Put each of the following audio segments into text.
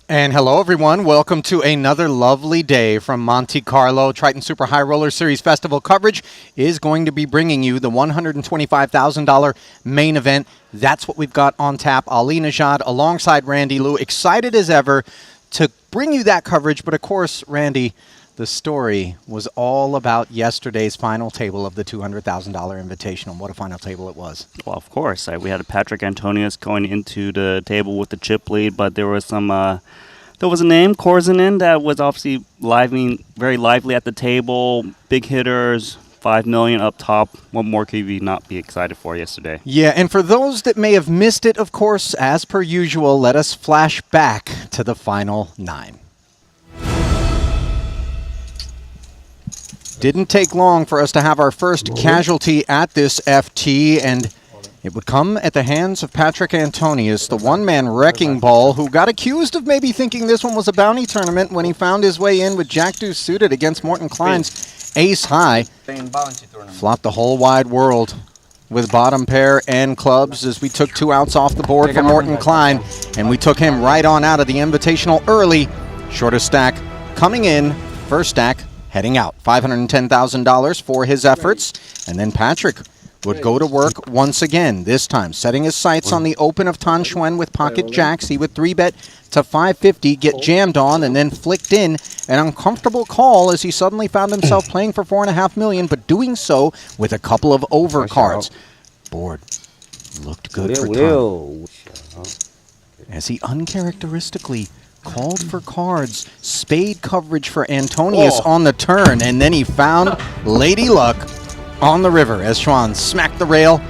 And hello, everyone. Welcome to another lovely day from Monte Carlo. Triton Super High Roller Series Festival coverage is going to be bringing you the $125,000 main event. That's what we've got on tap. Ali Najad alongside Randy Liu. Excited as ever to bring you that coverage. But of course, Randy, the story was all about yesterday's final table of the $200,000 Invitational. What a final table it was. Well, of course. We had a Patrick Antonius going into the table with the chip lead, but there was some... there was a name, Korzanen, that was obviously very lively at the table. Big hitters, $5 million up top. What more could we not be excited for yesterday? Yeah, and for those that may have missed it, of course, as per usual, let us flash back to the final 9. Didn't take long for us to have our first casualty at this FT, and it would come at the hands of Patrick Antonius, the one-man wrecking ball, who got accused of maybe thinking this one was a bounty tournament when he found his way in with Jack Deuce suited against Morton Klein's ace high. Flopped the whole wide world with bottom pair and clubs as we took 2 outs off the board for Morton Klein, and we took him right on out of the Invitational early. Shortest stack coming in, first stack heading out. $510,000 for his efforts, and then Patrick would go to work once again, this time setting his sights on the open of Tan Xuan with pocket jacks. He would 3-bet to 550, get jammed on, and then flicked in an uncomfortable call as he suddenly found himself playing for $4.5 million, but doing so with a couple of overcards. Board looked good for Tan as he uncharacteristically called for cards. Spade coverage for Antonius on the turn, and then he found Lady Luck on the river as Xuan smacked the rail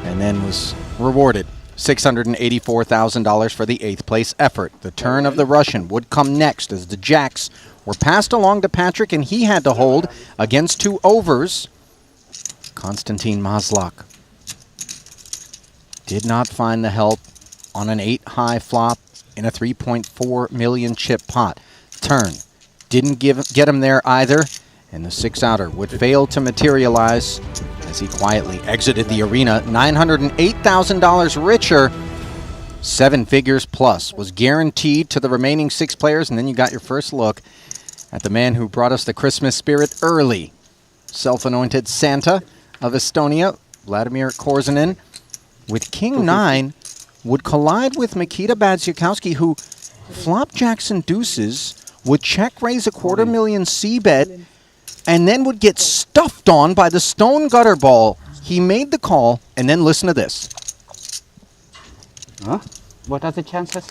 and then was rewarded $684,000 for the 8th place effort. The turn of the Russian would come next as the jacks were passed along to Patrick, and he had to hold against 2 overs. Konstantin Maslak did not find the help on an 8-high flop in a 3.4 million chip pot. Turn didn't get him there either, and the 6-outer would fail to materialize as he quietly exited the arena. $908,000 richer, 7 figures plus was guaranteed to the remaining 6 players, and then you got your first look at the man who brought us the Christmas spirit early. Self-anointed Santa of Estonia, Vladimir Korzanen, with King 9, would collide with Mikita Badziakowski, who flopped jacks and deuces, would check raise a $250,000 C-bet, and then would get stuffed on by the stone gutter ball. He made the call, and then listen to this. Huh? What are the chances?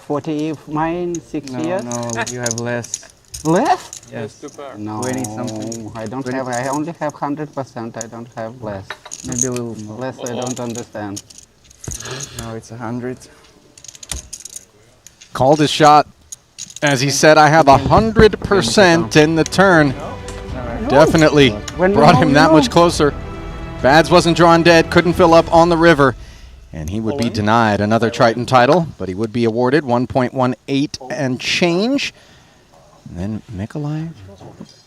40 mine, 6 years? No, you have less. Less? Yes. No, 20 something. I don't have. I only have 100%. I don't have less. Maybe a little more. Less, I don't understand. No, it's 100. Called his shot as he said, I have 100% in the turn. Definitely brought him that much closer. Bads wasn't drawn dead, couldn't fill up on the river, and he would be denied another Triton title, but he would be awarded 1.18 and change. And then Mikolai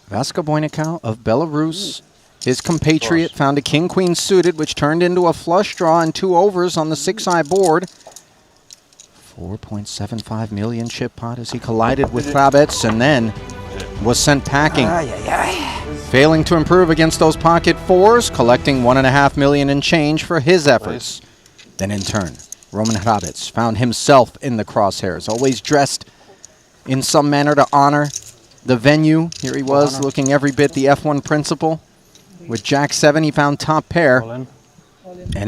Vaskoboynikov of Belarus, his compatriot, found a king-queen suited, which turned into a flush draw and 2 overs on the 6-eye board. 4.75 million chip pot as he collided with Krabetz and then was sent packing. Failing to improve against those pocket 4s, collecting $1.5 million in change for his efforts. Then in turn, Roman Hrabetz found himself in the crosshairs, always dressed in some manner to honor the venue. Here he was, looking every bit the F1 principal. With Jack 7, he found top pair and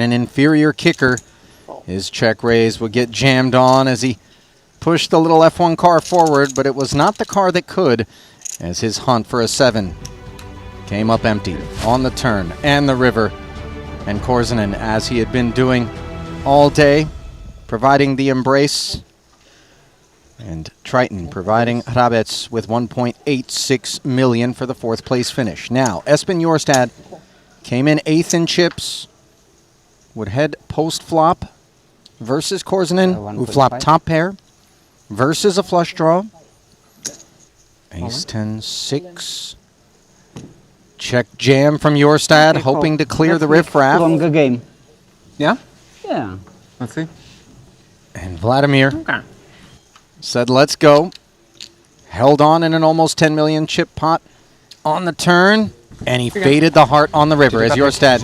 an inferior kicker. His check raise would get jammed on as he pushed the little F1 car forward, but it was not the car that could, as his hunt for a 7 came up empty on the turn and the river. And Korzanen, as he had been doing all day, providing the embrace, and Triton providing Hrabetz with $1.86 million for the 4th place finish. Now, Espen Jorstad came in 8th in chips, would head post-flop versus Korzanen, who flopped top pair, versus a flush draw. Ace 10, 6. Check jam from Jorstad, hoping to clear the riffraff. Longer game. Yeah? Yeah. Let's see. And Vladimir said, let's go. Held on in an almost 10 million chip pot on the turn, and he faded the heart on the river, as your stat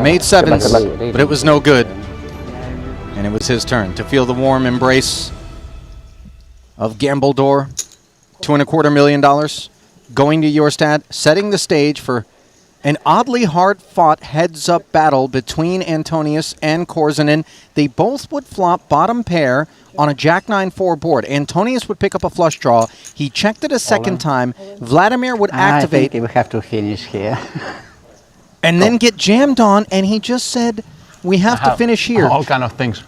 made sevens, but it was no good. And it was his turn to feel the warm embrace of Gambledore. $2.25 million going to your stat, setting the stage for an oddly hard-fought heads-up battle between Antonius and Korzinen. They both would flop bottom pair on a Jack 9-4 board. Antonius would pick up a flush draw. He checked it a second time. Vladimir would activate. I think we have to finish here. And then get jammed on, and he just said, we have to finish here. All kind of things.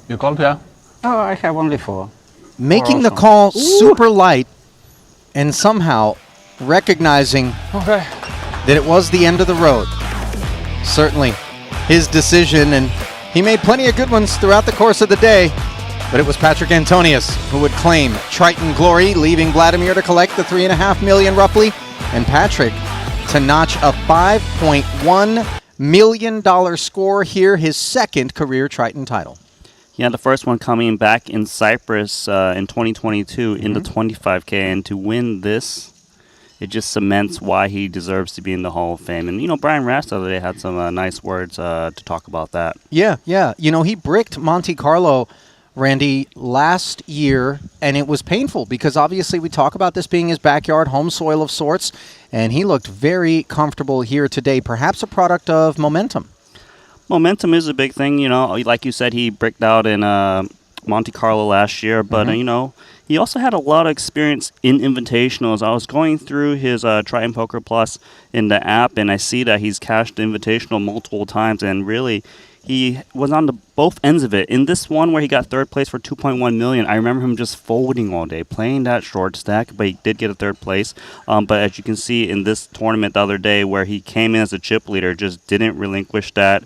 You called, yeah? Oh, I have only 4. Making the call super light, and somehow recognizing that it was the end of the road. Certainly his decision, and he made plenty of good ones throughout the course of the day, but it was Patrick Antonius who would claim Triton glory, leaving Vladimir to collect the $3.5 million roughly, and Patrick to notch a $5.1 million score here, his second career Triton title. Yeah, the first one coming back in Cyprus in 2022 in the 25K, and to win this, it just cements why he deserves to be in the Hall of Fame. And, you know, Brian Rash the other day had some nice words to talk about that. Yeah. You know, he bricked Monte Carlo, Randy, last year, and it was painful because obviously we talk about this being his backyard, home soil of sorts, and he looked very comfortable here today, perhaps a product of momentum. Momentum is a big thing, you know. Like you said, he bricked out in Monte Carlo last year, but, you know, he also had a lot of experience in invitationals. I was going through his Triton Poker Plus in the app, and I see that he's cashed the invitational multiple times, and really, he was on the both ends of it. In this one where he got third place for $2.1 million, I remember him just folding all day, playing that short stack, but he did get a third place. But as you can see in this tournament the other day where he came in as a chip leader, just didn't relinquish that,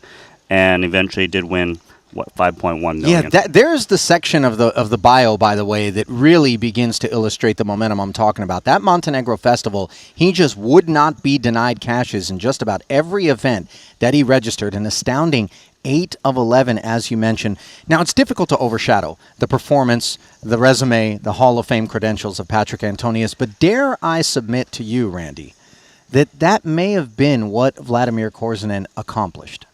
and eventually did win, $5.1 million. Yeah, there's the section of the bio, by the way, that really begins to illustrate the momentum I'm talking about. That Montenegro Festival, he just would not be denied cashes in just about every event that he registered, an astounding 8 of 11, as you mentioned. Now, it's difficult to overshadow the performance, the resume, the Hall of Fame credentials of Patrick Antonius, but dare I submit to you, Randy, that may have been what Vladimir Korzinen accomplished.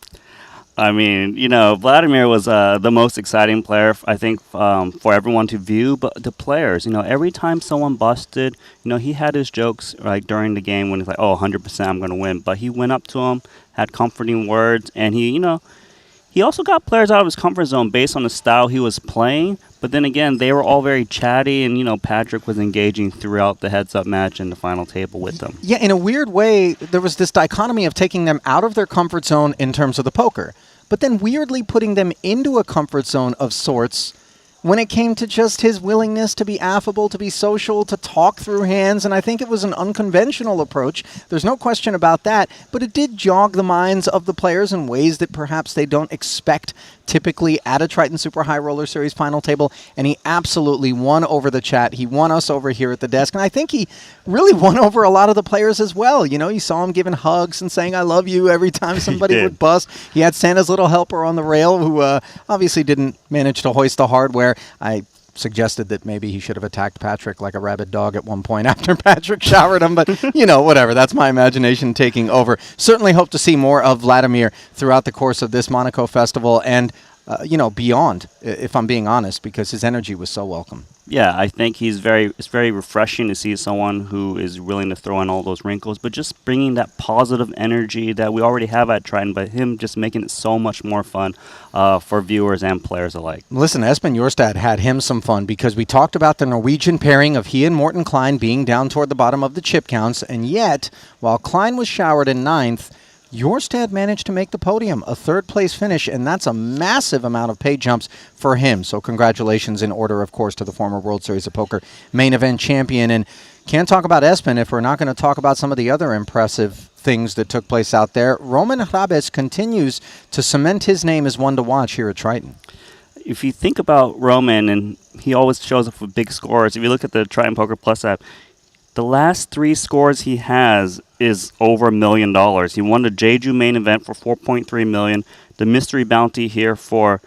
I mean, you know, Vladimir was the most exciting player, I think, for everyone to view. But the players, you know, every time someone busted, you know, he had his jokes like during the game when he's like, oh, 100% I'm going to win. But he went up to him, had comforting words, and he, you know, he also got players out of his comfort zone based on the style he was playing. But then again, they were all very chatty, and, you know, Patrick was engaging throughout the heads-up match and the final table with them. Yeah, in a weird way, there was this dichotomy of taking them out of their comfort zone in terms of the poker, but then weirdly putting them into a comfort zone of sorts when it came to just his willingness to be affable, to be social, to talk through hands. And I think it was an unconventional approach. There's no question about that. But it did jog the minds of the players in ways that perhaps they don't expect typically at a Triton Super High Roller Series final table. And he absolutely won over the chat. He won us over here at the desk. And I think he really won over a lot of the players as well. You know, you saw him giving hugs and saying, I love you every time somebody would bust. He had Santa's little helper on the rail who obviously didn't manage to hoist the hardware. I suggested that maybe he should have attacked Patrick like a rabid dog at one point after Patrick showered him, but, you know, whatever. That's my imagination taking over. Certainly hope to see more of Vladimir throughout the course of this Monaco Festival and, you know, beyond, if I'm being honest, because his energy was so welcome. Yeah, I think it's very refreshing to see someone who is willing to throw in all those wrinkles, but just bringing that positive energy that we already have at Triton, but him just making it so much more fun for viewers and players alike. Listen, Espen Jorstad had him some fun because we talked about the Norwegian pairing of he and Morten Klein being down toward the bottom of the chip counts, and yet, while Klein was showered in 9th, Jorstad managed to make the podium, a third-place finish, and that's a massive amount of pay jumps for him. So congratulations in order, of course, to the former World Series of Poker main event champion. And can't talk about Espen if we're not going to talk about some of the other impressive things that took place out there. Roman Hrabes continues to cement his name as one to watch here at Triton. If you think about Roman, and he always shows up with big scores, if you look at the Triton Poker Plus app, the last 3 scores he has is over $1 million. He won the Jeju main event for $4.3 million, the mystery bounty here for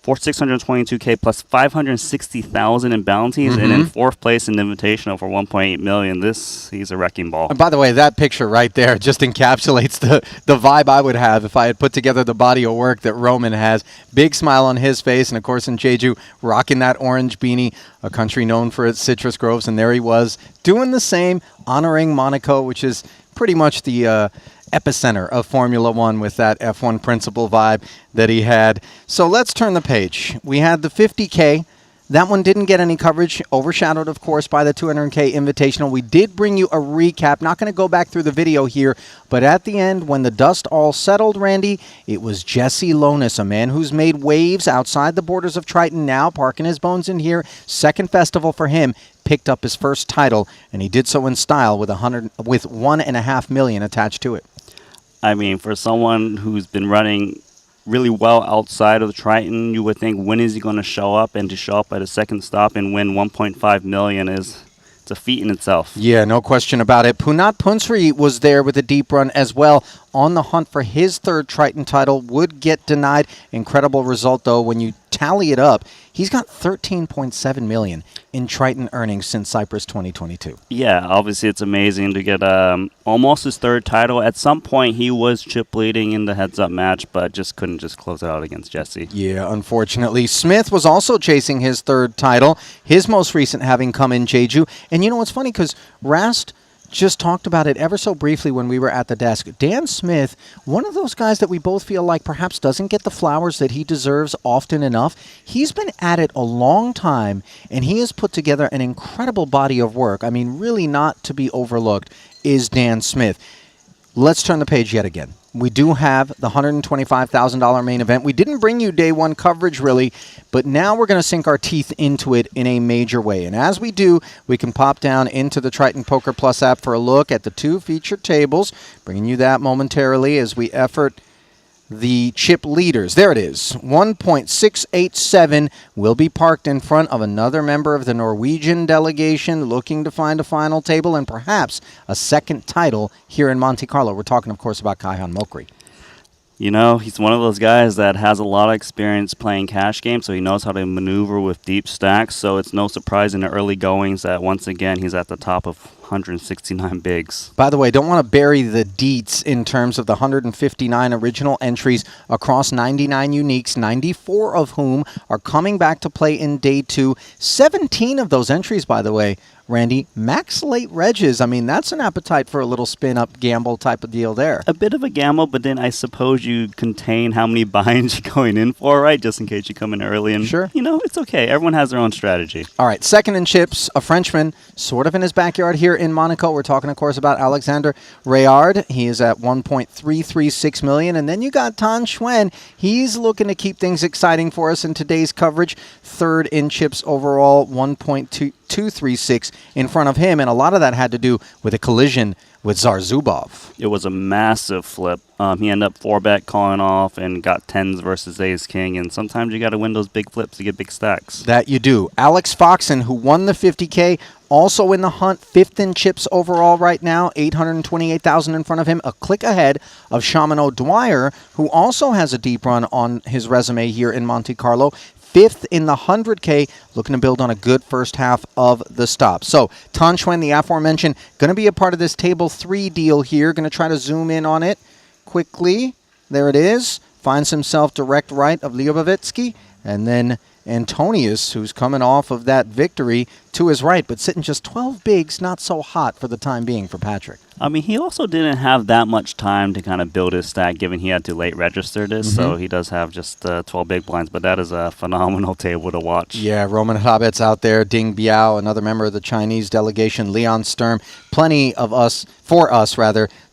for 622K plus 560,000 in bounties, and in fourth place in the Invitational for 1.8 million. He's a wrecking ball. And by the way, that picture right there just encapsulates the vibe I would have if I had put together the body of work that Roman has. Big smile on his face, and of course in Jeju, rocking that orange beanie, a country known for its citrus groves, and there he was doing the same, honoring Monaco, which is pretty much the epicenter of Formula One with that F1 principal vibe that he had. So let's turn the page. We had the 50K. That one didn't get any coverage, overshadowed, of course, by the 200K Invitational. We did bring you a recap. Not going to go back through the video here, but at the end, when the dust all settled, Randy, it was Jesse Lonis, a man who's made waves outside the borders of Triton now, parking his bones in here. Second festival for him. Picked up his first title, and he did so in style with $1.5 million attached to it. I mean, for someone who's been running really well outside of the Triton, you would think, when is he going to show up? And to show up at a second stop and win 1.5 million it's a feat in itself. Yeah, no question about it. Punat Punsri was there with a deep run as well, on the hunt for his third Triton title, would get denied. Incredible result, though, when you tally it up. He's got 13.7 million in Triton earnings since Cyprus 2022. Yeah, obviously it's amazing to get almost his third title. At some point, he was chip leading in the heads-up match, but just couldn't just close it out against Jesse. Yeah, unfortunately. Smith was also chasing his third title, his most recent having come in Jeju. And you know what's funny, because Rast just talked about it ever so briefly when we were at the desk. Dan Smith, one of those guys that we both feel like perhaps doesn't get the flowers that he deserves often enough. He's been at it a long time, and he has put together an incredible body of work. I mean, really not to be overlooked is Dan Smith. Let's turn the page yet again. We do have the $125,000 main event. We didn't bring you day one coverage, really, but now we're going to sink our teeth into it in a major way. And as we do, we can pop down into the Triton Poker Plus app for a look at the two featured tables, bringing you that momentarily as we effort the chip leaders. There it is. 1.687 will be parked in front of another member of the Norwegian delegation looking to find a final table and perhaps a second title here in Monte Carlo. We're talking, of course, about Kaihan Mokri. You know, he's one of those guys that has a lot of experience playing cash games, so he knows how to maneuver with deep stacks. So it's no surprise in the early goings that once again he's at the top of 169 bigs. By the way, don't want to bury the deets in terms of the 159 original entries across 99 uniques, 94 of whom are coming back to play in day two. 17 of those entries, by the way, Randy, max late regs. I mean, that's an appetite for a little spin-up gamble type of deal there. A bit of a gamble, but then I suppose you contain how many binds you're going in for, right? Just in case you come in early. And, sure. You know, it's okay. Everyone has their own strategy. All right, second in chips, a Frenchman, sort of in his backyard here in Monaco. We're talking, of course, about Alexander Rayard. He is at 1.336 million. And then you got Tan Xuan. He's looking to keep things exciting for us in today's coverage. Third in chips overall, 1.236 in front of him. And a lot of that had to do with a collision with Zarzubov. It was a massive flip. He ended up 4-bet calling off and got 10s versus ace king. And sometimes you got to win those big flips to get big stacks. That you do. Alex Foxen, who won the 50K, also in the hunt, fifth in chips overall right now, 828,000 in front of him, a click ahead of Shaman O'Dwyer, who also has a deep run on his resume here in Monte Carlo. Fifth in the 100K, looking to build on a good first half of the stop. So, Tan Xuan, the aforementioned, going to be a part of this table 3 deal here. Going to try to zoom in on it quickly. There it is. Finds himself direct right of Lyubovitsky. And then Antonius, who's coming off of that victory, to his right, but sitting just 12 bigs, not so hot for the time being for Patrick. I mean, he also didn't have that much time to kind of build his stack, given he had to late register this, so he does have just 12 big blinds, but that is a phenomenal table to watch. Yeah, Roman Habet's out there, Ding Biao, another member of the Chinese delegation, Leon Sturm, plenty of us,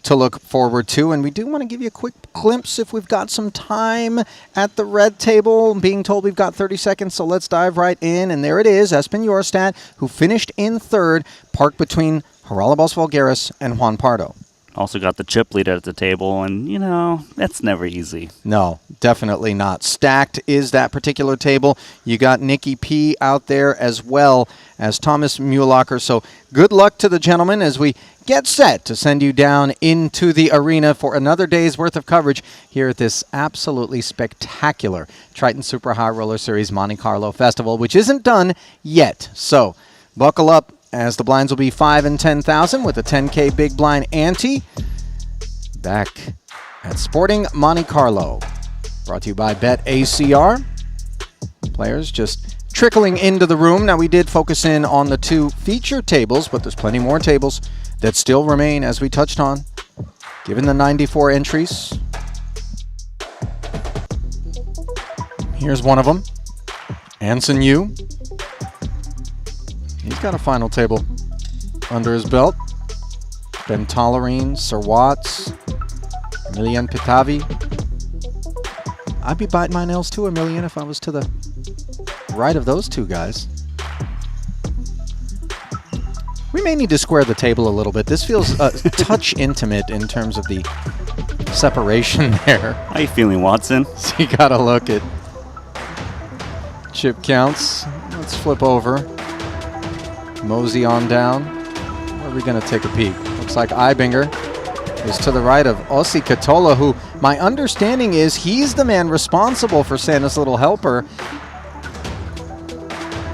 to look forward to, and we do want to give you a quick glimpse if we've got some time at the red table. I'm being told we've got 30 seconds, so let's dive right in, and there it is, Espen Jorstad, who finished in third, parked between Haralabos Vulgaris and Juan Pardo. Also got the chip lead at the table, and, you know, that's never easy. No, definitely not. Stacked is that particular table. You got Nikki P out there as well as Thomas Muhlacher. So good luck to the gentlemen as we get set to send you down into the arena for another day's worth of coverage here at this absolutely spectacular Triton Super High Roller Series Monte Carlo Festival, which isn't done yet. So buckle up, as the blinds will be 5 and 10,000 with a 10K big blind ante. Back at Sporting Monte Carlo. Brought to you by BetACR. Players just trickling into the room. Now, we did focus in on the 2 feature tables, but there's plenty more tables that still remain, as we touched on, given the 94 entries. Here's one of them. Anson Yu. He's got a final table under his belt. Ben Tollerine, Sir Watts, Emilian Pitavi. I'd be biting my nails too, Emilian, if I was to the right of those 2 guys. We may need to square the table a little bit. This feels a touch intimate in terms of the separation there. How you feeling, Watson? So you gotta look at chip counts. Let's flip over. Mosey on down. Where are we going to take a peek? Looks like Ibinger is to the right of Ossi Katola, who my understanding is he's the man responsible for Santa's Little Helper.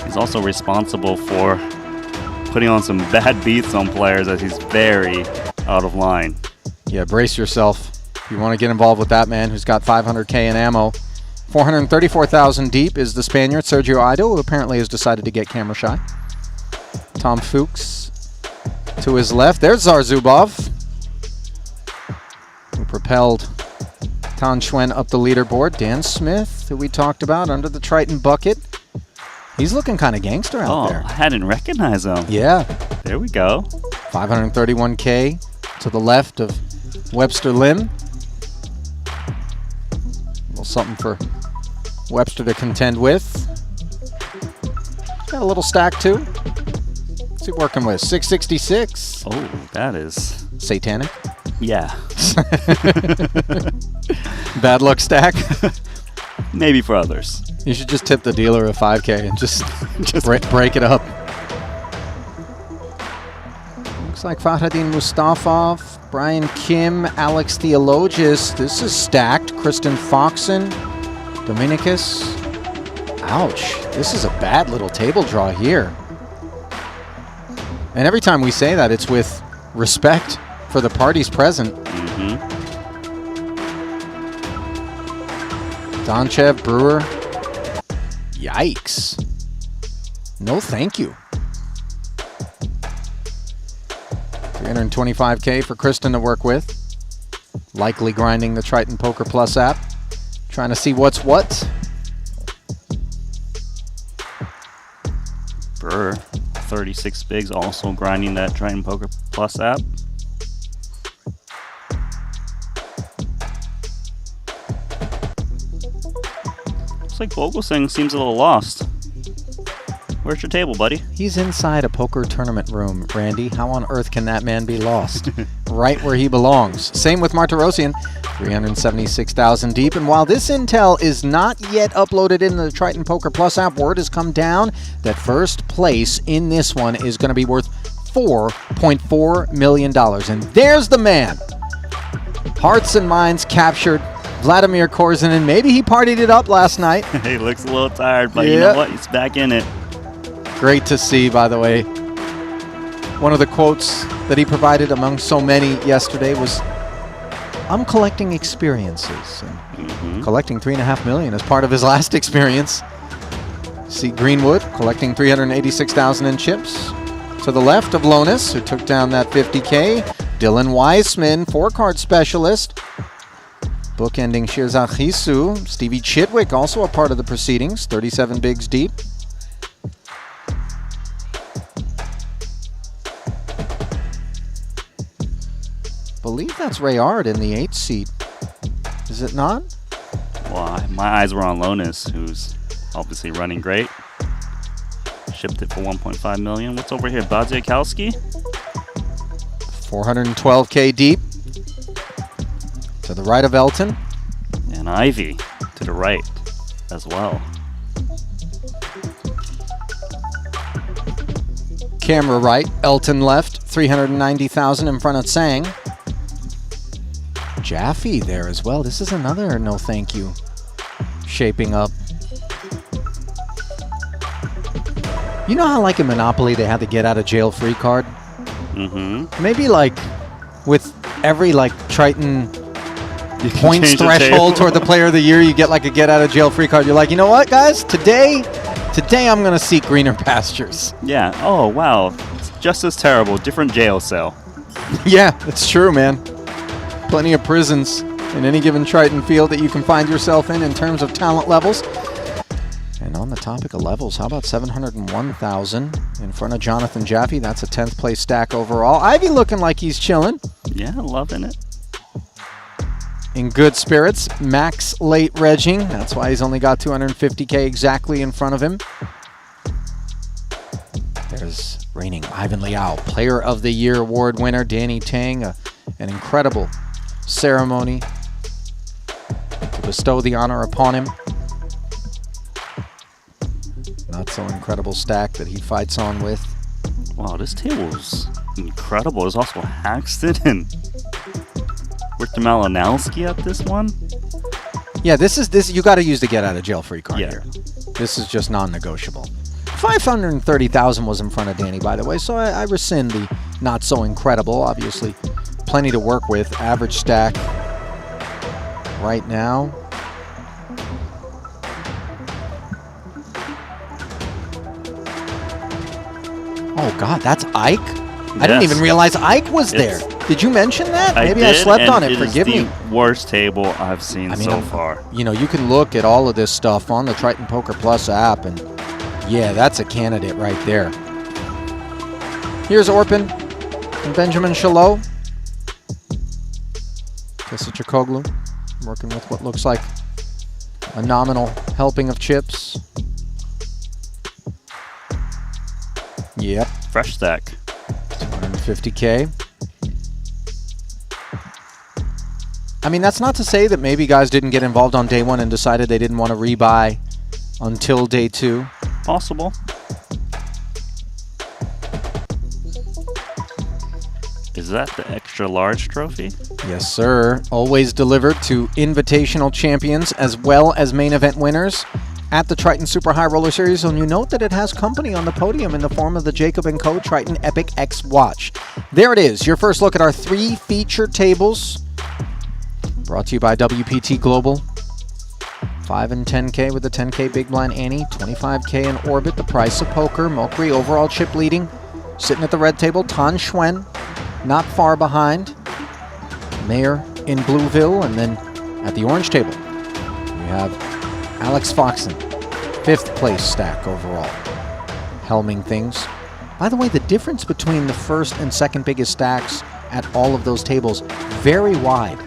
He's also responsible for putting on some bad beats on players as he's very out of line. Yeah, brace yourself. If you want to get involved with that man who's got 500K in ammo. 434,000 deep is the Spaniard, Sergio Aido, who apparently has decided to get camera shy. Tom Fuchs to his left. There's Zarzubov, who propelled Tan Schwen up the leaderboard. Dan Smith, who we talked about under the Triton bucket. He's looking kind of gangster out there. I hadn't recognized him. Yeah. There we go. 531K to the left of Webster Lim. A little something for Webster to contend with. Got a little stack too. What's he working with? 666. Oh, that is Satanic. Yeah. Bad luck stack. Maybe for others. You should just tip the dealer a 5K and just break it up. Looks like Fahradin Mustafov, Brian Kim, Alex Theologus. This is stacked. Kristen Foxen, Dominicus. Ouch. This is a bad little table draw here. And every time we say that, it's with respect for the parties present. Donchev, Brewer. Yikes. No thank you. 325K for Kristen to work with. Likely grinding the Triton Poker Plus app. Trying to see what's what. Burr, 36 bigs, also grinding that Triton Poker Plus app. Looks like Vogelsang seems a little lost. Where's your table, buddy? He's inside a poker tournament room, Randy. How on earth can that man be lost? Right where he belongs. Same with Martirosian, 376,000 deep. And while this intel is not yet uploaded in the Triton Poker Plus app, word has come down that first place in this one is going to be worth $4.4 million. And there's the man. Hearts and minds captured. Vladimir Korzinin. Maybe he partied it up last night. He looks a little tired, but you know what? He's back in it. Great to see, by the way. One of the quotes that he provided among so many yesterday was, I'm collecting experiences. And collecting $3.5 million as part of his last experience. See Greenwood collecting 386,000 in chips. To the left of Lonis, who took down that 50K. Dylan Weissman, 4-card specialist. Bookending Shirzak Hisu. Stevie Chidwick, also a part of the proceedings. 37 bigs deep. Believe that's Rayard in the 8th seat. Is it not? Well, my eyes were on Lonis, who's obviously running great. Shipped it for 1.5 million. What's over here? Badziakowski? 412K deep. To the right of Elton. And Ivy to the right as well. Camera right, Elton left, 390,000 in front of Sang. Jaffe there as well. This is another no thank you shaping up. You know how like in Monopoly they had the get out of jail free card? Mm-hmm. Maybe like with every like Triton You can points change the threshold table. toward the player of the year, you get like a get out of jail free card. You're like, you know what, guys? Today I'm gonna seek greener pastures. Yeah. Oh, wow. It's just as terrible. Different jail cell. Yeah, it's true, man. Plenty of prisons in any given Triton field that you can find yourself in terms of talent levels. And on the topic of levels, how about 701,000 in front of Jonathan Jaffe? That's a 10th place stack overall. Ivy looking like he's chilling. Yeah, loving it. In good spirits. Max late regging. That's why he's only got 250K exactly in front of him. There's reigning Ivan Liao, Player of the Year award winner, Danny Tang. An incredible ceremony to bestow the honor upon him. Not so incredible stack that he fights on with. Wow, this table's incredible. There's also Haxton and Richter Malinowski at this one. Yeah, this you got to use the get out of jail free card Yeah. here. This is just non-negotiable. 530,000 was in front of Danny, by the way, so I rescind the not so incredible. Obviously, plenty to work with. Average stack right now. Oh God, that's Ike? I didn't Yes. even realize Ike was there. It's- Did you mention that? Maybe I did, slept and on it. is Forgive the me. worst table I've seen I mean, so far. You know, you can look at all of this stuff on the Triton Poker Plus app, and yeah, that's a candidate right there. Here's Orpin and Benjamin Chalot. Kisichakoglu working with what looks like a nominal helping of chips. Yep, Fresh stack. 250K. I mean, that's not to say that maybe guys didn't get involved on day one and decided they didn't want to rebuy until day two. Possible. Is that the extra large trophy? Yes, sir. Always delivered to invitational champions as well as main event winners at the Triton Super High Roller Series. And you note that it has company on the podium in the form of the Jacob & Co. Triton Epic X watch. There it is. Your first look at our 3 feature tables. Brought to you by WPT Global. 5 and 10K with the 10K Big Blind Annie. 25K in Orbit, the price of poker. Mokri overall chip leading. Sitting at the red table, Tan Schwen. Not far behind. Mayor in Blueville. And then at the orange table, we have Alex Foxen. 5th place stack overall. Helming things. By the way, the difference between the first and second biggest stacks at all of those tables, very wide.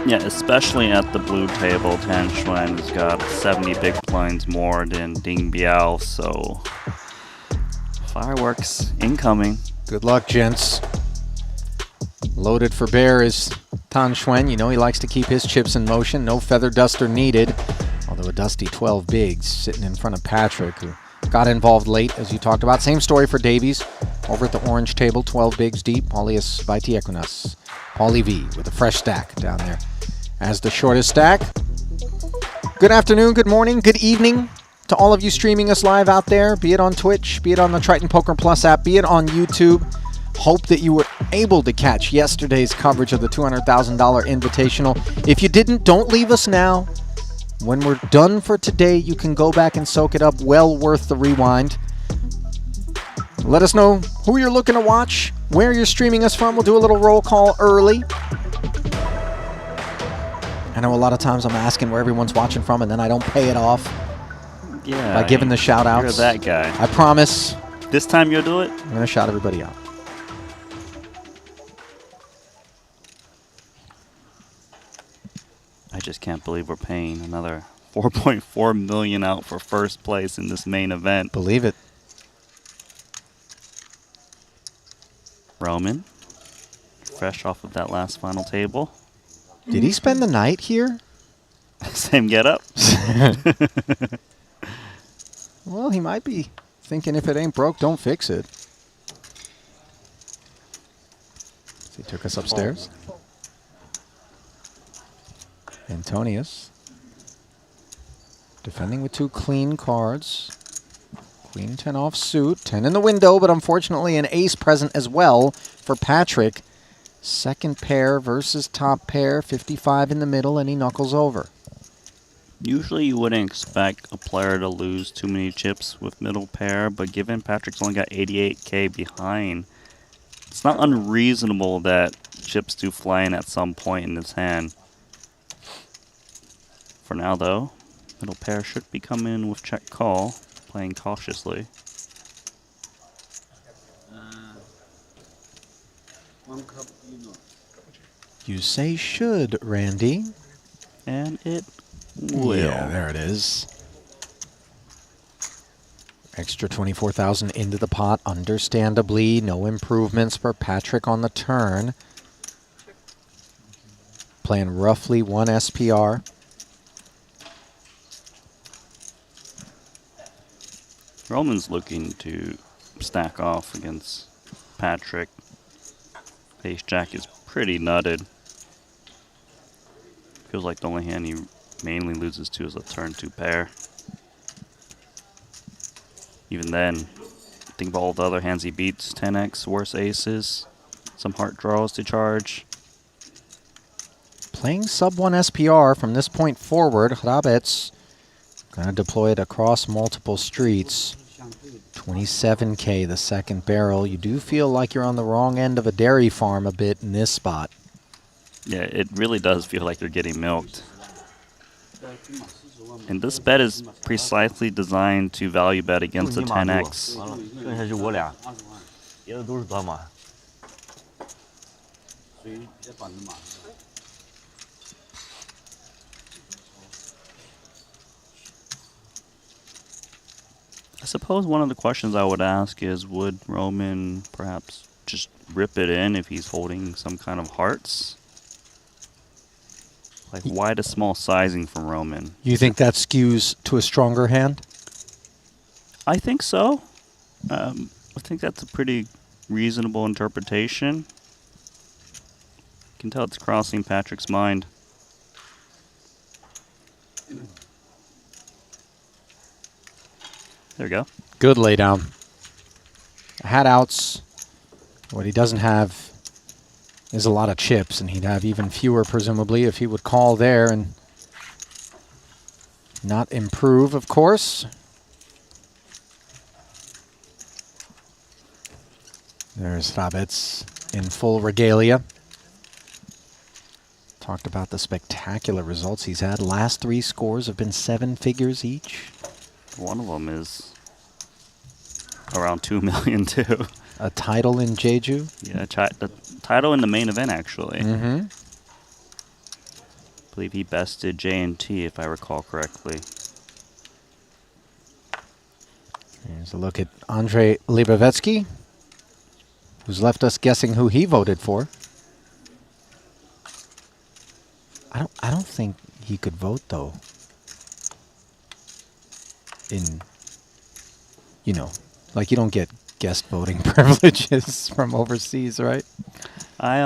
Yeah, especially at the blue table. Tan Schwen has got 70 big blinds more than Ding Biao, so fireworks incoming. Good luck, gents. Loaded for bear is Tan Schwen. You know he likes to keep his chips in motion. No feather duster needed. Although a dusty 12 bigs sitting in front of Patrick, who got involved late, as you talked about. Same story for Davies. Over at the orange table, 12 bigs deep. Paulius Vaitiequinas. Paulie V with a fresh stack down there as the shortest stack. Good afternoon, good morning, good evening to all of you streaming us live out there, be it on Twitch, be it on the Triton Poker Plus app, be it on YouTube. Hope that you were able to catch yesterday's coverage of the $200,000 Invitational. If you didn't, don't leave us now. When we're done for today, you can go back and soak it up. Well worth the rewind. Let us know who you're looking to watch, where you're streaming us from. We'll do a little roll call early. I know a lot of times I'm asking where everyone's watching from, and then I don't pay it off Yeah. by giving the shout-outs. You're that guy. I promise This time you'll do it? I'm going to shout everybody out. I just can't believe we're paying another $4.4 million out for first place in this main event. Believe it. fresh off of that last final table. Did he spend the night here? Same getup. Well, he might be thinking if it ain't broke, don't fix it. He took us upstairs. Antonius defending with 2 clean cards. Queen 10 off suit, 10 in the window, but unfortunately an ace present as well for Patrick. Second pair versus top pair, 55 in the middle, and he knuckles over. Usually you wouldn't expect a player to lose too many chips with middle pair, but given Patrick's only got 88k behind, it's not unreasonable that chips do fly in at some point in his hand. For now though, middle pair should be coming in with check call, playing cautiously. You say should, Randy. And it will. Yeah, there it is. Extra 24,000 into the pot, understandably. No improvements for Patrick on the turn. Playing roughly 1 SPR. Roman's looking to stack off against Patrick. Ace Jack is pretty nutted. Feels like the only hand he mainly loses to is a turn 2 pair. Even then, think of all the other hands he beats. 10x, worse aces, some heart draws to charge. Playing sub 1 SPR from this point forward. Hrabets gonna deploy it across multiple streets. 27k the second barrel. You do feel like you're on the wrong end of a dairy farm a bit in this spot. Yeah, it really does feel like you're getting milked. And this bet is precisely designed to value bet against the 10x. 剩下就我俩，别的都是德马。 I suppose one of the questions I would ask is, would Roman perhaps just rip it in if he's holding some kind of hearts? Like, why the small sizing from Roman? You think that skews to a stronger hand? I think so. I think that's a pretty reasonable interpretation. You can tell it's crossing Patrick's mind. There we go. Good laydown. Hat outs. What he doesn't have is a lot of chips, and he'd have even fewer, presumably, if he would call there and not improve, of course. There's Hrabets in full regalia. Talked about the spectacular results he's had. Last 3 scores have been 7 figures each. One of them is around 2 million too. A title in Jeju. Yeah, the title in the main event actually. Mm-hmm. I believe he bested J&T if I recall correctly. Here's a look at Andrei Libovetsky, who's left us guessing who he voted for. I don't think he could vote though. In, you know, like you don't get guest voting privileges from overseas, right? I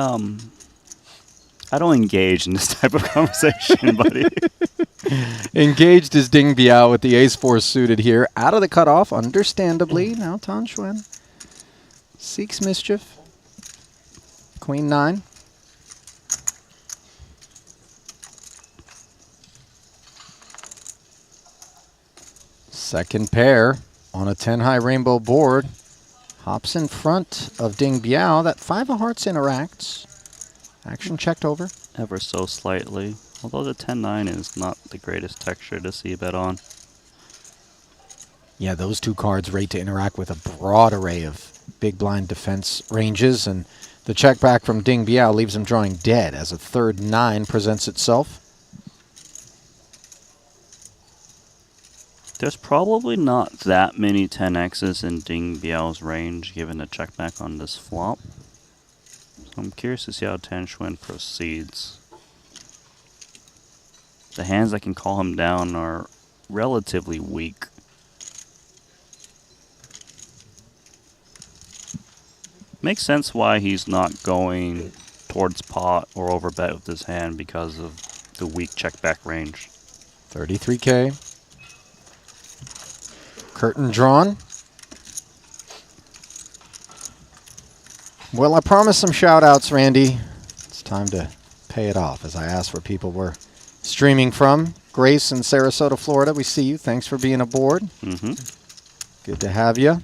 don't engage in this type of conversation, buddy. Engaged is Ding Biao with the ace-4 suited here. Out of the cutoff, understandably. Now Tan Xuan seeks mischief. Queen 9. Second pair on a 10-high rainbow board. Hops in front of Ding Biao. That 5 of hearts interacts. Action checked over. Ever so slightly. Although the 10-9 is not the greatest texture to see a bet on. Yeah, those 2 cards rate to interact with a broad array of big blind defense ranges, and the check back from Ding Biao leaves him drawing dead as a third 9 presents itself. There's probably not that many 10x's in Ding Biao's range given the check back on this flop. I'm curious to see how Tan Xuan proceeds. The hands that can call him down are relatively weak. Makes sense why he's not going towards pot or overbet with his hand because of the weak check back range. 33K. Curtain drawn. Well, I promised some shout outs, Randy. It's time to pay it off as I asked where people were streaming from. Grace in Sarasota, Florida. We see you. Thanks for being aboard. Good to have you.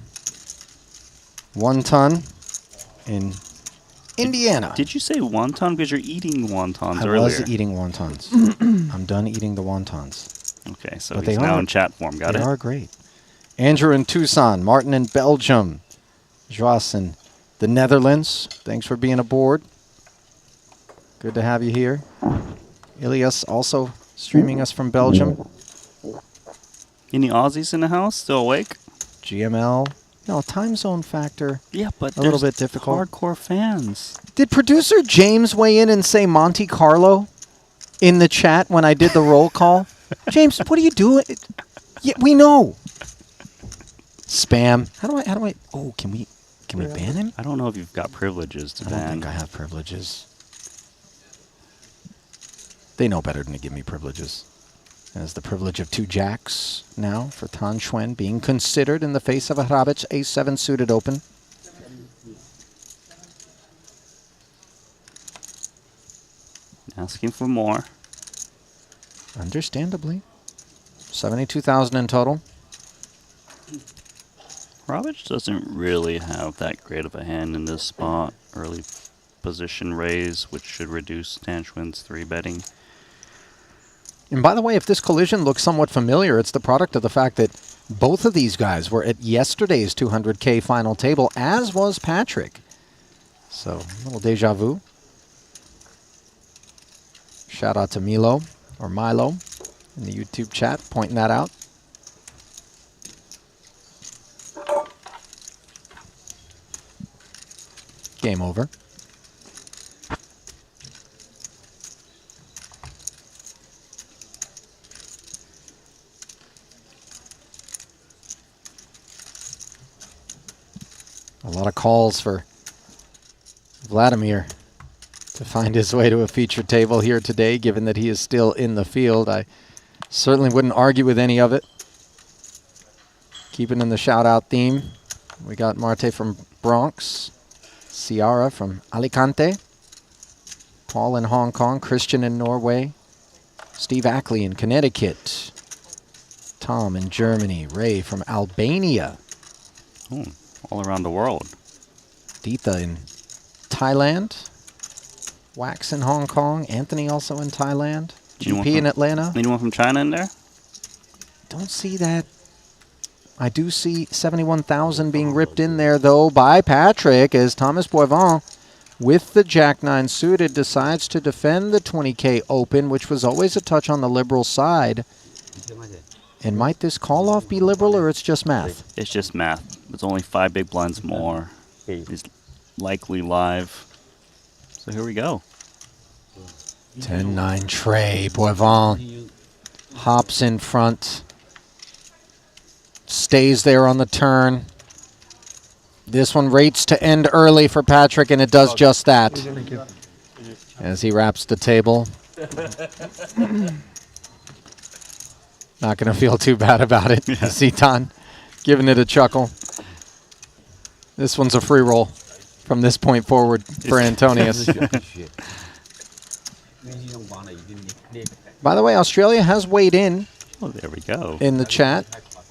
1 ton in Indiana. Did you say wonton? Because you're eating wontons I earlier. was eating wontons. I'm done eating the wontons. Okay, so But he's they now are- in chat form. Got They it? are great. Andrew in Tucson. Martin in Belgium. Joas in the Netherlands. Thanks for being aboard. Good to have you here. Ilias also streaming us from Belgium. Any Aussies in the house? Still awake? GML. No, time zone factor. Yeah, but A little there's bit difficult. hardcore fans. Did producer James weigh in and say Monte Carlo in the chat when I did the roll call? James, what are you doing? Yeah, we know. Spam. How do I? Oh, can we ban him? I don't know if you've got privileges to I don't ban. think I have privileges. They know better than to give me privileges. As the privilege of 2 jacks now for Tan Xuan being considered in the face of a Hrabich A7 suited open. Asking for more. Understandably. 72,000 in total. Hrabich doesn't really have that great of a hand in this spot. Early position raise, which should reduce Tan Xuan's 3-betting. And by the way, if this collision looks somewhat familiar, it's the product of the fact that both of these guys were at yesterday's 200K final table, as was Patrick. So, a little deja vu. Shout out to Milo, or Milo, in the YouTube chat, pointing that out. Game over. A lot of calls for Vladimir to find his way to a feature table here today, given that he is still in the field. I certainly wouldn't argue with any of it. Keeping in the shout-out theme, we got Marte from Bronx, Ciara from Alicante, Paul in Hong Kong, Christian in Norway, Steve Ackley in Connecticut, Tom in Germany, Ray from Albania, Ooh, all around the world. Deetha in Thailand, Wax in Hong Kong, Anthony also in Thailand, Anyone GP in from- Atlanta. Anyone from China in there? Don't see that. I do see 71,000 being ripped in there, though, by Patrick, as Thomas Boivin, with the Jack-9 suited, decides to defend the 20K Open, which was always a touch on the liberal side. And might this call-off be liberal, or it's just math? It's just math. It's only 5 big blinds more. He's likely live. So here we go. 10-9 tray. Boivin hops in front. Stays there on the turn. This one rates to end early for Patrick, and it does just that. As he wraps the table. Not going to feel too bad about it. Zitan giving it a chuckle. This one's a free roll from this point forward for Antonius. By the way, Australia has weighed in Oh, there we go. in the chat.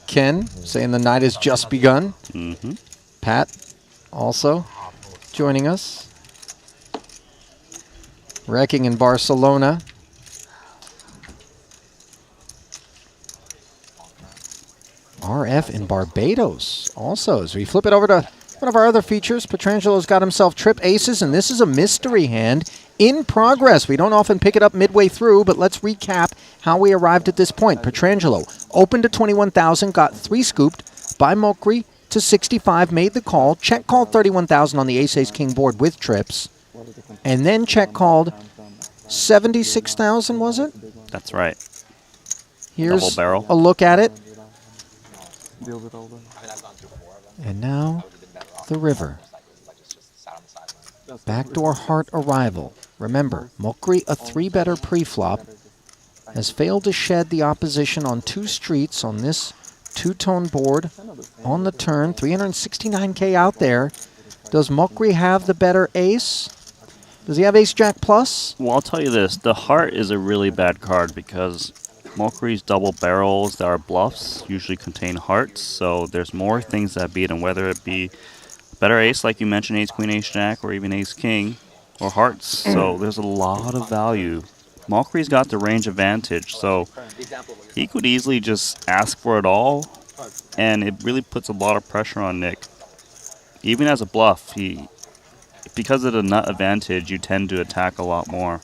Ken saying the night has just begun. Mm-hmm. Pat also joining us. Wrecking in Barcelona. RF in Barbados also. As we flip it over to one of our other features, Petrangelo's got himself trip aces, and this is a mystery hand in progress. We don't often pick it up midway through, but let's recap how we arrived at this point. Petrangelo opened to 21,000, got 3 scooped by Mokri to 65, made the call, check called 31,000 on the ace-ace-king board with trips. and then check called 76,000, was it? That's right. Here's Double barrel. a look at it. Deal with all the. And now the river. Backdoor heart arrival. Remember, Mokri, a 3-better pre-flop, has failed to shed the opposition on 2 streets on this 2-tone board on the turn. 369K out there. Does Mokri have the better ace? Does he have ace-jack plus? Well, I'll tell you this. The heart is a really bad card because Mokri's double barrels that are bluffs usually contain hearts, so there's more things that beat him, whether it be better ace, like you mentioned, ace, queen, ace, jack, or even ace, king, or hearts. So there's a lot of value. Mokri's got the range advantage, so he could easily just ask for it all, and it really puts a lot of pressure on Nick. Even as a bluff, because of the nut advantage, you tend to attack a lot more.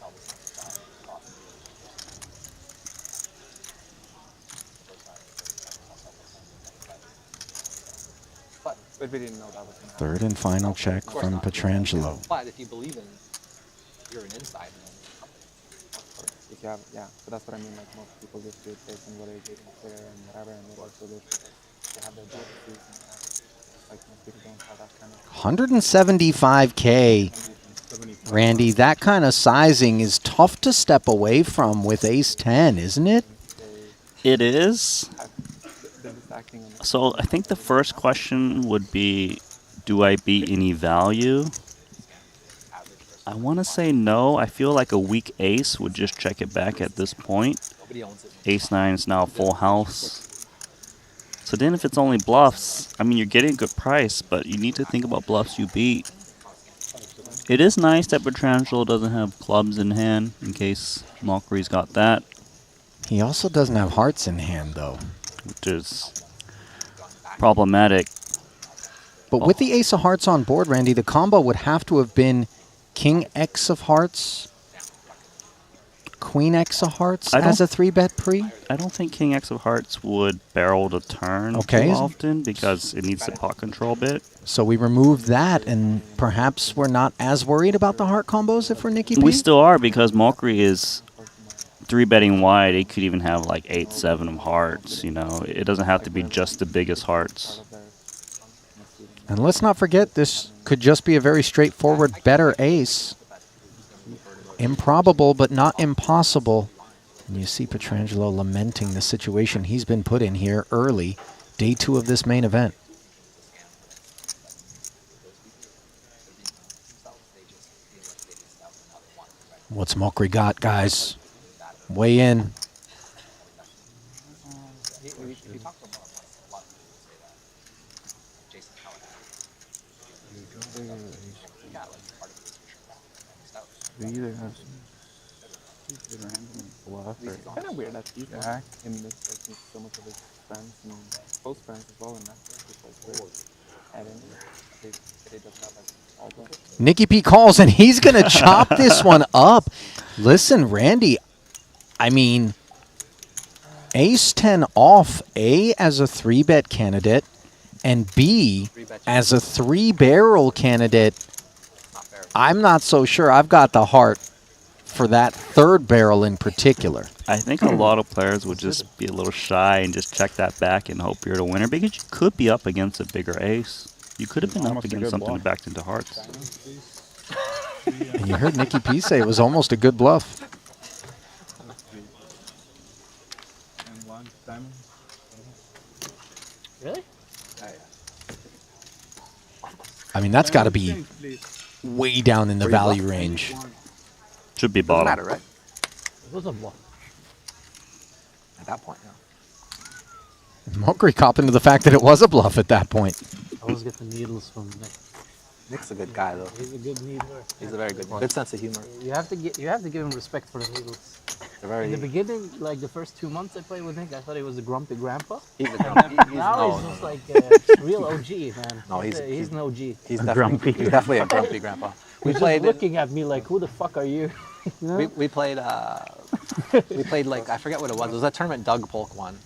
But we didn't know that was. Third and final check from Petrangelo. But if you believe in, you're an inside man. If you have, yeah, but that's what I mean. Like most people just do it based on what they're getting clear and whatever, and they also they have their abilities. Like most people don't have that kind of. 175K. Randy, that kind of sizing is tough to step away from with ace-10, isn't it? It is. They're just acting on. So I think the first question would be, do I beat any value? I want to say no. I feel like a weak ace would just check it back at this point. Nobody owns it. Ace-9 is now a full house. So then if it's only bluffs, I mean, you're getting a good price, but you need to think about bluffs you beat. It is nice that Petrangelo doesn't have clubs in hand, in case Mokri's got that, He also doesn't have hearts in hand, though. which is problematic. But with the ace of hearts on board, Randy, the combo would have to have been King X of hearts, Queen X of hearts I don't- as a 3-bet pre. I don't think King X of Hearts would barrel the turn Okay. too often because it needs the pot control a bit. So we removed that, and perhaps we're not as worried about the heart combos if we're Nicky P. We still are because Mokri is 3-betting wide. It could even have like 8-7 of hearts, you know. It doesn't have to be just the biggest hearts. And let's not forget, this could just be a very straightforward better ace. Improbable, but not impossible. And you see Petrangelo lamenting the situation he's been put in here early, day 2 of this main event. What's Mokri got, guys? Weigh in. We either have some good hands and bluff, or it's kind of weird that he's back in this, like, with so much of his friends and close friends as well, and that's just like weird. And then they just have like all the. Nicky P calls, and he's going to chop this one up. Listen, Randy, I mean, ace-10 off, A, as a 3-bet candidate, and B, as a 3-barrel candidate. I'm not so sure I've got the heart for that 3rd barrel in particular. I think a lot of players would just be a little shy and just check that back and hope you're the winner because you could be up against a bigger ace. You could have been up against something backed into hearts. And you heard Nicky P say it was almost a good bluff. Really? I mean, that's got to be way down in the value range. Should be Doesn't bottom. matter, right? It was a bluff. At that point, yeah. Mokri cop into the fact that it was a bluff at that point. I always get the needles from Nick. Nick's a good guy, though. He's a good needler. He's a very good sense of humor. You have to give him respect for the needles. They're very. In the beginning, like the first 2 months I played with Nick, I thought he was a grumpy grandpa. He's a grumpy. Now he's just like a real OG, man. No, he's an OG. He's definitely a grumpy grandpa. We He's played. just looking at me like, who the fuck are you? You know? We played. We played like I forget what it was. It was that tournament Doug Polk won,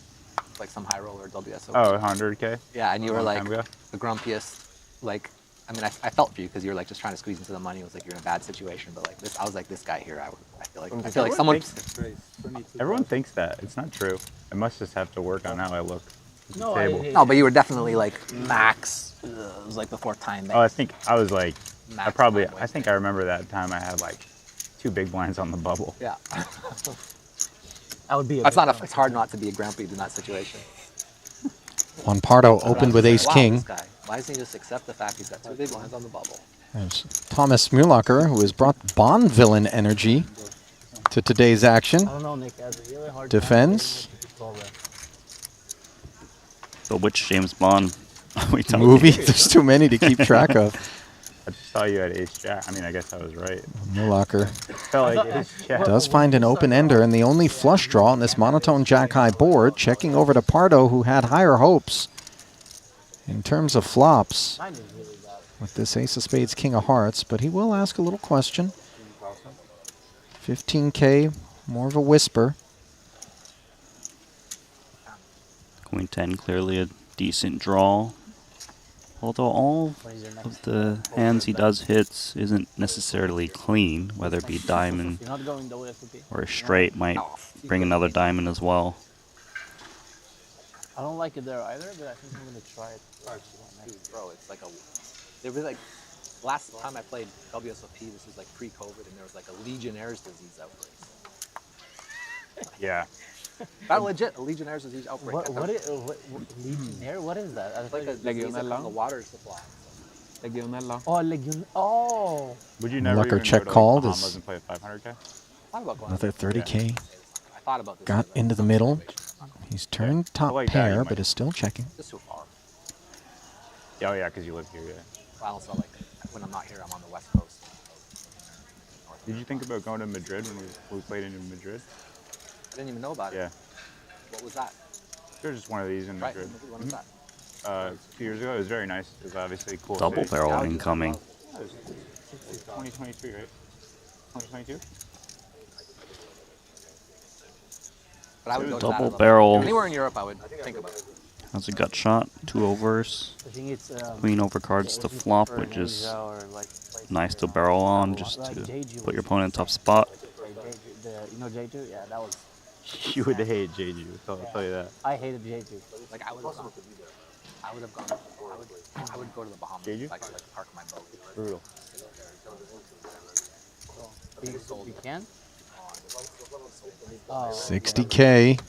like some high roller WSO. Oh, 100K. Yeah, and you were long like time ago. the grumpiest, like I mean, I felt for you because you were like just trying to squeeze into the money. It was like you're in a bad situation, but like this, I was like this guy here. I feel like someone. Everyone thinks that. It's not true. I must just have to work on how I look at the No, table. No, but you were definitely like max. It was like the fourth time. Oh, I think I was like, Max I think I remember that time I had like 2 big blinds on the bubble. Yeah. I would be. It's not. It's hard not to be a grumpy in that situation. Juan Pardo opened with Wow, ace-king. this guy. Why doesn't he just accept the fact he's got 2 big blinds on the bubble? There's Thomas Muhlacher, who has brought Bond villain energy to today's action. I don't know, Nick. I have a really hard Defense. time to call that. So which James Bond are we talking Movie. There's too many to keep track of. I just saw you at ace jack. I mean, I guess I was right. Muhlacher Felt like ace jack. does find an open ender, and the only flush draw on this monotone jack-high board, checking over to Pardo, who had higher hopes in terms of flops Mine is really bad. with this ace of spades, king of hearts, but he will ask a little question. 15K, more of a whisper. Queen 10, clearly a decent draw. Although all What is your next? of the hands he does hits isn't necessarily clean, whether it be diamond You're not going the WSOP. or a straight might bring another diamond as well. I don't like it there either, but I think I'm gonna try it. Bro, it's like a. There was like last time I played WSOP. This was like pre-COVID, and there was like a Legionnaire's disease outbreak. Yeah. Not legit, a Legionnaire's disease outbreak. What Legionnaire? What is that? I It's like a thought- disease Legionella? on the water supply. Legionella. Oh, Legion. Oh. Would you never Muhlacher even check go to called Bahamas is- and play a 500K? I thought about going. Another 30K. I thought about this. Got as a into the middle. situation. He's turned top like that, you pair, might- but is still checking. Just too far. Yeah, oh yeah, because you live here, yeah. I also like when I'm not here, I'm on the West Coast. Did you think about going to Madrid when we played in Madrid? I didn't even know about it. Yeah. What was that? There's just one of these in Right. Madrid. When was that? A few years ago, it was very nice. It was obviously a cool. Double city. barrel incoming. Yeah, it was 2023, right? 2022? But I would go to that Double as well. barrel. Anywhere in Europe, I would think about it. Has a gut shot, 2 overs. I think it's Queen overcards the flop, which is nice to barrel on just to put your opponent in a tough spot. You know Jeju? Yeah, that was. You would hate Jeju, I'll tell you that. I hated Jeju. Like I would have gone. I would go to the Bahamas. Jeju? If I could like park my boat. Brutal. You can? Oh, 60K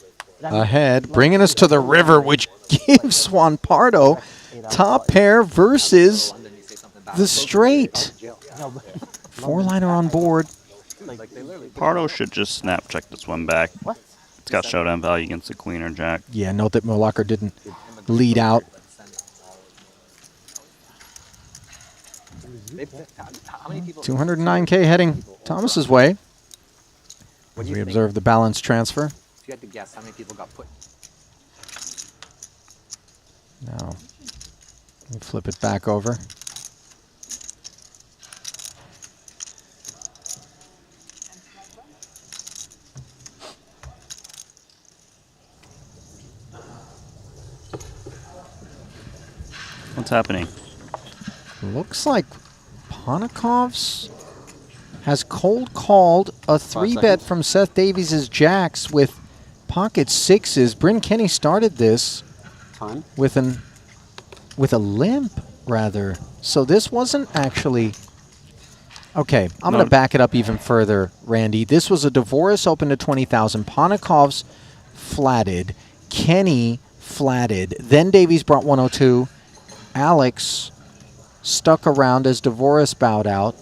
ahead, bringing us to the river, which gives Juan Pardo top pair versus London, you say something bad. the straight. no, but 4-liner on board. Like they literally. Pardo should just snap check this one back. what? It's got showdown value against the queen or jack. Yeah, note that Muhlacher didn't lead out. How many people? 209K heading Thomas's way. What do you We think? observe the balance transfer. If you had to guess, how many people got put? Now, we flip it back over. What's happening? Looks like Ponikov's has cold called a 3-bet from Seth Davies' jacks with pocket sixes. Bryn Kenny started this Time. with a limp, rather. So this wasn't actually. Okay, I'm going to back it up even further, Randy. This was a Dvoris open to 20,000. Ponikov's flatted. Kenny flatted. Then Davies brought 102. Alex stuck around as Dvoris bowed out.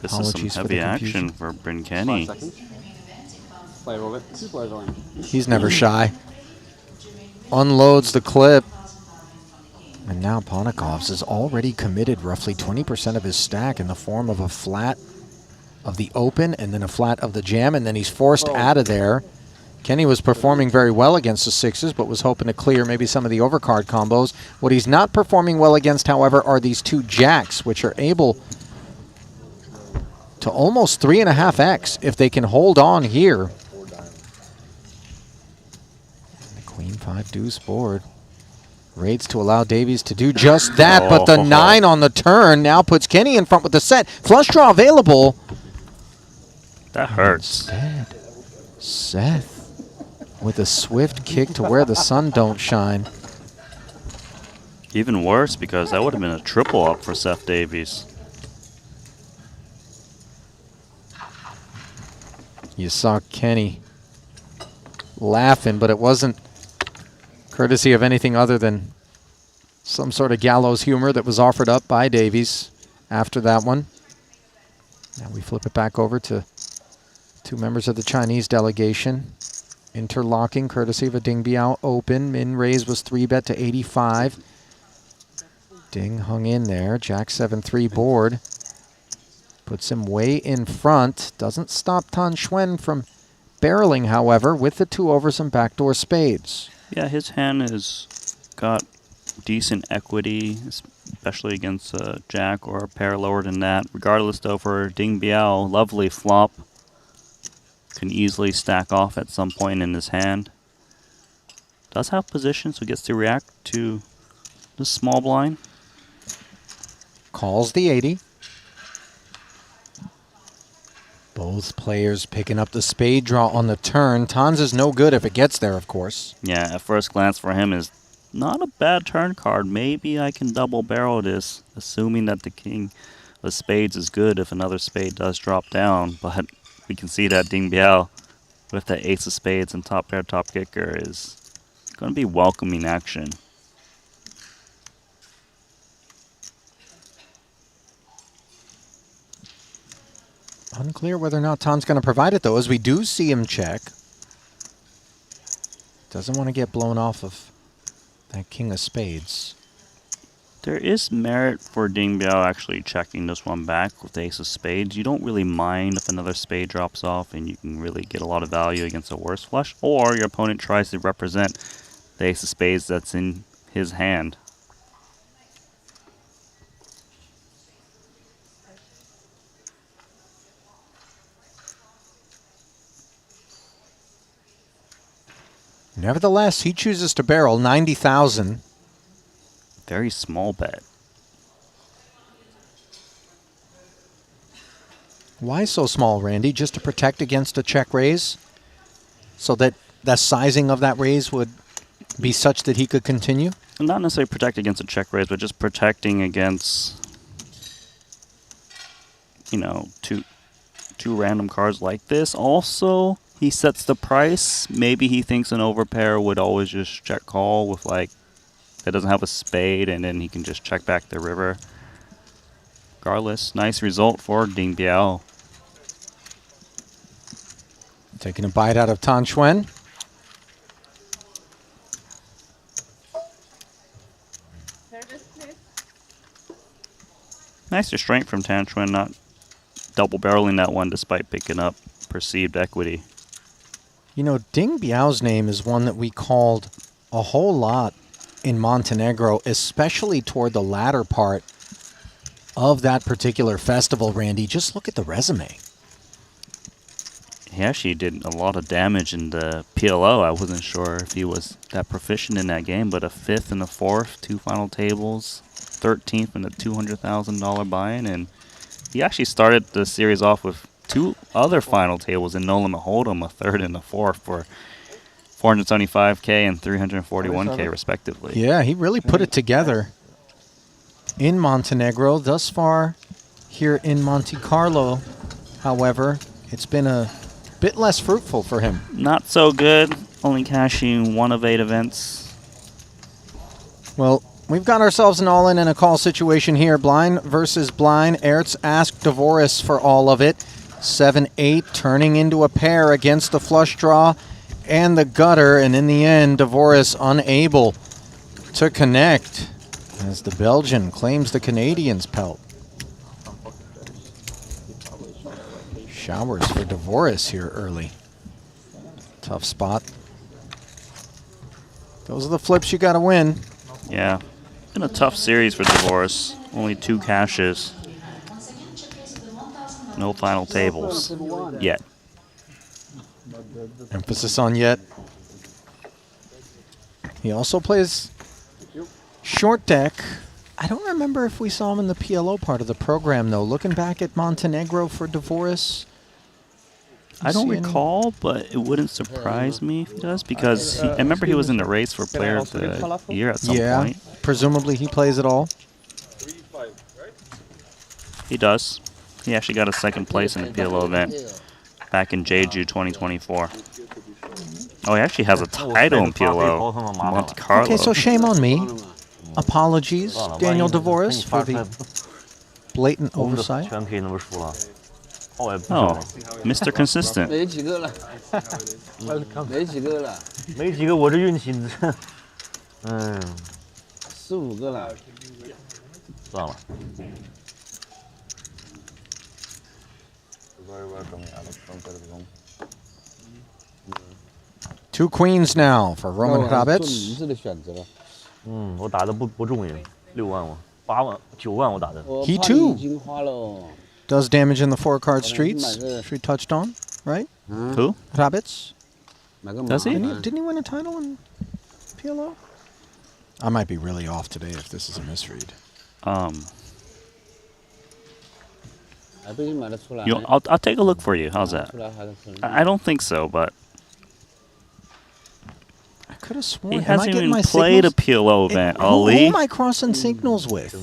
This is some Apologies for the heavy confusion. action for Bryn Kenny. 5 seconds. Play roll it. 2 players on. He's never shy. Unloads the clip. And now Ponikov's has already committed roughly 20% of his stack in the form of a flat of the open and then a flat of the jam, and then he's forced out of there. Kenny was performing very well against the sixes, but was hoping to clear maybe some of the overcard combos. What he's not performing well against, however, are these 2 jacks, which are able to almost 3.5x if they can hold on here. The Queen 5 deuce board. Rates to allow Davies to do just that, but the 9 on the turn now puts Kenny in front with the set. Flush draw available. That hurts. Instead, Seth with a swift kick to where the sun don't shine. Even worse, because that would have been a triple up for Seth Davies. You saw Kenny laughing, but it wasn't courtesy of anything other than some sort of gallows humor that was offered up by Davies after that one. Now we flip it back over to two members of the Chinese delegation. Interlocking courtesy of a Ding Biao Open. Min raise was 3-bet to 85. Ding hung in there. Jack 7-3 board. Puts him way in front. Doesn't stop Tan Xuan from barreling, however, with the 2 overs and backdoor spades. Yeah, his hand has got decent equity, especially against a Jack or a pair lower than that. Regardless, though, for Ding Biao, lovely flop. Can easily stack off at some point in his hand. Does have position, so gets to react to the small blind. Calls the 80. Both players picking up the spade draw on the turn. Tans is no good if it gets there, of course. Yeah, at first glance for him is not a bad turn card. Maybe I can double barrel this, assuming that the king of spades is good if another spade does drop down. But we can see that Ding Biao with the ace of spades and top pair top kicker is going to be welcoming action. Unclear whether or not Tan's going to provide it, though, as we do see him check. Doesn't want to get blown off of that king of spades. There is merit for Ding Biao actually checking this one back with the ace of spades. You don't really mind if another spade drops off and you can really get a lot of value against a worse flush, or your opponent tries to represent the ace of spades that's in his hand. Nevertheless, he chooses to barrel 90,000. Very small bet. Why so small, Randy? Just to protect against a check raise? So that the sizing of that raise would be such that he could continue? Not necessarily protect against a check raise, but just protecting against, you know, two random cards like this. Also, he sets the price. Maybe he thinks an overpair would always just check call with, like, that doesn't have a spade, and then he can just check back the river. Regardless, nice result for Ding Biao. Taking a bite out of Tan Xuan. Nice restraint from Tan Xuan, not double barreling that one despite picking up perceived equity. You know, Ding Biao's name is one that we called a whole lot in Montenegro, especially toward the latter part of that particular festival, Randy. Just look at the resume. He actually did a lot of damage in the PLO. I wasn't sure if he was that proficient in that game, but a 5th and a 4th, 2 final tables, 13th in a $200,000 buy-in, and he actually started the series off with 2 other final tables in No Limit Hold'em, a 3rd and a 4th for 475K and 341K respectively. Yeah, he really put it together in Montenegro. Thus far here in Monte Carlo, however, it's been a bit less fruitful for him. Not so good, only cashing 1 of 8 events. Well, we've got ourselves an all-in and a call situation here. Blind versus blind. Ertz asked Dvoris for all of it. 7-8 turning into a pair against the flush draw and the gutter, and in the end, Dvoris unable to connect as the Belgian claims the Canadian's pelt. Showers for Dvoris here early. Tough spot. Those are the flips you got to win. Yeah, been a tough series for Dvoris. Only 2 cashes. No final tables yet. Emphasis on yet. He also plays Short deck. I don't remember if we saw him in the PLO part of the program, though. Looking back at Montenegro for Dvoris. I don't recall, but it wouldn't surprise me if he does, because I remember he was in the race for Player of the Year at some point. Presumably he plays it all. He does. He actually got a second place in the PLO event back in Jeju 2024. Oh, he actually has a title in PLO, Monte Carlo. Okay, so shame on me. Apologies, Daniel Dvoris, for the blatant oversight. Oh, Mr. Consistent. 没几个了，没几个了，没几个，我这运气，嗯，4、5个了，算了。Two queens now for Roman 做 Hrabets. 明智的选择了。嗯，我打的不中赢，6万我8万9万我打的。 He too 已经花了。 does damage in the 4-card streets, which we touched on, right? Who? Hrabets. Does he? Didn't he win a title in PLO? I might be really off today if this is a misread. I'll take a look for you. How's that? I don't think so, but I could have sworn. he Am I hasn't getting even my played a signals? PLO event, Who Ali. am I crossing signals with?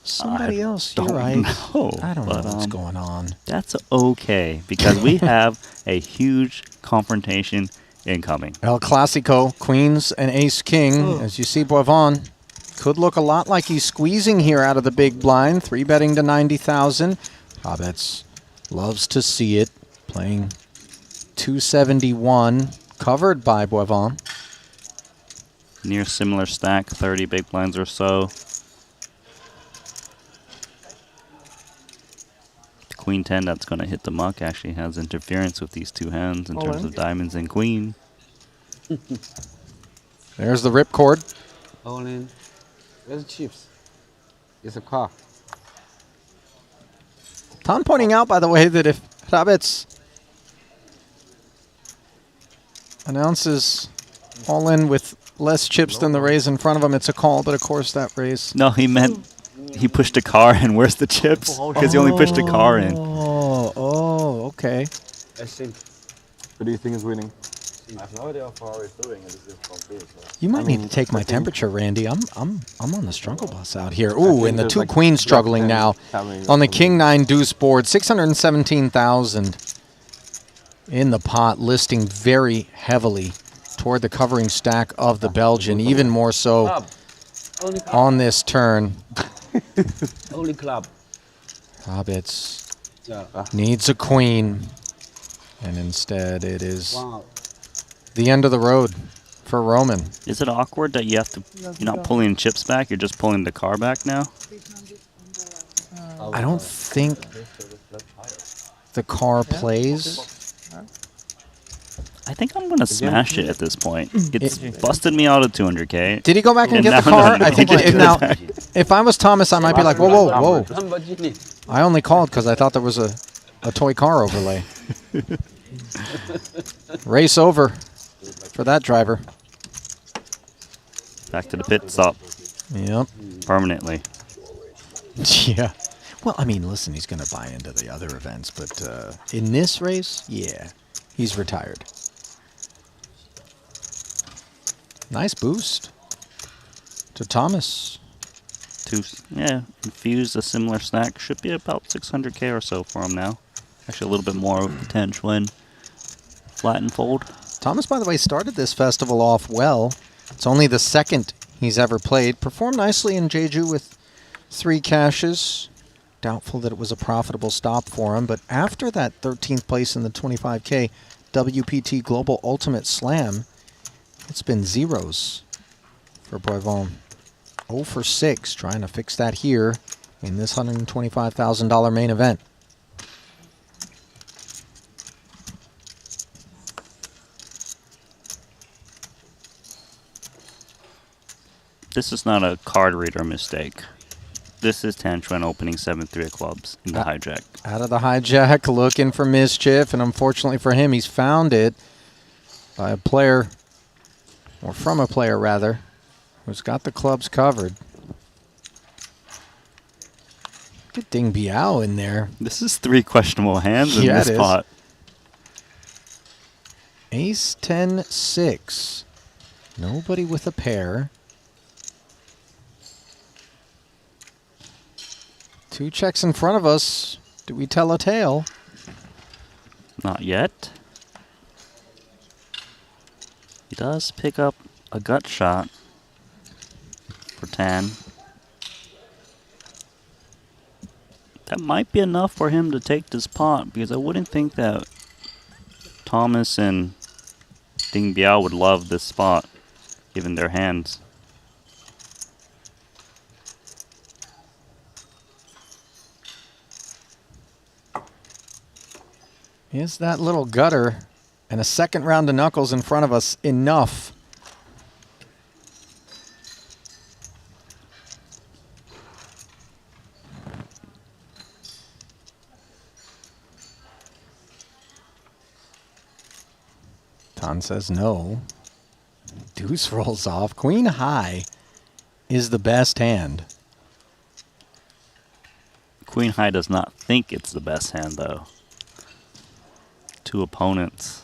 Somebody else. You're right. I don't know what's going on. That's okay, because we have a huge confrontation incoming. El Clasico, Queens and Ace King. As you see, Boivin could look a lot like he's squeezing here out of the big blind. 3-betting to 90,000. Hrabets loves to see it. Playing 271, covered by Boivin. Near similar stack, 30 big blinds or so. Queen 10 that's going to hit the muck actually has interference with these two hands in terms of diamonds and queen. There's the ripcord. All in. Where's the chips? It's a car. Tom pointing out, by the way, that if Hrabets announces all in with less chips than the raise in front of him, it's a call, but of course that raise. No, he meant he pushed a car in. Where's the chips? Because he only pushed a car in. Oh, okay. Who do you think is winning? I have no idea how far he's doing. You might need to take my temperature, Randy. I'm on the struggle bus out here. Ooh, and the two queens struggling now on the King 9 deuce board. 617,000 in the pot, listing very heavily toward the covering stack of the Belgian, even more so on this turn. Only club. Hrabets needs a queen, and instead it is the end of the road for Roman. Is it awkward that you're not pulling chips back, you're just pulling the car back now? I don't think the car plays. I think I'm going to smash it at this point. It's busted me out of 200K. Did he go back and get now the car? no, I think now, if I was Thomas, I might be like, whoa, whoa, whoa. I only called because I thought there was a toy car overlay. Race over for that driver. Back to the pit stop. Yep. Permanently. Yeah. Well, I mean, listen, he's going to buy into the other events, but in this race, yeah, he's retired. Nice boost to Thomas. Infuse a similar stack. Should be about 600K or so for him now. Actually, a little bit more with potential when flat and fold. Thomas, by the way, started this festival off well. It's only the second he's ever played. Performed nicely in Jeju with 3 cashes. Doubtful that it was a profitable stop for him, but after that 13th place in the 25K WPT Global Ultimate Slam, it's been zeros for Boivin. 0 for 6, trying to fix that here in this $125,000 main event. This is not a card reader mistake. This is Tantruan opening 7-3 of clubs in the hijack. Out of the hijack, looking for mischief, and unfortunately for him, he's found it by a player, or from a player rather, who's got the clubs covered. Look at Ding Biao in there. This is 3 questionable hands in Yeah, this it is. pot. Ace 10 6. Nobody with a pair. 2 checks in front of us. Do we tell a tale? Not yet. He does pick up a gut shot for Tan. That might be enough for him to take this pot, because I wouldn't think that Thomas and Ding Biao would love this spot, given their hands. Is that little gutter and a second round of knuckles in front of us enough? Tan says no. Deuce rolls off. Queen high is the best hand. Queen high does not think it's the best hand, though. 2 opponents.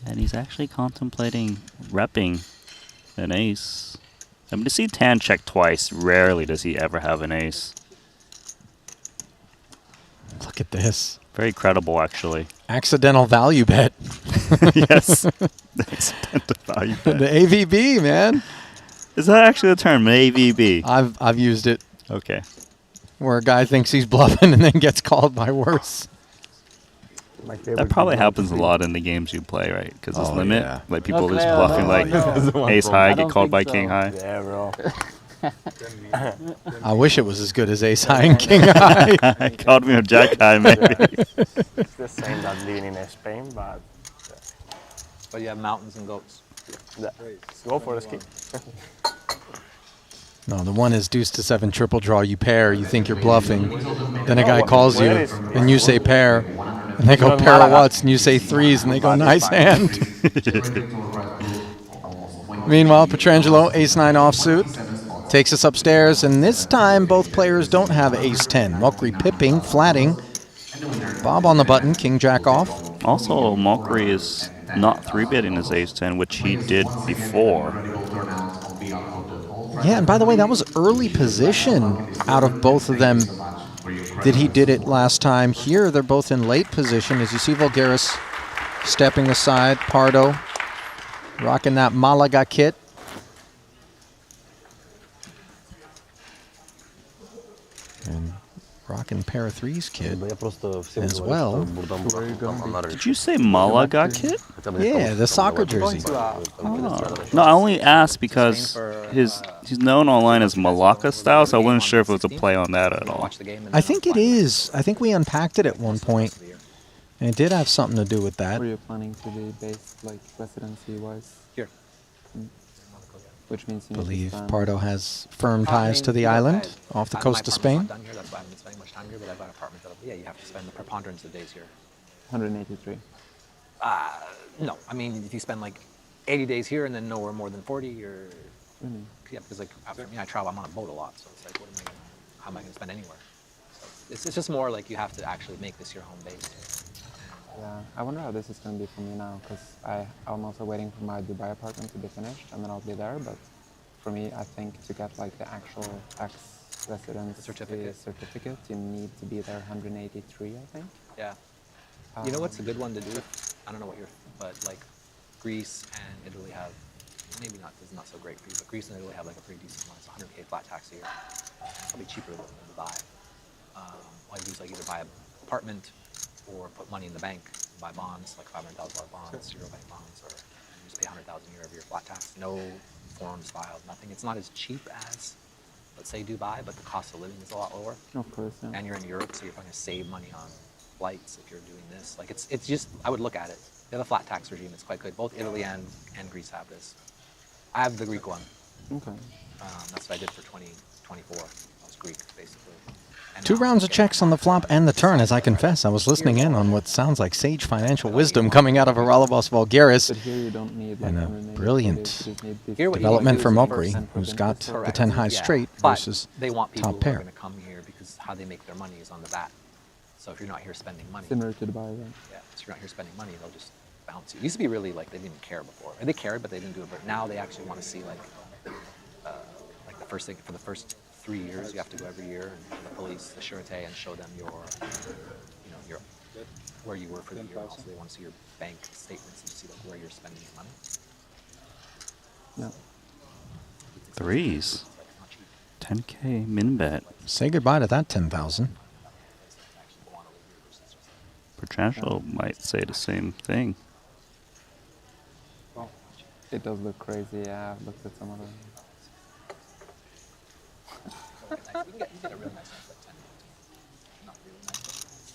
And he's actually contemplating repping an ace. I mean, to see Tan check twice, rarely does he ever have an ace. Look at this. Very credible, actually. Accidental value bet. Yes. Accidental value bet. The AVB, man. Is that actually the term, AVB? I've used it. Okay. Where a guy thinks he's bluffing and then gets called by worse. That probably happens a lot in the games you play, right? Because it's limit. Yeah. Like people just bluffing like ace high, get called by king high. Yeah, bro. I wish it was as good as ace high and king high. Called me a jack high, maybe. It's the same that being in Spain, but But you have mountains and goats. let's go for the ski. No, the one is deuce to 7 triple draw. You pair, you think you're bluffing. Then a guy calls you and you say pair. And they go pair of whats and you say threes and they go nice hand. Meanwhile, Petrangelo, ace 9 offsuit, takes us upstairs, and this time both players don't have ace 10. Mokri pipping, flatting. Bob on the button, king jack off. Also, Mokri is not 3-betting his ace 10, which he did before. Yeah, and by the way, that was early position out of both of them that he did it last time. Here, they're both in late position. As you see Voulgaris stepping aside, Pardo rocking that Malaga kit. And rocking pair of threes kit as well. Did you say Malaga kit? Yeah, the soccer jersey. No, I only asked because he's known online as Malacca style, so I wasn't sure if it was a play on that at all. I think it is. I think we unpacked it at one point. And it did have something to do with that. Where are you planning to be based, like residency-wise? Here. Which means you I need to believe spend Pardo has firm ties to the island off the coast of Spain. Done here, that's why I haven't been spending much time here, but I've got an apartment that'll yeah, you have to spend the preponderance of days here. 183. No, I mean if you spend like 80 days here and then nowhere more than 40, you're Really? yeah, because like after I travel, I'm on a boat a lot, so it's like how am I going to spend anywhere? So it's just more like you have to actually make this your home base. Yeah, I wonder how this is going to be for me now, because I'm also waiting for my Dubai apartment to be finished, and then I'll be there. But for me, I think to get like the actual tax residence certificate, you need to be there 183, I think. Yeah. You know what's a good one to do? I don't know what but like Greece and Italy have, maybe not, this is not so great for you, but Greece and Italy have like a pretty decent one. It's 100K flat tax a year. It'll be cheaper than Dubai. All you do is like either buy an apartment or put money in the bank, buy bonds, like $500,000 bonds, Euro bank bonds, or you just pay $100,000 a year of your flat tax. No forms filed, nothing. It's not as cheap as, let's say, Dubai, but the cost of living is a lot lower. Of course, yeah. And you're in Europe, so you're going to save money on flights if you're doing this. Like it's just, I would look at it. They have a flat tax regime. It's quite good. Both Italy and Greece have this. I have the Greek one. Okay. That's what I did for 2024. I was Greek, basically. And 2 now rounds I'm of getting checks on the flop and the turn, as I confess. I was listening in on what sounds like sage financial wisdom coming out of Aralabos Vulgaris. But here you don't need like And a 180 brilliant days, you just need this Here what you development do for is Mokri, first- who's got the Correct. 10 high Yeah. straight But versus they want people top who are pair. going to come here because how they make their money is on the bat. So if you're not here spending money, similar to the buy, right? yeah, so you're not here spending money, they'll just bounce you. It used to be really like they didn't even care before. Or they cared, but they didn't do it. But now they actually want to see like the first thing for the first 3 years, you have to go every year and to the police, the surete, and show them your, you know, your where you were for the year. Also, they want to see your bank statements and see like where you're spending your money. No. Threes. 10K min bet. Say goodbye to that 10,000. Petrangelo might say the same thing. It does look crazy. Yeah, I've looked at some of them.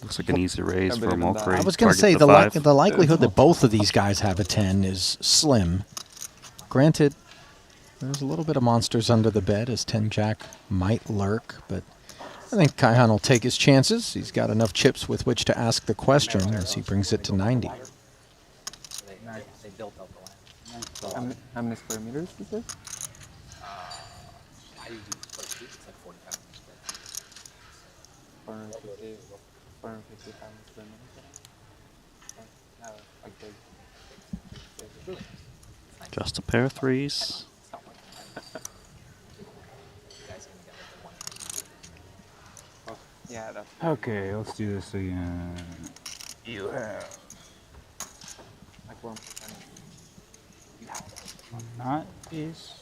Looks like an easy raise I for believe in that. Mokri. I was going to say the likelihood that both of these guys have a 10 is slim. Granted, there's a little bit of monsters under the bed as 10 Jack might lurk, but I think Kaihan will take his chances. He's got enough chips with which to ask the question as he brings it to 90. They built out the land. How many square meters is this? I do square feet, it's like 45 square feet. 450, 455 square meters. Yeah, like big. Just a pair of threes. It's not like that. You guys can get like the one. Yeah, that's Okay, let's do this again. You have like 1%. not these.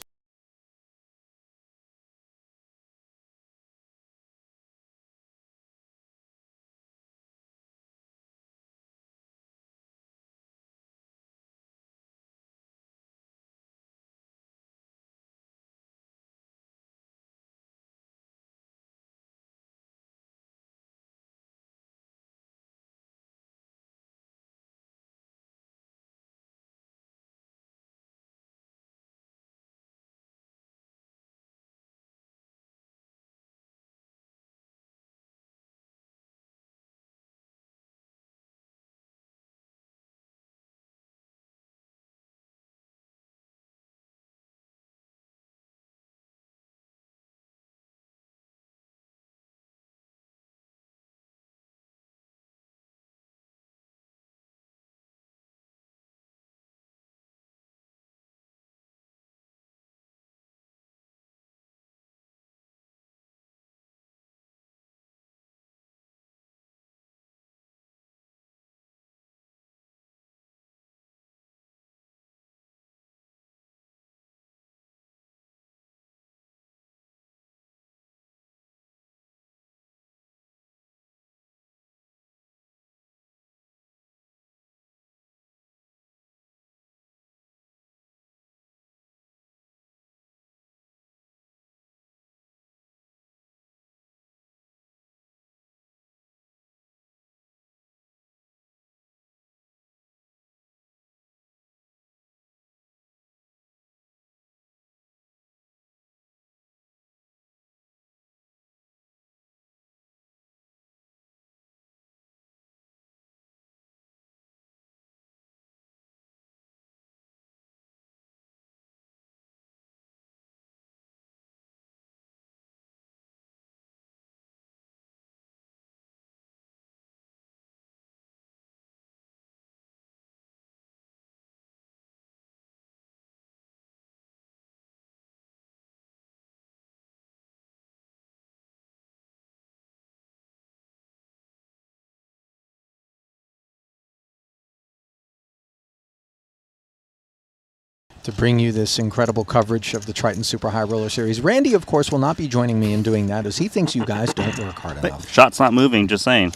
To bring you this incredible coverage of the Triton Super High Roller Series. Randy, of course, will not be joining me in doing that as he thinks you guys don't work hard enough. Shot's not moving, just saying.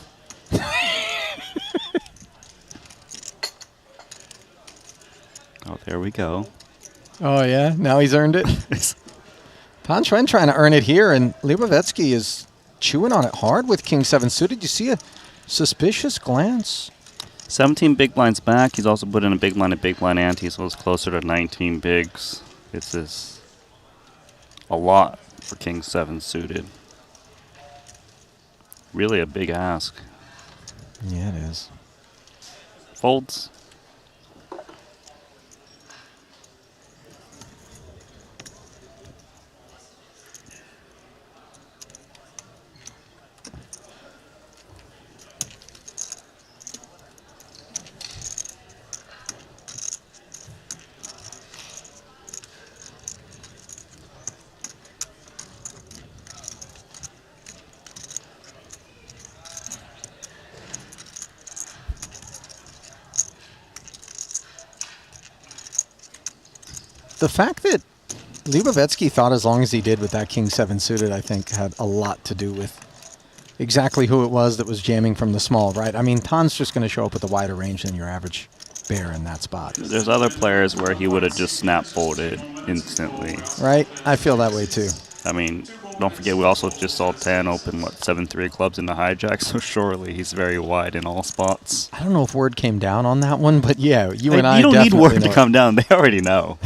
Oh, there we go. Oh, yeah? Now he's earned it? Ponchren trying to earn it here, and Libovetsky is chewing on it hard with King 7 suited. You see a suspicious glance. 17 big blinds back. He's also put in a big blind ante, so it's closer to 19 bigs. This is a lot for King 7 suited. really a big ask. Yeah, it is. Folds. The fact that Leibovetsky thought as long as he did with that King 7 suited, I think, had a lot to do with exactly who it was that was jamming from the small, right? I mean, Tan's just going to show up with a wider range than your average bear in that spot. There's other players where he would have just snap folded instantly. Right? I feel that way too. I mean, don't forget we also just saw Tan open, 7-3 clubs in the hijack, so surely he's very wide in all spots. I don't know if word came down on that one, but yeah, you and I don't need definitely word know to come down. They already know.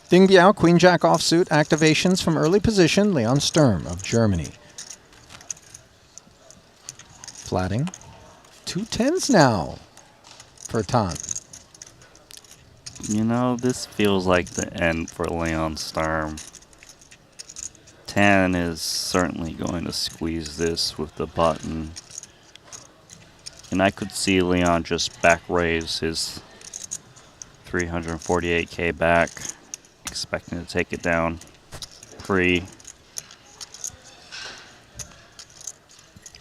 Ding Biao, Queen Jack offsuit activations from early position. Leon Sturm of Germany. Flatting. 2 10s now for Tan. You know, this feels like the end for Leon Sturm. Tan is certainly going to squeeze this with the button. And I could see Leon just back raise his 348K back, expecting to take it down free.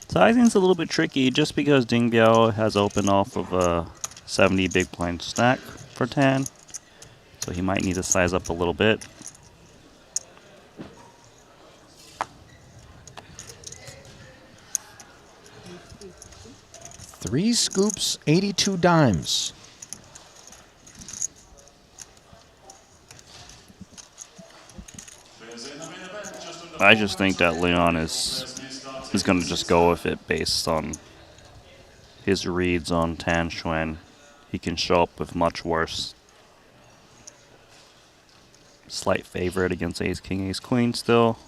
Sizing's a little bit tricky just because Ding Biao has opened off of a 70 big blind stack for Tan. So he might need to size up a little bit. Three scoops, 82 dimes. I just think that Leon is going to just go with it based on his reads on Tan Xuan. He can show up with much worse. Slight favorite against Ace King, Ace Queen still.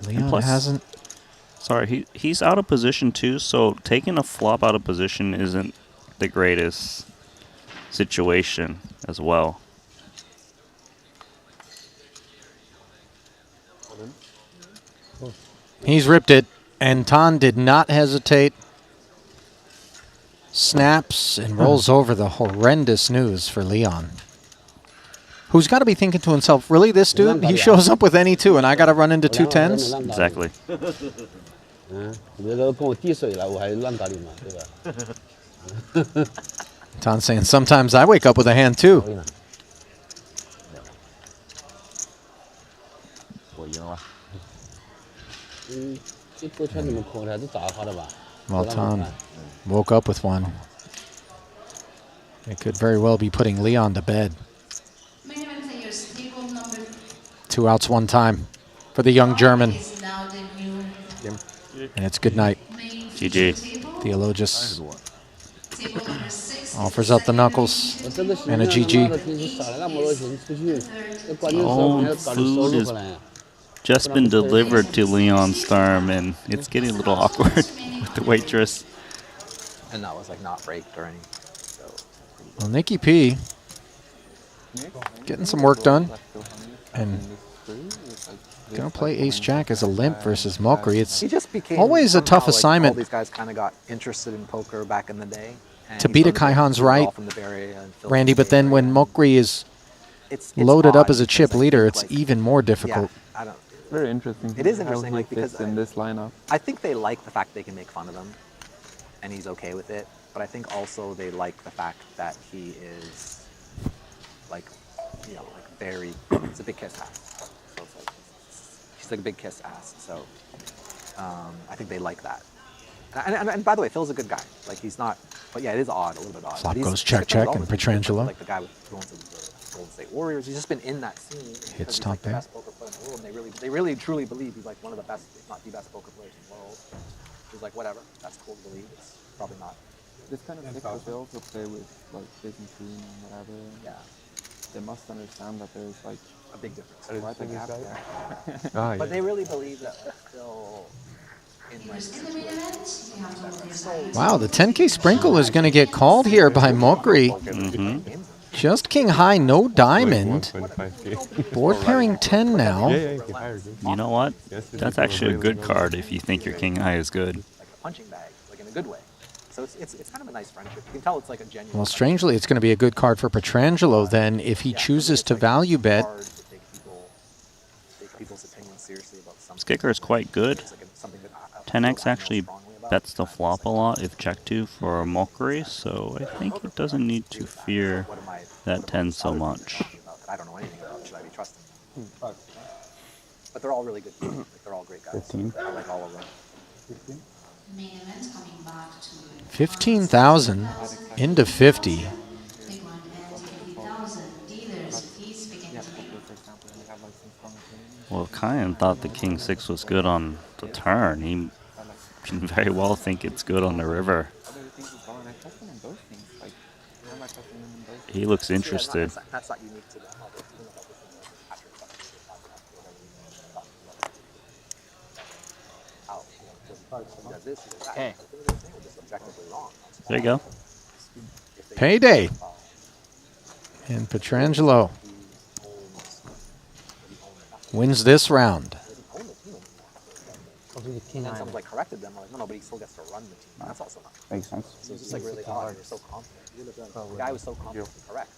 Leon plus, hasn't. Sorry, he's out of position too, so taking a flop out of position isn't the greatest situation as well. He's ripped it, and Tan did not hesitate. Snaps and rolls over the horrendous news for Leon. Who's got to be thinking to himself, really, this dude? He shows up with any two, and I got to run into 2 10s? Exactly. Tan's saying, sometimes I wake up with a hand, too. Well, Tan woke up with one. It could very well be putting Leon to bed. 2 outs, 1 time for the young German. And it's good night. GG. Theologus offers up the knuckles and a GG. Own food has just been delivered to Leon Sturm, and it's getting a little awkward with the waitress. And that was like not raked or anything. So. Well, Nicky P getting some work done. And going to play Ace-Jack as a limp versus Mokri. It's always a tough assignment. All these guys kind of got interested in poker back in the day. To beat a Kaihan's right, Randy, but then when Mokri is loaded up as a chip leader, it's even more difficult. Yeah, very interesting. It is interesting, like, because in this lineup. I think they like the fact they can make fun of him, and he's okay with it. But I think also they like the fact that he is, like, you know, like very. It's a big kiss ass. So it's like he's like a big kiss ass. So I think they like that. And by the way, Phil's a good guy. Like, he's not. But yeah, it is odd, a little bit odd. Flop goes check, check, and Petrangelo. Like the guy who owns Golden State Warriors. He's just been in that scene. Hits He's top like the there. best poker player in the world, and they really truly believe he's like one of the best, if not the best poker players in the world. He's like, whatever, that's cool to believe. It's probably not. This kind of thing, but they also play with like Byzantine and whatever. Yeah, They must understand that there's like a big difference. quite a gap there. Oh, But they really believe that they're still in like. Wow, the 10K sprinkle is going to get called here by Mokri. Just king high, no diamond. 125K. Board pairing 10 now. You know what? That's actually a good card if you think your king high is good. Like a punching bag, like in a good way. So it's kind of a nice friendship. You can tell it's like a genuine. Well, strangely, it's going to be a good card for Petrangelo then if he chooses to value bet. Hard to take people's opinions seriously about something. This kicker is quite good. It's like something that I 10x feel actually strongly about. bets the flop a lot if check 2 for Mokri, so I think it doesn't need to fear What am I that 10 so much. about that I don't know anything about? Should I be trusting them? But they're all really good people. Like, they're all great guys. 15. I like all of them. 15,000 into 50. Well, Kyan thought the king 6 was good on the turn. He can very well think it's good on the river. Other things as well, and I trust them in those things. Like, why am I trusting them in those things? He looks interested. That's not unique to them. Okay. There you go. Payday. And Petrangelo wins this round. I'll do the king And then high. someone like corrected them. I'm like, no, but he still gets to run the team. That's also not. Makes sense. So it's just like really odd. You're so confident. The guy was so confident to correct.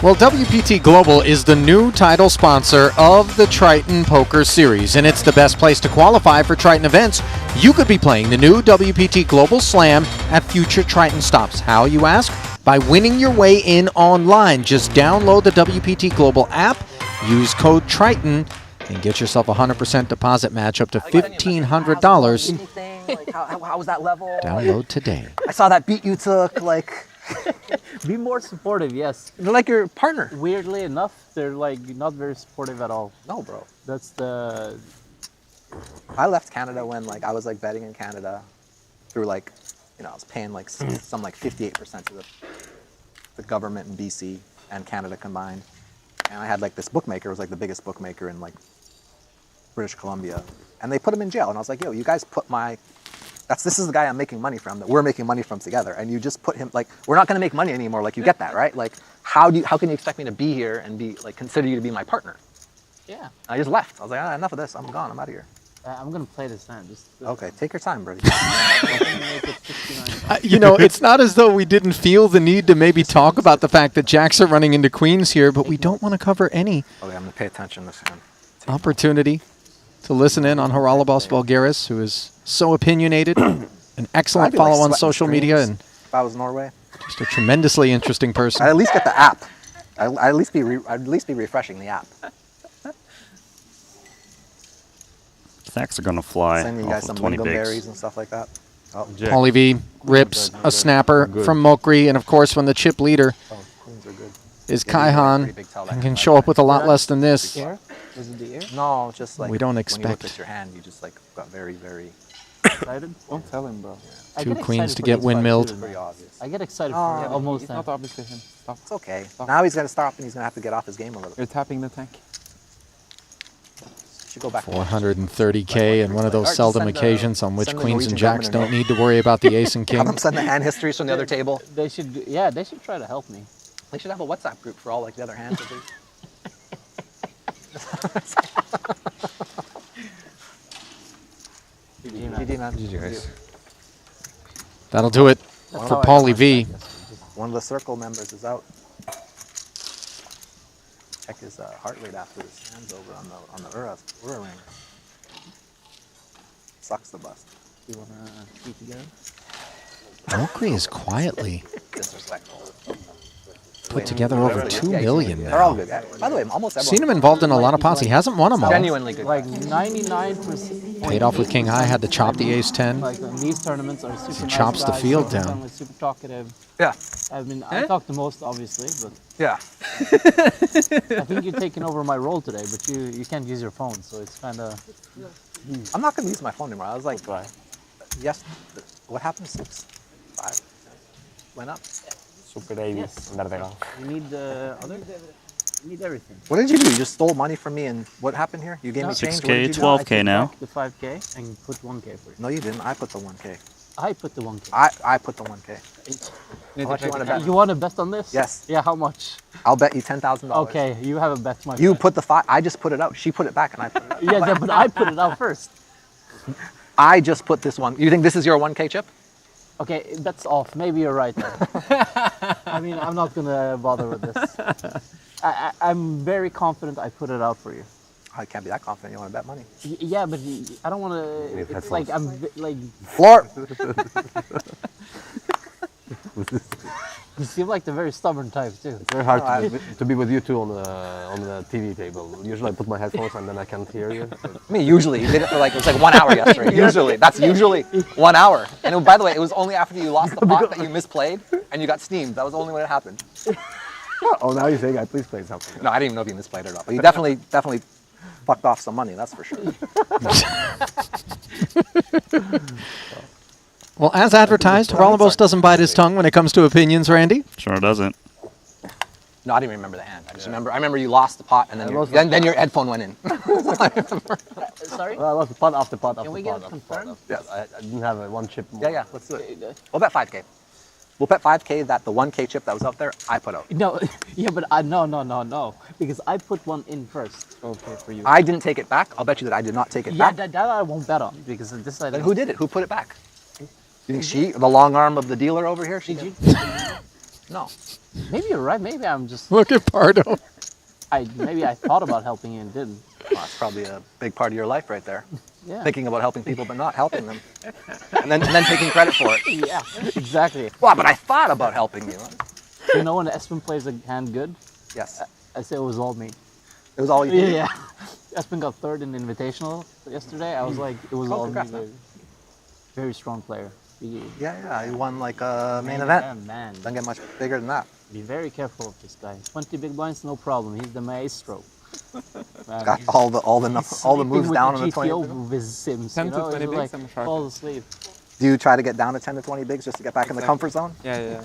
Well, WPT Global is the new title sponsor of the Triton Poker Series, and it's the best place to qualify for Triton events. You could be playing the new WPT Global Slam at future Triton stops. How, you ask? By winning your way in online. Just download the WPT Global app, use code Triton, and get yourself a 100% deposit match up to $1,500. Like, how was that level? Download today. I saw that beat you took. Like, Be more supportive, yes. they're like your partner. Weirdly enough, they're like not very supportive at all. No, bro. That's the. I left Canada when like I was like betting in Canada through like, you know, I was paying like some like 58% to the government in BC and Canada combined. And I had like this bookmaker, it was like the biggest bookmaker in like British Columbia. And they put him in jail. And I was like, yo, you guys put this is the guy I'm making money from, that we're making money from together. And you just put him, like, we're not gonna make money anymore. Like, you get that, right? Like, how can you expect me to be here and be like, consider you to be my partner? Yeah. And I just left. I was like, enough of this, I'm gone, I'm out of here. I'm gonna play this hand. Just Okay, take your time, buddy. You know, it's not as though we didn't feel the need to maybe talk about the fact that jacks are running into queens here, but we don't want to cover any Okay, I'm gonna pay attention this hand. opportunity to listen in on Haralabos Vulgaris, who is so opinionated, an excellent I'd be, like, follow on sweating social media, screens and if I was Norway, just a tremendously interesting person. I'd at least get the app. I'd at least be refreshing the app. Stacks are going to fly Sending you guys off some of 20 lingonberries bigs. and stuff like that. Oh, Paulie V rips a snapper from Mokri, and of course, when the chip leader queens are good. is Yeah, you got a Kaihan, pretty big tell that and can can show up with a lot less than this. air? Was it the air? No, just like We don't when you expect- looked at your hand, you just like got very, very Excited? Don't tell him, bro. I Two get queens excited to for get these windmilled. fights, too. pretty obvious. I get excited for Oh, almost It's now. not obvious to him. Stop. It's okay. Stop. Now he's gonna stop and he's gonna have to get off his game a little bit. You're tapping the tank. Should go back. 430K, and one of those Alright, seldom send the- occasions on which send the queens and Norwegian jacks government don't need to worry about the ace and Have king. them send the hand histories from the other table. They should, yeah, they should try to help me. They should have a WhatsApp group for all like the other hands. GG, man. GG, guys. That'll do it for Paulie V. One of the circle members is out. Check his heart rate after his hands over on the Ura ring. Sucks the bust. You wanna keep together? Mokri is quietly Disrespectful. put together over 2 million They're all now. good. By the way, almost everyone. Seen him involved in a lot of pots. He hasn't won them all. Genuinely good. Like 99%. Paid off with King High, had to chop the ace 10. Like in these tournaments are super nice chops the guys, field super down. friendly, super talkative. Yeah. I mean, I talk the most, obviously, but Yeah. I think you're taking over my role today. But you can't use your phone, so it's kind of. I'm not gonna use my phone anymore. I was like, yes. What happened? 6, 5, went up. Super Davy. Yes. Andar de You need the other. You need everything. What did you do? You just stole money from me, and what happened here? You gave me No. change. 6K, What did you do? 12K I took now. back the 5K and put 1K for you. No, you didn't. I put the 1K. I put the 1K. I put the 1K. How much you want to bet? You want to bet on this? Yes. Yeah, how much? I'll bet you $10,000. Okay, you have a bet, my You friend. put the 5. I just put it out. She put it back, and I put it out. Yeah, but I put it out first. I just put this one. You think this is your 1K chip? Okay, that's off. Maybe you're right there. I mean, I'm not gonna bother with this. I'm very confident I put it out for you. I can't be that confident. You want to bet money? Yeah, but I don't want to. It's like like Floor. you seem like the very stubborn type too. Very hard to be with you two on the TV table. Usually I put my headphones and then I can't hear you. I mean, usually you did it for like it was like 1 hour yesterday. Usually, that's usually 1 hour. And by the way, it was only after you lost the pot that you misplayed and you got steamed. That was only when it happened. Oh, now you're saying I please play something. No, I didn't even know if you misplayed or not. But you definitely fucked off some money. That's for sure. Well, as advertised, Rollenbos doesn't bite his tongue when it comes to opinions, Randy. Sure doesn't. No, I didn't remember the hand. I just remember. I remember you lost the pot and then your headphone went in. Sorry. Well, I lost pot after pot after Can we pot get it after pot. confirmed? Yes. I didn't have one chip more. Yeah. Let's do it. We'll bet 5K. We'll bet 5K that the 1K chip that was out there, I put out. No, yeah, but no, because I put one in first. Okay, for you. I didn't take it back. I'll bet you that I did not take it Yeah, back. that I won't bet on because this I Then didn't. who did it? Who put it back? You think she, the long arm of the dealer over here? She Did did. you? No. Maybe you're right. Maybe I'm just. Look at Pardo. Maybe I thought about helping you and didn't. Well, that's probably a big part of your life right there. Yeah. Thinking about helping people but not helping them. and then taking credit for it. Yeah, exactly. Well, but I thought about helping you. You know when Espen plays a hand good, Yes. I say it was all me. It was all you did. Yeah. Espen got third in the Invitational yesterday. I was like, it was all me. congrats, man. Very strong player. Yeah. He won like a main event. Yeah, man. Doesn't get much bigger than that. Be very careful of this guy. 20 big blinds, no problem. He's the maestro. Man, Got he's all the moves sleeping down with on the 20. GTO with Sims. 10 you to know, 20 it's bigs, like I'm sharp. fall asleep. Do you try to get down to 10 to 20 bigs just to get back in the comfort zone? Yeah.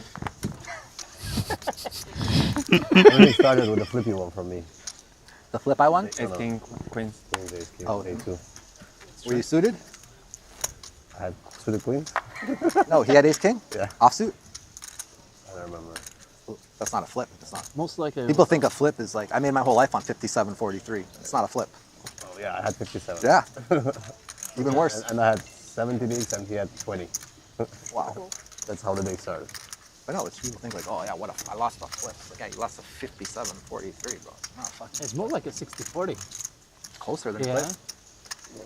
Only started with a flippy one from me. The flip I won? Ace king, queens. Oh. A2. Were you suited? I had suited queens. No, he had ace king? Yeah. Offsuit? I don't remember. That's not a flip. It's not. Most likely. People think a flip is like, I made my whole life on 57-43. It's not a flip. Oh yeah, I had 57. Yeah. Even worse. And I had 70 bigs and he had 20. Wow. That's how the day started. But no, it's people think like, oh yeah, I lost a flip. Like, yeah, you lost a 57-43, bro. No, fuck. It's more like a 60-40. Closer than Yeah. flip.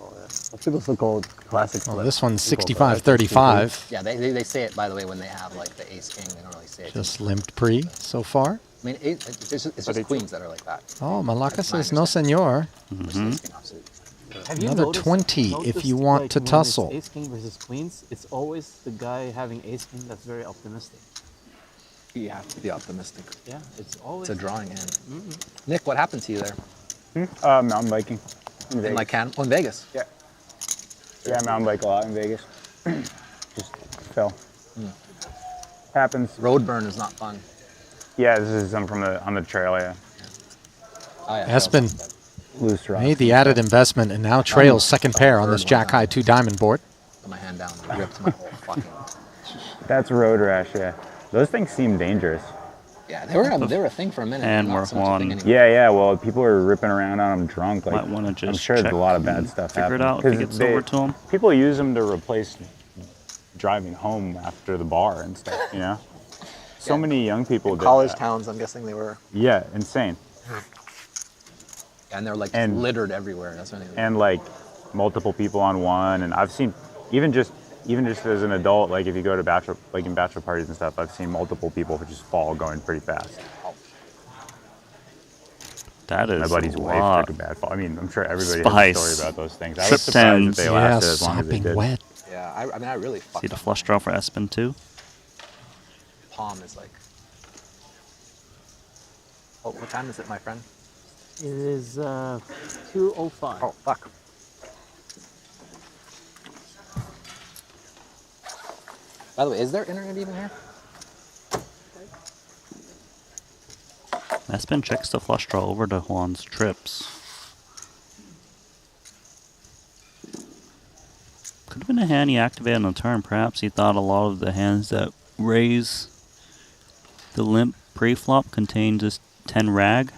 Oh, yeah. Some people still call it classic Well, flip. this one's We call it 65-35. Yeah, they say it, by the way, when they have like the ace king. They don't really say it. Just limped pre so far. I mean, it's just queens that are like that. Oh, Malacca That's my says no, senor. Which is ace king offsuit. Have you Another noticed- 20 if noticed, you want like, to when it's tussle. Ace king versus queens, it's always the guy having ace king that's very optimistic. You have to be optimistic. Yeah, it's always. It's a drawing hand. Nick, what happened to you there? Mountain biking. In In Vegas. like in Vegas. Yeah. Yeah, mountain bike a lot in Vegas. Just fell. Happens. Road burn is not fun. Yeah, this is some from on the trail. Yeah, Oh, yeah, Espen loose rock. made the added investment and now trails second pair on this Jack High 2 diamond board. Put my hand down and ripped my whole fucking. That's road rash. Yeah, those things seem dangerous. Yeah, they were a thing for a minute. And not we're so much a thing one. anymore. Yeah. Well, people are ripping around on them drunk. Like, Might wanna just I'm sure there's check a lot of bad and stuff figure it happening. out if he 'Cause gets over to 'em. People use them to replace driving home after the bar and stuff. You know, so Yeah. many young people do College that. towns, I'm guessing they were. Yeah, insane. And they're like And- littered everywhere. That's what they And like multiple people on one, and I've seen even just as an adult, like if you go to bachelor parties and stuff, I've seen multiple people just fall going pretty fast. Oh, That is My buddy's a wife lot. took a bad fall. I mean, I'm sure everybody Spice. has a story about those things. I Trip was surprised tens. that they Yeah, lasted as long as they sopping did. wet. Yeah, I mean, I really fucked See the up flush my draw for Espen too. palm is like. Oh, what time is it, my friend? It is 2:05. Oh, fuck. By the way, is there internet even here? Espen checks the flush draw over to Juan's trips. Could have been a hand he activated on the turn. Perhaps he thought a lot of the hands that raise the limp pre-flop contained just 10 rag.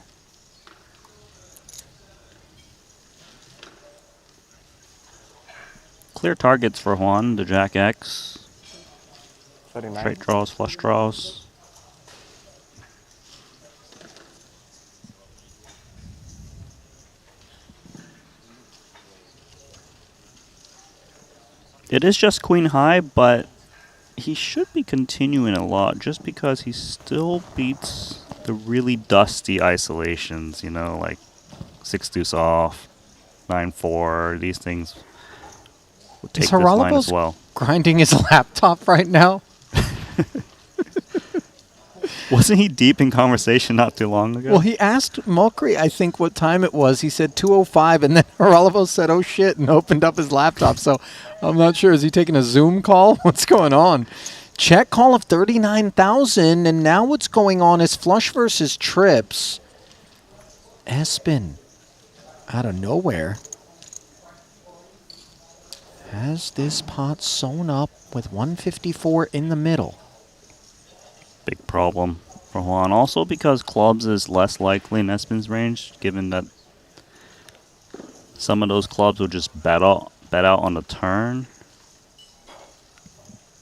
Clear targets for Juan, the Jack X. 39. Straight draws, flush draws. It is just queen high, but he should be continuing a lot just because he still beats the really dusty isolations, you know, like 6 deuce off, 9-4, these things would take Is this line as Haralabos well. grinding his laptop right now? Wasn't he deep in conversation not too long ago? Well, he asked Mulcree, I think, what time it was. He said 2:05, and then Haralabos said, "Oh shit," and opened up his laptop. So I'm not sure. Is he taking a Zoom call? What's going on? Check call of 39,000, and now what's going on is flush versus trips. Espen, out of nowhere, has this pot sewn up with 154 in the middle. Big problem for Juan. Also because clubs is less likely in Espen's range, given that some of those clubs will just bet out on the turn.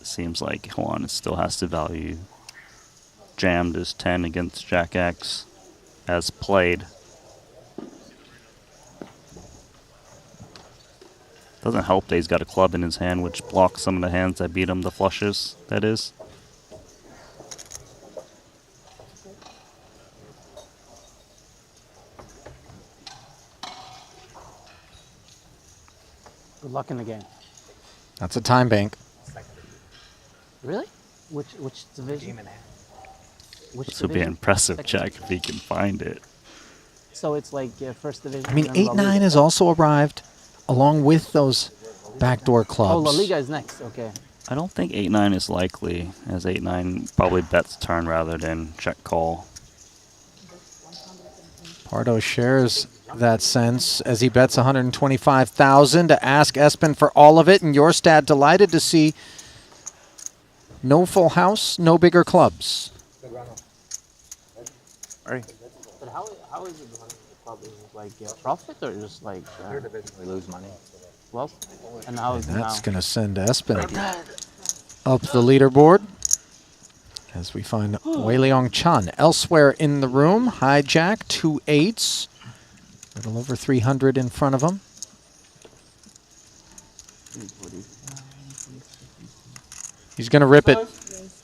Seems like Juan still has to value jam this 10 against Jack X as played. Doesn't help that he's got a club in his hand, which blocks some of the hands that beat him the flushes, that is. Good luck in the game. That's a time bank. Really? Which division? Which This would be division? impressive, Second. Jack, if he can find it. So it's like first division. I mean, and then La 8-9 Liga. has also arrived, along with those backdoor clubs. Oh, La Liga is next. Okay. I don't think 8-9 is likely, as 8-9 probably bets turn rather than check call. Pardo shares that sense as he bets 125,000 to ask Espen for all of it, and Jorstad delighted to see no full house, no bigger clubs. Alright. But how is it running the club? Is it like profit or just like We lose money. well? And how is it That's now? going to send Espen up the leaderboard as we find Wei Leong Chan elsewhere in the room. Hijack, 2 8s. A little over 300 in front of him. He's going to rip it.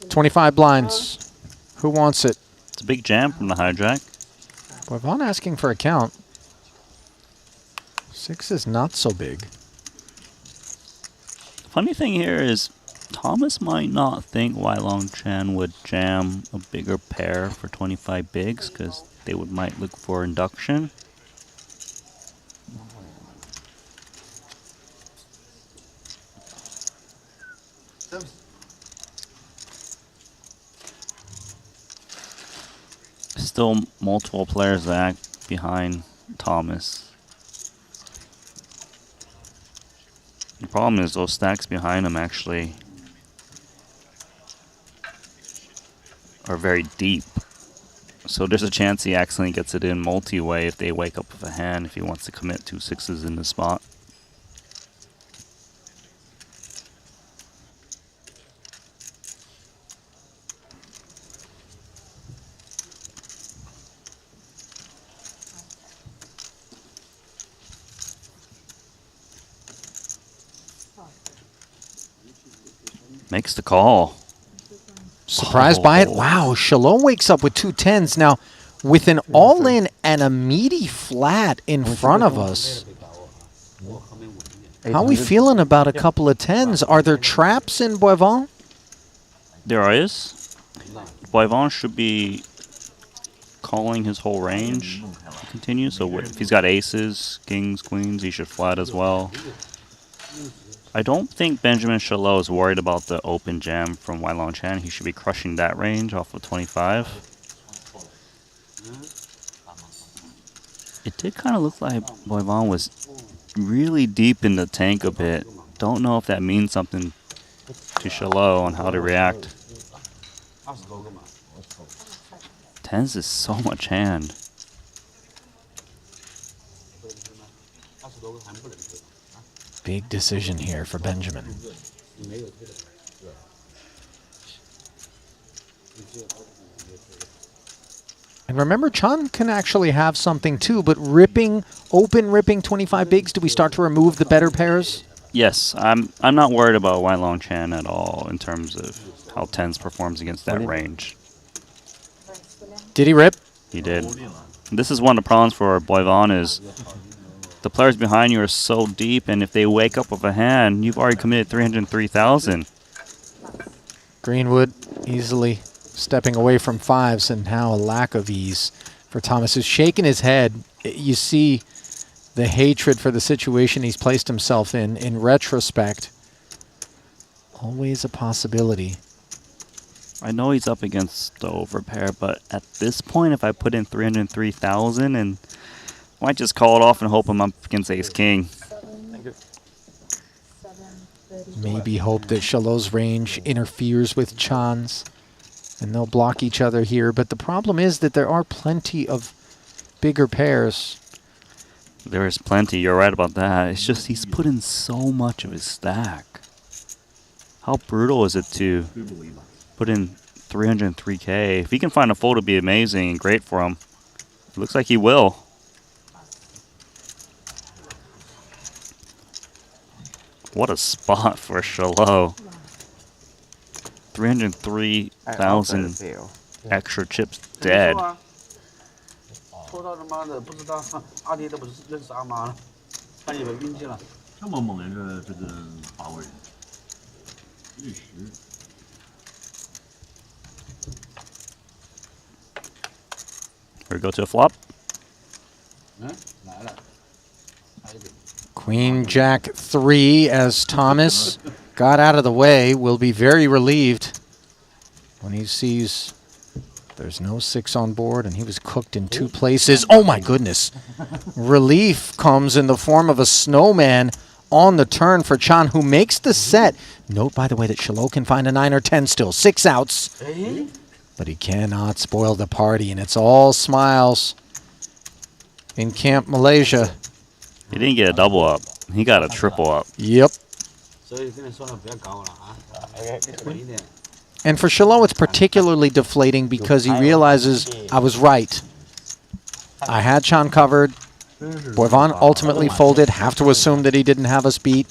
25 blinds. Who wants it? It's a big jam from the hijack. Boy, Vaughn asking for a count. 6 is not so big. Funny thing here is Thomas might not think Wai Long Chan would jam a bigger pair for 25 bigs because they might look for induction. Still multiple players that act behind Thomas. The problem is those stacks behind him actually are very deep. So there's a chance he accidentally gets it in multi-way if they wake up with a hand, if he wants to commit 2 6s in the spot. Makes the call. Surprised by it? Oh. Wow, Shalom wakes up with 2 10s. Now, with an all-in and a meaty flat in front of us. How are we feeling about a couple of tens? Are there traps in Boivin? There is. Boivin should be calling his whole range to continue. So if he's got aces, kings, queens, he should flat as well. I don't think Benjamin Chalot is worried about the open jam from Wai Long Chan. He should be crushing that range off of 25. It did kind of look like Boivin was really deep in the tank a bit. Don't know if that means something to Chalot on how to react. Tens is so much hand. Big decision here for Benjamin. And remember, Chan can actually have something too, but open ripping 25 bigs, do we start to remove the better pairs? Yes, I'm not worried about Wai Long Chan at all in terms of how tens performs against that range. Did he rip? He did. This is one of the problems for Boivin is the players behind you are so deep, and if they wake up with a hand, you've already committed 303,000. Greenwood easily stepping away from fives, and now a lack of ease for Thomas, who's shaking his head. You see the hatred for the situation he's placed himself in retrospect. Always a possibility. I know he's up against the overpair, but at this point, if I put in 303,000, and I might just call it off and hope I'm up against ace king. Maybe hope that Chalot's range interferes with Chan's, and they'll block each other here. But the problem is that there are plenty of bigger pairs. There is plenty. You're right about that. It's just he's put in so much of his stack. How brutal is it to put in 303K? If he can find a fold, it'd be amazing and great for him. It looks like he will. What a spot for Chalot. 303,000 extra chips dead. Here we go to a flop. Queen Jack 3 as Thomas got out of the way. Will be very relieved when he sees there's no 6 on board and he was cooked in 2 places. Oh my goodness. Relief comes in the form of a snowman on the turn for Chan, who makes the set. Note, by the way, that Chalot can find a 9 or 10 still. 6 outs. But he cannot spoil the party, and it's all smiles in Camp Malaysia. He didn't get a double up. He got a triple up. Yep. And for Chalot, it's particularly deflating because he realizes, I was right. I had Chan covered. Boivin ultimately folded. Have to assume that he didn't have us beat.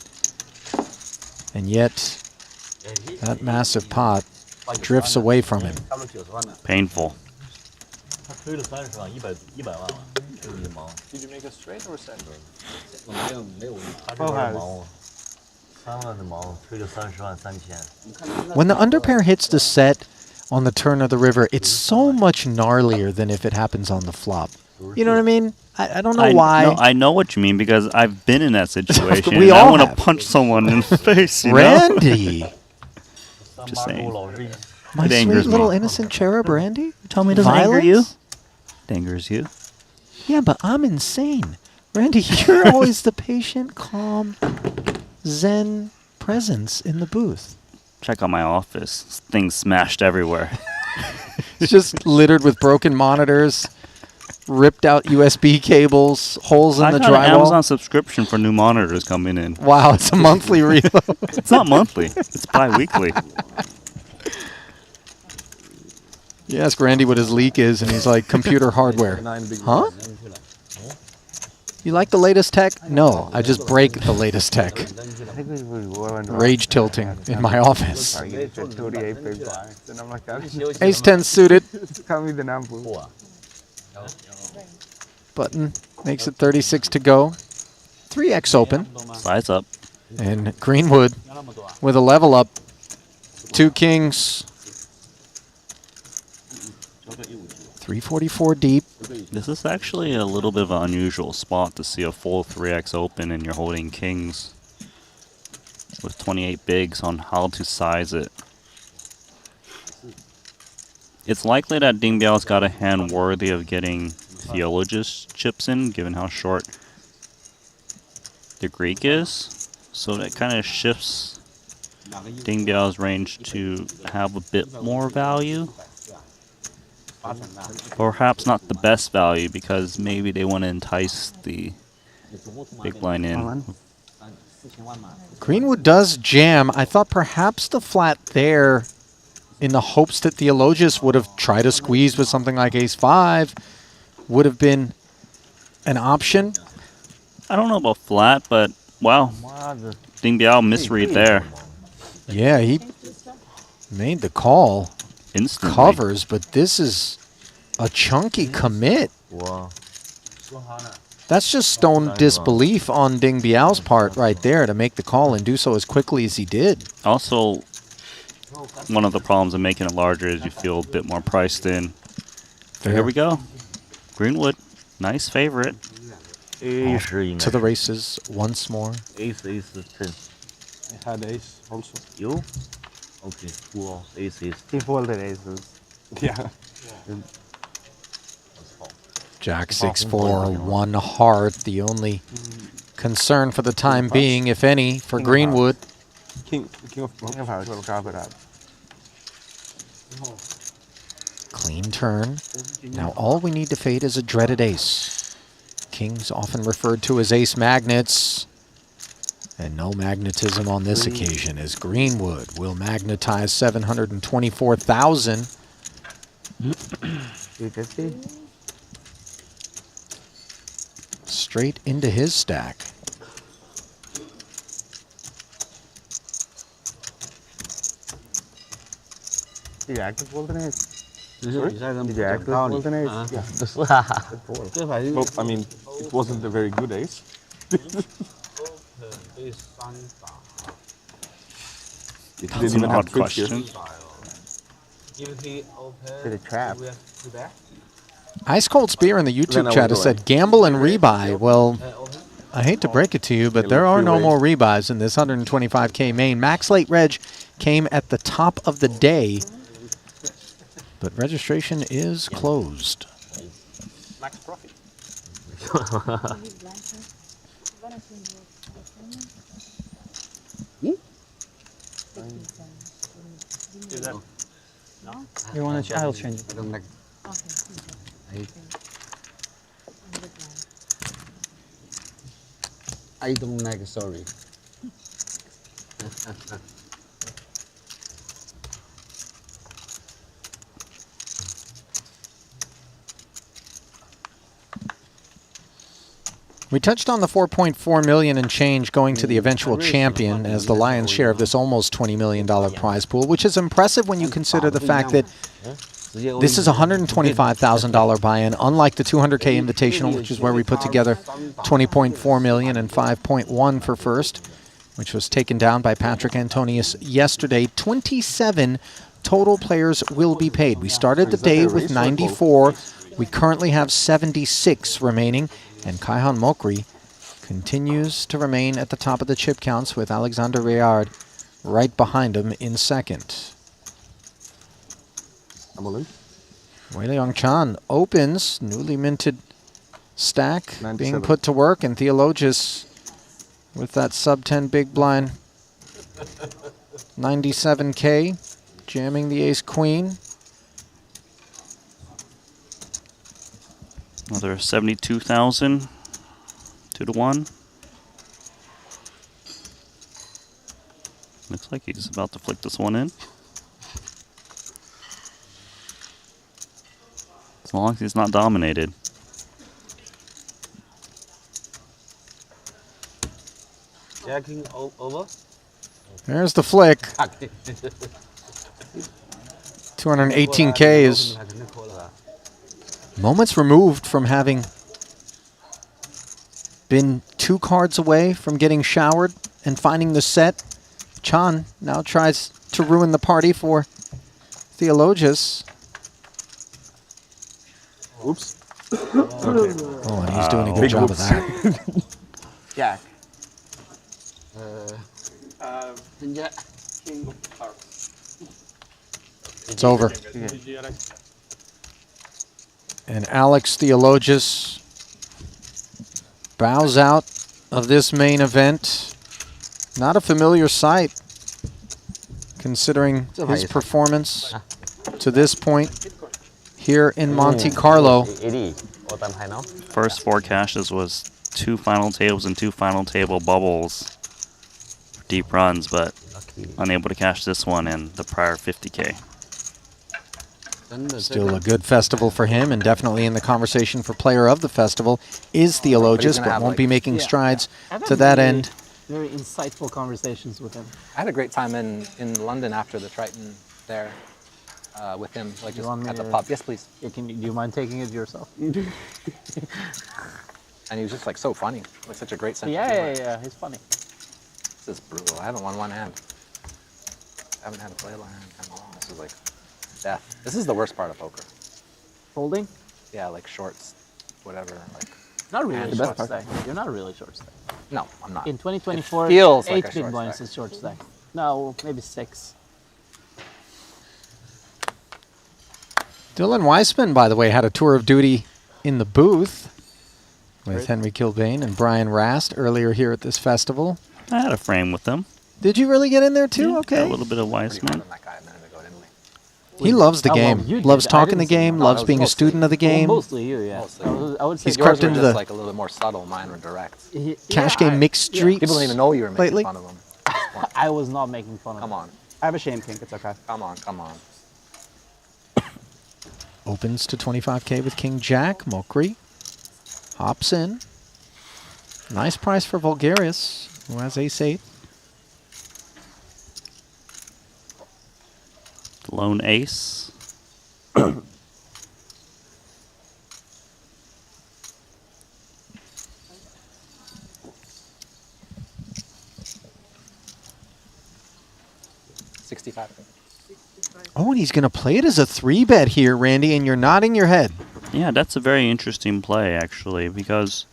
And yet, that massive pot drifts away from him. Painful. Did you make a straight or a center? When the underpair hits the set on the turn of the river, it's so much gnarlier than if it happens on the flop. You know what I mean? I don't know why. No, I know what you mean because I've been in that situation. We and all I want to have. punch someone in the face. You Randy! know? Just saying. My It sweet angers little me. innocent cherub, Randy? You tell me it doesn't anger you? It angers you. Yeah, but I'm insane. Randy, you're always the patient, calm, zen presence in the booth. Check out my office. Things smashed everywhere. It's just littered with broken monitors, ripped out USB cables, holes in I the got an drywall. Amazon subscription for new monitors coming in. Wow, it's a monthly reload. It's not monthly. It's bi-weekly. You ask Randy what his leak is, and he's like, computer hardware. Huh? You like the latest tech? No, I just break the latest tech. Rage tilting in my office. And I'm like, Ace 10 suited. tell me the number. Button makes it 36 to go. 3x open. Size up. And Greenwood with a level up. 2 kings. 344 deep. This is actually a little bit of an unusual spot to see a full 3x open and you're holding kings with 28 bigs on how to size it. It's likely that Ding Biao's got a hand worthy of getting Theologist chips in, given how short the Greek is. So that kind of shifts Ding Biao's range to have a bit more value. Perhaps not the best value because maybe they want to entice the big blind in. Greenwood does jam. I thought perhaps the flat there in the hopes that Theologus would have tried to squeeze with something like ace-5 would have been an option. I don't know about flat, but wow. Ding Biao misread there. Yeah, he made the call. Instantly. Covers, but this is a chunky commit. Wow. That's just stone disbelief on Ding Biao's part right there to make the call and do so as quickly as he did. Also, one of the problems of making it larger is you feel a bit more priced in. Fair. Here we go. Greenwood, nice favorite. To the races once more. Ace 10. I had ace also. You? Okay, cool. Ace. He folded aces. Yeah. Jack 6-4, 1 heart. The only concern for the time being, if any, for Greenwood. King of hearts. Clean turn. Now all we need to fade is a dreaded ace. Kings often referred to as ace magnets. And no magnetism on this occasion, as Greenwood will magnetize 724,000. Straight into his stack. Did you active fold an ace? Did you active fold an ace? Well, I mean, it wasn't a very good ace. It That's didn't an even have odd fridge here. question. Did a trap. Ice Cold Spear in the YouTube chat has said, gamble and rebuy. Well, I hate to break it to you, but there are no more rebuys in this 125K main. Max Late Reg came at the top of the day, but registration is closed. Max profit. You want to? I'll change it. I don't like sorry. We touched on the 4.4 million and change going to the eventual champion as the lion's share of this almost $20 million prize pool, which is impressive when you consider the fact that this is a $125,000 buy-in, unlike the 200K Invitational, which is where we put together 20.4 million and 5.1 for first, which was taken down by Patrick Antonius yesterday. 27 total players will be paid. We started the day with 94. We currently have 76 remaining. And Kaihan Mokri continues to remain at the top of the chip counts with Alexander Rayard right behind him in second. Wei Liang Chan opens, newly minted stack 97. being put to work, and Theologus with that sub-10 big blind 97K, jamming the ace-queen. Another 72,000, 2-1. Looks like he's about to flick this one in. As long as he's not dominated. Jacking over. There's the flick. 218K is Moments removed from having been 2 cards away from getting showered and finding the set. Chan now tries to ruin the party for Theologus. Oops. Oh, and he's doing a good job of that. Jack. It's over. And Alex Theologus bows out of this main event. Not a familiar sight, considering his performance to this point here in Monte Carlo. First 4 cashes was 2 final tables and 2 final table bubbles for deep runs, but unable to cash this one in the prior 50K. Still a good festival for him, and definitely in the conversation for player of the festival is Theologus, but won't be making strides to that end. Very insightful conversations with him. I had a great time in London after the Triton there with him, like just at the pub. Yes, please. Yeah, do you mind taking it yourself? And he was just like so funny, like such a great sense of humor. Yeah, he's funny. This is brutal. I haven't won one hand. I haven't had a play hand in a long. This is like death. This is the worst part of poker. Folding? Yeah, like shorts, whatever. Like not really the short best stack. You're not really short stack. No, I'm not. In 2024, it feels 8 like a big short blinds stack. is short stack. No, maybe 6. Dylan Weissman, by the way, had a tour of duty in the booth with Henry Kilbane and Brian Rast earlier here at this festival. I had a frame with them. Did you really get in there too? Yeah, Okay. a little bit of Weissman. He loves the How game. long you Loves did? I talking the didn't see game. that. Loves being a student of the game. Well, mostly you, yeah. Mostly. I would say He's Yours crept were into just the like a little bit more subtle. Mine were direct. cash game mixed streets. People don't even know you were making lately. fun of them. I was not making fun of Come him. on. I have a shame kink. It's okay. Come on, come on. Opens to 25K with King Jack. Mokri hops in. Nice price for Vulgarius, who has ace-8. Lone ace. Oh, and he's going to play it as a 3-bet here, Randy, and you're nodding your head. Yeah, that's a very interesting play, actually, because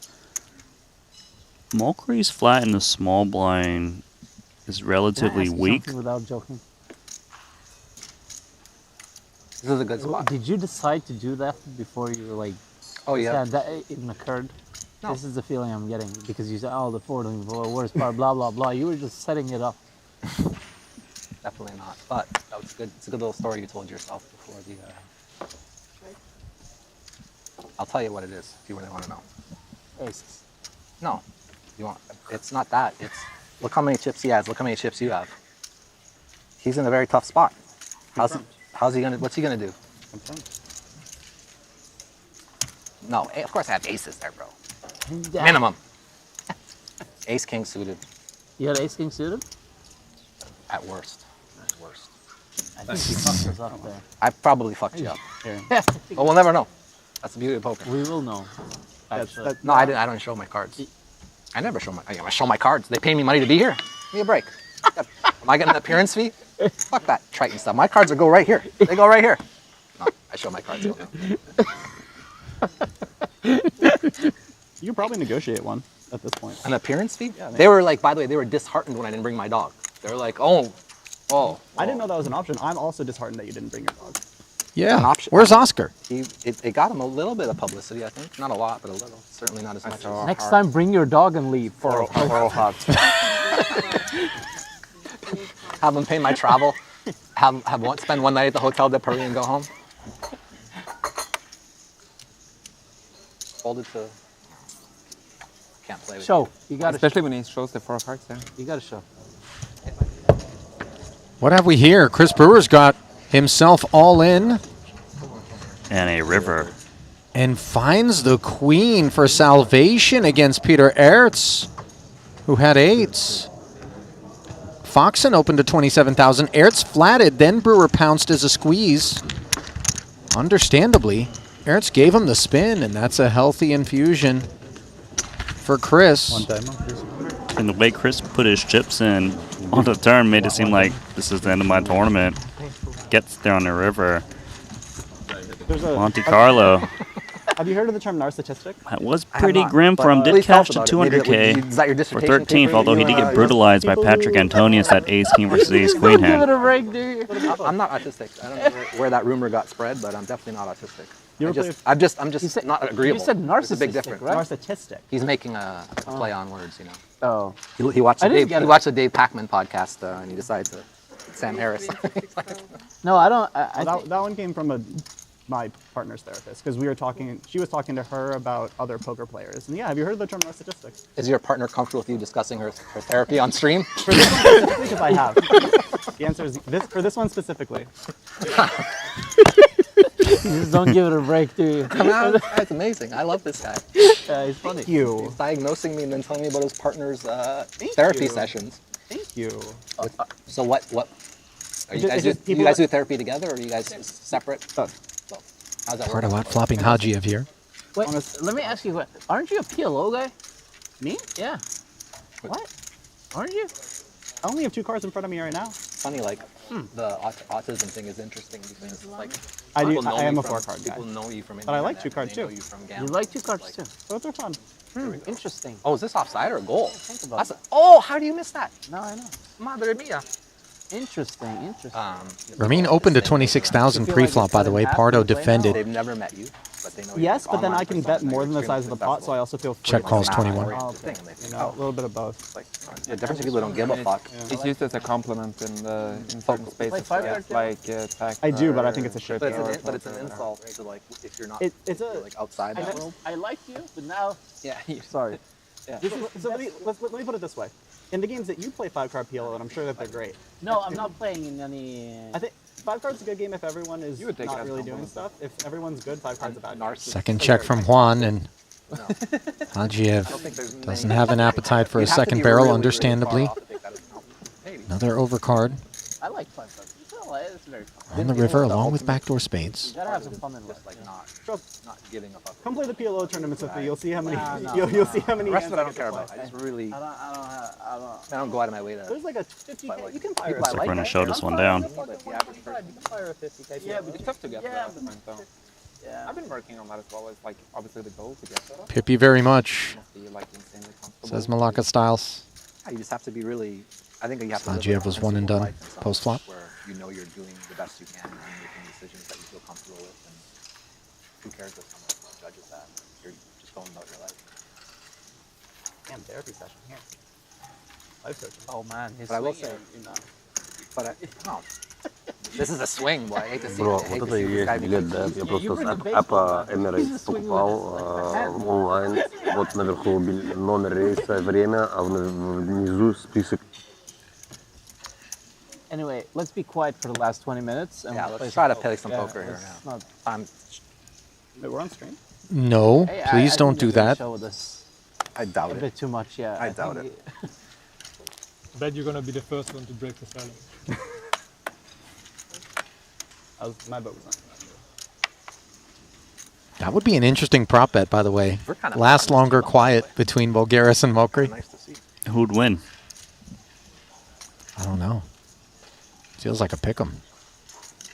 Mulcahy's flat in the small blind is relatively Can I ask you weak. something without joking? This is a good spot. Did you decide to do that before you like? Oh yeah. That even occurred. No. This is the feeling I'm getting because you said, "Oh, the forwarding, worst part, blah blah blah." You were just setting it up. Definitely not. But that was good. It's a good little story you told yourself before the. I'll tell you what it is if you really want to know. Aces. No, you want. It's not that. It's look how many chips he has. Look how many chips you have. He's in a very tough spot. How's he gonna? What's he gonna do? No, of course I have aces there, bro. Yeah. Minimum. Ace king suited. You had ace king suited. At worst. At worst. I think you fucked us up there. I probably fucked you up. But we'll never know. That's the beauty of poker. We will know. Actually. No, I didn't. I don't show my cards. I never show my. I show my cards. They pay me money to be here. Give me a break. Am I getting an appearance fee? Fuck that Triton stuff. My cards go right here. They go right here. No, I show my cards. You could probably negotiate one at this point. An appearance fee? Yeah, They were like, by the way, they were disheartened when I didn't bring my dog. They were like, oh. I didn't know that was an option. I'm also disheartened that you didn't bring your dog. Yeah. An option. Where's Oscar? It got him a little bit of publicity, I think. Not a lot, but a little. Certainly not as much as. Next time, bring your dog and leave. For have him pay my travel. Spend one night at the Hotel de Paris and go home. Folded to. Can't play with Show. You got to. Especially when he shows the 4 of hearts there. You got to show. What have we here? Chris Brewer's got himself all in And a river. and finds the queen for salvation against Peter Ertz, who had 8s. Foxen opened to 27,000. Ertz flatted, then Brewer pounced as a squeeze. Understandably, Ertz gave him the spin, and that's a healthy infusion for Chris. And the way Chris put his chips in on the turn made it seem like this is the end of my tournament. Gets there on the river. Monte Carlo. Have you heard of the term narcissistic? That was pretty grim for him. Did cash the 200K for 13th, although he did get brutalized by Patrick Antonius at ace king versus ace queen hand. Give it a break, dude. I'm not autistic. I don't know where that rumor got spread, but I'm definitely not autistic. I'm just not agreeable. You said narcissistic, There's a big difference, right? Narcissistic. He's making a play on words, you know. Oh. He watched the Dave Pacman podcast, and he decided to Sam Harris. No, I don't. That one came from my partner's therapist because we were talking. She was talking to her about other poker players, and yeah, have you heard of the term narcissistic? Is your partner comfortable with you discussing her therapy on stream? For this one specifically, because I have. The answer is for this one specifically. You just don't give it a break, do you? That's amazing. I love this guy. Yeah, he's funny. Thank you. He's diagnosing me and then telling me about his partner's therapy sessions. Thank you. So what? Are you guys do therapy together, or are you guys separate? Both. How's that work? Part of what flopping Hajiev here. Wait, let me ask you what. Aren't you a PLO guy? Me? Yeah. What? Aren't you? I only have 2 cards in front of me right now. Funny, like the autism thing is interesting because like I am a 4-card guy. People know you from, but I like 2 cards too. You like 2 cards too. Those are fun. Interesting. Oh, is this offside or a goal? Think about that. Oh, how do you miss that? No, I know. Madre mia. Interesting. Ramin opened to 26,000 pre-flop, by the way. Pardo defended. They've never met you, but they know you. Yes, but then I can bet more than the size of the pot, so I also feel free. Check calls 21. A little bit of both. The difference is people don't give a fuck. It's used as a compliment in certain spaces. Like tech. I do, but I think it's a shit. But it's an insult to like if you're not. It's like outside that world. I like you, but now. Yeah. Sorry. Yeah. So let me put it this way. In the games that you play 5-card PLO, and I'm sure that they're great. No, I'm not playing in any. I think 5 cards is a good game if everyone is not really doing stuff. If everyone's good, 5 cards is a bad game. Second check from Juan, and Hajiev doesn't have an appetite for a second barrel, understandably. Another overcard. I like 5 cards. It's very fun. On the river, along with backdoor spades. You gotta have some fun in life. Like not giving a fuck. Come play the PLO tournaments with me. You'll see how many. You'll see how many. The rest of it I don't care about. I just really. I don't go out of my way to. There's like a 50K. You can fire. Looks like we're gonna show this one down. You can fire a 50K. Yeah, but it's tough to get that. Yeah. I've been working on that as well. It's like obviously the goal to get that. Pippy very much, Must be like insanely comfortable. says Malaka Styles. You just have to be really. I think you have to. Hajiev was one and done post-flop. Where you know you're doing the best you can and making decisions that you feel comfortable with, and who cares if someone judges that? You're just going about your life. Damn therapy session here. Life coaching. Oh man, But I will say, no. This is a swing, boy. I hate to see Bro, it. I hate вот to это see и this guy есть билет, да, я просто с аппа Emirates покупал онлайн, вот наверху номер рейса, время, а внизу список. Anyway, let's be quiet for the last 20 minutes. And let's try to play some poker here now. Wait, we're on stream? No, please don't do that. Show this I doubt a it. bit too much, yeah. I doubt it. I bet you're gonna be the first one to break the Salle. My vote was on. That would be an interesting prop bet, by the way. Last longer quiet between Bulgaris and Mokri. Nice to see. Who'd win? I don't know. Feels like a pick'em.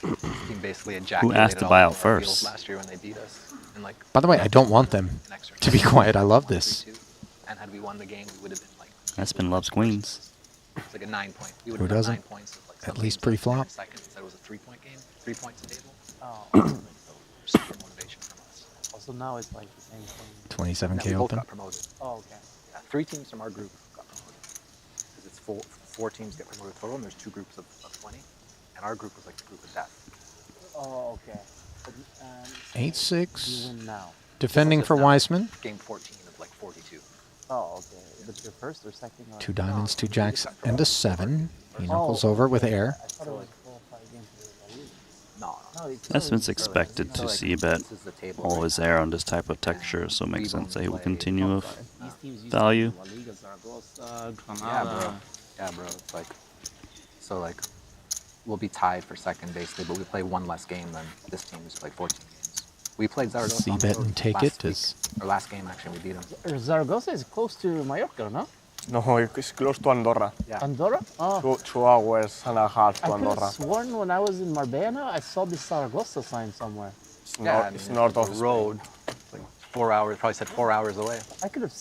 Team basically Who ejaculated asked to all buy of out our deals first? last year when they beat us. And like, By the way, I don't want them to be quiet. I love this. and had we won the game, we would have been like. Aspen loves queens. It's like a 9 point. We would Who have done doesn't? 9 points. With like At least pre-flop. Second, said it was a 3-point game. 3 points a table. Oh. Super motivation from us. Also now it's like the same thing. 27K We both open. got promoted. Oh, okay. Yeah, 3 teams from our group got promoted. Because it's 4 teams get promoted total, and there's 2 groups of 20. And our group was like the group of death. Oh, okay. But, 8-6. you win now. Defending for Weissman. Game 14 of like 42. Oh, okay. But you're first or second? Or 2 diamonds, 2 jacks, and a 7. He knuckles over with air. I thought it was 4 or 5 games. No. Aspen's expected to see bet all his air on this type of texture, so it makes sense that he will continue with value. Yeah, bro. It's like, so like, we'll be tied for second basically, but we play 1 less game than this team who's played 14 games. We played Zaragoza. See bet and take it as Our last game, actually, we beat them. Zaragoza is close to Mallorca, no? No, it's close to Andorra. Yeah. Andorra? Oh. 2 hours and a half to I could Andorra. have sworn when I was in Marbella, I saw the Zaragoza sign somewhere. It's north of road. Like 4 hours, probably said 4 hours away. I could have.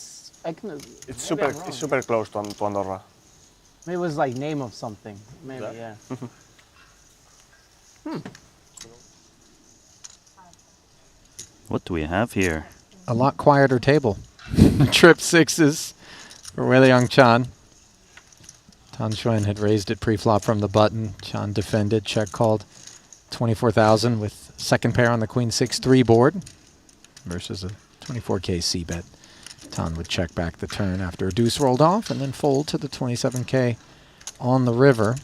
It's super close to Andorra. Maybe it was like name of something. Maybe, yeah. What do we have here? a lot quieter table. Trip sixes for Wei Liang Chan. Tan Xuan had raised it pre-flop from the button. Chan defended, check called 24,000 with second pair on the queen 6-3 board versus a 24K C bet. Tan would check back the turn after a deuce rolled off and then fold to the 27K on the river.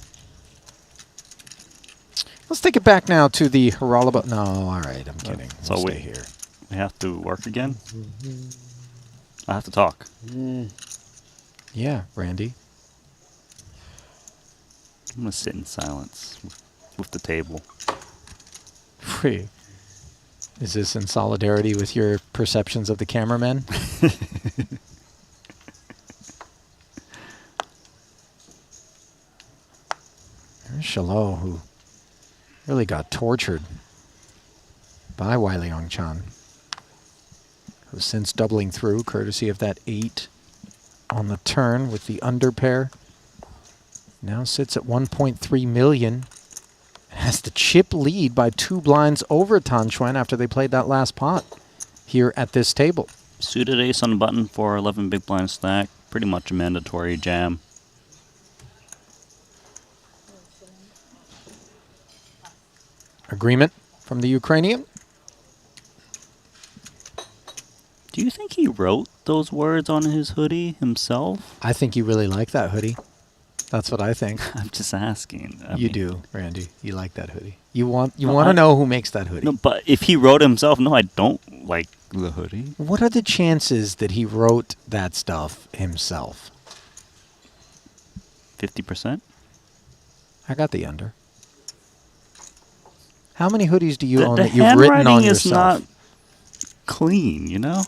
Let's take it back now to the Haralaba. No, all right, I'm kidding. So we'll we stay here. We have to work again? I have to talk. Yeah, Randy. I'm going to sit in silence with the table. Wait. Is this in solidarity with your perceptions of the cameramen? There's Shalot, who really got tortured by Wei Liang Chan, who's since doubling through, courtesy of that 8 on the turn with the under pair. Now sits at 1.3 million. Has the chip lead by 2 blinds over Tan Xuan after they played that last pot here at this table. Suited ace on the button for 11 big blind stack. Pretty much a mandatory jam. Agreement from the Ukrainian. Do you think he wrote those words on his hoodie himself? I think you really like that hoodie. That's what I think. I'm just asking. You do, Randy. You like that hoodie. You want to know who makes that hoodie. No, but if he wrote himself, no, I don't like the hoodie. What are the chances that he wrote that stuff himself? 50%? I got the under. How many hoodies do you own The that you've written on handwriting is yourself? not clean, you know?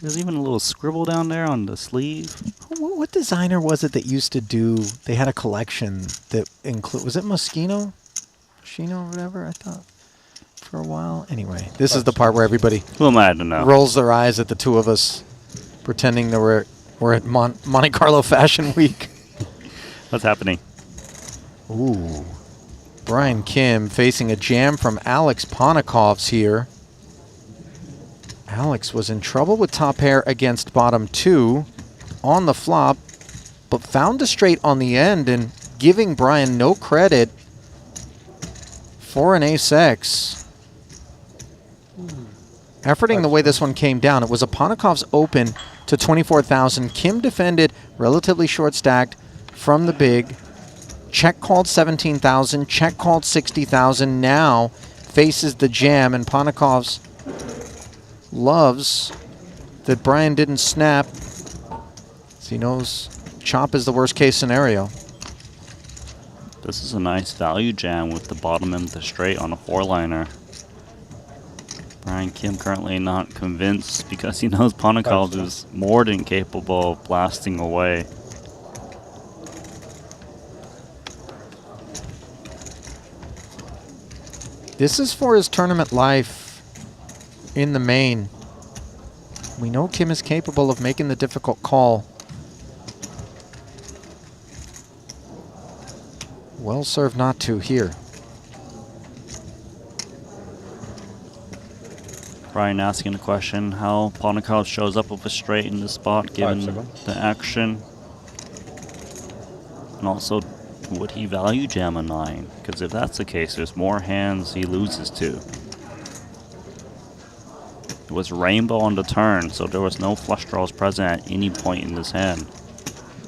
There's even a little scribble down there on the sleeve. What designer was it that used to do? They had a collection that was it Moschino? Moschino or whatever, I thought, for a while. Anyway, this is the part where everybody Who am I to know? rolls their eyes at the two of us, pretending that we're at Monte Carlo Fashion Week. What's happening? Ooh. Brian Kim facing a jam from Alex Ponikov's here. Alex was in trouble with top pair against bottom 2 on the flop, but found a straight on the end and giving Brian no credit for an ace-X. Efforting the way this one came down, it was a Ponikov's open to 24,000. Kim defended relatively short stacked from the big. Check called 17,000, check called 60,000. Now faces the jam, and Ponikov's loves that Brian didn't snap, so he knows chop is the worst case scenario. This is a nice value jam with the bottom end of the straight on a 4-liner. Brian Kim currently not convinced because he knows Ponikov is more than capable of blasting away. This is for his tournament life in the main. We know Kim is capable of making the difficult call. Well served not to here. Brian asking the question how Ponikov shows up with a straight in this spot given the action. And also, would he value jam a 9? Because if that's the case, there's more hands he loses to. It was rainbow on the turn, so there was no flush draws present at any point in this hand,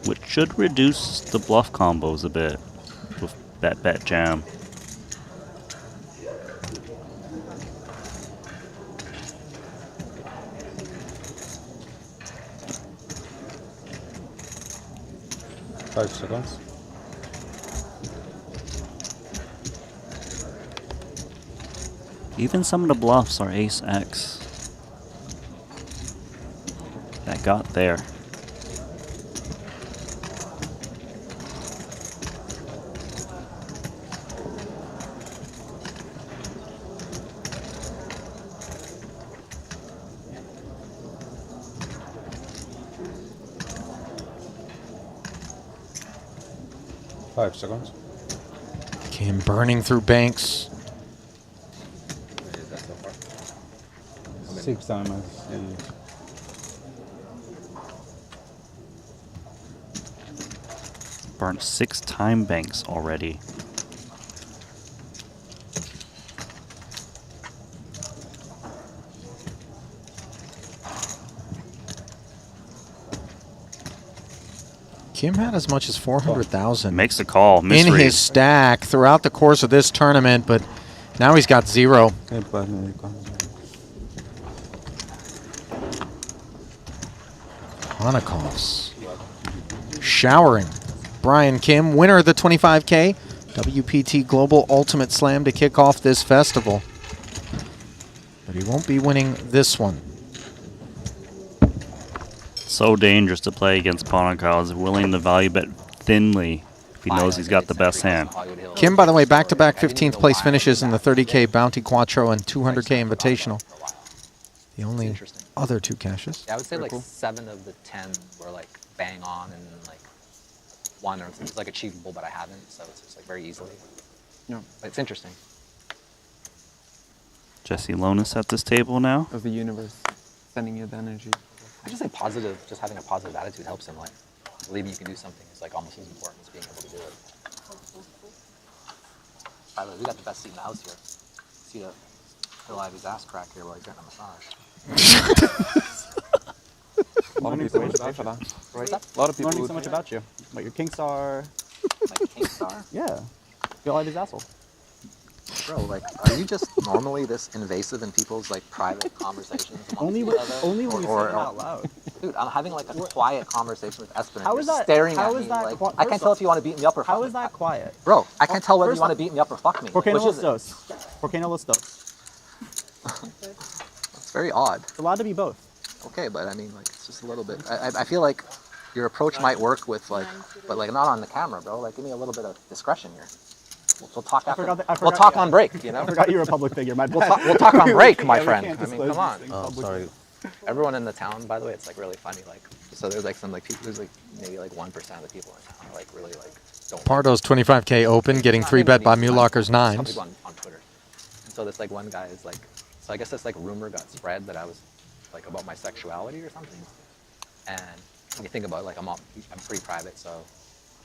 which should reduce the bluff combos a bit with bet jam. Five seconds. Even some of the bluffs are ace X. That got there. Seconds. Kim burning through banks. 6 times. Burnt 6 time banks already. Kim had as much as 400,000. Makes the call. In his stack throughout the course of this tournament, but now he's got 0. Hanakovs showering. Brian Kim, winner of the 25K WPT Global Ultimate Slam to kick off this festival. But he won't be winning this one. So dangerous to play against Monaco. Is willing to value bet thinly if he knows he's got the best hand. Kim, by the way, back-to-back 15th place finishes in the 30K Bounty Quattro and 200K Invitational. The only other 2 cashes. Yeah, I would say like 7 of the 10 were like bang on, and then like 1 or it's like achievable, but I haven't, so it's just like very easily. Yeah. But it's interesting. Jesse Lonis at this table now. Of the universe sending you the energy. I just say positive, just having a positive attitude helps him. Like, believing you can do something is like almost as important as being able to do it. By the way, we got the best seat in the house here. See he'll have his ass crack here while he's getting a massage. A lot of people would pay for that. Right? A lot of people learning so much about you, what your kinks are. My kinks are? Yeah. You'll have his asshole. Bro, like, are you just normally this invasive in people's like private conversations? Only when you say it out loud. Dude, I'm having like a quiet conversation with Espen. How is that staring how at is me that like, I can't tell if you want to beat me up or fuck How me. is that quiet? Bro, I can't tell whether you First want to off- beat me up or fuck me. ¿Por qué no Which los is it? dos? ¿Por qué no los dos? It's very odd. It's allowed to be both. Okay, but I mean, like, it's just a little bit. I feel like your approach might work with like, but like not on the camera, bro. Like, give me a little bit of discretion here. We'll talk after. We'll talk on break, you know. I forgot you're a public figure. We'll talk on break, my we friend. can't I mean, disclose come on. these things publicly. Sorry. Everyone in the town, by the way, it's like really funny. Like, so there's like some like people. There's like maybe like 1% of the people in town are like really like don't. Pardo's 25K Open, getting 3-bet by Mulocker's 9s. People on Twitter. And so this like one guy is like, so I guess this like rumor got spread that I was like about my sexuality or something. And when you think about it, like I'm pretty private, so.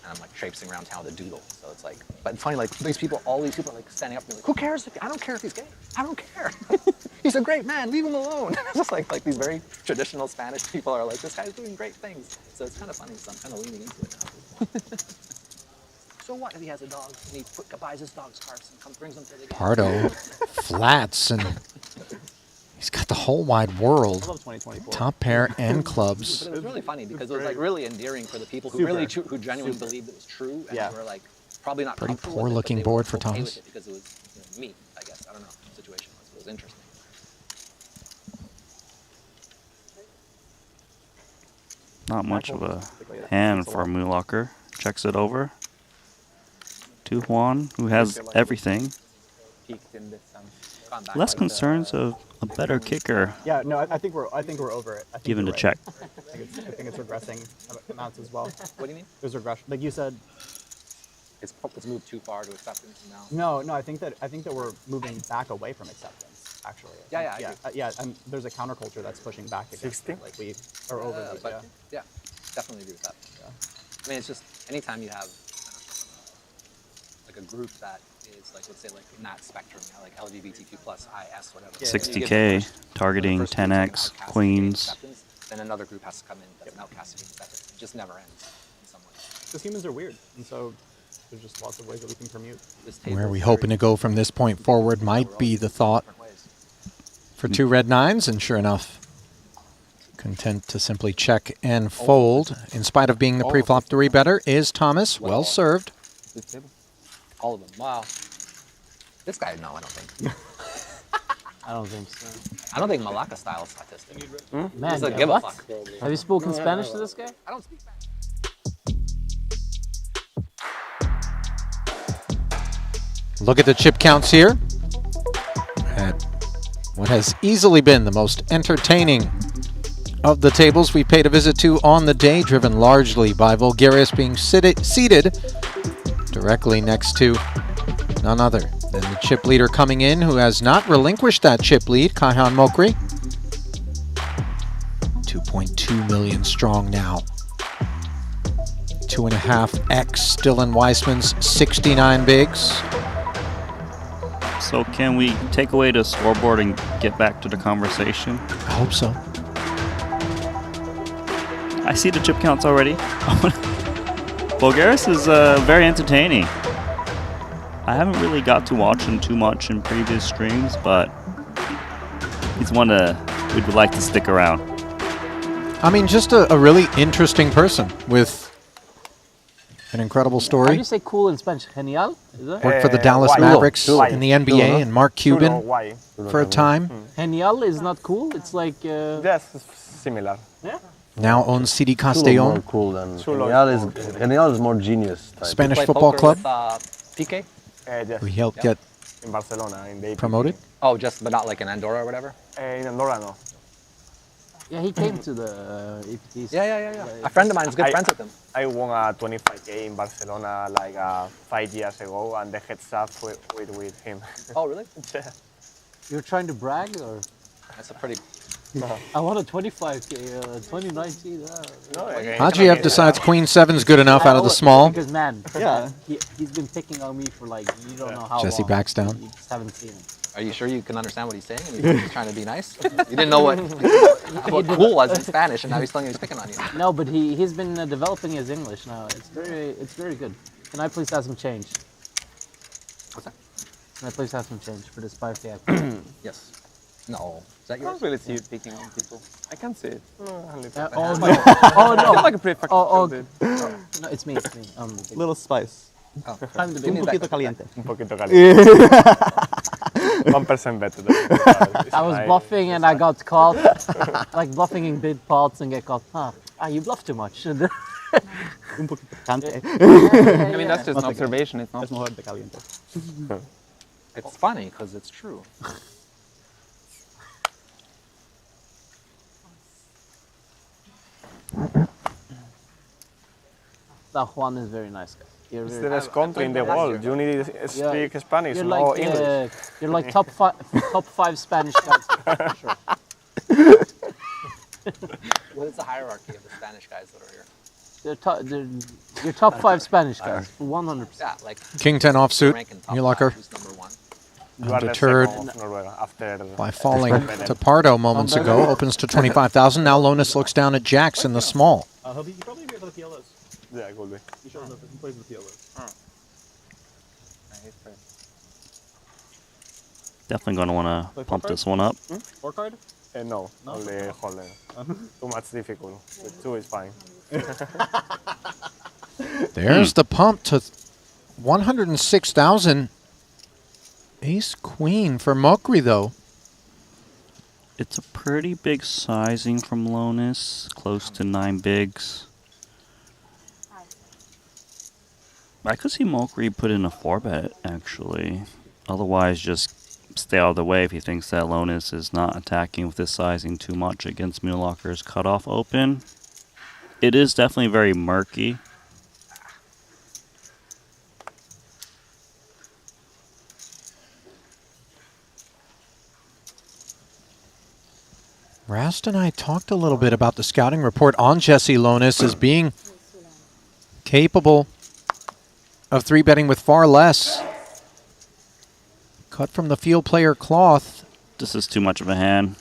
And I'm like traipsing around town with a doodle. So it's like, but it's funny, like all these people are like standing up and like, who cares? I don't care if he's gay. I don't care. He's a great man, leave him alone. It's just like these very traditional Spanish people are like, this guy's doing great things. So it's kind of funny, so I'm kind of leaning into it now. So what if he has a dog and he buys his dog scarves and brings them to the game? Pardo, flats, and he's got the whole wide world. I love 2024. Top pair and clubs. But it was really funny because it was like really endearing for the people who really who genuinely believed it was true and were like probably not Pretty comfortable poor with it, looking but they board were for okay with Thomas. it because it was me, I guess. I don't know what the situation was, but it was interesting. Not much of a hand for Mulacher. Checks it over to Juan, who has everything. Less concerns of a better kicker. Yeah, no, I think we're over it. I think Given you're to check. I think it's regressing amounts as well. What do you mean? There's regression, like you said. It's moved too far to acceptance now. No, I think that we're moving back away from acceptance. Actually. Yeah. And there's a counterculture that's pushing back against it. Like we are over it. But yeah, definitely agree with that. Yeah. I mean, it's just anytime you have like a group that is like, let's say like in that spectrum, you know, like LGBTQ plus IS, whatever. 60K, targeting 10x, queens. Then another group has to come in that's an outcast against that. It just never ends in some way. Because humans are weird, and so there's just lots of ways that we can permute. Where are we hoping to go from this point forward might be the thought for 2 red 9s, and sure enough, content to simply check and fold. In spite of being the pre-flop 3-better, is Thomas. Well served. All of them. Wow. This guy, no, I don't think. I don't think so. I don't think Malacca style is statistic. Man, It's a yeah, give a what? fuck. Have you spoken Spanish to this guy? I don't speak Spanish. Look at the chip counts here at what has easily been the most entertaining of the tables we paid a visit to on the day, driven largely by Vulgaris being seated directly next to none other than the chip leader coming in, who has not relinquished that chip lead, Kaihan Mokri. 2.2 million strong now. 2.5x Dylan Weissman's 69 bigs. So can we take away the scoreboard and get back to the conversation? I hope so. I see the chip counts already. Vulgaris is very entertaining. I haven't really got to watch him too much in previous streams, but he's one we would like to stick around. I mean, just a really interesting person with an incredible How do story. you say cool in Spanish? Genial? Is that? Worked for the Dallas Mavericks in the NBA and Mark Cuban for a time. Genial is not cool? It's like... Yes, similar. Yeah? Now owns CD More Castellón, cool than Genial is more genius type. Spanish Play football poker club, with, PK? Yes. who he helped get In Barcelona, in the promoted. Oh, but not like in Andorra or whatever? In Andorra, no. Yeah, he came to the EPTs. Yeah. A friend of mine is good friends with him. I won a 25K in Barcelona like 5 years ago, and the heads up with him. Oh, really? Yeah. You're trying to brag, or? That's a pretty... I won a 25K, 2019. No, Hajiev decides Queen 7's good enough out of the small. Because, man, he's been picking on me for like, you don't know how Jesse long. backs down. You just haven't seen him. Are you sure you can understand what he's saying? And he's trying to be nice? You didn't know what cool was in Spanish, and now he's telling you he's picking on you. No, but he's been developing his English now. It's very good. Can I please have some change? What's that? Can I please have some change for this 5K? Yes. No. Is that I don't yours? really see you picking on people. I can see it. Oh no! Oh Oh no! like a pretty fucking dude. No, it's me. It's me. Little spice. Oh. I'm the Give me big. that. caliente. Un poquito caliente. 1% better than I was bluffing and I got caught, like bluffing in big pots and get caught. You bluff too much. Un poquito picante. I mean, that's just an observation. It's not. Es mejor de caliente. It's funny because it's true. That Juan is very nice guy. You're It's very, the best country in the world. You need to speak Spanish, you're no like English. you're like top five Spanish guys. For sure. What is the hierarchy of the Spanish guys that are here? You're top 5 Spanish guys, 100%. Yeah, like King 10 offsuit, rank in top Urlacher, five, who's number one? You are the undeterred second of Noruega after by falling to Pardo moments ago, opens to 25,000. Now Lonis looks down at Jacks in the small. He'll probably be for the PLOs. Yeah, could be. He shows up and plays the PLOs. Definitely going to want to pump this one up. Four card? No, only holding. Too much difficult. The 2 is fine. There's the pump to 106,000. Ace Queen for Mokri, though. It's a pretty big sizing from Lonis, close to 9 bigs. I could see Mokri put in a 4-bet, actually. Otherwise, just stay out of the way if he thinks that Lonis is not attacking with this sizing too much against Mulocker's cutoff open. It is definitely very murky. Rast and I talked a little bit about the scouting report on Jesse Lonis as being capable of 3-betting with far less. Cut from the field player cloth. This is too much of a hand.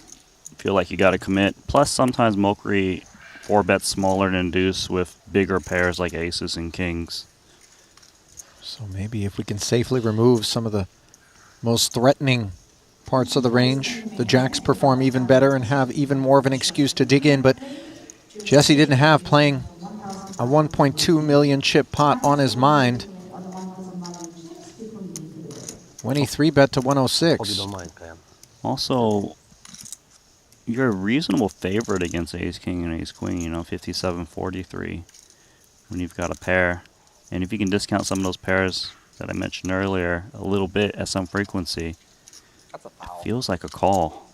Feel like you got to commit. Plus, sometimes Mokri 4-bets smaller than deuce with bigger pairs like aces and kings. So maybe if we can safely remove some of the most threatening parts of the range, the Jacks perform even better and have even more of an excuse to dig in. But Jesse didn't have playing a 1.2 million chip pot on his mind when he 3-bet to 106. Hope you don't mind, Cam. Also, you're a reasonable favorite against Ace King and Ace Queen, you know, 57-43 when you've got a pair. And if you can discount some of those pairs that I mentioned earlier a little bit at some frequency, That's a foul. it feels like a call.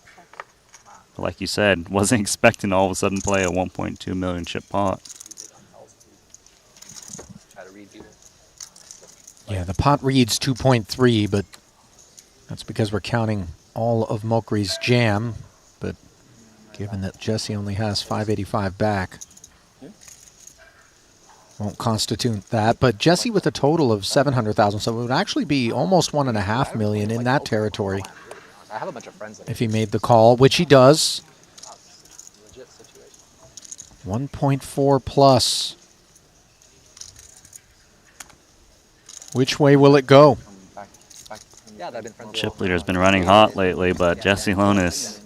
But like you said, wasn't expecting to all of a sudden play a 1.2 million chip pot. Try to read people. Yeah, the pot reads 2.3, but that's because we're counting all of Mokri's jam. But given that Jesse only has 585 back, won't constitute that. But Jesse with a total of 700,000, so it would actually be almost 1.5 million in that territory I have a bunch of friends that if he made the call, which he does. legit situation. 1.4 plus. Which way will it go? Yeah, they've been friends. Chip leader's been running hot lately, but Jesse Lonis,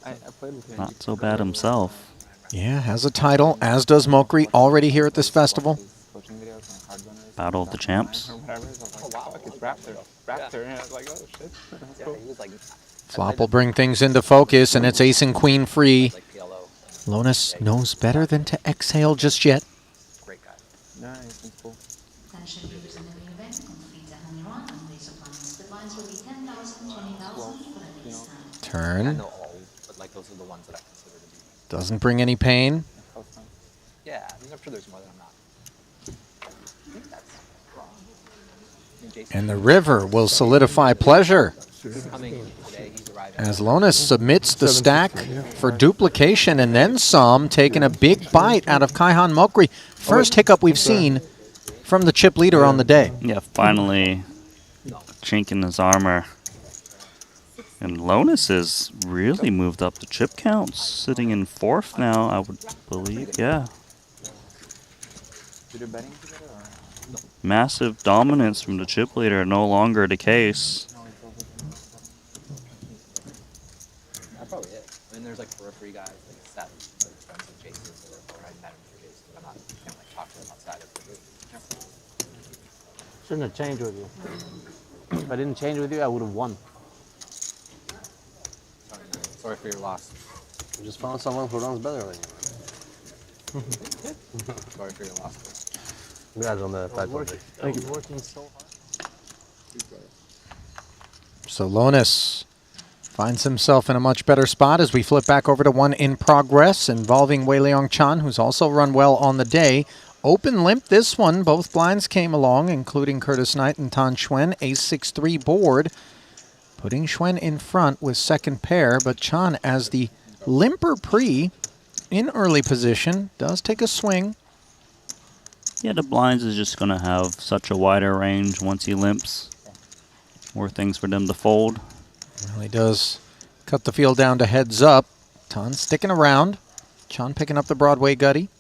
I played with him. not so bad himself. Yeah, has a title, as does Mokri, already here at this festival. Coaching videos on hard runners. Battle of the Champs. Or whatever. I was like, fuck, it's Raptor. Raptor. And I was like, oh shit. That's Yeah, cool. he was like Flop will bring things into focus, and it's ace and queen free. like PLO. Lonis knows better than to exhale just yet. Great guy. Nice, that's cool. Attention viewers in the main event, complete the honey run, and these appliances. The lines will be 10,000, 20,000 for the next time. I Turn. know all, but like those are the ones that I consider to be. Doesn't bring any pain. Yeah, I mean, I'm sure there's more that I'm not. I think that's wrong. I mean, Jason, And the river will solidify pleasure he's coming today. He's arriving. as Lonis submits the stack for duplication and then some, taking a big bite out of Kaihan Mokri. First hiccup we've seen from the chip leader on the day. Yeah, finally a chink in his armor. And Lonis has really moved up the chip counts, sitting in 4th now, I would believe. Yeah. Did you betting together or? Massive dominance from the chip leader, no longer the case. That's probably it. I mean, there's like periphery guys like Seth, like friends of Jason's, or I met him through Jason, but I'm not gonna like talk to him outside of the group. Shouldn't have changed with you. If I didn't change with you, I would have won. Sorry for your loss. You just found someone who runs better than you. Sorry for your loss. Congrats on the title. Thank you. Working so hard. So Lonis finds himself in a much better spot as we flip back over to one in progress involving Wei Leong Chan, who's also run well on the day. Open limp this one. Both blinds came along, including Curtis Knight and Tan Xuan. Ace 6-3 board, putting Xuan in front with second pair, but Chan as the limper pre in early position does take a swing. Yeah, the blinds is just going to have such a wider range once he limps. More things for them to fold. Really does cut the field down to heads up. Tan sticking around. Chan picking up the Broadway gutty.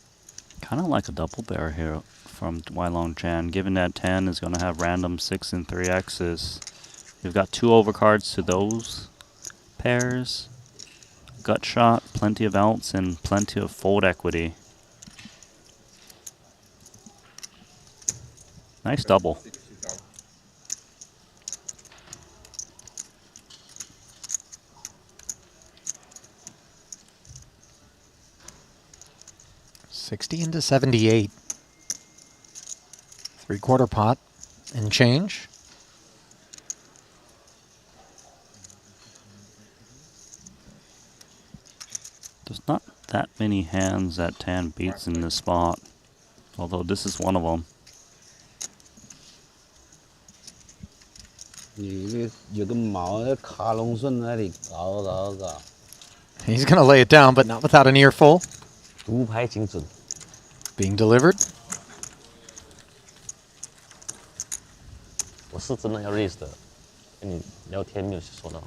Kind of like a double bear here from Wei Leong Chan, given that 10 is going to have random 6 and 3Xs. You've got 2 overcards to those pairs. Gut shot, plenty of outs, and plenty of fold equity. Nice double. $60 into $78. 3/4 pot and change. There's not that many hands that Tan beats in this spot, although this is one of them. 你这有个毛在卡龙顺那里搞搞搞。 He's going to lay it down, but not without an earful. 独拍精准。 Being delivered. 我是真的要 raise 的，跟你聊天没有说到。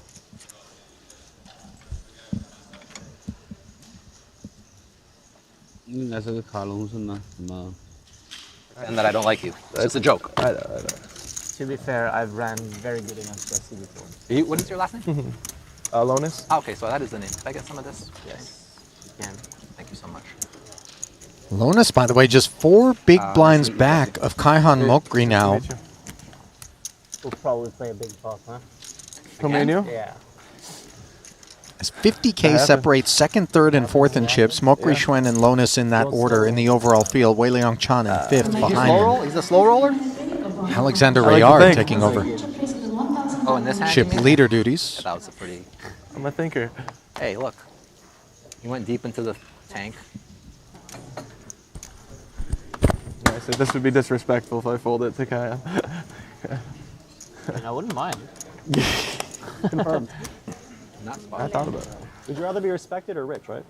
应该是个卡龙顺呢，什么？ And that I don't like you. It's just a joke. To be fair, I've ran very good against Jesse before. What is your last name? Lonis. Oh, okay, so that is the name. Can I get some of this? Yes. You can. Thank you so much. Lonis, by the way, just 4 big blinds back of Kaihan Mokri now. We'll probably play a big pot, huh? From you? Yeah. As 50K separates second, third, and fourth in chips. Mokri, Schwen, and Lonis in that order in the overall field. Wei Liang Chan in fifth behind them. He's a slow roller? Alexander Rayard taking over Oh, in this hand? chip leader duties. That was a pretty... I'm a thinker. Hey, look. He went deep into the tank. Yeah, so this would be disrespectful if I fold it to Kaya. I wouldn't mind. Confirmed. Not spot. I thought about it. Would you rather be respected or rich, right?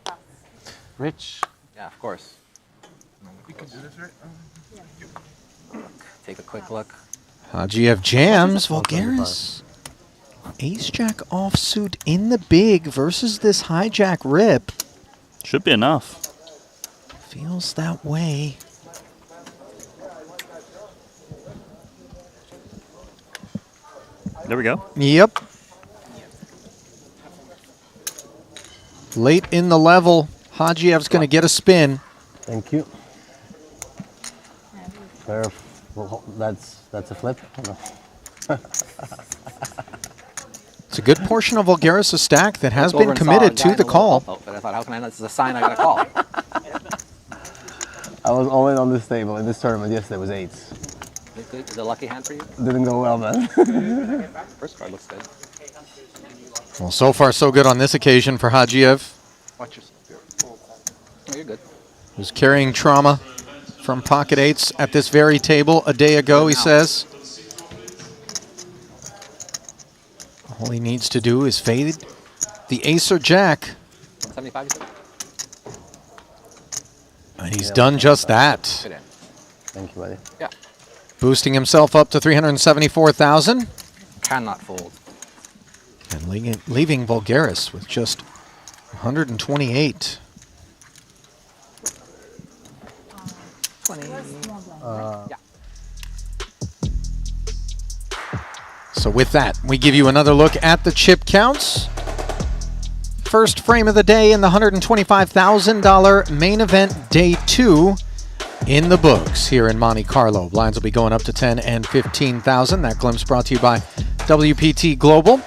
Rich. Yeah, of course. We can do this right. Take a quick look. Hagiev jams Vulgaris. Ace-Jack offsuit in the big versus this hijack rip. Should be enough. Feels that way. There we go. Yep. Late in the level, Hagiev's going to get a spin. Thank you. That's a flip. It's a good portion of Vulgaris' stack that has been committed to the call. But I thought, how can I know? This is a sign I got to call. I was all in on this table in this tournament yesterday. Was eights. Is it a lucky hand for you? Didn't go well, man. First card looks good. Well, so far so good on this occasion for Hagiev, Watch yourself. Oh, you're good. who's carrying trauma from pocket eights at this very table a day ago, he says. All he needs to do is fade the ace or jack. 75, you said? And he's done just that. Thank you, buddy. Yeah. Boosting himself up to 374,000. Cannot fold. And leaving Vulgaris with just 128. 20. Yeah. So with that, we give you another look at the chip counts. First frame of the day in the $125,000 main event, day 2 in the books here in Monte Carlo. Blinds will be going up to 10 and 15,000. That glimpse brought to you by WPT Global.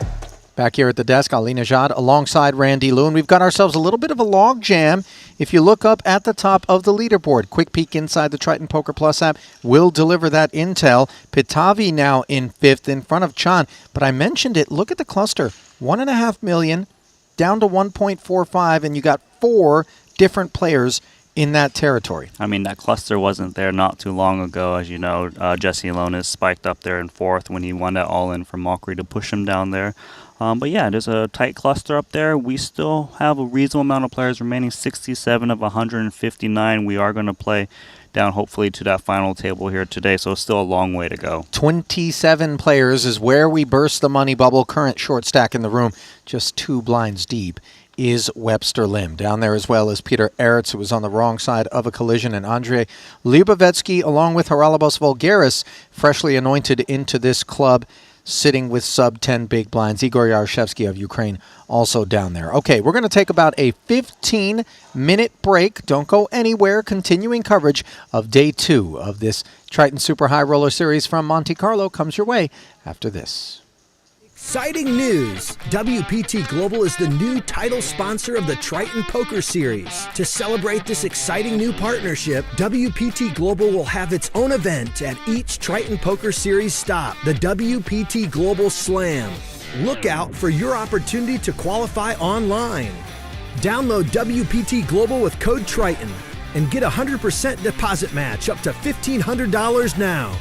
Back here at the desk, Ali Najad alongside Randy Lou. And we've got ourselves a little bit of a log jam. If you look up at the top of the leaderboard, quick peek inside the Triton Poker Plus app will deliver that intel. Pitavi now in 5th in front of Chan. But I mentioned it. Look at the cluster. 1.5 million down to 1.45, and you got 4 different players in that territory. I mean, that cluster wasn't there not too long ago. As you know, Jesse Alonis spiked up there in 4th when he won that all-in from Mokri to push him down there. But yeah, there's a tight cluster up there. We still have a reasonable amount of players remaining, 67 of 159. We are going to play down hopefully to that final table here today, so it's still a long way to go. 27 players is where we burst the money bubble. Current short stack in the room, just 2 blinds deep, is Webster Lim. Down there as well as Peter Eretz, who was on the wrong side of a collision, and Andrei Lyubovetsky, along with Haralabos Vulgaris, freshly anointed into this club, sitting with sub-10 big blinds. Igor Yaroshevsky of Ukraine also down there. Okay, we're going to take about a 15-minute break. Don't go anywhere. Continuing coverage of day 2 of this Triton Super High Roller Series from Monte Carlo comes your way after this. Exciting news! WPT Global is the new title sponsor of the Triton Poker Series. To celebrate this exciting new partnership, WPT Global will have its own event at each Triton Poker Series stop, the WPT Global Slam. Look out for your opportunity to qualify online. Download WPT Global with code Triton and get a 100% deposit match up to $1,500 now.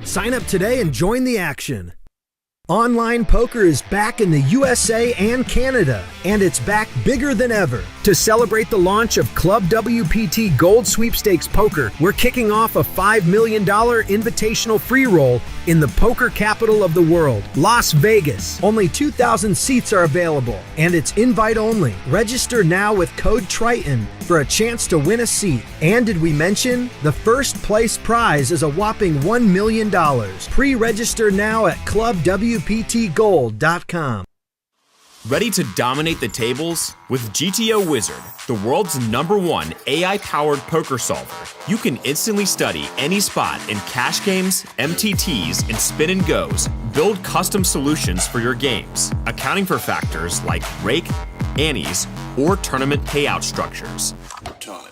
Sign up today and join the action. Online poker is back in the USA and Canada, and it's back bigger than ever. To celebrate the launch of Club WPT Gold Sweepstakes Poker, we're kicking off a $5 million invitational free roll in the poker capital of the world, Las Vegas. Only 2,000 seats are available, and it's invite only. Register now with code Triton for a chance to win a seat. And did we mention, the first place prize is a whopping $1 million. Pre-register now at clubwptgold.com. Ready to dominate the tables? With GTO Wizard, the world's #1 AI-powered poker solver, you can instantly study any spot in cash games, MTTs, and spin and goes, build custom solutions for your games, accounting for factors like rake, annies, or tournament payout structures.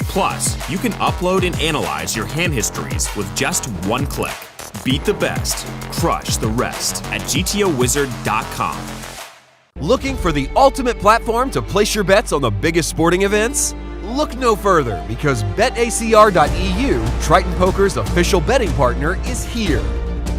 Plus, you can upload and analyze your hand histories with just one click. Beat the best, crush the rest at GTOWizard.com. Looking for the ultimate platform to place your bets on the biggest sporting events? Look no further, because BetACR.eu, Triton Poker's official betting partner, is here.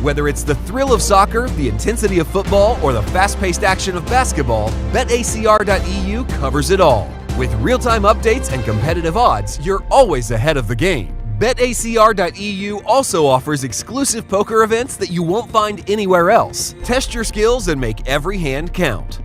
Whether it's the thrill of soccer, the intensity of football, or the fast-paced action of basketball, BetACR.eu covers it all. With real-time updates and competitive odds, you're always ahead of the game. BetACR.eu also offers exclusive poker events that you won't find anywhere else. Test your skills and make every hand count.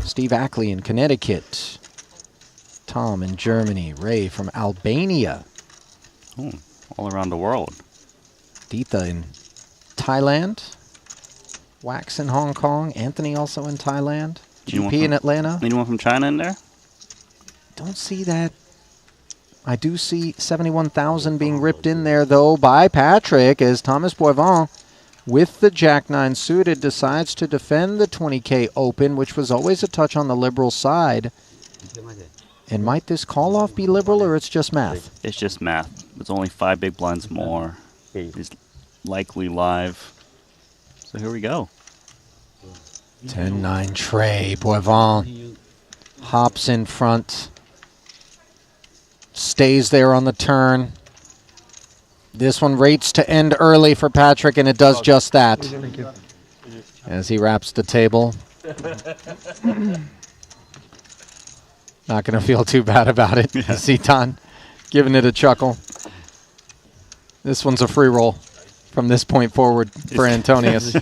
Steve Ackley in Connecticut. Tom in Germany. Ray from Albania. Oh, all around the world. Deetha in Thailand. Wax in Hong Kong. Anthony also in Thailand. GP in Atlanta. Anyone from China in there? Don't see that. I do see 71,000 being ripped in there, though, by Patrick, as Thomas Boivin, with the Jack-9 suited, decides to defend the 20K Open, which was always a touch on the liberal side. And might this call-off be liberal, or it's just math? It's just math. It's only 5 big blinds more. He's likely live. So here we go. 10-9 tray. Boivin hops in front. Stays there on the turn. This one rates to end early for Patrick, and it does just that. As he wraps the table. Not going to feel too bad about it. Yeah. Zitan giving it a chuckle. This one's a free roll from this point forward for Antonius.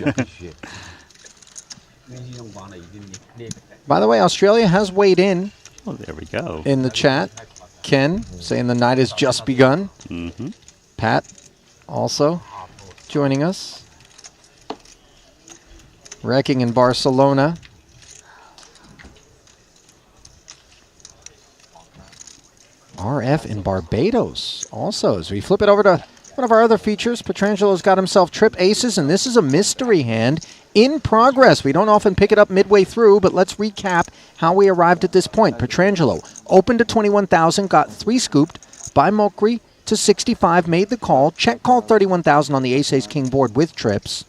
By the way, Australia has weighed in. Oh, there we go. In the chat. Ken saying the night has just begun. Mm-hmm. Pat also joining us. Wrecking in Barcelona. RF in Barbados also. As we flip it over to one of our other features, Petrangelo's got himself trip aces, and this is a mystery hand in progress. We don't often pick it up midway through, but let's recap how we arrived at this point. Petrangelo opened to 21,000, got 3 scooped by Mokri to 65, made the call, check called 31,000 on the ace-ace-king board with trips,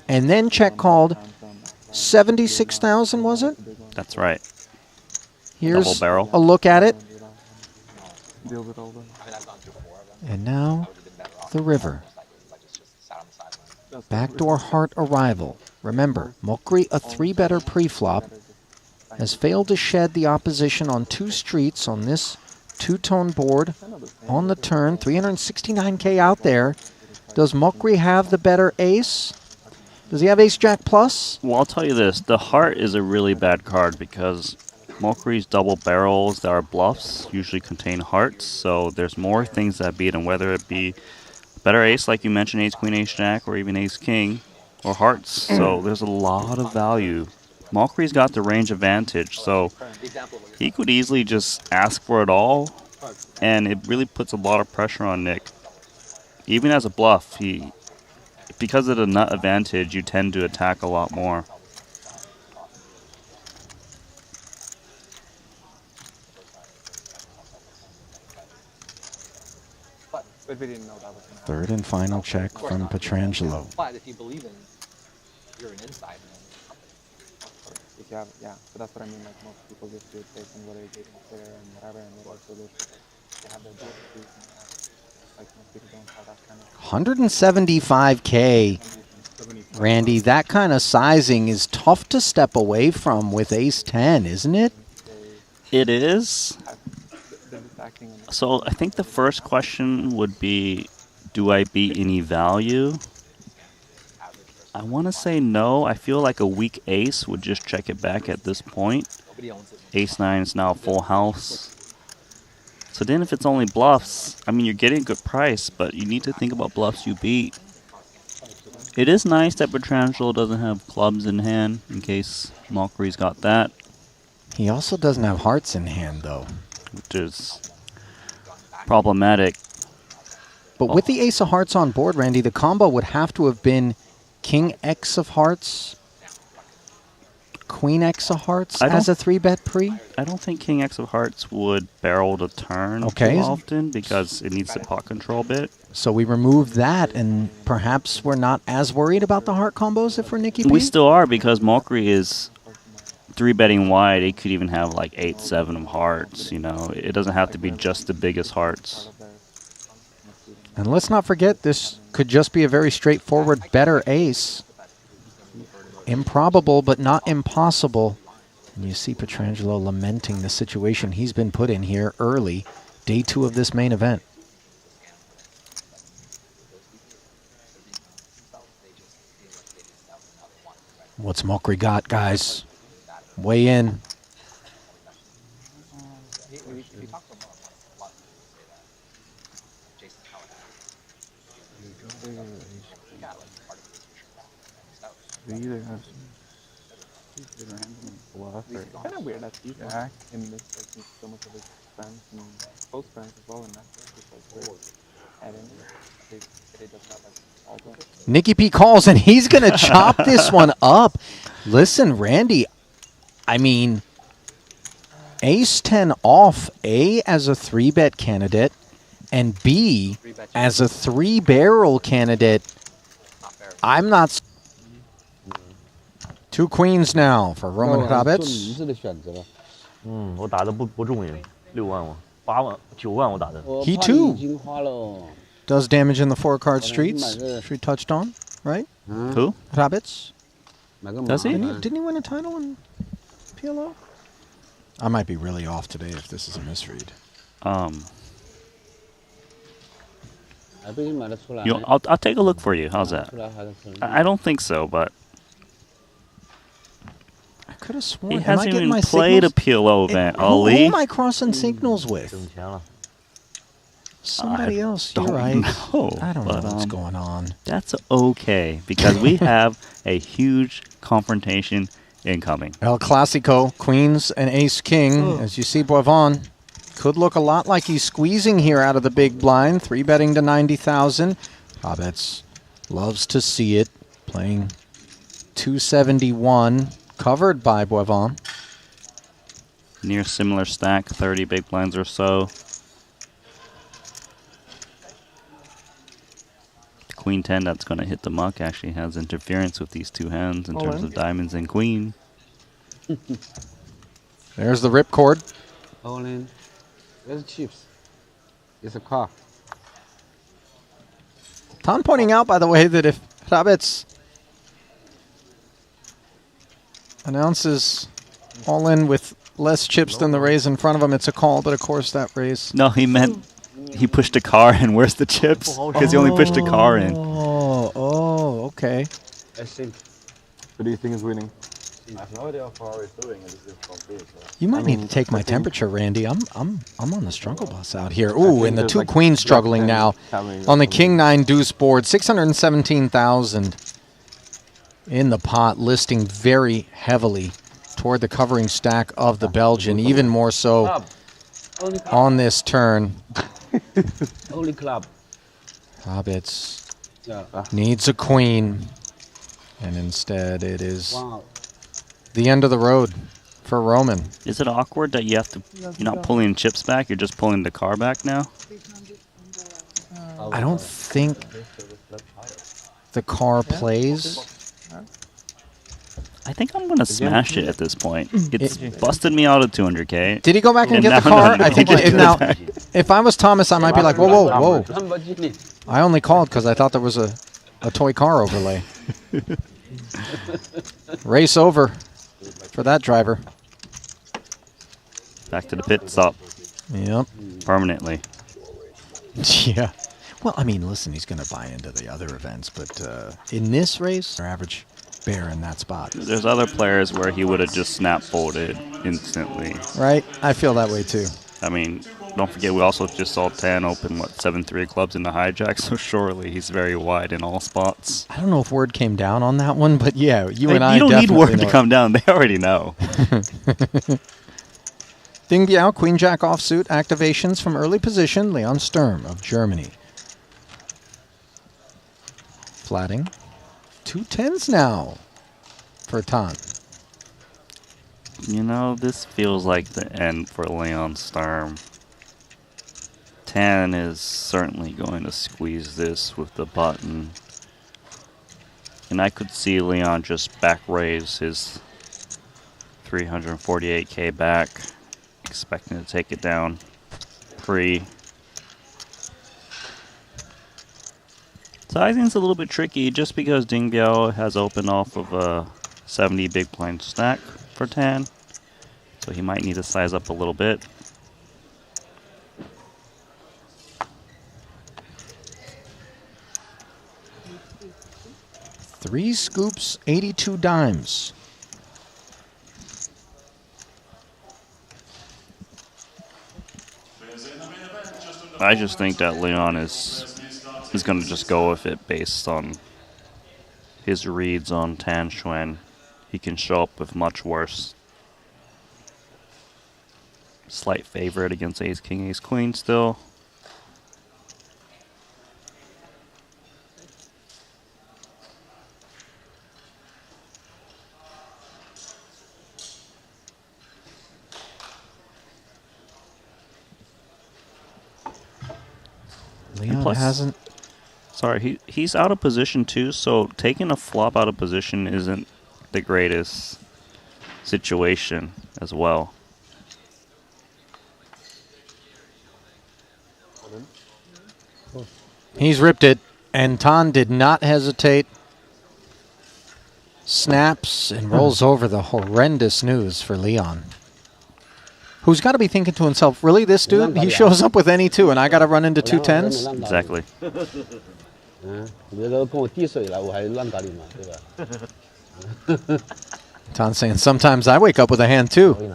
and then check called 76,000, was it? That's right. Here's double barrel. A look at it. And now the river. Backdoor heart arrival. Remember, Mokri, a 3-better pre-flop, has failed to shed the opposition on 2 streets on this 2-tone board on the turn. 369K out there. Does Mokri have the better ace? Does he have ace-jack plus? Well, I'll tell you this. The heart is a really bad card because Mokri's double barrels that are bluffs usually contain hearts, so there's more things that beat him, whether it be better ace, like you mentioned, ace-queen, ace-jack, or even ace-king, or hearts. So there's a lot of value. Mokri's got the range advantage, so he could easily just ask for it all, and it really puts a lot of pressure on Nick. Even as a bluff, because of the nut advantage, you tend to attack a lot more. Third and final check from Petrangelo. But if you believe in, you're an insider. If you have, yeah, so that's what I mean. Like most people just do it based on whether they can clear and whatever, and they also they have their abilities. And like most people don't have that kind of. 175K. Randy, that kind of sizing is tough to step away from with ace 10, isn't it? It is. So I think the first question would be, do I beat any value? I want to say no. I feel like a weak ace would just check it back at this point. Ace 9 is now full house. So then if it's only bluffs, I mean, you're getting a good price, but you need to think about bluffs you beat. It is nice that Petrangelo doesn't have clubs in hand, in case Malkery's got that. He also doesn't have hearts in hand, though. Which is problematic. But with the ace of hearts on board, Randy, the combo would have to have been King X of hearts, Queen X of hearts as a 3-bet pre? I don't think King X of hearts would barrel the turn too often because it needs the pot control bit. So we remove that, and perhaps we're not as worried about the heart combos if we're Nicky P? We still are, because Malkery is 3-betting wide. It could even have like 8-7 of hearts, you know. It doesn't have to be just the biggest hearts. And let's not forget, this could just be a very straightforward better ace. Improbable, but not impossible. And you see Petrangelo lamenting the situation he's been put in here early, day 2 of this main event. What's Malkery got, guys? Weigh in. We either have stupid random bluff or it's kind of weird that he's back in this, like, since so much of his friends and close friends as well, and that's just like weird. And then they just have like all the. Nicky P calls, and he's going to chop this one up. Listen, Randy, I mean, ace 10 off, A, as a 3-bet candidate, and B, as a 3-barrel candidate. I'm not... 2 queens now for Roman Hrabets. 我打的不中赢，6万我8万9万我打的。 He too does damage in the 4-card streets, which we touched on, right? Who? Hrabets. Does he? Didn't he win a title in PLO? I might be really off today if this is a misread. I'll take a look for you. How's that? I don't think so, but I could have sworn he hasn't even played a PLO event. Ali, who am I crossing signals with? Somebody else. You're right. I don't know what's going on. That's okay, because we have a huge confrontation incoming. El Clasico, Queens and Ace King. As you see, Boivin could look a lot like he's squeezing here out of the big blind. 3-betting to 90,000. Hrabets loves to see it. Playing 271. Covered by Boivin. Near similar stack, 30 big blinds or so. Queen 10 that's going to hit the muck actually has interference with these 2 hands in terms of diamonds and queen. There's the ripcord. All in. Where's the chips? It's a car. Tom pointing out, by the way, that if Hrabets announces all in with less chips than the raise in front of him, it's a call, but of course that raise. No, he meant he pushed a car in. Where's the chips? Because he only pushed a car in. Oh, okay. I think. Who do you think is winning? I have no idea how far he's doing. You might need to take my temperature, Randy. I'm on the struggle bus out here. Ooh, and the 2 queens struggling now on the King 9 deuce board. 617,000 in the pot, listing very heavily toward the covering stack of the Belgian, even more so on this turn. Only club. Hrabets needs a queen, and instead it is the end of the road for Roman. Is it awkward that you're not pulling chips back, you're just pulling the car back now? I don't think the car plays. I think I'm gonna smash it at this point. It's busted me out of 200K. Did he go back and get the now car? no, I think now, if I was Thomas, I might be like, whoa, whoa, whoa. I only called because I thought there was a toy car overlay. Race over for that driver. Back to the pit stop. Yep. Permanently. Yeah. Well, I mean, listen, he's going to buy into the other events, but in this race, our average bear in that spot. There's other players where he would have just snap folded instantly. Right? I feel that way too. I mean, don't forget we also just saw Tan open, what, 7-3 clubs in the hijack, so surely he's very wide in all spots. I don't know if word came down on that one, but yeah, you and I You don't need definitely word to come down. They already know. Ding Biao, Queen Jack offsuit activations from early position. Leon Sturm of Germany. Flatting. 210s now for Tan. You know, this feels like the end for Leon Sturm. Tan is certainly going to squeeze this with the button. And I could see Leon just back raise his 348K back, expecting to take it down pre. Sizing's a little bit tricky just because Ding Biao has opened off of a 70 big blind stack for Tan. So he might need to size up a little bit. Three scoops, 82 dimes. I just think that Leon is going to just go with it based on his reads on Tan Xuan. He can show up with much worse. Slight favorite against Ace King, Ace Queen still. Leon Plus, hasn't. Sorry, he's out of position too, so taking a flop out of position isn't the greatest situation as well. He's ripped it, and Tan did not hesitate. Snaps and rolls over the horrendous news for Leon. Who's got to be thinking to himself, really, this dude? He shows up with any two, and I got to run into 210s? Exactly. Tan saying, sometimes I wake up with a hand, too.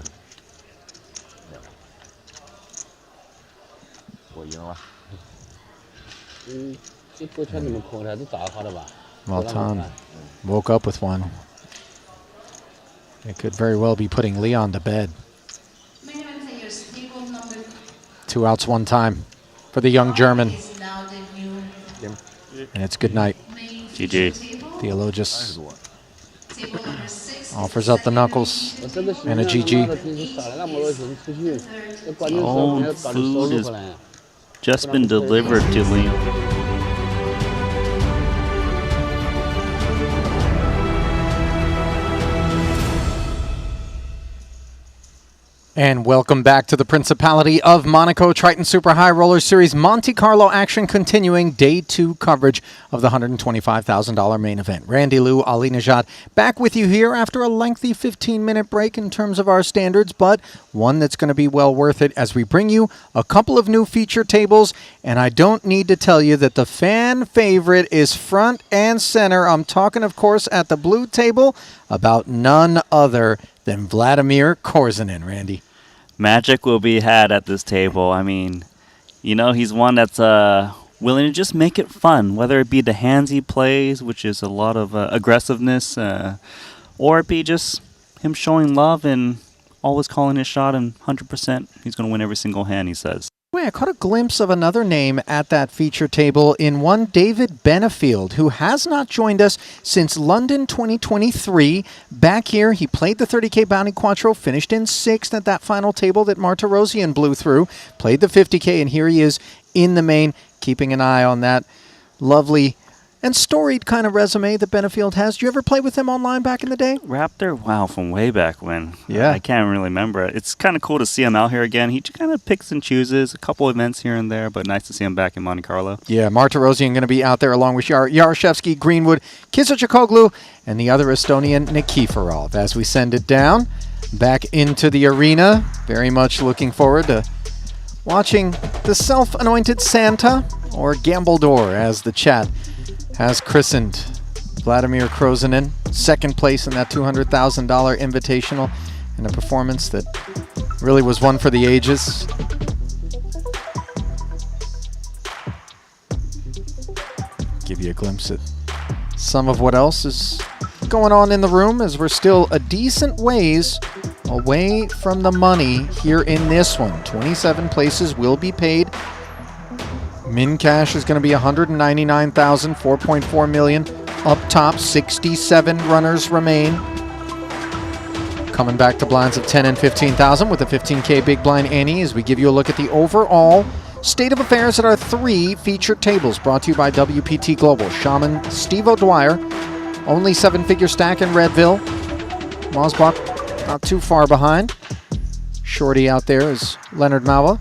Well, Tan woke up with one. It could very well be putting Leon to bed. 2 outs, 1 time for the young German. And it's good night. GG. Theologus offers up the knuckles and a GG. Own food has just been delivered to Leon. And welcome back to the Principality of Monaco Triton Super High Roller Series Monte Carlo action continuing day 2 coverage of the $125,000 main event. Randy Liu, Ali Najad, back with you here after a lengthy 15-minute break in terms of our standards, but one that's going to be well worth it as we bring you a couple of new feature tables. And I don't need to tell you that the fan favorite is front and center. I'm talking, of course, at the blue table about none other than Vladimir Korzinin, Randy. Magic will be had at this table. I mean, you know, he's one that's willing to just make it fun, whether it be the hands he plays, which is a lot of aggressiveness, or it be just him showing love and always calling his shot, and 100% he's going to win every single hand, he says. Wait, I caught a glimpse of another name at that feature table in one David Benefield, who has not joined us since London 2023. Back here, he played the 30K Bounty Quattro, finished in 6th at that final table that Martirosian blew through, played the 50K, and here he is in the main, keeping an eye on that lovely and storied kind of resume that Benefield has. Did you ever play with him online back in the day? Raptor? Wow, from way back when. Yeah. I can't really remember it. It's kind of cool to see him out here again. He kind of picks and chooses a couple events here and there, but nice to see him back in Monte Carlo. Yeah, Martirosyan going to be out there along with Yaroshevsky, Greenwood, Kisachoglu, and the other Estonian, Nikiforov. As we send it down, back into the arena. Very much looking forward to watching the self-anointed Santa, or Gambledor, as the chat has christened Vladimir Krozinin. Second place in that $200,000 invitational in a performance that really was one for the ages. Give you a glimpse at some of what else is going on in the room, as we're still a decent ways away from the money here in this one. 27 places will be paid. Min cash is going to be $199,000, $4.4 million. Up top, 67 runners remain. Coming back to blinds of 10 and 15,000 with a 15K big blind ante, as we give you a look at the overall state of affairs at our 3 featured tables, brought to you by WPT Global. Shaman Steve O'Dwyer, only 7-figure stack in Redville. Mosbach not too far behind. Shorty out there is Leonard Mawa,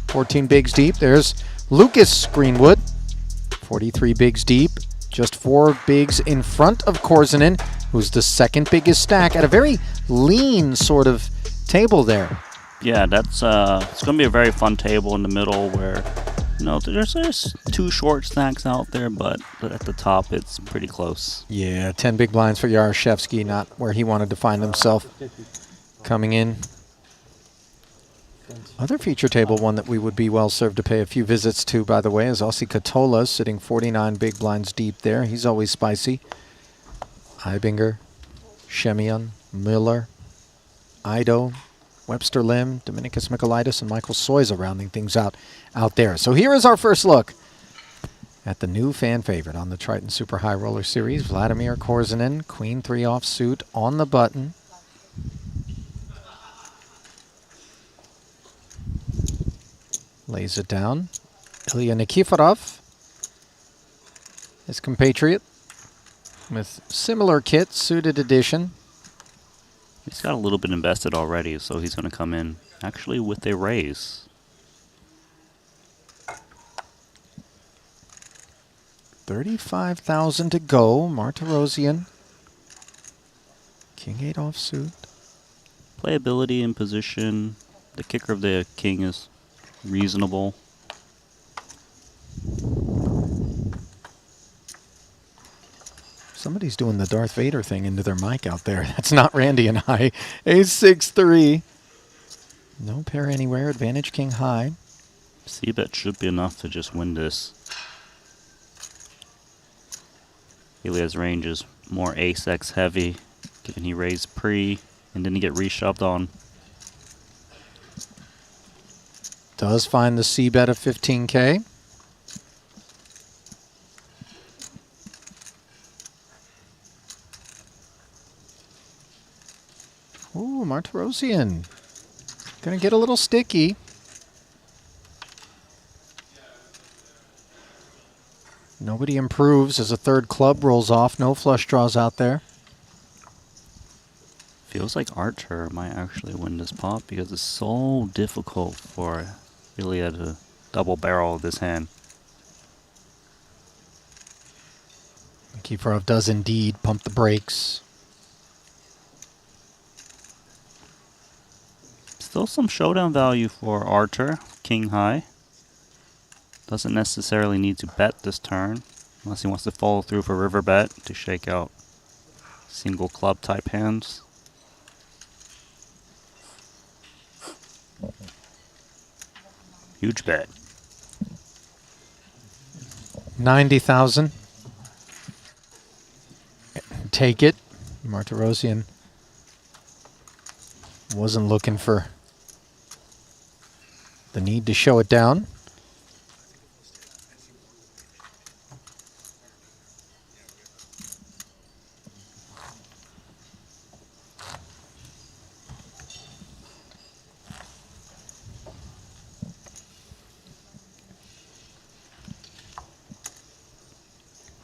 14 bigs deep. There's Lucas Greenwood, 43 bigs deep. Just 4 bigs in front of Korzinen, who's the second biggest stack at a very lean sort of table there. Yeah, that's it's going to be a very fun table in the middle where, you know, there's 2 short stacks out there, but at the top it's pretty close. Yeah, 10 big blinds for Yaroshevsky, not where he wanted to find himself coming in. Other feature table one that we would be well served to pay a few visits to, by the way, is Ossi Katola, sitting 49 big blinds deep there. He's always spicy. Eibinger, Shemian, Miller, Ido, Webster Lim, Dominicus Michaelitis, and Michael Soiza rounding things out there. So here is our first look at the new fan favorite on the Triton Super High Roller Series, Vladimir Korzinin, Queen 3 offsuit on the button. Lays it down. Ilya Nikiforov, his compatriot, with similar kit, suited edition. He's got a little bit invested already, so he's going to come in actually with a raise. $35,000 to go. Martirosyan, King 8 offsuit. Playability in position. The kicker of the king is reasonable. Somebody's doing the Darth Vader thing into their mic out there. That's not Randy and I. Ace-6-3. No pair anywhere. Advantage King high. C-bet should be enough to just win this. Ilya's range is more ace-x heavy, given he raised pre and didn't get reshoved on. Does find the C-bet of 15K. Ooh, Martirosyan. Gonna get a little sticky. Nobody improves as a third club rolls off. No flush draws out there. Feels like Archer might actually win this pot because it's so difficult for Ilya to double barrel this hand. Nikiforov does indeed pump the brakes. Still some showdown value for Archer, King high. Doesn't necessarily need to bet this turn, unless he wants to follow through for river bet to shake out single club type hands. Huge bet. 90,000. Take it. Martirosyan wasn't looking for the need to show it down.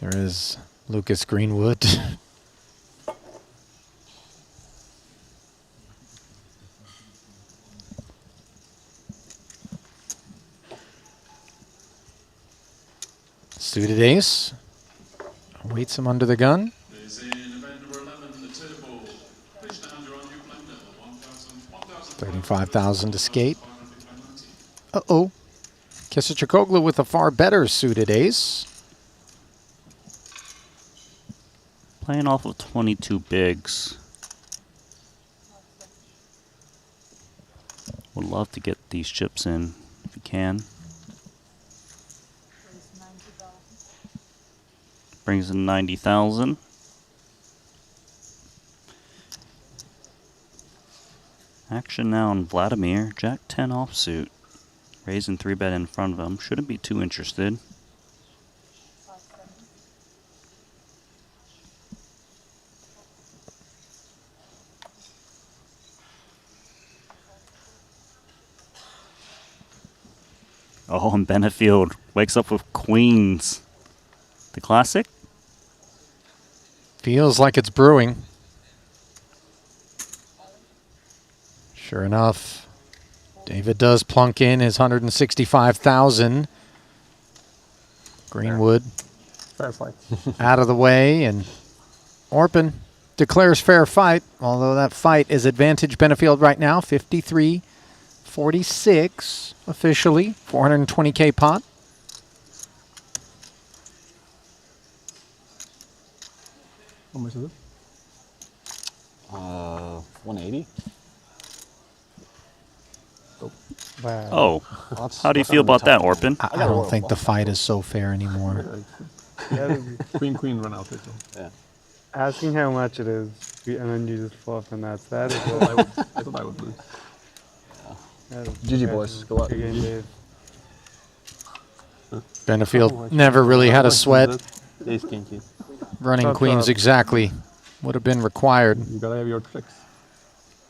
There is Lucas Greenwood. Suited ace. Waits him under the gun. 35,000 to skate. Uh-oh. Kisachikoglu with a far better suited ace. Playing off of 22 bigs. Would love to get these chips in if you can. Brings in 90,000. Action now on Vladimir. Jack 10 offsuit. Raising 3-bet in front of him. Shouldn't be too interested. Oh, and Benefield wakes up with queens. The classic? Feels like it's brewing. Sure enough, David does plunk in his 165,000. Greenwood out of the way, and Orpin declares fair fight, although that fight is advantage Benefield right now, 53-46 officially, 420K pot. How much is it? 180. Oh, how do you feel about that, Orpin? I don't think the fight is so fair anymore. Queen run out. Yeah. Asking how much it is, and then you just flop and that's that. I thought I would lose. GG boys, go up. Benefield never really had a sweat. Ace king key. Running queens exactly would have been required. You gotta have your tricks.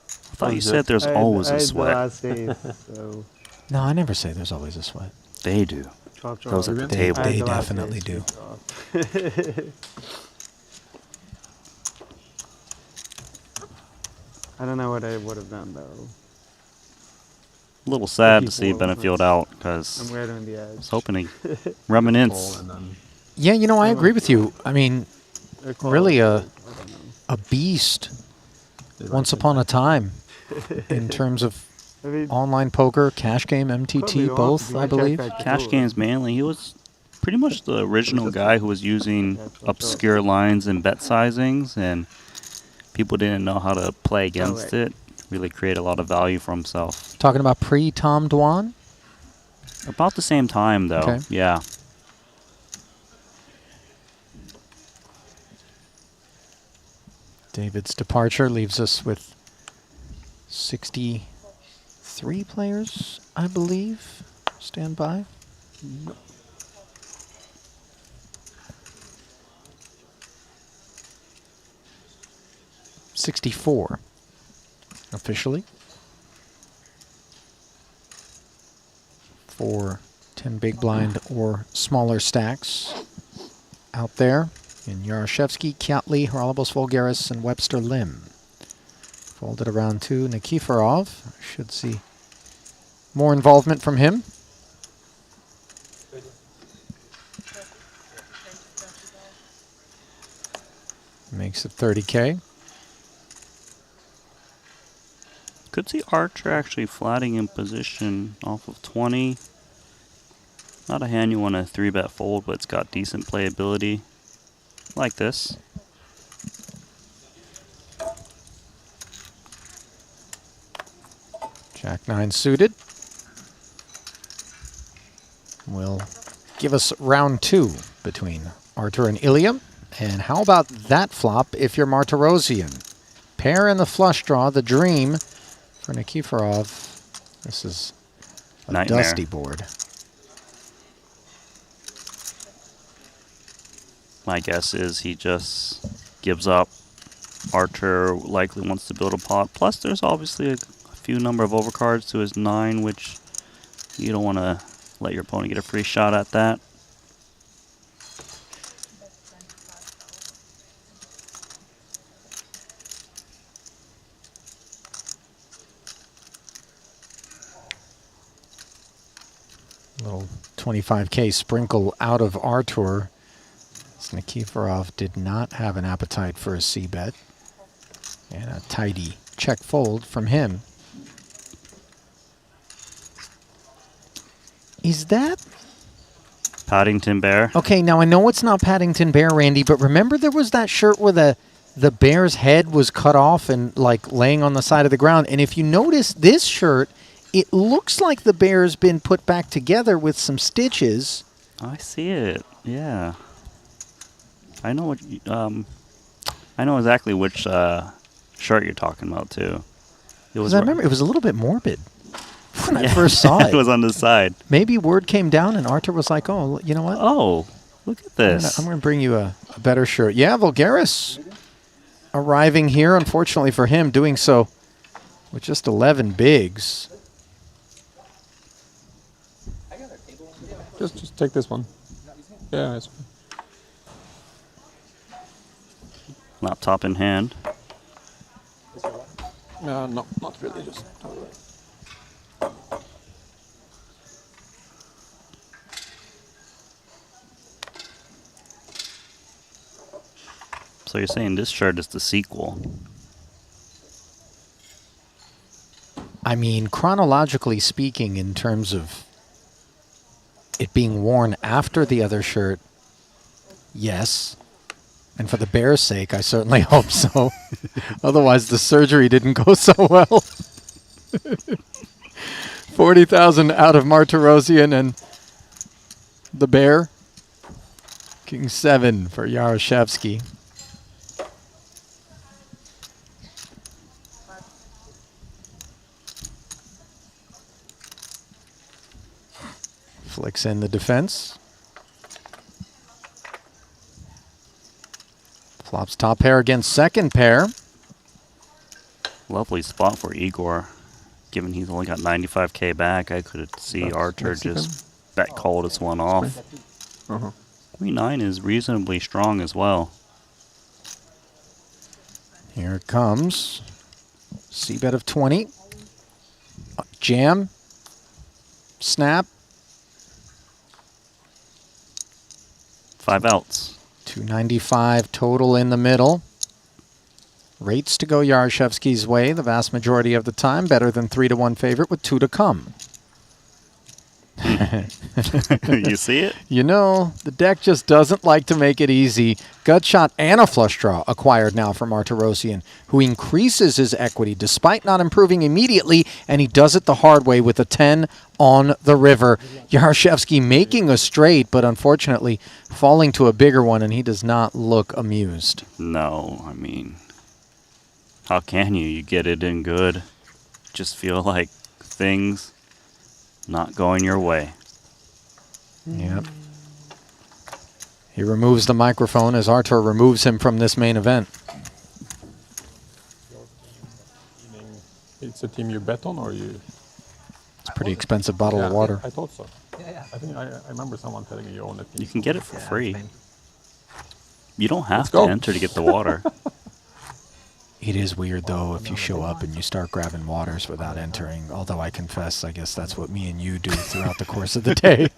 I thought you said there's always a sweat. No, I never say there's always a sweat. They do. Those at the table. They definitely do. I don't know what I would have done though. A little sad to see Benefield out because I'm right on the edge. I was hoping to reminisce. Yeah, you know, I agree with you. I mean, really a beast once upon a time in terms of online poker, cash game, MTT, both, I believe. Cash games mainly. He was pretty much the original guy who was using obscure lines and bet sizings, and people didn't know how to play against it. Really create a lot of value for himself. Talking about pre-Tom Dwan? About the same time, though. Okay. Yeah. David's departure leaves us with 63 players, I believe. Stand by. $64 officially for 10 big blind or smaller stacks out there. In Yaroshevsky, Kyatley, Haralabos Volgaris, and Webster Lim. Folded around to Nikiforov. Should see more involvement from him. Makes it 30K. Could see Archer actually flatting in position off of 20. Not a hand you want to 3-bet fold, but it's got decent playability. Like this. Jack-9 suited. Will give us round 2 between Artur and Ilya. And how about that flop if you're Martirosian? Pair in the flush draw, the dream for Nikiforov. This is a Nightmare. dusty board. My guess is he just gives up. Archer likely wants to build a pot. Plus, there's obviously a few number of overcards to his 9, which you don't want to let your opponent get a free shot at that. 125K sprinkle out of Artur. Nikiforov did not have an appetite for a c-bet. And a tidy check fold from him. Is that Paddington Bear? okay? Now I know it's not Paddington Bear, Randy, but remember there was that shirt where the bear's head was cut off and like laying on the side of the ground. And if you notice this shirt, it looks like the bear's been put back together with some stitches. I see it. Yeah. I know what. I know exactly which shirt you're talking about too. It was. I remember it was a little bit morbid when I first saw it. It was on the side. Maybe word came down and Artur was like, "Oh, you know what? Oh, look at this. I'm going to bring you a better shirt." Yeah, Vulgaris arriving here. Unfortunately for him, doing so with just 11 bigs. Just take this one. Yeah, it's fine. Laptop in hand. No, not really. Just. So you're saying this shirt is the sequel? I mean, chronologically speaking, in terms of it being worn after the other shirt, yes. And for the Bears' sake, I certainly hope so. Otherwise, the surgery didn't go so well. 40,000 out of Martirosian and the Bear. King 7 for Yaroshevsky. Flicks in the defense. Flops top pair against second pair. Lovely spot for Igor. Given he's only got 95K back, I could see Artur just bet call this one off. Queen 9 is reasonably strong as well. Here it comes. C-bet of 20. Jam. Snap. 5 outs. 295 total in the middle. Rates to go Yaroshevsky's way the vast majority of the time. Better than 3-1 favorite with 2 to come. You see it? You know, the deck just doesn't like to make it easy. Gut shot and a flush draw acquired now from Martirosian, who increases his equity despite not improving immediately, and he does it the hard way with a 10 on the river. Yaroshevsky making a straight, but unfortunately falling to a bigger one, and he does not look amused. No, I mean, how can you? You get it in good. Just feel like things not going your way. Yep. He removes the microphone as Artur removes him from this main event. It's a team you bet on, or you? It's a pretty expensive bottle of water. I thought so. I think I remember someone telling me you own it. You can get it for free. You don't have to enter to get the water. It is weird, though, if you show up and you start grabbing waters without entering. Although I confess, I guess that's what me and you do throughout the course of the day.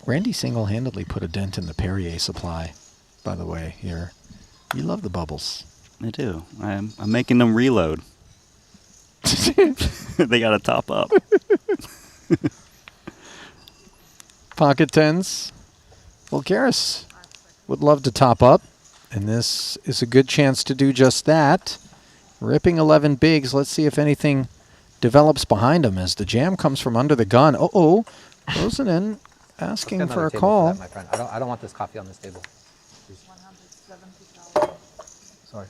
Randy single-handedly put a dent in the Perrier supply, by the way, here. You love the bubbles. I do. I'm making them reload. They got to top up. Pocket tens. Well, Garris would love to top up. And this is a good chance to do just that. Ripping 11 bigs. Let's see if anything develops behind him as the jam comes from under the gun. Uh-oh. Rosanen asking for a call. For that, my friend. I don't want this coffee on this table. Please. Sorry.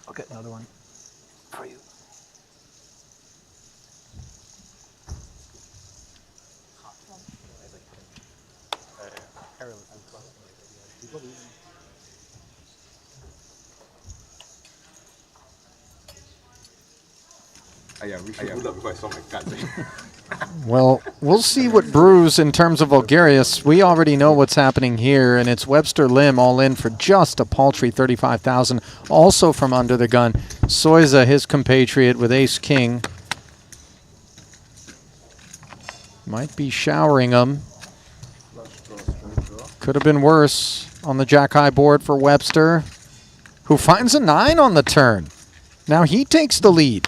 I'll get another one for you. Well, we'll see what brews in terms of Vulgarius. We already know what's happening here, and it's Webster Lim all in for just a paltry 35,000, also from under the gun. Soiza, his compatriot, with ace-king. Might be showering them. Could have been worse on the jack-high board for Webster, who finds a 9 on the turn. Now he takes the lead.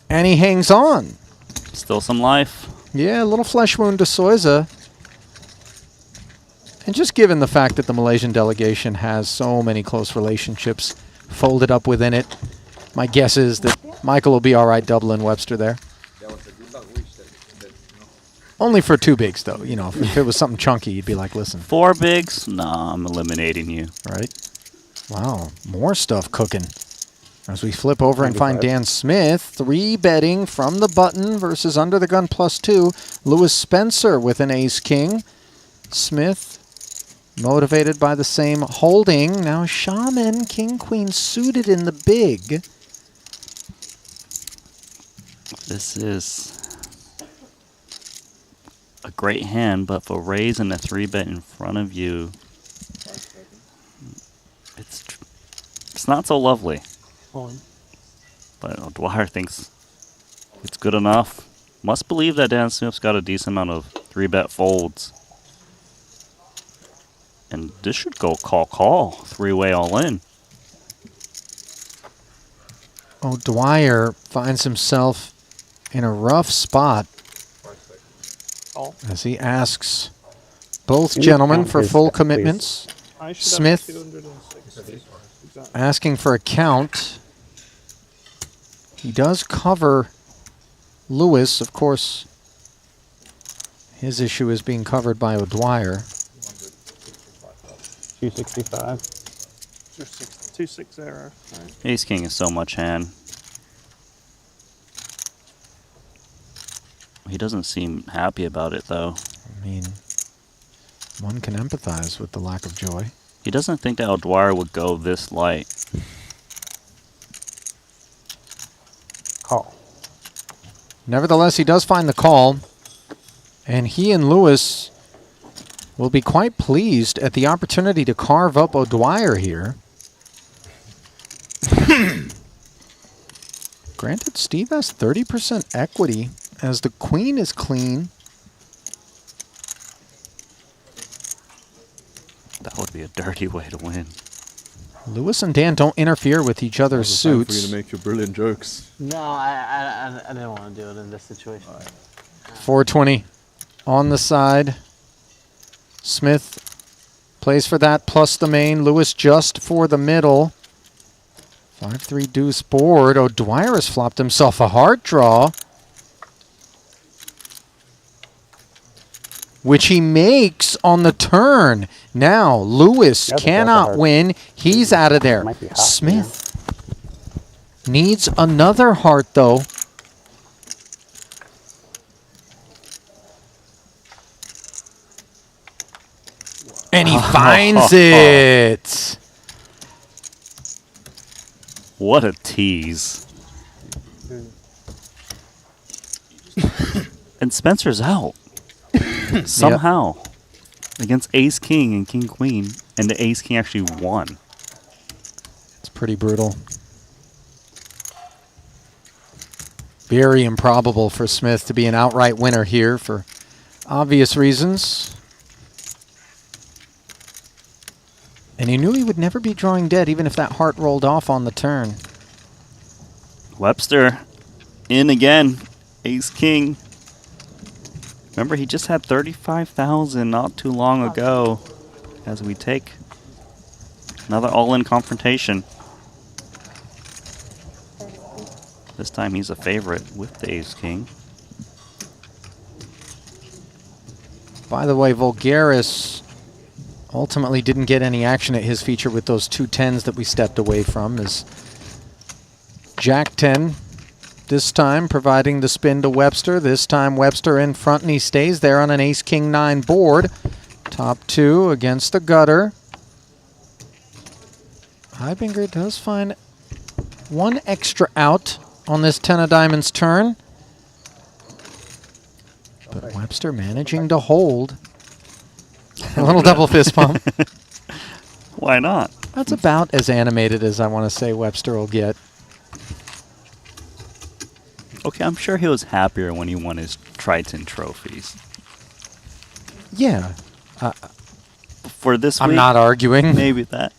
And he hangs on. Still some life. Yeah, a little flesh wound to Souza. And just given the fact that the Malaysian delegation has so many close relationships folded up within it, my guess is that Michael will be all right doubling Webster there. Only for 2 bigs, though. You know, if it was something chunky, you'd be like, listen. 4 bigs? Nah, I'm eliminating you. Right. Wow, more stuff cooking. As we flip over and find Dan Smith, 3 betting from the button versus under the gun +2. Lewis Spencer with an ace-king. Smith motivated by the same holding. Now Shaman, king-queen suited in the big. This is a great hand, but for raising a 3-bet in front of you, it's not so lovely. But O'Dwyer thinks it's good enough. Must believe that Dan Smith's got a decent amount of 3-bet folds. And this should go call. 3-way all in. O'Dwyer finds himself in a rough spot as he asks both gentlemen for full commitments. Smith asking for a count. He does cover Lewis. Of course, his issue is being covered by O'Dwyer. 265. 260. Right. Ace King is so much hand. He doesn't seem happy about it, though. I mean, one can empathize with the lack of joy. He doesn't think that O'Dwyer would go this light. Call. Nevertheless, he does find the call. And he and Lewis will be quite pleased at the opportunity to carve up O'Dwyer here. Granted, Steve has 30% equity as the queen is clean. That would be a dirty way to win. Lewis and Dan don't interfere with each other's suits. For you to make your brilliant jokes. No, I didn't want to do it in this situation. 420 on the side. Smith plays for that plus the main. Lewis just for the middle. 5-3 deuce board. O'Dwyer has flopped himself a hard draw, which he makes on the turn. Now, Lewis cannot win. He's out of there. Smith needs another heart, though. And he finds it. What a tease. And Spencer's out. Somehow. Against Ace King and King Queen. And the Ace King actually won. It's pretty brutal. Very improbable for Smith to be an outright winner here for obvious reasons. And he knew he would never be drawing dead even if that heart rolled off on the turn. Webster in again. Ace King. Remember, he just had 35,000 not too long ago as we take another all-in confrontation. This time he's a favorite with the Ace King. By the way, Vulgaris ultimately didn't get any action at his feature with those 2 10s that we stepped away from. As Jack 10 this time providing the spin to Webster. This time Webster in front and he stays there on an Ace King 9 board. Top 2 against the gutter. Heibinger does find one extra out on this 10 of diamonds turn. But Webster managing to hold. A little double fist pump. Why not? That's about as animated as I want to say Webster will get. Okay, I'm sure he was happier when he won his Triton trophies. Yeah. For this I'm week, not arguing. Maybe that.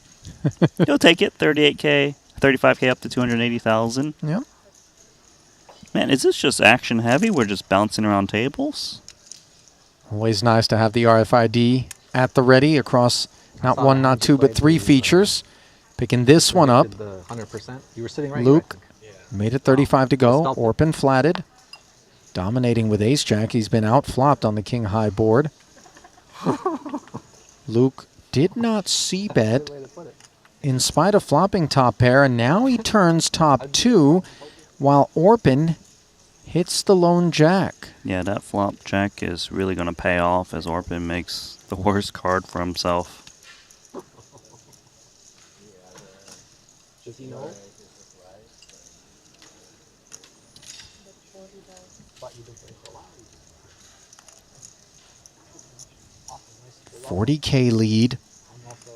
He'll take it. 38K, 35K up to 280,000. Yeah. Man, is this just action heavy? We're just bouncing around tables? Always nice to have the RFID at the ready across not one, not two, but three features. Picking this one up. The 100%. You were sitting right Luke here, made it 35 to go. Orpin flatted. Dominating with ace-jack. He's been out-flopped on the king-high board. Luke did not c-bet in spite of flopping top pair, and now he turns top two while Orpin hits the lone jack. Yeah, that flop jack is really going to pay off as Orpin makes the worst card for himself. Does he know? 40K lead. I'm also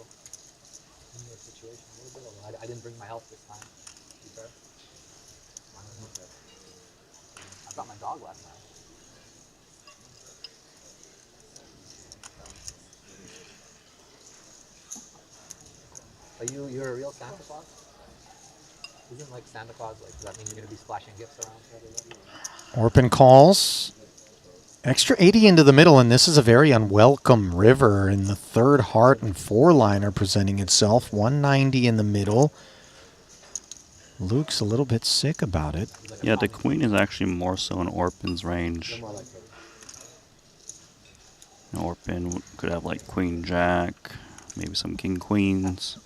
in your situation a little bit. I didn't bring my health this time. To be fair. I got my dog last time. Are you're a real Santa Claus? Isn't like Santa Claus, like, does that mean you're going to be splashing gifts around for everybody? Orpin calls. Extra 80 into the middle, and this is a very unwelcome river in the third heart and four-liner presenting itself. 190 in the middle. Luke's a little bit sick about it. Yeah, the queen is actually more so in Orpin's range. Orpin could have like queen jack, maybe some king queens.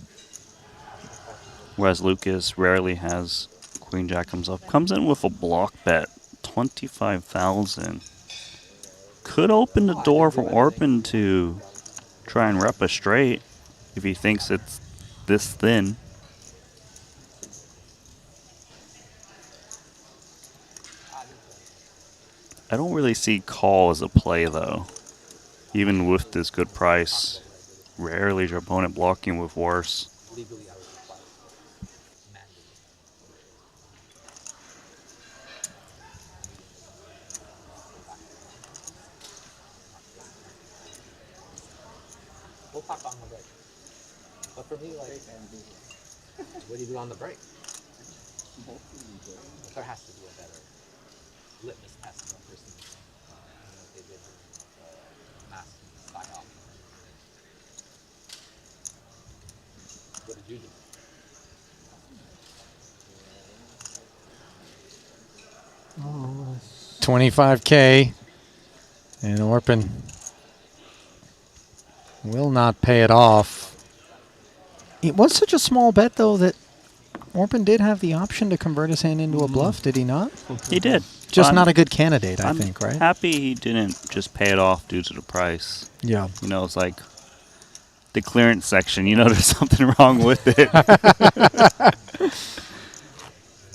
Whereas Lucas rarely has queen jack comes up. Comes in with a block bet, 25,000. Could open the door for Orpin to try and rep a straight if he thinks it's this thin. I don't really see call as a play though. Even with this good price, rarely is your opponent blocking with worse. We'll talk on the break. But for me, like, what do you do on the break? There has to be a better litmus test for a person. They did mass psyop. What did you do? 25K, and Orpin will not pay it off. It was such a small bet, though, that Orpin did have the option to convert his hand into a bluff, did he not? He did. Just not a good candidate, I think, right? I'm happy he didn't just pay it off due to the price. Yeah. You know, it's like the clearance section. You know, there's something wrong with it.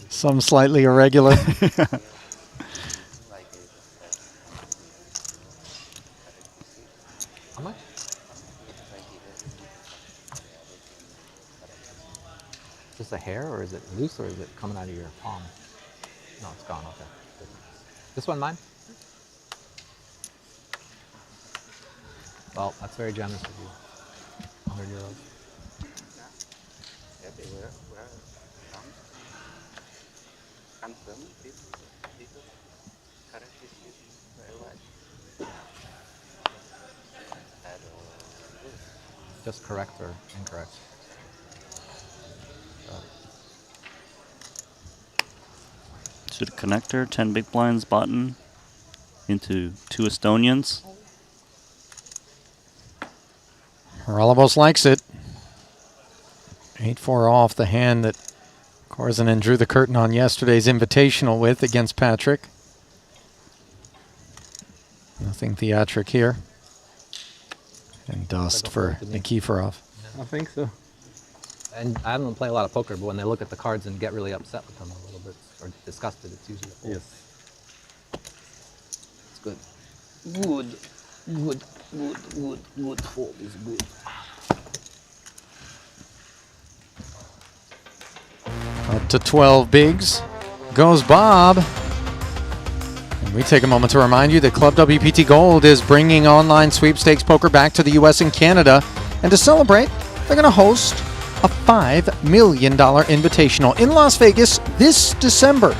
Some slightly irregular. How much? Is this a hair, or is it loose, or is it coming out of your palm? No, it's gone. Okay. Good. This one mine? Well, that's very generous of you. 100 euros. Just correct or incorrect? To the connector, 10 big blinds button into 2 Estonians. Haralabos likes it. 8-4 off the hand that Korzinen drew the curtain on yesterday's invitational with against Patrick. Nothing theatric here. And dust for Nikiforov. I think so. And I haven't played a lot of poker, but when they look at the cards and get really upset with them a little bit, or disgusted, it's usually a fold. Yes. It's good. Good. Good. Good. Good. Good. Fold is good. Up to 12 bigs goes Bob. We take a moment to remind you that Club WPT Gold is bringing online sweepstakes poker back to the U.S. and Canada. And to celebrate, they're going to host a $5 million invitational in Las Vegas this December.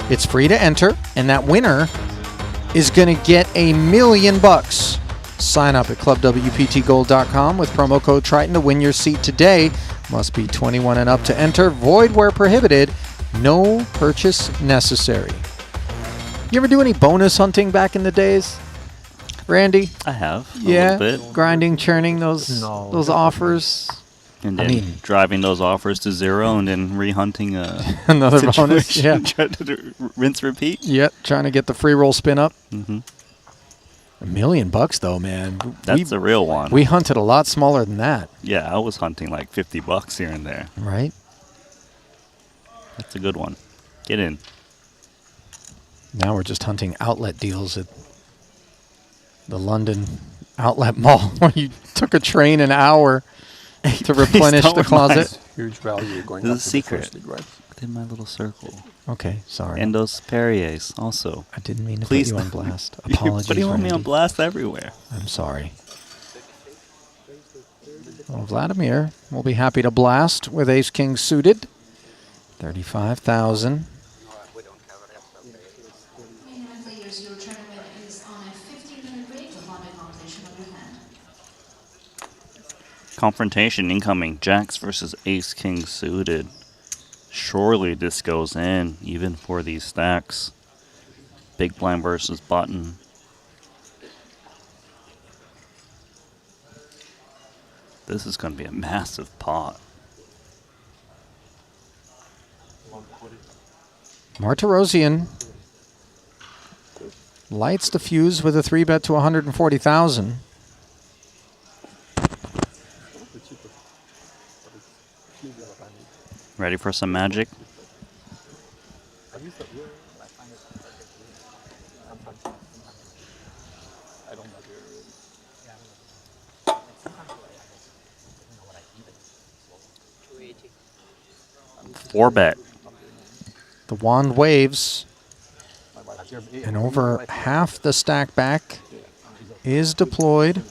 It's free to enter, and that winner is going to get $1 million. Sign up at clubwptgold.com with promo code Triton to win your seat today. Must be 21 and up to enter. Void where prohibited. No purchase necessary. You ever do any bonus hunting back in the days, Randy? I have. Yeah, A little bit. grinding, churning those offers. And then driving those offers to zero and then re-hunting another bonus. Yeah. Try to rinse, repeat. Yep, trying to get the free roll spin up. Mm-hmm. $1 million though, man. That's a real one. We hunted a lot smaller than that. Yeah, I was hunting like $50 here and there. Right. That's a good one. Get in. Now we're just hunting outlet deals at the London outlet mall where you took a train an hour to replenish the closet. Huge value going This up is a to the secret. first league, right? Within my little circle. Okay, sorry. And those Perriers also. I didn't mean to Please put you on blast. You're Apologies, putting me Randy. on blast everywhere. I'm sorry. Well, Vladimir will be happy to blast with ace-king suited. 35,000. Your tournament is on a 15-minute break upon the completion of your hand. Confrontation incoming. Jacks versus ace-king suited. Surely this goes in, even for these stacks. Big blind versus button. This is going to be a massive pot. Martirosian lights the fuse with a 3-bet to 140,000. Ready for some magic? Four bet. The wand waves, and over half the stack back is deployed.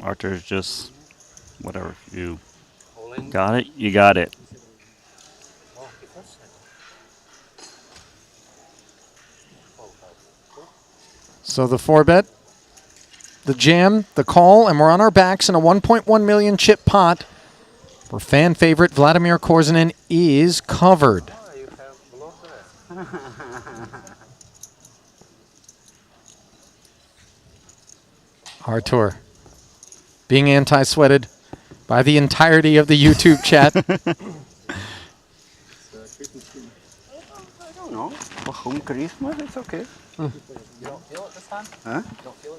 Arthur's just whatever. You got it? You got it. So the 4-bet, the jam, the call, and we're on our backs in a 1.1 million chip pot where fan favorite Vladimir Korzinin is covered. Artur being anti-sweated by the entirety of the YouTube chat. I don't know. For home Christmas, it's okay. You don't feel it this time? Huh?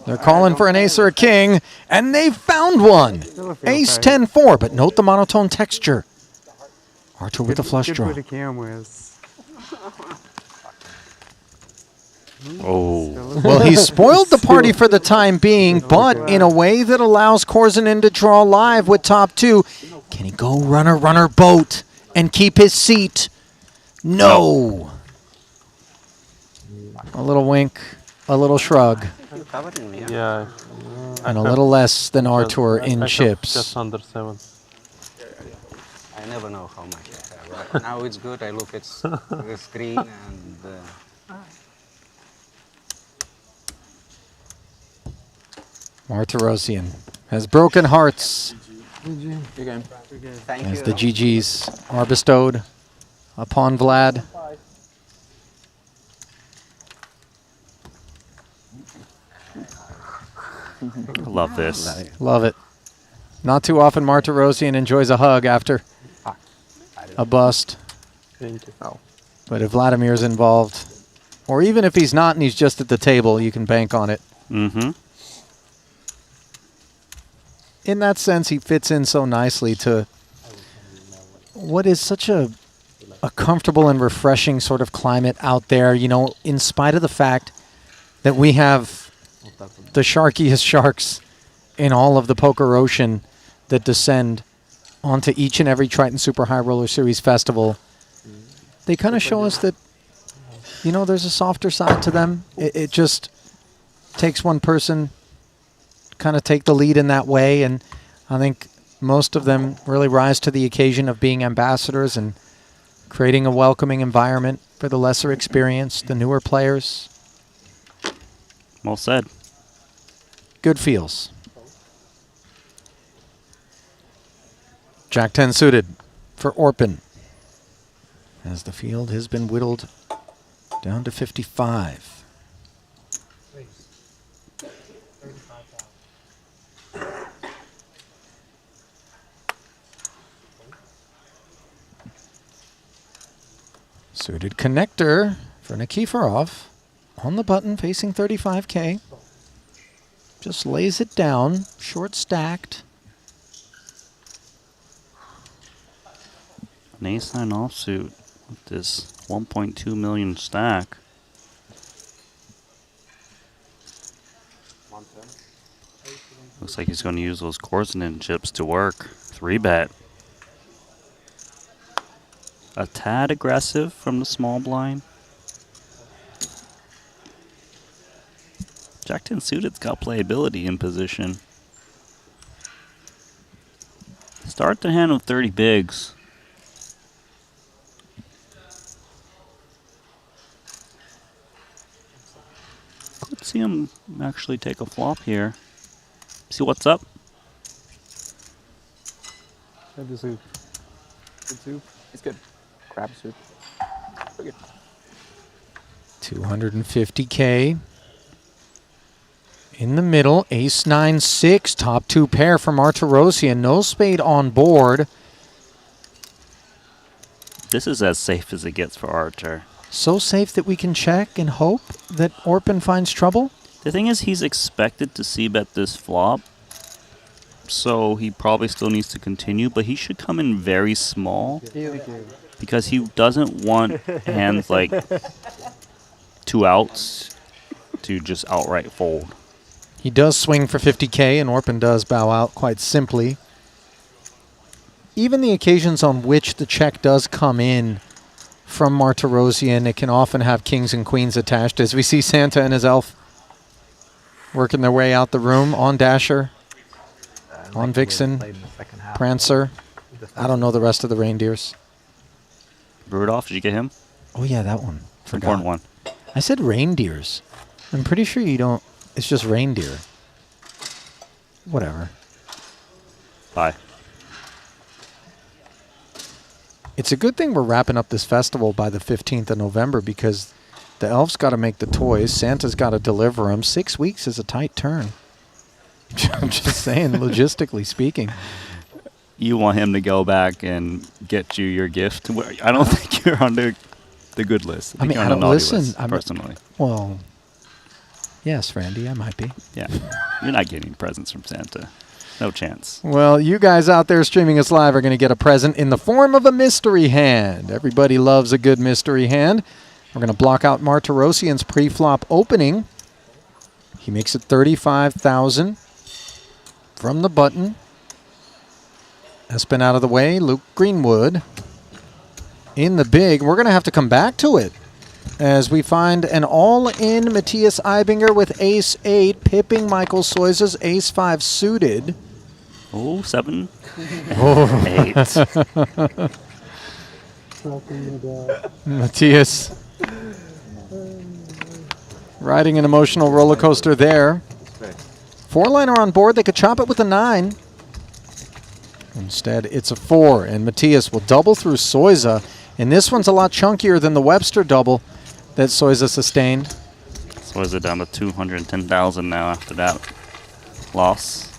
They're calling for an ace or a king, and they found one. Ace 10-4, but note the monotone texture. Artur with the flush Good draw. where the camera is. Oh. Well, he spoiled the party for the time being, but in a way that allows Korzinin to draw live with top two. Can he go runner, runner, boat and keep his seat? No. A little wink, a little shrug, Yeah. and a little less than Artur in chips. Just under 7. I never know how much I have. Right now it's good. I look at the screen and... Martirosian has broken hearts Good game. Thank as you. the GGs are bestowed upon Vlad. I love this. Love it. Not too often Martirosian enjoys a hug after a bust. Thank you. But if Vladimir's involved, or even if he's not and he's just at the table, you can bank on it. Mm-hmm. In that sense, he fits in so nicely to what is such a comfortable and refreshing sort of climate out there, you know, in spite of the fact that we have the sharkiest sharks in all of the poker ocean that descend onto each and every Triton Super High Roller Series festival. they kind of show us that, you know, there's a softer side to them. It just takes one person kind of take the lead in that way, and I think most of them really rise to the occasion of being ambassadors and creating a welcoming environment for the lesser experienced, the newer players. Well said. Good feels. Jack 10 suited for Orpin, as the field has been whittled down to 55. Suited connector for Nikiforov on the button facing 35K. Just lays it down, short stacked. An ace-9 offsuit with this 1.2 million stack. Looks like he's going to use those Korsunen chips to work. 3-bet. A tad aggressive from the small blind. Jack 10 suited's got playability in position. Start the hand with 30 bigs. Could see him actually take a flop here. See what's up. Good soup. Good soup. It's good. Crab soup. Pretty good. 250K. In the middle, ace-9-6, top two pair for Martirosyan. No spade on board. This is as safe as it gets for Archer. So safe that we can check and hope that Orpin finds trouble? The thing is, he's expected to c-bet this flop, so he probably still needs to continue, but he should come in very small because he doesn't want hands like 2 outs to just outright fold. He does swing for 50K, and Orpin does bow out quite simply. Even the occasions on which the check does come in from Martirosyan, it can often have kings and queens attached, as we see Santa and his elf working their way out the room on Dasher, on Vixen, Prancer. I don't know the rest of the reindeers. Rudolph, did you get him? Oh yeah, that one. Important one. I said reindeers. I'm pretty sure you don't. It's just reindeer. Whatever. Bye. It's a good thing we're wrapping up this festival by the 15th of November because the elf's got to make the toys. Santa's got to deliver them. 6 weeks is a tight turn. I'm just saying, logistically speaking. You want him to go back and get you your gift? I don't think you're on the good list. I mean, you're I on don't the naughty listen. list, personally. Well, yes, Randy, I might be. Yeah. You're not getting presents from Santa. No chance. Well, you guys out there streaming us live are going to get a present in the form of a mystery hand. Everybody loves a good mystery hand. We're going to block out Martirosyan's pre-flop opening. He makes it 35,000 from the button. Espen out of the way. Luke Greenwood in the big. We're going to have to come back to it as we find an all-in Matthias Eibinger with ace-8, pipping Michael Soiza's ace-5 suited. Oh, 7. Oh. 8. Matthias riding an emotional roller coaster there. 4-liner on board. They could chop it with a 9. Instead, it's a 4, and Matthias will double through Soiza. And this one's a lot chunkier than the Webster double that Soiza sustained. Soiza down to 210,000 now after that loss.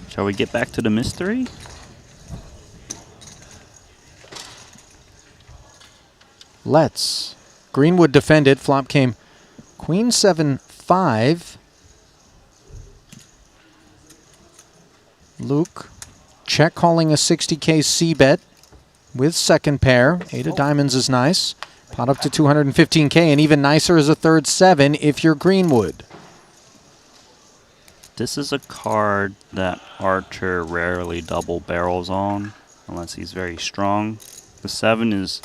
Shall we get back to the mystery? Let's. Greenwood defended. Flop came Queen 7-5. Luke check calling a 60K c-bet with second pair. 8 of diamonds is nice. Pot up to 215K, and even nicer is a third 7 if you're Greenwood. This is a card that Archer rarely double barrels on, unless he's very strong. The 7 is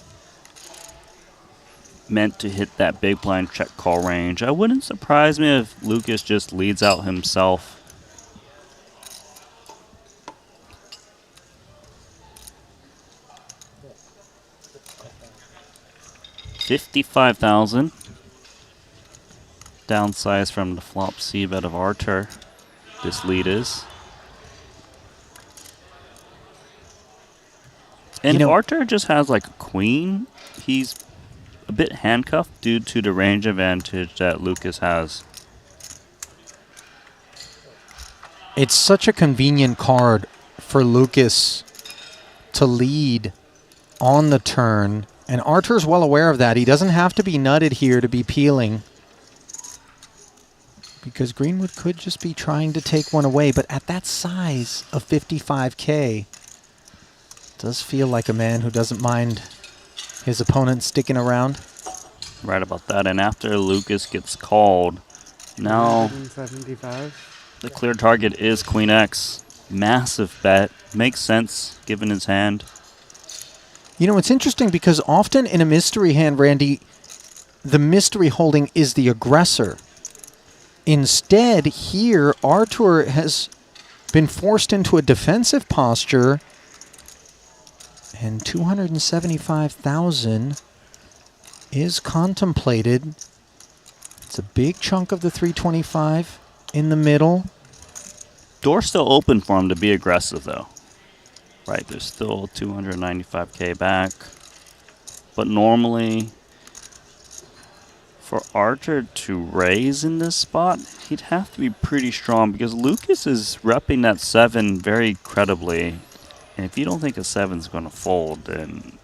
meant to hit that big blind check call range. I wouldn't surprise me if Lucas just leads out himself. $55,000. Downsize from the flop c-bet of Archer. This lead is. And if Archer just has like a queen, he's a bit handcuffed due to the range advantage that Lucas has. It's such a convenient card for Lucas to lead on the turn, and Archer's well aware of that. He doesn't have to be nutted here to be peeling, because Greenwood could just be trying to take one away, but at that size of 55K, does feel like a man who doesn't mind his opponent sticking around. Right about that, and after Lucas gets called, now 175. the clear target is Queen X. Massive bet. Makes sense given his hand. You know, it's interesting because often in a mystery hand, Randy, the mystery holding is the aggressor. Instead, here, Artur has been forced into a defensive posture, and 275,000 is contemplated. It's a big chunk of the 325 in the middle. Door's still open for him to be aggressive, though. Right, there's still 295K back. But normally, for Archer to raise in this spot, he'd have to be pretty strong because Lucas is repping that 7 very credibly. And if you don't think a 7's going to fold, then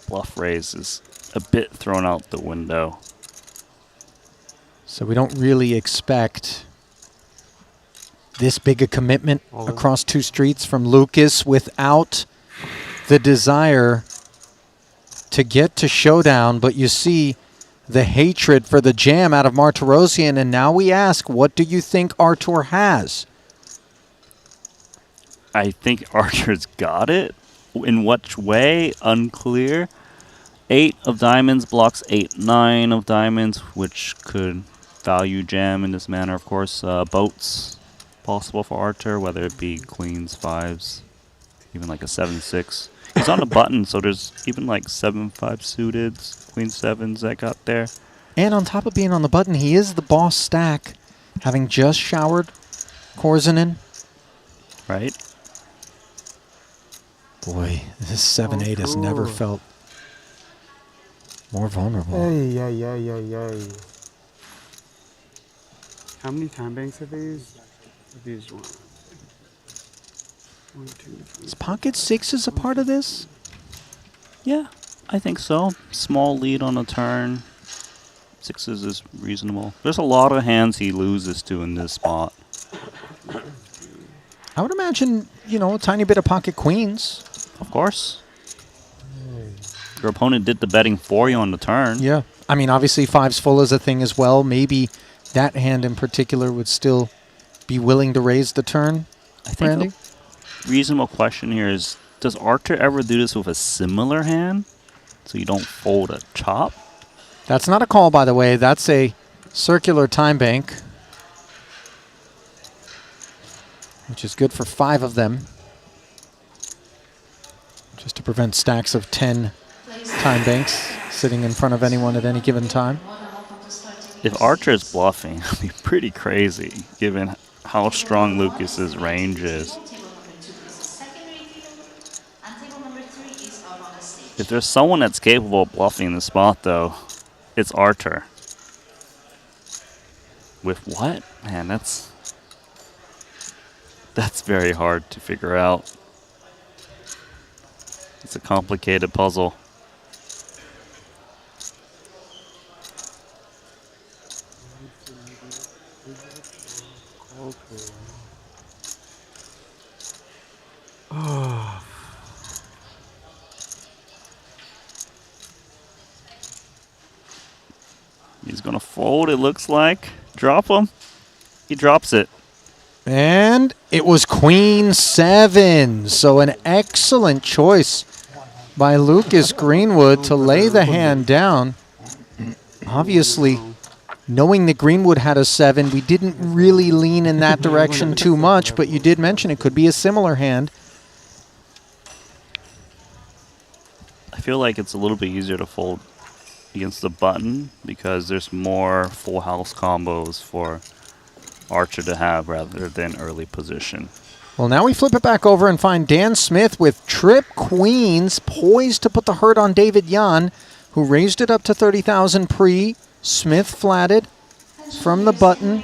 bluff raise is a bit thrown out the window. So we don't really expect this big a commitment across two streets from Lucas without the desire to get to showdown. But you see the hatred for the jam out of Martirosyan, and now we ask, what do you think Artur has? I think Archer's got it. In what way? Unclear. 8 of diamonds blocks 8, 9 of diamonds, which could value jam in this manner, of course. Boats possible for Archer, whether it be queens, 5s, even like a 7-6. He's on the button, so there's even like 7-5 suited, queen 7s that got there. And on top of being on the button, he is the boss stack, having just showered Korzinen. Right. Boy, this 7-8 has never felt more vulnerable. Hey. How many time banks have they used? I've used one. 1, 2, 3. Is pocket 6 a part of this? Yeah, I think so. Small lead on a turn. 6s is reasonable. There's a lot of hands he loses to in this spot. I would imagine, you know, a tiny bit of pocket queens. Of course. Your opponent did the betting for you on the turn. Yeah. I mean, obviously 5's full is a thing as well. Maybe that hand in particular would still be willing to raise the turn. I think Randy? a reasonable question here is, does Archer ever do this with a similar hand so you don't fold a chop? That's not a call, by the way. That's a circular time bank, which is good for 5 of them, just to prevent stacks of 10 time banks sitting in front of anyone at any given time. If Archer is bluffing, it'd be pretty crazy given how strong Lucas's range is. If there's someone that's capable of bluffing in the spot, though, it's Archer. With what? Man, that's very hard to figure out. It's a complicated puzzle. He's gonna fold, it looks like. Drop him. He drops it. And it was Queen 7. So an excellent choice by Lucas Greenwood to lay the hand down. Obviously, knowing that Greenwood had a 7, we didn't really lean in that direction too much, but you did mention it could be a similar hand. I feel like it's a little bit easier to fold against the button because there's more full house combos for Archer to have rather than early position. Well, now we flip it back over and find Dan Smith with trip queens poised to put the hurt on David Jan, who raised it up to 30,000 pre. Smith flatted from the button.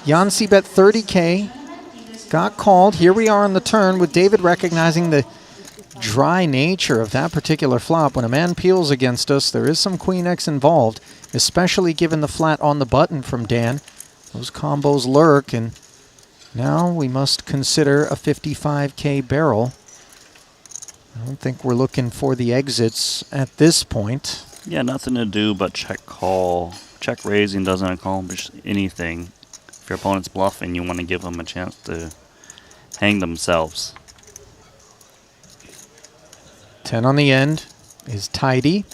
Jan bet 30K. Got called. Here we are on the turn with David recognizing the dry nature of that particular flop. When a man peels against us, there is some Queen X involved, especially given the flat on the button from Dan. Those combos lurk, and now we must consider a 55K barrel. I don't think we're looking for the exits at this point. Yeah, nothing to do but check call. Check raising doesn't accomplish anything. If your opponent's bluffing, you want to give them a chance to hang themselves. 10 on the end is tidy.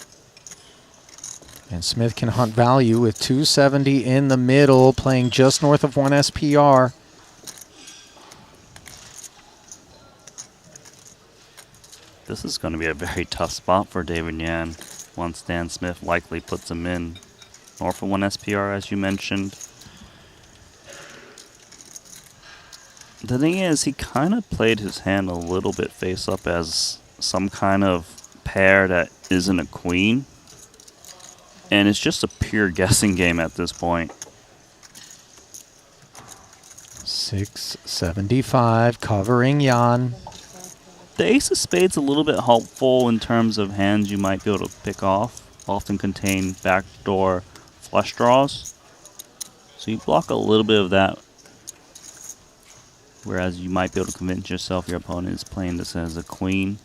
And Smith can hunt value with 270 in the middle, playing just north of 1 SPR. This is going to be a very tough spot for David Yan once Dan Smith likely puts him in north of 1 SPR, as you mentioned. The thing is, he kind of played his hand a little bit face up as some kind of pair that isn't a queen. And it's just a pure guessing game at this point. 675 covering Jan. The ace of spades a little bit helpful in terms of hands you might be able to pick off. Often contain backdoor flush draws. So you block a little bit of that. Whereas you might be able to convince yourself your opponent is playing this as a queen.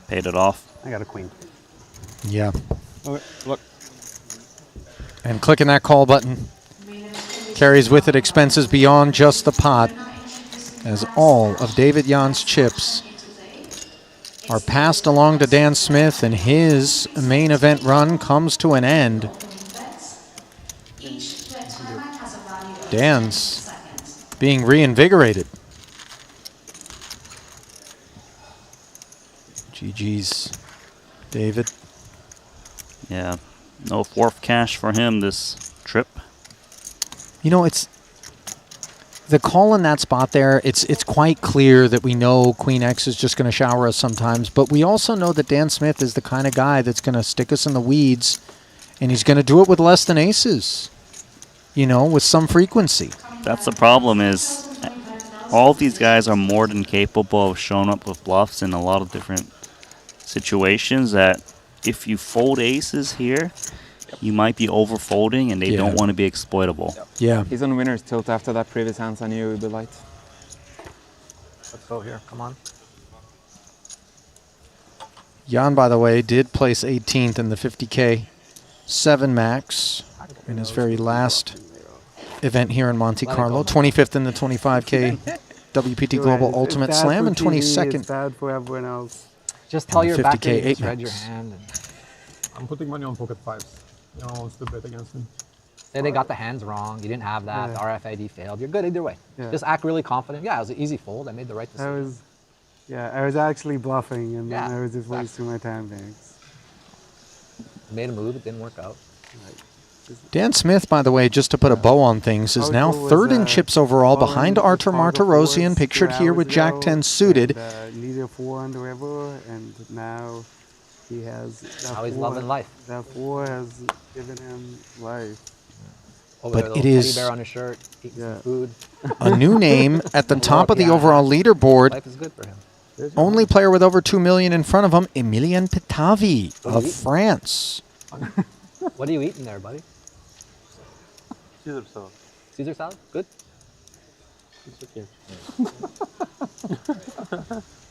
Paid it off. I got a queen. Yeah. Okay, look. And clicking that call button carries with it expenses beyond just the pot, as all of David Jan's chips are passed along to Dan Smith, and his main event run comes to an end. Dan's being reinvigorated. GG's, David. Yeah, no fourth cash for him this trip. You know, it's the call in that spot there. It's quite clear that we know Queen X is just going to shower us sometimes, but we also know that Dan Smith is the kind of guy that's going to stick us in the weeds, and he's going to do it with less than aces. You know, with some frequency. That's the problem, is all of these guys are more than capable of showing up with bluffs in a lot of different situations that if you fold aces here, you might be over folding and they don't want to be exploitable. Yeah. He's on winner's tilt after that previous hands. I knew it would be light. Let's go here. Come on. Jan, by the way, did place 18th in the 50K 7 max in his very last event here in Monte Carlo. 25th in the 25K WPT Global Ultimate Slam, and 22nd. It's bad for everyone else. Just tell your backer 50K you 8 read your max. hand. And I'm putting money on pocket fives. No one wants to bet against him. say they got the hands wrong. You didn't have that. Yeah. The RFID failed. You're good either way. Yeah. Just act really confident. Yeah, it was an easy fold. I made the right decision. I was actually bluffing, and then Yeah, I was just wasting my time banks. Made a move. It didn't work out. Dan Smith, by the way, just to put a bow on things, is now third in chips overall behind Artur Martirosyan, pictured here with Jack 10 suited. Needed a 4 on the river, and now he has. Now he's loving life. That 4 has given him life. Over But there, it little is teddy bear on his shirt, eating some food. a new name at the top of the overall leaderboard. Life is good for him. Only player with over 2 million in front of him, Emilien Pitavi What are of you eating? France. What are you eating there, buddy? Caesar salad. Caesar salad? Good?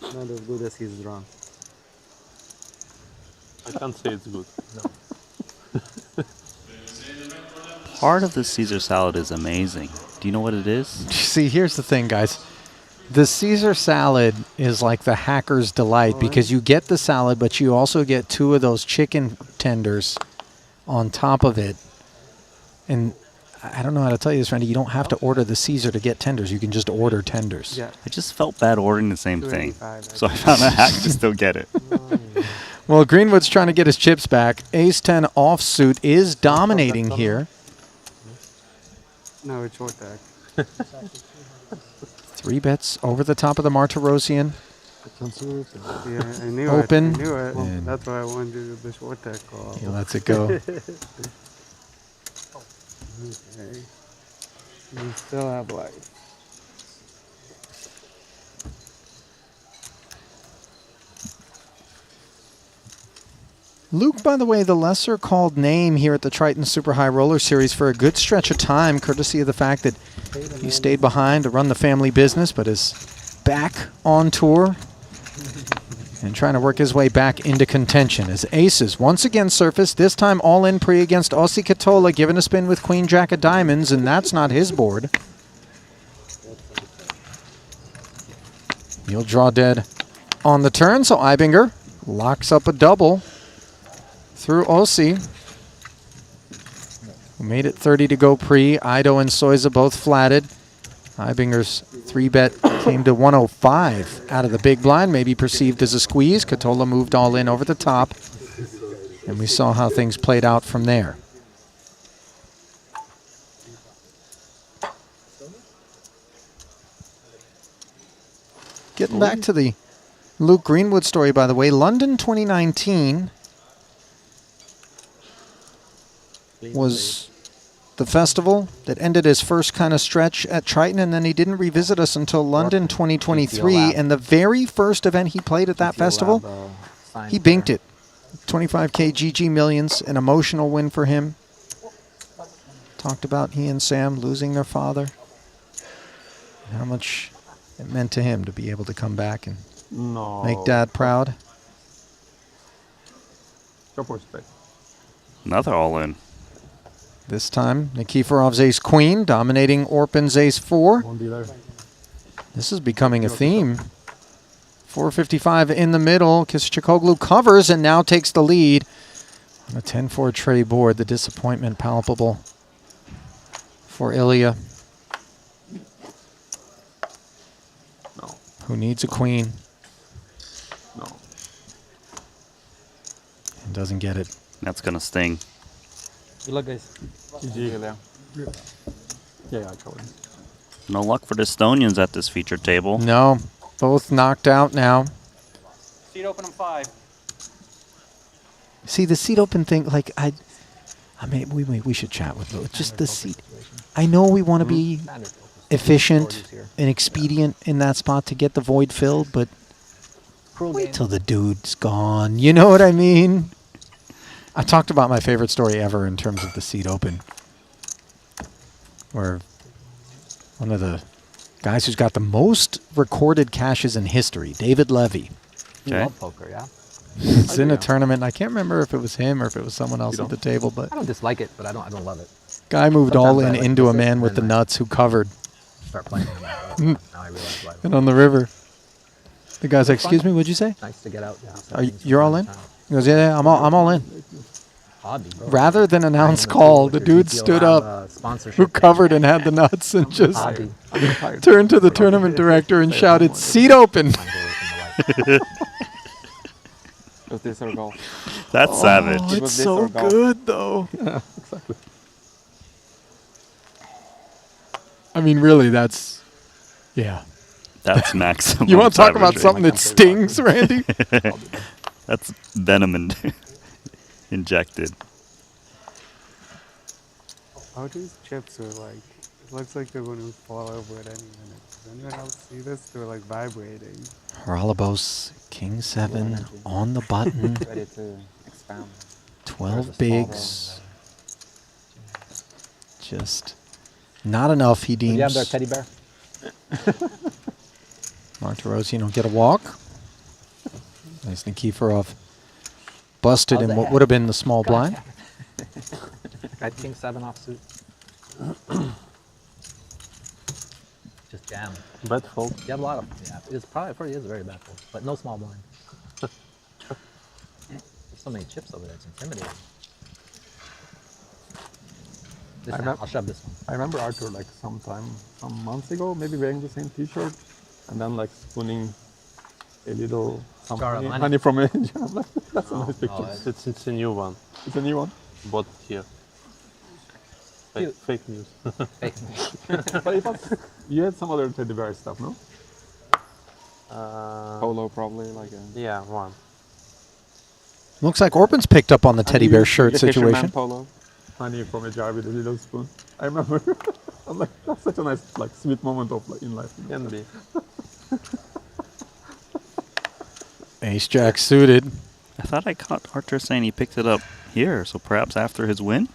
Not as good as he's drunk. I can't say it's good. No. Part of the Caesar salad is amazing. Do you know what it is? See, here's the thing, guys. The Caesar salad is like the hacker's delight because you get the salad, but you also get 2 of those chicken tenders on top of it. And I don't know how to tell you this, Randy. You don't have to order the Caesar to get tenders. You can just order tenders. Yeah. I just felt bad ordering the same thing. So I found a hack to still get it. Well, Greenwood's trying to get his chips back. Ace-10 offsuit is dominating here. No, it's short deck. 3 bets over the top of the Martirosian. Yeah, I knew Open. it. I knew it. And That's why I wanted to do the short deck call. he lets it go. Okay. We still have life. Luke, by the way, the lesser called name here at the Triton Super High Roller Series for a good stretch of time, courtesy of the fact that he stayed behind to run the family business, but is back on tour and trying to work his way back into contention as aces once again surface, this time all in pre against Ossi Katola, given a spin with Queen Jack of Diamonds, and that's not his board. He'll draw dead on the turn, so Ibinger locks up a double through Ossi, who made it 30 to go pre. Ido and Soiza both flatted. Ibinger's 3-bet came to 105 out of the big blind, maybe perceived as a squeeze. Katola moved all in over the top, and we saw how things played out from there. Getting back to the Luke Greenwood story, by the way, London 2019 was the festival that ended his first kind of stretch at Triton, and then he didn't revisit us until London 2023. And the very first event he played at that festival, he binked it. 25K GG Millions, an emotional win for him. Talked about he and Sam losing their father, and how much it meant to him to be able to come back and make Dad proud. Another all-in. This time, Nikiforov's ace-queen dominating Orpin's ace-4. This is becoming a theme. 455 in the middle. Kishchikoglu covers and now takes the lead. On a 10-4 tray board, the disappointment palpable for Ilya. Who needs a queen. And doesn't get it. That's going to sting. Good luck, guys. GG. Yeah, I covered. No luck for the Estonians at this feature table. No, both knocked out now. Seat open on 5. See, the seat open thing, like, I mean, we should chat with Lou. Just the seat. I know we want to be efficient and expedient in that spot to get the void filled, but wait till the dude's gone. You know what I mean? I talked about my favorite story ever in terms of the seat open, where one of the guys who's got the most recorded cashes in history, David Levy. You love poker, yeah? It's in a tournament. I can't remember if it was him or if it was someone else at the table, but I don't dislike it, but I don't love it. guy moved Sometimes all I in like into to a sit man with the and nuts who covered. Start playing. Now I realize why. And on the river. The guy's like, excuse me, what'd you say? Nice to get out. Are you're all in? He goes, yeah, I'm all in. Hobby, bro. Rather than announce call, the dude stood up who covered and had the nuts and just turned to the tournament director and shouted, seat open. Was this our goal? That's savage. It's so good, though. Yeah, exactly. I mean, really, that's, yeah. That's maximum. You want to talk about savagery. something that stings, Randy? That's venom injected. All these chips are like, it looks like they're going to fall over at any minute. Does anyone else see this? They're like vibrating. Haralabos, King 7 on the button. Ready to expand. 12 bigs. Just not enough, he deems. You have their teddy bear? Martirosian will get a walk. Nice Nikiforov busted in what would have been the small blind. Got king 7 offsuit. Just jam. Bad fold. You have a lot of, yeah, it's probably is a very bad fold, but no small blind. There's so many chips over there, it's intimidating. I'll shove this one. I remember Arthur like some months ago, maybe wearing the same t-shirt and then like spooning a little honey from a jam. Like, that's a nice picture. It's a new one. It's a new one? Bought here. Fake news. Fake news. But it was, you had some other teddy bear stuff, no? Polo probably, like a... Yeah, one. Looks like Orpin's picked up on the teddy bear shirt situation. Polo. Honey from a jar with a little spoon. I remember. I'm like, that's such a nice, like, sweet moment of in life. Can be. Ace Jack suited. I thought I caught Arthur saying he picked it up here, so perhaps after his win?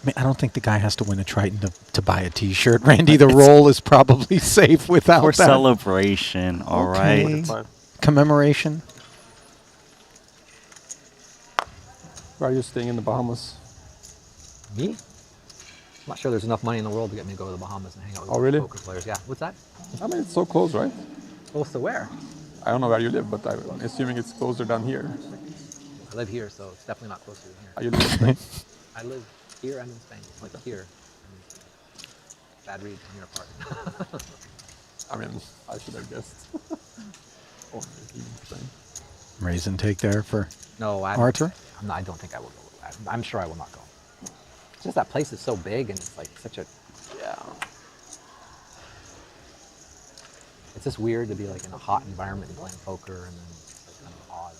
I mean, I don't think the guy has to win a Triton to buy a T-shirt. Randy, the roll is probably safe without For that. celebration, all right. Commemoration. Where are you staying in the Bahamas? Me? I'm not sure there's enough money in the world to get me to go to the Bahamas and hang out with really? poker players. Yeah, what's that? I mean, it's so close, right? Close to where? I don't know where you live, but I'm assuming it's closer than here. I live here, so it's definitely not closer than here. Are you live in Spain? I live here and in Spain, like here. Bad read on your part. I mean, I should have guessed. Oh, Spain. Raisin take there for I Arthur. don't think I will go. I'm sure I will not go. It's just that place is so big and it's like such a, yeah. It's just weird to be like in a hot environment and playing poker and then it's like kind of odd.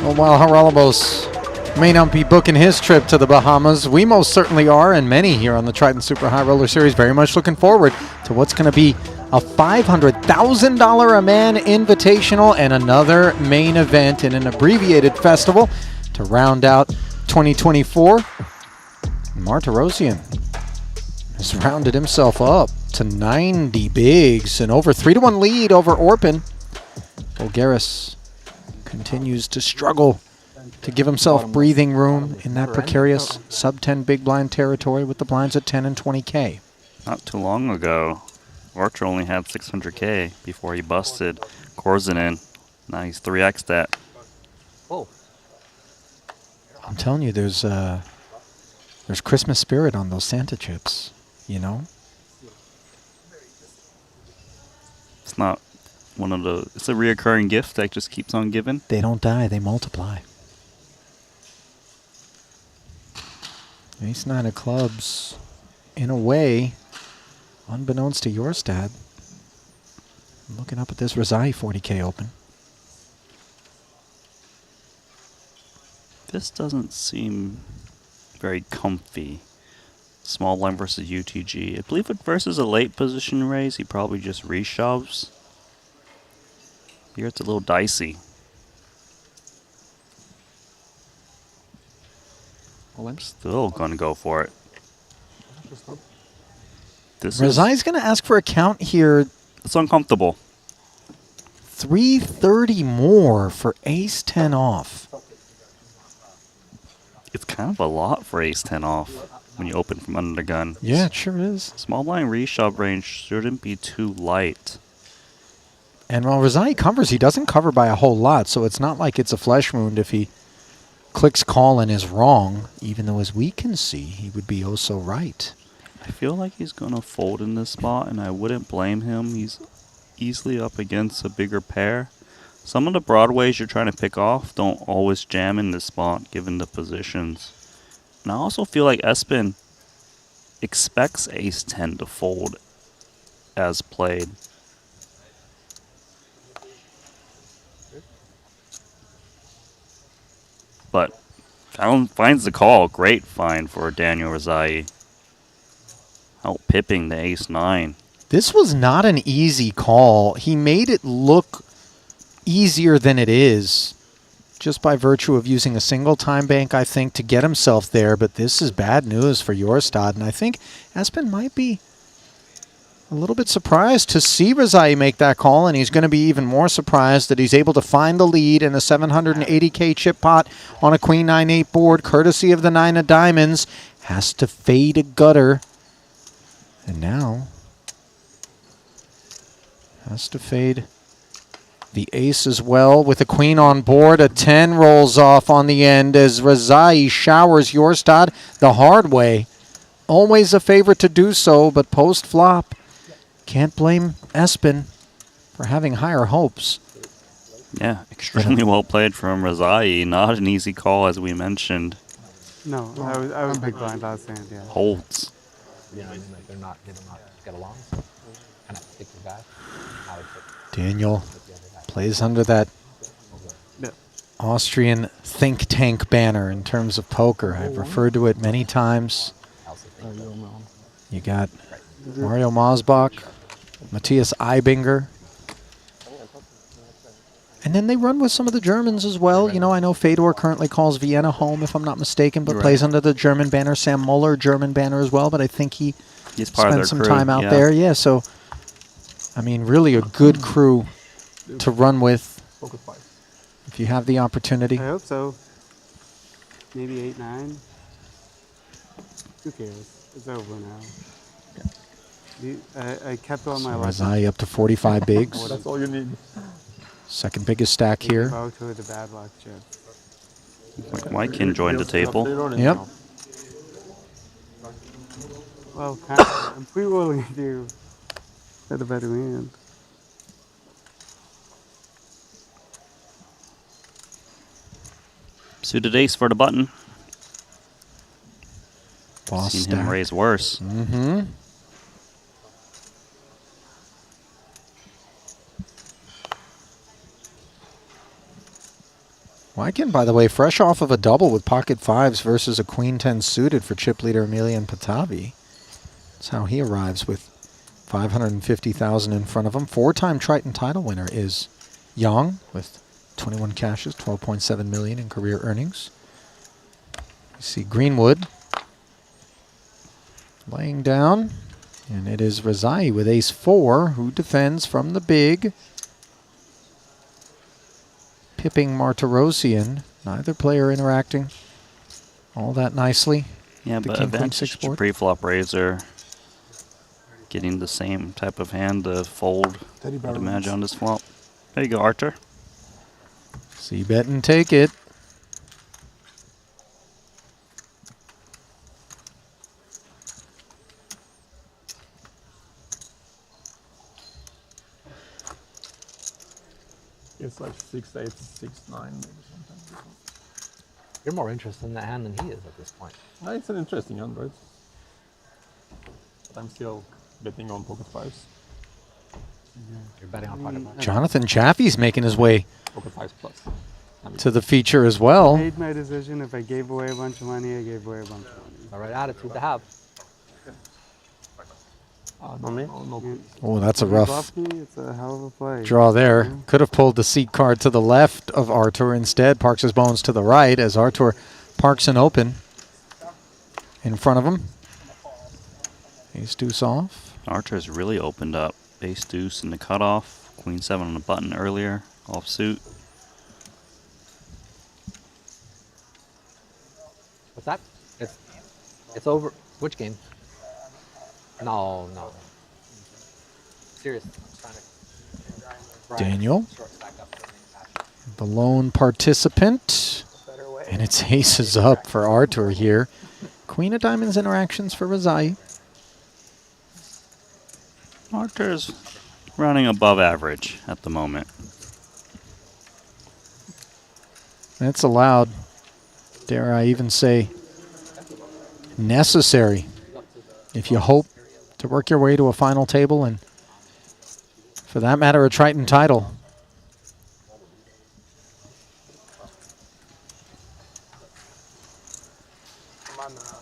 Well, while Haralabos may not be booking his trip to the Bahamas, we most certainly are, and many here on the Triton Super High Roller Series very much looking forward to what's going to be a $500,000 a man invitational and another main event in an abbreviated festival to round out 2024. Martirosian has rounded himself up to 90 bigs, an over 3-1 lead over Orpin. Bulgaris continues to struggle to give himself breathing room in that precarious sub-10 big blind territory with the blinds at 10 and 20K. Not too long ago, Archer only had 600K before he busted Korzinin. Now he's 3x that. Oh. I'm telling you, there's Christmas spirit on those Santa chips, you know? It's not one of the, it's a reoccurring gift that just keeps on giving. They don't die, they multiply. Ace 9 of clubs, in a way, unbeknownst to your stat. I'm looking up at this Razai 40K open. This doesn't seem very comfy. Small line versus UTG. I believe it versus a late position raise, he probably just reshoves. Here it's a little dicey. Well, I'm still going to go for it. Razai's going to ask for a count here. It's uncomfortable. 330 more for ace 10 off. It's kind of a lot for ace 10 off when you open from under the gun. Yeah, it sure is. Small blind reshove range shouldn't be too light. And while Razai covers, he doesn't cover by a whole lot, so it's not like it's a flesh wound if he clicks call and is wrong, even though as we can see, he would be oh so right. I feel like he's going to fold in this spot, and I wouldn't blame him. He's easily up against a bigger pair. Some of the broadways you're trying to pick off don't always jam in this spot, given the positions. And I also feel like Espen expects ace 10 to fold as played. But Fallon finds the call. Great find for Daniel Razai. Out pipping the ace 9. This was not an easy call. He made it look easier than it is. just by virtue of using a single time bank, I think, to get himself there. But this is bad news for Jorstad, and I think Espen might be a little bit surprised to see Rezai make that call, and he's going to be even more surprised that he's able to find the lead in a 780K chip pot on a Queen 9-8 board, courtesy of the 9 of diamonds. Has to fade a gutter, and now has to fade the ace as well with the queen on board. A 10 rolls off on the end as Rezai showers Jorstad the hard way. Always a favorite to do so, but post-flop, can't blame Espen for having higher hopes. Yeah, extremely well played from Rezai. Not an easy call, as we mentioned. No, I was big blind last hand, yeah. Holds. Yeah, I mean, like they do not get along. So kind of stick your guy. Daniel plays under that Austrian think tank banner in terms of poker. I've referred to it many times. You got Mario Mosbach, Matthias Eibinger. And then they run with some of the Germans as well. You know, I know Fedor currently calls Vienna home, if I'm not mistaken, but plays under the German banner. Sam Muller, German banner as well, but I think he's part of their spent some crew, time out there. Yeah, so, I mean, really a good crew to run with if you have the opportunity. I hope so. Maybe 8-9. Who cares? It's over now. I kept all my Rezai up to 45 bigs. That's all you need. Second biggest stack here. Bow to the bad luck chip. Wykin joined the table. Yep. Well, kind of, I'm pre-rolling you. Had a better hand. Suited ace for the button. Boss Seen him stack. raise worse. Mm-hmm. Wykin, by the way, fresh off of a double with pocket fives versus a queen 10 suited for chip leader Emilian Patavi. That's how he arrives with 550,000 in front of him. Four-time Triton title winner is Yang with 21 cashes, 12.7 million in career earnings. You see Greenwood laying down, and it is Rezai with ace 4 who defends from the big. Pipping Martirosian, neither player interacting all that nicely. Yeah, The but king, queen, advantage 6 to board. pre-flop raiser. Getting the same type of hand to fold, I'd imagine, on this flop. There you go, Archer. See bet and take it. It's like 6-8, 6-9, maybe sometimes. You're more interested in that hand than he is at this point. It's an interesting hand, right? But I'm still betting on pocket fives. You're betting on pocket fives. Jonathan Chaffee's making his way Pocket fives plus. to the feature as well. I made my decision. If I gave away a bunch of money, I gave away a bunch of money. The right attitude to have. Oh, that's a If you rough bluff me, it's a hell of a play. draw there. Could have pulled the seat card to the left of Artur. Instead, parks his bones to the right as Artur parks an open in front of him. Ace deuce off. Archer's really opened up. Ace deuce in the cutoff. Queen 7 on the button earlier. Off suit. What's that? It's over. Which game? No. Serious. Daniel, the lone participant. And it's aces up for Artur here. Queen of diamonds interactions for Rezai. Archer's running above average at the moment. That's allowed, dare I even say, necessary if you hope to work your way to a final table and, for that matter, a Triton title.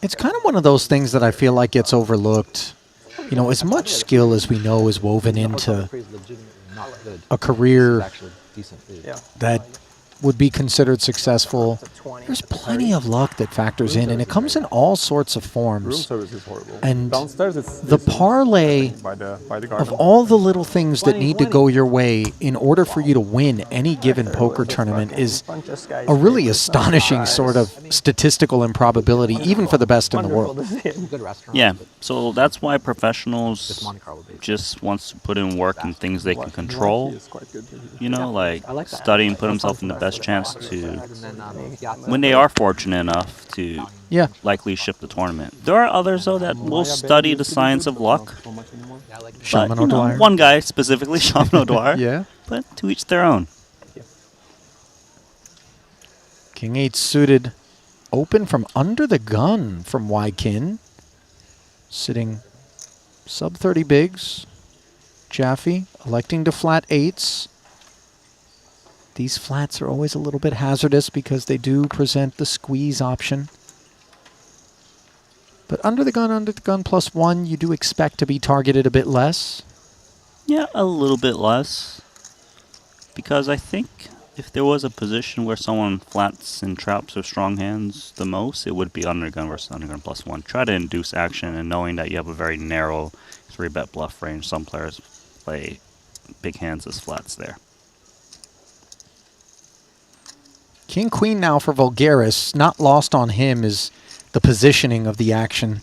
It's kind of one of those things that I feel like gets overlooked. You know, as much skill as we know is woven into a career that would be considered successful. There's plenty of luck that factors in, and it comes in all sorts of forms. Room service is horrible. And downstairs, it's the parlay by the of garden. all the little things that need to go your way in order for you to win any given poker tournament is a really astonishing sort of statistical improbability, even for the best in the world. Good restaurant. Yeah, so that's why professionals just wants to put in work and things they can control. You know, like study and put himself in the best chance to, when they are fortunate enough to likely ship the tournament. There are others, though, that will study the science of luck. Shaman But, you know, O'Dwyer. one guy specifically, Shaman O'Dwyer. Yeah. But to each their own. King 8 suited open from under the gun from Wykin. Sitting sub 30 bigs. Jaffe electing to flat 8s. These flats are always a little bit hazardous because they do present the squeeze option. But under the gun +1, you do expect to be targeted a bit less. Yeah, a little bit less. Because I think if there was a position where someone flats and traps with strong hands the most, it would be undergun versus undergun +1. Try to induce action, and knowing that you have a very narrow 3-bet bluff range, some players play big hands as flats there. King Queen now for Vulgaris. Not lost on him is the positioning of the action.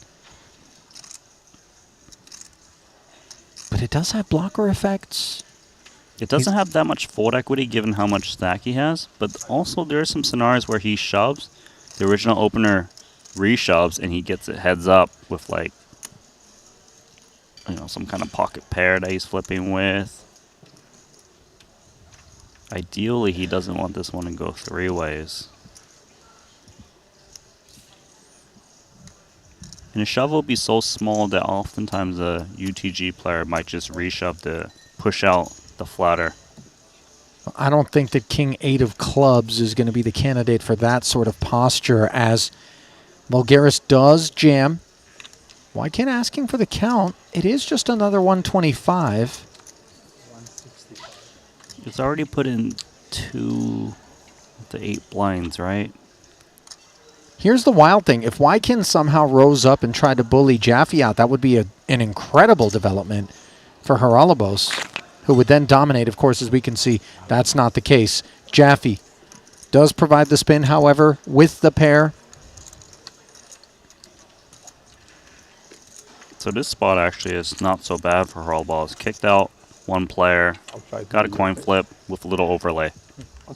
But it does have blocker effects. It doesn't have that much fold equity given how much stack he has, but also there are some scenarios where he shoves, the original opener reshoves, and he gets it heads up with, like, you know, some kind of pocket pair that he's flipping with. Ideally, he doesn't want this one to go 3 ways. And a shove will be so small that oftentimes a UTG player might just reshove to push out the flatter. I don't think that King 8 of clubs is going to be the candidate for that sort of posture, as Vulgaris does jam. Wykin asking for the count. It is just another 125. It's already put in 2 to 8 blinds, right? Here's the wild thing. If Wykin somehow rose up and tried to bully Jaffe out, that would be an incredible development for Haralabos, who would then dominate. Of course, as we can see, that's not the case. Jaffe does provide the spin, however, with the pair. So this spot actually is not so bad for Haralabos. Kicked out one player, got a coin flip with a little overlay.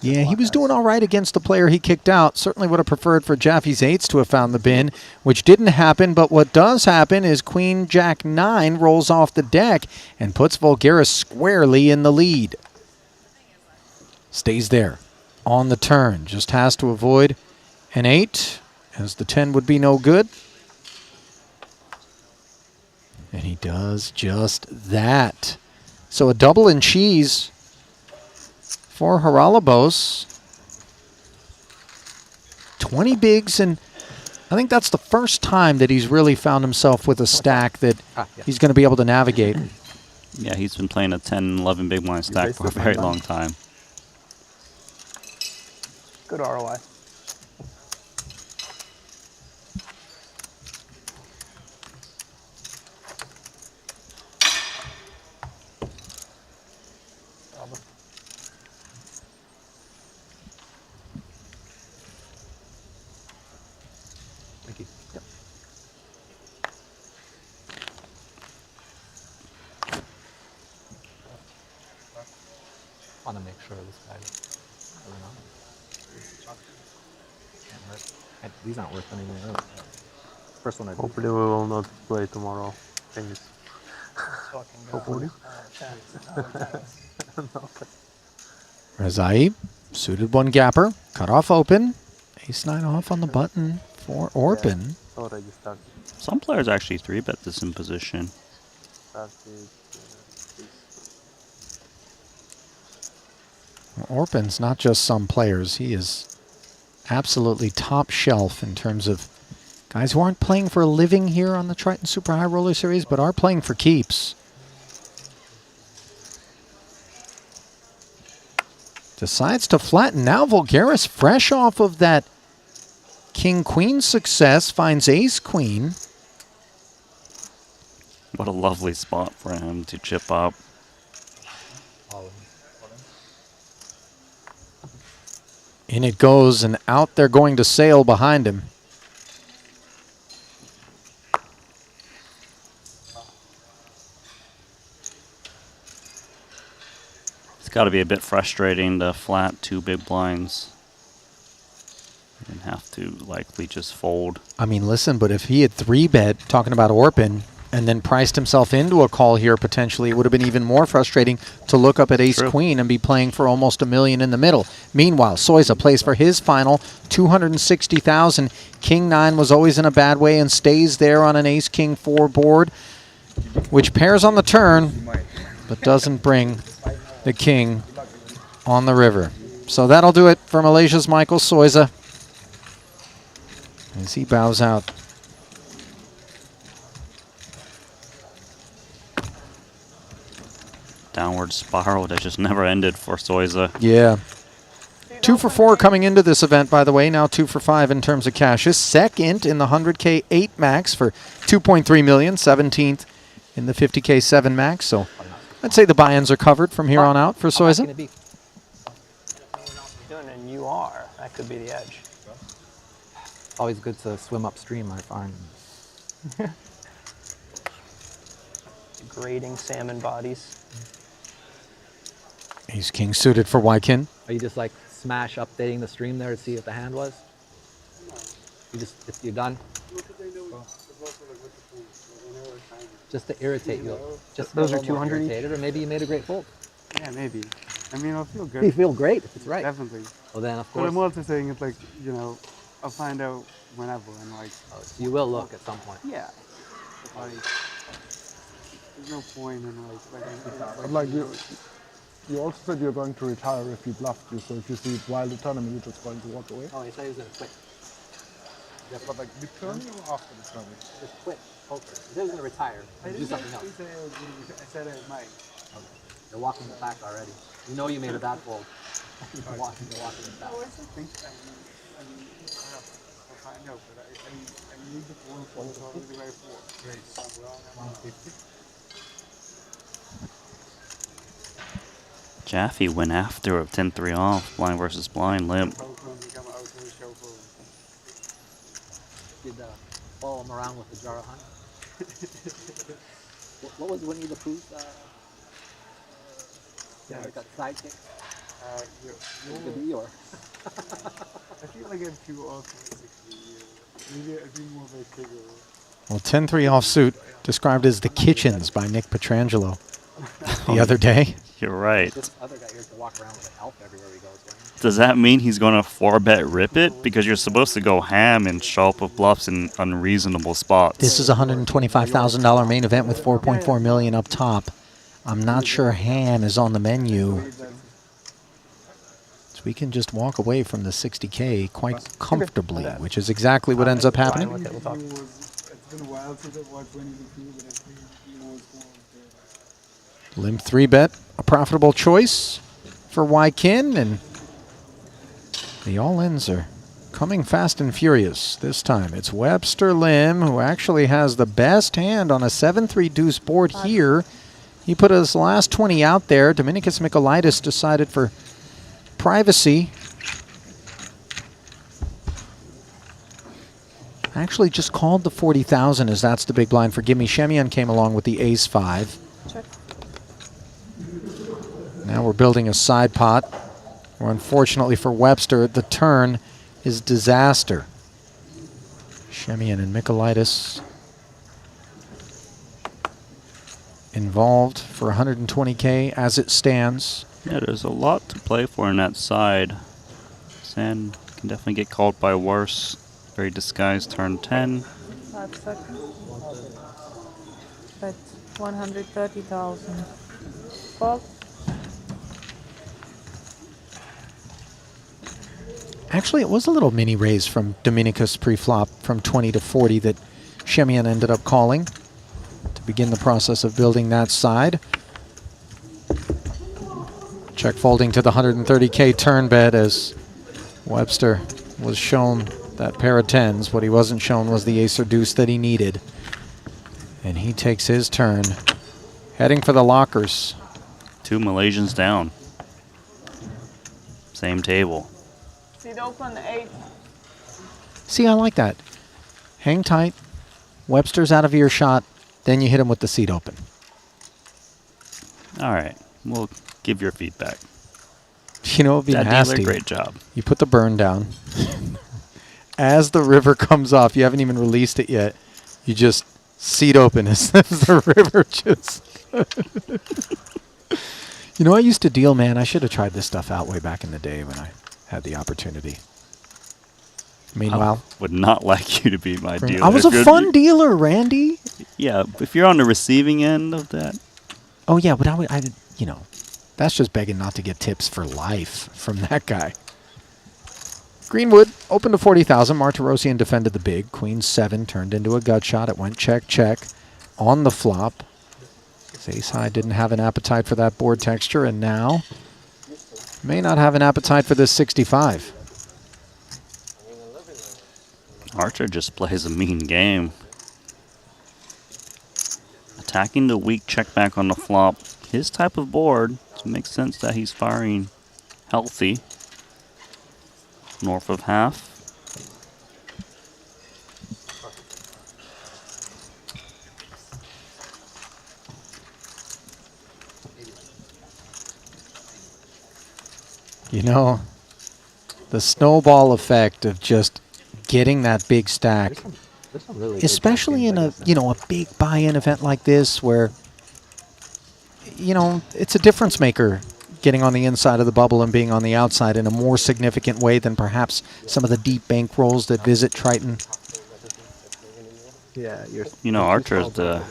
Yeah, he was doing all right against the player he kicked out. Certainly would have preferred for Jaffe's 8s to have found the bin, which didn't happen. But what does happen is Queen Jack 9 rolls off the deck and puts Vulgaris squarely in the lead. Stays there on the turn. Just has to avoid an 8, as the 10 would be no good. And he does just that. So a double and cheese for Haralabos. 20 bigs, and I think that's the first time that he's really found himself with a stack that he's going to be able to navigate. Yeah, he's been playing a 10, 11 big blind stack for a very long time. Good ROI. Thank you. Yep. Want to make sure this guy doesn't know. Can't hurt. These aren't worth anything. First one I do. Hopefully we will not play tomorrow. Things. Hopefully. Rezai, suited one gapper, cut off open. Ace-9 off on the button for Orpin. Some players actually 3-bet this in position. Orpin's not just some players. He is absolutely top shelf in terms of guys who aren't playing for a living here on the Triton Super High Roller Series, but are playing for keeps. decides to flatten. Now Vulgaris, fresh off of that king-queen success, finds ace-queen. What a lovely spot for him to chip up. In it goes, and out they're going to sail behind him. It's got to be a bit frustrating to flat 2 big blinds and have to likely just fold. I mean, listen, but if he had 3-bet, talking about Orpin, and then priced himself into a call here potentially, it would have been even more frustrating to look up at ace-queen and be playing for almost $1 million in the middle. Meanwhile, Souza plays for his final $260,000. King-9 was always in a bad way and stays there on an ace-king-4 board, which pairs on the turn, but doesn't bring the king on the river. So that'll do it for Malaysia's Michael Souza as he bows out. Downward spiral that just never ended for Souza. Yeah. 2 for 4 coming into this event, by the way. Now 2 for 5 in terms of cashes. Second in the 100K 8 max for 2.3 million. 17th in the 50K 7 max. So I'd say the buy-ins are covered from here on out for Souza. Doing and you are. That could be the edge. Always good to swim upstream, I find. Grading salmon bodies. Ace-king suited for Wykin. Are you just like smash updating the stream there to see what the hand was? You just, if you're done? Just to irritate you. Just Those are 200 irritated, or maybe you made a great fold. Yeah, maybe. I mean, I'll feel good. You feel great if it's right. Definitely. Well, then, of But course. I'm also saying it's like, you know, I'll find out whenever and like. Oh, so you will look at some point. Yeah. Like, there's no point in But like you also said you're going to retire if he bluffed you, so if you see it while the tournament, you're just going to walk away. Oh, he said he was going to quit. Yeah, but like the tournament or after the tournament? Just quit poker. He said he was going to retire and do something else. I said I might. Okay. You're walking the back already. You know you made a bad fold. You're walking the back. Oh, I still think, I mean, I'll find out, but I need the phone for the right four. Great. We're on 150. Jaffe went after a 10-3 off, blind versus blind, limp. Did follow him around with the jar of honey? What was Winnie the Pooh's sidekick? Could be or. I feel like I'm too off for 60 years. Maybe I'd be more of a bigger. Well, 10-3 offsuit described as the kitchens by Nick Petrangelo the other day. You're right. This other guy here can walk around with an elf everywhere he goes. Right? Does that mean he's going to 4-bet rip it? Because you're supposed to go ham and show up with bluffs in unreasonable spots. This is a $125,000 main event with 4.4 million up top. I'm not sure ham is on the menu. So we can just walk away from the 60K quite comfortably, which is exactly what ends up happening. It's been a while since I've watched Winnie the Pooh, but I think you know it's more of the... Limp 3-bet, a profitable choice for Wykin, and the all-ins are coming fast and furious. This time it's Webster Lim, who actually has the best hand on a 7-3 deuce board here. He put his last 20 out there. Dominicus Mikolaitis decided for privacy. Actually just called the 40,000 as that's the big blind for Gimme. Shemian came along with the ace-5. Now we're building a side pot, where unfortunately for Webster, the turn is disaster. Shemian and Mikolaitis involved for 120K as it stands. Yeah, there's a lot to play for in that side. Sand can definitely get called by worse. Very disguised turn 10. 5 seconds. Bet 130,000. Call. Actually, it was a little mini raise from Dominicus pre-flop from 20 to 40 that Shemian ended up calling to begin the process of building that side. Check folding to the 130K turn bet as Webster was shown that pair of tens. What he wasn't shown was the ace or deuce that he needed. And he takes his turn, heading for the lockers. 2 Malaysians down. Same table. Seat open 8. See, I like that. Hang tight. Webster's out of earshot. Then you hit him with the seat open. All right. We'll give your feedback. You know, it'd be That nasty. dealer, great job. You put the burn down. As the river comes off, you haven't even released it yet. You just seat open as the river just... You know, I used to deal, man. I should have tried this stuff out way back in the day when I had the opportunity. Meanwhile, I would not like you to be my dealer. I was a fun dealer, Randy. Yeah, if you're on the receiving end of that. Oh yeah, but I you know, that's just begging not to get tips for life from that guy. Greenwood opened to 40,000. Martirosian defended the big. Queen 7 turned into a gut shot. It went check check on the flop. Ace high didn't have an appetite for that board texture, and now may not have an appetite for this 65. Archer just plays a mean game. Attacking the weak check back on the flop. His type of board, so it makes sense that he's firing healthy. North of half. You know, the snowball effect of just getting that big stack, especially in a, you know, a big buy-in event like this where, you know, it's a difference maker getting on the inside of the bubble and being on the outside in a more significant way than perhaps some of the deep bankrolls that visit Triton. Yeah, you know, Archer is the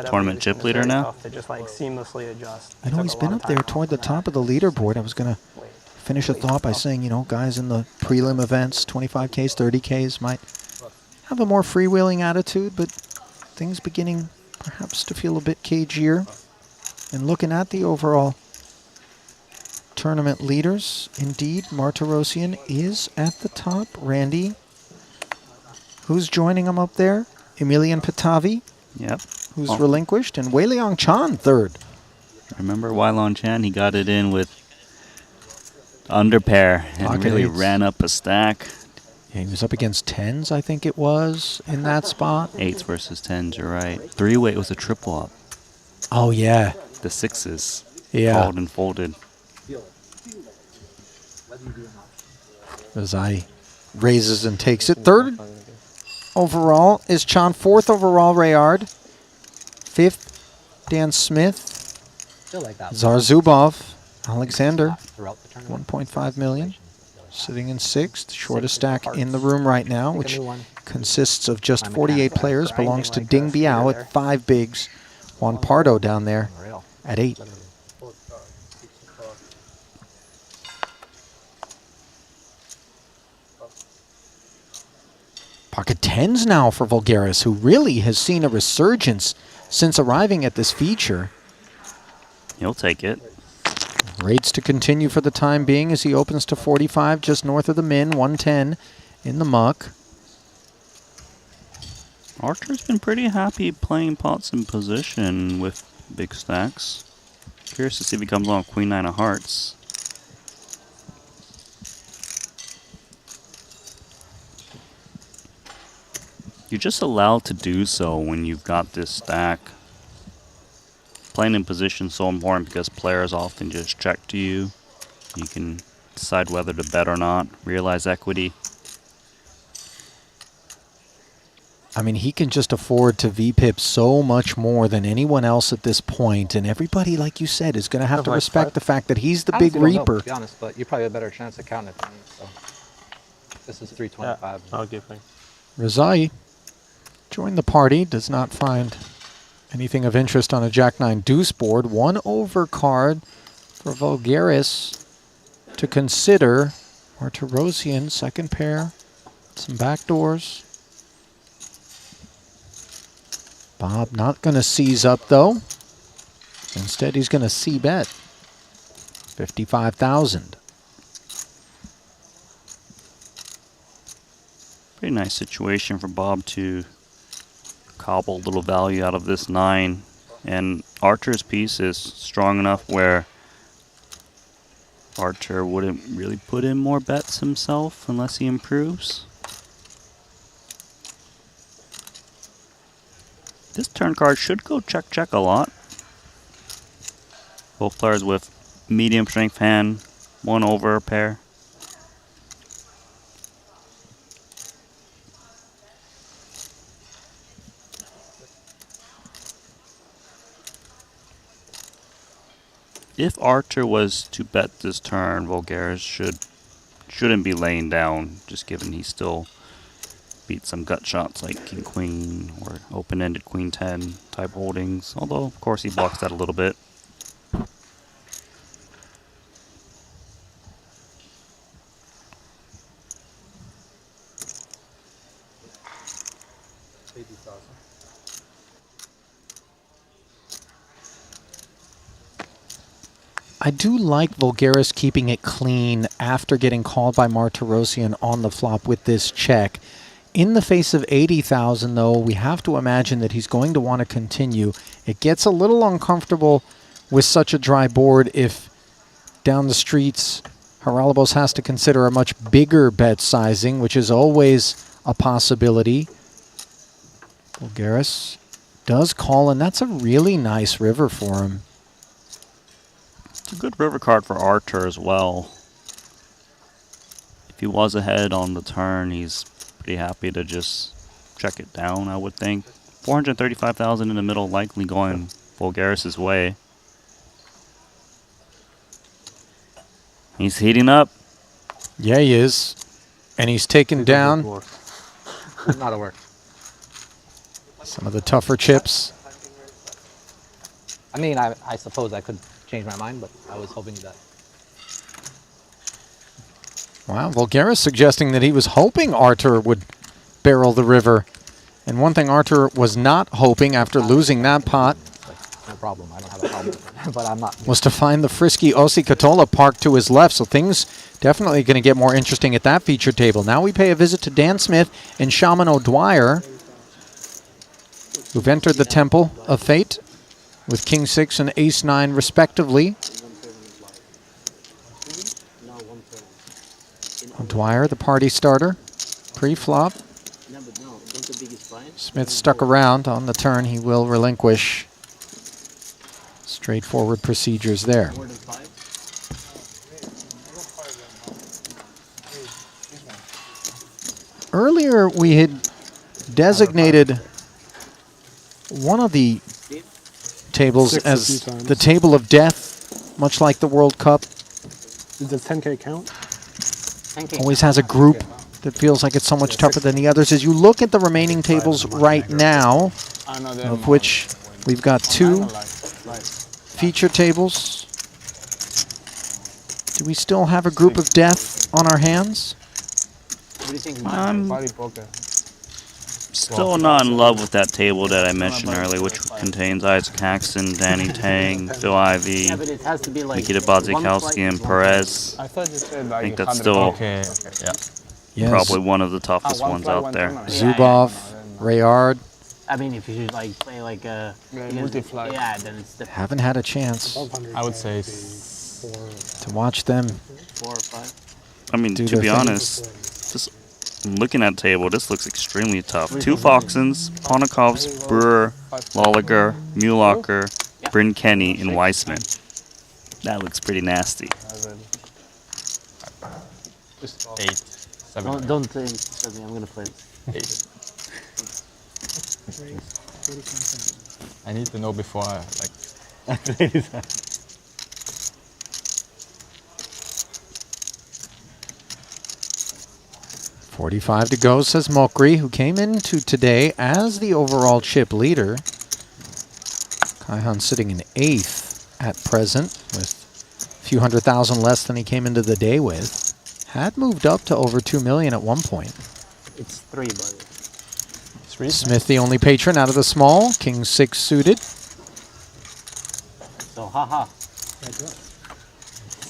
tournament chip leader now. To just like seamlessly adjust. I know he's been up there toward the top of the leaderboard. I was going to finish a thought by saying, you know, guys in the prelim events, 25Ks, 30Ks, might have a more freewheeling attitude, but things beginning perhaps to feel a bit cagier. And looking at the overall tournament leaders, indeed, Martirosian is at the top. Randy, who's joining him up there? Emilian Patavi, yep, who's relinquished, and Wei Liang Chan third. Remember Wei Liang Chan? He got it in with under pair and Pocket really eights. ran up a stack. Yeah, he was up against tens, I think it was, in that spot. 8s versus 10s, you're right. 3-way was a triple up. Oh, yeah. The 6s. Yeah. Called and folded. Azai raises and takes it. Third overall is Chan. Fourth overall, Rayard. Fifth, Dan Smith. Zarzubov, Alexander, 1.5 million. Sitting in sixth, shortest stack in the room right now, which consists of just 48 players, belongs to Ding Biao at 5 bigs. Juan Pardo down there at 8. Pocket 10s now for Vulgaris, who really has seen a resurgence since arriving at this feature. He'll take it. Rates to continue for the time being as he opens to 45 just north of the min, 110 in the muck. Archer's been pretty happy playing pots in position with big stacks. Curious to see if he comes on Queen 9 of Hearts. You're just allowed to do so when you've got this stack. Playing in position is so important because players often just check to you. You can decide whether to bet or not, realize equity. I mean, he can just afford to VPIP so much more than anyone else at this point, and everybody, like you said, is going to have to respect the fact that he's the big reaper. To be honest, but you probably have a better chance of counting it than me. So this is 325. I'll give him. Razai joined the party, does not find anything of interest on a Jack-9 deuce board. 1 over card for Vulgaris to consider. Martirosian, second pair, some backdoors. Bob not going to seize up, though. Instead, he's going to C-bet. 55,000. Pretty nice situation for Bob to cobble a little value out of this 9. And Archer's piece is strong enough where Archer wouldn't really put in more bets himself unless he improves. This turn card should go check a lot. Both players with medium strength hand, 1 over pair. If Archer was to bet this turn, Voulgaris shouldn't be laying down, just given he still beats some gut shots like King Queen or open-ended Queen 10 type holdings. Although, of course, he blocks that a little bit. I do like Voulgaris keeping it clean after getting called by Martirosyan on the flop with this check. In the face of 80,000, though, we have to imagine that he's going to want to continue. It gets a little uncomfortable with such a dry board if down the streets Haralabos has to consider a much bigger bet sizing, which is always a possibility. Voulgaris does call, and that's a really nice river for him. It's a good river card for Archer as well. If he was ahead on the turn, he's pretty happy to just check it down, I would think. 435,000 in the middle, likely going Voulgaris' way. He's heating up. Yeah, he is. And he's taken down Not a work. some of the tougher chips. I mean, I suppose I could change my mind, but I was hoping that. Wow, Voulgaris suggesting that he was hoping Artur would barrel the river. And one thing Artur was not hoping after losing that pot No problem. I don't have a problem with it, but I'm not. was to find the frisky Ossi Katola parked to his left. So things definitely going to get more interesting at that feature table. Now we pay a visit to Dan Smith and Shaman O'Dwyer, who've entered the Temple of Fate with King 6 and Ace 9 respectively. O'Dwyer, the party starter, pre-flop. Smith stuck around on the turn. He will relinquish. Straightforward procedures there. Earlier we had designated one of the tables as the table of death, much like the World Cup. Does the 10K count? Always has a group that feels like it's so much tougher than the others. As you look at the remaining tables right now, of which we've got 2 feature tables, do we still have a group of death on our hands? What do you think? Still not in love with that table that I mentioned earlier, which contains Isaac Haxton, Danny Tang, Phil Ivey, Yeah, but it has to be like Nikita Bodzikowski, and Perez. I thought you said like I think that's still Yes. probably one of the toughest ones out there. Zubov, Rayard. I mean, if you should like play like a multi-flag. yeah, then it's different. Haven't had a chance I would say to watch them. 4 or 5. I mean, Do to their be thing. honest, just looking at the table, this looks extremely tough. 2 Foxens, Ponakovs, Brewer, Lolliger, Mulacher, Bryn Kenny, and Weissman. That looks pretty nasty. 8, 7. Don't think something. I'm gonna play this. 8. I need to know before I play this. 45 to go, says Mokri, who came into today as the overall chip leader. Kaihan sitting in 8th at present with a few $100,000 less than he came into the day with. Had moved up to over 2 million at one point. It's 3, buddy. Smith, the only patron out of the small. King 6 suited. So, haha.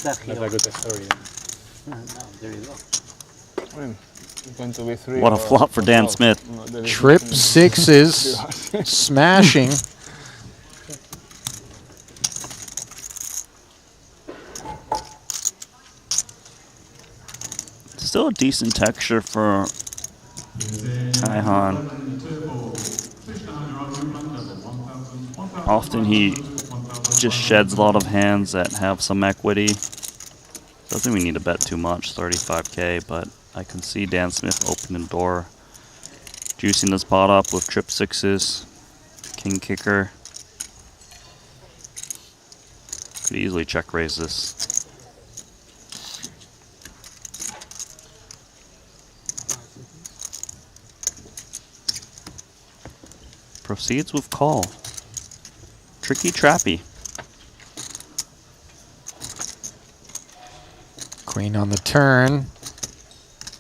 Never got a story. There you go. I mean, it's going to be 3. What a flop for Dan Smith. Trip sixes, smashing. Still a decent texture for Kaihan. Often he just sheds a lot of hands that have some equity. Doesn't even need to bet too much, 35K, but I can see Dan Smith opening the door, juicing this pot up with trip sixes, king kicker. Could easily check raise this. Proceeds with call. Tricky trappy. Queen on the turn.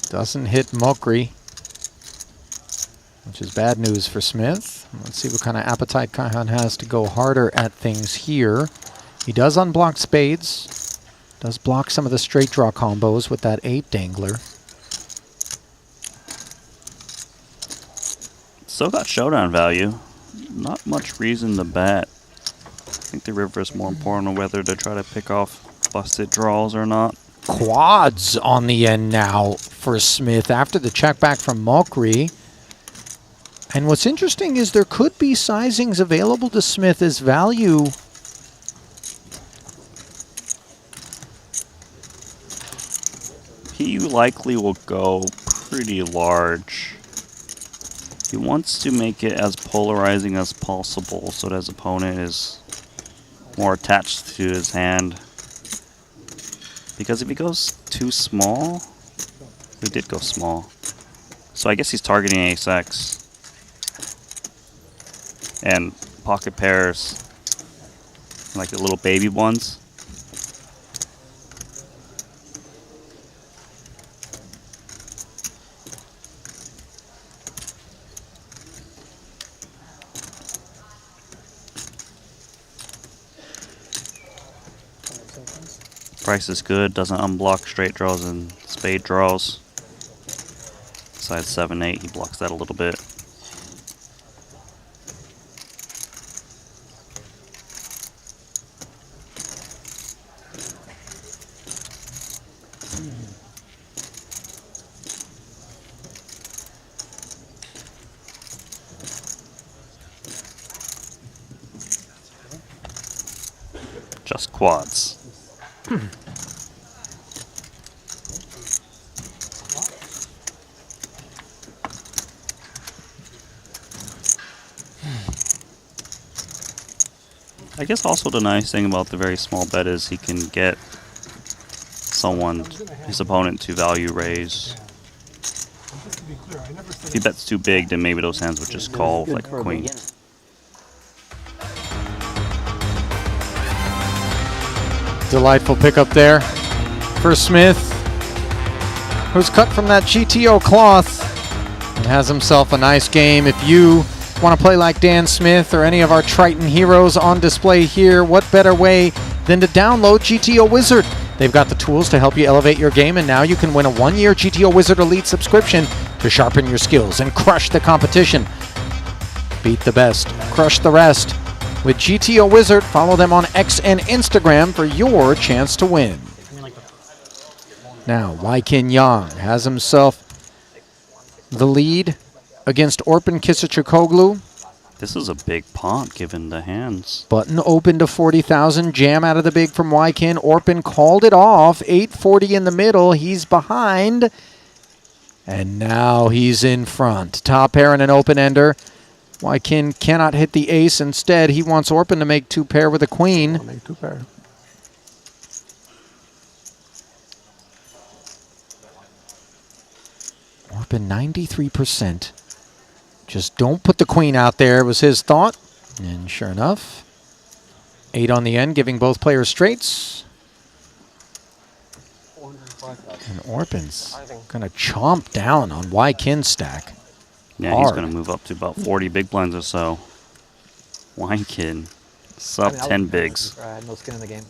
Doesn't hit Mokri, which is bad news for Smith. Let's see what kind of appetite Kaihan has to go harder at things here. He does unblock spades. Does block some of the straight draw combos with that 8 dangler. Still got showdown value. Not much reason to bet. I think the river is more important on whether to try to pick off busted draws or not. Quads on the end now for Smith after the check back from Mokri. And what's interesting is there could be sizings available to Smith as value. He likely will go pretty large. He wants to make it as polarizing as possible so that his opponent is more attached to his hand. Because if he goes too small, he did go small. So I guess he's targeting ace-x. And pocket pairs, like the little baby ones. Price is good, doesn't unblock straight draws and spade draws. Besides 7-8, he blocks that a little bit. Just quads. I guess also the nice thing about the very small bet is he can get his opponent to value raise. If he bets too big, then maybe those hands would just call with like a queen. Delightful pickup there for Smith, who's cut from that GTO cloth and has himself a nice game. If you want to play like Dan Smith or any of our Triton heroes on display here, what better way than to download GTO Wizard? They've got the tools to help you elevate your game, and now you can win a 1-year GTO Wizard Elite subscription to sharpen your skills and crush the competition. Beat the best, crush the rest. With GTO Wizard, follow them on X and Instagram for your chance to win. Now, Waikin Yang has himself the lead against Orpin Kisachikoglu. This is a big pot given the hands. Button open to 40,000. Jam out of the big from Waikin. Orpin called it off. 840 in the middle. He's behind. And now he's in front. Top pair and an open ender. Waikin cannot hit the ace. Instead, he wants Orpin to make 2 pair with a queen. I'll make 2 pair. Orpin 93%. Just don't put the queen out there was his thought. And sure enough, 8 on the end, giving both players straights. And Orpin's going to chomp down on Waikin's stack. Yeah, he's going to move up to about 40 big blinds or so. Waikin, sub 10 bigs. I had no skin in the game.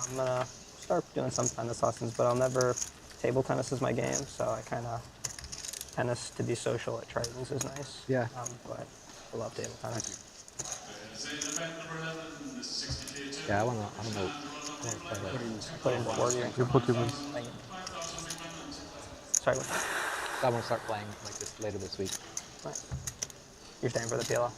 I'm gonna start doing some tennis lessons, but I'll never. Table tennis is my game, so I kind of tennis to be social at Triton's is nice. Yeah. But I love table tennis. Yeah, I don't know. I want to play that. Put in 40. You put him in. Sorry. I want to start playing like this later this week. Nice. You're staying for the PLO?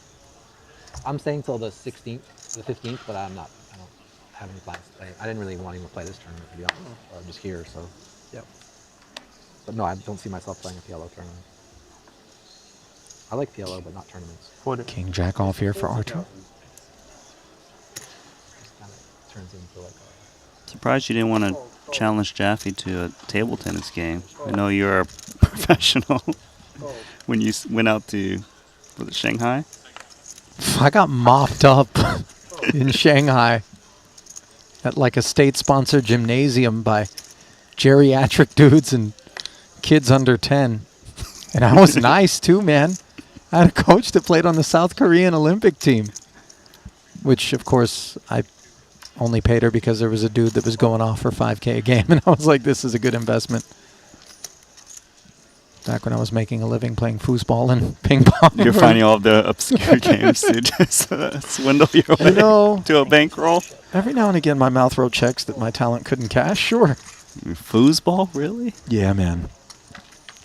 I'm staying till the 16th, the 15th, but I'm not. I don't have any plans to play. I didn't really want to even play this tournament, to be honest. I'm just here, so. Yep. But no, I don't see myself playing a PLO tournament. I like PLO, but not tournaments. King Jack off here for Artur. Kind of turns into like a. Surprised you didn't want to challenge Jaffe to a table tennis game. I know you're a professional. When you went out to, was it Shanghai? I got mopped up in Shanghai at like a state-sponsored gymnasium by geriatric dudes and kids under 10. And I was nice too, man. I had a coach that played on the South Korean Olympic team, which of course I only paid her because there was a dude that was going off for 5K a game, and I was like, this is a good investment. Back when I was making a living playing foosball and ping pong. You're finding all of the obscure games to just swindle your way to a bankroll. Every now and again, my mouth wrote checks that my talent couldn't cash. Sure. Foosball, really? Yeah, man.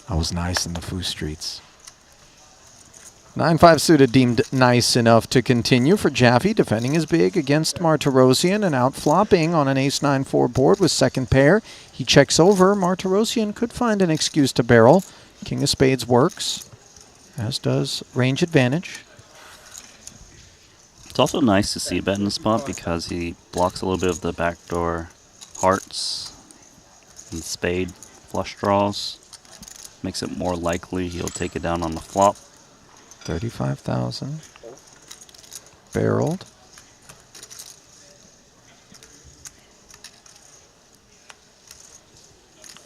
I was nice in the foos streets. 9-5 suited deemed nice enough to continue for Jaffe, defending his big against Martirosyan and outflopping on an ace-9-4 board with second pair. He checks over. Martirosyan could find an excuse to barrel. King of spades works, as does range advantage. It's also nice to see bet in the spot because he blocks a little bit of the backdoor hearts and spade flush draws. Makes it more likely he'll take it down on the flop. 35,000. Barreled.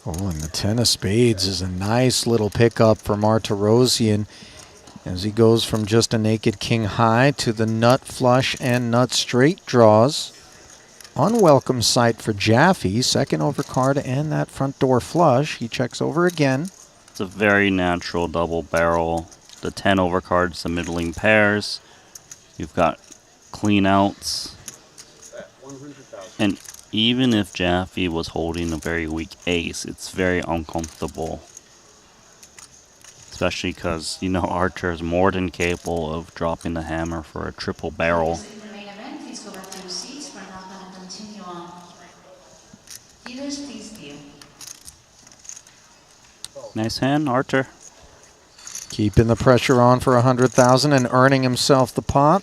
Oh, and the 10 of spades is a nice little pickup for Martirosyan as he goes from just a naked king high to the nut flush and nut straight draws. Unwelcome sight for Jaffe. Second overcard and that front door flush. He checks over again. It's a very natural double barrel. The 10 overcards, the middling pairs. You've got clean outs. And even if Jaffe was holding a very weak ace, it's very uncomfortable. Especially because, you know, Artur is more than capable of dropping the hammer for a triple barrel. In the main event, please go back to your seats. We're now going to continue on. Dealers, please deal. Nice hand, Artur. Keeping the pressure on for 100,000 and earning himself the pot.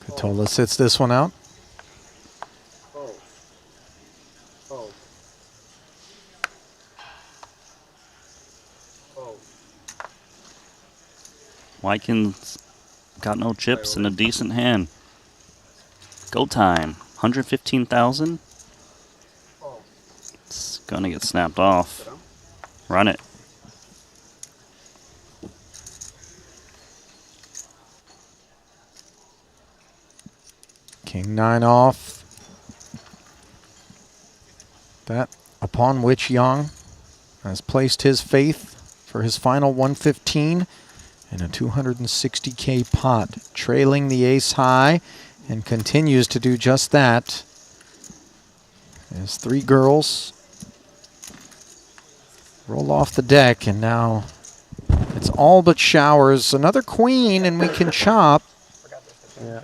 Patola sits this one out. Wykin's got no chips and a decent hand. Go time. 115,000. It's gonna get snapped off. Run it. King 9 off. That upon which Young has placed his faith for his final 115 in a 260K pot, trailing the ace high and continues to do just that. As three girls roll off the deck, and now the It's all but showers. Another queen, and we can chop. Yeah.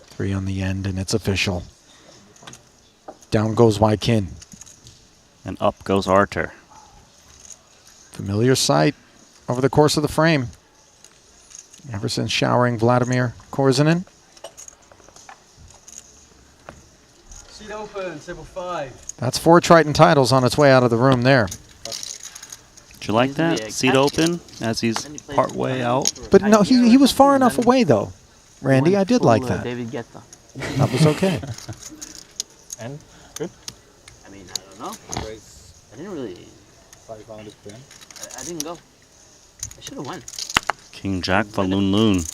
3 on the end, and it's official. Down goes Wykin. And up goes Arthur. Familiar sight over the course of the frame. Ever since showering Vladimir Korzinin. Seat open, table 5. That's 4 Triton titles on its way out of the room there. Did you like that? Seat open as he's part way out. But no, he was far enough away, though. Randy, I did like that. David Guetta. That was okay. And? Good? I mean, I don't know. I didn't really. 500 pin. I didn't go. I should have went. King Jack for Loon Loon.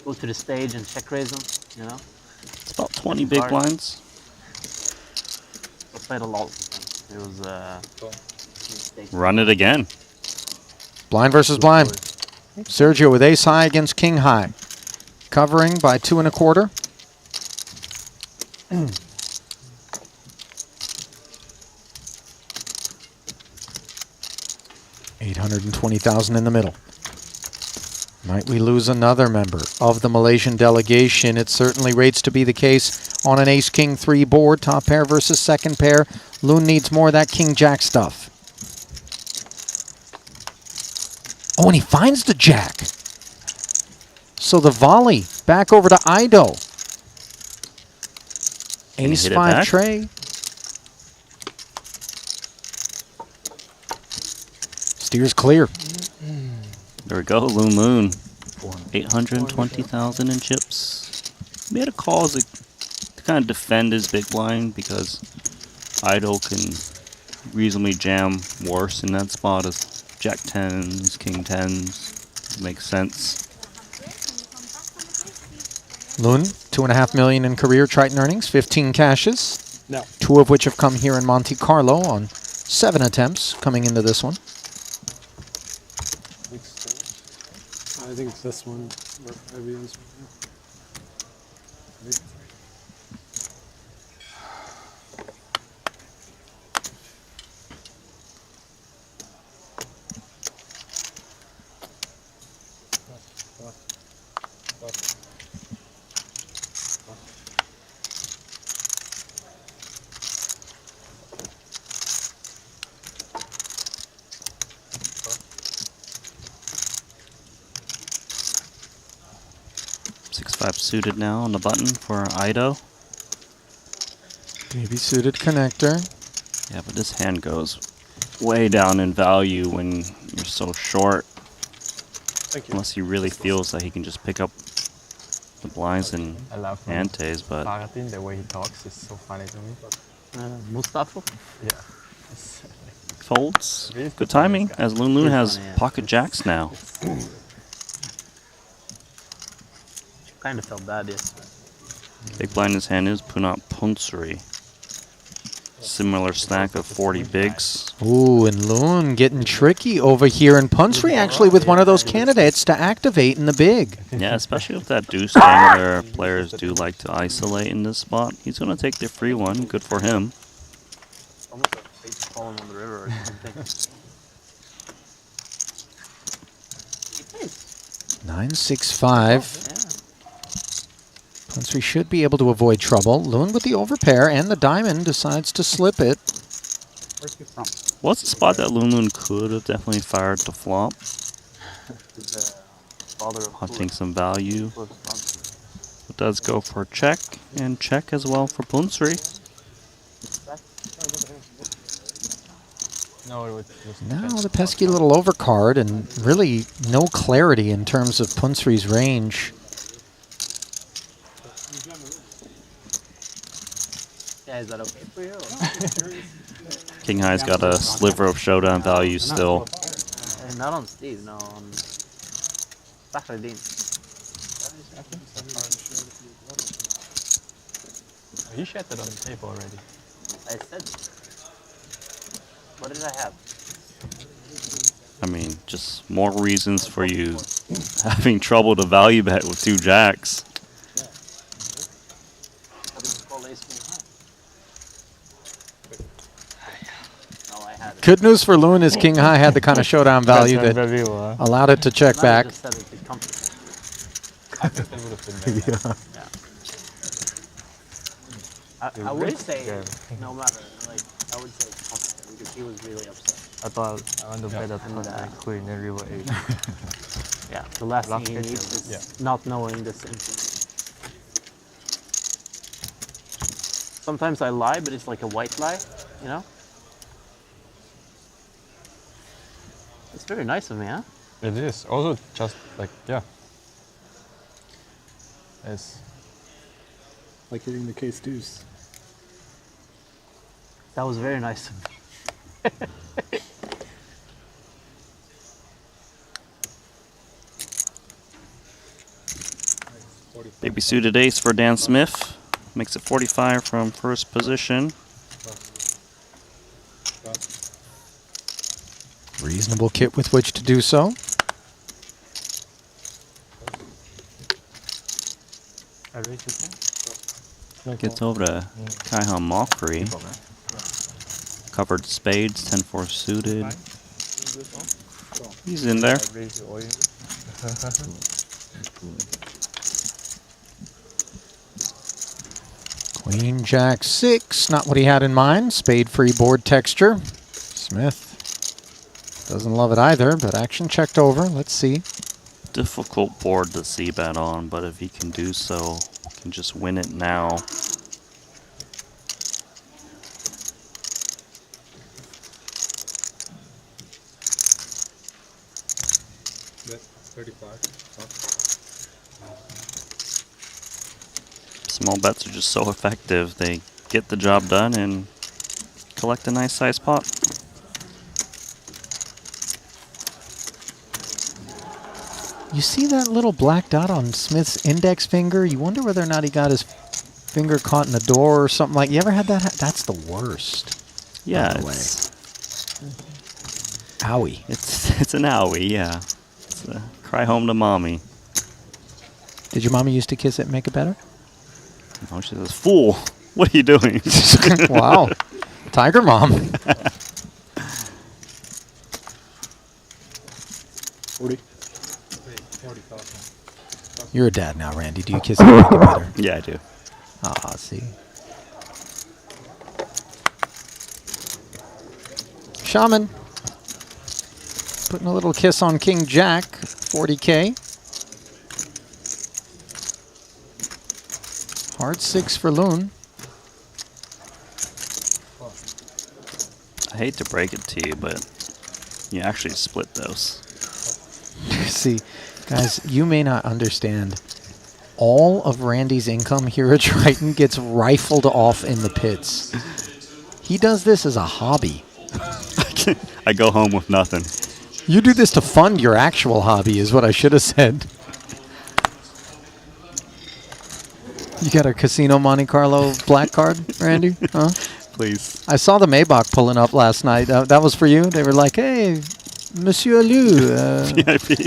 Go to the stage and check raise them, you know? It's about 20 big blinds. I played a lot. It was Run it again. Blind versus blind. Sergio with ace high against king high. Covering by 2 1/4. $820,000 in the middle. Might we lose another member of the Malaysian delegation? It certainly rates to be the case on an ace-king 3 board. Top pair versus second pair. Loon needs more of that king-jack stuff. Oh, and he finds the jack. So the volley back over to Ido. Ace 5 tray. Steers clear. There we go, Loon Loon. 820,000 in chips. Made a call to kind of defend his big blind because Idol can reasonably jam worse in that spot as Jack 10s, King 10s. Makes sense. Loon, $2.5 million in career Triton earnings, 15 cashes. No. 2 of which have come here in Monte Carlo on 7 attempts coming into this one. I think it's this one. Or maybe this one. Suited now on the button for Ido. Maybe suited connector. Yeah, but this hand goes way down in value when you're so short. Thank you. Unless he really feels that he can just pick up the blinds and I love antes, but Martin, the way he talks is so funny to me. Mustafa? Yeah. folds. Good timing, as Loon Loon has pocket jacks now. Kind of felt bad, yes. Big blind in his hand is Punat Punsuri. Similar stack of 40 bigs. Ooh, and Loon getting tricky over here. And Punsri actually with one of those candidates to activate in the big. Yeah, especially with that deuce game where players do like to isolate in this spot. He's going to take the free one. Good for him. Almost like face falling on the river or something. 9-6-5. Punsri should be able to avoid trouble. Loon with the overpair and the diamond decides to slip it. What's the spot that Loon Loon could have definitely fired to flop? Hunting some value. It does go for check, and check as well for Punsri. Now the pesky little overcard and really no clarity in terms of Punsri's range. Yeah, is that okay for you? King High's got a sliver of showdown value still. Not on Steve, no, on Bahrain. You shattered on the table already. I said, what did I have? I mean, just more reasons for you having trouble to value bet with two jacks. had it. Good news for Loon is King High had the kind of showdown value that allowed it to check back. Just said it'd be comfortable. I would say, no matter, like, I would say it's comfortable because he was really upset. I thought I want to bet that queen and river 8. Yeah, the last thing he needs is not knowing this information. Sometimes I lie, but it's like a white lie, you know? It's very nice of me, huh? It is. Also, just like, yeah. It's like hitting the case deuce. That was very nice of me. Baby suited ace for Dan Smith. Makes it 45 from first position. Reasonable kit with which to do so. Gets over to Kaihan Mokri. Covered spades, 10-4 suited. He's in there. Queen Jack 6, not what he had in mind. Spade free board texture. Smith doesn't love it either, but action checked over. Let's see. Difficult board to see bet on, but if he can do so, he can just win it now. That's 35. Small bets are just so effective. They get the job done and collect a nice size pot. You see that little black dot on Smith's index finger? You wonder whether or not he got his finger caught in a door or something like. You ever had that? That's the worst. Yeah, by the way. Owie. It's an owie, yeah. It's a cry home to mommy. Did your mommy used to kiss it and make it better? No, she says, "Fool, what are you doing?" Wow, Tiger Mom. 40. You're a dad now, Randy. Do you kiss it and make it better? Yeah, I do. Ah, see. Shaman. Putting a little kiss on King Jack, 40K. Hard 6 for Loon. I hate to break it to you, but you actually split those. See, guys, you may not understand. All of Randy's income here at Triton gets rifled off in the pits. He does this as a hobby. I go home with nothing. You do this to fund your actual hobby, is what I should have said. You got a Casino Monte Carlo black card, Randy? Huh? Please. I saw the Maybach pulling up last night. That was for you? They were like, hey, Monsieur Liu,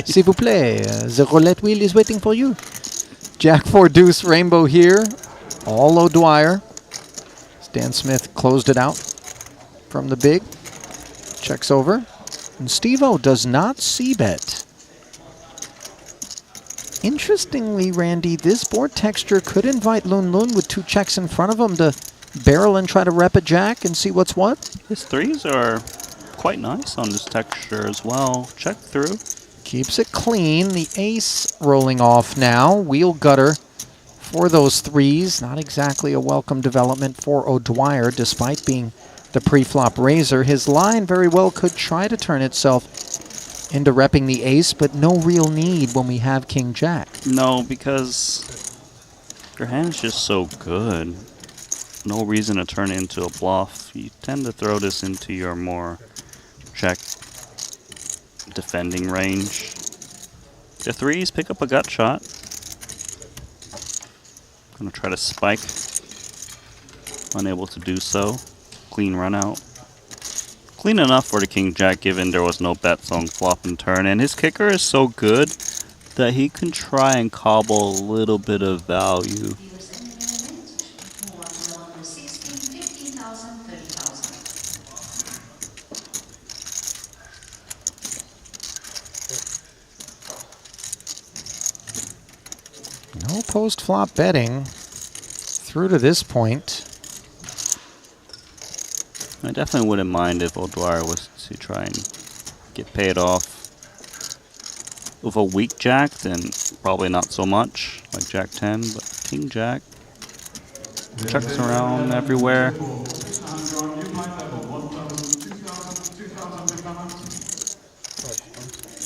s'il vous plaît, the roulette wheel is waiting for you. Jack 4 deuce rainbow here. All O'Dwyer. Stan Smith closed it out from the big. Checks over. And Steve-O does not c-bet. Interestingly, Randy, this board texture could invite Loon Loon with 2 checks in front of him to barrel and try to rep a jack and see what's what. His threes are quite nice on this texture as well. Check through. Keeps it clean. The ace rolling off now. Wheel gutter for those threes. Not exactly a welcome development for O'Dwyer, despite being the pre-flop raiser. His line very well could try to turn itself into repping the ace, but no real need when we have King Jack. No, because your hand is just so good. No reason to turn it into a bluff. You tend to throw this into your more check defending range. The threes pick up a gut shot. Gonna try to spike. Unable to do so. Clean run out. Clean enough for the King Jack, given there was no bets on flop and turn. And his kicker is so good that he can try and cobble a little bit of value. No post-flop betting through to this point. I definitely wouldn't mind if O'Dwyer was to try and get paid off. With a weak jack, then probably not so much, like Jack 10, but King Jack checks around everywhere.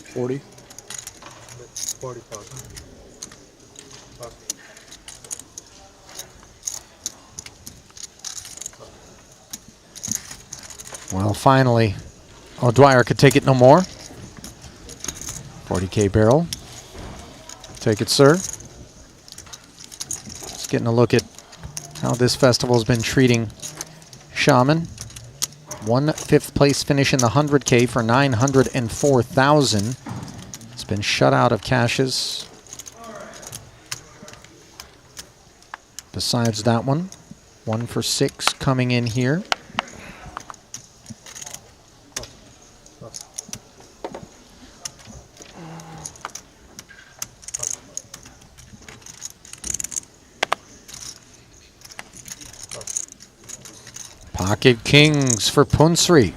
40. 40,000. Well, finally, O'Dwyer could take it no more. 40K barrel. Take it, sir. Just getting a look at how this festival's been treating Shaman. 1 5th place finish in the 100K for 904,000. It's been shut out of cashes. Besides that one, 1 for 6 coming in here. Pocket kings for Punsri.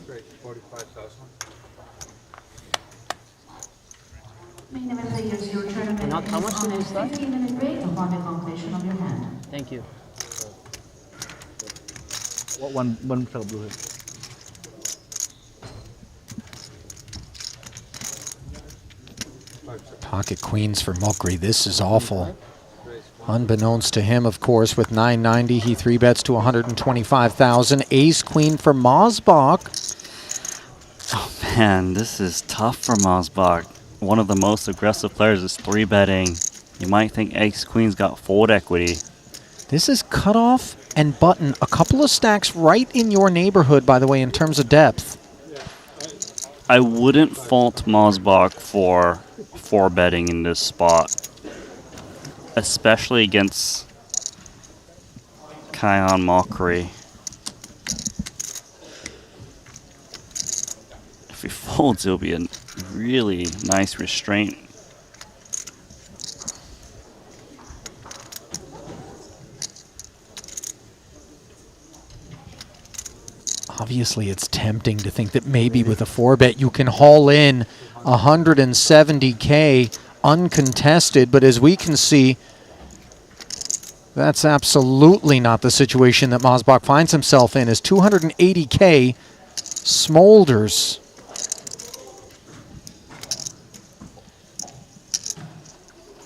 Great, 45,000. How much is that? 15-minute break upon the completion of your hand. Thank you. What one fell blue? Pocket queens for Mokri. This is awful. Unbeknownst to him, of course, with 990, he 3-bets to 125,000. Ace queen for Mosbach. Oh man, this is tough for Mosbach. One of the most aggressive players is 3-betting. You might think Ace Queen's got fold equity. This is cutoff and button. A couple of stacks right in your neighborhood, by the way, in terms of depth. I wouldn't fault Mosbach for 4-betting in this spot, especially against Kaihan Mokri. If he folds, it'll be a really nice restraint. Obviously, it's tempting to think that maybe with a 4-bet you can haul in 170K uncontested, but as we can see, that's absolutely not the situation that Mosbach finds himself in, as 280K smolders.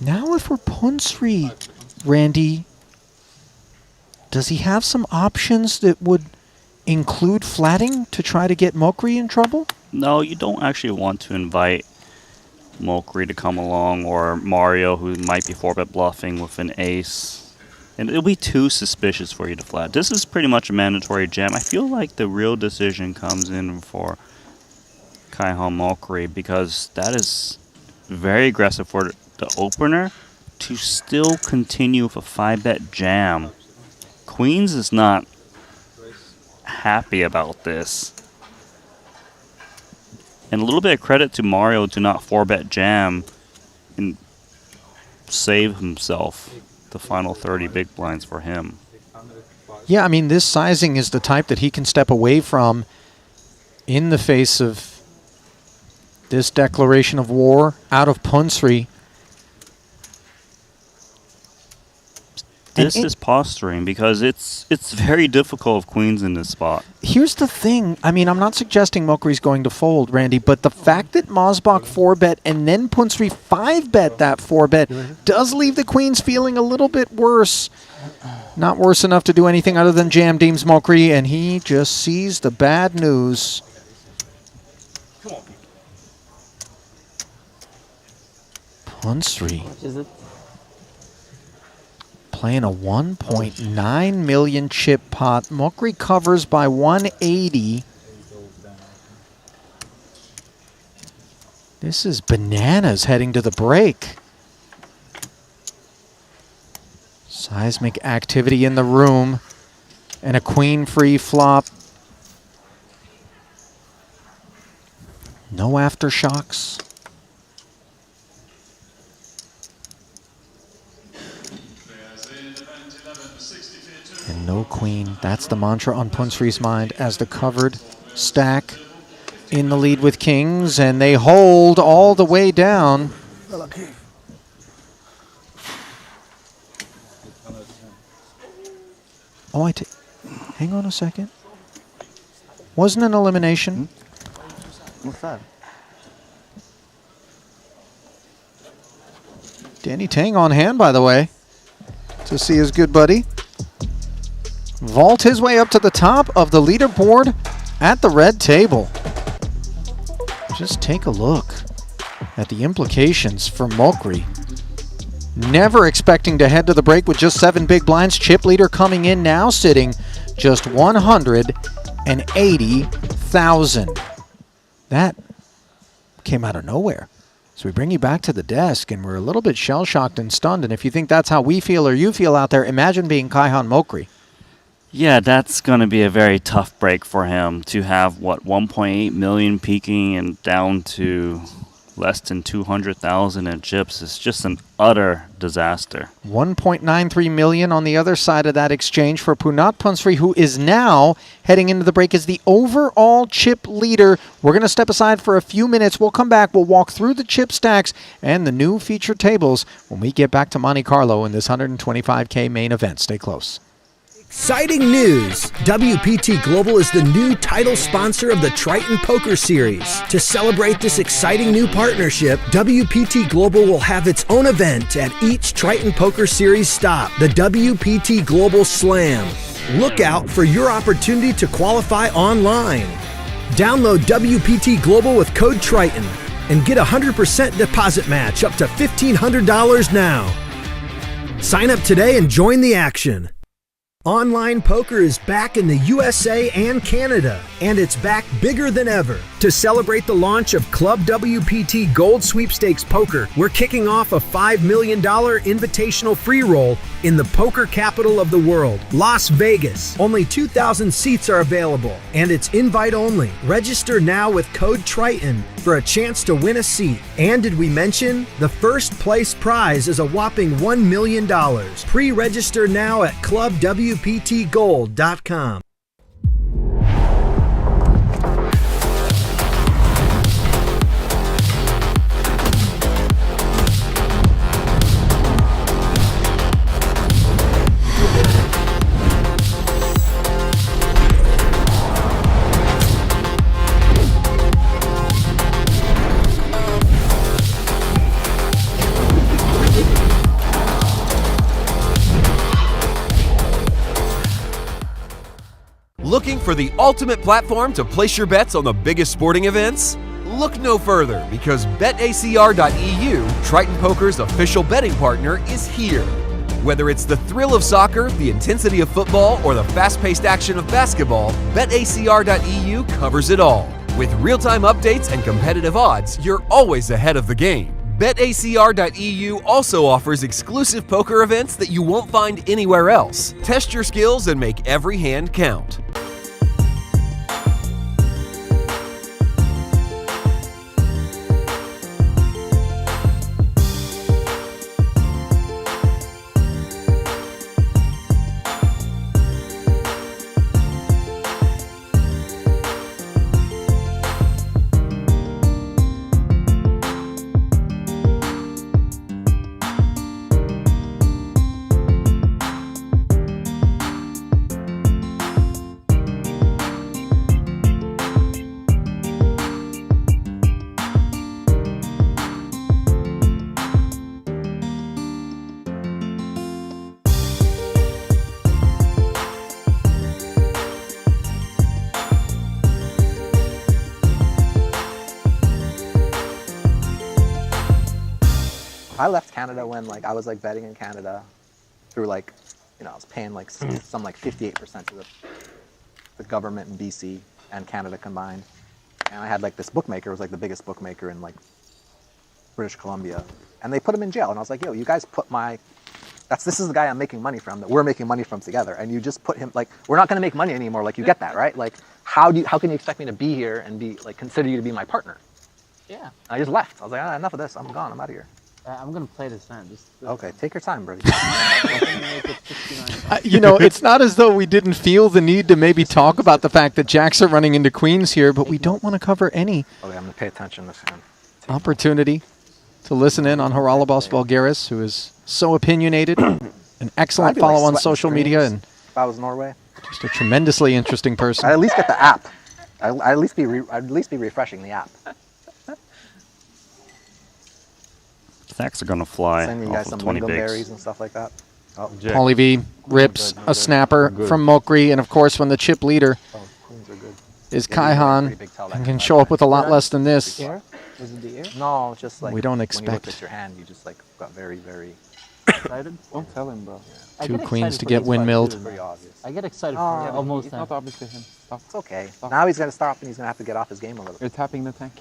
Now if we're Punsri, Randy, does he have some options that would include flatting to try to get Mokri in trouble? No, you don't actually want to invite Mokri to come along, or Mario, who might be 4-bet bluffing with an ace. And it'll be too suspicious for you to flat. This is pretty much a mandatory jam. I feel like the real decision comes in for Kaihan Mokri, because that is very aggressive for the opener to still continue with a 5-bet jam. Queens is not happy about this. And a little bit of credit to Mario to not 4-bet jam and save himself the final 30 big blinds for him. Yeah, I mean, this sizing is the type that he can step away from in the face of this declaration of war out of Punsri. This is posturing, because it's very difficult with queens in this spot. Here's the thing. I mean, I'm not suggesting Mokri's going to fold, Randy, but the fact that Mosbach 4-bet and then Punsri 5-bet that 4-bet does leave the queens feeling a little bit worse. Not worse enough to do anything other than jam Deems Mokri, and he just sees the bad news. Punsri. How much is it? Playing a 1.9 million chip pot. Mokri covers by 180. This is bananas heading to the break. Seismic activity in the room. And a queen free flop. No aftershocks. And no queen. That's the mantra on Punsri's mind as the covered stack in the lead with kings, and they hold all the way down. Oh, hang on a second. Wasn't an elimination. What's that? Danny Tang on hand, by the way, to see his good buddy vault his way up to the top of the leaderboard at the red table. Just take a look at the implications for Mokri. Never expecting to head to the break with just 7 big blinds. Chip leader coming in now, sitting just 180,000. That came out of nowhere. So we bring you back to the desk, and we're a little bit shell-shocked and stunned. And if you think that's how we feel or you feel out there, imagine being Kaihan Mokri. Yeah, that's going to be a very tough break for him to have, 1.8 million peaking and down to less than 200,000 in chips. It's just an utter disaster. 1.93 million on the other side of that exchange for Punat Punsri, who is now heading into the break as the overall chip leader. We're going to step aside for a few minutes. We'll come back. We'll walk through the chip stacks and the new feature tables when we get back to Monte Carlo in this 125K main event. Stay close. Exciting news! WPT Global is the new title sponsor of the Triton Poker Series. To celebrate this exciting new partnership, WPT Global will have its own event at each Triton Poker Series stop, the WPT Global Slam. Look out for your opportunity to qualify online. Download WPT Global with code Triton and get a 100% deposit match up to $1,500 now. Sign up today and join the action. Online poker is back in the USA and Canada, and it's back bigger than ever. To celebrate the launch of Club WPT Gold Sweepstakes Poker, we're kicking off a $5 million invitational free roll in the poker capital of the world, Las Vegas. Only 2,000 seats are available, and it's invite only. Register now with code Triton for a chance to win a seat. And did we mention the first place prize is a whopping $1 million. Pre-register now at clubwptgold.com. Looking for the ultimate platform to place your bets on the biggest sporting events? Look no further, because BetACR.eu, Triton Poker's official betting partner, is here. Whether it's the thrill of soccer, the intensity of football, or the fast-paced action of basketball, BetACR.eu covers it all. With real-time updates and competitive odds, you're always ahead of the game. BetACR.eu also offers exclusive poker events that you won't find anywhere else. Test your skills and make every hand count. I left Canada when I was betting in Canada through I was paying some 58% to the government in BC and Canada combined, and I had this bookmaker. It was the biggest bookmaker in British Columbia, and they put him in jail. And I was like, yo, you guys put this is the guy I'm making money from, that we're making money from together, and you just put him we're not going to make money anymore. You get that, right? How can you expect me to be here and be consider you to be my partner? Yeah. I just left. I was like, enough of this. I'm gone. I'm out of here. I'm gonna play this hand. Okay, take your time, brother. You know, it's not as though we didn't feel the need to maybe talk about the fact that jacks are running into queens here, but we don't want to cover any Okay, I'm gonna pay attention this hand. opportunity to listen in on Haralabos Vulgaris, who is so opinionated, an excellent I'd be, like, follow on sweating social media, and If I was Norway, just a tremendously interesting person. I'd at least get the app. I'd at least be refreshing the app. Stacks are going to fly Send you off guys of some 20 bigs. lingonberries and stuff like that. Oh, Paulie V rips a snapper from Mokri, and of course, when the chip leader is Kaihan, and can show up with a lot less than this. Ear? Was it the ear? No, just like We don't when you expect- looked at your hand, you just like got very, very excited. Don't tell him, bro. Two queens to get windmilled. Pretty obvious. I get excited for Oh, almost It's not obvious to him. Stop. It's okay. Now he's gonna stop and he's gonna have to get off his game a little bit. You're tapping the tank.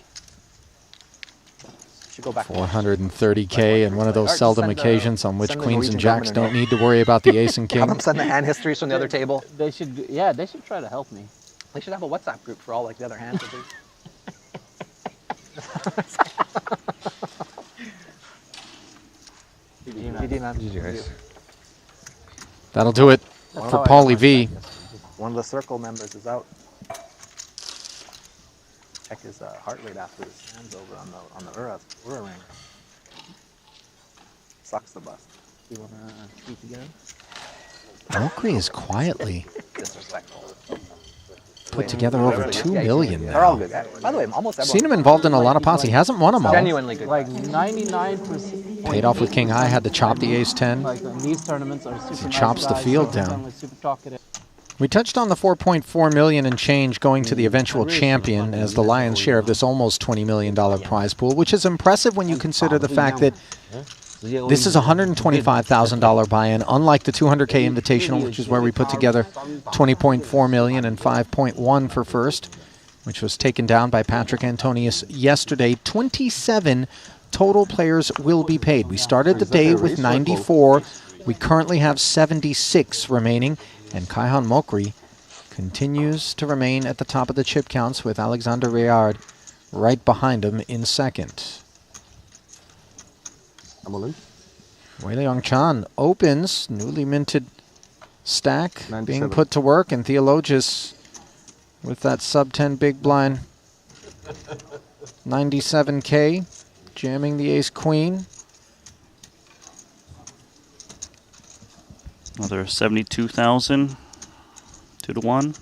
Should go back. 430K, and one of those seldom occasions on which send the queens and Norwegian jacks governor don't need to worry about the ace and Have king. them send the hand histories from the other table. They should, yeah, they should try to help me. They should have a WhatsApp group for all like the other hands. GG, man. GG, guys. That'll do it for Paulie V. One of the circle members is out. Check his heart rate after his hands over on the Ura ring. Sucks the bust. You wanna keep together? Mokri is quietly Disrespectful. put together over 2 million They're all now. good guys. By the way, almost everyone. Seen him involved in a lot of pots. He hasn't won them all. Genuinely good. Like 99%. Paid off with King High, had to chop the ace 10. Like these tournaments are super He nice chops the guys, field super down. friendly, super talkative. We touched on the 4.4 million and change going to the eventual champion as the lion's share of this almost $20 million prize pool, which is impressive when you consider the fact that this is a $125,000 buy-in, unlike the 200K Invitational, which is where we put together 20.4 million and 5.1 for first, which was taken down by Patrick Antonius yesterday. 27 total players will be paid. We started the day with 94. We currently have 76 remaining, and Kaihan Mokri continues to remain at the top of the chip counts with Alexander Rayard right behind him in second. Wei Leong Chan opens, newly minted stack being 97. put to work, and Theologus with that sub-10 big blind 97K, jamming the ace-queen. Another 72,000, 2-1.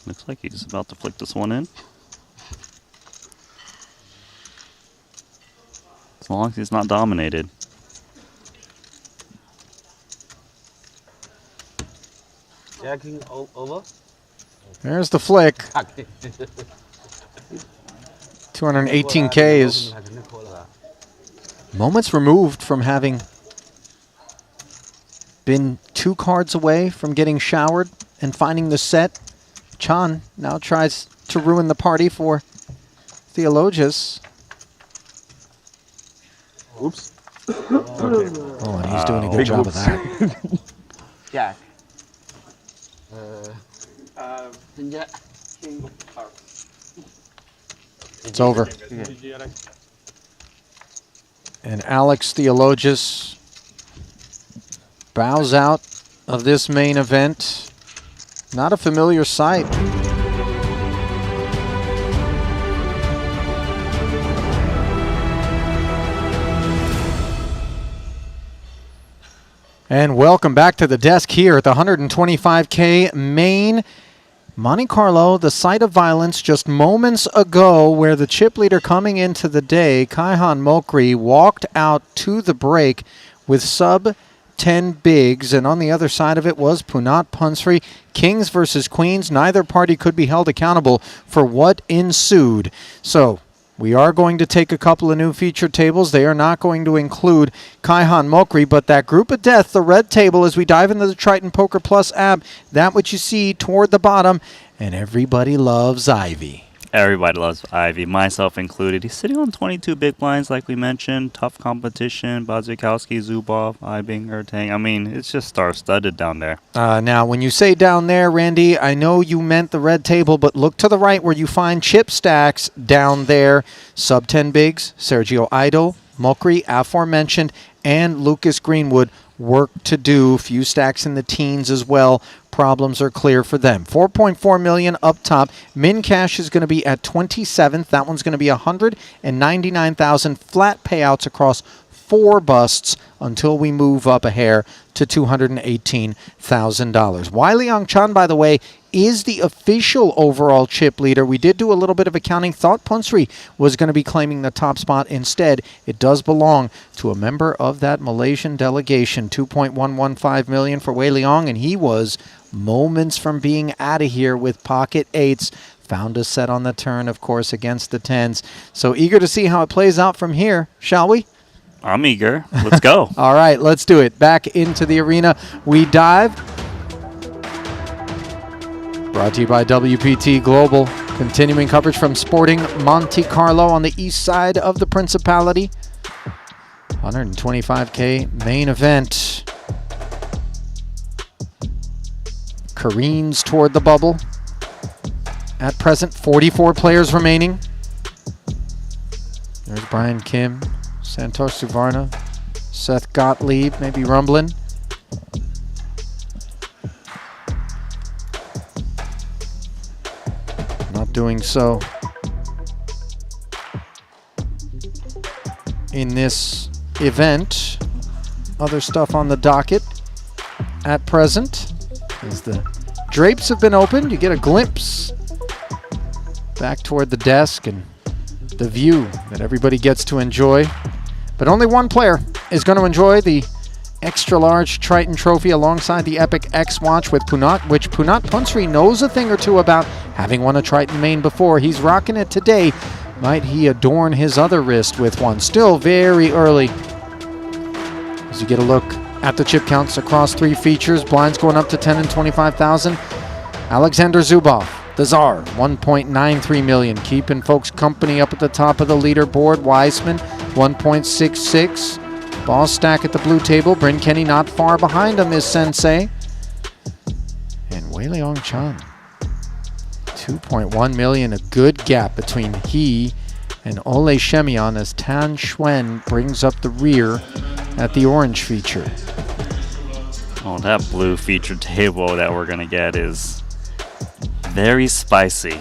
Looks like he's about to flick this one in. As long as he's not dominated. Jacking over. There's the flick. 218K is moments removed from having been 2 cards away from getting showered and finding the set. Chan now tries to ruin the party for Theologus. Oops. Oh, and he's doing a good job of that. Jack. Yeah. King heart. It's over. And Alex Theologus bows out of this main event. Not a familiar sight. And welcome back to the desk here at the 125K main Monte Carlo, the site of violence just moments ago, where the chip leader coming into the day, Kaihan Mokri, walked out to the break with sub-10 bigs, and on the other side of it was Punat Punsri. Kings versus queens. Neither party could be held accountable for what ensued. So we are going to take a couple of new feature tables. They are not going to include Kaihan Mokri, but that group of death, the red table, as we dive into the Triton Poker Plus app, that which you see toward the bottom, and everybody loves Ivy. Everybody loves Ivy, myself included. He's sitting on 22 big blinds, like we mentioned. Tough competition. Bazikowski, Zubov, Ibing, Ertang. I mean, it's just star-studded down there. Now, when you say down there, Randy, I know you meant the red table, but look to the right where you find chip stacks down there. Sub-10 bigs, Sergio Idol, Mokri, aforementioned, and Lucas Greenwood. Work to do. Few stacks in the teens as well. Problems are clear for them. 4.4 million up top. Min cash is going to be at 27th. That one's going to be 199,000 flat payouts across 4 busts until we move up a hair to $218,000. Wiley Ong-chan, by the way, is the official overall chip leader. We did do a little bit of accounting. Thought Punsri was going to be claiming the top spot. Instead, it does belong to a member of that Malaysian delegation. 2.115 million for Wei Leong, and he was moments from being out of here with pocket 8s. Found a set on the turn, of course, against the 10s. So eager to see how it plays out from here, shall we? I'm eager. Let's go. All right, let's do it. Back into the arena we dive. Brought to you by WPT Global. Continuing coverage from Sporting Monte Carlo on the east side of the Principality. 125K main event. Careens toward the bubble. At present, 44 players remaining. There's Brian Kim, Santosh Suvarna, Seth Gottlieb, maybe rumbling. Not doing so in this event. Other stuff on the docket at present. As the drapes have been opened, you get a glimpse back toward the desk and the view that everybody gets to enjoy. But only one player is going to enjoy the extra large Triton trophy alongside the Epic X watch with Punat, which Punat Punsri knows a thing or two about, having won a Triton main before. He's rocking it today. Might he adorn his other wrist with one? Still very early. As you get a look at the chip counts across 3 features, blinds going up to 10 and 25,000. Alexander Zubov, the Tsar, 1.93 million, keeping folks company up at the top of the leaderboard. Wiseman, 1.66. Ball stack at the blue table. Bryn Kenny not far behind him is Sensei. And Wei Leong Chan, 2.1 million, a good gap between he and Ole Shemion as Tan Xuen brings up the rear at the orange feature. Oh, that blue feature table that we're going to get is very spicy.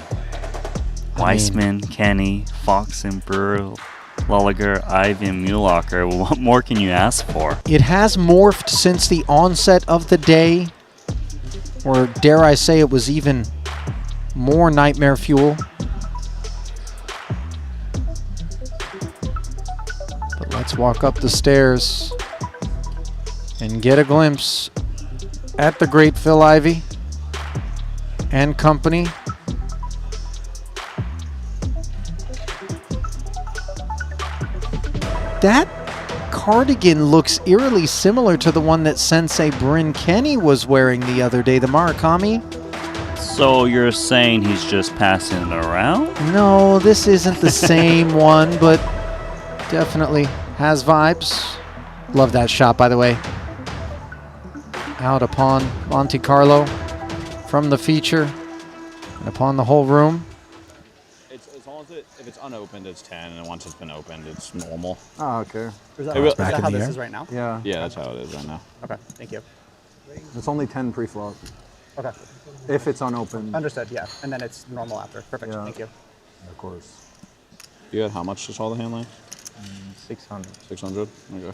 Weissman, Kenny, Fox and Brewer, Lulliger, Ivy, and Muhlacher. What more can you ask for? It has morphed since the onset of the day, or dare I say it was even more nightmare fuel. But let's walk up the stairs and get a glimpse at the great Phil Ivey and company. That cardigan looks eerily similar to the one that Sensei Bryn Kenny was wearing the other day, the Murakami. So you're saying he's just passing it around? No, this isn't the same one, but definitely has vibes. Love that shot, by the way. Out upon Monte Carlo from the feature and upon the whole room. As long as if it's unopened, it's 10, and once it's been opened, it's normal. Oh, okay. Is that how this is right now? Yeah. Yeah, that's how it is right now. Okay, thank you. It's only 10 pre-flop. Okay. If it's unopened. Understood, yeah. And then it's normal after. Perfect, thank you. Of course. You had how much to saw the hand line? 600. 600? Okay.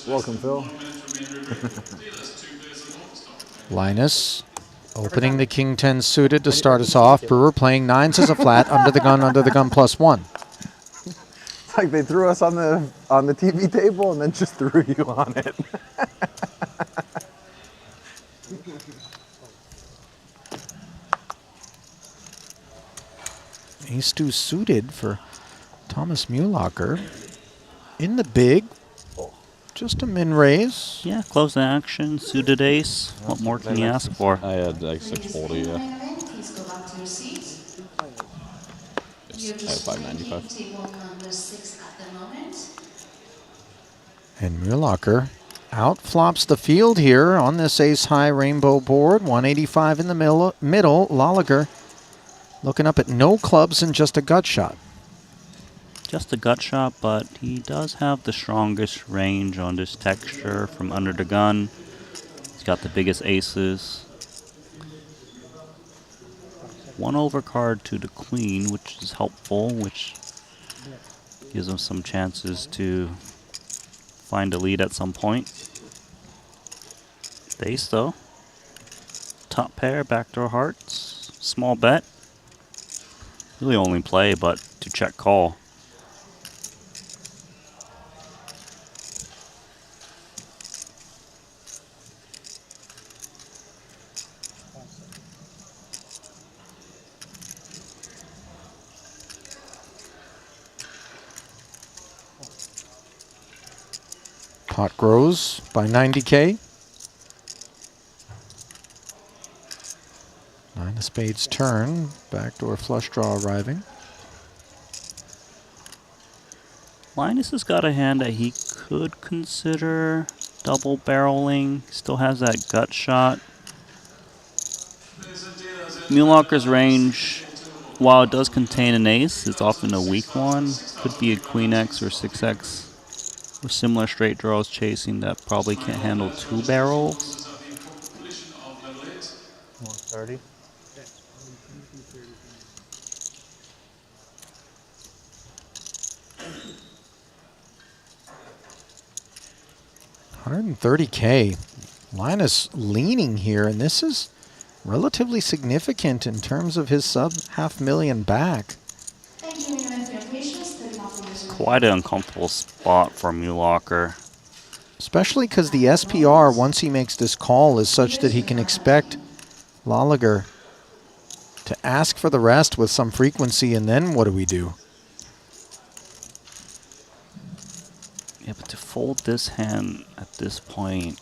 Welcome, Phil. Linus opening the King 10 suited to start us off. Brewer playing 9s as a flat, under the gun +1. It's like they threw us on the TV table and then just threw you on it. Ace-2 suited for Thomas Muhlacher. In the big, Just a min raise. Yeah, close the action, suited ace. What more can you ask for? I had like 640, yeah. Please go back to your seat. You're I have just 595. table number 6 at the moment. And Mühlacker outflops the field here on this ace-high rainbow board. 185 in the middle. Lolliger looking up at no clubs and just a gut shot. Just a gut shot, but he does have the strongest range on this texture from under the gun. He's got the biggest aces. One overcard to the queen, which is helpful, which gives him some chances to find a lead at some point. The ace, though. Top pair, backdoor hearts. Small bet. Really only play, but to check call. Pot grows by 90K. Nine of spades turn. Backdoor flush draw arriving. Linus has got a hand that he could consider double barreling. Still has that gut shot. Mühlacker's range, while it does contain an ace, it's often a weak one. Could be a queen X or 6X. Or similar straight draws chasing that probably can't handle two barrels. 130. $130K. Linus leaning here, and this is relatively significant in terms of his sub $500,000 back. Quite an uncomfortable spot for Mühlacker. Especially because the SPR, once he makes this call, is such that he can expect Lolliger to ask for the rest with some frequency, and then what do we do? Yeah, but to fold this hand at this point,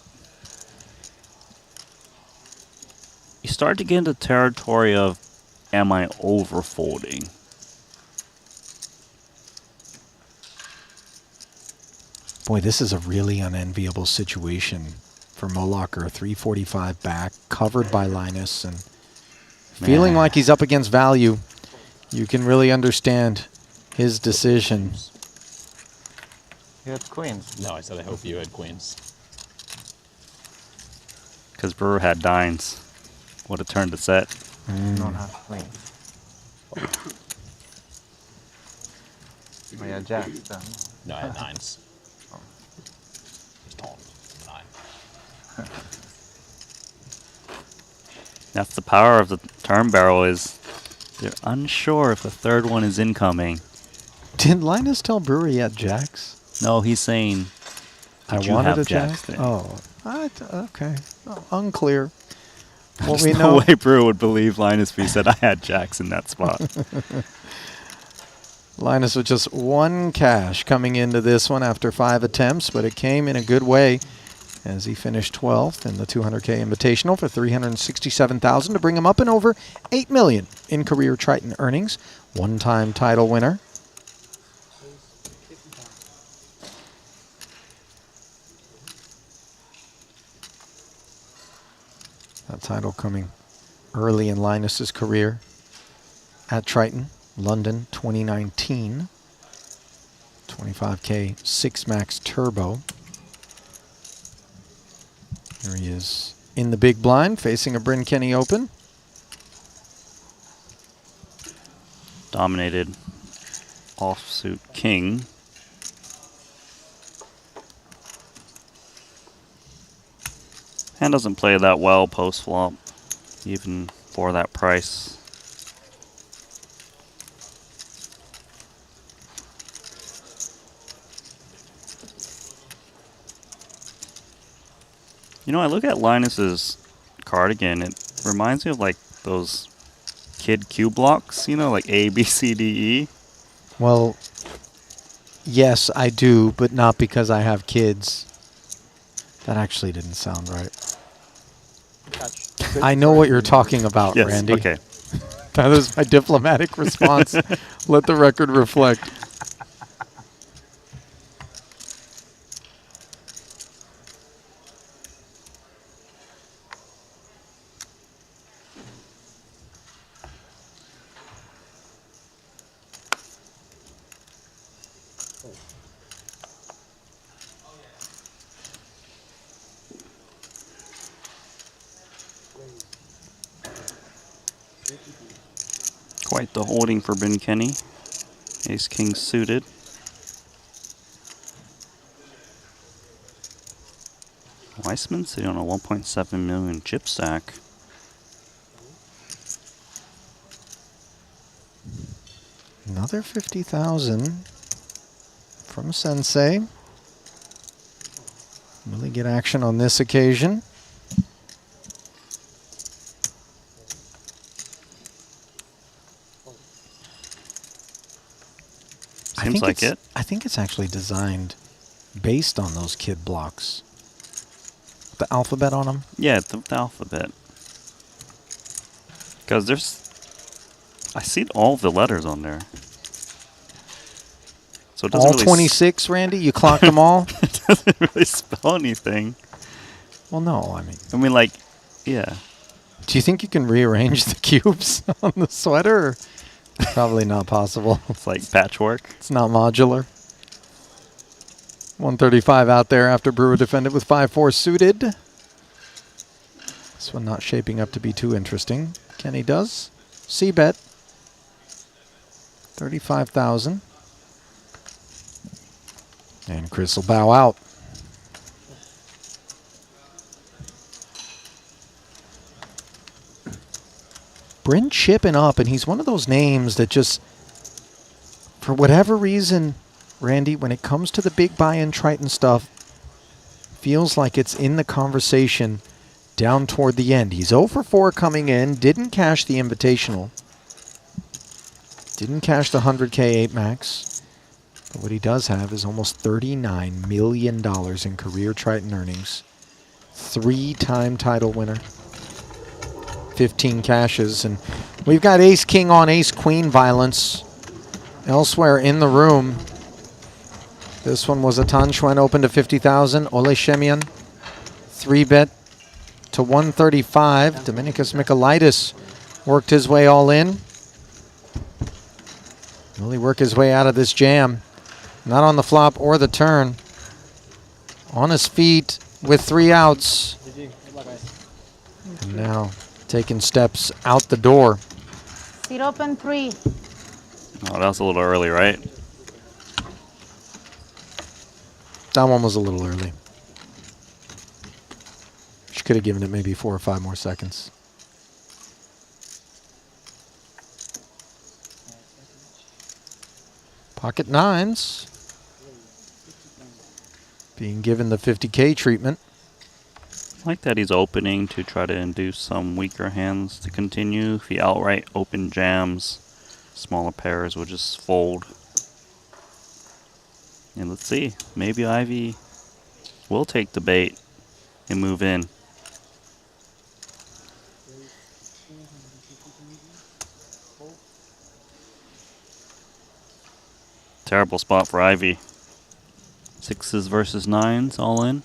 you start to get into territory of, am I overfolding? Boy, this is a really unenviable situation for Mühlacker. 345 back, covered by Linus, and feeling like he's up against value. You can really understand his decision. You had queens. No, I said I hope you had queens. Because Brewer had nines. Would have turned the set. Don't have queens. Oh yeah, jacks then. No, I had nines. Just told him 9. That's the power of the turn barrel, is they're unsure if a third one is incoming. Did Linus tell Brewer he had jacks? No, he's saying, I did you wanted have a jacks jack? then? Oh, okay. Oh, unclear. Well, There's we no know. way Brewer would believe Linus if he said I had jacks in that spot. Linus with just one cash coming into this one after 5 attempts, but it came in a good way as he finished 12th in the 200K Invitational for $367,000 to bring him up and over $8 million in career Triton earnings. One-time title winner. That title coming early in Linus's career at Triton, London 2019. 25K 6 Max Turbo. Here he is in the big blind facing a Bryn Kenny Open. Dominated offsuit king. Hand doesn't play that well post flop, even for that price. You know, I look at Linus's card again, it reminds me of like those kid cue blocks, you know, like A, B, C, D, E. Well, yes, I do, but not because I have kids. That actually didn't sound right. I know what you're talking about, Yes, Randy. okay. That is my diplomatic response. Let the record reflect. Quite the holding for Ben Kenny. Ace King suited. Weissman sitting on a 1.7 million chip stack. Another 50,000 from Sensei. Really get action on this occasion. Seems like it. I think it's actually designed based on those kid blocks. The alphabet on them? Yeah, the alphabet. Because I see all the letters on there. So it doesn't All really 26, Randy? You clocked them all? It doesn't really spell anything. Well, no, I mean, like, yeah. Do you think you can rearrange the cubes on the sweater? Probably not possible. It's like patchwork. It's not modular. 135 out there after Brewer defended with 5-4 suited. This one not shaping up to be too interesting. Kenny does. C-bet. 35,000. And Chris will bow out. Bryn chipping up, and he's one of those names that just, for whatever reason, Randy, when it comes to the big buy-in Triton stuff, feels like it's in the conversation down toward the end. He's 0 for 4 coming in, didn't cash the invitational, didn't cash the 100K 8 max, but what he does have is almost $39 million in career Triton earnings. 3-time title winner. 15 cashes, and we've got ace king on ace queen violence elsewhere in the room. This one was a Tan Xuan open to 50,000. Ole Shemian 3-bet to 135. Dominicus Michaelitis worked his way all in. Will he work his way out of this jam? Not on the flop or the turn. On his feet with 3 outs. And now taking steps out the door. Seat open 3. Oh, that was a little early, right? That one was a little early. She could have given it maybe 4 or 5 more seconds. Pocket 9s. Being given the 50K treatment. I like that he's opening to try to induce some weaker hands to continue. If he outright open jams, smaller pairs will just fold. And let's see, maybe Ivy will take the bait and move in. Terrible spot for Ivy. 6s versus 9s all in.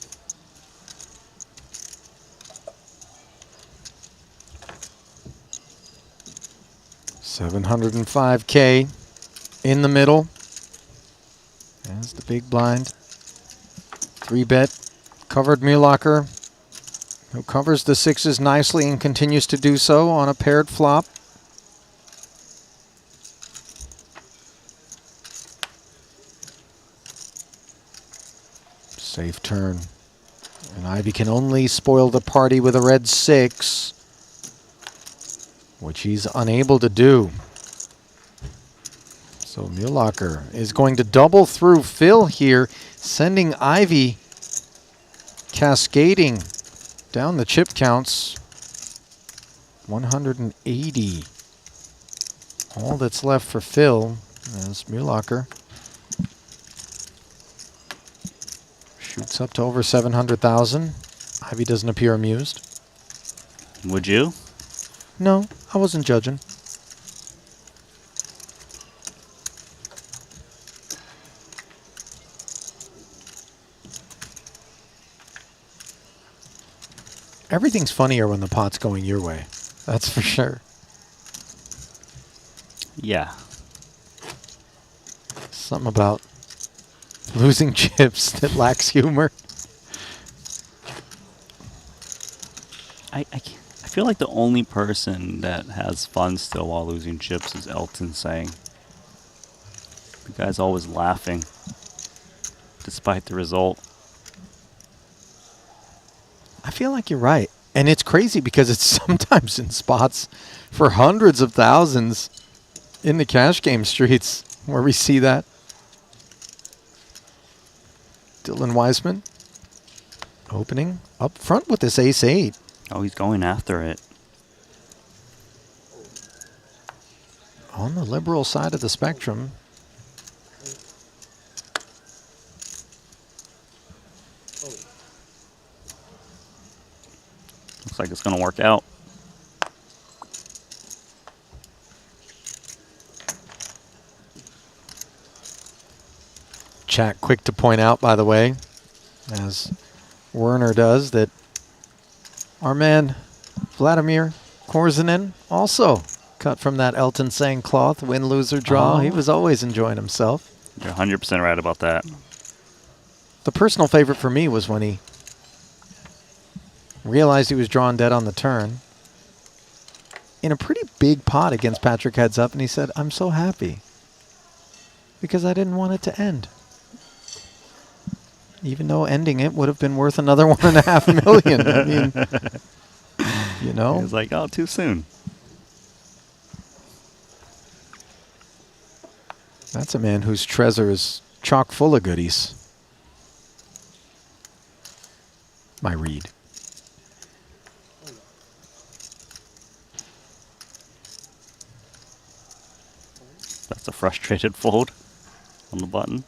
$705K in the middle. As the big blind. 3-bet covered Muhlacher, who covers the 6s nicely and continues to do so on a paired flop. Safe turn. And Ivy can only spoil the party with a red 6, which he's unable to do. So Muhlacher is going to double through Phil here, sending Ivy cascading down the chip counts. 180. All that's left for Phil as Muhlacher Shoots up to over 700,000. Ivy doesn't appear amused. Would you? No, I wasn't judging. Everything's funnier when the pot's going your way. That's for sure. Yeah. Something about losing chips that lacks humor. I feel like the only person that has fun still while losing chips is Elton saying. The guy's always laughing, despite the result. I feel like you're right. And it's crazy because it's sometimes in spots for hundreds of thousands in the cash game streets where we see that. Dylan Wiseman opening up front with this ace-8. Oh, he's going after it. On the liberal side of the spectrum. Looks like it's going to work out. Chat quick to point out, by the way, as Werner does, that our man Vladimir Korzinen also cut from that Elton saying cloth, win, lose, or draw. Oh. He was always enjoying himself. You're 100% right about that. The personal favorite for me was when he realized he was drawing dead on the turn in a pretty big pot against Patrick heads up, and he said, I'm so happy because I didn't want it to end. Even though ending it would have been worth another $1.5 million. I mean, you know. He was like, oh, too soon. That's a man whose treasure is chock full of goodies. My read. That's a frustrated fold on the button.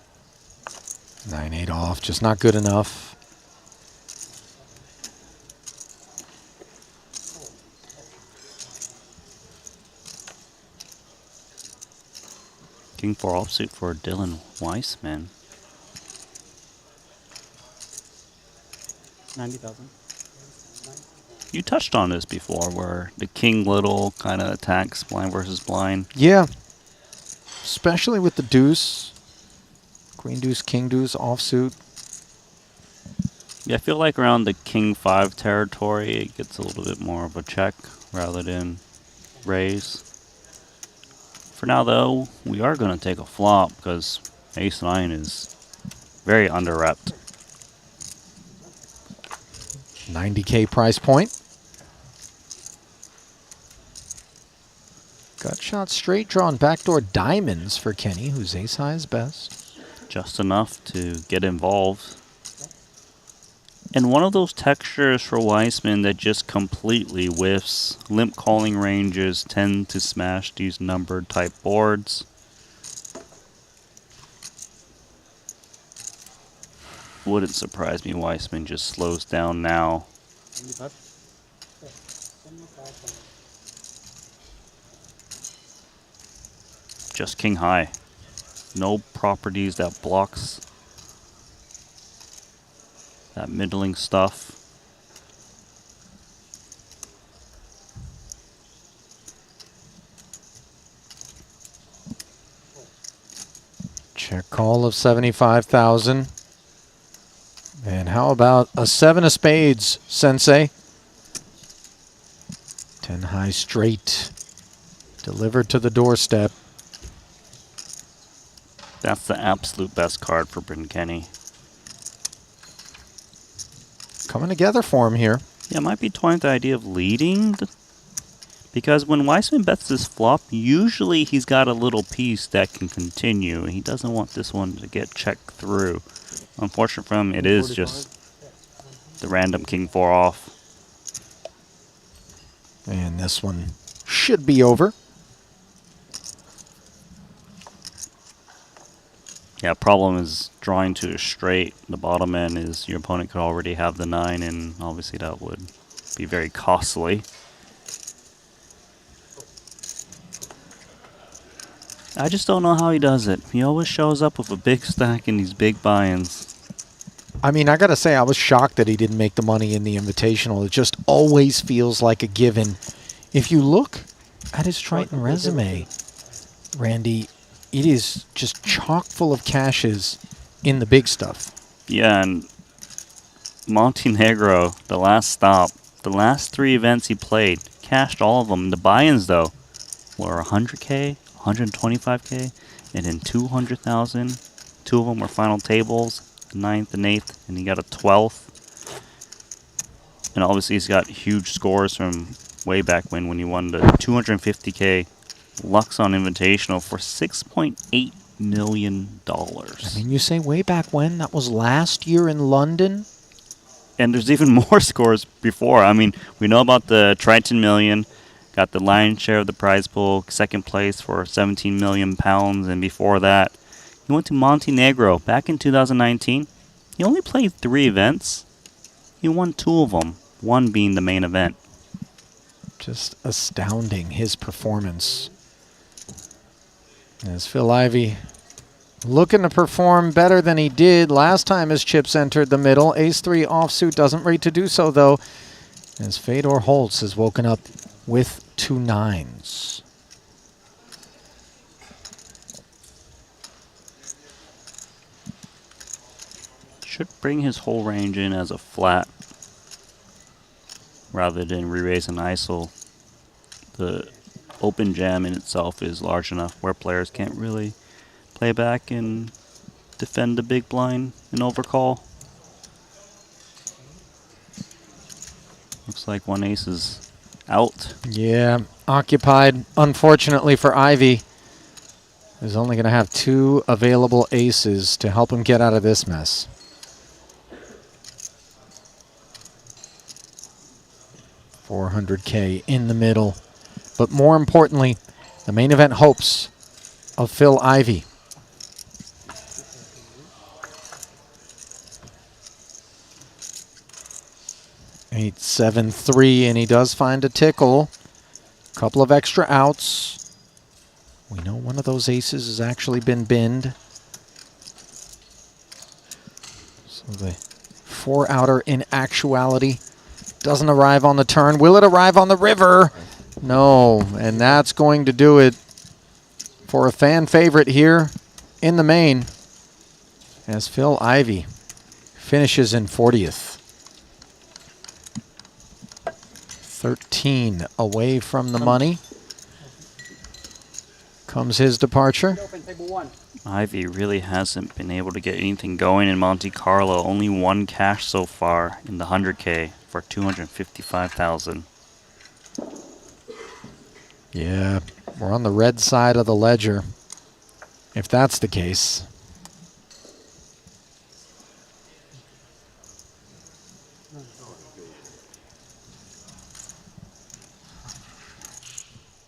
9-8 off, just not good enough. King 4 offsuit for Dylan Weissman. 90,000. You touched on this before, where the king little kind of attacks blind versus blind. Yeah. Especially with the deuce. Queen deuce, king deuce, offsuit. Yeah, I feel like around the king 5 territory, it gets a little bit more of a check rather than raise. For now, though, we are going to take a flop because ace-9 is very under-repped. 90K price point. Gut shot straight drawn backdoor diamonds for Kenny, who's ace high is best. Just enough to get involved. And one of those textures for Weissman that just completely whiffs. Limp calling ranges tend to smash these numbered type boards. Wouldn't surprise me Weissman just slows down now. Just king high. No properties that blocks that middling stuff. Check call of 75,000. And how about a 7 of spades, Sensei? 10 high straight. Delivered to the doorstep. That's the absolute best card for Bryn Kenny. Coming together for him here. Yeah, might be toying with the idea of leading. Because when Weissman bets this flop, usually he's got a little piece that can continue. He doesn't want this one to get checked through. Unfortunately for him, it is just the random king 4 off. And this one should be over. Yeah, problem is drawing to a straight. The bottom end is your opponent could already have the 9, and obviously that would be very costly. I just don't know how he does it. He always shows up with a big stack and these big buy-ins. I mean, I got to say, I was shocked that he didn't make the money in the Invitational. It just always feels like a given. If you look at his Triton resume, Randy, it is just chock full of cashes in the big stuff. Yeah, and Montenegro, the last stop, the last 3 events he played, cashed all of them. The buy-ins, though, were 100K, 125K, and then 200,000. 2 of them were final tables, the 9th and 8th, and he got a 12th. And obviously he's got huge scores from way back when he won the 250K Luxon Invitational for $6.8 million. I mean, you say way back when? That was last year in London? And there's even more scores before. I mean, we know about the Triton Million, got the lion's share of the prize pool, 2nd place for £17 million, and before that, he went to Montenegro back in 2019. He only played 3 events. He won 2 of them, 1 being the main event. Just astounding, his performance. As Phil Ivey looking to perform better than he did last time his chips entered the middle. Ace-3 offsuit doesn't rate to do so, though, as Fedor Holtz has woken up with 2 9s. Should bring his whole range in as a flat rather than re-raise an ISO. The open jam in itself is large enough where players can't really play back and defend the big blind and overcall. Looks like 1 ace is out. Yeah, occupied, unfortunately for Ivey. He's only going to have 2 available aces to help him get out of this mess. $400K in the middle. But more importantly, the main event hopes of Phil Ivey. Eight, 7, 3, and he does find a tickle. Couple of extra outs. We know one of those aces has actually been binned. So the 4-outer in actuality doesn't arrive on the turn. Will it arrive on the river? No, and that's going to do it for a fan favorite here in the main as Phil Ivey finishes in 40th. 13 away from the money. Comes his departure. Ivey really hasn't been able to get anything going in Monte Carlo. Only 1 cash so far in the 100K for $255,000. Yeah, we're on the red side of the ledger, if that's the case.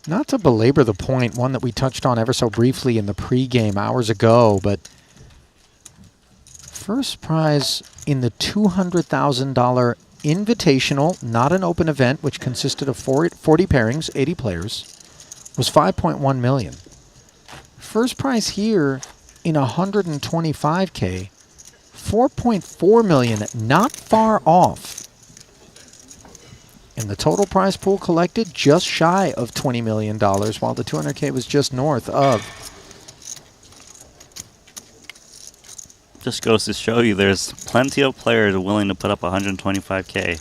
Not to belabor the point, one that we touched on ever so briefly in the pregame hours ago, but first prize in the $200,000 Invitational, not an open event, which consisted of 40 pairings, 80 players, was $5.1 million. First prize here in 125K, $4.4 million, not far off. And the total prize pool collected just shy of $20 million, while the 200K was just north of. Just goes to show you there's plenty of players willing to put up 125K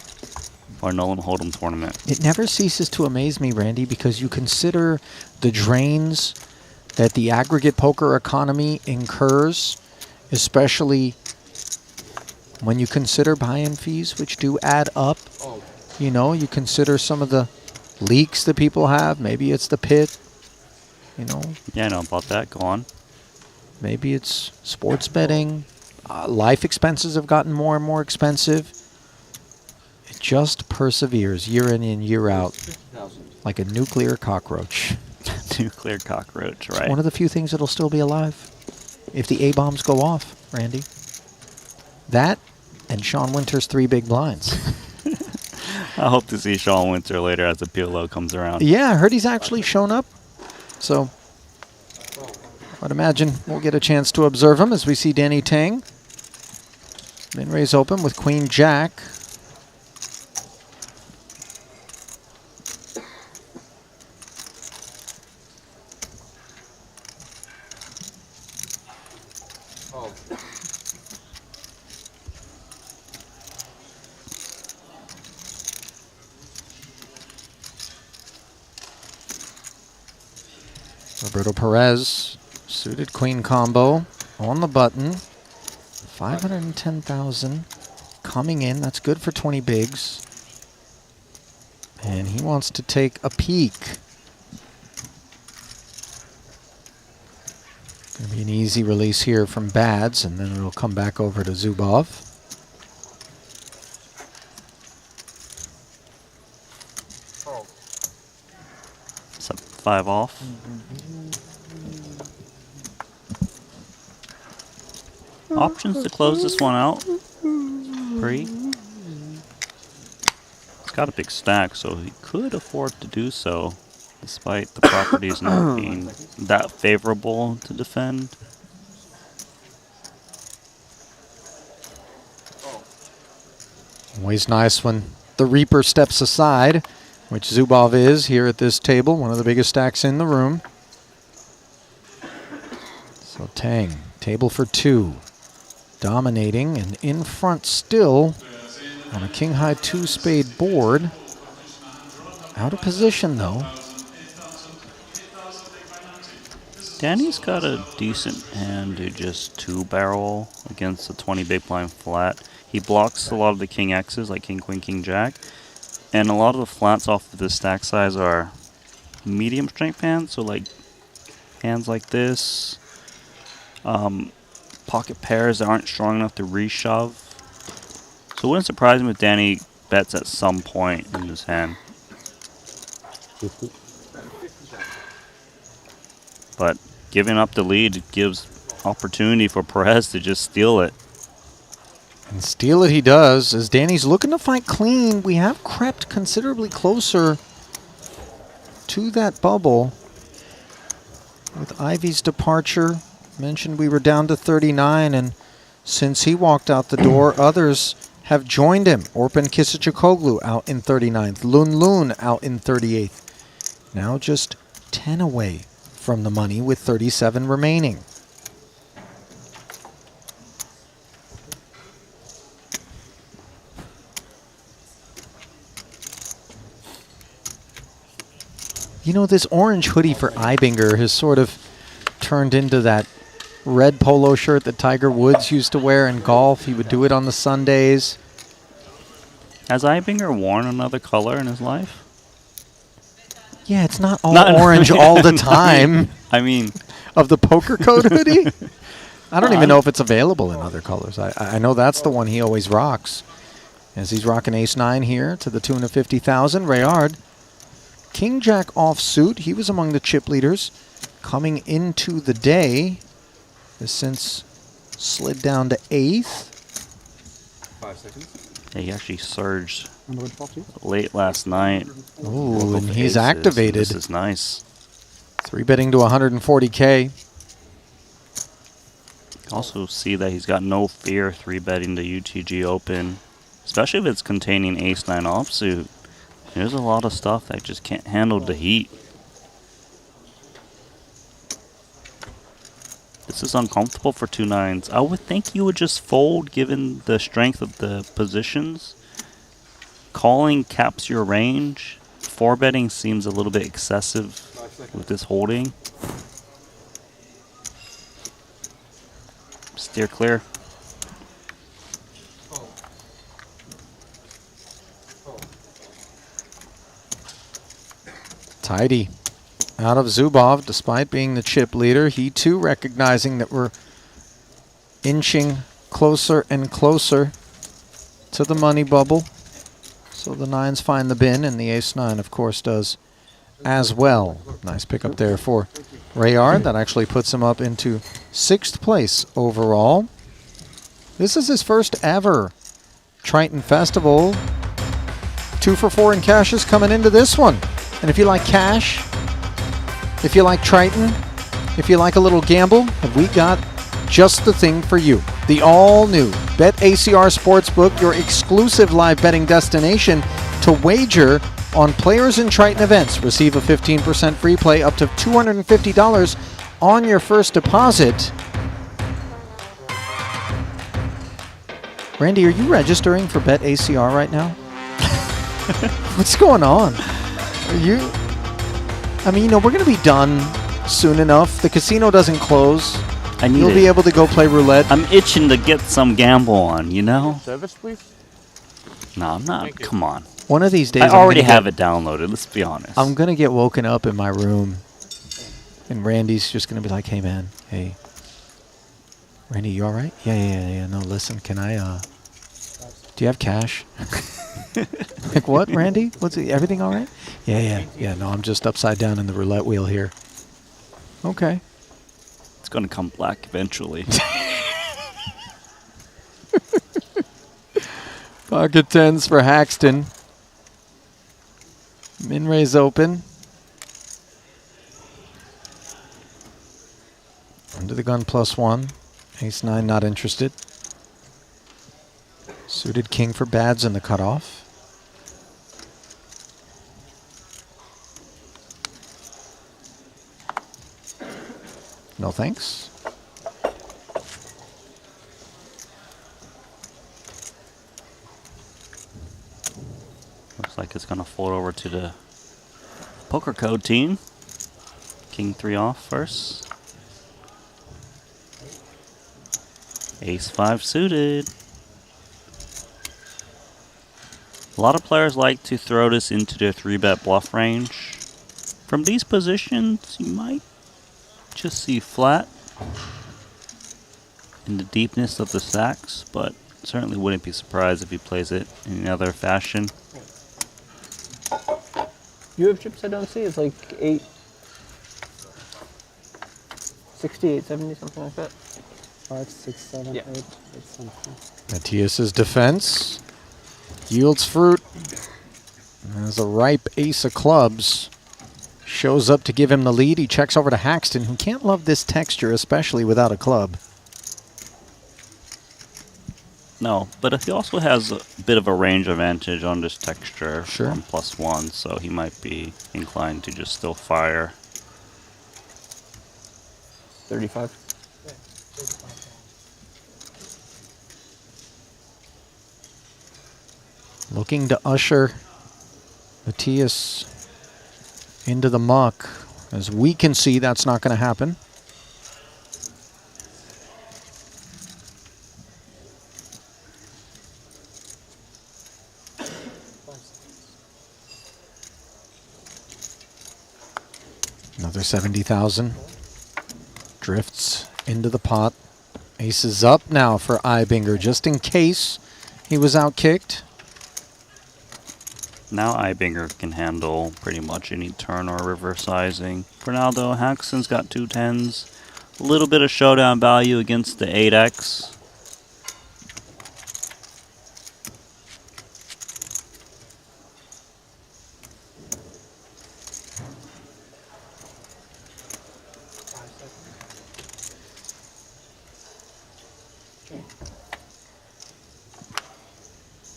for a Nolan Hold'em tournament. It never ceases to amaze me, Randy, because you consider the drains that the aggregate poker economy incurs, especially when you consider buy-in fees, which do add up. You know, you consider some of the leaks that people have. Maybe it's the pit, you know. Yeah, I know about that. Go on. Maybe it's sports betting. Life expenses have gotten more and more expensive. It just perseveres year in and year out like a nuclear cockroach. Nuclear cockroach, right? It's one of the few things that'll still be alive. if the A-bombs go off, Randy. That and Sean Winter's 3 big blinds. I hope to see Sean Winter later as the PLO comes around. Yeah, I heard he's actually shown up. So I'd imagine we'll get a chance to observe him as we see Danny Tang. Min raise open with Queen Jack. Roberto Perez, suited queen combo on the button. 510,000 coming in. That's good for 20 bigs. And he wants to take a peek. Gonna be an easy release here from Bads, and then it'll come back over to Zubov. It's a 5 off. Options to close this one out. Pre. He's got a big stack, so he could afford to do so, despite the properties not being that favorable to defend. Always nice when the Reaper steps aside, which Zubov is here at this table, one of the biggest stacks in the room. So Tang, table for 2. Dominating and in front still on a king high 2 spade board. Out of position though. Danny's got a decent hand to just 2-barrel against the 20 big blind flat. He blocks a lot of the king X's like king, queen, king, jack. And a lot of the flats off of the stack size are medium strength hands. So like hands like this. Pocket pairs that aren't strong enough to reshove. So it wouldn't surprise me if Danny bets at some point in this hand. But giving up the lead gives opportunity for Perez to just steal it. And steal it he does. As Danny's looking to fight clean, we have crept considerably closer to that bubble. With Ivy's departure, mentioned we were down to 39, and since he walked out the door, others have joined him. Orpin Kisichakoglu out in 39th. Lun Lun out in 38th. Now just 10 away from the money with 37 remaining. You know, this orange hoodie for Ibinger has sort of turned into that red polo shirt that Tiger Woods used to wear in golf. He would do it on the Sundays. Has Ibinger worn another color in his life? Yeah, it's not all orange all the time. I mean, of the poker code hoodie? I don't even know if it's available in other colors. I know that's the one he always rocks. As he's rocking ace-9 here to the tune of 50,000. Rayard, king jack offsuit. He was among the chip leaders coming into the day. Has since slid down to 8th. 5 seconds. Yeah, he actually surged late last night. Ooh, and he's activated. This is nice. 3-betting to 140K. Also see that he's got no fear 3-betting the UTG Open, especially if it's containing ace-9 offsuit. There's a lot of stuff that just can't handle the heat. This is uncomfortable for 2 9s. I would think you would just fold given the strength of the positions. Calling caps your range. 4-betting seems a little bit excessive with this holding. Steer clear. Tidy out of Zubov, despite being the chip leader. He too recognizing that we're inching closer and closer to the money bubble. So the 9s find the bin, and the ace-9 of course does as well. Nice pickup there for Rayard. That actually puts him up into 6th place overall. This is his first ever Triton Festival. 2 for 4 in cashes coming into this one. And if you like cash, if you like Triton, if you like a little gamble, have we got just the thing for you. The all-new BetACR Sportsbook, your exclusive live betting destination to wager on players in Triton events. Receive a 15% free play up to $250 on your first deposit. Randy, are you registering for BetACR right now? What's going on? Are you? I mean, we're going to be done soon enough. The casino doesn't close. You'll be able to go play roulette. I'm itching to get some gamble on, Service, please? No, I'm not. Come on. One of these days, I already have it downloaded. Let's be honest. I'm going to get woken up in my room, and Randy's just going to be like, hey, man, hey. Randy, you all right? Yeah. No, listen, can I, do you have cash? Like, what, Randy? Everything all right? Yeah, no, I'm just upside down in the roulette wheel here. Okay. It's going to come black eventually. Pocket tens for Haxton. Min raise open. Under the gun +1. Ace 9 not interested. Suited king for bads in the cutoff. No thanks. Looks like it's going to fold over to the poker code team. King 3 off first. Ace 5 suited. A lot of players like to throw this into their 3-bet bluff range. From these positions, you might just see flat in the deepness of the stacks, but certainly wouldn't be surprised if he plays it in another fashion. You have chips I don't see. It's like 860, 870, something like that. 5, 6, 7, 8, 8 something. Matthias's defense yields fruit. As a ripe ace of clubs shows up to give him the lead. He checks over to Haxton, who can't love this texture, especially without a club. No, but he also has a bit of a range advantage on this texture Sure. from +1, so he might be inclined to just still fire. 35. Looking to usher Matthias into the muck. As we can see, that's not going to happen. Another 70,000. Drifts into the pot. Ace is up now for Ibinger, just in case he was outkicked. Now Ibinger can handle pretty much any turn or river sizing. For now though, Haxton's got 2 10s. A little bit of showdown value against the 8x.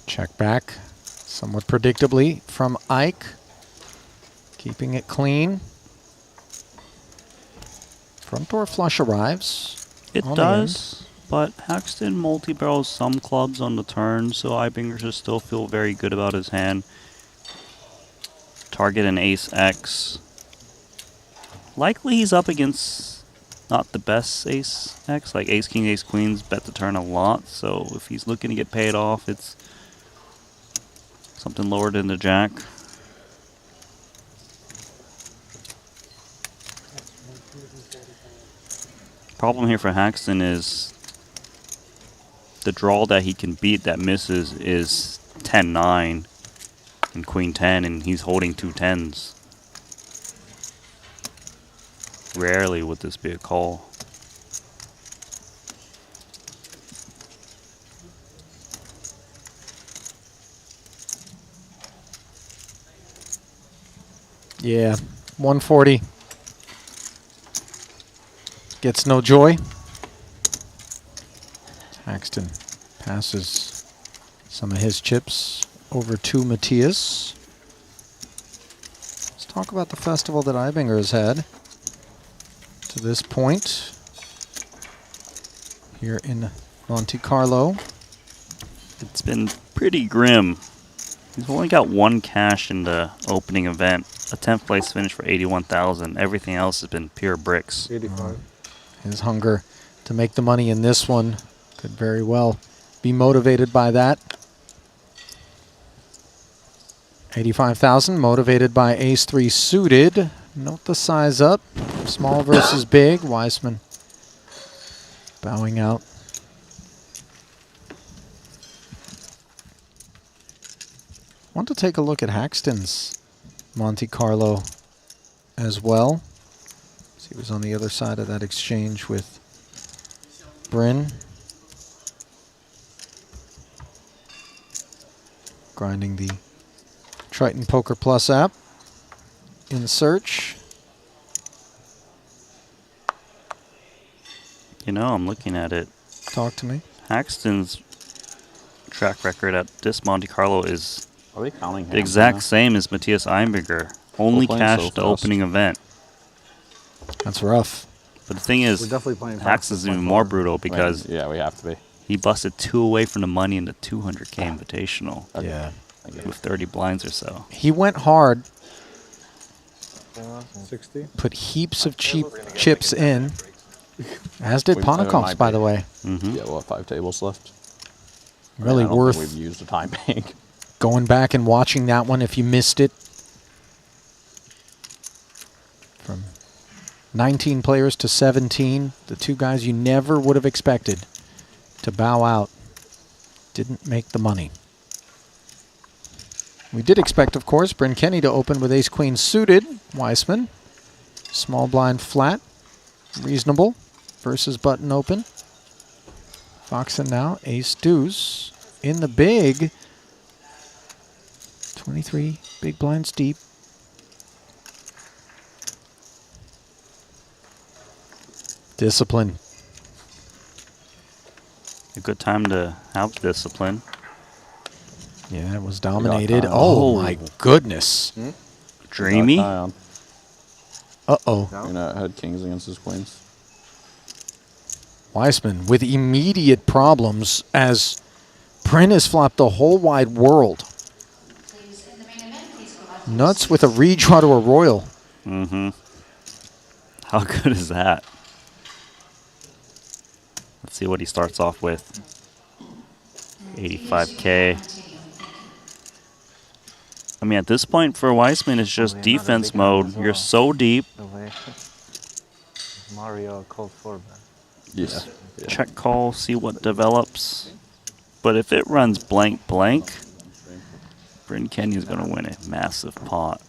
Check back, somewhat predictably from Ike. Keeping it clean. Front door flush arrives. It on does, but Haxton multi-barrels some clubs on the turn, so Ibinger should still feel very good about his hand. Target an ace X. Likely he's up against not the best ace X, like ace king, ace queens bet the turn a lot, so if he's looking to get paid off, it's something lower than the jack. Problem here for Haxton is the draw that he can beat that misses is 10-9 and queen 10, and he's holding 2 10s. Rarely would this be a call. Yeah, 140. Gets no joy. Axton passes some of his chips over to Matthias. Let's talk about the festival that Ibinger has had to this point here in Monte Carlo. It's been pretty grim. He's only got one cash in the opening event. A 10th place finish for 81,000. Everything else has been pure bricks. 85. His hunger to make the money in this one could very well be motivated by that. 85,000 motivated by ace-3 suited. Note the size up. Small versus big. Weissman bowing out. Want to take a look at Haxton's Monte Carlo as well. He was on the other side of that exchange with Bryn. Grinding the Triton Poker Plus app in search. You know, I'm looking at it. Talk to me. Haxton's track record at this Monte Carlo is Are they counting the him exact now? same as Matthias Einbinger. Only playing cashed so the fast. opening event. That's rough. But the thing We're is, definitely playing Haxton's even more brutal because yeah, we have to be. he busted 2 away from the money in the 200K Invitational. Yeah. With 30 blinds or so. He went hard. 60. Put heaps of cheap chips in. As did It Ponikovs, might by be. the way. Yeah, we'll have 5 tables left. Really I don't worth think we've used the time bank. going back and watching that one if you missed it. From 19 players to 17, the two guys you never would have expected to bow out didn't make the money. We did expect, of course, Bryn Kenny to open with ace-queen suited. Weissman, small blind flat, reasonable, versus button open. Foxen now, ace-deuce, in the big. 23 big blinds deep. Discipline. A good time to have discipline. Yeah, it was dominated. Oh, my goodness. Dreamy. Uh-oh. You know, had kings against his queens. Weissman with immediate problems as Bryn has flopped the whole wide world. Nuts with a redraw to a royal. Mm-hmm. How good is that? Let's see what he starts off with. 85K. I mean, at this point for Weissman, it's just defense mode. You're so deep. Mario called for that. Yes. Yeah. Check call, see what develops. But if it runs blank blank, Bryn Kenny's going to win a massive pot.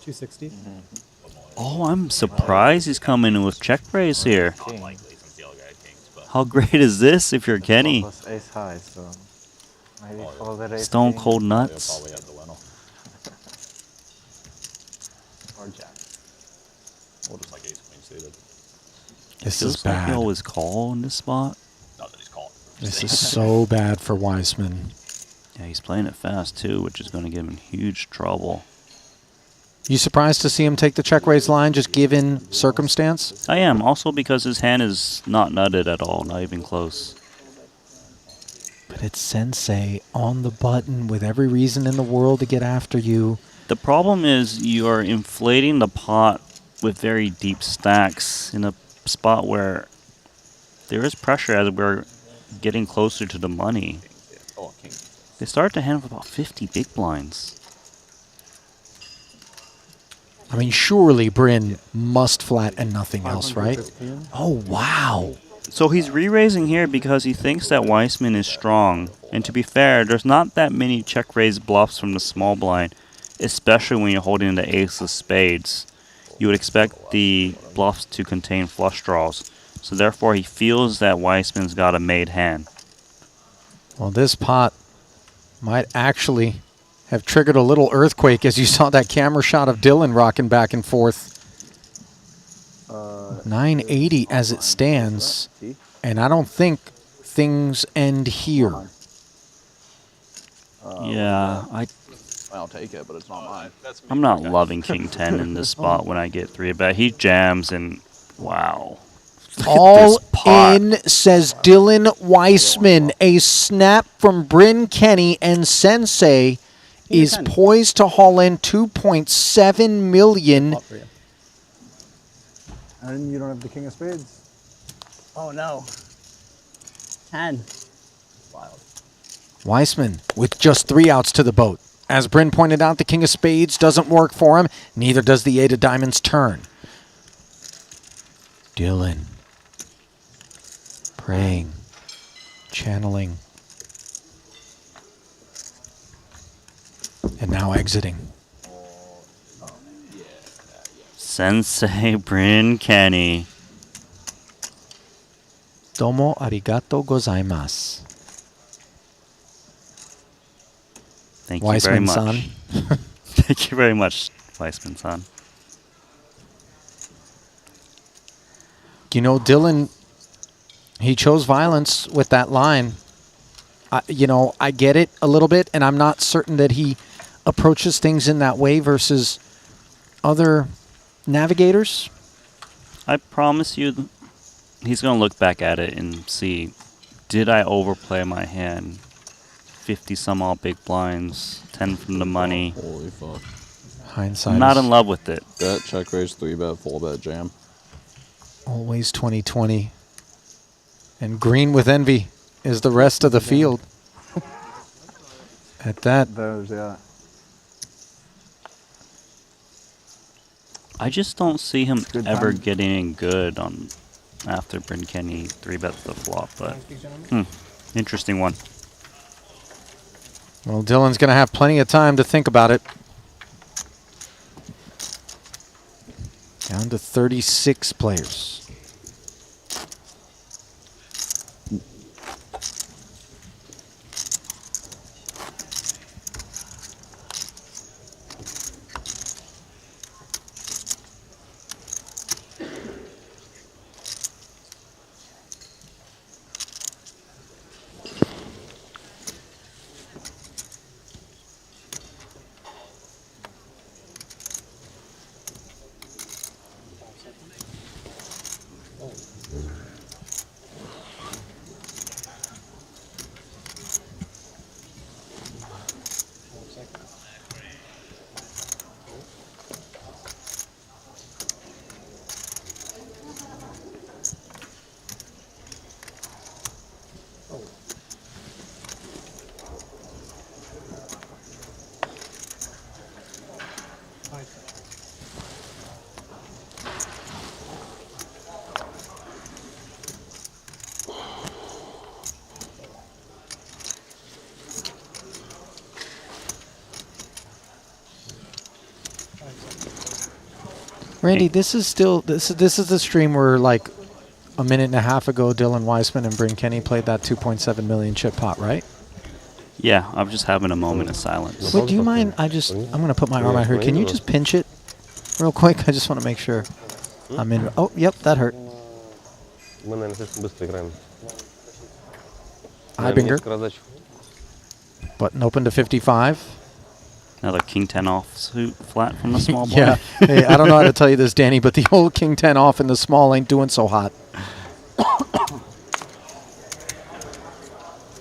260. Oh, I'm surprised he's coming in with check raise here. How great is this if you're Kenny? Ace high, so maybe follow the raise Stone king. cold nuts. Or jack. Or just like ace queen suited. This Feels is like bad. he always call in this spot. Not that he's calling. This is so bad for Weissman. Yeah, he's playing it fast too, which is going to give him huge trouble. You surprised to see him take the check raise line just given circumstance? I am, also because his hand is not nutted at all, not even close. But it's Sensei on the button with every reason in the world to get after you. The problem is you're inflating the pot with very deep stacks in a spot where there is pressure as we're getting closer to the money. They start to hand with about 50 big blinds. I mean, surely Bryn must flat and nothing else, right? Oh, wow. So he's re-raising here because he thinks that Weissman is strong. And to be fair, there's not that many check-raise bluffs from the small blind, especially when you're holding the ace of spades. You would expect the bluffs to contain flush draws. So therefore, he feels that Weissman's got a made hand. Well, this pot might actually have triggered a little earthquake as you saw that camera shot of Dylan rocking back and forth. 980 as it stands, and I don't think things end here. Yeah, I'll take it, but it's not mine. I'm not loving King 10 in this spot when I get 3-bet. He jams and wow. All in, says Dylan Weissman. A snap from Bryn Kenny, and Sensei is poised to haul in $2.7 million. And you don't have the king of spades. Oh no. 10. Wild. Weissman with just 3 outs to the boat. As Bryn pointed out, the king of spades doesn't work for him. Neither does the 8 of diamonds turn. Dylan. Praying. Channeling. And now exiting. Sensei Bryn Kenny. Domo arigato gozaimasu. Thank you very much. Weissman-san. Thank you very much, Weissman-san. You know, Dylan, he chose violence with that line. I get it a little bit, and I'm not certain that he approaches things in that way versus other navigators. I promise you, he's going to look back at it and see, did I overplay my hand? 50 some odd big blinds, 10 from the money. Holy fuck. Hindsight. I'm not in love with it. Bet, check raise, 3-bet, full bet, jam. Always 20-20. And green with envy is the rest of the field. At that. There's, yeah. I just don't see him ever getting in good on after Bryn Kenny 3-bets the flop, but interesting one. Well, Dylan's going to have plenty of time to think about it. Down to 36 players. Randy, this is the stream where like a minute and a half ago Dylan Weissman and Bryn Kenny played that 2.7 million chip pot, right? Yeah, I'm just having a moment of silence. Wait, do you mind? I'm going to put my arm out here. Can you just pinch it real quick? I just want to make sure I'm in. Oh, yep, that hurt. Ibinger. Button open to 55. Another King 10 off suit flat from the small blind. Yeah. Hey, I don't know how to tell you this, Danny, but the old King 10 off in the small ain't doing so hot.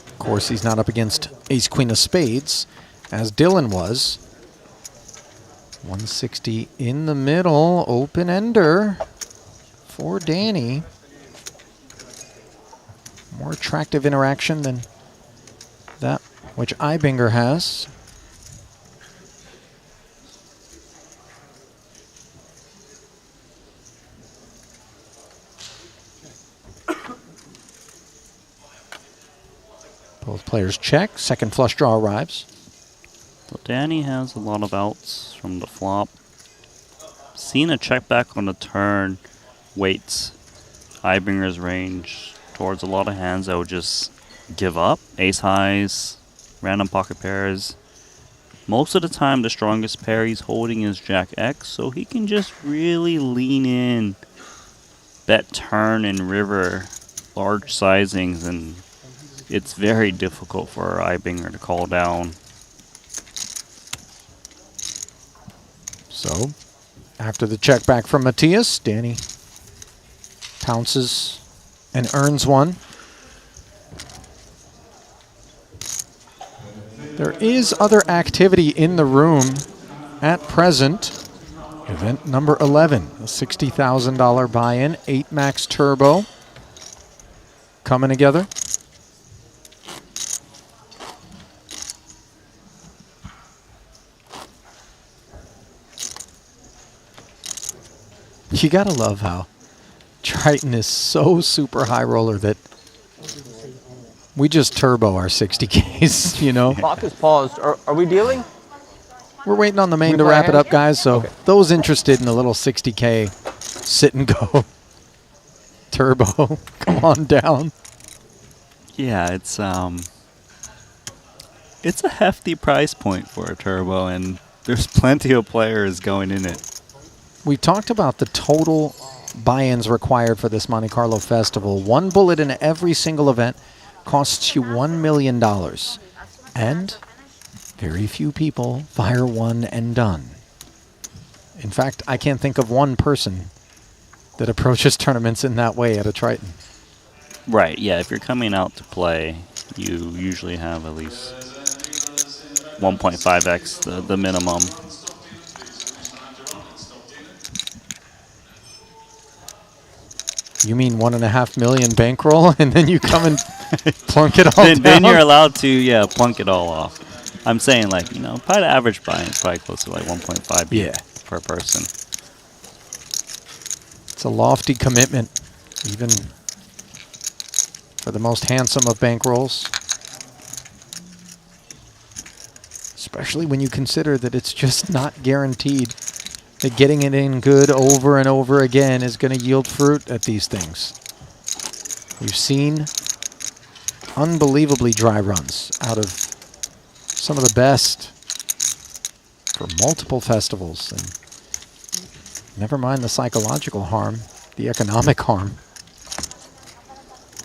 Of course, he's not up against Ace Queen of Spades, as Dylan was. 160 in the middle, open ender for Danny. More attractive interaction than that which Ibinger has. Both players check. Second flush draw arrives. Well, Danny has a lot of outs from the flop. Seen a check back on the turn. Waits Ibinger's range towards a lot of hands that would just give up. Ace highs, random pocket pairs. Most of the time, the strongest pair he's holding is Jack X, so he can just really lean in, bet turn and river, large sizings, and it's very difficult for Ibinger to call down. So, after the check back from Matthias, Danny pounces and earns one. There is other activity in the room at present. Event number 11, a $60,000 buy-in, 8 max turbo coming together. You gotta love how Triton is so super high roller that we just turbo our 60Ks, you know? Clock is paused. Are we dealing? We're waiting on the main to wrap it up, guys, so those interested in a little 60K sit and go turbo, come on down. Yeah, it's a hefty price point for a turbo, and there's plenty of players going in it. We talked about the total buy-ins required for this Monte Carlo festival. One bullet in every single event costs you $1 million. And very few people fire one and done. In fact, I can't think of one person that approaches tournaments in that way at a Triton. Right, yeah, if you're coming out to play, you usually have at least 1.5x the minimum. You mean $1.5 million bankroll, and then you come and plunk it all down? Then you're allowed to, plunk it all off. I'm saying, like, probably the average buy is probably close to like 1.5 per person. It's a lofty commitment, even for the most handsome of bankrolls. Especially when you consider that it's just not guaranteed that getting it in good over and over again is going to yield fruit at these things. We've seen unbelievably dry runs out of some of the best for multiple festivals. And never mind the psychological harm, the economic harm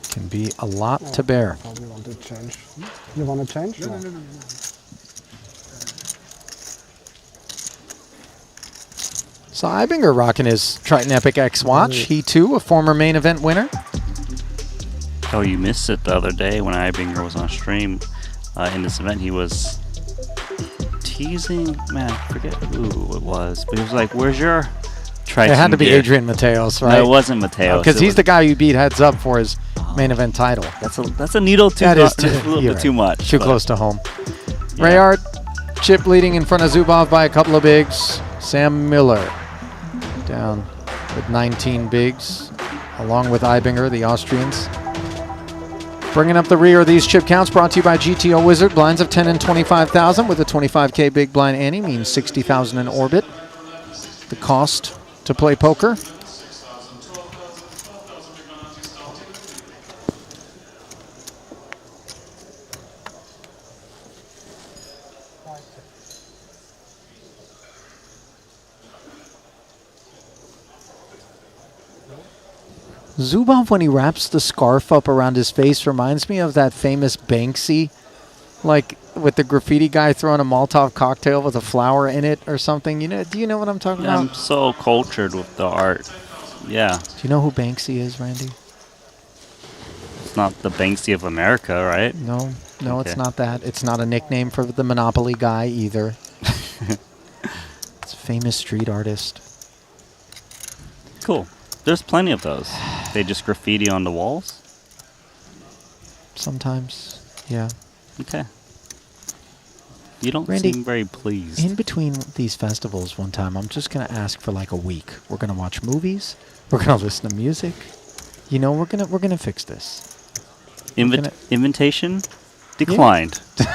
can be a lot to bear. You want to change? You want to change? No. So Ibinger rocking his Triton Epic X watch. He too, a former main event winner. Oh, you missed it the other day when Ibinger was on stream in this event. He was teasing, man, I forget who it was, but he was like, "Where's your Triton?" It had to be gear? Adrian Mateos, right? No, it wasn't Mateos. Because he's the guy who beat heads up for his main event title. That's a needle too. That is a little bit too much. Too close to home. Yeah. Rayard, chip leading in front of Zubov by a couple of bigs. Sam Miller down with 19 bigs, along with Ibinger, the Austrians. Bringing up the rear of these chip counts, brought to you by GTO Wizard. Blinds of 10 and 25,000 with a 25K big blind ante means 60,000 in orbit. The cost to play poker. Zubov, when he wraps the scarf up around his face, reminds me of that famous Banksy, like with the graffiti guy throwing a Molotov cocktail with a flower in it or something. Do you know what I'm talking about? I'm so cultured with the art. Yeah. Do you know who Banksy is, Randy? It's not the Banksy of America, right? No, It's not that. It's not a nickname for the Monopoly guy either. It's a famous street artist. Cool. There's plenty of those. They just graffiti on the walls? Sometimes, yeah. Okay. You don't Randy, seem very pleased. In between these festivals one time, I'm just going to ask for like a week. We're going to watch movies. We're going to listen to music. We're going to fix this. Invitation declined. Did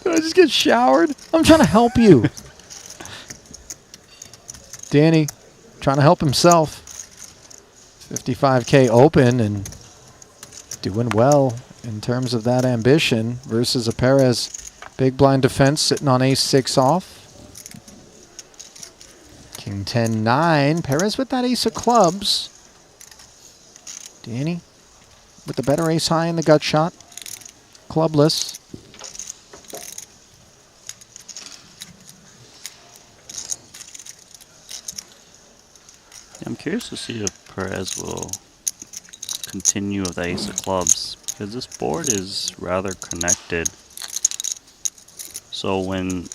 I just get showered? I'm trying to help you. Danny, trying to help himself. 55K open and doing well in terms of that ambition versus a Perez big blind defense sitting on ace-6 off. King 10-9. Perez with that ace of clubs. Danny with the better ace high in the gut shot. Clubless. I'm curious to see if Perez will continue with the ace of clubs, because this board is rather connected. So when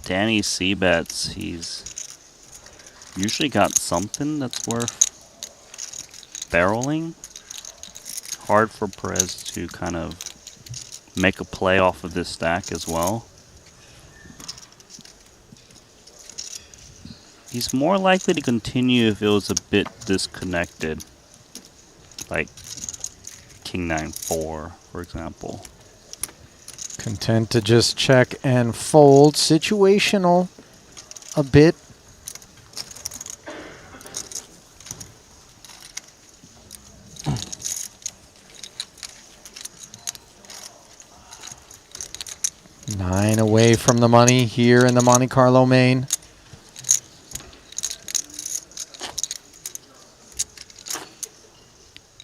Danny c-bets, he's usually got something that's worth barreling. Hard for Perez to kind of make a play off of this stack as well. He's more likely to continue if it was a bit disconnected, like King 9-4, for example. Content to just check and fold. Situational a bit. Nine away from the money here in the Monte Carlo main.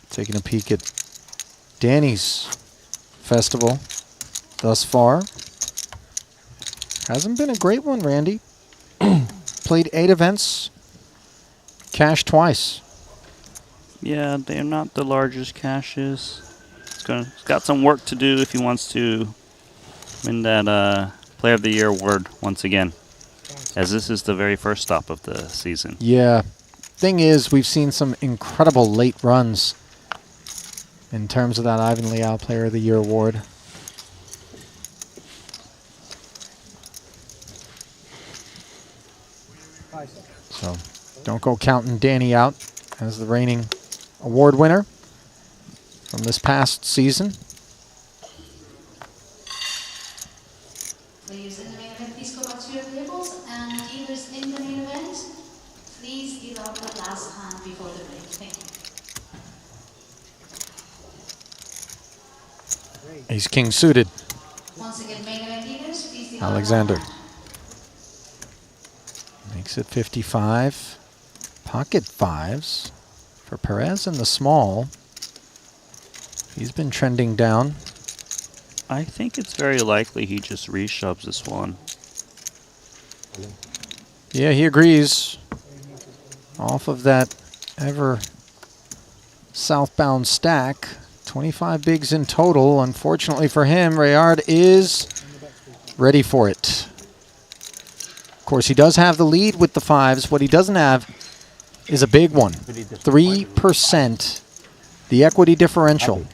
Taking a peek at Danny's festival thus far. Hasn't been a great one, Randy. Played 8 events, cashed twice. Yeah, they're not the largest cashes. He's got some work to do if he wants to win that Player of the Year award once again, as this is the very first stop of the season. Yeah. Thing is, we've seen some incredible late runs in terms of that Ivan Liao Player of the Year award. So don't go counting Danny out as the reigning award winner from this past season. Players in the main event, please go back to your tables, and dealers in the main event, please deal out the last hand before the break. Thank you. Ace King suited. Once again, main event dealers, please deal Alexander makes it 55. Pocket 5s for Perez in the small. He's been trending down. I think it's very likely he just reshoves this one. Yeah, he agrees. Off of that ever southbound stack. 25 bigs in total. Unfortunately for him, Rayard is ready for it. Of course, he does have the lead with the 5s. What he doesn't have is a big one. 3%, the equity differential.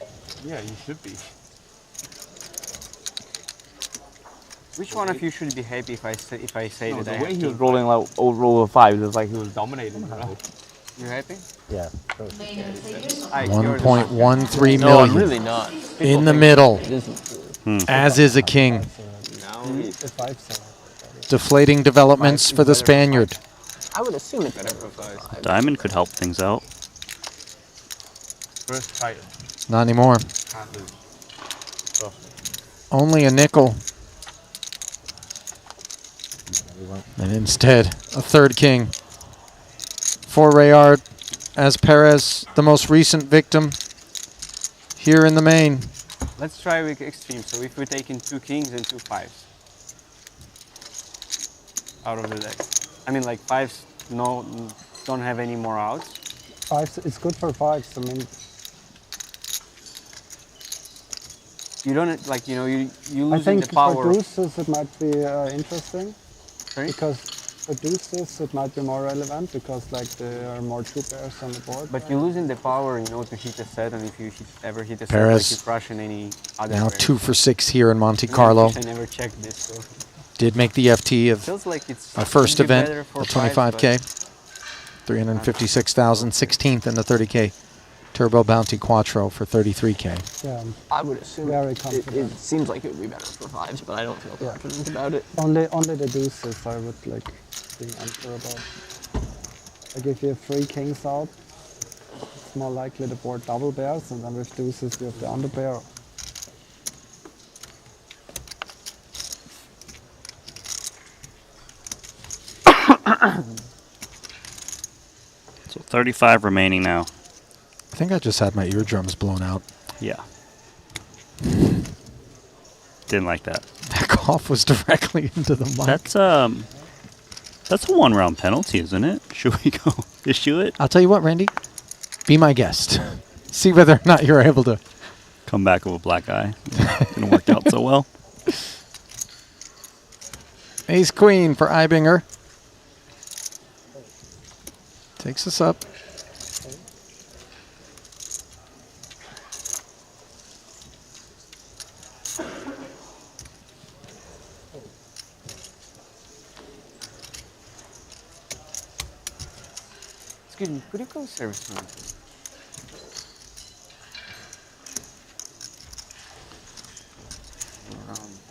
Yeah, you should be. Which one of you should be happy if I say that the I way have he was king rolling like roll of 5s, it was like he was dominating. You happy? Yeah. 1.13 No, I'm million really not. in the middle, as is a king. Deflating developments for the Spaniard. I would assume it's better for 5. Diamond could help things out. First Triton. Not anymore. Can't lose. Only a nickel. And instead, a third king for Rayard, as Perez, the most recent victim here in the main. Let's try with extreme. So if we're taking 2 kings and 2 5s out of the deck. I mean, like 5s don't have any more outs. 5s, it's good for 5s. I mean, you don't like, you losing I think the power. for deuces it might be interesting. Sorry? Because for deuces it might be more relevant because like there are more 2 pairs on the board. But you're losing the power, to hit a set, and if you ever hit a set, Perez like you crush in any other now pair. 2 for 6 here in Monte Carlo. I never checked this. So. Did make the FT of Feels like it's our first maybe event, better for the 25K. 356,000, 16th in the 30K. Turbo Bounty Quattro for 33K. Yeah, I would assume very it confident. seems like it would be better for 5s, but I don't feel confident about it. Only the deuces I would like be unsure about. Like if you have 3 kings out, it's more likely to board double bears, and then with deuces we have the under bear. So 35 remaining now. I think I just had my eardrums blown out. Yeah. Didn't like that. That cough was directly into the mic. That's a 1 round penalty, isn't it? Should we go issue it? I'll tell you what, Randy. Be my guest. See whether or not you're able to come back with a black eye. Didn't work out so well. Ace Queen for Ibinger. Takes us up. Excuse me, could you go service room?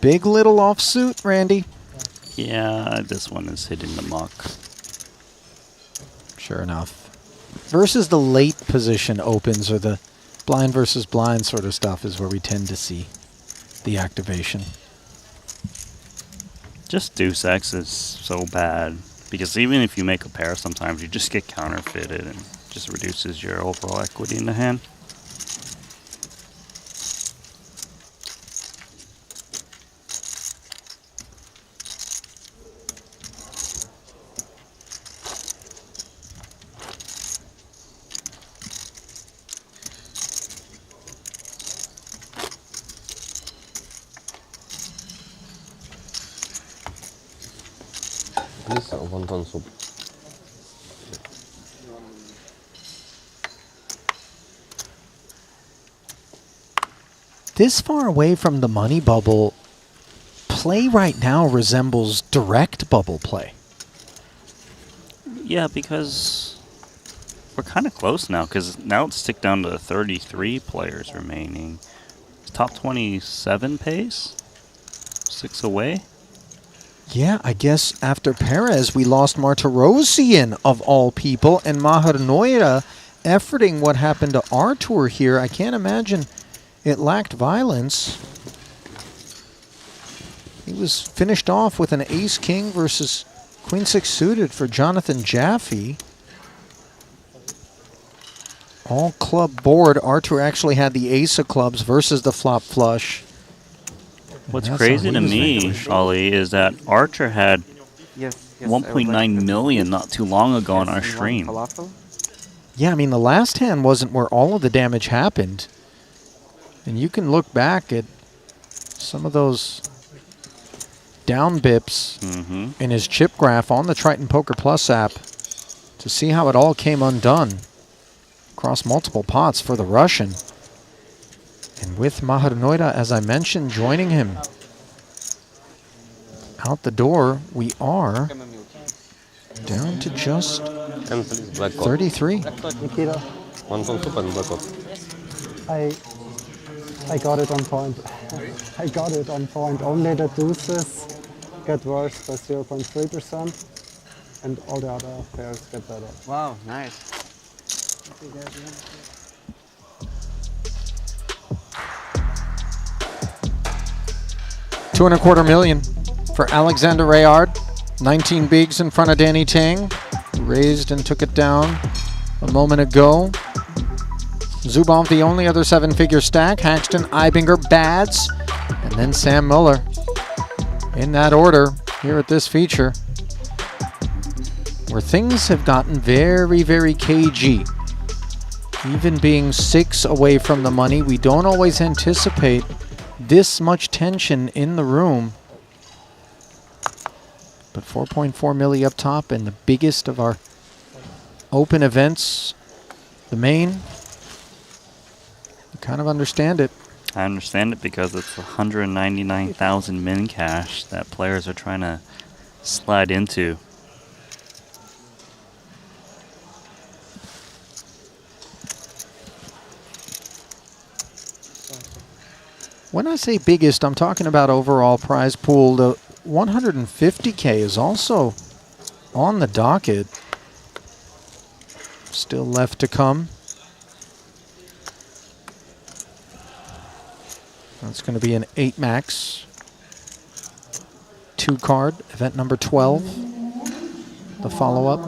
Big little offsuit, Randy. Yeah, this one is hitting the muck. Sure enough. Versus the late position opens or the blind versus blind sort of stuff is where we tend to see the activation. Just deuce X is so bad because even if you make a pair, sometimes you just get counterfeited and just reduces your overall equity in the hand. Please, wonton soup. This far away from the money bubble, play right now resembles direct bubble play. Yeah, because we're kind of close now, because now it's ticked down to 33 players remaining. Top 27 pace? 6 away? Yeah, I guess after Perez, we lost Martirosyan of all people, and Maher Noira efforting what happened to Artur here. I can't imagine it lacked violence. He was finished off with an ace-king versus queen-6 suited for Jonathan Jaffe. All club board. Artur actually had the ace of clubs versus the flop flush. What's crazy to me, Ollie, is that Archer had 1.9 million not too long ago on our stream. Yeah, I mean, the last hand wasn't where all of the damage happened. And you can look back at some of those down bips in his chip graph on the Triton Poker Plus app to see how it all came undone across multiple pots for the Russian. And with Maher Noira, as I mentioned, joining him out the door, we are down to just 33. Nikita, Wonton soup and black coffee. I got it on point. I got it on point. Only the deuces get worse by 0.3%, and all the other pairs get better. Wow, nice. 2.25 million for Alexander Rayard. 19 bigs in front of Danny Tang. Raised and took it down a moment ago. Zubov, the only other 7-figure stack. Haxton, Ibinger, Bads, and then Sam Muller. In that order here at this feature, where things have gotten very, very cagey. Even being 6 away from the money, we don't always anticipate this much tension in the room. But 4.4 milli up top, and the biggest of our open events, the main. You kind of understand it. I understand it because it's 199,000 min cash that players are trying to slide into. When I say biggest, I'm talking about overall prize pool. The 150K is also on the docket. Still left to come. That's going to be an 8 max. 2 card, event number 12. The follow-up.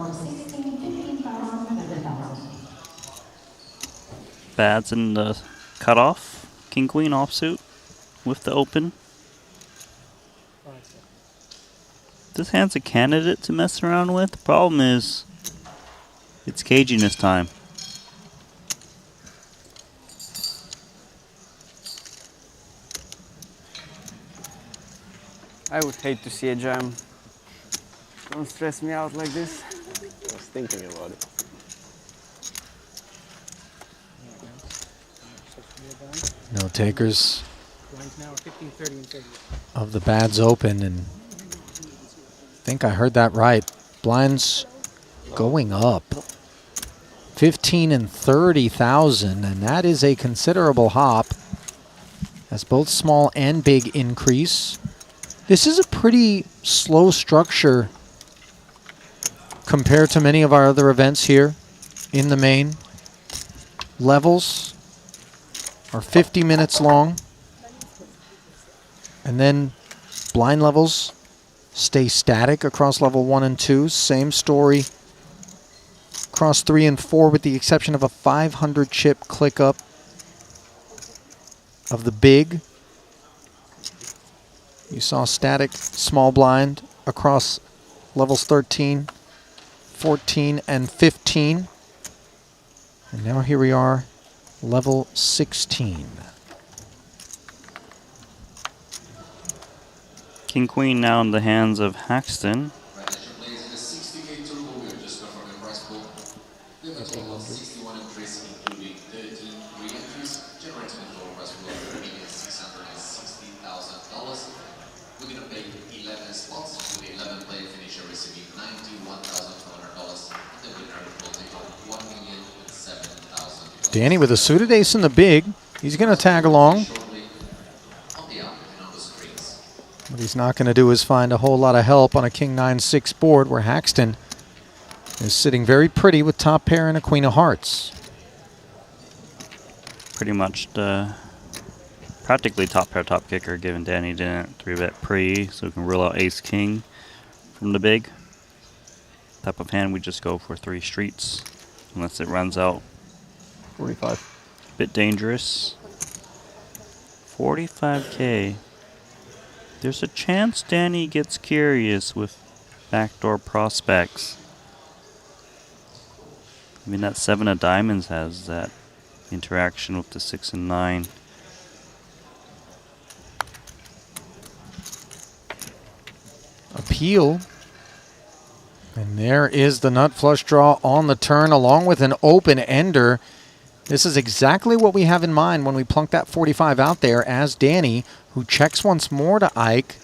Bads in the cutoff. King Queen offsuit with the open. This hand's a candidate to mess around with. The problem is it's caginess time. I would hate to see a jam. Don't stress me out like this. I was thinking about it. No takers Blinds now are 15, 30, and 30. of the Bads open, and I think I heard that right. Blinds going up. 15 and 30,000, and that is a considerable hop as both small and big increase. This is a pretty slow structure compared to many of our other events here in the main. Levels are 50 minutes long, and then blind levels stay static across level 1 and 2. Same story across 3 and 4, with the exception of a 500 chip click up of the big. You saw static small blind across levels 13, 14, and 15. And now here we are, level 16. King Queen now in the hands of Haxton. Danny with a suited ace in the big. He's going to tag along. What he's not going to do is find a whole lot of help on a King 9-6 board where Haxton is sitting very pretty with top pair and a Queen of Hearts. Pretty much the practically top pair top kicker, given Danny didn't 3-bet pre, so we can rule out ace king from the big. Type of hand we just go for 3 streets unless it runs out. 45. Bit dangerous. 45K. There's a chance Danny gets curious with backdoor prospects. I mean, that 7 of diamonds has that interaction with the 6 and 9. Appeal. And there is the nut flush draw on the turn, along with an open ender. This is exactly what we have in mind when we plunk that 45 out there as Danny, who checks once more to Ike.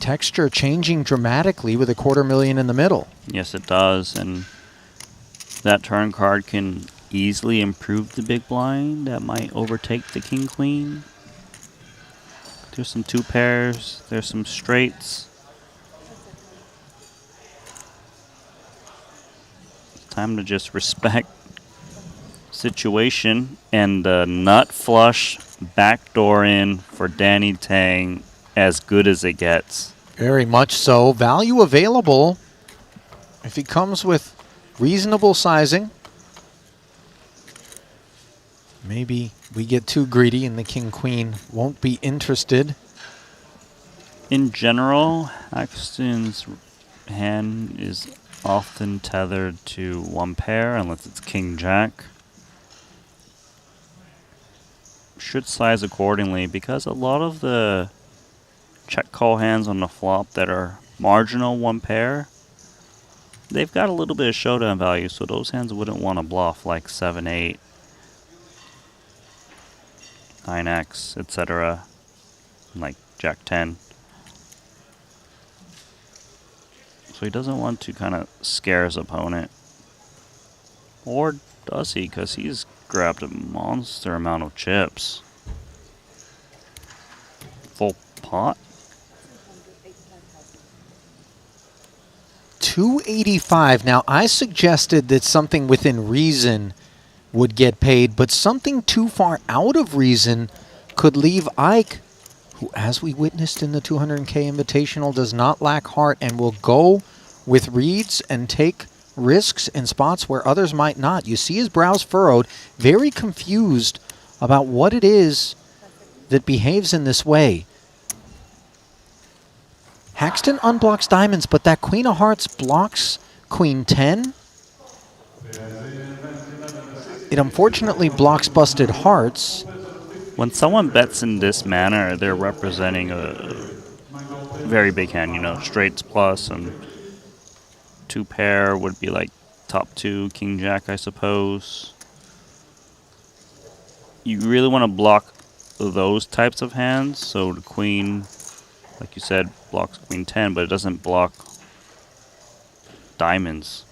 Texture changing dramatically with a $250,000 in the middle. Yes, it does, and that turn card can easily improve the big blind. That might overtake the king queen. There's some 2 pairs. There's some straights. Time to just respect situation, and the nut flush backdoor in for Danny Tang, as good as it gets. Very much so. Value available if he comes with reasonable sizing. Maybe we get too greedy and the king queen won't be interested. In general, Haxton's hand is often tethered to 1 pair unless it's king jack. Should size accordingly, because a lot of the check call hands on the flop that are marginal 1 pair, they've got a little bit of showdown value, so those hands wouldn't want to bluff, like 7-8, 9x, etc., like jack 10. So he doesn't want to kind of scare his opponent. Or does he? Because he's grabbed a monster amount of chips. Full pot. 285. Now, I suggested that something within reason would get paid, but something too far out of reason could leave Ike, who, as we witnessed in the 200K Invitational, does not lack heart and will go with reads and take risks in spots where others might not. You see his brows furrowed, very confused about what it is that behaves in this way. Haxton unblocks diamonds, but that Queen of Hearts blocks Queen 10. It unfortunately blocks busted hearts. When someone bets in this manner, they're representing a very big hand, you know, straights plus, and 2 pair would be like top 2, king jack, I suppose. You really want to block those types of hands. So the queen, like you said, blocks queen 10, but it doesn't block diamonds,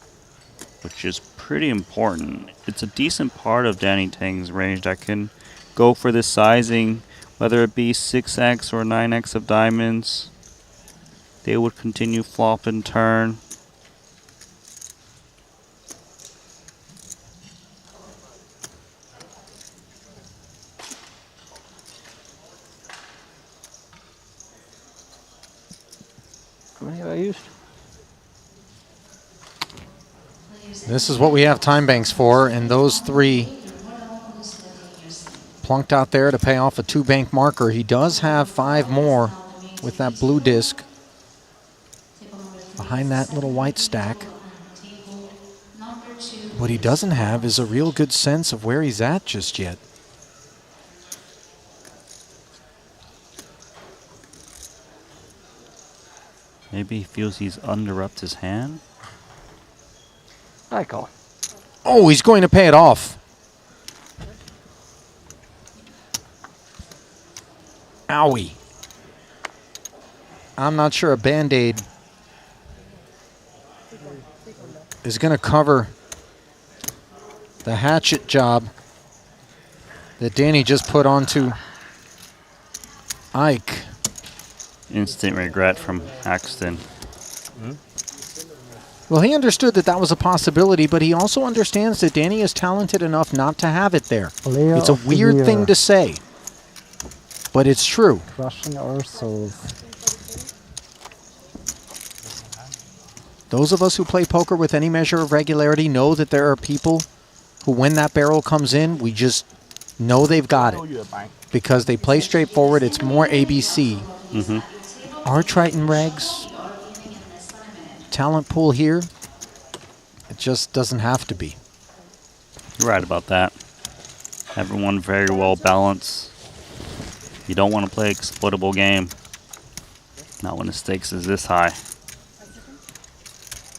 which is pretty important. It's a decent part of Danny Tang's range that can go for this sizing, whether it be 6x or 9x of diamonds. They would continue flop and turn. How many have I used? This is what we have time banks for, and those 3 plunked out there to pay off a 2-bank marker. He does have 5 more with that blue disc behind that little white stack. What he doesn't have is a real good sense of where he's at just yet. Maybe he feels he's under-upped his hand. I call. Oh, he's going to pay it off. Owie. I'm not sure a Band-Aid is going to cover the hatchet job that Danny just put onto Ike. Instant regret from Haxton. Well, he understood that that was a possibility, but he also understands that Danny is talented enough not to have it there. Player It's a of the weird year. thing to say, but it's true. Crushing our souls. Those of us who play poker with any measure of regularity know that there are people who, when that barrel comes in, we just know they've got it because they play straightforward. It's more ABC. Our Triton regs, talent pool here, it just doesn't have to be. You're right about that. Everyone very well balanced. You don't want to play an exploitable game. Not when the stakes is this high.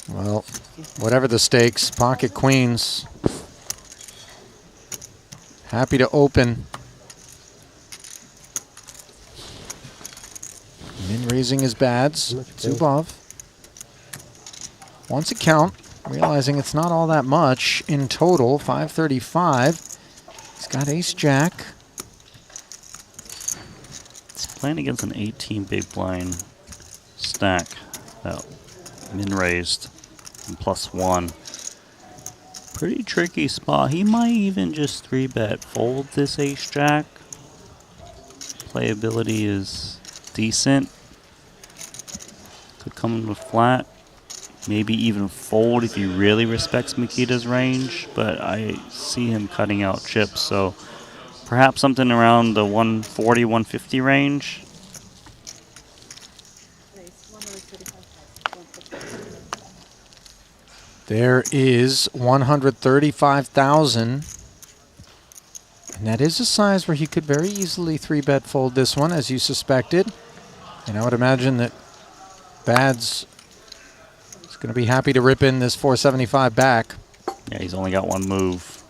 Well, whatever the stakes, pocket queens. Happy to open. Min raising his bads. Zubov wants a count, realizing it's not all that much in total. 535. He's got ace jack. It's playing against an 18 big blind stack that min raised and +1. Pretty tricky spot. He might even just 3-bet fold this ace jack. Playability is decent. Could come in with flat. Maybe even fold if he really respects Mikita's range, but I see him cutting out chips, so perhaps something around the 140, 150 range. There is 135,000. And that is a size where he could very easily 3-bet fold this one, as you suspected. And I would imagine that Bads is going to be happy to rip in this 475 back. Yeah, he's only got one move.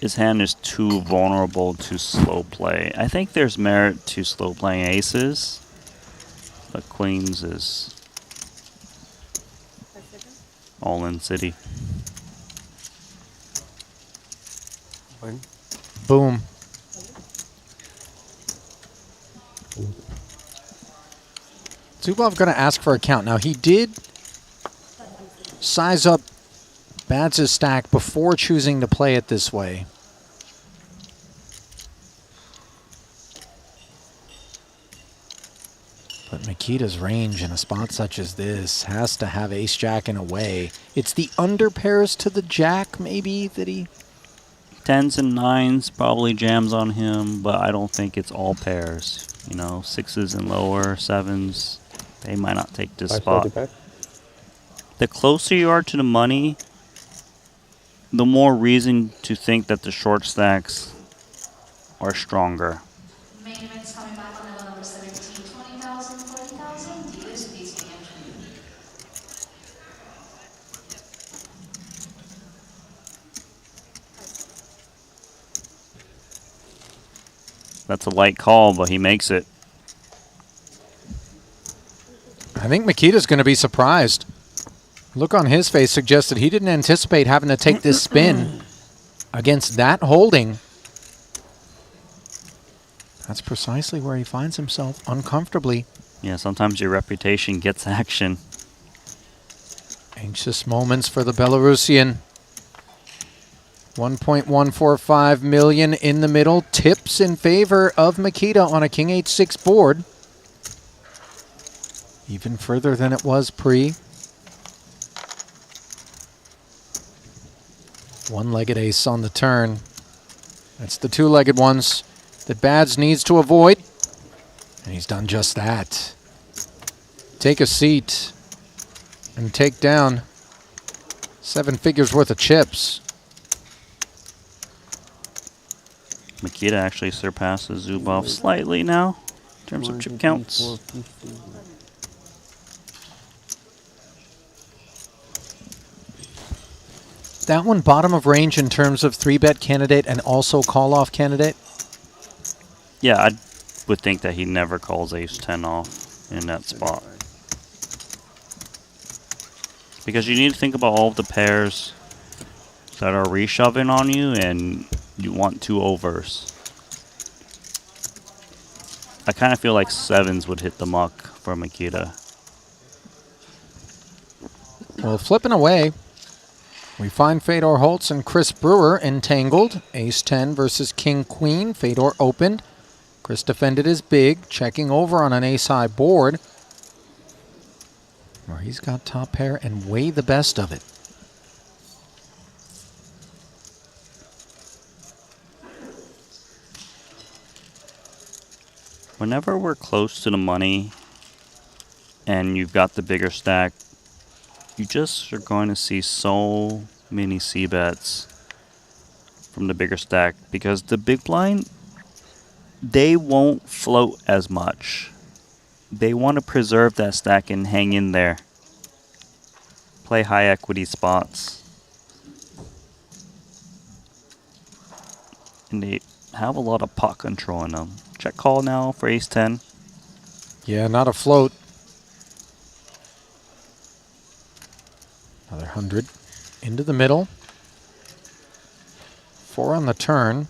His hand is too vulnerable to slow play. I think there's merit to slow playing aces, but queens is all in city. Boom. Zubov going to ask for a count. Now, he did size up Bads' stack before choosing to play it this way. Mikita's range in a spot such as this has to have ace-jack in a way. It's the under pairs to the jack, maybe, that he... 10s and 9s probably jams on him, but I don't think it's all pairs. You know, 6s and lower, 7s, they might not take this spot. The closer you are to the money, the more reason to think that the short stacks are stronger. Main events coming back on level number 17, 20,000, 40,000. Dealers, please be entering. That's a light call, but he makes it. I think Mikita's going to be surprised. Look on his face suggests that he didn't anticipate having to take this spin against that holding. That's precisely where he finds himself, uncomfortably. Yeah, sometimes your reputation gets action. Anxious moments for the Belarusian. 1.145 million in the middle. Tips in favor of Mikita on a King H6 board. Even further than it was pre. One-legged ace on the turn. That's the two-legged ones that Bads needs to avoid. And he's done just that. Take a seat and take down 7 figures worth of chips. Mikita actually surpasses Zubov slightly now in terms of chip counts. That one bottom of range in terms of 3-bet candidate and also call-off candidate? Yeah, I would think that he never calls ace-10 off in that spot. Because you need to think about all of the pairs that are reshoving on you, and you want 2 overs. I kind of feel like 7s would hit the muck for Mikita. Well, flipping away, we find Fedor Holtz and Chris Brewer entangled. Ace-10 versus King-Queen. Fedor opened. Chris defended his big, checking over on an ace-high board, where he's got top pair and way the best of it. Whenever we're close to the money and you've got the bigger stack, you just are going to see so many C-bets from the bigger stack because the big blind, they won't float as much. They want to preserve that stack and hang in there. Play high equity spots. And they have a lot of pot control in them. Check call now for ace-10. Yeah, not a float. Another 100 into the middle. 4 on the turn.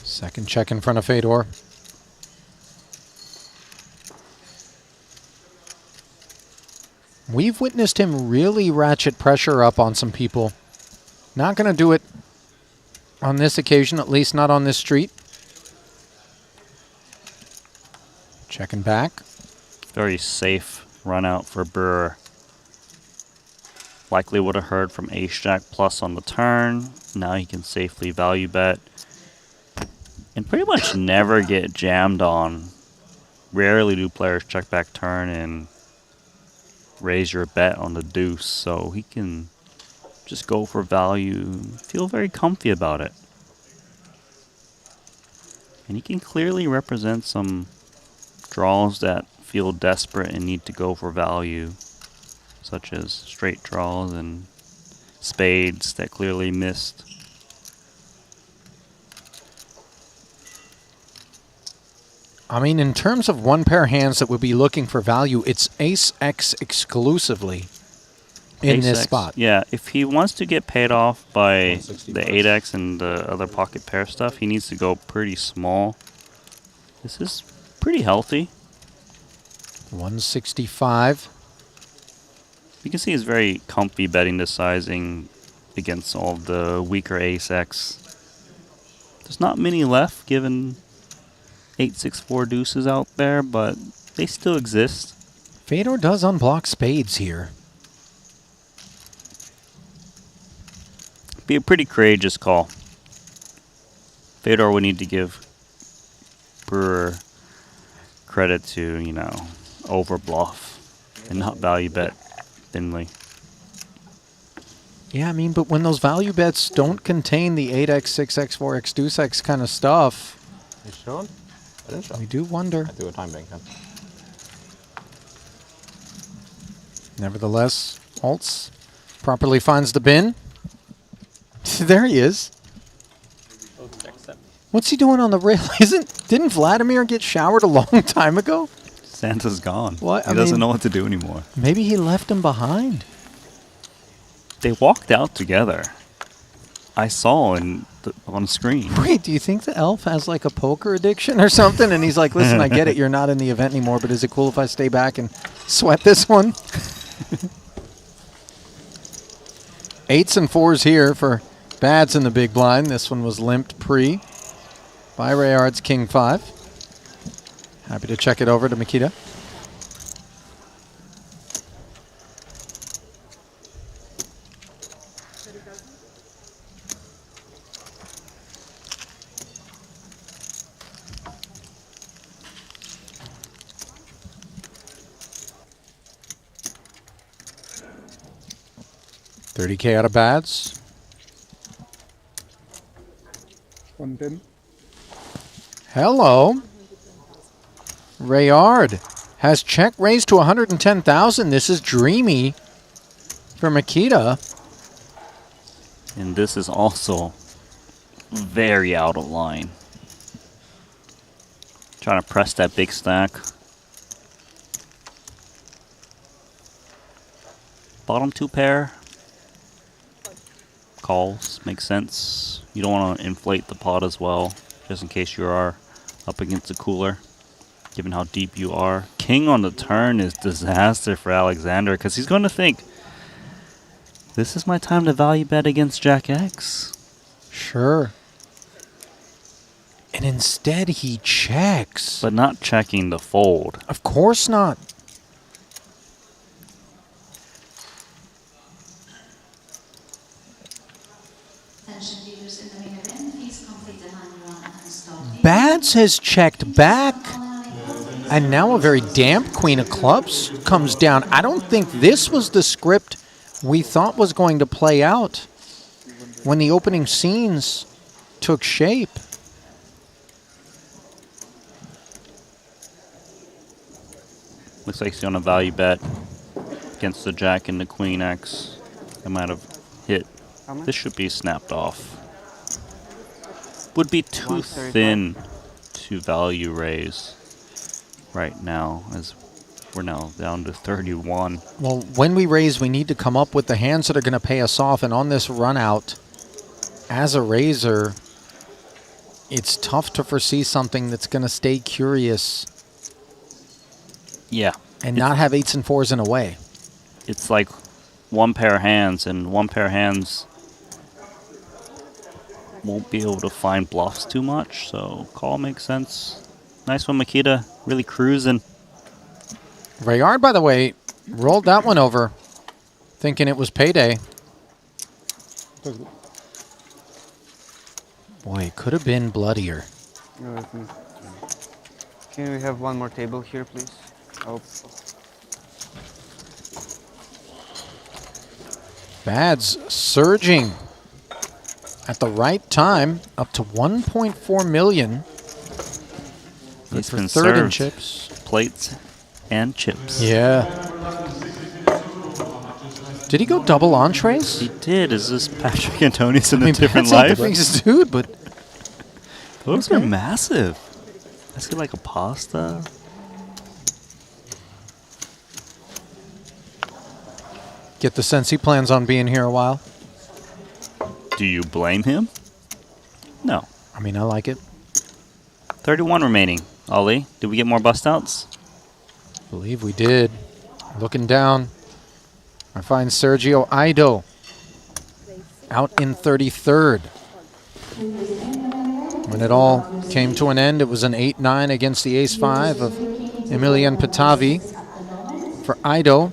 Second check in front of Fedor. We've witnessed him really ratchet pressure up on some people. Not going to do it on this occasion, at least not on this street. Checking back. Very safe run out for Brewer. Likely would have heard from ace-jack plus on the turn. Now he can safely value bet. And pretty much never get jammed on. Rarely do players check back turn and raise your bet on the deuce, so he can just go for value, feel very comfy about it. And he can clearly represent some draws that feel desperate and need to go for value, such as straight draws and spades that clearly missed. I mean, in terms of one pair hands that would be looking for value, it's ace-X exclusively in this spot. Yeah, if he wants to get paid off by the 8X and the other pocket pair stuff, he needs to go pretty small. This is pretty healthy. 165. You can see he's very comfy betting the sizing against all of the weaker ace-X. There's not many left, given 8-6-4 deuces out there, but they still exist. Fedor does unblock spades here. Be a pretty courageous call. Fedor would need to give Brewer credit to, you know, overbluff and not value bet thinly. Yeah, I mean, but when those value bets don't contain the 8x, 6x, 4x, deuce x kind of stuff, You sure? I didn't show. we do wonder. I do a time bank then. Nevertheless, Holtz properly finds the bin. There he is. What's he doing on the rail? Didn't Vladimir get showered a long time ago? Santa's gone. What? He doesn't know what to do anymore. Maybe he left him behind. They walked out together. I saw on screen. Wait, do you think the elf has like a poker addiction or something? And he's like, listen, I get it, you're not in the event anymore, but is it cool if I stay back and sweat this one? 8s and 4s here for Bads in the big blind. This one was limped pre by Rayard's King 5. Happy to check it over to Makita. $30K out of Bads. One pin. Hello. Rayard has check raised to 110,000. This is dreamy for Makita. And this is also very out of line. Trying to press that big stack. Bottom 2 pair. Calls make sense. You don't want to inflate the pot as well, just in case you are up against a cooler, given how deep you are. King on the turn is disaster for Alexander, because he's going to think, this is my time to value bet against Jack X. Sure. And instead he checks. But not checking the fold. Of course not. Bads has checked back. And now a very damp Queen of Clubs comes down. I don't think this was the script we thought was going to play out when the opening scenes took shape. Looks like he's on a value bet against the Jack and the Queen X. I might have hit. This should be snapped off. Would be too thin to value raise right now, as we're now down to 31. Well, when we raise, we need to come up with the hands that are going to pay us off. And on this run out, as a raiser, it's tough to foresee something that's going to stay curious. Yeah. And not have 8s and 4s in a way. It's like one pair of hands, and one pair of hands won't be able to find bluffs too much, so call makes sense. Nice one, Makita. Really cruising. Rayard, by the way, rolled that one over, thinking it was payday. Boy, it could have been bloodier. Can we have one more table here, please? Oh. Bads surging at the right time, up to 1.4 million. Good He's for been third in served chips. Plates and chips. Yeah. Did he go double entrees? He did. Is this Patrick Antonius in a different Pat's not life? the biggest dude, but those are massive. Let's get like a pasta. get the sense he plans on being here a while. Do you blame him? No. I mean, I like it. 31 remaining. Ollie, did we get more bust outs? Believe we did. Looking down, I find Sergio Aido out in 33rd. When it all came to an end, it was an 8-9 against the ace-5 of Emilian Patavi. For Ido,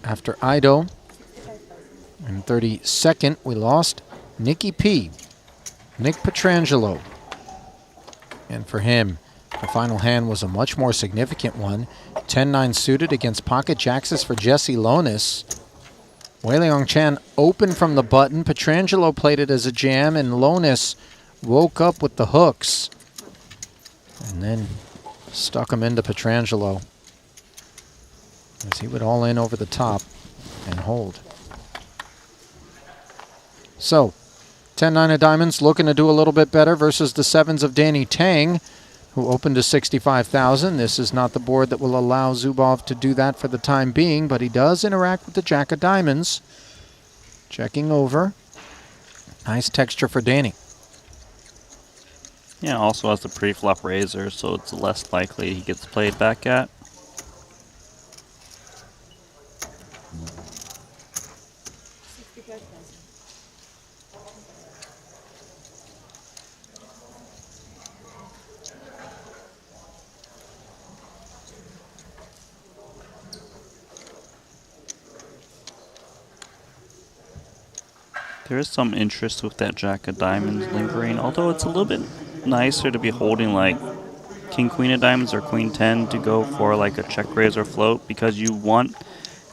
after Ido, in 32nd, we lost Nicky P. Nick Petrangelo. And for him, the final hand was a much more significant one. 10-9 suited against pocket jaxes for Jesse Lonis. Wei Leong Chan opened from the button. Petrangelo played it as a jam, and Lonis woke up with the hooks. And then stuck him into Petrangelo, as he would all in over the top and hold. So, 10-9 of diamonds looking to do a little bit better versus the 7s of Danny Tang, who opened to 65,000. This is not the board that will allow Zubov to do that for the time being, but he does interact with the Jack of diamonds. Checking over. Nice texture for Danny. Yeah, also has the pre-flop razor, so it's less likely he gets played back at. There is some interest with that Jack of diamonds lingering, although it's a little bit nicer to be holding like King Queen of diamonds or Queen 10 to go for like a check raise or float, because you want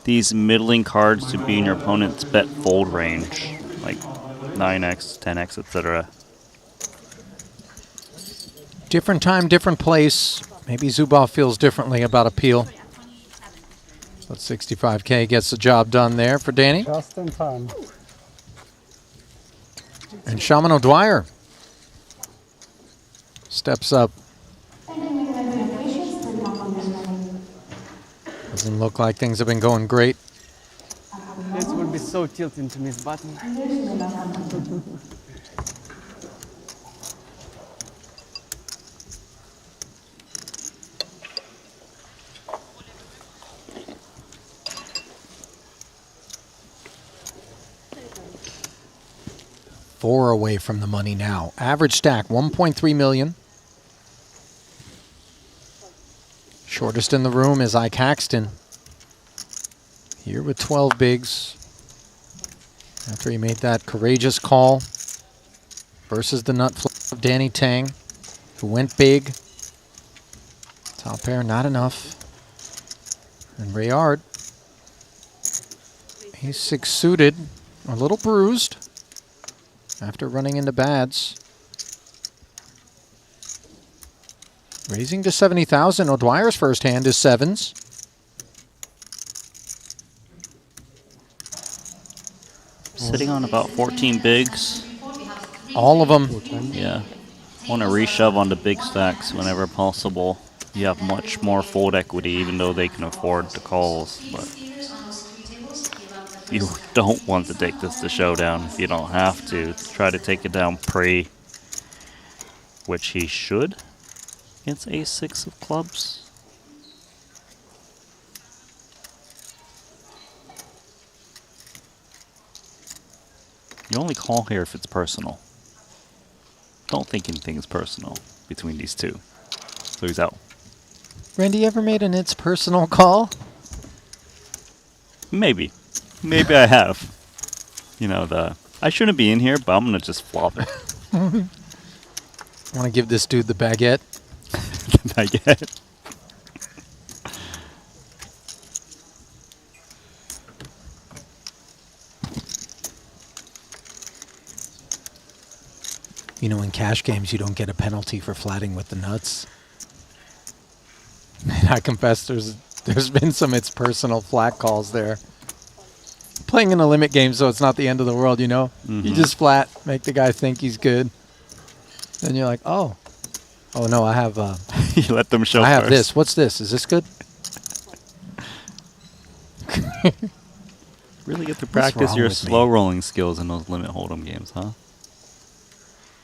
these middling cards to be in your opponent's bet fold range, like 9x, 10x, etc. Different time, different place. Maybe Zubov feels differently about appeal. But 65K gets the job done there for Danny. Just in time. And Shaman O'Dwyer steps up. Doesn't look like things have been going great. This will be so tilting to miss button. 4 away from the money now. Average stack, 1.3 million. Shortest in the room is Ike Haxton. Here with 12 bigs. After he made that courageous call versus the nut flip of Danny Tang, who went big. Top pair, not enough. And Rayard, he's 6 suited, a little bruised after running into bads. Raising to 70,000. O'Dwyer's first hand is 7s. Sitting on about 14 bigs. All of them. Yeah. Want to reshove onto big stacks whenever possible. You have much more fold equity, even though they can afford the calls. But you don't want to take this to showdown if you don't have to. Try to take it down pre, which he should against ace-6 of clubs. You only call here if it's personal. Don't think anything is personal between these two. So he's out. Randy, you ever made an it's personal call? Maybe. Maybe I have. You know, I shouldn't be in here, but I'm going to just flop it. Want to give this dude the baguette? The baguette. You know, in cash games, you don't get a penalty for flatting with the nuts. And I confess there's been some it's personal flat calls there. Playing in a limit game, so it's not the end of the world, you know? You just flat, make the guy think he's good. Then you're like, oh no, I have... you let them show I have first. this. What's this? Is this good? Really get to practice your slow rolling skills in those limit hold'em games, huh?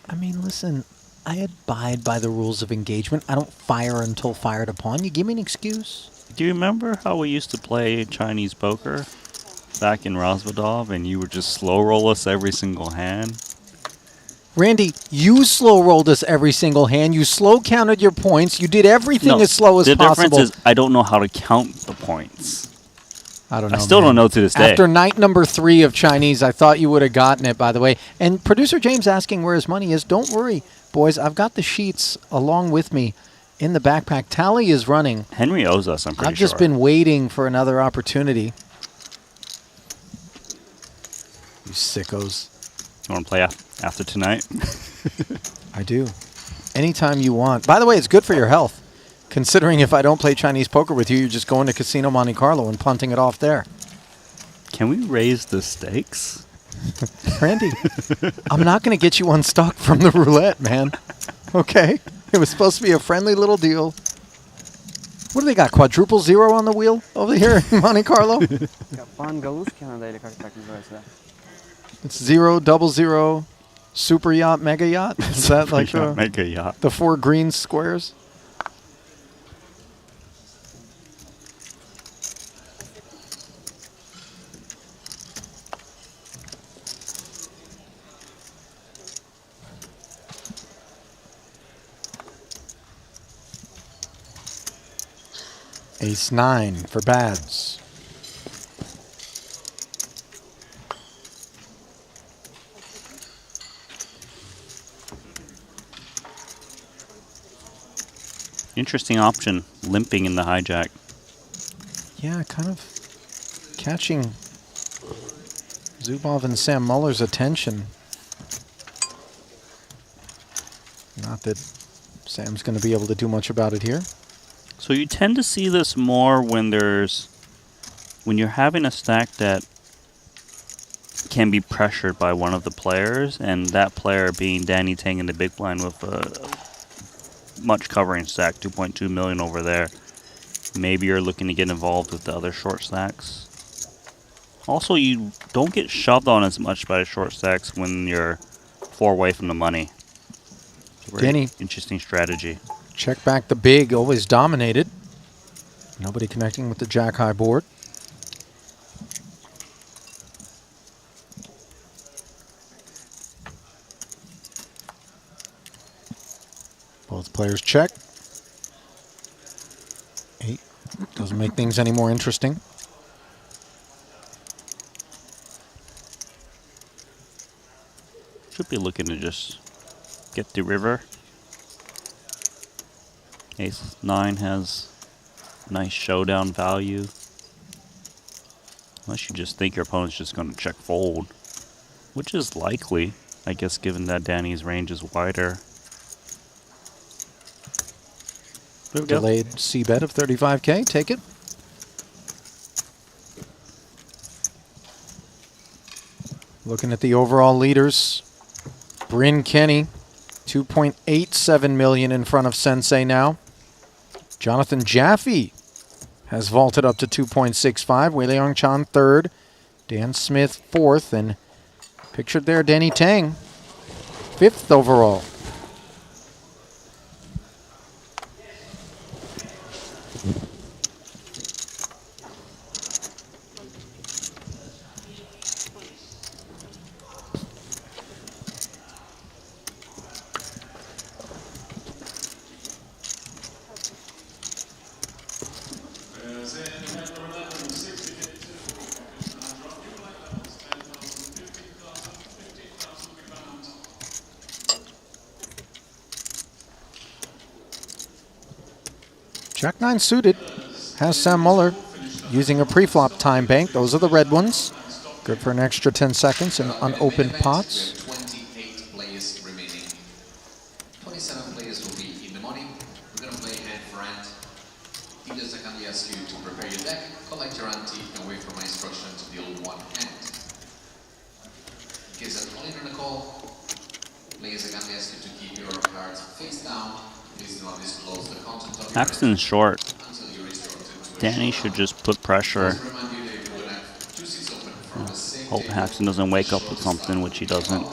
I mean, listen, I abide by the rules of engagement. I don't fire until fired upon. You give me an excuse. Do you remember how we used to play Chinese poker back in Rosvadov, and you would just slow roll us every single hand? Randy, you slow rolled us every single hand. You slow counted your points. You did everything as slow as possible. The difference is I don't know how to count the points. I don't know. I still don't know to this day. After night number 3 of Chinese, I thought you would have gotten it, by the way. And producer James asking where his money is. Don't worry, boys. I've got the sheets along with me in the backpack. Tally is running. Henry owes us, I'm pretty sure. I've just been waiting for another opportunity. You sickos. You want to play after tonight? I do. Anytime you want. By the way, it's good for your health. Considering if I don't play Chinese poker with you, you're just going to Casino Monte Carlo and punting it off there. Can we raise the stakes? Randy, I'm not going to get you unstuck from the roulette, man. Okay? It was supposed to be a friendly little deal. What do they got? Quadruple zero on the wheel over here in Monte Carlo? It's 0, 00, super yacht, mega yacht. Is that like mega yacht. The 4 green squares? Ace 9 for Bads. Interesting option, limping in the hijack. Yeah, kind of catching Zubov and Sam Muller's attention. Not that Sam's going to be able to do much about it here. So you tend to see this more when you're having a stack that can be pressured by one of the players, and that player being Danny Tang in the big blind with a much covering stack, 2.2 million over there. Maybe you're looking to get involved with the other short stacks. Also, you don't get shoved on as much by the short stacks when you're 4 away from the money. Danny, interesting strategy. Check back the big, always dominated. Nobody connecting with the jack high board. Both players check. 8 doesn't make things any more interesting. Should be looking to just get the river. Ace 9 has nice showdown value. Unless you just think your opponent's just going to check fold, which is likely, I guess, given that Danny's range is wider. There we go. Delayed C bet of 35K. Take it. Looking at the overall leaders, Bryn Kenny, 2.87 million in front of Sensei now. Jonathan Jaffe has vaulted up to 2.65. Wei Liang Chan third. Dan Smith fourth. And pictured there, Danny Tang, 5th overall. Jack 9 suited has Sam Muller using a pre-flop time bank. Those are the red ones. Good for an extra 10 seconds in unopened pots. 28 players remaining. 27 players will be in the money. We're going to play hand for hand. Leaders, I kindly ask you to prepare your deck, collect your ante, and wait for my instruction to deal one hand. In case I'm calling on a call, players, I kindly ask you to keep your cards face down. Please do not disclose the content of your Paxton's short. Danny should just put pressure. Hope Paxton doesn't wake up with something, which he doesn't.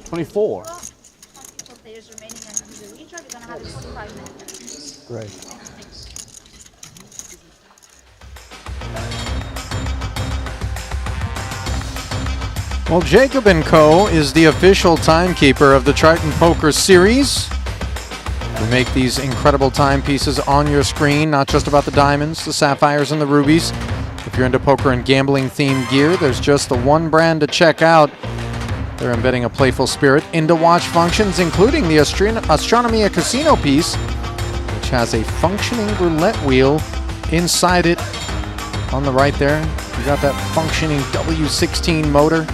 24. Players remaining and the retry, we're gonna have a 45-minute. Great. Well, Jacob & Co. is the official timekeeper of the Triton Poker Series. We make these incredible timepieces on your screen, not just about the diamonds, the sapphires, and the rubies. If you're into poker and gambling themed gear, there's just the one brand to check out. They're embedding a playful spirit into watch functions, including the Astronomia Casino piece, which has a functioning roulette wheel inside it. On the right there, you got that functioning W16 motor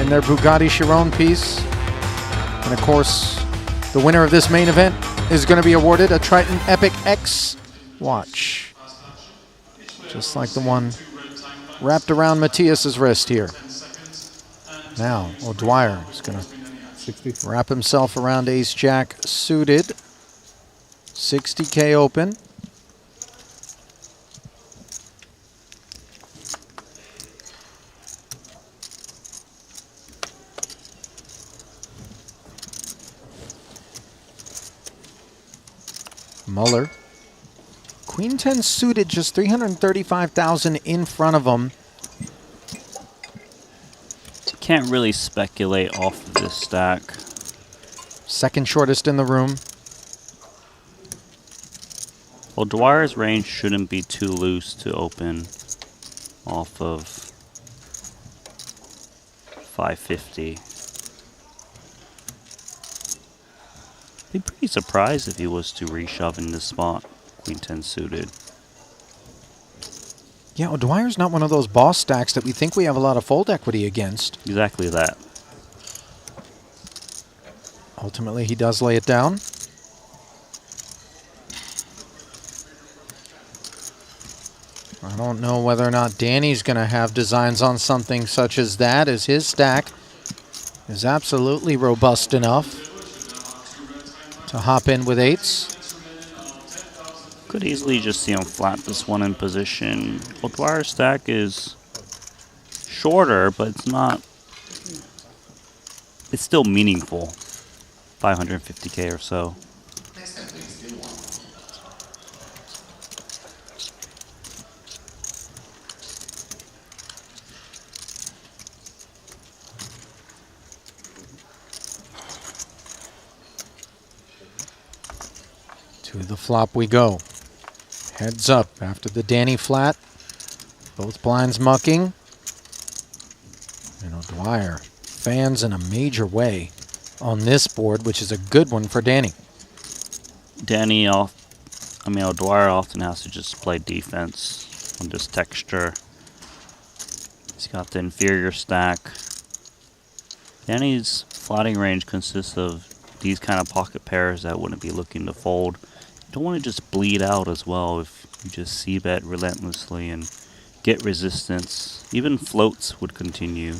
in their Bugatti Chiron piece. And of course, the winner of this main event is going to be awarded a Triton Epic X watch, just like the one wrapped around Matthias's wrist here. Now, O'Dwyer is going to wrap himself around Ace-Jack suited. 60K open. Muller. Queen 10 suited, just 335,000 in front of him. Can't really speculate off of this stack. Second shortest in the room. Well, Dwyer's range shouldn't be too loose to open off of 550. Be pretty surprised if he was to reshove in this spot, Queen 10 suited. Yeah, O'Dwyer's not one of those boss stacks that we think we have a lot of fold equity against. Exactly that. Ultimately, he does lay it down. I don't know whether or not Danny's going to have designs on something such as that, as his stack is absolutely robust enough to hop in with eights. Could easily just see him flat this one in position. O'Dwyer's stack is shorter, but it's not. It's still meaningful. 550K or so. To the flop we go. Heads up after the Danny flat. Both blinds mucking. And O'Dwyer fans in a major way on this board, which is a good one for Danny. O'Dwyer often has to just play defense on this texture. He's got the inferior stack. Danny's flatting range consists of these kind of pocket pairs that wouldn't be looking to fold. You don't want to just bleed out as well if you just c-bet relentlessly and get resistance. Even floats would continue,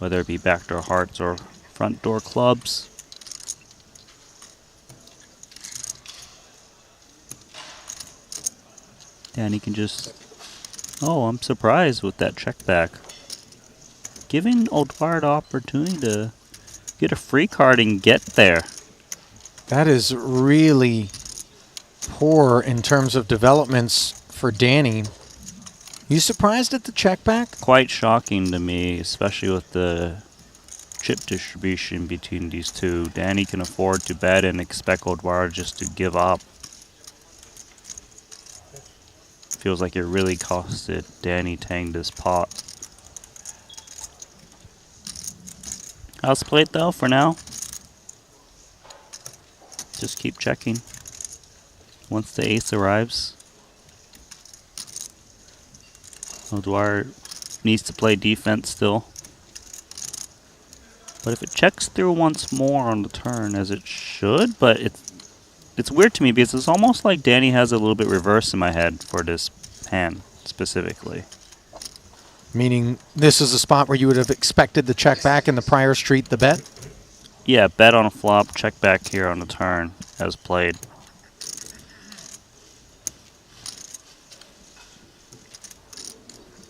whether it be backdoor hearts or front door clubs. Danny can just... Oh, I'm surprised with that check back. Giving O'Dwyer the opportunity to get a free card and get there. That is really poor in terms of developments for Danny. You surprised at the check back? Quite shocking to me, especially with the chip distribution between these two. Danny can afford to bet and expect O'Dwyer just to give up. Feels like it really costed Danny Tang this pot. House plate though, for now. Just keep checking. Once the ace arrives, O'Dwyer needs to play defense still. But if it checks through once more on the turn, as it should, but it's weird to me because it's almost like Danny has a little bit reverse in my head for this hand specifically. Meaning this is a spot where you would have expected the check back and the prior street the bet? Yeah, bet on a flop, check back here on the turn as played.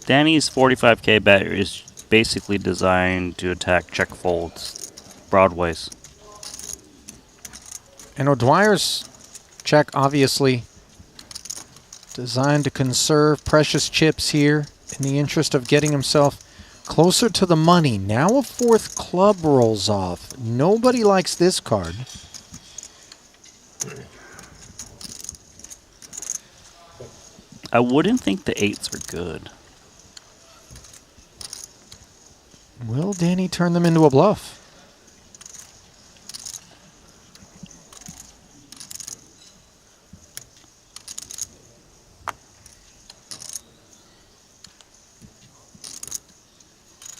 Danny's 45K bet is basically designed to attack check folds broadways. And O'Dwyer's check obviously designed to conserve precious chips here in the interest of getting himself closer to the money. Now a fourth club rolls off. Nobody likes this card. I wouldn't think the 8s are good. Will Danny turn them into a bluff?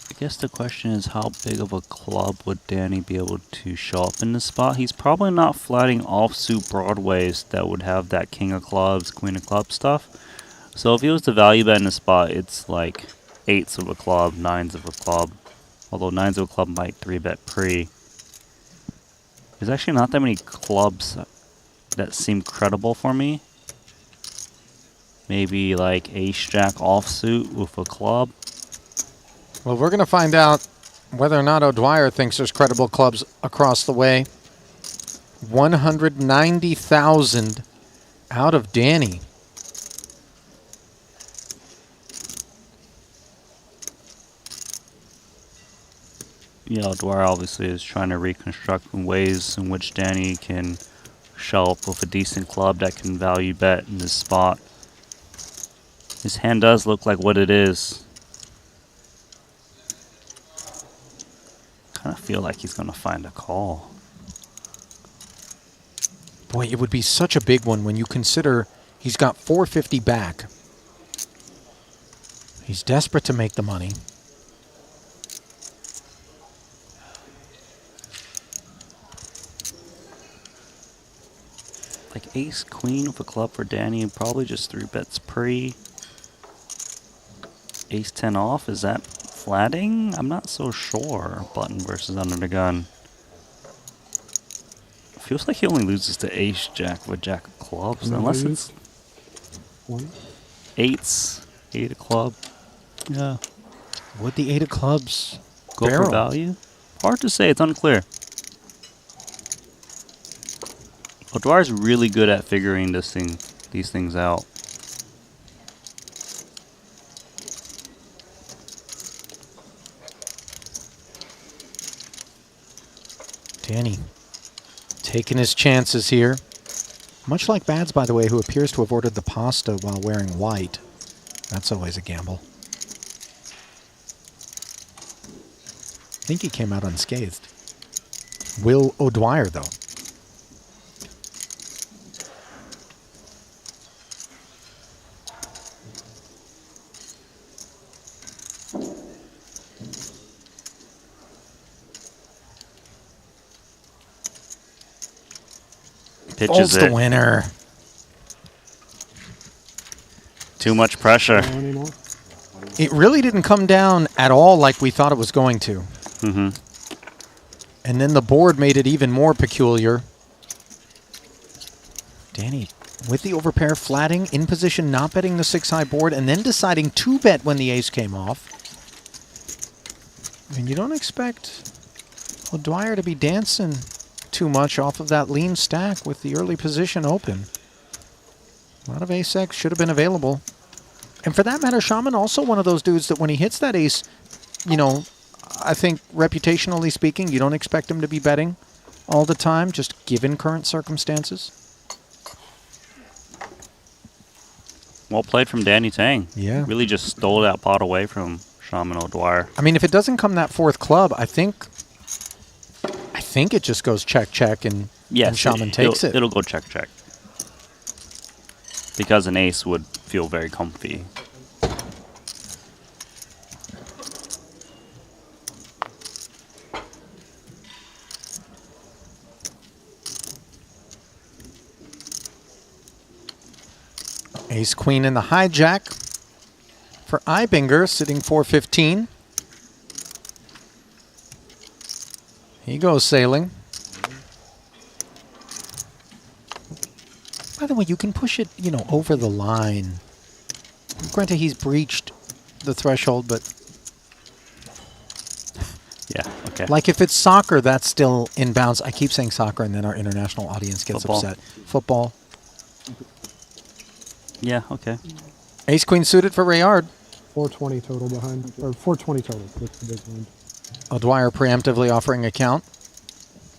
I guess the question is, how big of a club would Danny be able to show up in this spot? He's probably not flatting offsuit broadways that would have that king of clubs, queen of clubs stuff. So if he was to value bet in the spot, it's like 8s of a club, 9s of a club. Although 9s of a club might 3-bet pre. There's actually not that many clubs that seem credible for me. Maybe like ace-jack offsuit with a club. Well, we're going to find out whether or not O'Dwyer thinks there's credible clubs across the way. 190,000 out of Danny. Yeah, O'Dwyer obviously is trying to reconstruct ways in which Danny can show up with a decent club that can value bet in this spot. His hand does look like what it is. Kind of feel like he's going to find a call. Boy, it would be such a big one when you consider he's got 450 back. He's desperate to make the money. Like ace queen with a club for Danny and probably just 3-bets pre. Ace 10 off, is that flatting? I'm not so sure. Button versus under the gun. Feels like he only loses to ace jack with jack of clubs, unless it's 8s, 8 of club. Yeah. Would the 8 of clubs go for value? Hard to say, it's unclear. O'Dwyer's really good at figuring these things out. Danny taking his chances here. Much like Bads, by the way, who appears to have ordered the pasta while wearing white. That's always a gamble. I think he came out unscathed. Will O'Dwyer, though. Pitches the winner. Too much pressure. It really didn't come down at all like we thought it was going to. Mm-hmm. And then the board made it even more peculiar. Danny with the overpair flatting, in position, not betting the 6-high board, and then deciding to bet when the ace came off. And you don't expect O'Dwyer to be dancing too much off of that lean stack with the early position open. A lot of ace-x should have been available. And for that matter, Shaman also one of those dudes that when he hits that ace, you know, I think reputationally speaking, you don't expect him to be betting all the time, just given current circumstances. Well played from Danny Tang. Yeah. Really just stole that pot away from Shaman O'Dwyer. I mean, if it doesn't come that 4th club, I think it just goes check, check, and, and Shaman takes it. It'll go check, check. Because an ace would feel very comfy. Ace queen in the hijack for Ibinger, sitting 415. He goes sailing. By the way, you can push it, you know, over the line. Granted, he's breached the threshold, but yeah, Okay. Like if it's soccer, that's still in bounds. I keep saying soccer, and then our international audience gets Football. upset. Football. Yeah, okay. Ace queen suited for Rayard. 420 total behind, or 420 total. That's the big one. O'Dwyer preemptively offering a count.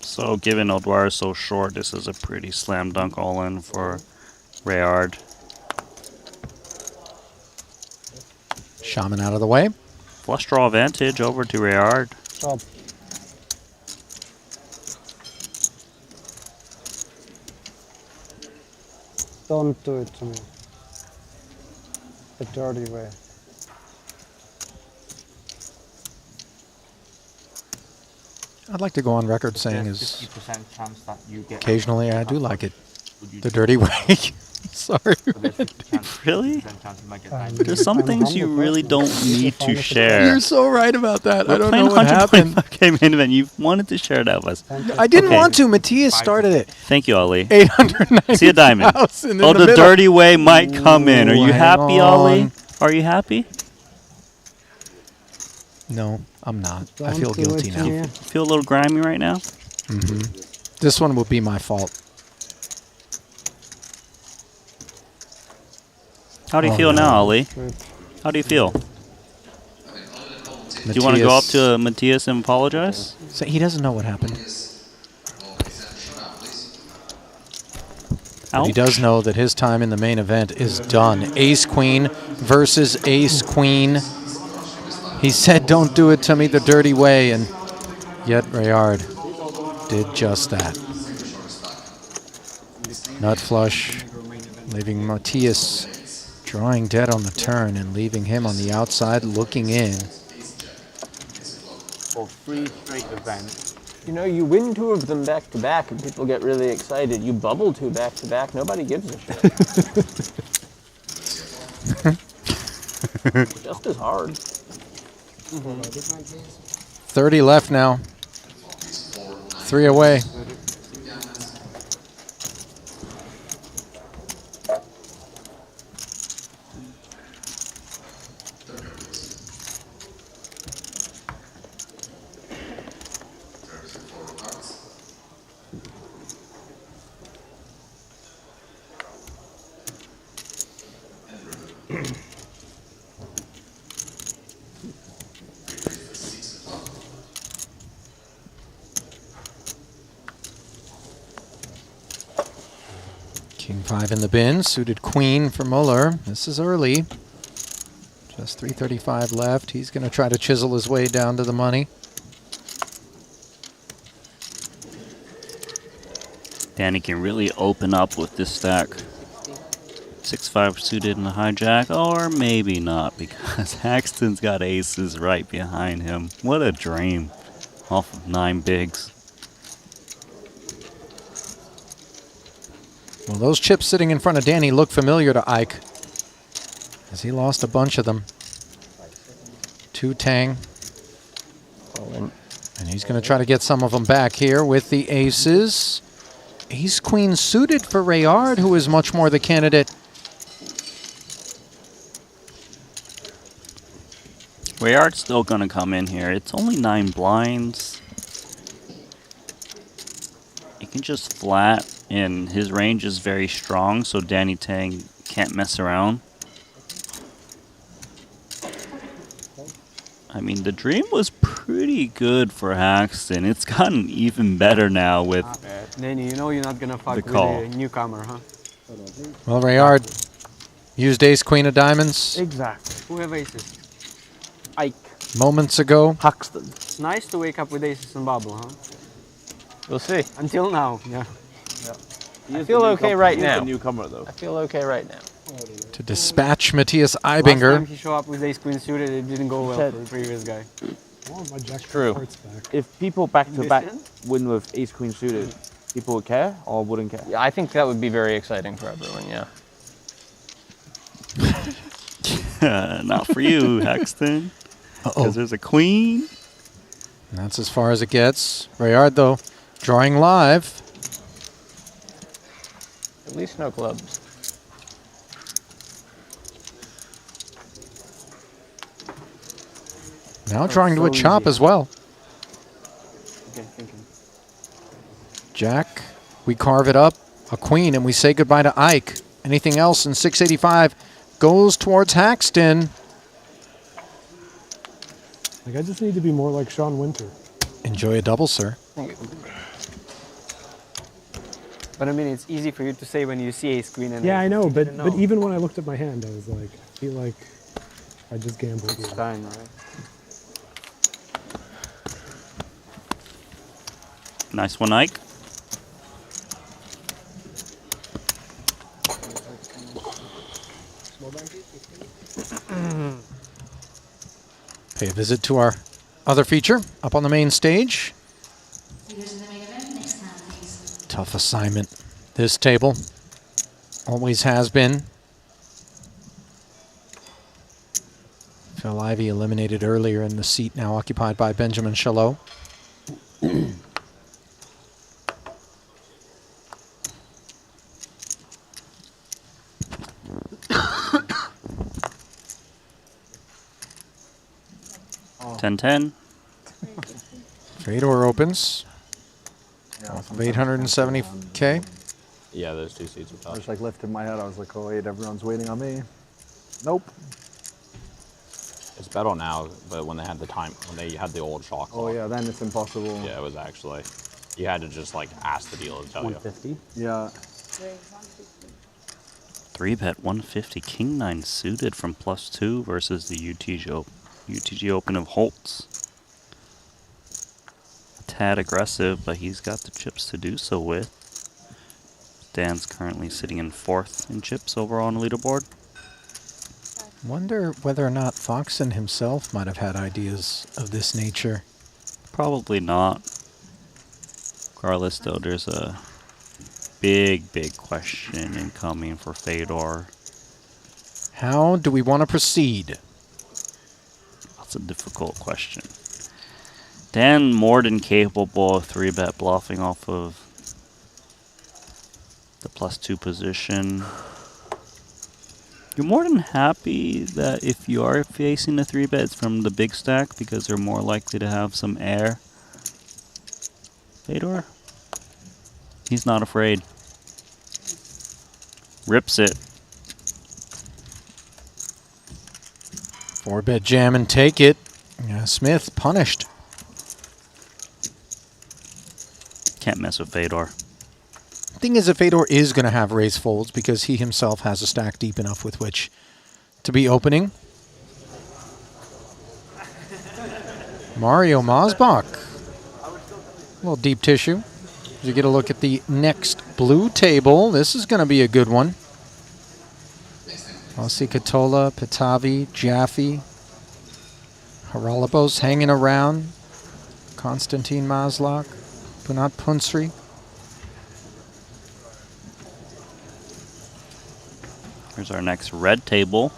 So given O'Dwyer is so short, this is a pretty slam dunk all in for Rayard. Shaman out of the way. Flush draw advantage over to Rayard. Job. Don't do it to me. The dirty way. I'd like to go on record saying There's is 50% chance that you get occasionally I do like it. Would you The dirty way. Sorry. Really? There's some things you really don't need to share. You're so right about that. We're I don't playing know what happened. 125K main event. You wanted to share that with us. I didn't Okay. want to. Matthias started it. Thank you, Ollie. 890,000 See a diamond. in Oh, the the middle. dirty way might come in. Are Ooh, you hang happy, Ollie? on. Are you happy? No, I'm not. I Don't feel do it guilty to now. me. Feel a little grimy right now? This one will be my fault. How do you Oh, feel no. now, Ollie? How do you feel? Do you want to go up to Matthias and apologize? So he doesn't know what happened. But he does know that his time in the main event is done. Ace Queen versus Ace Queen. He said, don't do it to me the dirty way, and yet Rayard did just that. Nut flush, leaving Matthias drawing dead on the turn and leaving him on the outside looking in. For 3 straight events. You know, you win 2 of them back to back and people get really excited. You bubble 2 back to back, nobody gives a shit. Just as hard. 30 left now. 3 away. King 5 in the bin, suited queen for Muller. This is early. Just 335 left. He's going to try to chisel his way down to the money. Danny can really open up with this stack. 6-5 suited in the hijack, or maybe not, because Haxton's got aces right behind him. What a dream off of 9 bigs. Well, those chips sitting in front of Danny look familiar to Ike, as he lost a bunch of them. 2 tang. And he's going to try to get some of them back here with the aces. Ace Queen suited for Rayard, who is much more the candidate. Rayard's still going to come in here. It's only 9 blinds. He can just flat, and his range is very strong, so Danny Tang can't mess around. I mean, the dream was pretty good for Haxton. It's gotten even better now with Danny, you know you're not gonna fuck the with call. a newcomer, huh? Well, Rayard used ace queen of diamonds Exactly. Who have aces? Ike. moments ago. Huxton. It's nice to wake up with aces and bubble, huh? We'll see. Until now, yeah. I feel okay right now. newcomer, though. I feel okay right now. To dispatch Matthias Last time Eibinger. he showed up with ace queen suited, it didn't go well for the previous guy. My jack True. hearts back. If people back to back win with ace queen suited, people would care or wouldn't care? Yeah, I think that would be very exciting for everyone, yeah. Not for you, Haxton. Because there's a queen. And that's as far as it gets. Rayard, though, drawing live. At least no clubs. Now trying to a chop as well. Jack, we carve it up. A queen, and we say goodbye to Ike. Anything else in 685 goes towards Haxton. Like, I just need to be more like Sean Winter. Enjoy a double, sir. Thank you. But I mean, it's easy for you to say when you see a screen and Yeah, I know, but know. even when I looked at my hand, I was like, I feel like I just gambled. It's time, right? Nice one, Ike. Pay a visit to our other feature up on the main stage. Tough assignment. This table always has been. Phil Ivey eliminated earlier in the seat now occupied by Benjamin Chalot. Oh. 10-10. Fedor opens. Off of 870K. Yeah, those two seats are tough. I just like lifted my head. I was like, oh wait, everyone's waiting on me. Nope. It's better now, but when they had the old shot clock. Oh yeah, then it's impossible. Yeah, it was actually. You had to just like ask the dealer to tell 150? you. Yeah. 3-bet 150, King 9 suited from +2 versus the UTG Open of Holtz. A tad aggressive, but he's got the chips to do so with. Dan's currently sitting in 4th in chips overall on the leaderboard. Wonder whether or not Foxen himself might have had ideas of this nature. Probably not. Regardless, though, there's a big question incoming for Fedor. How do we want to proceed? That's a difficult question. Dan more than capable of 3-bet bluffing off of the +2 position. You're more than happy that if you are facing the 3-bet, it's from the big stack because they're more likely to have some air. Fedor? He's not afraid. Rips it. 4-bet jam and take it. Yeah, Smith punished. Can't mess with Fedor. Thing is, if Fedor is going to have raise folds because he himself has a stack deep enough with which to be opening. Mario Mosbach. A little deep tissue. As you get a look at the next blue table, this is going to be a good one. Ossi Katola, Pitavi, Jaffe, Haralabos hanging around. Konstantin Maslach, Punat Punsri. Here's our next red table.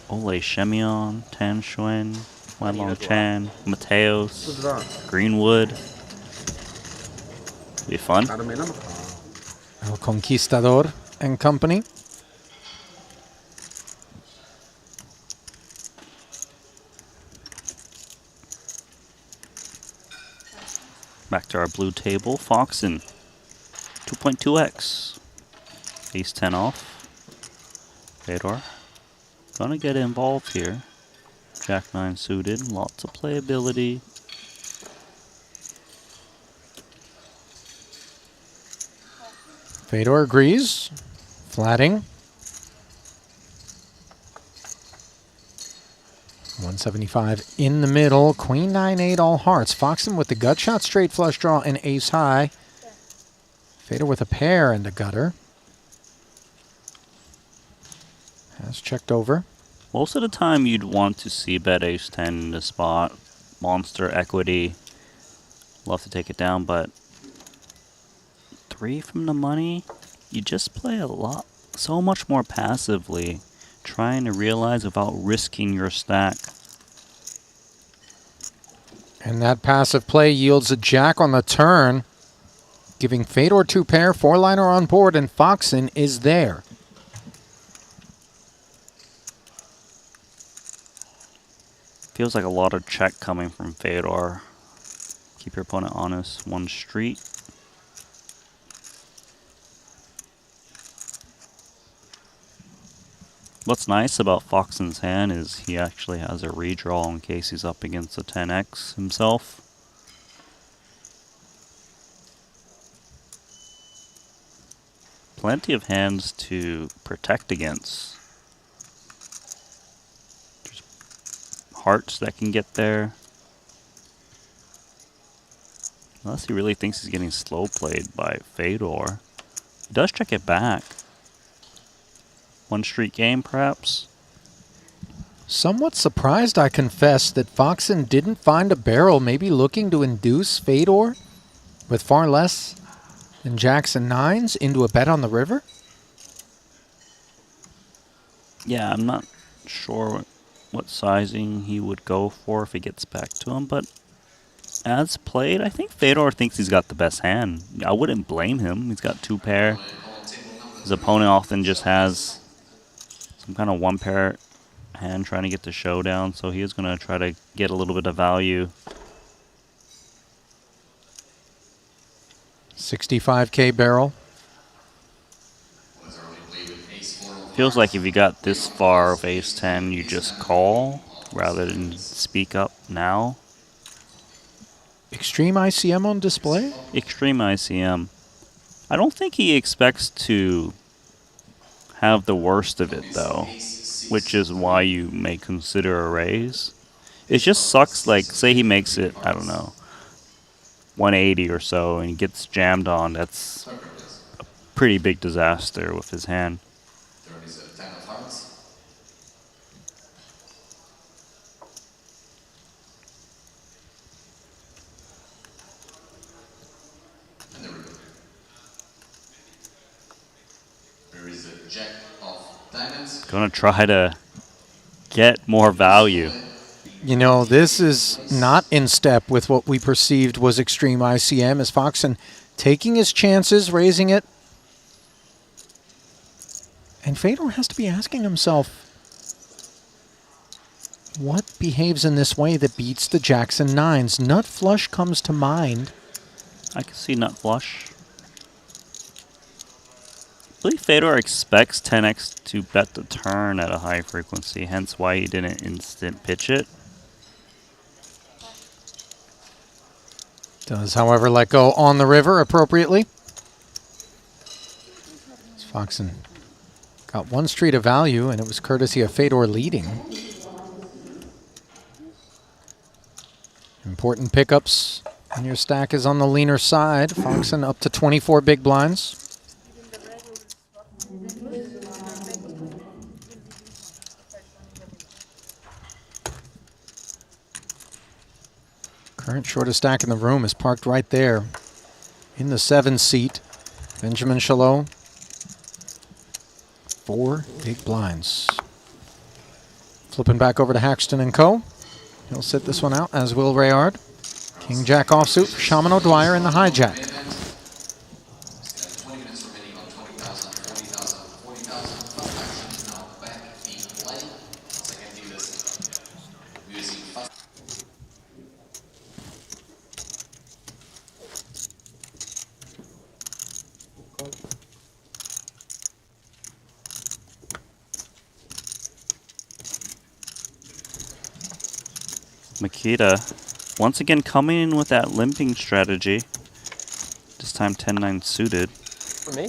Ole Shemion, Tan Xuan, Wenlong Chan, Mateos, Greenwood. Be fun. El Conquistador and company. Back to our blue table. Foxen, 2.2x. Ace 10 off. Fedor. Gonna get involved here. Jack 9 suited. Lots of playability. Fedor agrees. Flatting. 175 in the middle. Queen 9-8 all hearts. Foxen with the gut shot, straight flush draw, and ace high. Fedor with a pair and a gutter. Has checked over. Most of the time you'd want to see bet ace 10 in the spot. Monster equity. Love to take it down, but 3 from the money, you just play a lot, so much more passively, trying to realize without risking your stack. And that passive play yields a jack on the turn, giving Fedor 2 pair, 4-liner on board, and Foxen is there. Feels like a lot of check coming from Fedor. Keep your opponent honest. One street. What's nice about Foxen's hand is he actually has a redraw in case he's up against a 10x himself. Plenty of hands to protect against. There's hearts that can get there. Unless he really thinks he's getting slow played by Fedor. He does check it back. One street game, perhaps? Somewhat surprised, I confess, that Foxen didn't find a barrel, maybe looking to induce Fedor with far less than jacks and nines into a bet on the river. Yeah, I'm not sure what sizing he would go for if he gets back to him, but as played, I think Fedor thinks he's got the best hand. I wouldn't blame him. He's got two pair. His opponent often just has some kind of one pair hand trying to get the showdown, so he is going to try to get a little bit of value. 65K barrel. Feels like if you got this far of ace 10, you just call rather than speak up now. Extreme ICM on display? Extreme ICM. I don't think he expects to have the worst of it, though, which is why you may consider a raise. It just sucks, like, say he makes it, I don't know, 180 or so, and he gets jammed on. That's a pretty big disaster with his hand. Gonna try to get more value. You know, this is not in step with what we perceived was extreme ICM, as Foxen taking his chances, raising it. And Fedor has to be asking himself, what behaves in this way that beats the jacks and nines? Nut flush comes to mind. I can see nut flush. I believe Fedor expects 10x to bet the turn at a high frequency, hence why he didn't instant pitch it. Does, however, let go on the river appropriately. Foxen got one street of value, and it was courtesy of Fedor leading. Important pickups, and your stack is on the leaner side. Foxen up to 24 big blinds. Current shortest stack in the room is parked right there in the 7 seat. Benjamin Chalot. 4 big blinds. Flipping back over to Haxton and Co. He'll sit this one out, as will Rayard. King Jack offsuit for Shaman O'Dwyer in the hijack. Makita once again coming in with that limping strategy. This time 10-9 suited. For me?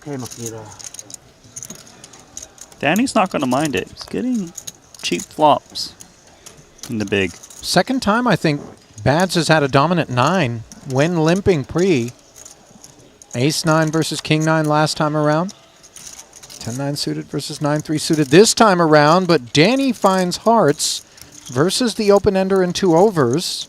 Okay, Makita. Danny's not going to mind it. He's getting cheap flops in the big. Second time, I think, Bads has had a dominant 9 when limping pre. Ace-9 versus King-9 last time around. 10-9 suited versus 9-3 suited this time around, but Danny finds hearts versus the open-ender and 2 overs.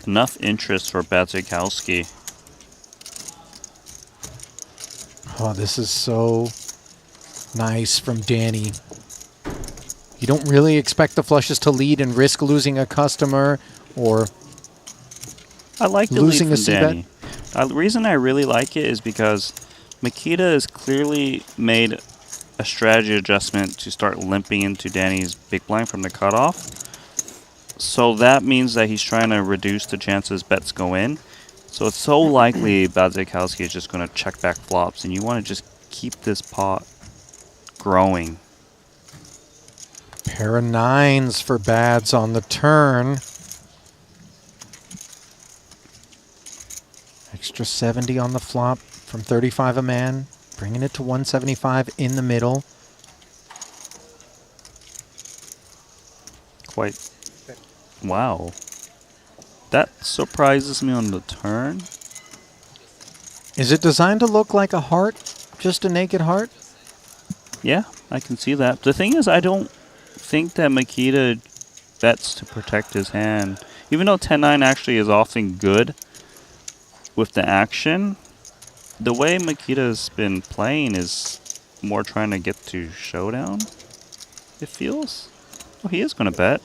Enough interest for Badzikowski. Oh, this is so nice from Danny. You don't really expect the flushes to lead and risk losing a customer or I like the losing lead a from c-bet. Danny. The reason I really like it is because Makita has clearly made a strategy adjustment to start limping into Danny's big blind from the cutoff. So that means that he's trying to reduce the chances bets go in. So it's so likely Badzikowski is just going to check back flops, and you want to just keep this pot growing. Pair of 9s for Bads on the turn. Extra 70 on the flop from 35 a man, bringing it to 175 in the middle. Quite. Wow. That surprises me on the turn. Is it designed to look like a heart? Just a naked heart? Yeah, I can see that. The thing is, I don't think that Makita bets to protect his hand. Even though 10-9 actually is often good with the action, the way Makita's been playing is more trying to get to showdown, it feels. Oh, he is going to bet.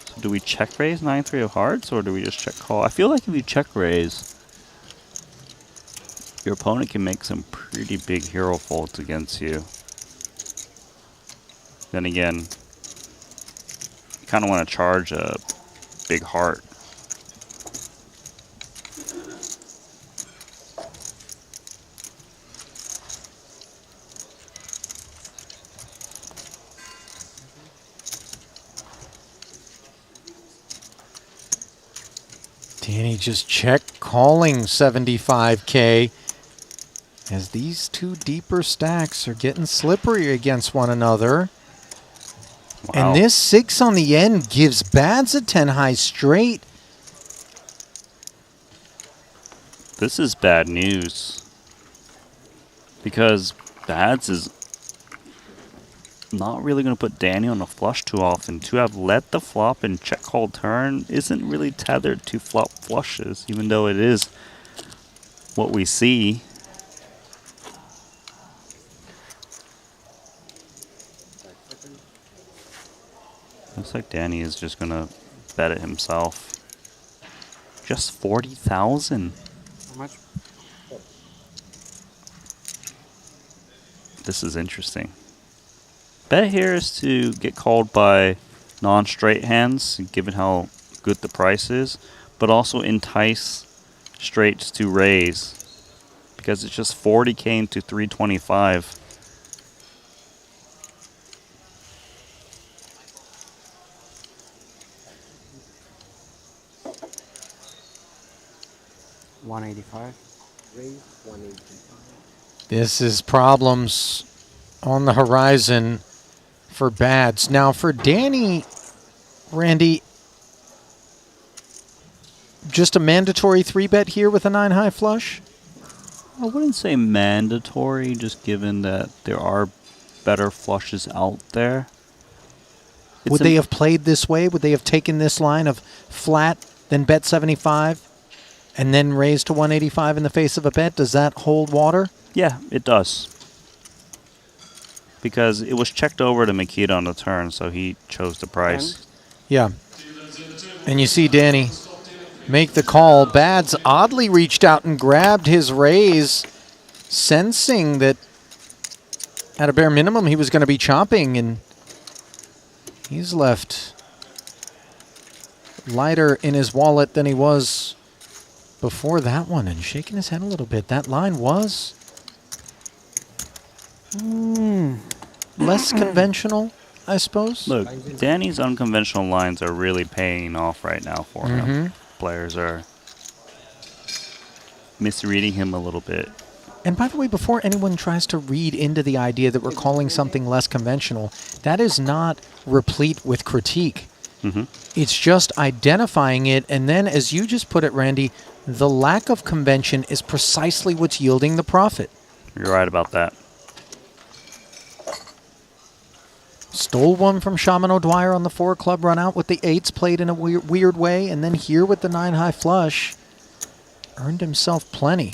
So do we check raise 9-3 of hearts, or do we just check call? I feel like if you check raise, your opponent can make some pretty big hero folds against you. Then again, you kind of want to charge a big heart. Danny just check calling 75K as these two deeper stacks are getting slippery against one another. Wow. And this 6 on the end gives Bads a 10 high straight. This is bad news, because Bads is not really going to put Danny on a flush too often. To have let the flop and check call turn isn't really tethered to flop flushes, even though it is what we see. Looks like Danny is just going to bet it himself. Just 40,000. How much? This is interesting. Bet here is to get called by non-straight hands, given how good the price is, but also entice straights to raise, because it's just 40K into 325. $185. Raise 185. This is problems on the horizon for Bads. Now for Danny, Randy, just a mandatory 3-bet here with a 9 high flush? I wouldn't say mandatory, just given that there are better flushes out there. Would they have played this way? Would they have taken this line of flat, then bet 75, and then raised to 185 in the face of a bet? Does that hold water? Yeah, it does. Because it was checked over to Makita on the turn, so he chose the price. Yeah. And you see Danny make the call. Bads oddly reached out and grabbed his raise, sensing that at a bare minimum he was going to be chopping, and he's left lighter in his wallet than he was before that one, and shaking his head a little bit. That line was less conventional, I suppose. Look, Danny's unconventional lines are really paying off right now for him. Players are misreading him a little bit. And by the way, before anyone tries to read into the idea that we're calling something less conventional, that is not replete with critique. It's just identifying it, and then, as you just put it, Randy, the lack of convention is precisely what's yielding the profit. You're right about that. Stole one from Shaman O'Dwyer on the 4 club run out with the 8s played in a weird way, and then here with the 9 high flush, earned himself plenty.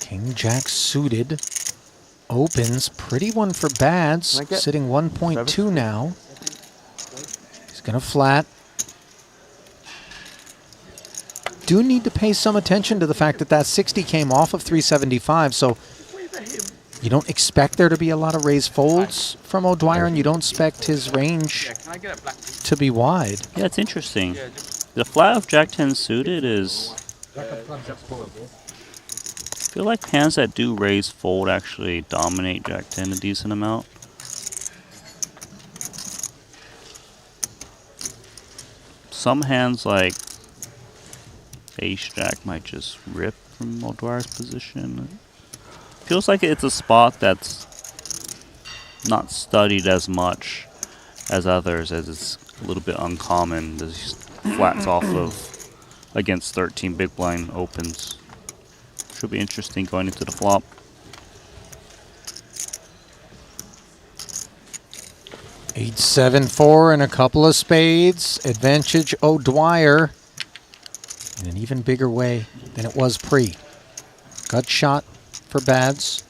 King Jack suited. Opens. Pretty one for Bads. Sitting 1.2 now. He's going to flat. Do need to pay some attention to the fact that that 60 came off of 375, so you don't expect there to be a lot of raise folds from O'Dwyer, and you don't expect his range to be wide. Yeah, it's interesting. The flat of Jack 10 suited is... I feel like hands that do raise fold actually dominate Jack 10 a decent amount. Some hands like Ace Jack might just rip from O'Dwyer's position. Feels like it's a spot that's not studied as much as others, as it's a little bit uncommon. There's flats off of against 13 big blind opens. Should be interesting going into the flop. Eight, 7, 4, and a couple of spades. Advantage O'Dwyer in an even bigger way than it was pre. Gut shot for Bads.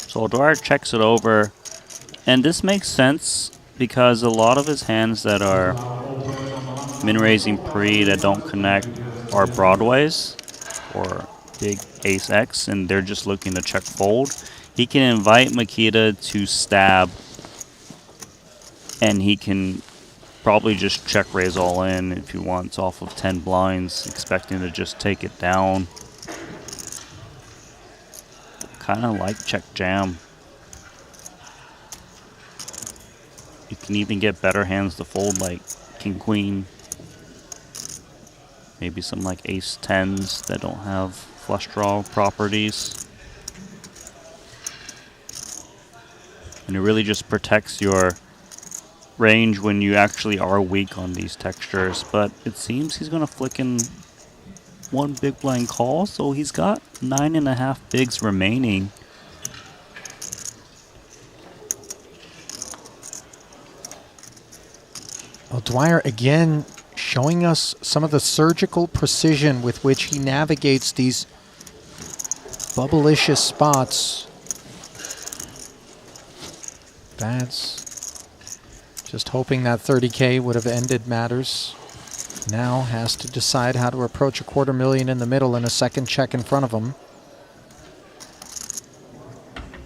So O'Dwyer checks it over, and this makes sense because a lot of his hands that are min-raising pre that don't connect are broadways or big ace X, and they're just looking to check fold. He can invite Makita to stab, and he can probably just check raise all in if he wants off of 10 blinds, expecting to just take it down. Kind of like check jam. You can even get better hands to fold like king queen. Maybe some like ace 10s that don't have flush draw properties. And it really just protects your range when you actually are weak on these textures. But it seems he's gonna flick in one big blind call, so he's got 9.5 bigs remaining. O'Dwyer again showing us some of the surgical precision with which he navigates these bubblicious spots. Bads just hoping that 30K would have ended matters. Now has to decide how to approach a $250,000 in the middle and a second check in front of him.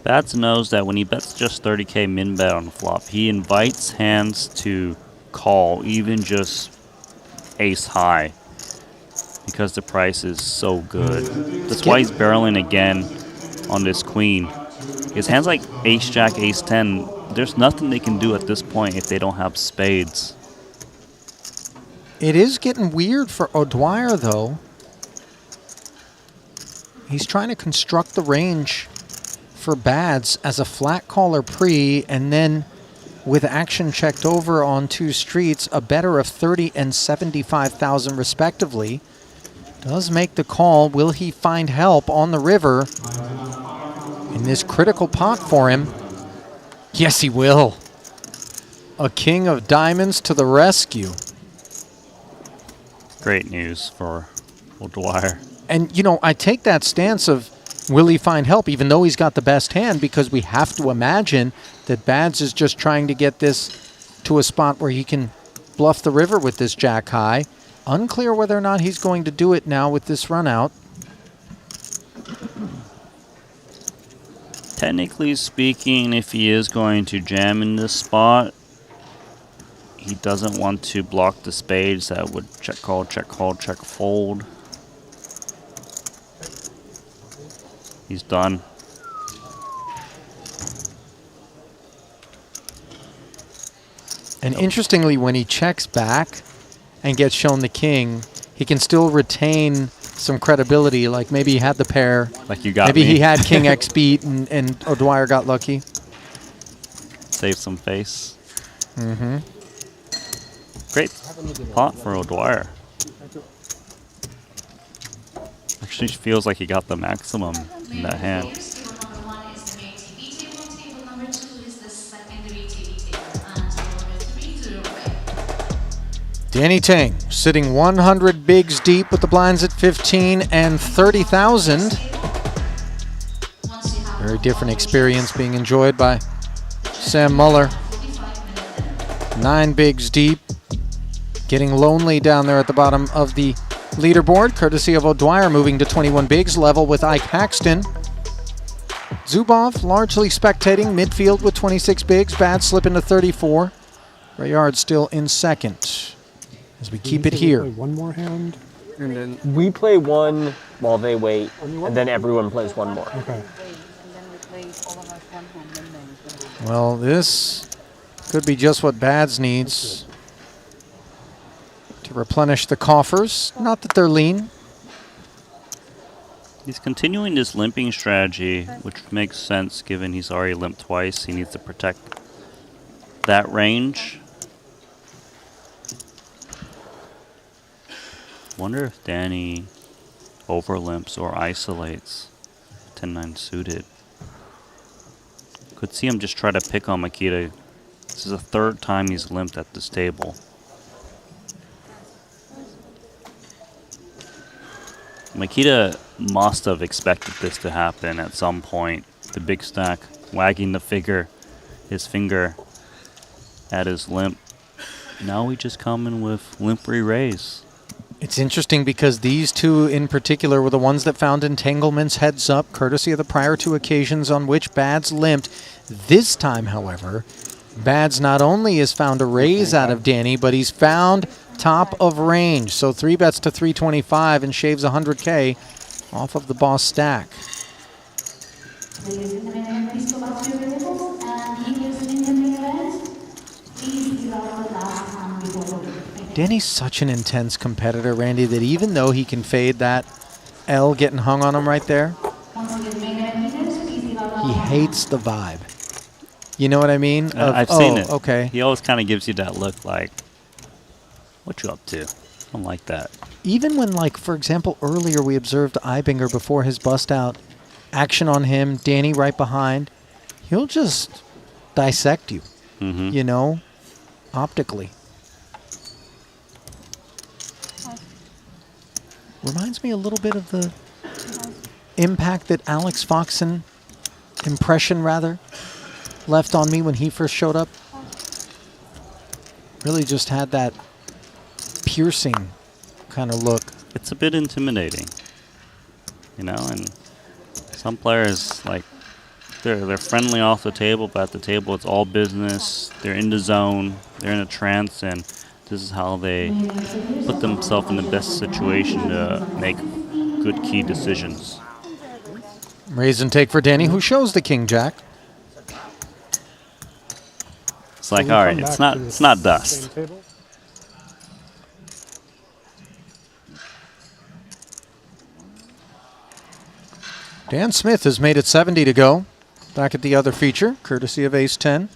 Bads knows that when he bets just 30K min bet on the flop, he invites hands to call, even just ace high, because the price is so good. That's why he's barreling again on this queen. His hands like ace jack, ace 10, there's nothing they can do at this point if they don't have spades. It is getting weird for O'Dwyer, though. He's trying to construct the range for Bads as a flat caller pre, and then with action checked over on two streets, a better of 30 and 75,000 respectively. Does make the call. Will he find help on the river in this critical pot for him? Yes, he will. A king of diamonds to the rescue. Great news for O'Dwyer. And, you know, I take that stance of will he find help, even though he's got the best hand, because we have to imagine that Bads is just trying to get this to a spot where he can bluff the river with this jack high. Unclear whether or not he's going to do it now with this run out. Technically speaking, if he is going to jam in this spot, he doesn't want to block the spades that would check, call, check fold. He's done. And interestingly, when he checks back and gets shown the king, he can still retain some credibility. Like maybe he had the pair. Like you got maybe me. He had king X beat and O'Dwyer got lucky. Save some face. Mm-hmm. Great pot for O'Dwyer. Actually feels like he got the maximum in that hand. Table number 1 is the main TV table. Table number 2 is the secondary TV table. And table number 3 to the right. Danny Tang sitting 100 bigs deep with the blinds at 15 and 30,000. Very different experience being enjoyed by Sam Muller. 9 bigs deep. Getting lonely down there at the bottom of the leaderboard, courtesy of O'Dwyer moving to 21 bigs, level with Ike Haxton. Zubov largely spectating midfield with 26 bigs. Bad slip into 34. Rayard still in second. As we keep it here. One more hand. And then we play one while they wait, and then everyone plays one more. Okay. Well, this could be just what Bads needs to replenish the coffers. Not that they're lean. He's continuing this limping strategy, which makes sense given he's already limped twice. He needs to protect that range. Wonder if Danny overlimps or isolates 10-9 suited. Could see him just try to pick on Makita. This is the 3rd time he's limped at this table. Makita must have expected this to happen at some point. The big stack wagging his finger at his limp. Now we just come in with limpery raise. It's interesting because these two in particular were the ones that found entanglements heads up, courtesy of the prior 2 occasions on which Bads limped. This time, however, Bads not only has found a raise out of Danny, but he's found top of range. So 3 bets to 325 and shaves 100K off of the boss stack. Ladies and gentlemen, please go back to your tables, and he gives an incoming event. Please give out the last hand before the break. Danny's such an intense competitor, Randy, that even though he can fade that L getting hung on him right there, he hates the vibe. You know what I mean? I've seen it. Okay. He always kind of gives you that look like, what you up to? I don't like that. Even when, like, for example, earlier we observed Ibinger before his bust out, action on him, Danny right behind, he'll just dissect you, you know, optically. Reminds me a little bit of the impact that Alex Foxen, impression rather, left on me when he first showed up. Really just had that piercing kind of look. It's a bit intimidating, you know, and some players, like, they're friendly off the table, but at the table it's all business. They're in the zone, they're in a trance, and this is how they put themselves in the best situation to make good key decisions. Raise and take for Danny, who shows the king jack. It's like, all right, it's not dust. Dan Smith has made it 70 to go. Back at the other feature, courtesy of Ace 10.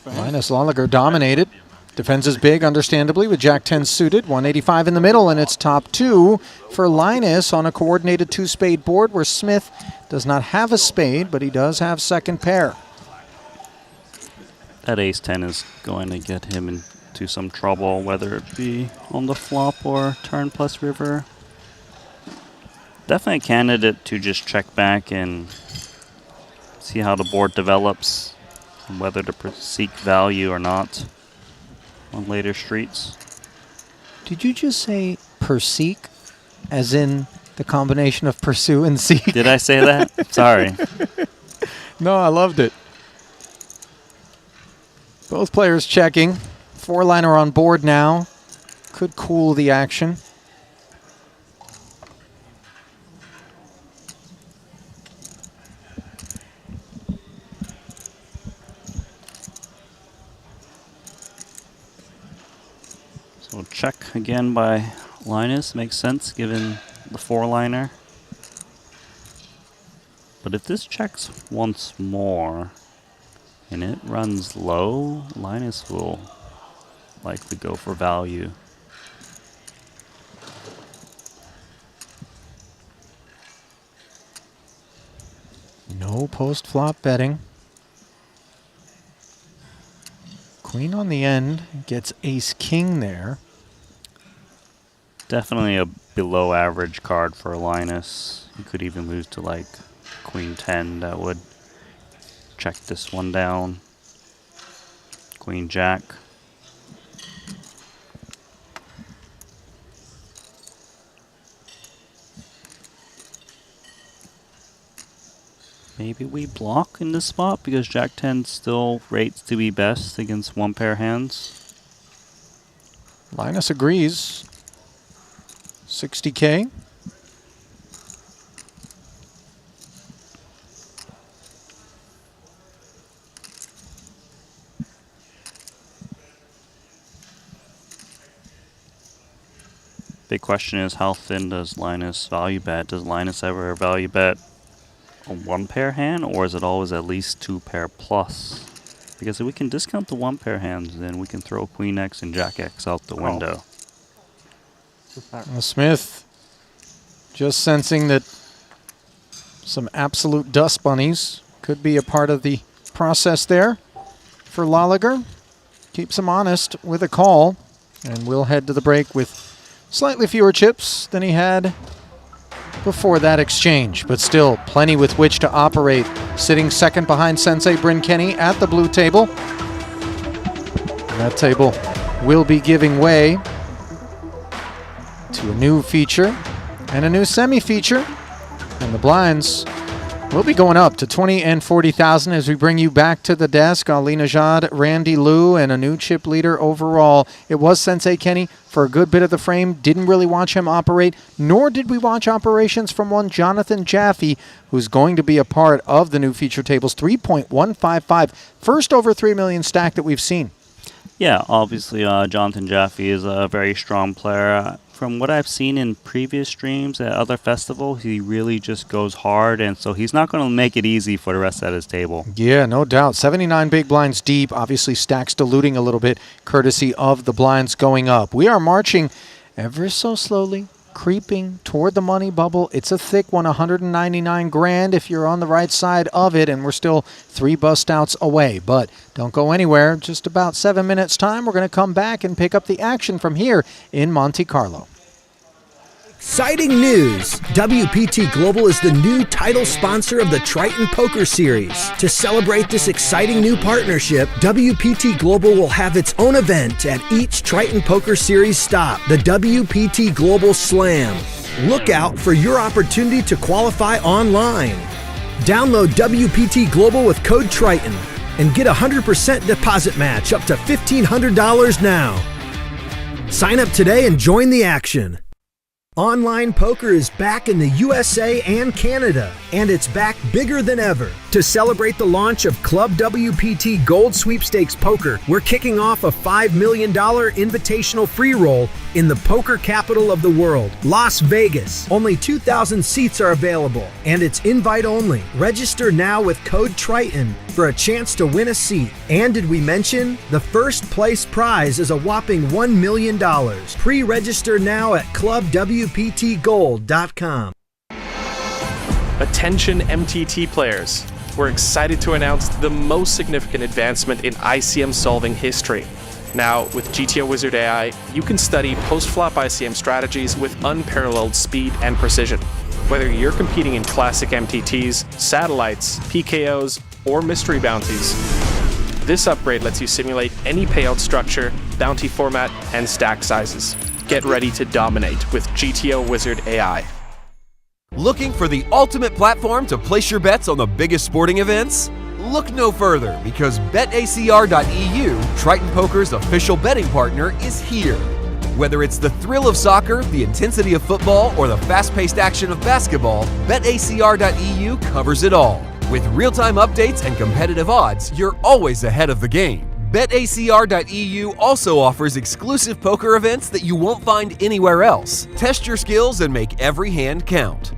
Linus Lolliger dominated. Defends his big, understandably, with Jack 10 suited. 185 in the middle, and it's top 2 for Linus on a coordinated 2-spade board where Smith does not have a spade, but he does have second pair. That ace 10 is going to get him into some trouble, whether it be on the flop or turn plus river. Definitely a candidate to just check back and see how the board develops, and whether to seek value or not on later streets. Did you just say perseek, as in the combination of pursue and seek? Did I say that? Sorry. No, I loved it. Both players checking. 4-liner on board now. Could cool the action. So check again by Linus. Makes sense given the 4-liner. But if this checks once more and it runs low, Linus will likely go for value. No post-flop betting. Queen on the end gets ace-king there. Definitely a below average card for Linus. You could even move to like Queen 10. That would check this one down. Queen Jack. Maybe we block in this spot because Jack 10 still rates to be best against one pair hands. Linus agrees. 60K. Big question is, how thin does Linus value bet? Does Linus ever value bet a one pair hand, or is it always at least two pair plus? Because if we can discount the one pair hands, then we can throw Queen X and Jack X out the window. Well, Smith just sensing that some absolute dust bunnies could be a part of the process there for Lolliger. Keeps him honest with a call, and we'll head to the break with slightly fewer chips than he had before that exchange, but still plenty with which to operate. Sitting second behind Sensei Bryn Kenny at the blue table. And that table will be giving way to a new feature and a new semi-feature, and the blinds will be going up to 20 and 40,000 as we bring you back to the desk. Ali Najad, Randy Liu, and a new chip leader overall. It was Sensei Kenny for a good bit of the frame. Didn't really watch him operate, nor did we watch operations from one Jonathan Jaffe, who's going to be a part of the new feature tables. 3.155, first over 3 million stack that we've seen. Yeah, obviously Jonathan Jaffe is a very strong player. From what I've seen in previous streams at other festivals, he really just goes hard, and so he's not going to make it easy for the rest at his table. Yeah, no doubt. 79 big blinds deep. Obviously, stacks diluting a little bit, courtesy of the blinds going up. We are marching ever so slowly, creeping toward the money bubble. It's a thick one, 199 grand if you're on the right side of it, and we're still 3 bust outs away. But don't go anywhere. Just about 7 minutes time, we're going to come back and pick up the action from here in Monte Carlo. Exciting news! WPT Global is the new title sponsor of the Triton Poker Series. To celebrate this exciting new partnership, WPT Global will have its own event at each Triton Poker Series stop, the WPT Global Slam. Look out for your opportunity to qualify online. Download WPT Global with code Triton and get a 100% deposit match up to $1,500 now. Sign up today and join the action. Online poker is back in the USA and Canada, and it's back bigger than ever. To celebrate the launch of Club WPT Gold Sweepstakes Poker, we're kicking off a $5 million invitational free roll in the poker capital of the world, Las Vegas. Only 2,000 seats are available, and it's invite only. Register now with code Triton for a chance to win a seat. And did we mention, the first place prize is a whopping $1 million. Pre-register now at clubwptgold.com. Attention MTT players. We're excited to announce the most significant advancement in ICM solving history. Now, with GTO Wizard AI, you can study post-flop ICM strategies with unparalleled speed and precision. Whether you're competing in classic MTTs, satellites, PKOs, or mystery bounties, this upgrade lets you simulate any payout structure, bounty format, and stack sizes. Get ready to dominate with GTO Wizard AI. Looking for the ultimate platform to place your bets on the biggest sporting events? Look no further, because betacr.eu, Triton Poker's official betting partner, is here. Whether it's the thrill of soccer, the intensity of football, or the fast-paced action of basketball, betacr.eu covers it all. With real-time updates and competitive odds, you're always ahead of the game. BetACR.eu also offers exclusive poker events that you won't find anywhere else. Test your skills and make every hand count.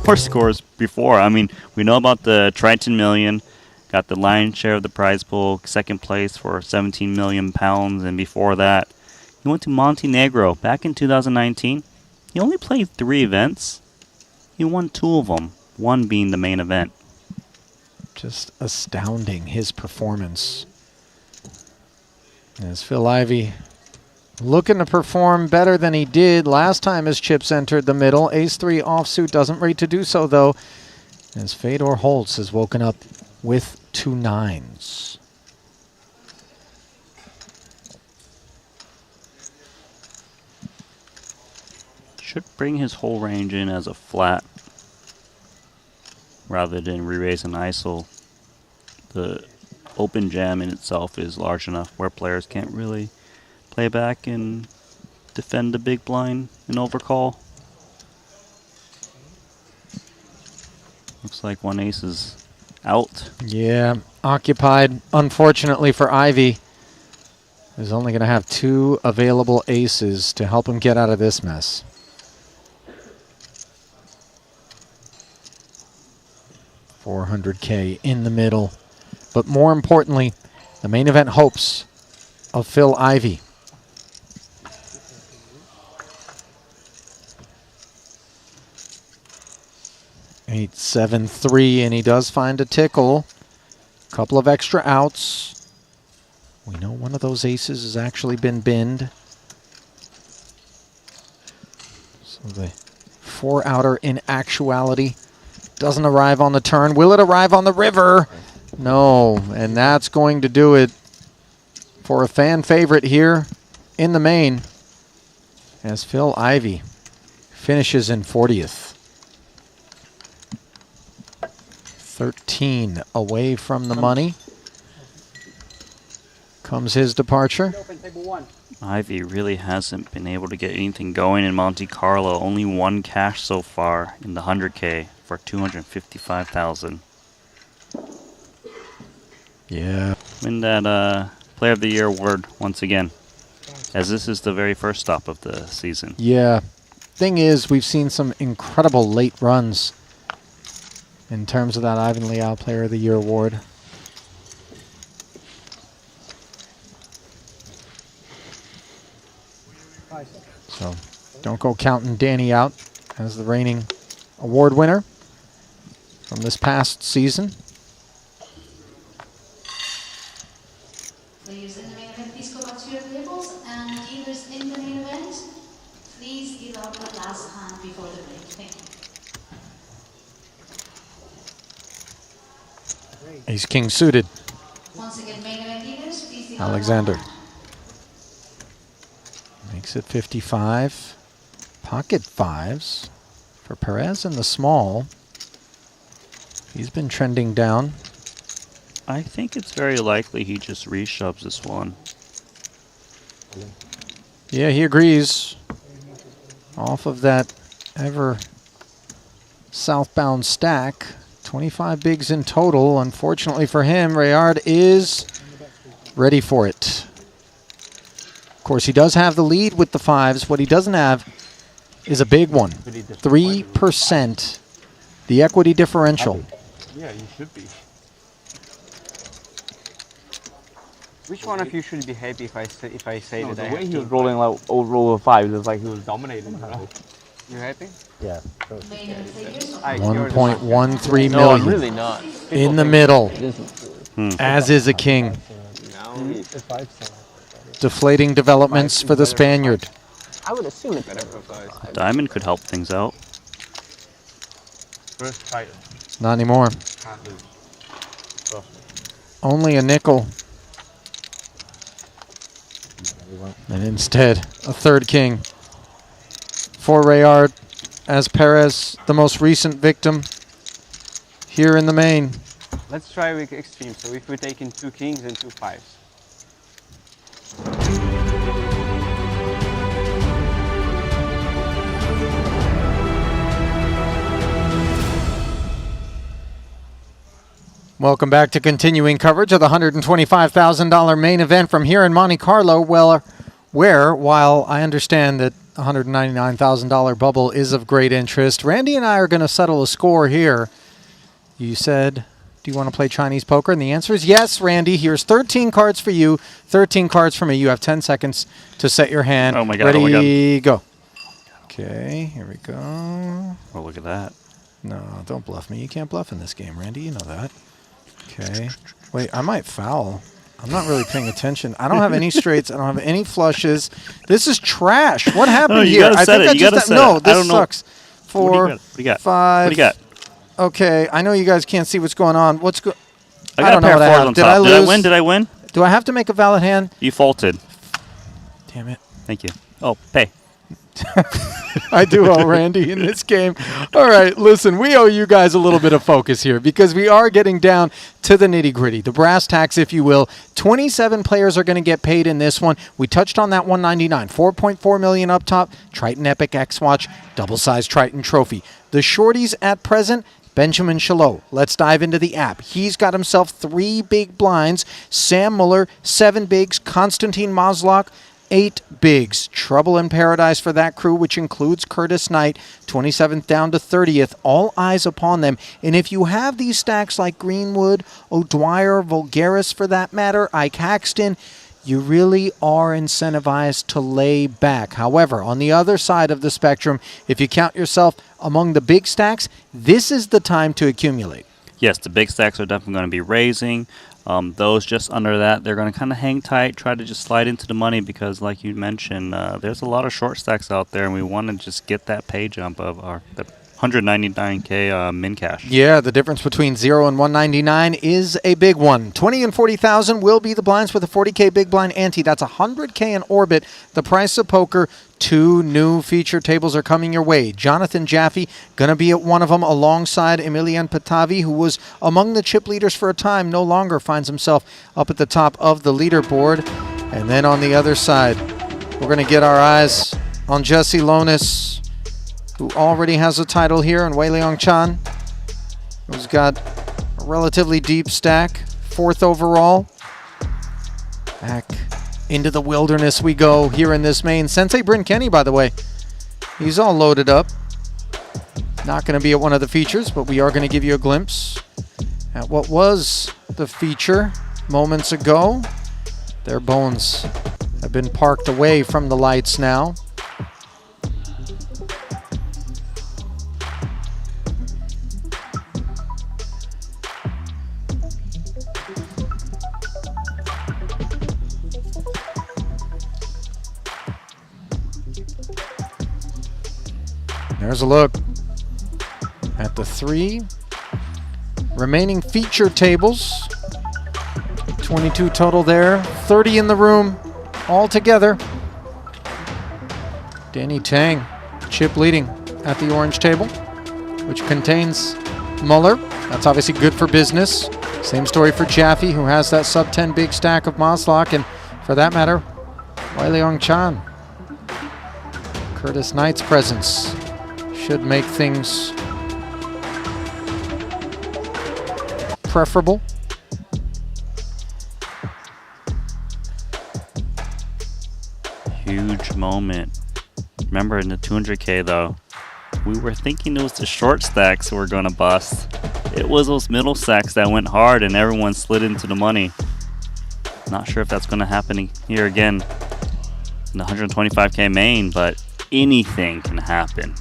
more scores before. I mean, we know about the Triton Million, got the lion's share of the prize pool, second place for 17 million pounds, and before that, he went to Montenegro back in 2019. He only played 3 events. He won 2 of them, one being the main event. Just astounding, his performance. As Phil Ivey looking to perform better than he did last time his chips entered the middle. Ace-3 offsuit doesn't rate to do so, though, as Fedor Holtz has woken up with 2 9s. Should bring his whole range in as a flat rather than re-raise an ISO. The open jam in itself is large enough where players can't really play back and defend the big blind and overcall. Looks like 1 ace is out. Yeah, occupied, unfortunately for Ivey. He's only going to have 2 available aces to help him get out of this mess. $400K in the middle. But more importantly, the main event hopes of Phil Ivey. Eight, 7, 3, and he does find a tickle. Couple of extra outs. We know one of those aces has actually been binned. So the 4-outer in actuality doesn't arrive on the turn. Will it arrive on the river? No, and that's going to do it for a fan favorite here in the main as Phil Ivey finishes in 40th. 13 away from the money. Comes his departure. Ivey really hasn't been able to get anything going in Monte Carlo. Only 1 cash so far in the 100K for 255,000. Yeah. Win that Player of the Year award once again, as this is the very first stop of the season. Yeah. Thing is, we've seen some incredible late runs in terms of that Ivan Liao Player of the Year award. So don't go counting Danny out as the reigning award winner from this past season. Players in the main event, please go back to your tables, and dealers in the main event, please deal out the last hand before the break. Thank you. Ace King suited. Once again, main event dealers, please deal out Alexander makes it 55. Pocket 5s for Perez in the small. He's been trending down. I think it's very likely he just reshoves this one. Yeah, he agrees. Off of that ever southbound stack. 25 bigs in total. Unfortunately for him, Rayard is ready for it. Of course, he does have the lead with the 5s. What he doesn't have is a big one. 3%, the equity differential. Yeah, you should be. Which one of you should be happy if I say No, that? the way he was rolling like old roll of 5, it was like he was dominating. You happy? Yeah. 1.13 No, million I'm really not. in the middle, as is a king. Deflating developments for the Spaniard. I would assume it's better. Diamond could help things out. First Triton. Not anymore. Can't lose. Only a nickel. And instead, a third king for Rayard, as Perez, the most recent victim here in the main. Let's try with extreme. So if we're taking 2 kings and 2 5s. Welcome back to continuing coverage of the $125,000 main event from here in Monte Carlo, where while I understand that $199,000 bubble is of great interest. Randy and I are going to settle a score here. You said, do you want to play Chinese poker? And the answer is yes, Randy. Here's 13 cards for you, 13 cards for me. You have 10 seconds to set your hand. Oh my God. Ready, go. Okay, here we go. Oh, look at that. No, don't bluff me. You can't bluff in this game, Randy. You know that. Okay. Wait, I might foul. I'm not really paying attention. I don't have any straights. I don't have any flushes. This is trash. What happened you here? Gotta set it. You gotta set no, it. this I don't know. sucks. 4, What do you got? 5. What do you got? Okay, I know you guys can't see what's going on. What's I got don't a pair know of what I fours have. on Did top. I lose? Did I win? Did I win? Do I have to make a valid hand? You faulted. Damn it. Thank you. Oh, pay. I do owe Randy in this game. All right, listen, we owe you guys a little bit of focus here because we are getting down to the nitty-gritty, the brass tacks, if you will. 27 players are going to get paid in this one. We touched on that 199, 4.4 million up top, Triton Epic X-Watch, double-sized Triton trophy. The shorties at present, Benjamin Chalot. Let's dive into the app. He's got himself 3 big blinds. Sam Muller, 7 bigs. Konstantin Maslach, 8 bigs. Trouble in paradise for that crew, which includes Curtis Knight, 27th down to 30th. All eyes upon them. And if you have these stacks like Greenwood, O'Dwyer, Vulgaris for that matter, Ike Haxton, you really are incentivized to lay back. However, on the other side of the spectrum, if you count yourself among the big stacks, this is the time to accumulate. Yes, the big stacks are definitely going to be raising. Those just under that, they're going to kind of hang tight, try to just slide into the money because, like you mentioned, there's a lot of short stacks out there, and we want to just get that pay jump of our 199K min cash. Yeah, the difference between 0 and 199 is a big one. 20 and 40,000 will be the blinds with a 40K big blind ante. That's 100K in orbit. The price of poker. 2 new feature tables are coming your way. Jonathan Jaffe going to be at one of them alongside Emilian Patavi, who was among the chip leaders for a time, no longer finds himself up at the top of the leaderboard. And then on the other side, we're going to get our eyes on Jesse Lonis, who already has a title here, and Wei Leong Chan, who's got a relatively deep stack, 4th overall. Back into the wilderness we go here in this main. Sensei Bryn Kenny, by the way, he's all loaded up. Not going to be at one of the features, but we are going to give you a glimpse at what was the feature moments ago. Their bones have been parked away from the lights now. There's a look at the 3 remaining feature tables. 22 total there, 30 in the room altogether. Danny Tang, chip leading at the orange table, which contains Muller. That's obviously good for business. Same story for Jaffe, who has that sub-10 big stack of Maslach, and for that matter, Wei Leong Chan. Curtis Knight's presence should make things preferable. Huge moment. Remember, in the 200K though, we were thinking it was the short stacks that were going to bust. It was those middle stacks that went hard and everyone slid into the money. Not sure if that's going to happen here again in the 125K main, but anything can happen.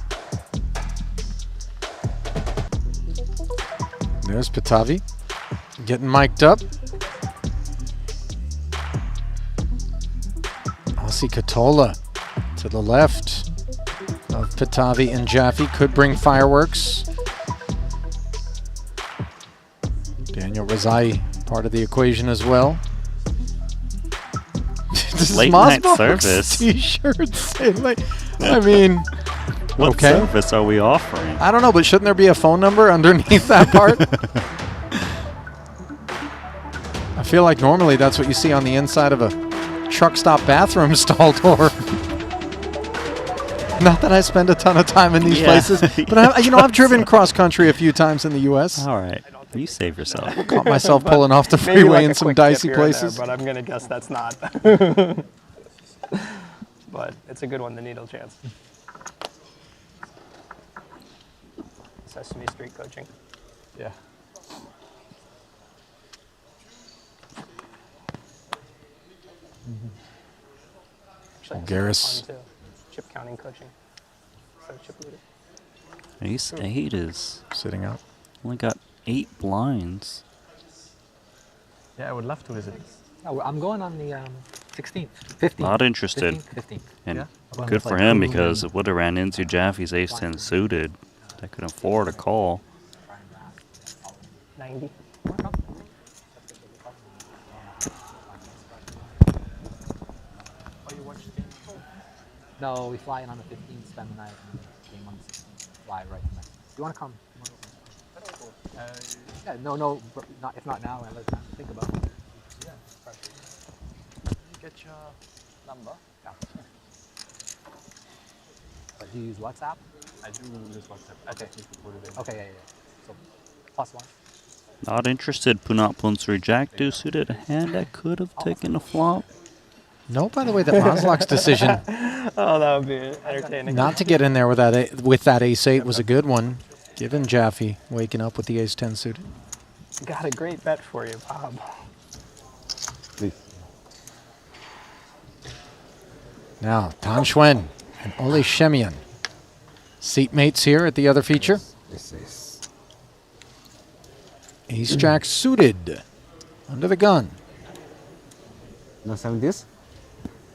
There's Patavi getting mic'd up. Aussie Katola to the left of Patavi and Jaffe could bring fireworks. Daniel Razai part of the equation as well. Late night service. T-shirts. I mean, what okay. service are we offering? I don't know, but shouldn't there be a phone number underneath that part? I feel like normally that's what you see on the inside of a truck stop bathroom stall door. Not that I spend a ton of time in these places, but I've driven cross country a few times in the U.S. All right, you save yourself. Caught myself pulling off the freeway in some dicey places. There, but I'm gonna guess that's not. but it's a good one, the needle chance. Sesame Street coaching. Yeah. Actually, that's Garris. fun too. Chip counting coaching. So chip leader. Ace 8 is sitting out. Only got 8 blinds. Yeah, I would love to visit. Oh, I'm going on the 16th, 15th. Not interested. 15th. And Yeah? I'm good gonna for play him Cool because it would have ran into Jaffe's ace 10 suited. That could afford a call. 90. No, we fly in on the 15th, spend the night, and game on the 16th. Fly right to Mexico. Do you want to come? Yeah, no, not if not now, another time. Think about it. Yeah, get your number. Yeah. But do you use WhatsApp? I do use WhatsApp. I just need to put it in. Okay, yeah. So, +1. Not interested. Punat Punsuri Jack do suited. A hand that could have taken a flop. No, by the way, that Maslach's decision Oh, that would be entertaining. not to get in there with that ace 8 was a good one, given Jaffe waking up with the ace 10 suited. Got a great bet for you, Bob. Please. Now, Tan Xuan and Ole Shemian. Seatmates here at the other feature. Ace Jack suited. Under the gun. No sound this?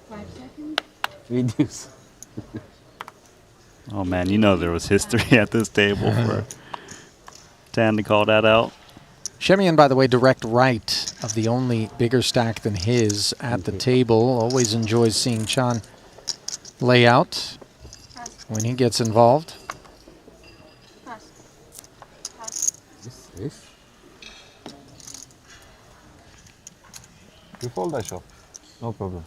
5 seconds. Reduce. Oh man, you know there was history at this table for Tan to call that out. Shemian, by the way, direct right of the only bigger stack than his at the table. Always enjoys seeing Chan lay out when he gets involved. Yes. You fold, I shove. No problem.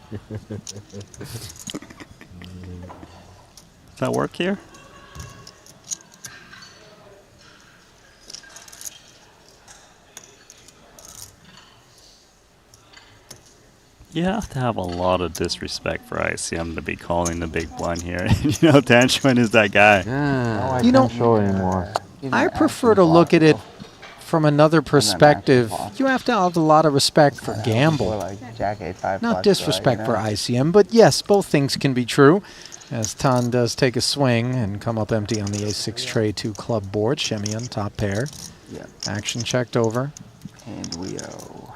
Does that work here? You have to have a lot of disrespect for ICM to be calling the big blind here. You know, Tan Xuan is that guy. Now I You know, can't show anymore. I prefer to look at it from another perspective. You have to have a lot of respect for gamble. Jack 8-5 Not disrespect for ICM, but yes, both things can be true. As Tan does take a swing and come up empty on the A6 tray 2 club board. Shemian, top pair. Yeah. Action checked over. And we are.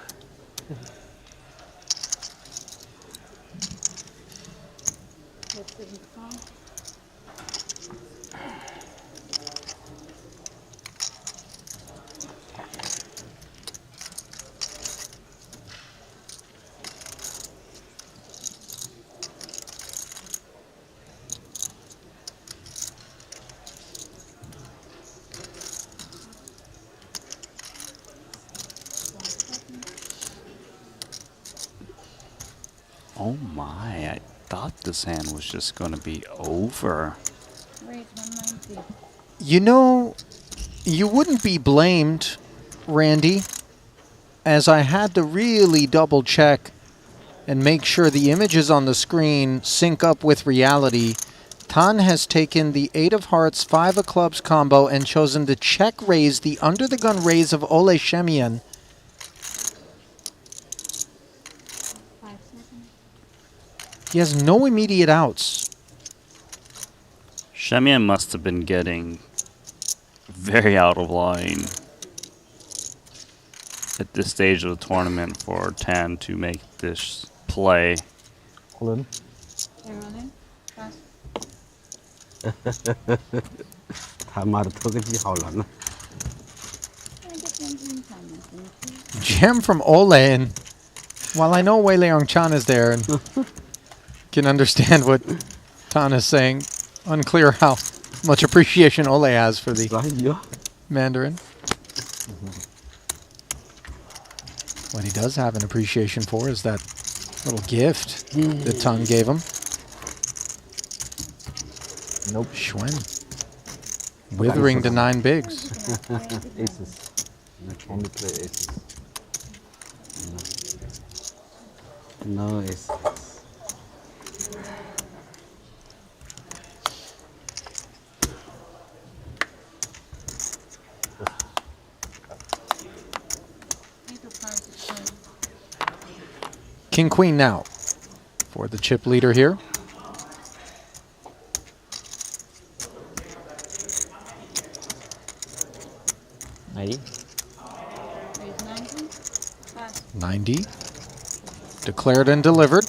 Oh my, I thought this hand was just going to be over. Raise 190. You know, you wouldn't be blamed, Randy, as I had to really double check and make sure the images on the screen sync up with reality. Tan has taken the 8 of hearts, 5 of clubs combo and chosen to check raise the under the gun raise of Ole Shemian. 5 seconds. He has no immediate outs. Shemian must have been getting very out of line at this stage of the tournament for Tan to make this play. Hold in. They're running. Fast. 他妈的偷个鸡好难啊！ Jam from Ole, and while I know Wei Leong Chan is there and can understand what Tan is saying, unclear how much appreciation Ole has for the Mandarin. What he does have an appreciation for is that little gift that Tan gave him. Nope. Xuan. Withering to 9 bigs. Aces. Only play aces. No aces. King Queen now for the chip leader here. Đấy. 90. Declared and delivered.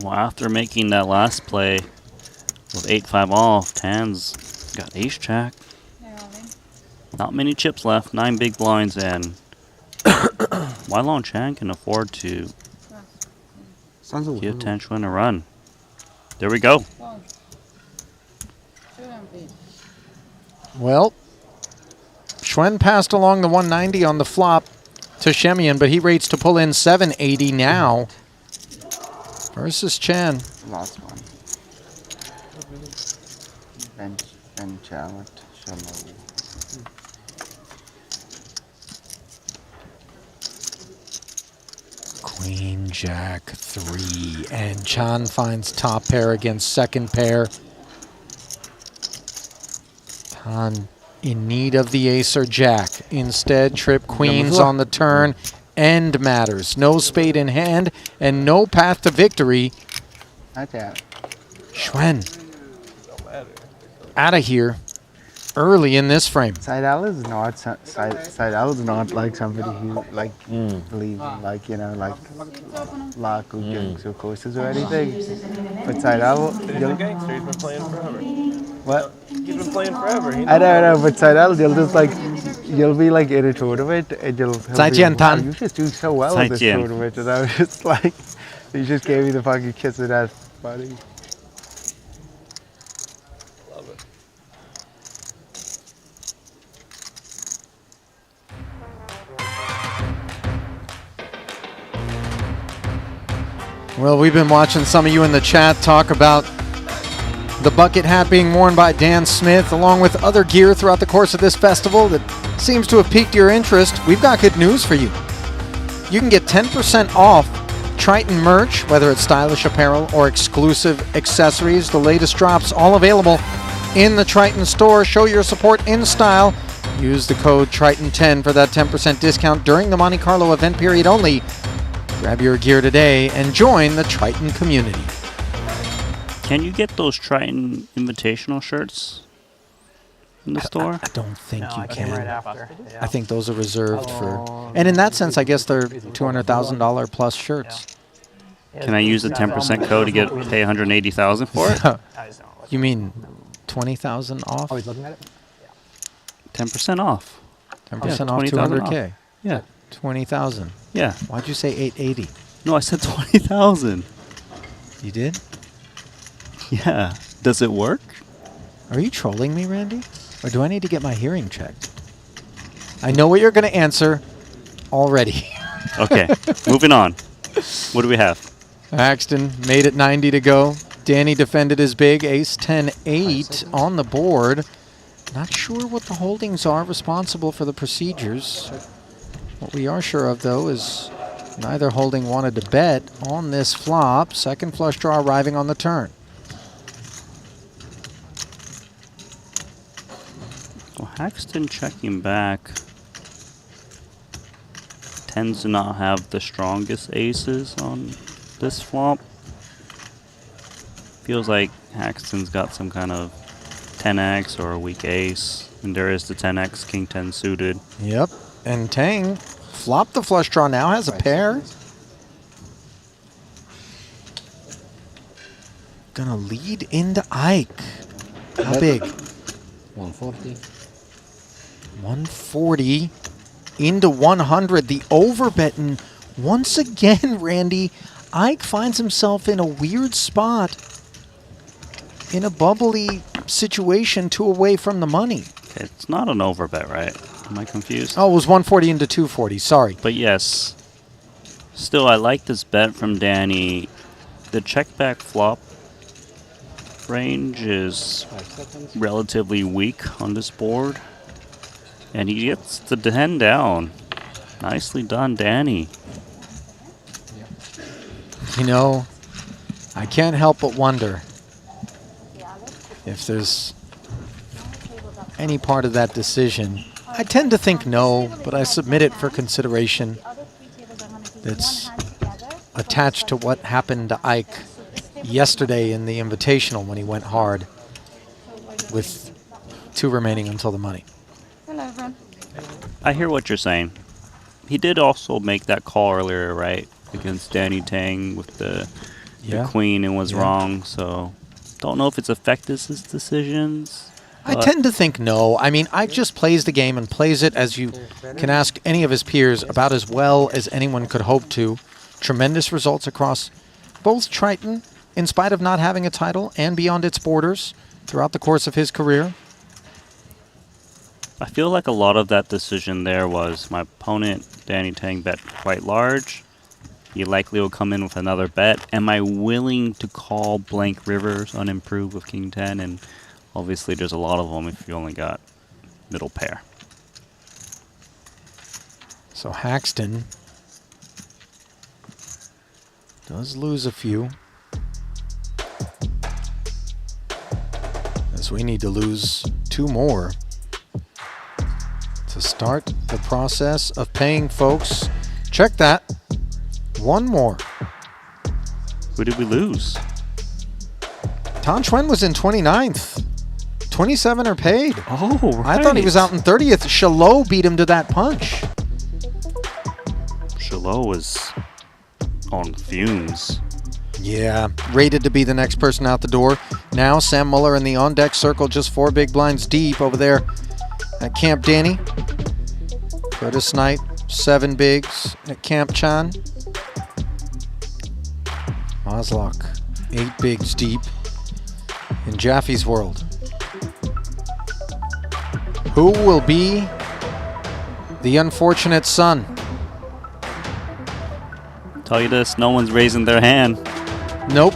Well, after making that last play with 8-5 off, Tan's got ace jack. Not many chips left, 9 big blinds, and Wylon Chan can afford to give Tan Xuan a run. There we go. Well, Xuan passed along the 190 on the flop to Shemian, but he rates to pull in 780 now versus Chan. Last one. Ben Charlotte. Shallow. Queen, Jack, 3, and Chan finds top pair against second pair. Tan in need of the ace or jack. Instead, trip queens on the turn. End matters. No spade in hand and no path to victory. Xuan out of here early in this frame. Salle is not Salle is not like somebody who like believes in like, you know, like luck or gigs or courses or anything. But Salle, He's been playing forever. what? He's been playing forever. I know, but Salle, you'll just like, you'll be like in a tournament and you'll be like, wow, you just do so well in this tournament, and I was just like, you just gave me the fucking kiss of death, buddy. Well, we've been watching some of you in the chat talk about the bucket hat being worn by Dan Smith, along with other gear throughout the course of this festival that seems to have piqued your interest. We've got good news for you. You can get 10% off Triton merch, whether it's stylish apparel or exclusive accessories. The latest drops all available in the Triton store. Show your support in style. Use the code Triton10 for that 10% discount during the Monte Carlo event period only. Grab your gear today and join the Triton community. Can you get those Triton invitational shirts in the store? I don't think you I can. came right after. I think those are reserved for, and in that sense, I guess they're $200,000 plus shirts. Can I use the 10% code to pay $180,000 for it? You mean 20,000 off? Oh, he's looking at it? 10% off. 10% off 20,000 200K. Yeah. 20,000. Yeah. Why'd you say 880? No, I said 20,000. You did? Yeah. Does it work? Are you trolling me, Randy? Or do I need to get my hearing checked? I know what you're going to answer already. Okay. Moving on. What do we have? Axton made it 90 to go. Danny defended his big ace 10-8 on the board. Not sure what the holdings are responsible for the procedures. What we are sure of, though, is neither holding wanted to bet on this flop. Second flush draw arriving on the turn. Well, Haxton checking back tends to not have the strongest aces on this flop. Feels like Haxton's got some kind of 10x or a weak ace, and there is the 10x king 10 suited. Yep, and Tang flopped the flush draw, now has a pair. Gonna lead into Ike. How big? 140. 140 into 100. The overbet, and once again, Randy, Ike finds himself in a weird spot, in a bubbly situation, 2 away from the money. Okay, it's not an overbet, right? Am I confused? Oh, it was 140 into 240, sorry. But yes, still, I like this bet from Danny. The check back flop range is relatively weak on this board, and he gets the 10 down. Nicely done, Danny. You know, I can't help but wonder if there's any part of that decision? I tend to think no, but I submit it for consideration. That's attached to what happened to Ike yesterday in the Invitational when he went hard with 2 remaining until the money. Hello, everyone. I hear what you're saying. He did also make that call earlier, right? Against Danny Tang with the queen and was wrong. So don't know if it's affected his decisions. I tend to think no. I mean, Ike just plays the game and plays it, as you can ask any of his peers, about as well as anyone could hope to. Tremendous results across both Triton, in spite of not having a title, and beyond its borders throughout the course of his career. I feel like a lot of that decision there was my opponent, Danny Tang, bet quite large. He likely will come in with another bet. Am I willing to call blank rivers unimproved with King 10? And obviously there's a lot of them if you only got middle pair. So Haxton does lose a few, as we need to lose 2 more to start the process of paying folks. Check that. 1 more. Who did we lose? Tan Chuen was in 29th. 27 are paid. Oh, right. I thought he was out in 30th. Shalot beat him to that punch. Shalot was on fumes. Yeah, rated to be the next person out the door. Now Sam Muller in the on-deck circle, just 4 big blinds deep over there at Camp Danny. Curtis Knight, 7 bigs at Camp Chan. Ozlock, 8 bigs deep in Jaffe's world. Who will be the unfortunate son? Tell you this, no one's raising their hand. Nope.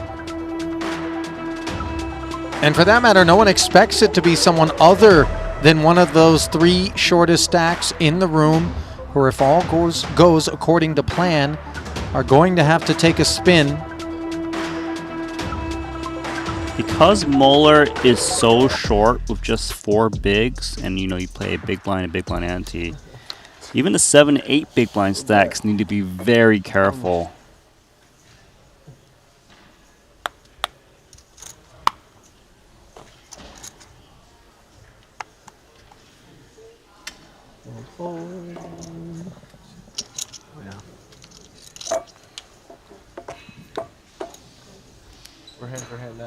And for that matter, no one expects it to be someone other than one of those 3 shortest stacks in the room, who, if all goes according to plan, are going to have to take a spin. Because Moeller is so short with just 4 bigs, and you play a big blind ante, even the 7-8 big blind stacks need to be very careful.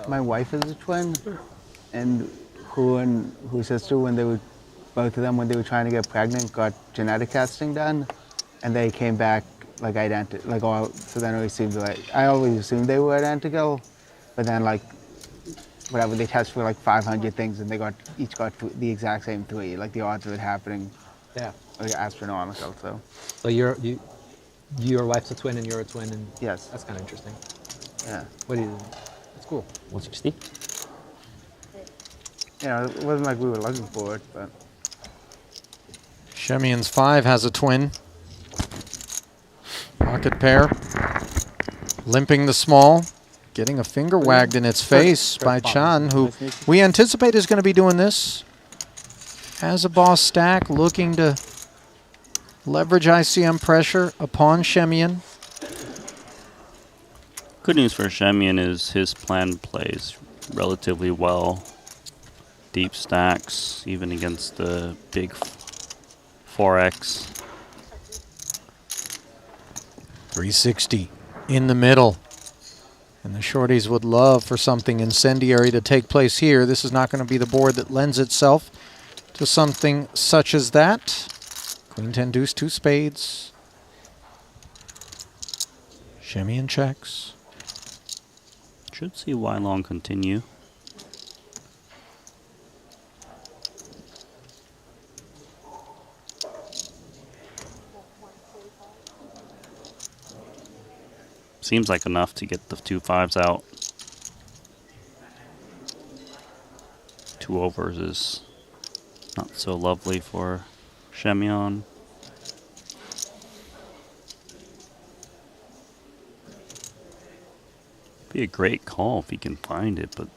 My wife is a twin, and whose sister, when they were both of them, when they were trying to get pregnant, got genetic testing done, and they came back like identical. Like all, so then it seemed like I always assumed they were identical, but then like whatever, they tested for like 500 things, and they each got the exact same 3. Like the odds of it happening, like astronomical. So your wife's a twin and you're a twin, and yes, that's kind of interesting. Yeah. What do you? That's cool. 160. It wasn't like we were looking for it, but. Shemian's 5 has a twin. Pocket pair. Limping the small. Getting a finger wagged in its face by Chan, who we anticipate is going to be doing this as a boss stack, looking to leverage ICM pressure upon Shemian. Good news for Shemian is his plan plays relatively well. Deep stacks, even against the big 4X. 360 in the middle. And the shorties would love for something incendiary to take place here. This is not going to be the board that lends itself to something such as that. Queen 10 deuce, 2 spades. Shemian checks. Should see why long continue. Seems like enough to get the 2 5s out. 2 overs is not so lovely for Shemian. Be a great call if he can find it, but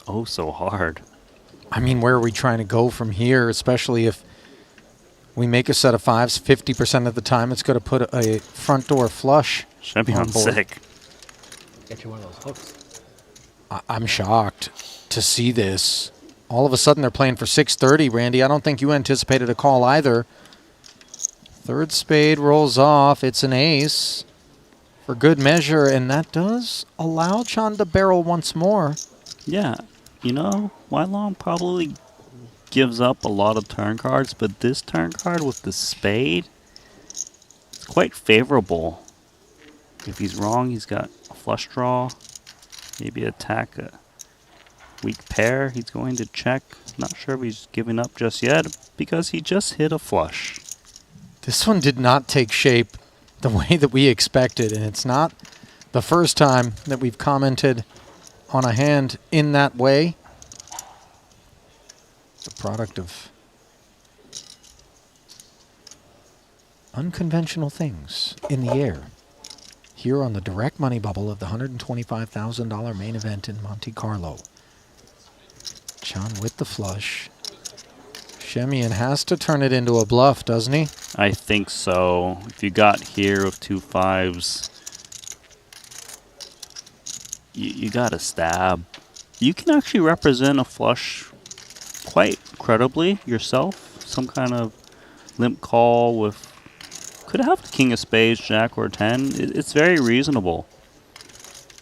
oh so hard. I mean, where are we trying to go from here, especially if we make a set of fives 50% of the time, it's going to put a front door flush Champion sick. Get you one of those hooks. I'm shocked to see this. All of a sudden, they're playing for 630, Randy. I don't think you anticipated a call either. Third spade rolls off. It's an ace for good measure, and that does allow Chan to barrel once more. Yeah, you know, Wylong probably gives up a lot of turn cards, but this turn card with the spade is quite favorable. If he's wrong, he's got a flush draw, maybe attack a weak pair. He's going to check. Not sure if he's giving up just yet because he just hit a flush. This one did not take shape the way that we expected, and it's not the first time that we've commented on a hand in that way. The product of unconventional things in the air here on the direct money bubble of the $125,000 main event in Monte Carlo. Chan with the flush. Shemian has to turn it into a bluff, doesn't he? I think so. If you got here with 2 5s, you got to stab. You can actually represent a flush quite credibly yourself. Some kind of limp call with... Could have the king of spades, jack, or 10. It's very reasonable.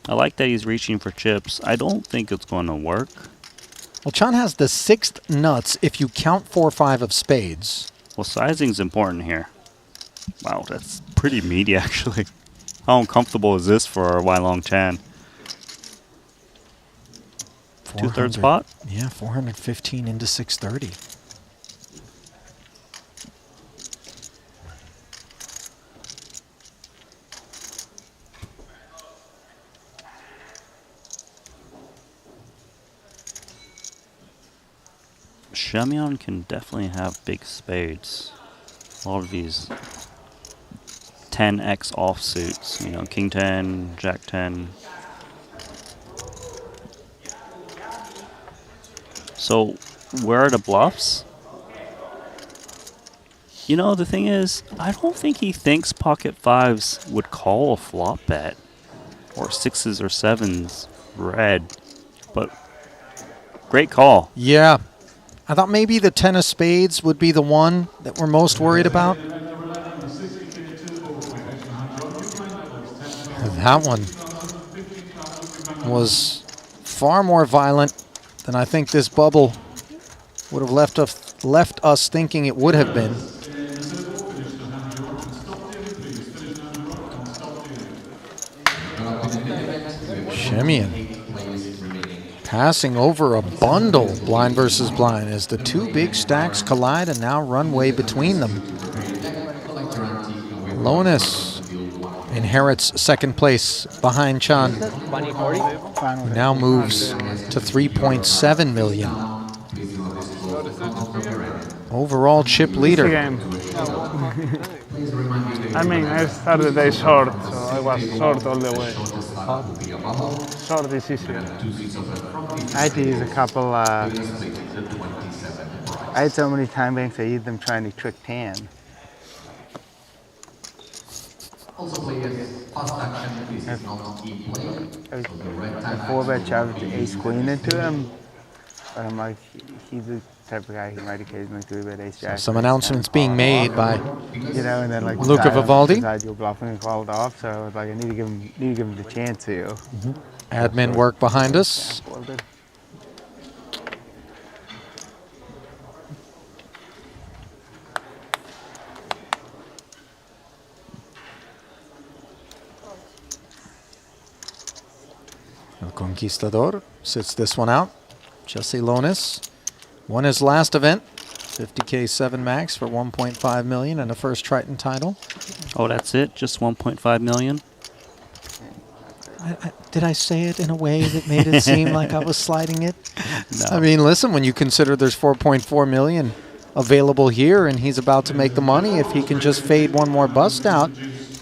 I like that he's reaching for chips. I don't think it's going to work. Well, Chan has the 6th nuts if you count 4-5 of spades. Well, sizing's important here. Wow, that's pretty meaty, actually. How uncomfortable is this for Wylong Chan? 2/3 spot? Yeah, 415 into 630. Shemian can definitely have big spades. A lot of these 10x offsuits, you know, king 10, jack 10. So, where are the bluffs? You know, the thing is, I don't think he thinks pocket 5s would call a flop bet. Or 6s or 7s red. But, great call. Yeah. I thought maybe the 10 of spades would be the one that we're most worried about. That one was far more violent than I think this bubble would have left us thinking it would have been. Shemian passing over a bundle, blind versus blind, as the two big stacks collide and now runway between them. Lonis inherits second place behind Chan, who now moves to 3.7 million. Overall chip leader. I mean, I started the day short, so I was short all the way. Short is easier. I had to use a couple, I had so many time banks, I used them trying to trick tan. Also players, fast action is not in play. I 4-bet shoved ace queen into him, but I'm like, he's the type of guy who might occasionally 3-bet ace jack. Some announcements being made by you know, and then like Luca Vivaldi. You're bluffing and called off, so I was like, I need to give him the chance to. Admin work behind us. El Conquistador sits this one out. Jesse Lonis won his last event, 50K 7 max for 1.5 million and a first Triton title. Oh, that's it? Just 1.5 million? Did I say it in a way that made it seem like I was sliding it? No. I mean, listen, when you consider there's 4.4 million available here and he's about to make the money, if he can just fade one more bust out,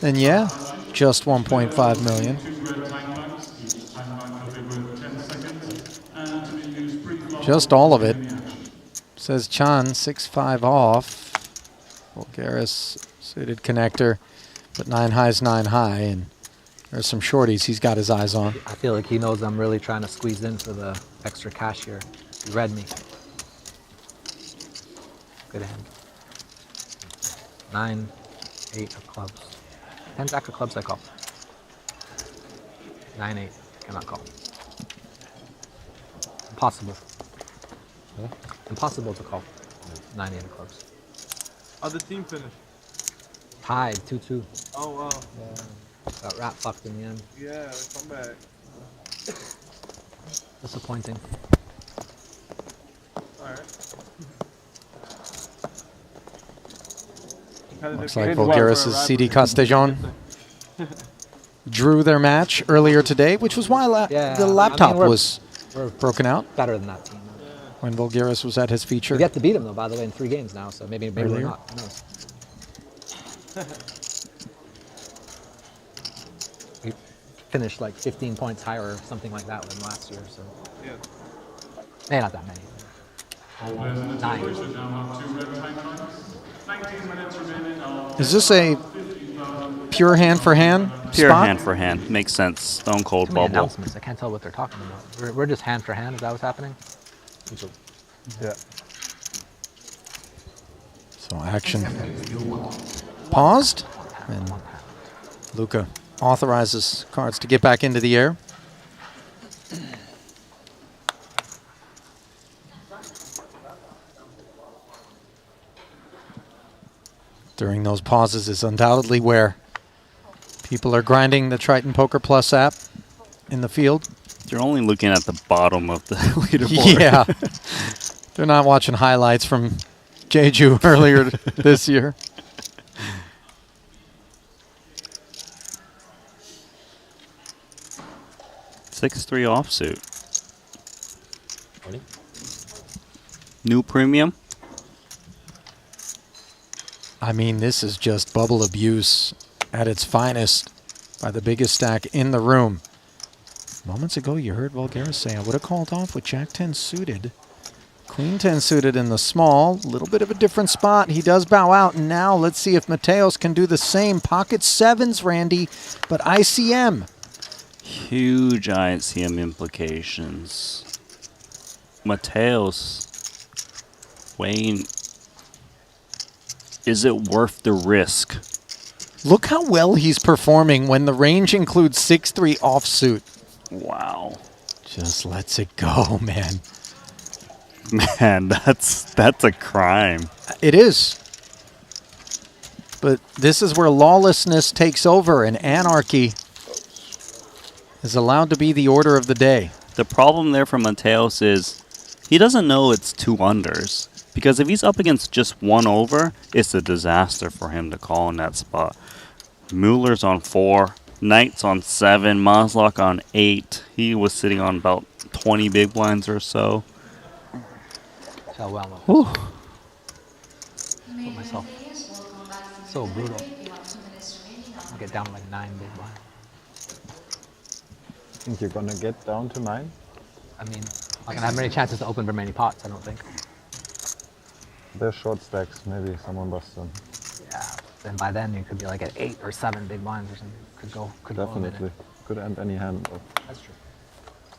then yeah, just 1.5 million. Just all of it. says Chan, 6-5 off. Vulgaris suited connector, but 9 high's 9 high, and there's some shorties he's got his eyes on. I feel like he knows I'm really trying to squeeze in for the extra cash here. He read me. Good hand. 9, 8 of clubs. 10 jack of clubs I call. 9, 8. Cannot call. Impossible. Impossible to call. 9, 8 of clubs. How'd the team finish? Tied, 2-2. Oh, wow. Yeah. Got rat fucked in the end. Yeah, come back. Disappointing. Alright. Looks like Vulgaris' CD Castellon drew their match earlier today, which was why the laptop was broken out. Better than that team. When Vulgaris was at his feature. We have to beat him though, by the way, in 3 games now, so maybe we're Earlier. not. Who knows? We finished like 15 points higher or something like that than last year, so. Yeah. Maybe not that many. 9. Is this a pure hand for hand Pure spot? hand for hand. Makes sense. Stone cold Too many bubble. announcements. I can't tell what they're talking about. We're just hand for hand. Is that what's happening? Yeah. So action paused, and Luca authorizes cards to get back into the air. During those pauses is undoubtedly where people are grinding the Triton Poker Plus app in the field. You're only looking at the bottom of the leaderboard. Yeah. They're not watching highlights from Jeju earlier this year. Six-3 offsuit. New premium. I mean, this is just bubble abuse at its finest by the biggest stack in the room. Moments ago, you heard Vulgaris say, I would have called off with Jack 10 suited. Queen 10 suited in the small. A little bit of a different spot. He does bow out. And now let's see if Mateos can do the same. Pocket sevens, Randy, but ICM. Huge ICM implications. Mateos. Wayne. Is it worth the risk? Look how well he's performing when the range includes 6-3 offsuit. Wow. Just lets it go, man. Man, that's a crime. It is. But this is where lawlessness takes over and anarchy is allowed to be the order of the day. The problem there for Mateos is he doesn't know it's 2 unders. Because if he's up against just 1 over, it's a disaster for him to call in that spot. Mueller's on 4, Knight's on 7, Maslach on 8. He was sitting on about 20 big blinds or so. So well. Whew. Put myself so brutal. I'll get down to like 9 big blinds. Think you're gonna get down to 9? I mean, I'm not gonna have many chances to open very many pots, I don't think. They're short stacks. Maybe someone busts them. Yeah. Then by then you could be like at 8 or 7 big blinds or something. Could go a Definitely. minute. Could end any hand. That's true.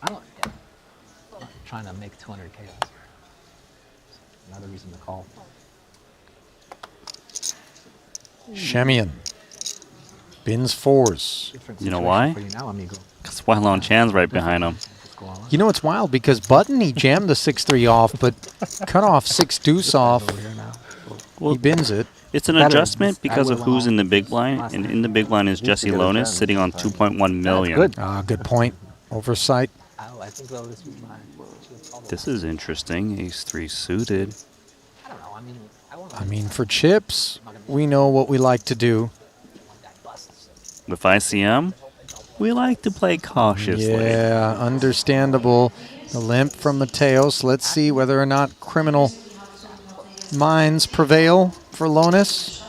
I don't. Yeah. I'm not trying to make 200K this year. Another reason to call. Shemian. Bins 4s. You know why? Because Wylon Chan's right behind him. You know, it's wild because Button, he jammed the 6-3 off, but cut off 6 deuce off. He bins it. It's an adjustment because of who's in the big blind, and in the big blind is Jesse Lonis sitting on 2.1 million. Good. Good point. Oversight. Oh, I think this was mine. This is interesting. Ace 3 suited. I don't know. I mean, for chips, we know what we like to do. With ICM, we like to play cautiously. Yeah, understandable. The limp from Mateos. Let's see whether or not criminal minds prevail for Lonis.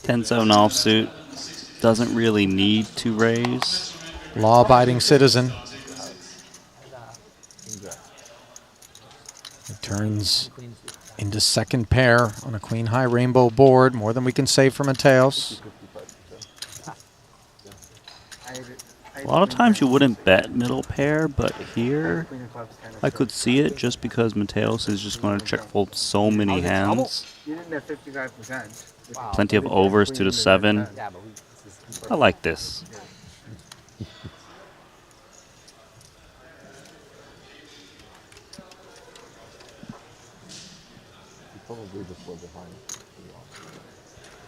10-7 offsuit. Doesn't really need to raise. Law-abiding citizen. Turns into second pair on a queen high rainbow board. More than we can say for Mateos. A lot of times you wouldn't bet middle pair, but here I could see it just because Mateos is just going to check fold so many hands. Plenty of overs to the 7. I like this.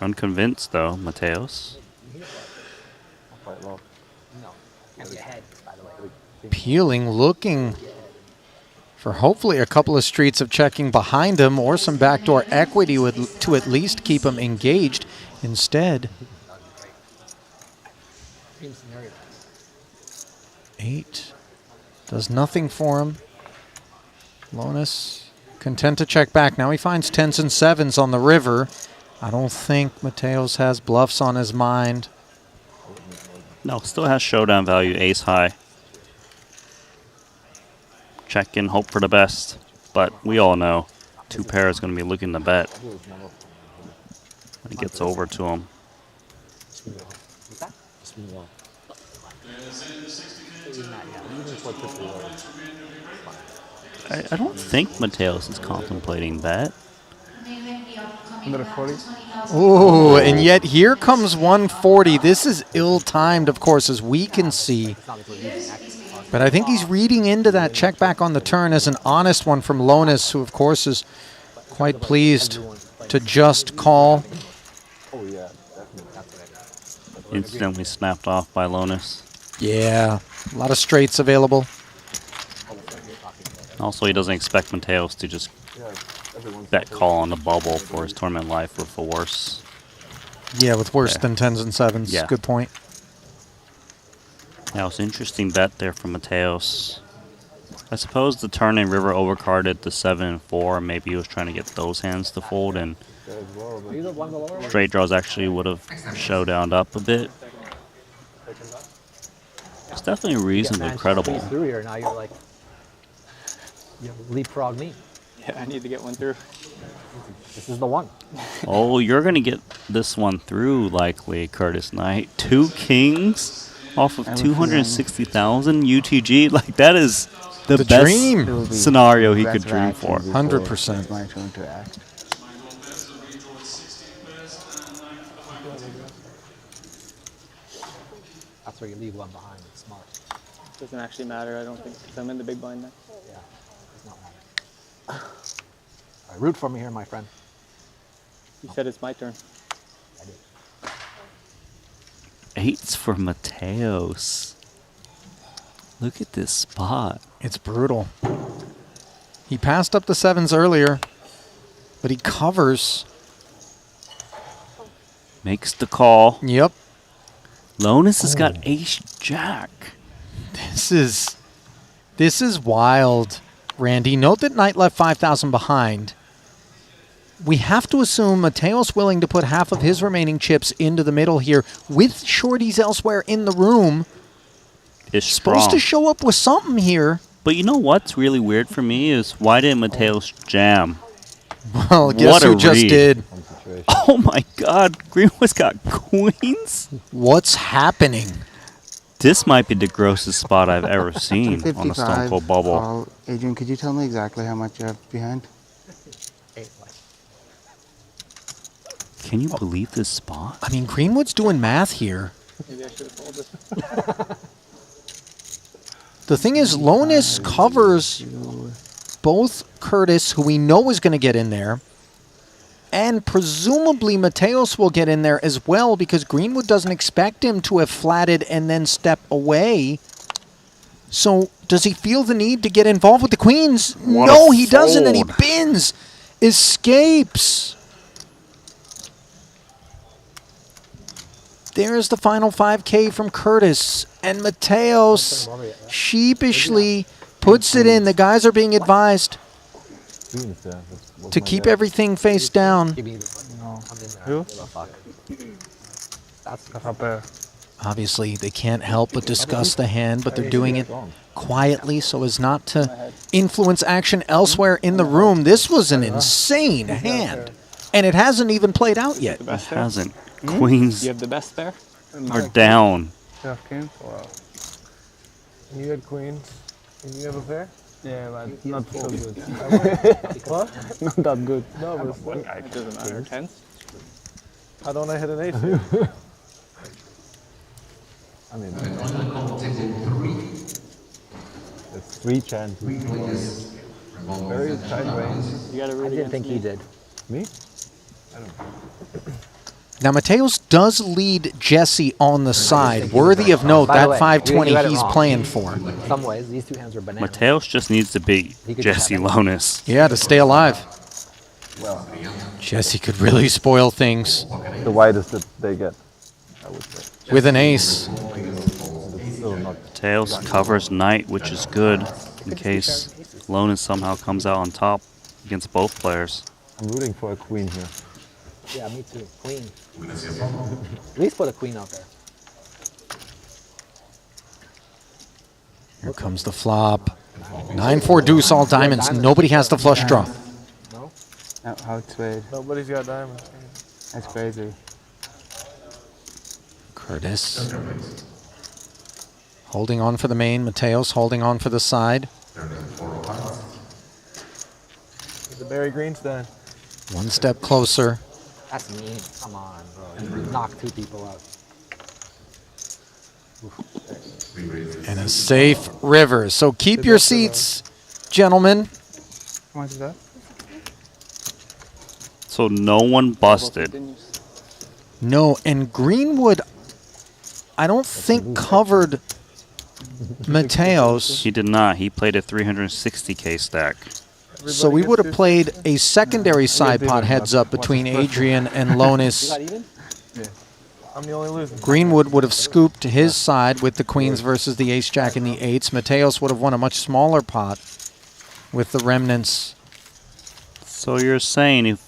Unconvinced though, Mateos. Peeling, looking for hopefully a couple of streets of checking behind him or some backdoor equity to at least keep him engaged. Instead, 8 does nothing for him. Lonis content to check back. Now he finds 10s and 7s on the river. I don't think Mateos has bluffs on his mind. No, still has showdown value, ace high. Check in, hope for the best. But we all know 2 pair is going to be looking to bet when he gets over to him. I don't think Mateos is contemplating bet. Ooh, and yet here comes 140. This is ill-timed, of course, as we can see. But I think he's reading into that check back on the turn as an honest one from Lonis, who, of course, is quite pleased to just call. Instantly snapped off by Lonis. Yeah, a lot of straights available. Also, he doesn't expect Mateos to just bet call on the bubble for his tournament life with a worse. Yeah, with worse than 10s and 7s. Yeah. Good point. Yeah, it was an interesting bet there from Mateos. I suppose the turn and river overcarded the 7 and 4. Maybe he was trying to get those hands to fold, and straight draws actually would have showdowned up a bit. It's definitely reasonably credible. Through here, now you're like, you leapfrog me. Yeah, I need to get one through. This is the one. Oh, you're going to get this one through, likely, Curtis Knight. 2 kings off of 260,000 UTG. Like, that is the best dream scenario he could dream for. 100%. My turn to act. That's where you leave one behind. It's smart. Doesn't actually matter, I don't think, because I'm in the big blind now. Yeah, it's not matter. All right, root for me here, my friend. You said it's my turn. I did. 8s for Mateos. Look at this spot. It's brutal. He passed up the 7s earlier, but he covers. Makes the call. Yep. Lonis has got ace-jack. This is wild, Randy. Note that Knight left 5,000 behind. We have to assume Mateos willing to put half of his remaining chips into the middle here with shorties elsewhere in the room. Is supposed to show up with something here. But you know what's really weird for me is why didn't Mateos jam? Well, guess who just did? Oh my God, Greenwood's got queens? What's happening? This might be the grossest spot I've ever seen on a Stone Cold bubble. Adrian, could you tell me exactly how much you have behind? Can you believe this spot? I mean, Greenwood's doing math here. Maybe I should have folded. The thing is, Lonis covers both Curtis, who we know is going to get in there, and presumably Mateos will get in there as well because Greenwood doesn't expect him to have flatted and then step away. So does he feel the need to get involved with the queens? No, he doesn't, and he bins, escapes. There's the final 5K from Curtis, and Mateos sheepishly puts it in. The guys are being advised to keep everything face down. Who? That's a pair. Obviously, they can't help but discuss the hand, but they're doing it quietly so as not to influence action elsewhere in the room. This was an insane hand, and it hasn't even played out yet. It hasn't. Queens You have the best pair? are down. You have kings? Wow. You had queens. And you have a pair? Yeah, but not so good. What? Not that good. No, but it's one guy. It doesn't matter. Tens? How don't I hit an ace here? I mean, it's 3 chances. Very tight range. You got to really I didn't think he did. Me? I don't. Now, Mateos does lead Jesse on the side. Worthy of note, By the that way, 520 you got it he's wrong. playing for. In some ways, these two hands are bananas. Mateos just needs to beat He could Jesse just have Lonis. Yeah, to stay alive. Well, Jesse could really spoil things the widest that they get, I would say. with an ace. It's still not. Mateos covers knight, which is good in case Lonis somehow comes out on top against both players. I'm rooting for a queen here. Yeah, me too. Queen. At least put a queen out there. Here comes the flop. 9-4 deuce, all diamonds. Nobody has the flush draw. No? How it's played. Nobody's got diamonds. That's crazy. Curtis holding on for the main. Mateos holding on for the side. The Barry Greenstein. One step closer. That's mean. Come on, bro. You knocked two people out. And a safe river. So keep your seats, gentlemen. How much is that? So no one busted. No, and Greenwood, I don't think covered Mateos. He did not. He played a 360K stack. So we would have played a secondary side pot heads up between Adrian and Lonis. I'm the only loser. Greenwood would have scooped his side with the queens versus the ace jack and the eights. Mateos would have won a much smaller pot with the remnants. So you're saying if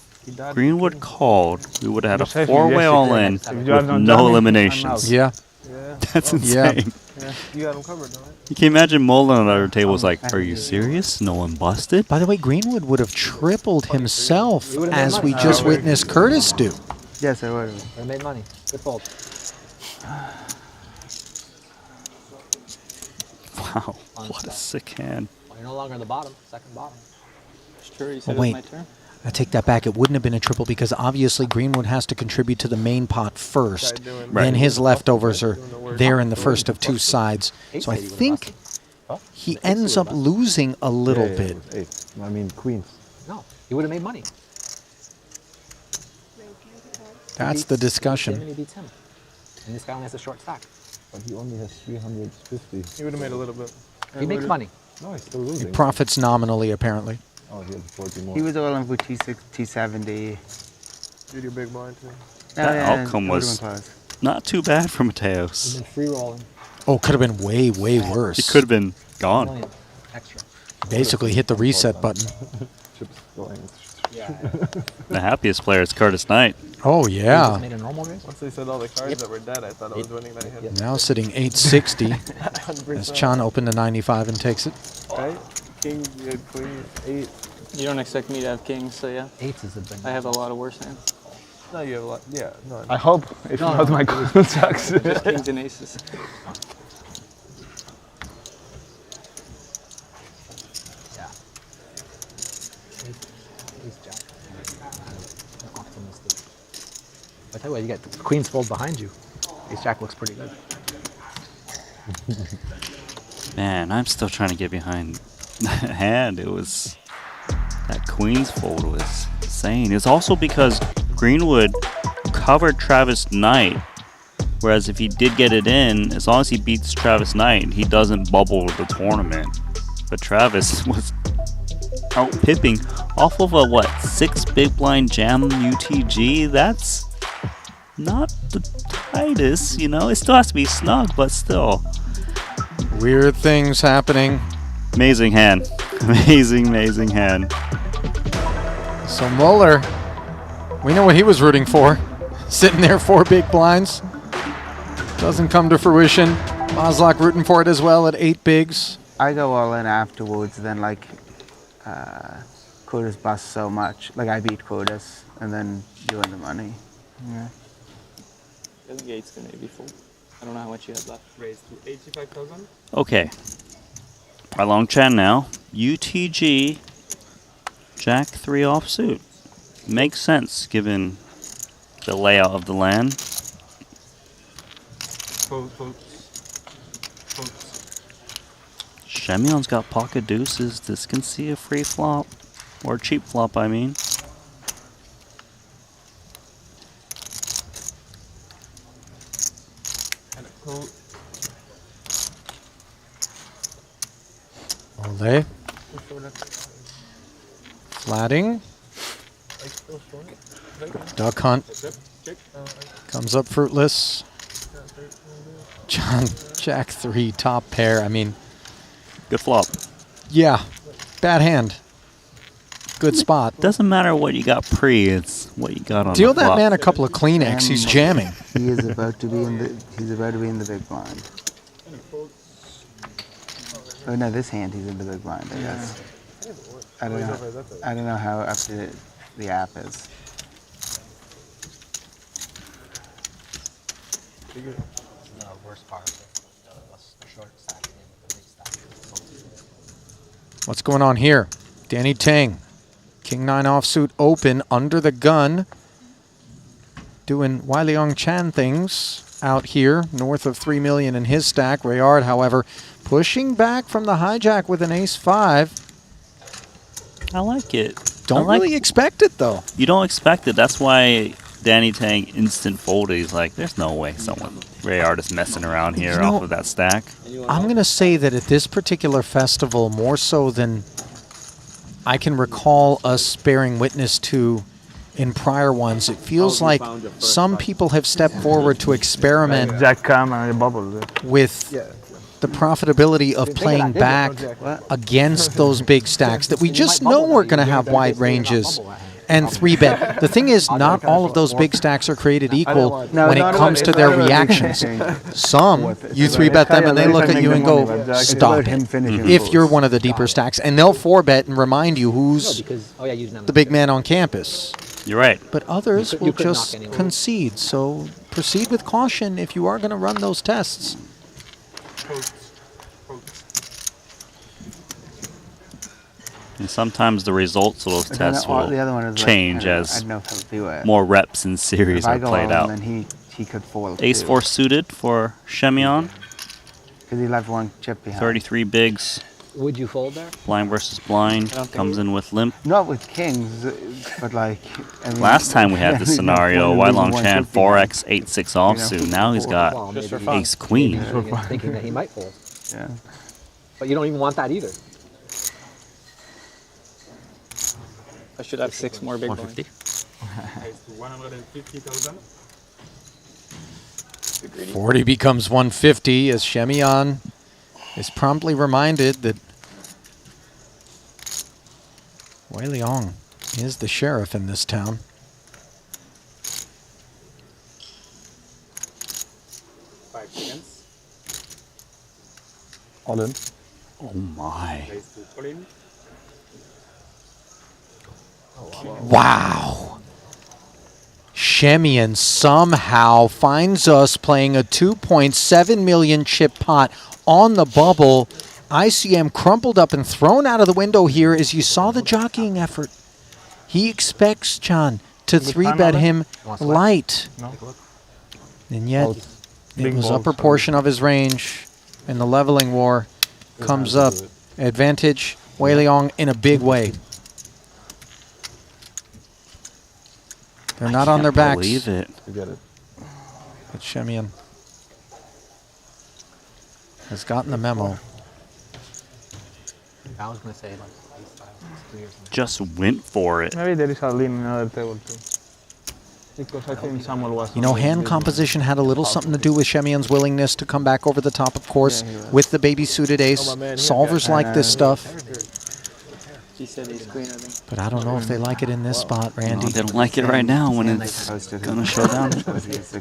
Greenwood called, we would have had a four-way all-in with no eliminations. Yeah. That's insane. Yeah. You got him covered, don't you? You can imagine Mullen on our table was like, are you serious? No one busted? By the way, Greenwood would have tripled himself as we just witnessed Curtis do. Yes, I would have. I made money. Good fold. Wow, what a sick hand. Well, you're no longer in the bottom. Second bottom. Sure, you Oh, said wait. it was my turn? I take that back. It wouldn't have been a triple because obviously Greenwood has to contribute to the main pot first. Then his leftovers are there in the first of two sides. So I think he ends up losing a little bit. I mean, queens. No, he would have made money. That's the discussion. He beats him. And this guy only has a short stack. But he only has 350. He would have made a little bit. He makes money. No, he's still losing. He profits nominally, apparently. Oh, he has 40 more. He was all in for T6, T70. Did your big blind too. That yeah, outcome it would've was been close. not too bad for Mateos. Been free rolling. Oh, could have been way, way worse. He could have been gone. Million extra. Basically hit the reset button. Chips going. The happiest player is Curtis Knight. Oh, He yeah. just made a normal raise. Once they said all the cards that were dead, I thought I was winning that hand. Now sitting 860 100%. as Chan opened to 95 and takes it. Right? King, you had queen, 8. You don't expect me to have kings, so yeah. Eights is a big. I have a lot of worse hands. No, you have a lot. Yeah, no. I hope, if not, my queen sucks. Just kings and aces. Yeah. Ace jack. Optimistic. I tell you what, you got queens fold behind you. Ace jack looks pretty good. Man, I'm still trying to get behind that hand. It was... That queen's fold was insane. It's also because Greenwood covered Travis Knight, whereas if he did get it in, as long as he beats Travis Knight, he doesn't bubble the tournament. But Travis was out pipping off of a, 6 big blind jam UTG? That's not the tightest, you know? It still has to be snug, but still. Weird things happening. Amazing hand. Amazing, amazing hand. So Muller, we know what he was rooting for. Sitting there 4 big blinds. Doesn't come to fruition. Maslach rooting for it as well at 8 bigs. I go all in afterwards, then like quotas bust so much. Like I beat quotas and then you win the money. Yeah. I think 8's gonna be full. I don't know how much you have left. Raised to 85,000. Okay. Long Chan now. UTG, Jack 3 offsuit. Makes sense given the layout of the land. Shemion's got pocket deuces. This can see a free flop. Or cheap flop, I mean. All day. Flatting. Duck hunt. Comes up fruitless. John, Jack 3, top pair. I mean, good flop. Yeah, bad hand. Good spot. Doesn't matter what you got pre, it's what you got on Deal the that flop. man a couple of Kleenex. He's jamming. He is about to be in the. He's about to be in the big blind. Oh no, this hand he's in the big blind. I guess. I don't know. I don't know how up to date the app is. The worst part of it was the short stack and the big stack. What's going on here? Danny Tang. King 9 offsuit open under the gun. Doing Wai Leong Chan things out here. North of 3 million in his stack. Rayard, however, pushing back from the hijack with an ace-5. I like it. Don't really expect it, though. You don't expect it. That's why Danny Tang instant folded. He's like, there's no way someone Rayard is messing around here off of that stack. I'm going to say that at this particular festival, more so than I can recall us bearing witness to in prior ones, it feels like some people have stepped forward to experiment with the profitability of playing back against those big stacks that we just know we're going to have wide ranges and 3-bet. The thing is, not all of those big stacks are created equal when it comes to their reactions. Some, you 3-bet them and they look at you and go, stop it, if you're one of the deeper stacks. And they'll 4-bet and remind you who's the big man on campus. You're right. But others will just concede. So proceed with caution if you are going to run those tests. And sometimes the results of those tests will change as more reps in series are played out. He could fold Ace 4 suited for Shemion. Because he left one chip behind. 33 bigs. Would you fold there? Blind versus blind. Comes in with limp. Not with kings, but like. I mean, last time we had this scenario, Wai Long Chan 4x 8-6 offsuit. Now he's got ace queen. Thinking that he might fold. Yeah. But you don't even want that either. I should have 6 more big blinds. 150,000. 40 becomes 150 as Shemion is promptly reminded that Wai Leong is the sheriff in this town. All in. Oh my. Wow. Shemion somehow finds us playing a 2.7 million chip pot on the bubble. ICM crumpled up and thrown out of the window here as you saw the jockeying effort. He expects John to 3-bet him light. And yet it was upper portion of his range and the leveling war comes up. Advantage Wai Leong in a big way. They're not on their backs. Believe it. But Shemion has gotten the memo. I was going to say like ace-5, ace-3 or something. Just went for it. Maybe there is a lean in another table too. Because I think Samuel was. You know, hand composition had a little something to do with Shemion's willingness to come back over the top, of course, with the baby suited ace. Solvers like this stuff. He said he's queen, I think. But I don't know if they like it in this spot, Randy. No, they don't like it right now when it's gonna show down.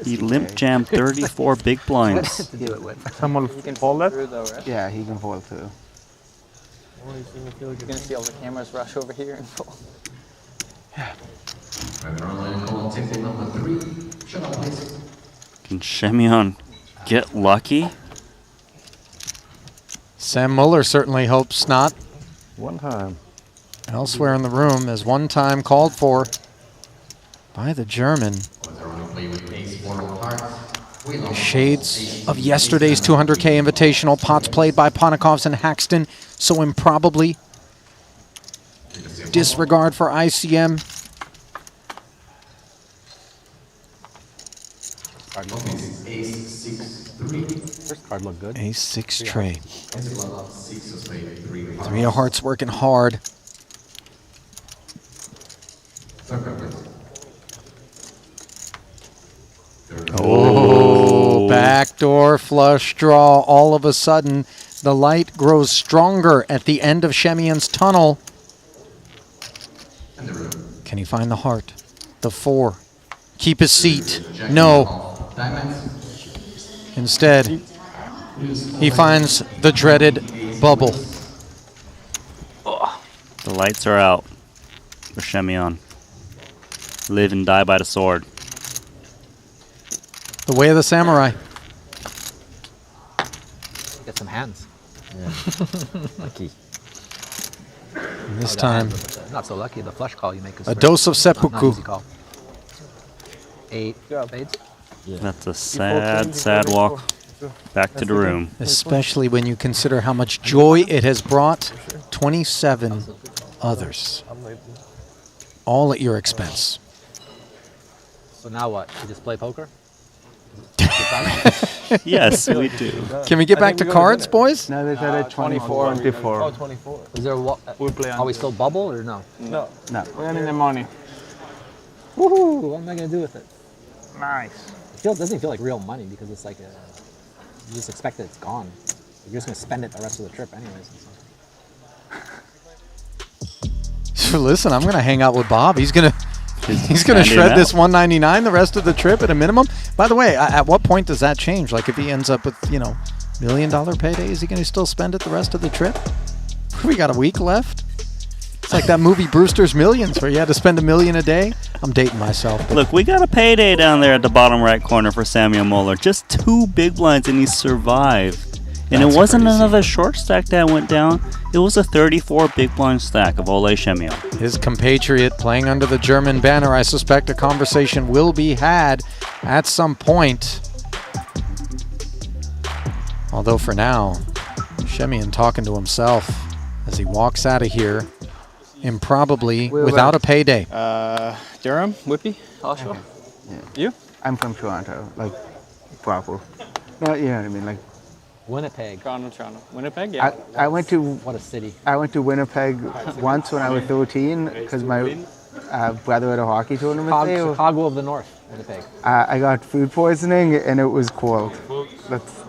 He limp jammed 34 big blinds. to do it with. Someone fold that? Yeah, he can fold too. You're gonna see all the cameras rush over here and fold. Can Semyon get lucky? Sam Muller certainly hopes not. One time. Elsewhere in the room, as one time called for by the German. Shades of yesterday's 200K Invitational. Pots played by Ponikovs and Haxton so improbably. Disregard for ICM. First card looked good. Ace-6 tray. Three of Hearts working hard. Oh, backdoor flush draw. All of a sudden, the light grows stronger at the end of Semyon's tunnel. Can he find the heart? The 4. Keep his seat. No. Instead, he finds the dreaded bubble. The lights are out for Semyon. Live and die by the sword. The way of the samurai. Get some hands. Yeah. Lucky. And this time, not so lucky. The flush call you make is a dose of not seppuku. easy call. 8 spades. That's a sad, sad walk back to the room. Especially when you consider how much joy it has brought 27 others. All at your expense. So now what? You just play poker? Yes, we do. Can we get back to cards, boys? No, they said at 24. 24. Oh, 24. Is there are we still bubble or no? No. No. We're earning the money. Woohoo! What am I gonna do with it? Nice. It doesn't feel like real money because it's like you just expect that it's gone. You're just gonna spend it the rest of the trip anyways. Listen, I'm gonna hang out with Bob. He's gonna shred this 199 the rest of the trip at a minimum. By the way, at what point does that change? Like if he ends up with, $1 million payday, is he gonna still spend it the rest of the trip? We got a week left. It's like that movie Brewster's Millions where you had to spend $1 million a day. I'm dating myself. Look, we got a payday down there at the bottom right corner for Samuel Muller. Just 2 big blinds and he survived. And That's it wasn't crazy. another short stack that went down. It was a 34 big blind stack of Ole Semyon. His compatriot playing under the German banner. I suspect a conversation will be had at some point. Although for now, Semyon talking to himself as he walks out of here, improbably without a payday. Durham, Whippy, Oshawa. Yeah. You? I'm from Toronto, like proper. No, you know what I mean, like. Winnipeg. Toronto. Winnipeg, yeah. I went to. What a city. I went to Winnipeg once when I was 13 because my brother had a hockey tournament there. Chicago of the North, Winnipeg. I got food poisoning and it was cold. That's.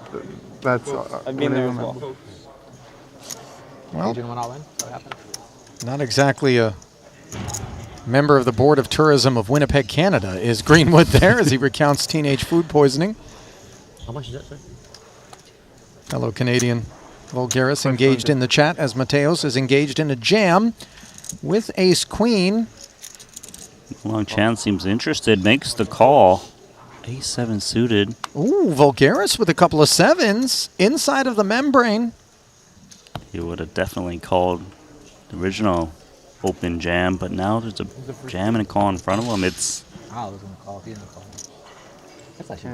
I've been there as well. Well, Adrian went all in. What happened? not exactly a member of the Board of Tourism of Winnipeg, Canada, is Greenwood there as he recounts teenage food poisoning. How much is that, sir? Fellow Canadian Vulgaris engaged in the chat as Mateos is engaged in a jam with ace-queen. Long chance seems interested, makes the call. Ace-7 suited. Ooh, Vulgaris with a couple of 7s inside of the membrane. He would have definitely called the original open jam, but now there's a jam and a call in front of him. It's. I was going to call if he didn't call. Guess I should.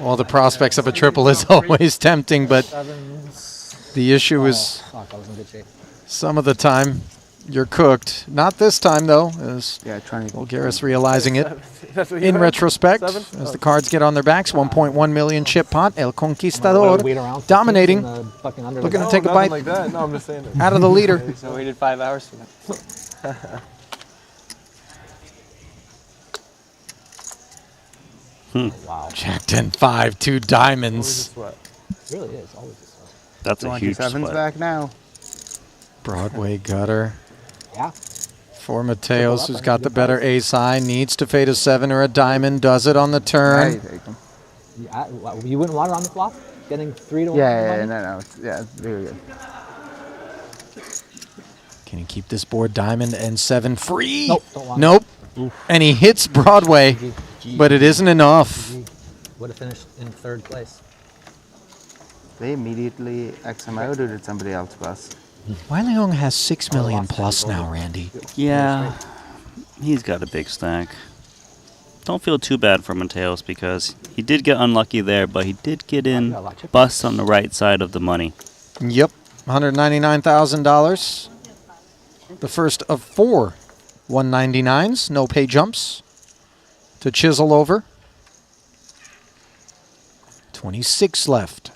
Well, the prospects of a triple is always tempting, but the issue is Fuck, I was in good shape. some of the time you're cooked. Not this time, though, as Vulgaris realizing it in retrospect as the cards get on their backs. 1.1 million chip pot. El Conquistador dominating. Looking to take a bite Like that. No, I'm just saying. out of the leader. So we waited 5 hours for that. Wow. Jack 10-5, 2 diamonds. It really is. Always a sweat. That's a huge Sevens sweat. back now. Broadway gutter. Yeah. For Mateos, who's got the better ace high, needs to fade a 7 or a diamond, does it on the turn. You wouldn't want it on the flop? Getting 3 to 1? Yeah, no. Yeah, it's really good. Can he keep this board diamond and 7 free? Nope. Don't want nope. It. And he hits Broadway, but it isn't enough. Would have finished in 3rd place. They immediately X him out, or did somebody else bust? Wai Leong has 6 million plus now, Randy. Yeah, he's got a big stack. Don't feel too bad for Mateos because he did get unlucky there, but he did get in bust on the right side of the money. Yep, $199,000. The first of 4 199s, no pay jumps to chisel over. 26 left.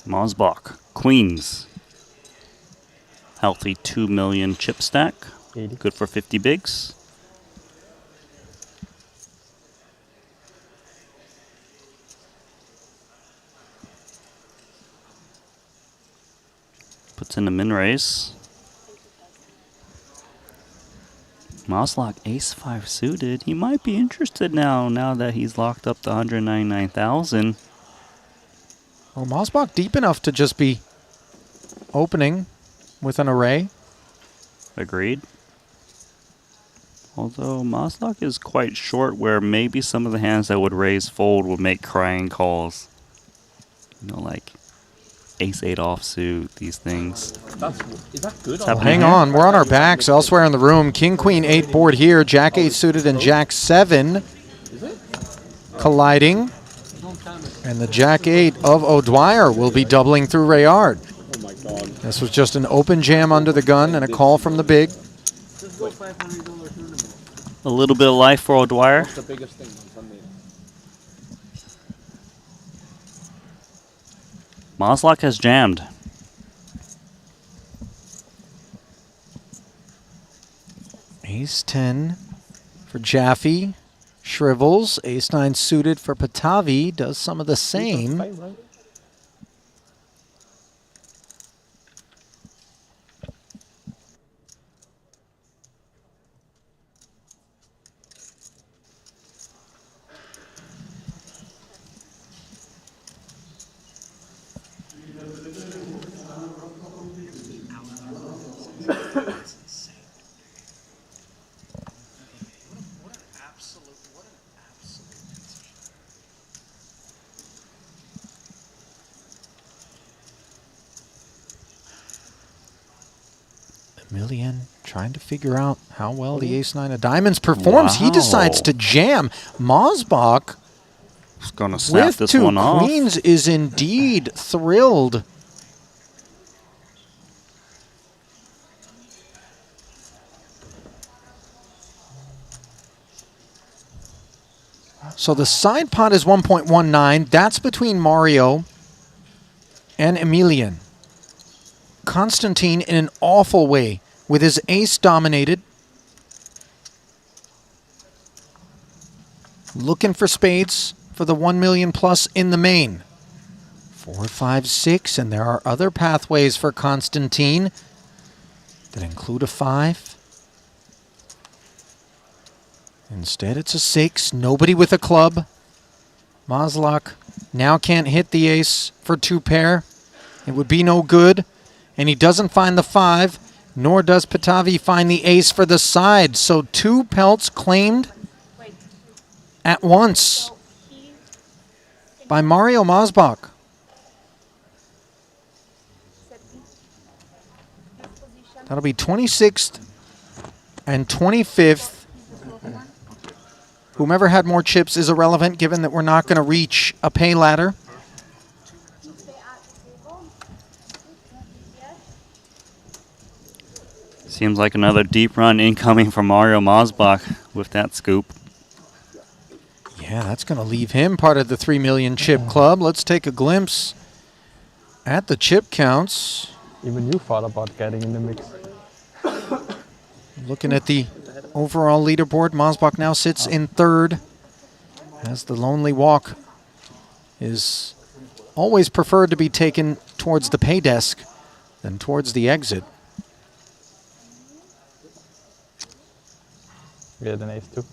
Mosbach, Queens. Healthy 2 million chip stack. Good for 50 bigs. Puts in a min raise. Moslock ace-5 suited. He might be interested now that he's locked up the 199,000. Well, Mosbach deep enough to just be opening with an array. Agreed. Although Moslock is quite short where maybe some of the hands that would raise fold would make crying calls. You know, like ace-8 offsuit, these things. Is that good? Well, hang on, we're on our backs elsewhere in the room. King-Queen-8 board here, Jack-8 suited and Jack-7 colliding. And the Jack-8 of O'Dwyer will be doubling through Rayard. Oh my God. This was just an open jam under the gun and a call from the big. A little bit of life for O'Dwyer. What's the biggest thing on Sunday? Moslock has jammed. Ace-10 for Jaffe. Shrivels, ace-9 suited for Patavi, does some of the same. Million trying to figure out how well the ace-9 of diamonds performs. He decides to jam. Mosbach, He's gonna snap with this 2 one off. queens, is indeed thrilled. So the side pot is 1.19. That's between Mario and Emilian. Constantine in an awful way with his ace dominated. Looking for spades for the 1 million plus in the main. 4, 5, 6, and there are other pathways for Constantine that include a 5. Instead, it's a 6. Nobody with a club. Moslock now can't hit the ace for 2 pair. It would be no good. And he doesn't find the 5, nor does Patavi find the ace for the side. So 2 pelts claimed at once by Mario Mosbach. That'll be 26th and 25th. Whomever had more chips is irrelevant given that we're not going to reach a pay ladder. Seems like another deep run incoming from Mario Mosbach with that scoop. Yeah, that's going to leave him part of the 3 million chip club. Let's take a glimpse at the chip counts. Even you thought about getting in the mix. Looking at the overall leaderboard, Mosbach now sits in third, as the lonely walk is always preferred to be taken towards the pay desk than towards the exit. We had an ace too.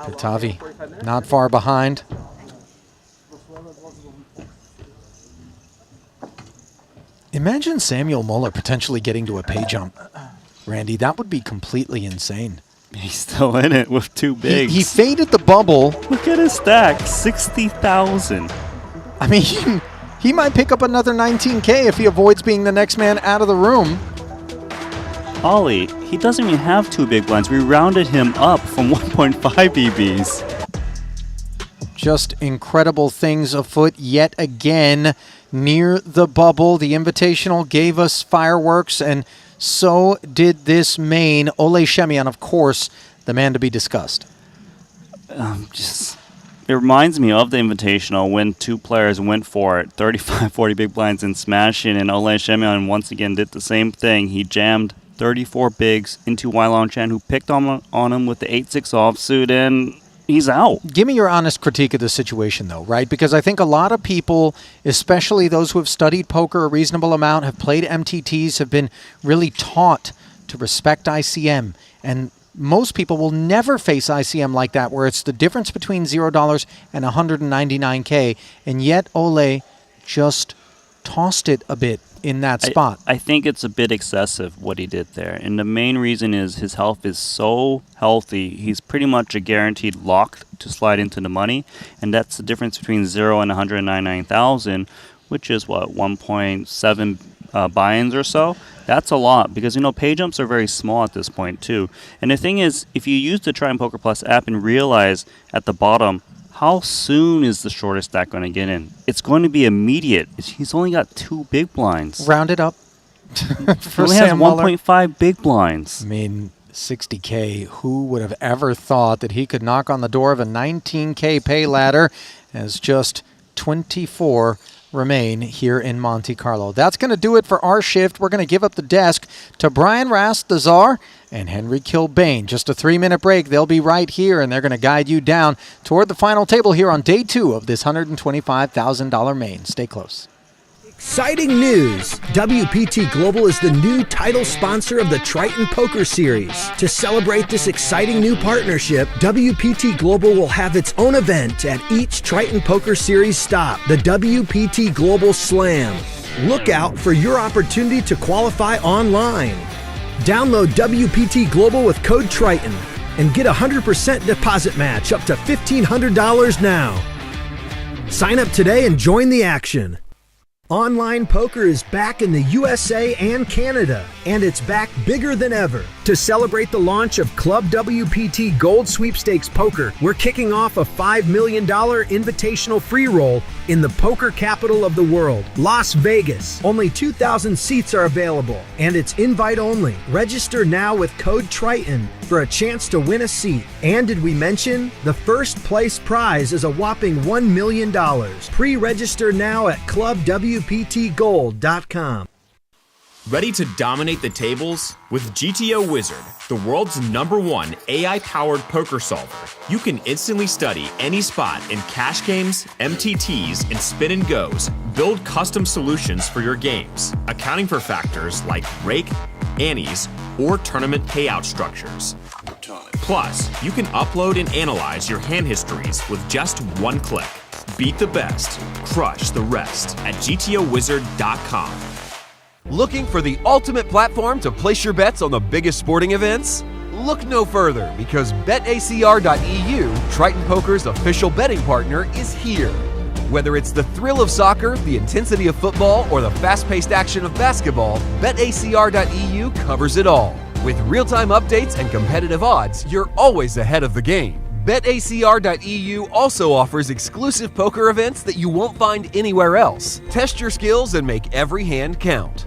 Katavi not far behind. Imagine Samuel Muller potentially getting to a pay jump. Randy, that would be completely insane. He's still in it with two bigs. He faded the bubble. Look at his stack, 60,000. I mean, he might pick up another 19K if he avoids being the next man out of the room. Ollie, he doesn't even have two big blinds. We rounded him up from 1.5 EBs. Just incredible things afoot yet again near the bubble. The Invitational gave us fireworks, and so did this main. Ole Shemian, of course, the man to be discussed. It reminds me of the Invitational when two players went for it, 35, 40 big blinds and smashing, and Ole Shemian once again did the same thing. He jammed 34 bigs into Wylon Chan, who picked on him with the 8-6 offsuit, and he's out. Give me your honest critique of the situation, though, right? Because I think a lot of people, especially those who have studied poker a reasonable amount, have played MTTs, have been really taught to respect ICM. And most people will never face ICM like that, where it's the difference between $0 and 199K. And yet Ole just tossed it a bit in that spot. I think it's a bit excessive what he did there. And the main reason is his health is so healthy. He's pretty much a guaranteed lock to slide into the money. And that's the difference between 0 and 199,000, which is what, 1.7 buy-ins or so. That's a lot because, you know, pay jumps are very small at this point too. And the thing is, if you use the Triton Poker Plus app and realize at the bottom, how soon is the shortest stack going to get in? It's going to be immediate. He's only got two big blinds. Round it up. He only has 1.5 big blinds. I mean, 60K. Who would have ever thought that he could knock on the door of a 19K pay ladder as just 24 remain here in Monte Carlo. That's going to do it for our shift. We're going to give up the desk to Brian Rast, the Czar, and Henry Kilbane. Just a 3-minute break. They'll be right here, and they're going to guide you down toward the final table here on day 2 of this $125,000 main. Stay close. Exciting news! WPT Global is the new title sponsor of the Triton Poker Series. To celebrate this exciting new partnership, WPT Global will have its own event at each Triton Poker Series stop, the WPT Global Slam. Look out for your opportunity to qualify online. Download WPT Global with code Triton and get a 100% deposit match up to $1,500 now. Sign up today and join the action. Online poker is back in the USA and Canada, and it's back bigger than ever. To celebrate the launch of Club WPT Gold Sweepstakes Poker, we're kicking off a $5 million invitational free roll in the poker capital of the world, Las Vegas. Only 2,000 seats are available, and it's invite only. Register now with code Triton for a chance to win a seat. And did we mention the first place prize is a whopping $1 million. Pre-register now at clubwptgold.com. Ready to dominate the tables? With GTO Wizard, the world's #1 AI-powered poker solver, you can instantly study any spot in cash games, MTTs, and spin and goes. Build custom solutions for your games, accounting for factors like rake, annies, or tournament payout structures. Plus, you can upload and analyze your hand histories with just one click. Beat the best, crush the rest at GTOWizard.com. Looking for the ultimate platform to place your bets on the biggest sporting events? Look no further because BetACR.eu, Triton Poker's official betting partner, is here. Whether it's the thrill of soccer, the intensity of football, or the fast-paced action of basketball, BetACR.eu covers it all. With real-time updates and competitive odds, you're always ahead of the game. BetACR.eu also offers exclusive poker events that you won't find anywhere else. Test your skills and make every hand count.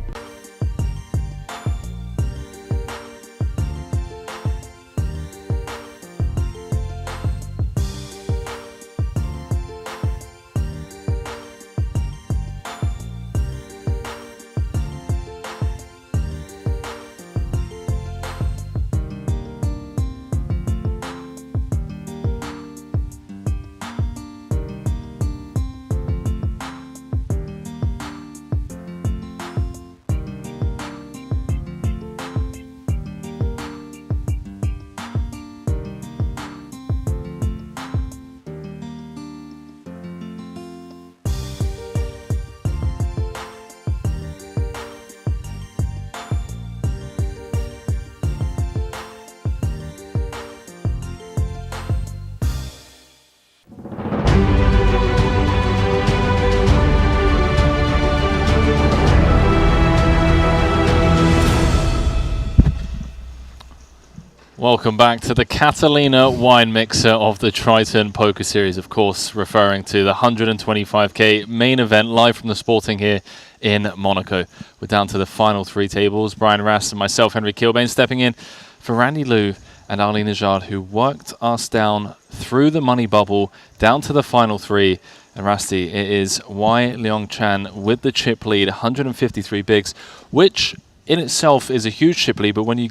Welcome back to the Catalina wine mixer of the Triton Poker Series, of course, referring to the 125K main event live from the Sporting here in Monaco. We're down to the final three tables. Brian Rast and myself, Henry Kilbane, stepping in for Randy Liu and Ali Najad, who worked us down through the money bubble, down to the final three. And Rasty, it is Wai Leong Chan with the chip lead, 153 bigs, which in itself is a huge chip lead, but when you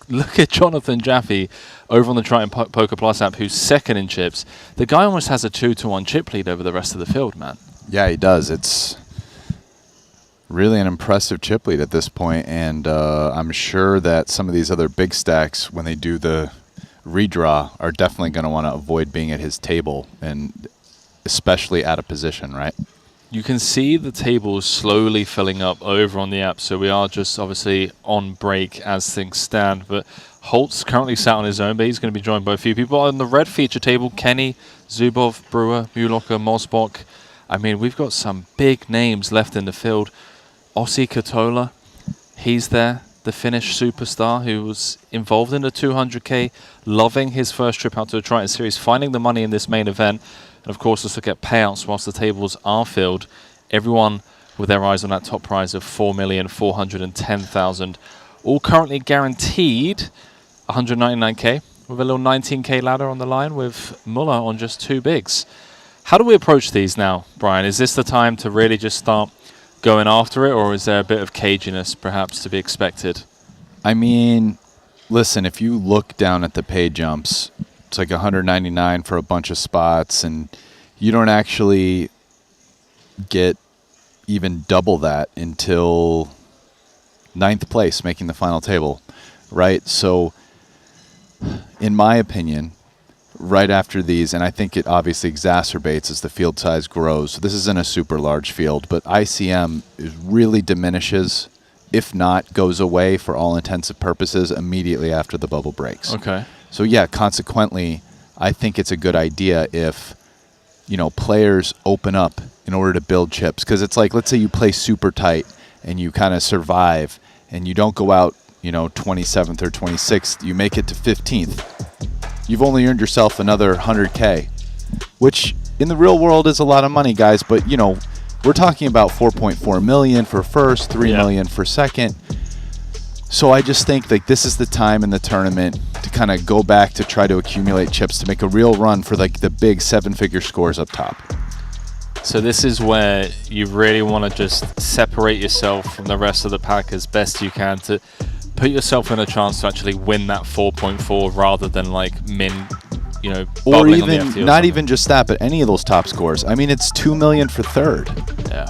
look at Jonathan Jaffe over on the Triton Poker Plus app, who's second in chips. The guy almost has a 2-1 chip lead over the rest of the field, man. Yeah, he does. It's really an impressive chip lead at this point, and I'm sure that some of these other big stacks, when they do the redraw, are definitely going to want to avoid being at his table, and especially out of position, right? You can see the tables slowly filling up over on the app, so we are just obviously on break as things stand. But Holt's currently sat on his own, but he's going to be joined by a few people. On the red feature table, Kenny, Zubov, Brewer, Mulocker, Mosbach. I mean, we've got some big names left in the field. Ossi Katola, he's there, the Finnish superstar who was involved in the 200K, loving his first trip out to the Triton Series, finding the money in this main event. And of course, let's look at payouts whilst the tables are filled. Everyone with their eyes on that top prize of 4,410,000. All currently guaranteed 199K with a little 19K ladder on the line with Muller on just two bigs. How do we approach these now, Brian? Is this the time to really just start going after it, or is there a bit of caginess perhaps to be expected? I mean, listen, if you look down at the pay jumps, it's like 199 for a bunch of spots, and you don't actually get even double that until 9th place, making the final table, right? So, in my opinion, right after these, and I think it obviously exacerbates as the field size grows. So this isn't a super large field, but ICM really diminishes, if not goes away for all intents and purposes, immediately after the bubble breaks. Okay. So yeah, consequently, I think it's a good idea if, you know, players open up in order to build chips. Because it's like, let's say you play super tight and you kind of survive and you don't go out, you know, 27th or 26th, you make it to 15th. You've only earned yourself another 100K, which in the real world is a lot of money, guys. But, you know, we're talking about 4.4 million for first, 3 million for second. So I just think like this is the time in the tournament to kind of go back to try to accumulate chips to make a real run for like the big 7-figure scores up top. So this is where you really want to just separate yourself from the rest of the pack as best you can to put yourself in a chance to actually win that 4.4 rather than like you know, or even on the FT or not even just that, but any of those top scores. I mean, it's 2 million for third,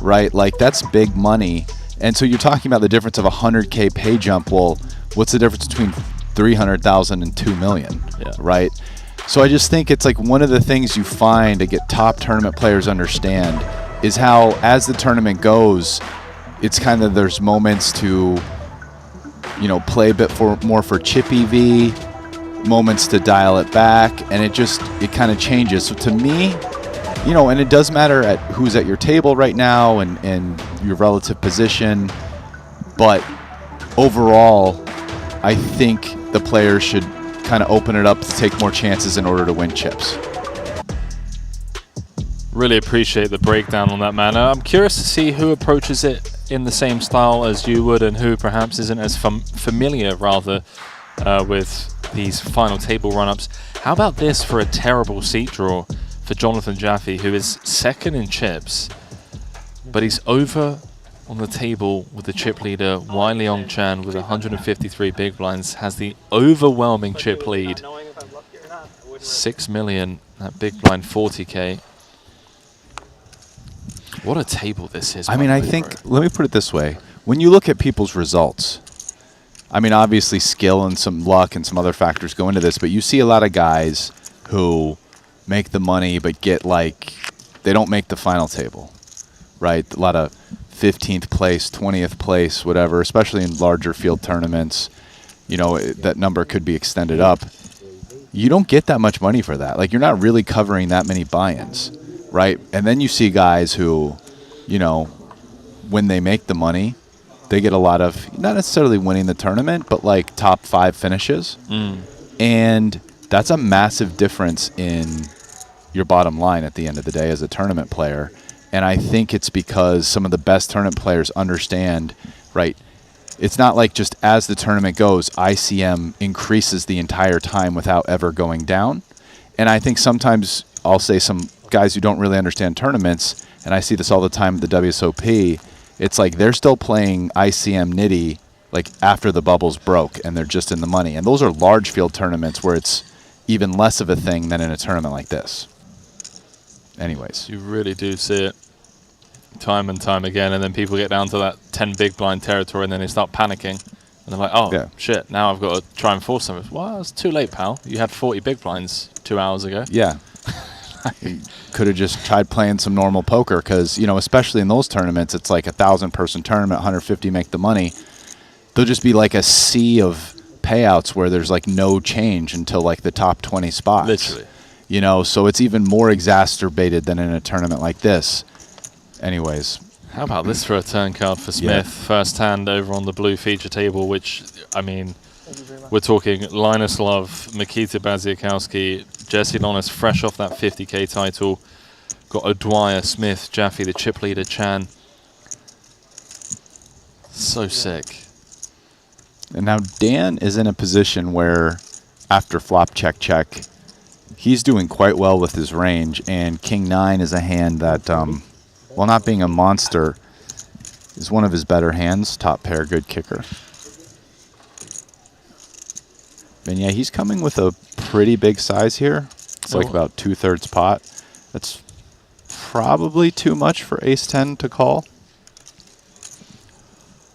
right? Like that's big money. And so you're talking about the difference of a 100K pay jump. Well, what's the difference between 300,000 and 2 million, right? So I just think it's like one of the things you find to get top tournament players understand is how, as the tournament goes, it's kind of there's moments to, you know, play a bit more for chip EV, moments to dial it back, and it kind of changes. So to me, you know, and it does matter at who's at your table right now and your relative position, but overall, I think the players should kind of open it up to take more chances in order to win chips. Really appreciate the breakdown on that, man. I'm curious to see who approaches it in the same style as you would, and who perhaps isn't as familiar, rather, with these final table run-ups. How about this for a terrible seat draw for Jonathan Jaffe, who is second in chips, but he's over on the table with the chip leader, Wai Leong Chan, with 153 big blinds, has the overwhelming chip lead. 6 million, that big blind 40K. What a table this is. I mean, I think, let me put it this way. When you look at people's results, I mean, obviously skill and some luck and some other factors go into this, but you see a lot of guys who make the money but get like, they don't make the final table, right? A lot of 15th place, 20th place, whatever, especially in larger field tournaments, you know, that number could be extended up. You don't get that much money for that. Like, you're not really covering that many buy-ins, right? And then you see guys who, you know, when they make the money, they get a lot of, not necessarily winning the tournament, but like top 5 finishes. And that's a massive difference in your bottom line at the end of the day as a tournament player. And I think it's because some of the best tournament players understand, right, it's not like just as the tournament goes, ICM increases the entire time without ever going down. And I think sometimes I'll say some guys who don't really understand tournaments, and I see this all the time at the WSOP, it's like they're still playing ICM nitty like after the bubbles broke and they're just in the money. And those are large field tournaments where it's even less of a thing than in a tournament like this. Anyways. You really do see it time and time again, and then people get down to that 10 big blind territory and then they start panicking. And they're like, oh, shit, now I've got to try and force them. Well, it's too late, pal. You had 40 big blinds 2 hours ago. Yeah. Could have just tried playing some normal poker because, you know, especially in those tournaments, it's like 1,000-person tournament, 150 make the money. There'll just be like a sea of payouts where there's like no change until like the top 20 spots. Literally. You know, so it's even more exacerbated than in a tournament like this. Anyways. How about this for a turn card for Smith? Yeah. First hand over on the blue feature table, which, I mean, we're talking Linus Love, Mikita Baziakowski, Jesse Lonis fresh off that 50K title. Got O'Dwyer, Smith, Jaffe, the chip leader, Chan. So sick. And now Dan is in a position where after flop check check, he's doing quite well with his range, and King 9 is a hand that, while not being a monster, is one of his better hands. Top pair, good kicker. And yeah, he's coming with a pretty big size here. It's like about 2/3 pot. That's probably too much for ace-10 to call.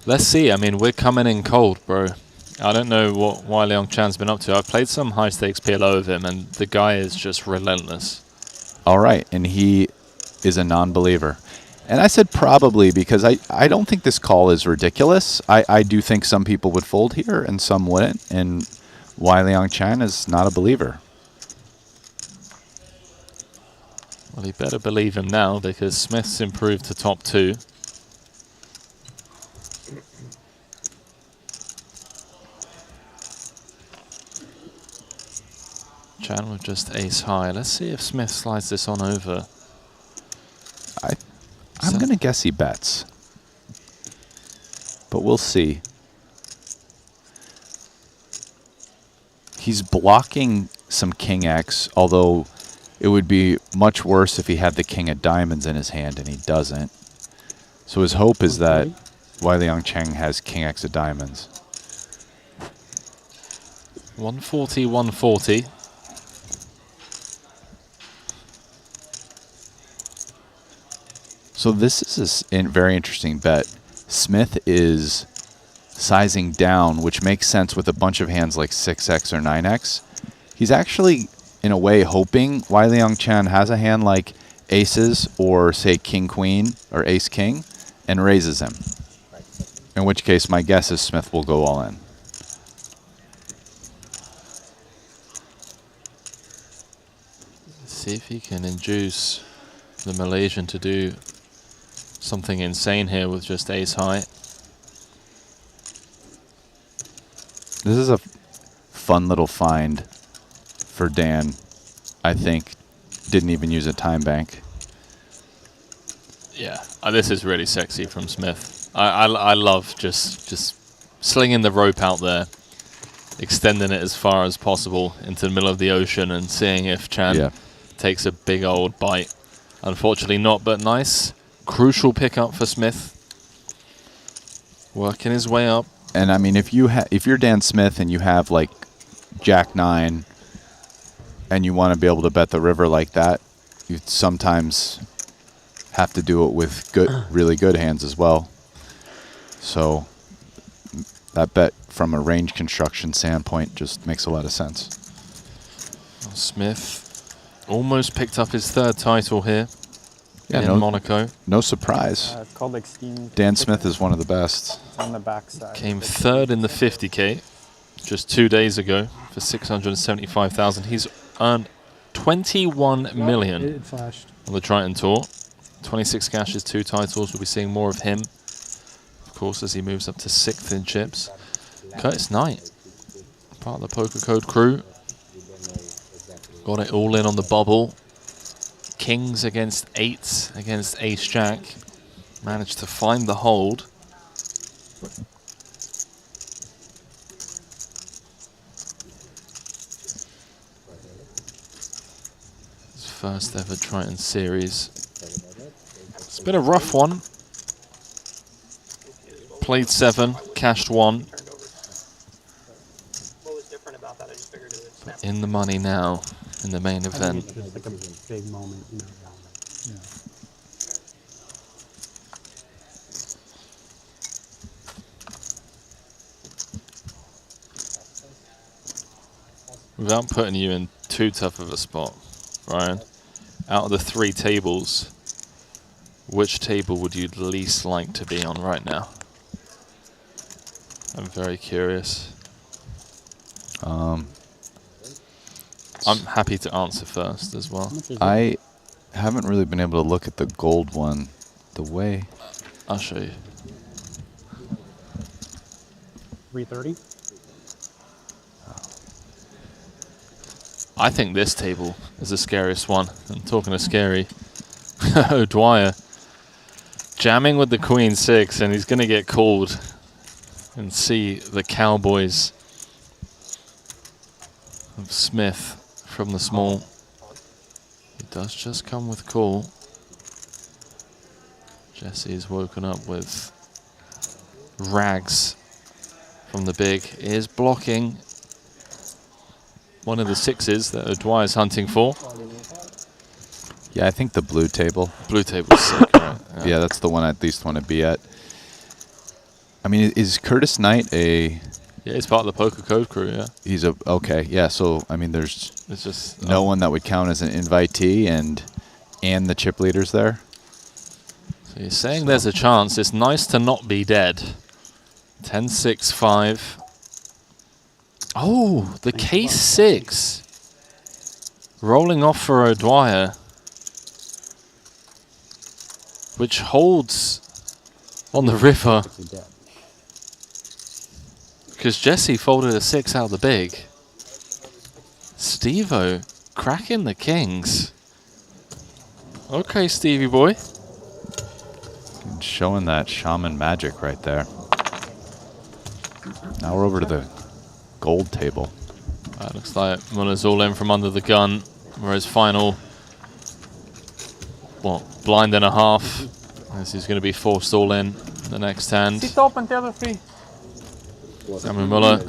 Let's see. I mean, we're coming in cold, bro. I don't know what Wai Leong Chan's been up to. I've played some high-stakes PLO with him, and the guy is just relentless. All right, and he is a non-believer. And I said probably because I don't think this call is ridiculous. I do think some people would fold here and some wouldn't, and Wai Leong Chan is not a believer. Well, he better believe him now because Smith's improved to top 2. Chan with just ace high. Let's see if Smith slides this on over. I'm going to guess he bets. But we'll see. He's blocking some King X, although it would be much worse if he had the King of Diamonds in his hand and he doesn't. So his hope is that Wai Leong Chan has King X of Diamonds. 140, 140. So this is a very interesting bet. Smith is sizing down, which makes sense with a bunch of hands like 6x or 9x. He's actually, in a way, hoping Wai Leong Chan has a hand like aces or, say, king-queen or ace-king and raises him. In which case, my guess is Smith will go all in. See if he can induce the Malaysian to do something insane here with just ace high. This is a fun little find for Dan. I think didn't even use a time bank. Yeah, this is really sexy from Smith. I love just slinging the rope out there, extending it as far as possible into the middle of the ocean and seeing if Chan takes a big old bite. Unfortunately not, but nice. Crucial pickup for Smith. Working his way up. And I mean, if you're Dan Smith and you have like Jack 9 and you want to be able to bet the river like that, you sometimes have to do it with really good hands as well. So that bet from a range construction standpoint just makes a lot of sense. Smith almost picked up his 3rd title here in Monaco. No surprise. It's called like Steam. Dan Smith is one of the best. It's on the back side. Came 3rd in the 50K just 2 days ago for 675,000. He's earned 21 million on the Triton Tour. 26 cashes, 2 titles. We'll be seeing more of him, of course, as he moves up to 6th in chips. Curtis Knight, part of the Poker Code crew. Got it all in on the bubble. Kings against 8s against Ace Jack. Managed to find the hold. His first ever Triton series. It's been a rough one. Played 7, cashed 1. But in the money now in the main event. It's like a big moment, you know. Without putting you in too tough of a spot, Ryan, out of the 3 tables, which table would you least like to be on right now? I'm very curious. I'm happy to answer first as well. I haven't really been able to look at the gold one the way. I'll show you. 330. I think this table is the scariest one. I'm talking to scary. O'Dwyer jamming with the Queen 6, and he's going to get called and see the Cowboys of Smith from the small. He does just come with call. Jesse is woken up with rags from the big. Is blocking one of the 6s that O'Dwyer's hunting for. Yeah, I think the blue table. Blue table's sick, right? Yeah, that's the one I at least want to be at. I mean, is Curtis Knight a... Yeah, he's part of the Poker Code crew, yeah. He's a... Okay, yeah, so, I mean, there's it's just no one that would count as an invitee and the chip leaders there. So you're saying there's a chance. It's nice to not be dead. 10-6-5. Oh, the case 6. Rolling off for O'Dwyer. Which holds on the river. Because Jesse folded a 6 out of the big. Steve-O cracking the kings. Okay, Stevie boy. Showing that shaman magic right there. Now we're over to the gold table. Looks like Muller's all in from under the gun. Whereas final, blind and a half. As he's going to be forced all in the next hand. Sit open the other 3. Samuel Muller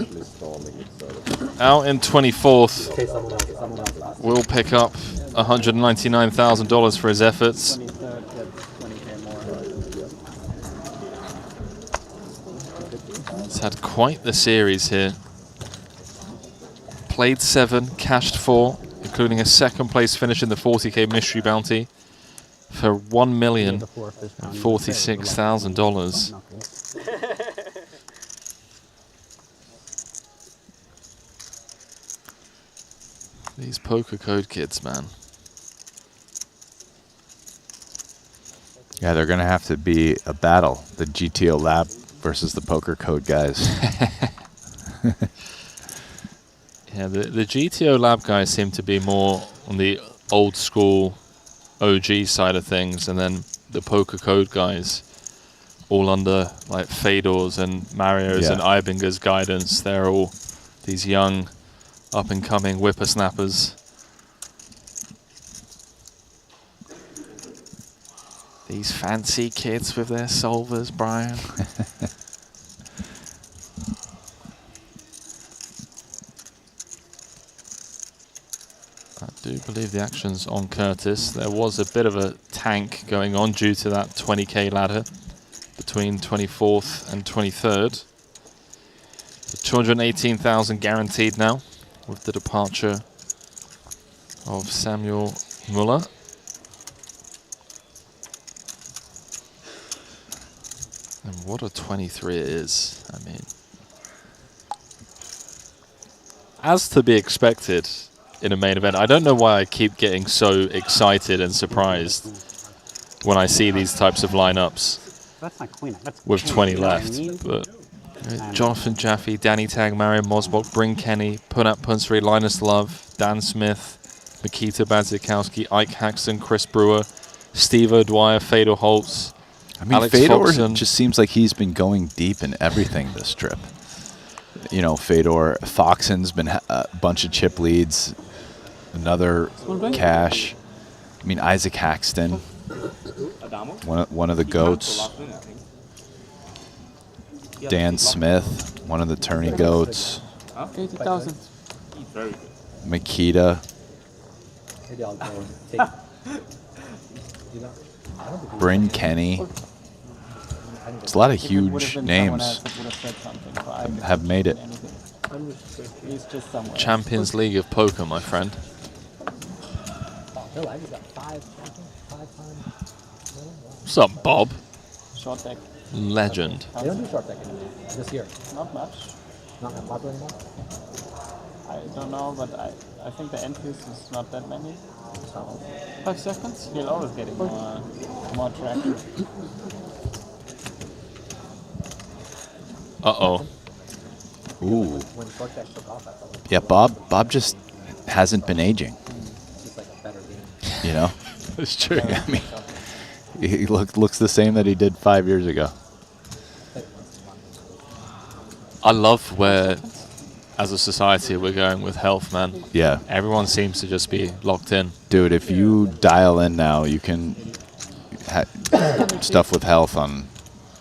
out in 24th. Will pick up $199,000 for his efforts. He's had quite the series here. Played 7, cashed 4, including a 2nd place finish in the 40K mystery bounty for $1,046,000. These Poker Code kids, man. Yeah, they're going to have to be a battle. The GTO Lab versus the Poker Code guys. Yeah, the GTO Lab guys seem to be more on the old school OG side of things, and then the Poker Code guys all under like Fedor's and Mario's and Ibinger's guidance. They're all these young, up-and-coming whippersnappers. These fancy kids with their solvers, Brian. I do believe the action's on Curtis. There was a bit of a tank going on due to that 20k ladder between 24th and 23rd. The 218,000 guaranteed now with the departure of Samuel Muller. And what a 23 it is. I mean, as to be expected in a main event. I don't know why I keep getting so excited and surprised when I see these types of lineups. That's not queen. That's with king, 20 you know what I left. mean? But Jonathan Jaffe, Danny Tag, Mario Mosbok, Bryn Kenny, Punat Punsri, Linus Love, Dan Smith, Mikita Badzikowski, Ike Haxton, Chris Brewer, Steve O'Dwyer, Fedor Holtz. I mean, Alex Fedor Foxen. just seems like he's been going deep in everything this trip. You know, Fedor, Foxen's been a bunch of chip leads, another cash. I mean, Isaac Haxton, one of the goats. Dan Smith, one of the tourney goats. 80,000. Makita. Maybe I'll go take. Bryn Kenny. It's a lot of huge names have made it. Champions League of Poker, my friend. Bill, I just got five times. What's up, Bob? Short deck. Legend. They don't do short deck anymore this year. Not much. Not that popular anymore. I don't know, but I think the entries is not that many. So 5 seconds. You're always getting more traction. Uh-oh. Ooh. When short deck took off, I thought Yeah, Bob just hasn't been aging. it's just like a better game. You know? It's true. I mean, he looks the same that he did 5 years ago. I love where, as a society, we're going with health, man. Yeah. Everyone seems to just be locked in. Dude, if you dial in now, you can stuff with health on.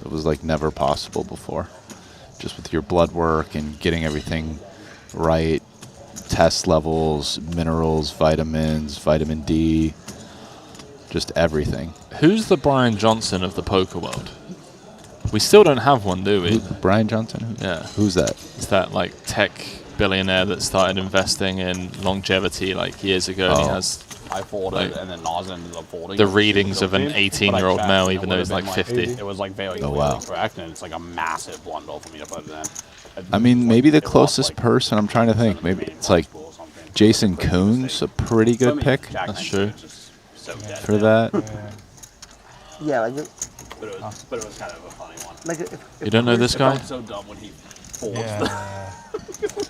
It was like never possible before. Just with your blood work and getting everything right, test levels, minerals, vitamins, vitamin D, just everything. Who's the Brian Johnson of the poker world? We still don't have one, do we? Brian Johnson? Yeah. Who's that? It's that like tech billionaire that started investing in longevity like years ago. And he has I folded, and then Nas ended up folding. the readings of an 18-year-old male, even though he's like 50. It was like very correct, and it's like a massive bundle for me to put it in. I mean, maybe the closest person, I'm trying to think, maybe it's like Jason Koon's a pretty good pick. That's true. For that. Yeah, like But it was kind of a funny one. Like You don't know this guy? It felt so dumb when he folds.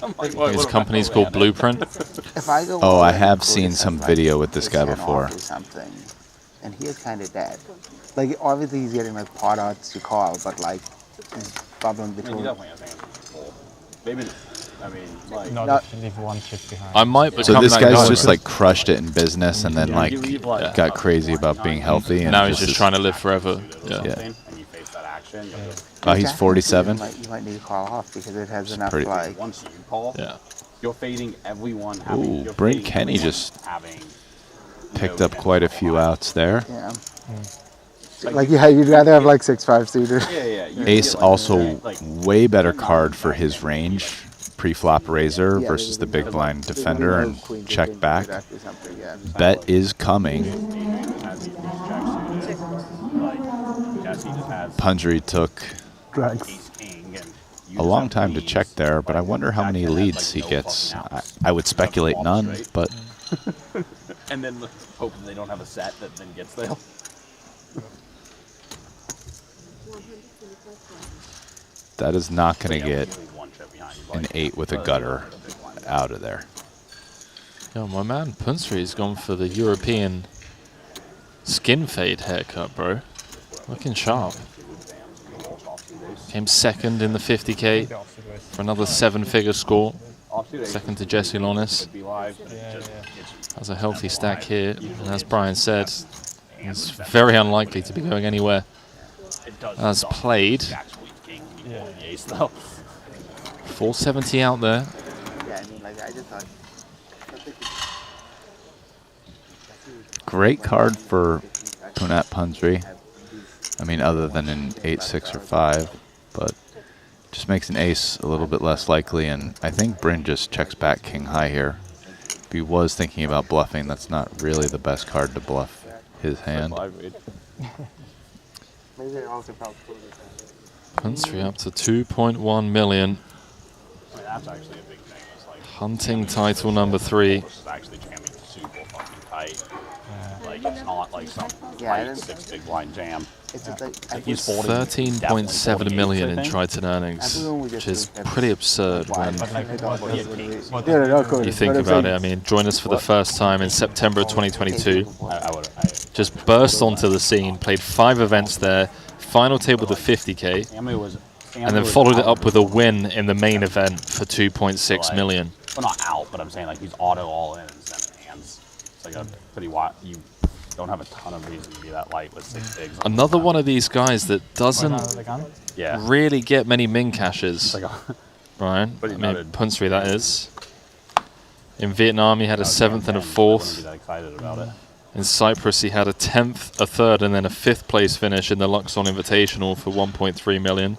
I'm like, His company's called Blueprint. If I go Oh, all I in, have go seen to some something video like with this guy 10 before. off or something, and he is kind of dead. Like obviously he's getting like pot odds to call, but like he's bubbling I mean, between. he definitely has hands full. Maybe, I mean, like. No, Not- they leave one chip behind. I might So become this that guy's guy. just like crushed it in business and then Yeah, like you leave, like, got crazy about being healthy. And Now he's just is- trying to live forever. Yeah. And you face that action. you'll just- Oh, he's 47. You might need to call off because it has enough pretty- like. Once you call, Yeah. you're fading everyone. Having, Ooh, you're Bryn fading Kenny everyone just having picked no up quite a few outs there. Yeah. Like yeah, you'd rather have like 6-5 suited. Yeah. You Ace get, like, also like, way better card for his range. Pre-flop razor Yeah, versus the big blind They defender would and have queen, check queen, back. queen, or something, yeah. Bet is coming. Pundry took a long time to check there, but I wonder how many leads he gets. I would speculate none, but and then hope they don't have a set that then gets there. that is not going to get an 8 with a gutter out of there. Yo, my man Punsri's gone for the European skin fade haircut, bro. Looking sharp. Came second in the 50K for another 7-figure score. Second to Jesse Lonis. Has a healthy stack here. And as Brian said, he's very unlikely to be going anywhere. As played. 470 out there. Great card for Punat Punsri. I mean, other than an 8-6 or 5, but just makes an ace a little bit less likely. And I think Bryn just checks back king high here. If he was thinking about bluffing, that's not really the best card to bluff his hand. Punsri up to 2.1 million. That's actually a big thing. It's like Hunting title number 3. It's actually jamming super fucking tight. Like it's not like some tight 6 big blind jam. It's like he's folding 13.7 million in Triton earnings, which is pretty absurd when you think about it. I mean, join us for the first time in September of 2022. Just burst onto the scene, played 5 events there, final table the 50K, and then followed it up with a win in the main event for 2.6 million. Well, not out, but I'm saying like he's auto all in and 7 hands. It's like a pretty wide. You don't have a ton of reason to be that light with 6 bigs. Another one of these guys that doesn't really get many min cashes. Brian, I mean, Punsri that is. In Vietnam he had a 7th and a 4th. In Cyprus he had a 10th, a 3rd, and then a 5th place finish in the Luxon Invitational for 1.3 million.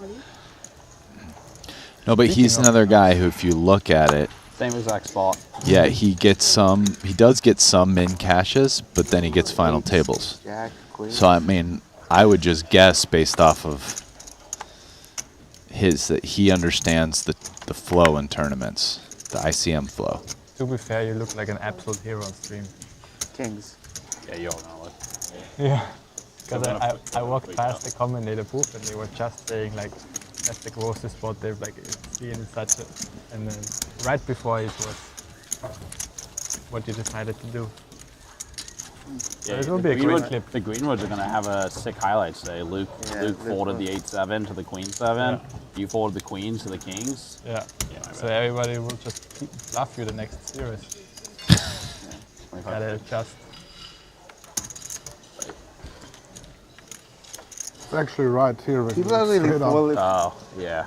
No, but he's another guy who, if you look at it, same exact spot. Yeah, he does get some min cashes, but then he gets final tables. So I mean, I would just guess based off of that he understands the flow in tournaments, the ICM flow. To be fair, you look like an absolute hero on stream. Kings. Yeah, you all know it. Yeah, because I walked past the commentator booth and they were just saying like, that's the grossest spot they've like seen in such a, and then right before it was what you decided to do. Yeah, it will be a great clip. The Greenwoods are going to have a sick highlight today. Luke folded the 8-7 to the Queen 7. You folded the Queens to the Kings. Yeah. So everybody will just bluff you the next series. Gotta adjust. It's actually right here. People are really folding. Oh, yeah.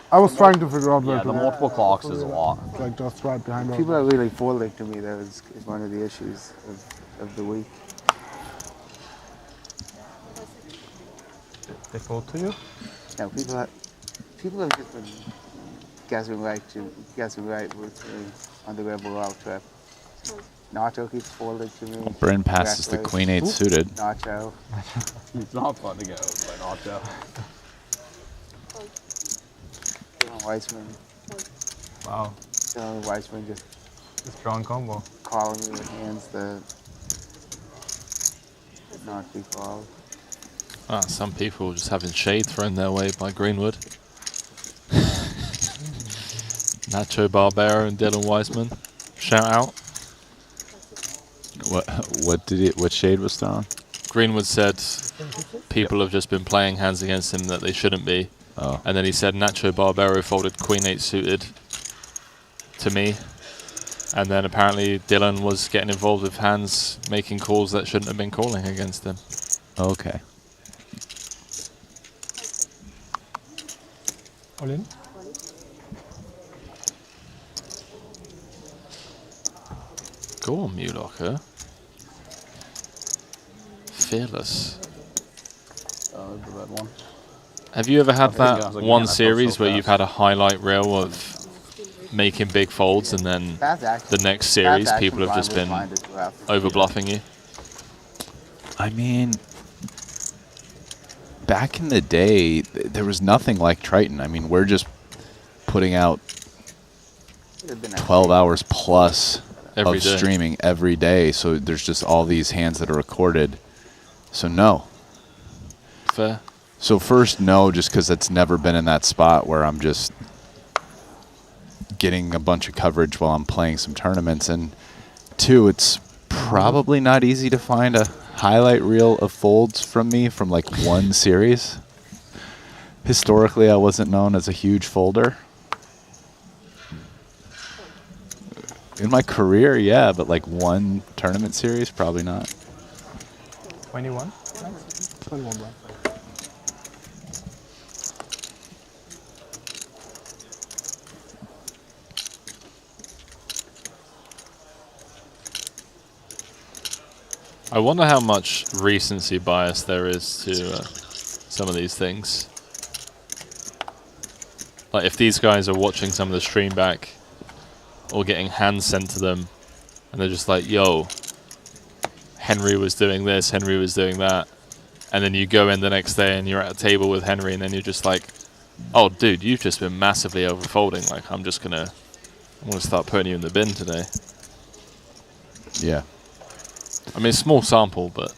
I was trying to figure out where to the multiple clocks is a lot. Like just right behind us. People are really folding to me. That is one of the issues of the week. They fold to you? No, people have just been guessing right with on the rebel out trap. Nacho keeps folding to me. Bryn passes the Queen 8 suited. Nacho. It's not fun to go by Nacho. Weissman. Wow. Weissman just strong combo. Calling me with hands that not be called. Some people just having shade thrown their way by Greenwood. Nacho Barbera and Dylan Weissman. Shout out. What shade was thrown? Greenwood said people have just been playing hands against him that they shouldn't be. Oh. And then he said Nacho Barbero folded Queen 8 suited to me. And then apparently Dylan was getting involved with hands making calls that shouldn't have been calling against him. Okay. All in? Go on, Mulocker. Fearless. Oh, the red one. Have you ever had that one series where you've had a highlight reel of making big folds and then the next series people have just been over bluffing you? I mean, back in the day, there was nothing like Triton. I mean, we're just putting out 12 hours plus of streaming every day. So there's just all these hands that are recorded. So no. Fair. So first, no, just because it's never been in that spot where I'm just getting a bunch of coverage while I'm playing some tournaments. And two, it's probably not easy to find a highlight reel of folds from me from like one series. Historically, I wasn't known as a huge folder. In my career, yeah, but like one tournament series, probably not. 21? 21 black. I wonder how much recency bias there is to some of these things. Like if these guys are watching some of the stream back or getting hands sent to them and they're just like, yo, Henry was doing this, Henry was doing that. And then you go in the next day and you're at a table with Henry and then you're just like, oh, dude, you've just been massively overfolding. Like, I'm gonna start putting you in the bin today. Yeah. I mean, small sample, but...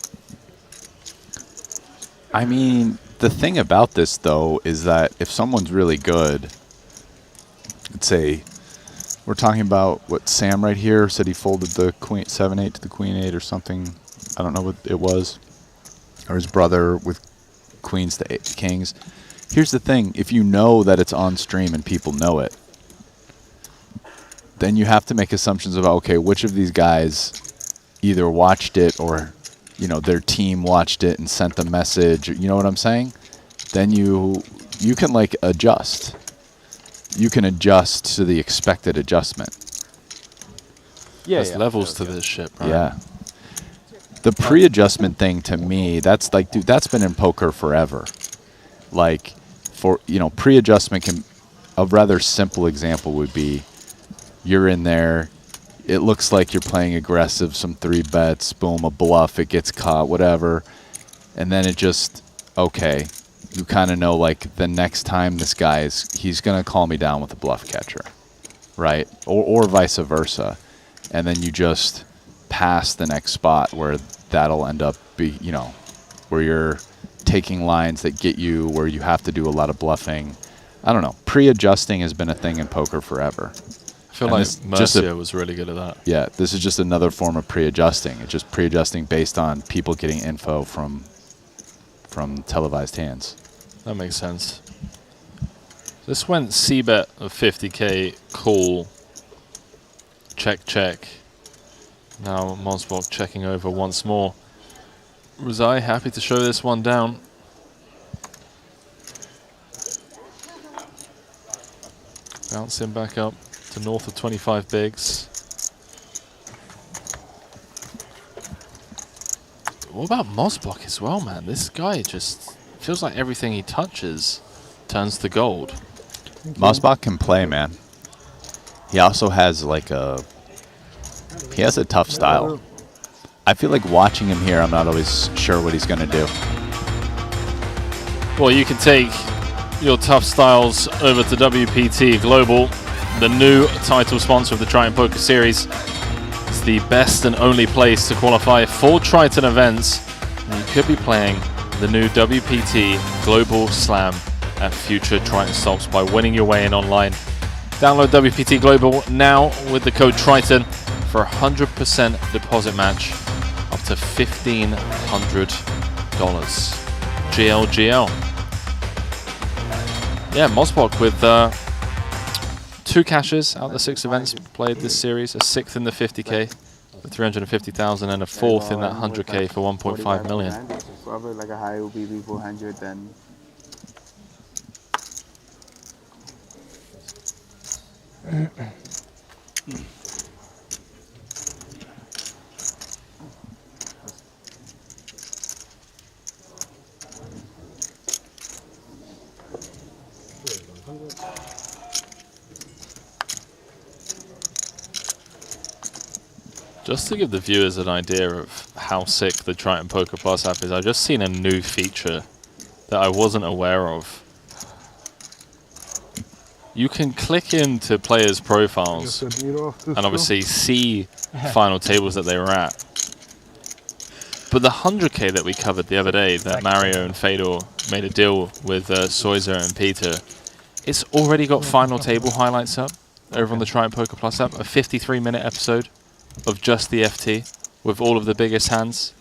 I mean, the thing about this, though, is that if someone's really good, let's say, we're talking about what Sam right here said he folded the queen 7-8 to the queen 8 or something. I don't know what it was. Or his brother with queens to kings. Here's the thing. If you know that it's on stream and people know it, then you have to make assumptions about, okay, which of these guys either watched it or, you know, their team watched it and sent the message. You know what I'm saying? Then you can, like, adjust. You can adjust to the expected adjustment. Yeah, there's levels to this shit, bro. Yeah. The pre-adjustment thing, to me, that's like, dude, that's been in poker forever. Like, for, you know, pre-adjustment can, a rather simple example would be, you're in there, it looks like you're playing aggressive, some 3 bets, boom, a bluff, it gets caught, whatever. And then it just, okay, you kind of know, like, the next time this guy he's going to call me down with a bluff catcher, right? Or vice versa. And then you just pass the next spot where that'll end up you know, where you're taking lines that get you where you have to do a lot of bluffing. I don't know. Pre-adjusting has been a thing in poker forever. I feel like Mercia was really good at that. Yeah, this is just another form of pre-adjusting. It's just pre-adjusting based on people getting info from televised hands. That makes sense. This went C-bet of 50k, call, check, check. Now Mosbok checking over once more. Was I happy to show this one down? Bouncing back up to north of 25 bigs. What about Mosbok as well, man? This guy just feels like everything he touches turns to gold. Mosbok can play, man. He also has like he has a tough style. I feel like watching him here, I'm not always sure what he's going to do. Well, you can take your tough styles over to WPT Global, the new title sponsor of the Triton Poker Series. It's the best and only place to qualify for Triton events. And you could be playing the new WPT Global Slam at future Triton stops by winning your way in online. Download WPT Global now with the code Triton for a 100% deposit match up to $1,500. GLGL. Yeah, Mosbok with 2 cashes out of the 6 events played this series, a 6th in the 50k for 350,000 and a 4th in that 100k for 1.5 million. Probably like a high OBB 400 then. Just to give the viewers an idea of how sick the Triton Poker Plus app is, I've just seen a new feature that I wasn't aware of. You can click into players' profiles and obviously see final tables that they were at. But the 100k that we covered the other day, that Mario and Fedor made a deal with Soizer and Peter, it's already got final table highlights up. over on the Triton Poker Plus app. A 53-minute episode of just the FT with all of the biggest hands.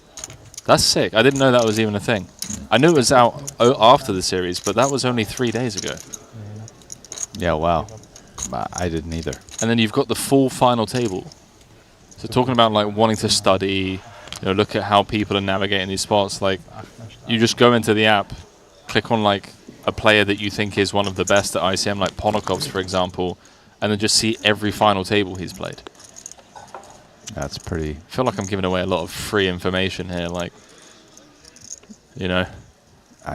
That's sick. I didn't know that was even a thing. I knew it was out after the series, but that was only 3 days ago. Yeah, wow. I didn't either. And then you've got the full final table. So talking about like wanting to study, look at how people are navigating these spots. Like, you just go into the app, click on like a player that you think is one of the best at ICM, like Ponokov's, for example, and then just see every final table he's played. That's pretty... I feel like I'm giving away a lot of free information here, like, I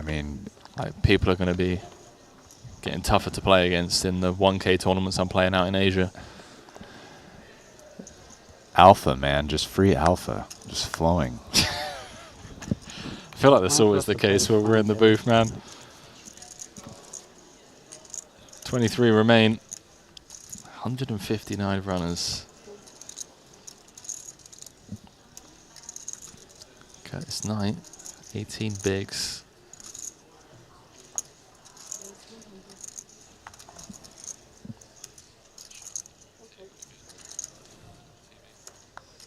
mean... like people are going to be getting tougher to play against in the 1K tournaments I'm playing out in Asia. Alpha, man. Just free alpha. Just flowing. I feel like that's always the case when we're in the booth, man. 23 remain. 159 runners. Curtis Knight, 18 bigs.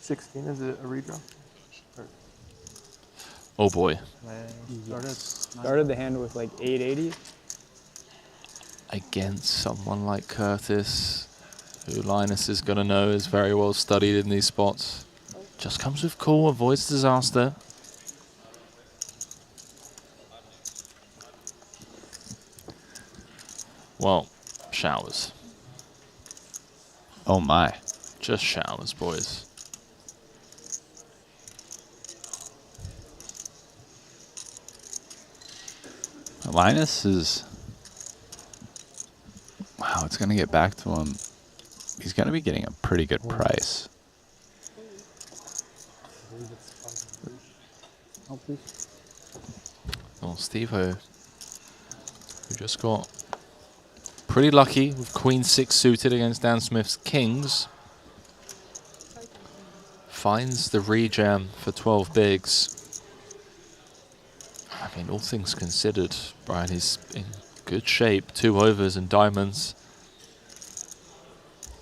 $16, is it a redraw? Oh boy. Started the hand with like 880. Against someone like Curtis, who Linus is going to know is very well studied in these spots. Just comes with cool, avoids disaster. Well, showers. Oh my. Just showers, boys. Linus is... Wow, it's going to get back to him. He's going to be getting a pretty good price. Well, Steve-O, who just got pretty lucky with Queen 6 suited against Dan Smith's Kings, finds the rejam for 12 bigs. I mean, all things considered, Brian, he's in good shape. 2 overs and diamonds.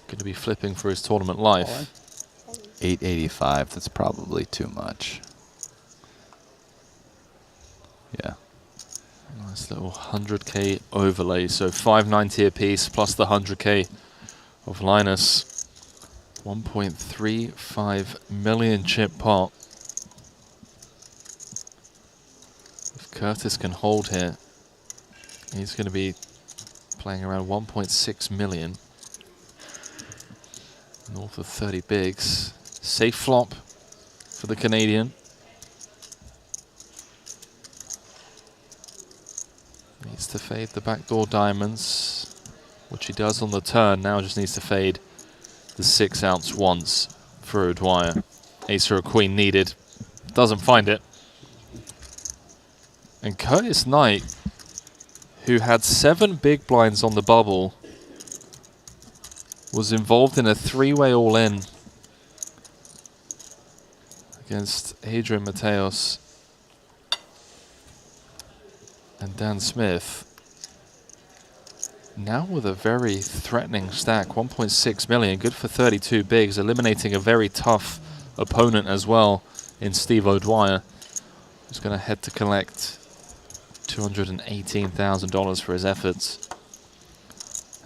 Going to be flipping for his tournament life. 885, that's probably too much. Yeah. Nice little 100K overlay. So 590 apiece plus the 100K of Linus. 1.35 million chip pot. If Curtis can hold here, he's going to be playing around 1.6 million. North of 30 bigs. Safe flop for the Canadian. Needs to fade the backdoor diamonds, which he does on the turn. Now just needs to fade the 6-ounce once for O'Dwyer. Ace or a queen needed. Doesn't find it. And Curtis Knight, who had 7 big blinds on the bubble, was involved in a 3-way all-in against Adrian Mateos and Dan Smith. Now with a very threatening stack, 1.6 million, good for 32 bigs, eliminating a very tough opponent as well in Steve O'Dwyer, who's going to head to collect $218,000 for his efforts.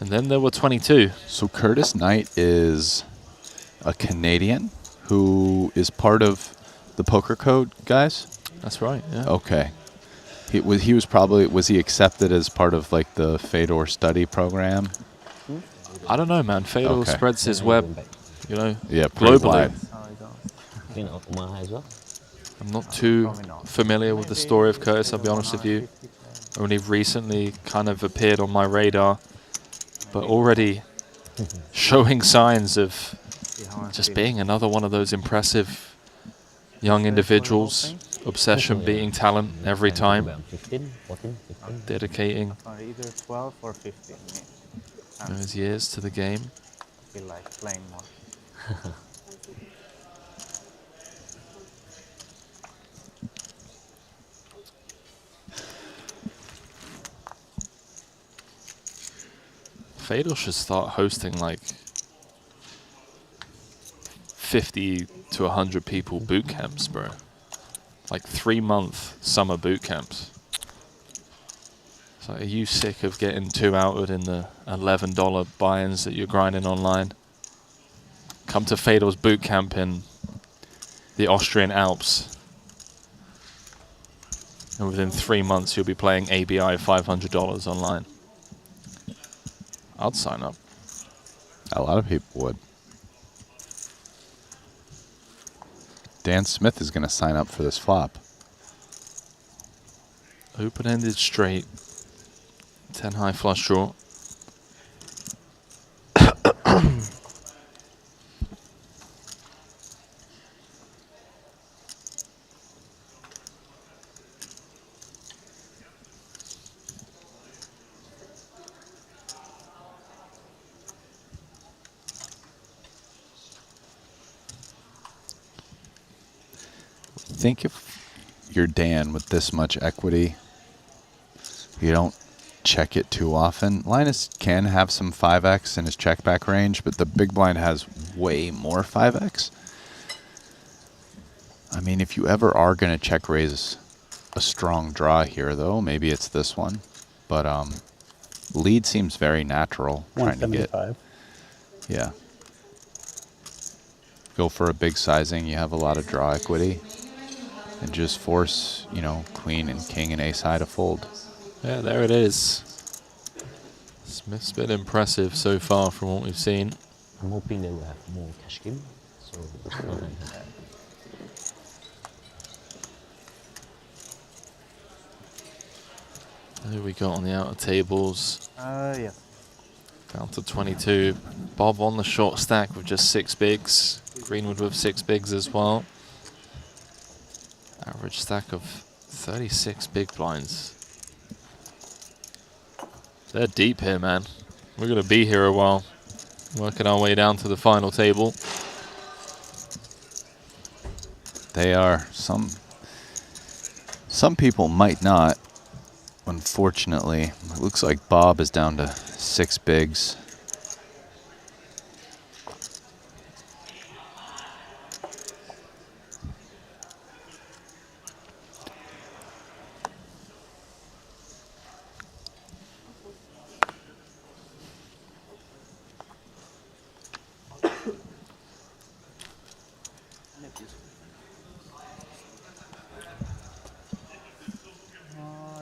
And then there were 22. So Curtis Knight is a Canadian who is part of the Poker Code guys? That's right, yeah. Okay. He was probably, was he accepted as part of like the Fedor study program? I don't know, man. Fedor spreads his web, Yeah, globally. wide. I'm not too familiar with the story of Curtis, I'll be honest with you. Only recently kind of appeared on my radar, but already showing signs of just being another one of those impressive young individuals. Obsession beating talent every time. Dedicating Either 12 or 15. those years to the game. I feel like playing more. Fatal should start hosting like 50 to 100 people boot camps, bro. Like 3-month summer boot camps. So are you sick of getting too outward in the $11 buy-ins that you're grinding online? Come to Fatal's boot camp in the Austrian Alps. And within 3 months you'll be playing ABI $500 online. I'd sign up. A lot of people would. Dan Smith is going to sign up for this flop. Open-ended straight. 10 high flush draw. Think if you're Dan with this much equity, you don't check it too often. Linus can have some 5x in his check back range, but the big blind has way more 5x. I mean, if you ever are going to check raise a strong draw here, though, maybe it's this one. But lead seems very natural. Trying to get, yeah. Go for a big sizing. You have a lot of draw equity. And just force, you know, queen and king and ace high to fold. Yeah, there it is. Smith's been impressive so far from what we've seen. I'm hoping they will have more cash game. So who we got on the outer tables? Yeah. Down to 22. Bob on the short stack with just 6 bigs. Greenwood with 6 bigs as well. Average stack of 36 big blinds. They're deep here, man. We're going to be here a while. Working our way down to the final table. They are. Some people might not. Unfortunately, it looks like Bob is down to 6 bigs.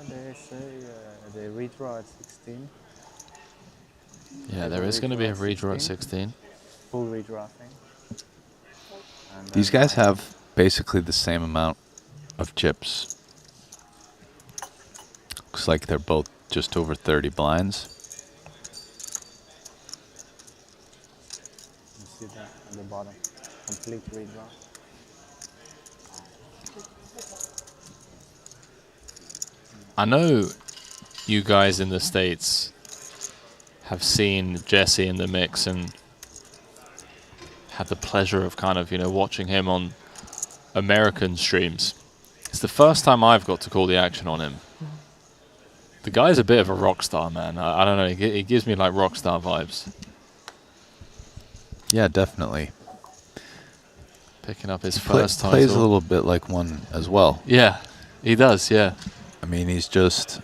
They say they redraw at 16. Yeah, there is going to be a redraw at 16. Full redraw thing. And These guys have basically the same amount of chips. Looks like they're both just over 30 blinds. you see that on the bottom. Complete redraw. I know you guys in the States have seen Jesse in the mix and had the pleasure of kind of, you know, watching him on American streams. It's the first time I've got to call the action on him. The guy's a bit of a rock star, man. I don't know, he gives me like rock star vibes. Yeah, definitely. Picking up his first title. Plays a little bit like one as well. Yeah, he does, yeah. I mean, he's just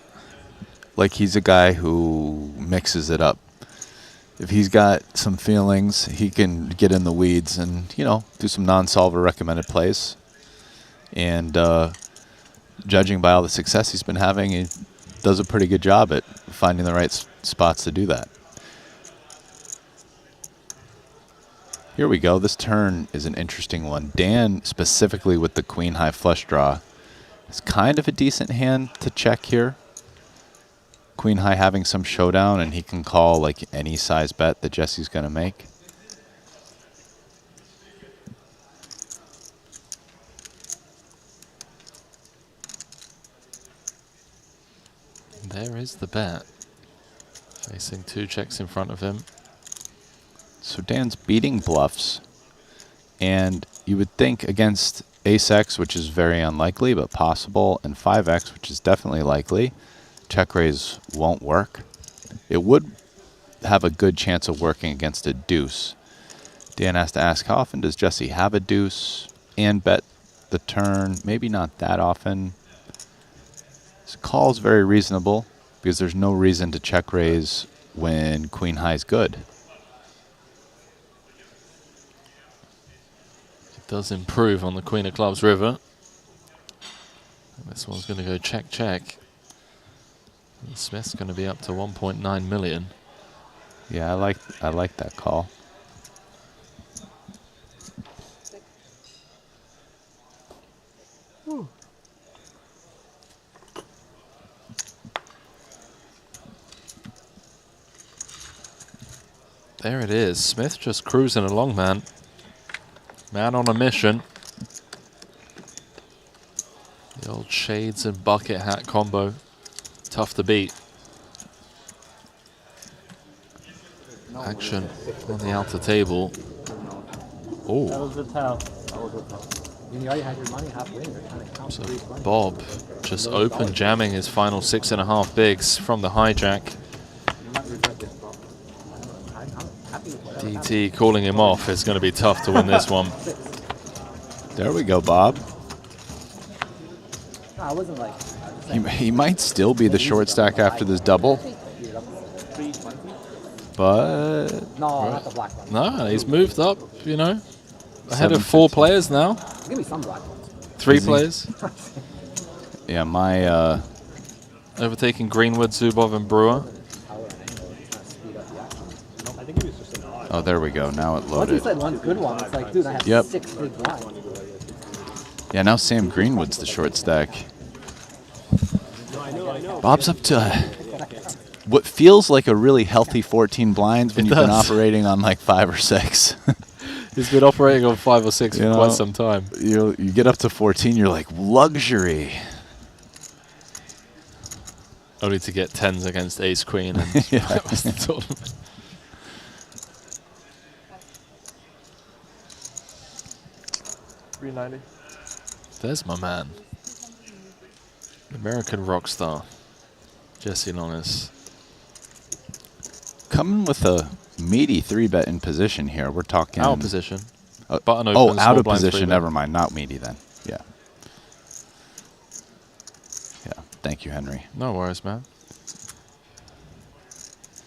like he's a guy who mixes it up. If he's got some feelings, he can get in the weeds and, you know, do some non-solver recommended plays. And judging by all the success he's been having, he does a pretty good job at finding the right spots to do that. Here we go. This turn is an interesting one. Dan, specifically with the queen high flush draw, is kind of a decent hand to check here. Queen high having some showdown, and he can call like any size bet that Jesse's going to make. There is the bet. Facing 2 checks in front of him. So Dan's beating bluffs, and you would think against ace-x, which is very unlikely but possible, and 5x, which is definitely likely, check raise won't work. It would have a good chance of working against a deuce. Dan has to ask, how often does Jesse have a deuce and bet the turn? Maybe not that often. His call is very reasonable because there's no reason to check raise when queen high is good. It does improve on the Queen of Clubs river. This one's going to go check, check. And Smith's going to be up to 1.9 million. Yeah, I like that call. There it is. Smith just cruising along, man. Man on a mission. The old shades and bucket hat combo. Tough to beat. Action on the outer table. That Oh, was the tell. You already had your money halfway. You're trying to count so 320. Bob just open jamming his final 6.5 bigs from the hijack. DT calling him off. It's going to be tough to win this one. There we go, Bob. No, I wasn't like. He might still be the short stack after this double. But No, not the black one. No, he's moved up, you know, ahead of 4 players now. Give me some black ones. 3 Is he? players. yeah, my Overtaking Greenwood, Zubov, and Brewer. oh, there we go. Now it Once you loaded. said one good one, it's like, dude, I have Yep. 6 big blinds. Yeah, now Sam Greenwood's the short stack. Bob's up to what feels like a really healthy 14 blinds when It you've been does. operating on like 5 or 6. He's been operating on 5 or 6 for quite some time. You get up to 14, you're like, luxury. Only to get 10s against Ace Queen. And that was the tournament. $390. There's my man. American rock star, Jesse Lonis. Coming with a meaty 3-bet in position here. We're talking Out of position. Uh, Button oh, opens, out small of blind position. 3-bet. Never mind. Not meaty then. Yeah. Yeah. Thank you, Henry. No worries, man.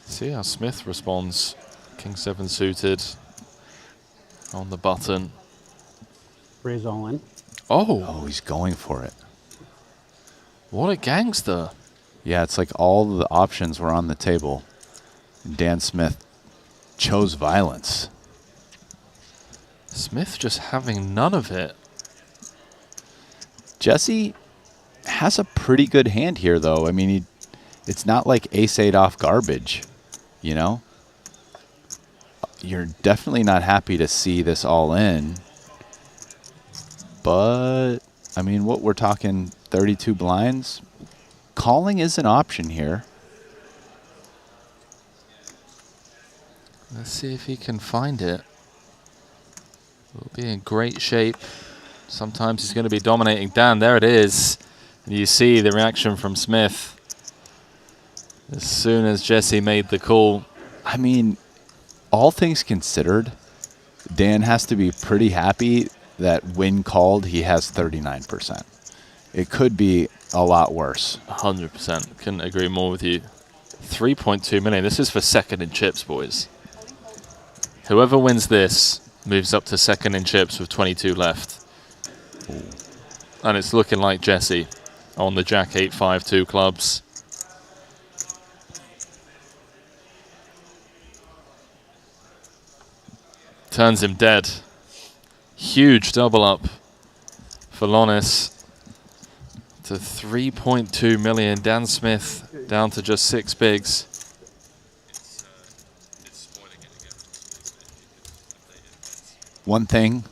See how Smith responds. King 7 suited on the button. Raise all in. Oh, he's going for it. What a gangster. Yeah, it's like all the options were on the table. Dan Smith chose violence. Smith just having none of it. Jesse has a pretty good hand here, though. I mean, it's not like ace-8 off garbage, you know? You're definitely not happy to see this all in. But, I mean, what we're talking, 32 blinds? Calling is an option here. Let's see if he can find it. We'll be in great shape. Sometimes he's going to be dominating Dan. There it is. And you see the reaction from Smith. As soon as Jesse made the call. I mean, all things considered, Dan has to be pretty happy that when called, he has 39%. It could be a lot worse. 100%. Couldn't agree more with you. 3.2 million. This is for second in chips, boys. Whoever wins this moves up to second in chips with 22 left. Ooh. And it's looking like Jesse on the Jack 8-5-2 clubs. Turns him dead. Huge double up for Lonis to 3.2 million. Dan Smith down to just 6 bigs. One thing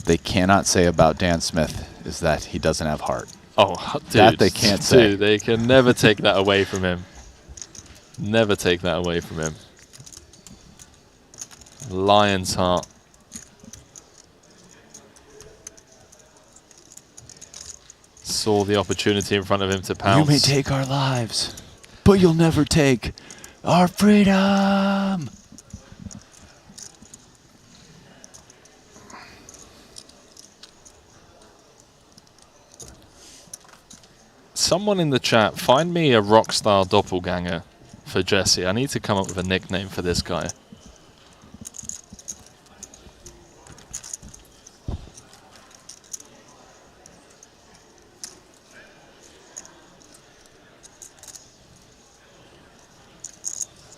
they cannot say about Dan Smith is that he doesn't have heart. Oh, dude. That they can't say. Dude, they can never take that away from him. Never take that away from him. Lion's heart. Saw the opportunity in front of him to pounce. You may take our lives, but you'll never take Our freedom! Someone in the chat, find me a rockstar doppelganger for Jesse. I need to come up with a nickname for this guy.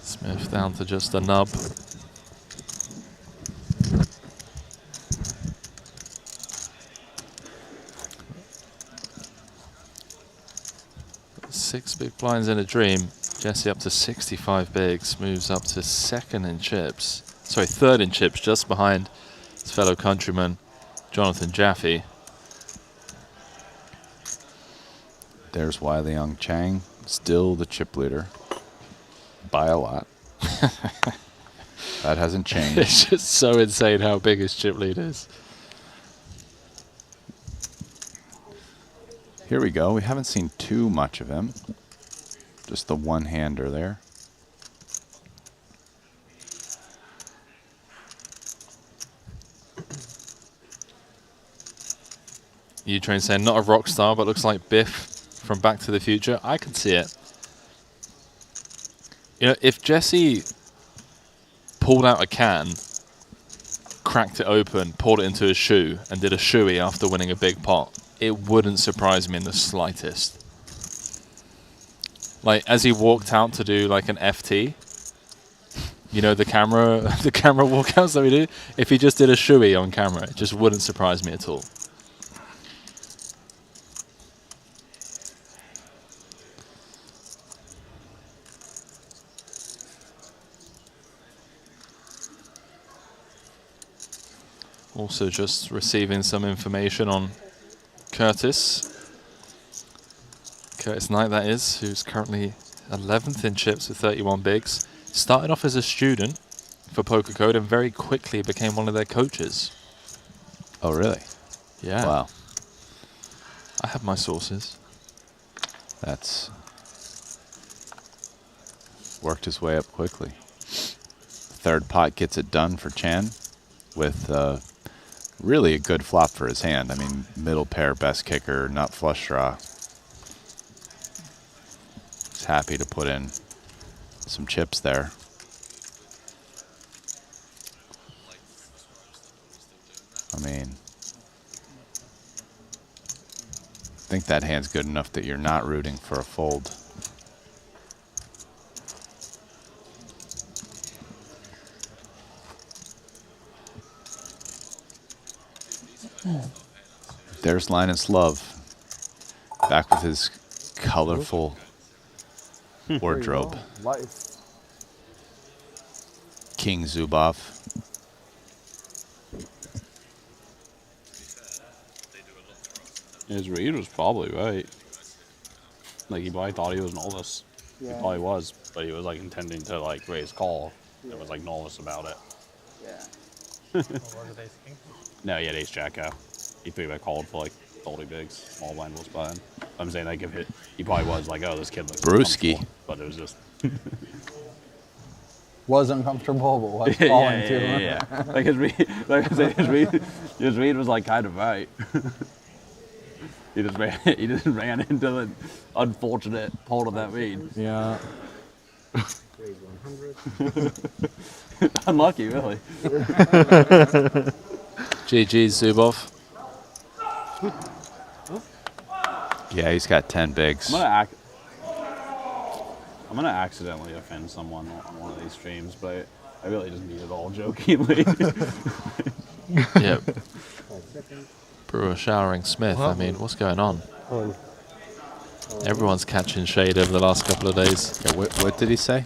Smith down to just a nub. Six big blinds in a dream. Jesse up to 65 bigs, moves up to second in chips. Sorry, third in chips, just behind his fellow countryman, Jonathan Jaffe. There's Wai Liang Chang, still the chip leader by a lot. That hasn't changed. It's just so insane how big his chip lead is. Here we go. We haven't seen too much of him. Just the one-hander there. U-Train saying not a rock star, but looks like Biff from Back to the Future. I can see it. You know, if Jesse pulled out a can, cracked it open, poured it into a shoe, and did a shoey after winning a big pot, it wouldn't surprise me in the slightest. Like, as he walked out to do like an FT, you know, the camera walkouts that we do, if he just did a shoey on camera, it just wouldn't surprise me at all. Also just receiving some information on Curtis Knight, that is, who's currently 11th in chips with 31 bigs. Started off as a student for Poker Code and very quickly became one of their coaches. Oh, really? Yeah. Wow. I have my sources. That's worked his way up quickly. Third pot gets it done for Chan with really a good flop for his hand. I mean, middle pair, best kicker, nut flush draw. He's happy to put in some chips there. I mean, I think that hand's good enough that you're not rooting for a fold. There's Linus Love, back with his colorful wardrobe. Life. King Zubov. His read was probably right. Like, he probably thought he was Novice. Yeah. He probably was, but he was like intending to like raise call. It was like Novice about it. Yeah. No, he had ace jack out. He 3-bet called for like 40 bigs. Small blind was behind. I'm saying like if he probably was like, oh, this kid looks Brewski. but it was just Was uncomfortable, but was falling too. Yeah. Like his read, like I said, his read was like kind of right. He just ran into the unfortunate part of that read. Yeah. Unlucky, really. GG's, Zubov. Yeah, he's got 10 bigs. I'm gonna accidentally offend someone on one of these streams, but I really just mean it all jokingly. Yep. Brewer showering Smith. I mean, what's going on? Everyone's catching shade over the last couple of days. Yeah, what did he say?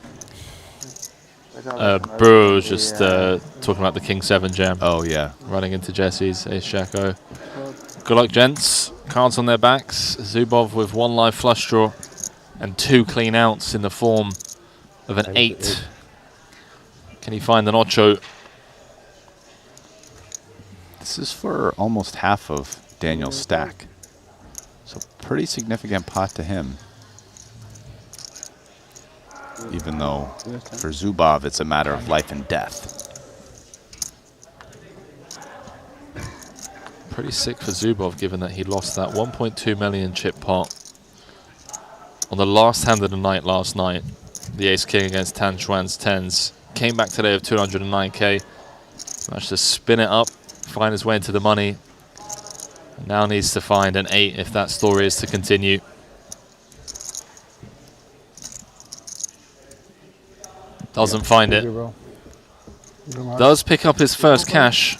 Brewer was just talking about the King 7 jam. Oh, yeah. Running into Jesse's Ace Jack-O. Good luck, gents. Cards on their backs. Zubov with one live flush draw and 2 clean outs in the form of an 8. Can he find an ocho? This is for almost half of Daniel's stack. So pretty significant pot to him. even though for Zubov it's a matter of life and death. Pretty sick for Zubov, given that he lost that 1.2 million chip pot on the last hand of the night last night. The ace-king against Tan Xuan's 10s. Came back today with 209K. Managed to spin it up, find his way into the money. And now needs to find an 8 if that story is to continue. Doesn't find it. Does pick up his first cash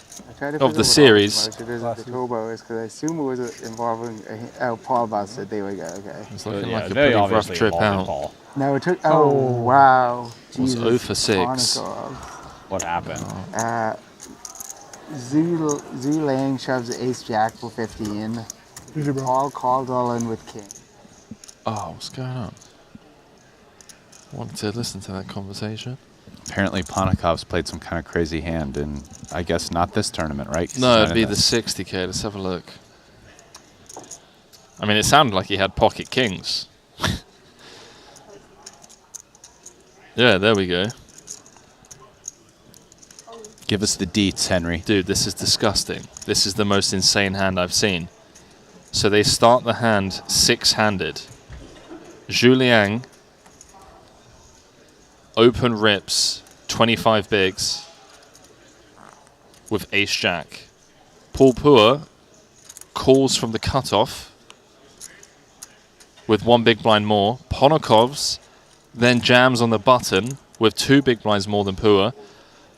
of the series. Because I assume it was involving a Paul Buster. There we go. Okay. It's looking like a pretty rough trip out. No, it took. Oh wow. It was 0 for 6. What happened? Zhu Lang shoves ace jack for 15. Paul called all in with king. Oh, what's going on? Wanted to listen to that conversation. Apparently Ponikov's played some kind of crazy hand, and I guess not this tournament, right? No, it'd be the 60K. Let's have a look. I mean, it sounded like he had pocket kings. Yeah, there we go. Give us the deets, Henry. Dude, this is disgusting. This is the most insane hand I've seen. So they start the hand 6-handed. Zhu Liang open rips 25 bigs with ace jack. Paul Pua calls from the cutoff with 1 big blind more. Ponikov's then jams on the button with 2 big blinds more than Pua.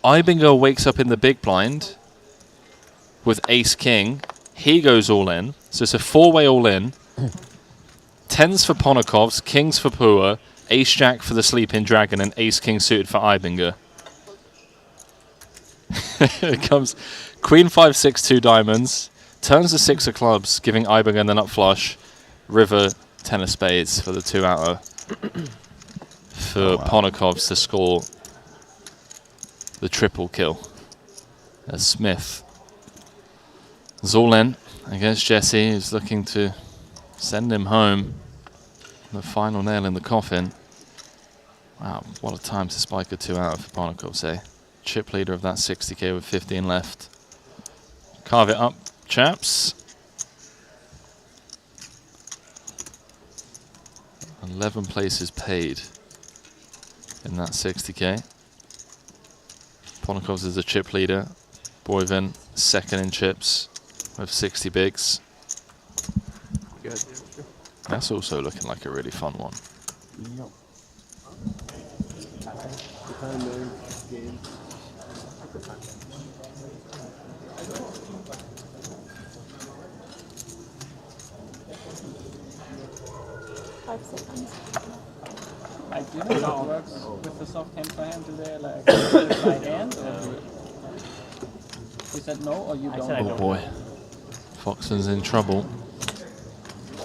Ibinger wakes up in the big blind with ace king. He goes all in. So it's a 4-way all in. 10s for Ponikov's, kings for Pua, ace jack for the sleeping dragon, and ace king suited for Ibinger. It comes queen 5 6 2 diamonds, turns the 6 of clubs, giving Ibinger the nut flush, river 10 of spades for the 2-outer for Ponikov's to score the triple kill. As Smith is all in against Jesse, who's looking to send him home. The final nail in the coffin. Wow, what a time to spike a 2-outer for Ponikov, say. Chip leader of that 60K with 15 left. Carve it up, chaps. 11 places paid in that 60K. Ponikov's is a chip leader. Boivin second in chips with 60 bigs. That's also looking like a really fun one. Like, do you know how it works with the soft hand for hand? Do they like by hand? Or you said no, or you don't? Oh boy. Foxen's in trouble.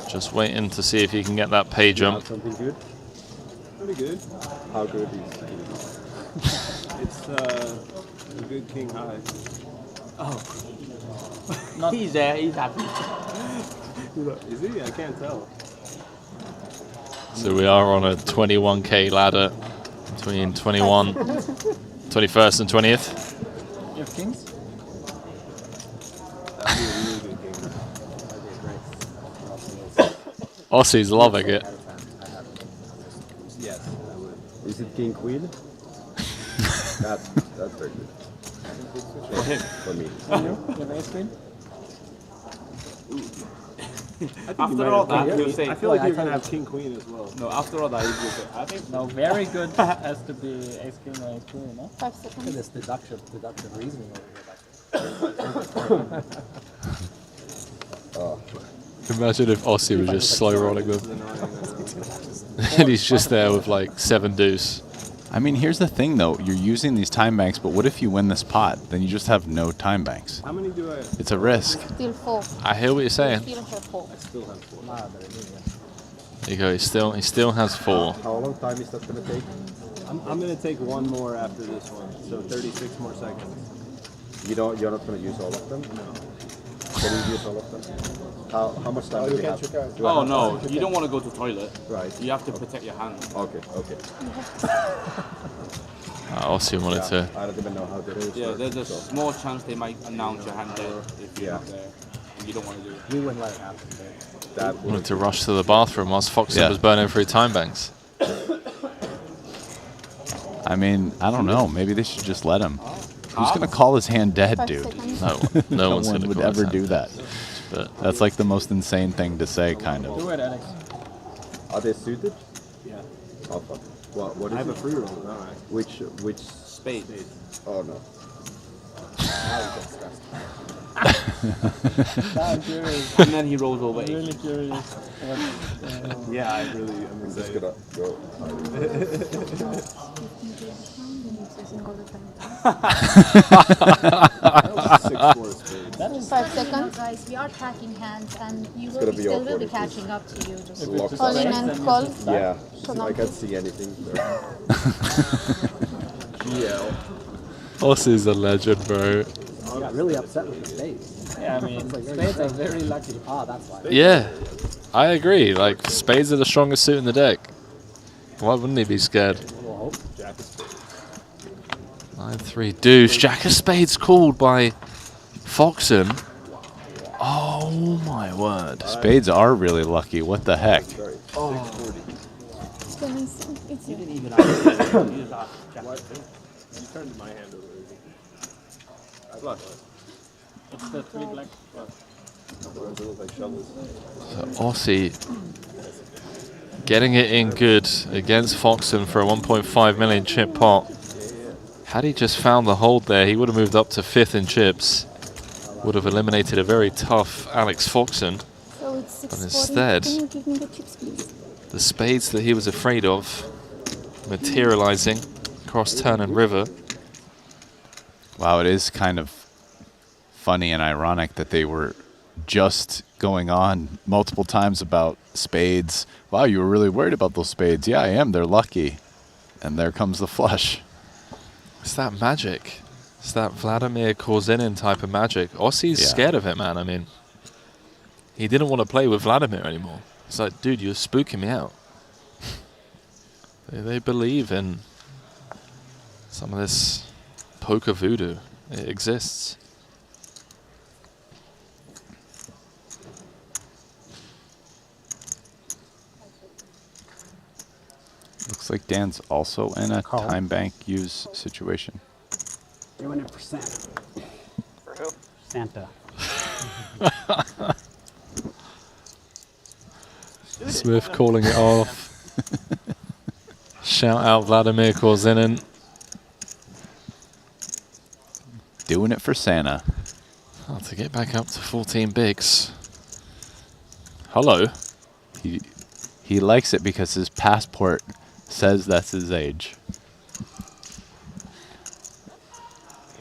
Just waiting to see if he can get that pay jump. Something good? Pretty good. How good is it? It's a good king high. Oh. Not he's there, he's happy. Is he? I can't tell. So we are on a 21K ladder between 21st and 20th. You have kings? Aussie's loving it. Yes, I would. Is it king queen? that's very good. For him. For me. And you? You have ace queen? After all that, you say. I feel like you're gonna have king queen as well. No, after all that, you say. I think no. Very good has to be ace king or ace queen, no? 5 seconds. This deduction reasoning over here. Oh. Imagine if Aussie was just slow rolling them. And he's just there with like 7 deuce. I mean, here's the thing though, you're using these time banks, but what if you win this pot? Then you just have no time banks. How many do I have? It's a risk. Still 4. I hear what you're saying. Still have 4. I still have 4. There you go, he still has 4. How long time is that gonna take? I'm gonna take one more after this one, so 36 more seconds. You're not gonna use all of them? No. Can you use all of them? How much time do we have? Oh no, you don't want to go to toilet. Right. You have to protect your hand. Okay, okay. Aussie wanted to. I don't even know how to do it. Yeah, there's a small chance they might announce your hand dead if you're not there. And you don't want to do it. We wouldn't let it happen. Wanted to rush to the bathroom whilst Foxen was burning through time banks. I mean, I don't know. Maybe they should just let him. Who's going to call his hand dead, dude? No one's one gonna would call his ever hand do that. But that's like the most insane thing to say, kind of. Do it, Alex. Are they suited? Yeah. Oh, fuck. What is I have it? a free roll. All right. Which spade? Oh no. I'm curious. And then he rolls over. I'm really curious. Yeah, I'm just gonna go. 5 seconds. Guys, we are tracking hands, and you will be still will be catching up to you. Just Locked call in up. and call. Yeah, So I can't see anything there. GL. Aussie's a legend, bro. I got really upset with the spades. Yeah, I mean, spades are very lucky. Ah, that's why. Yeah, I agree. Like, spades are the strongest suit in the deck. Why wouldn't he be scared? 9-3 deuce. Jack of spades called by Foxen. Oh my word. Spades are really lucky. What the heck? Oh. You didn't even ask. You just asked Jack. You turned my hand over. Flush. It's the 3 black flush. So Aussie getting it in good against Foxen for a 1.5 million chip pot. Had he just found the hold there, he would have moved up to 5th in chips. Would have eliminated a very tough Alex Foxen. So it's But 6:40. instead, Can you give me the chips, please? the spades that he was afraid of materializing across turn and river. Wow, it is kind of funny and ironic that they were just going on multiple times about spades. Wow, you were really worried about those spades. Yeah, I am. They're lucky. And there comes the flush. It's that magic. It's that Vladimir Korzinin type of magic. Aussie's scared of it, man. I mean, he didn't want to play with Vladimir anymore. It's like, dude, you're spooking me out. They believe in some of this poker voodoo. It exists. Looks like Dan's also in a Call. time bank use situation. Doing it for Santa. For who? Santa. Smith calling it off. Shout out Vladimir Korzinin. Doing it for Santa. Oh, to get back up to 14 bigs. Hello. He likes it because his passport says that's his age.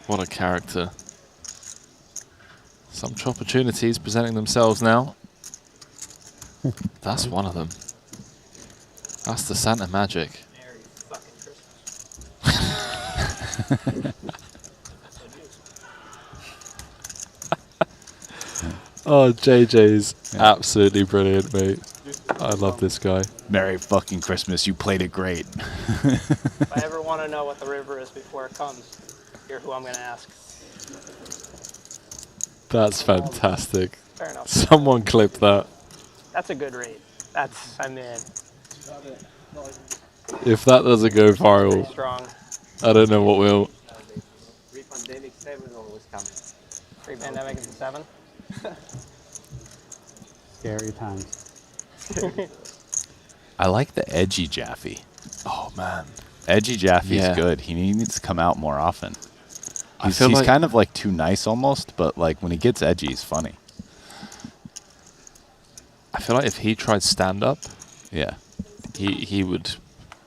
What a character. Some opportunities presenting themselves now. That's one of them. That's the Santa magic. Oh, JJ's absolutely brilliant, mate. I love this guy. Merry fucking Christmas. You played it great. If I ever want to know what the river is before it comes, hear who I'm going to ask. That's fantastic. Fair enough. Someone clip that. That's a good rate. I'm in. If that doesn't go Pretty viral, strong. I don't know what will. Pre-pandemic 7 always coming. Pre-pandemic is a 7? Scary times. I like the edgy Jaffe. Oh, man. Edgy Jaffe's Yeah. good. He needs to come out more often. I He's, feel he's like- kind of like too nice almost, but like when he gets edgy, he's funny. I feel like if he tried stand-up, yeah, he would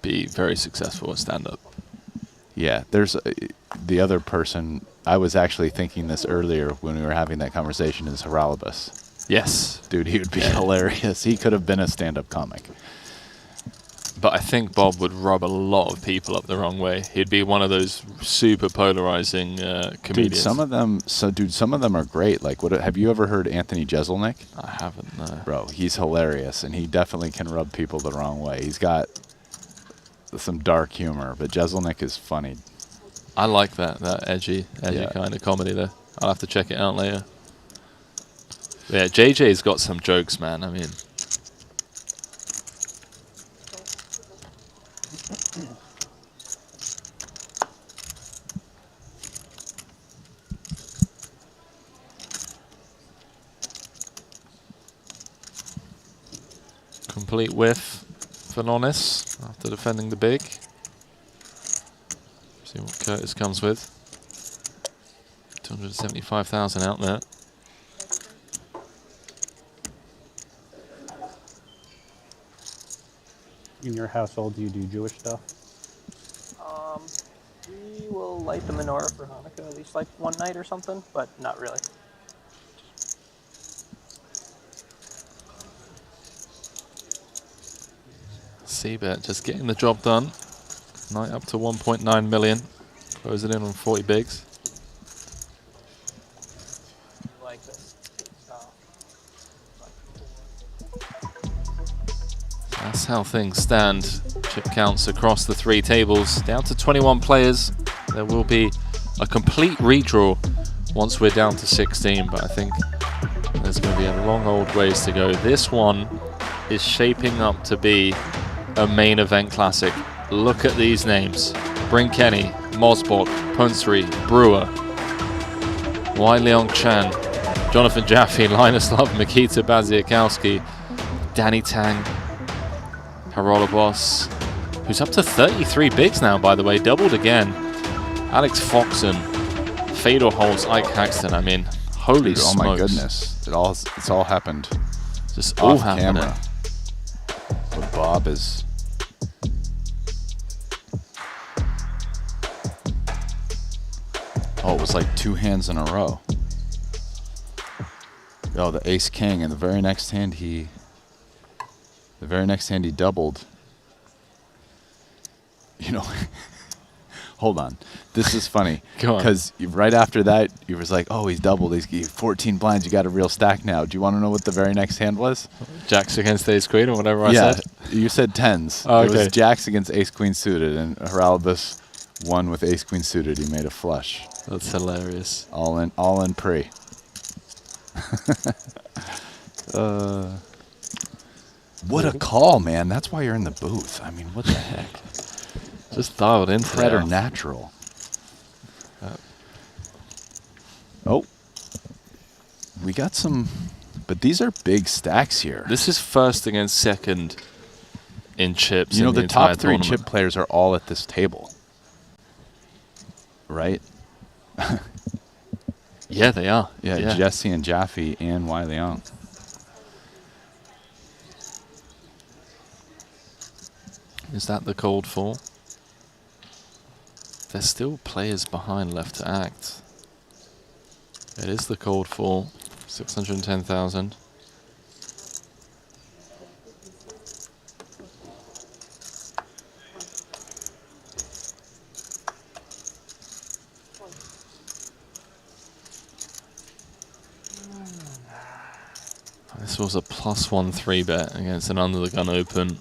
be very successful at stand-up. Yeah, there's the other person. I was actually thinking this earlier when we were having that conversation is Haralabus. Yes. Dude, he would be hilarious. He could have been a stand-up comic. But I think Bob would rub a lot of people up the wrong way. He'd be one of those super polarizing comedians. Dude, some of them are great. Like, have you ever heard Anthony Jeselnik? I haven't, no. Bro, he's hilarious, and he definitely can rub people the wrong way. He's got some dark humor, but Jeselnik is funny. I like that edgy kind of comedy there. I'll have to check it out later. But yeah, JJ's got some jokes, man. I mean, complete whiff for Nonis after defending the big. See what Curtis comes with. 275,000 out there. In your household, do you do Jewish stuff? We will light the menorah for Hanukkah at least like one night or something, but not really. C-bet just getting the job done. Night up to 1.9 million. Closing in on 40 bigs. Like this. That's how things stand. Chip counts across the 3 tables. Down to 21 players. There will be a complete redraw once we're down to 16, but I think there's going to be a long old ways to go. This one is shaping up to be a main event classic. Look at these names. Brinkenny, Mosbok, Punsri, Brewer, Wai Leong Chan, Jonathan Jaffe, Linus Love, Mikita Baziakowski, Danny Tang, Harolabos, who's up to 33 bigs now, by the way, doubled again. Alex Foxen, Fedor Holtz, Ike Haxton. I mean, holy Dude, smokes. oh my goodness. It's all happened. Just off all happening. camera. But Bob is... Oh, it was like 2 hands in a row. Oh, the ace king, and the very next hand he doubled. You know, hold on. This is funny. Go on. Because right after that, he was like, oh, he's doubled. He's 14 blinds. You got a real stack now. Do you want to know what the very next hand was? Jacks against ace queen or whatever I said? You said 10s. Oh, It okay. was jacks against ace queen suited, and Haralabos won with ace queen suited. He made a flush. That's hilarious. All in pre. What a call, man. That's why you're in the booth. I mean, what the heck? Just dialed in. Preternatural. Oh. We got some... But these are big stacks here. This is first against second in chips. You know, in the top 3 entire tournament. chip players are all at this table. Right? Yeah, they are. Yeah, Jesse and Jaffe and Wai Leong. Is that the cold fall? There's still players behind left to act. It is the cold fall. 610,000. This was a +1 3-bet against an under the gun open.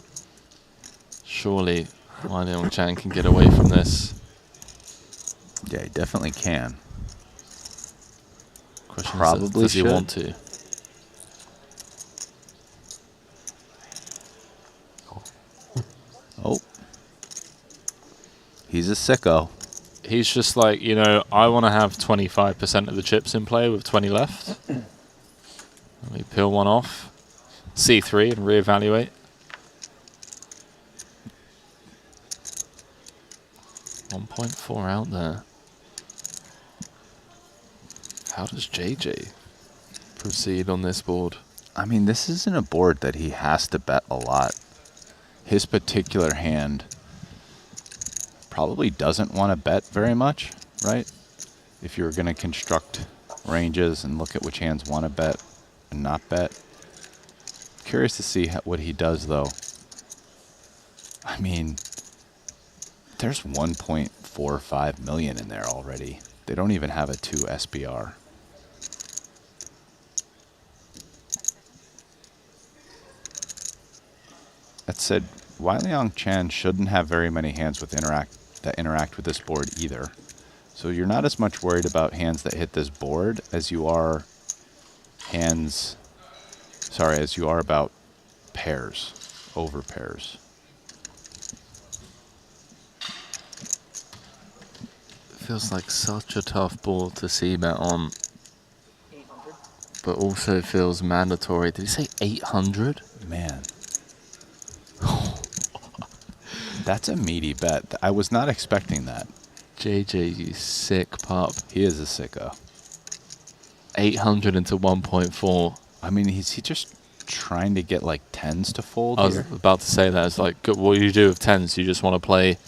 Surely Wai Leong Chan can get away from this. Yeah, he definitely can. Question Probably does he should. want to? Oh. He's a sicko. He's just like, you know, I want to have 25% of the chips in play with 20 left. Let me peel one off. C3 and reevaluate. $1.4 out there. How does JJ proceed on this board? I mean, this isn't a board that he has to bet a lot. His particular hand probably doesn't want to bet very much, right? If you're going to construct ranges and look at which hands want to bet and not bet. Curious to see what he does, though. I mean, there's 1.45 million in there already. They don't even have a 2 SBR. That said, Weiliang Chan shouldn't have very many hands with that interact with this board either. So you're not as much worried about hands that hit this board as you are about pairs, over pairs. Feels like such a tough board to see bet on, but also feels mandatory. Did he say 800? Man. That's a meaty bet. I was not expecting that. JJ, you sick pup. He is a sicko. 800 into 1.4. I mean, is he just trying to get like 10s to fold I was here? about to say that. It's like, what do you do with 10s? You just want to play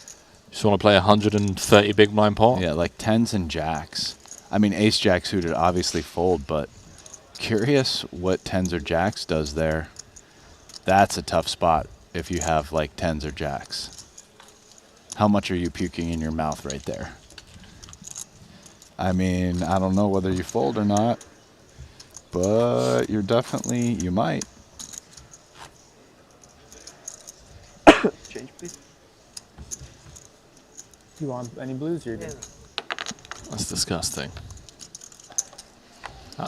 130 big blind pot? Yeah, like 10s and jacks. I mean, ace jack suited obviously fold, but curious what 10s or jacks does there. That's a tough spot if you have like 10s or jacks. How much are you puking in your mouth right there? I mean, I don't know whether you fold or not, but you're definitely, you might. Change, please. You want any blues or? That's disgusting.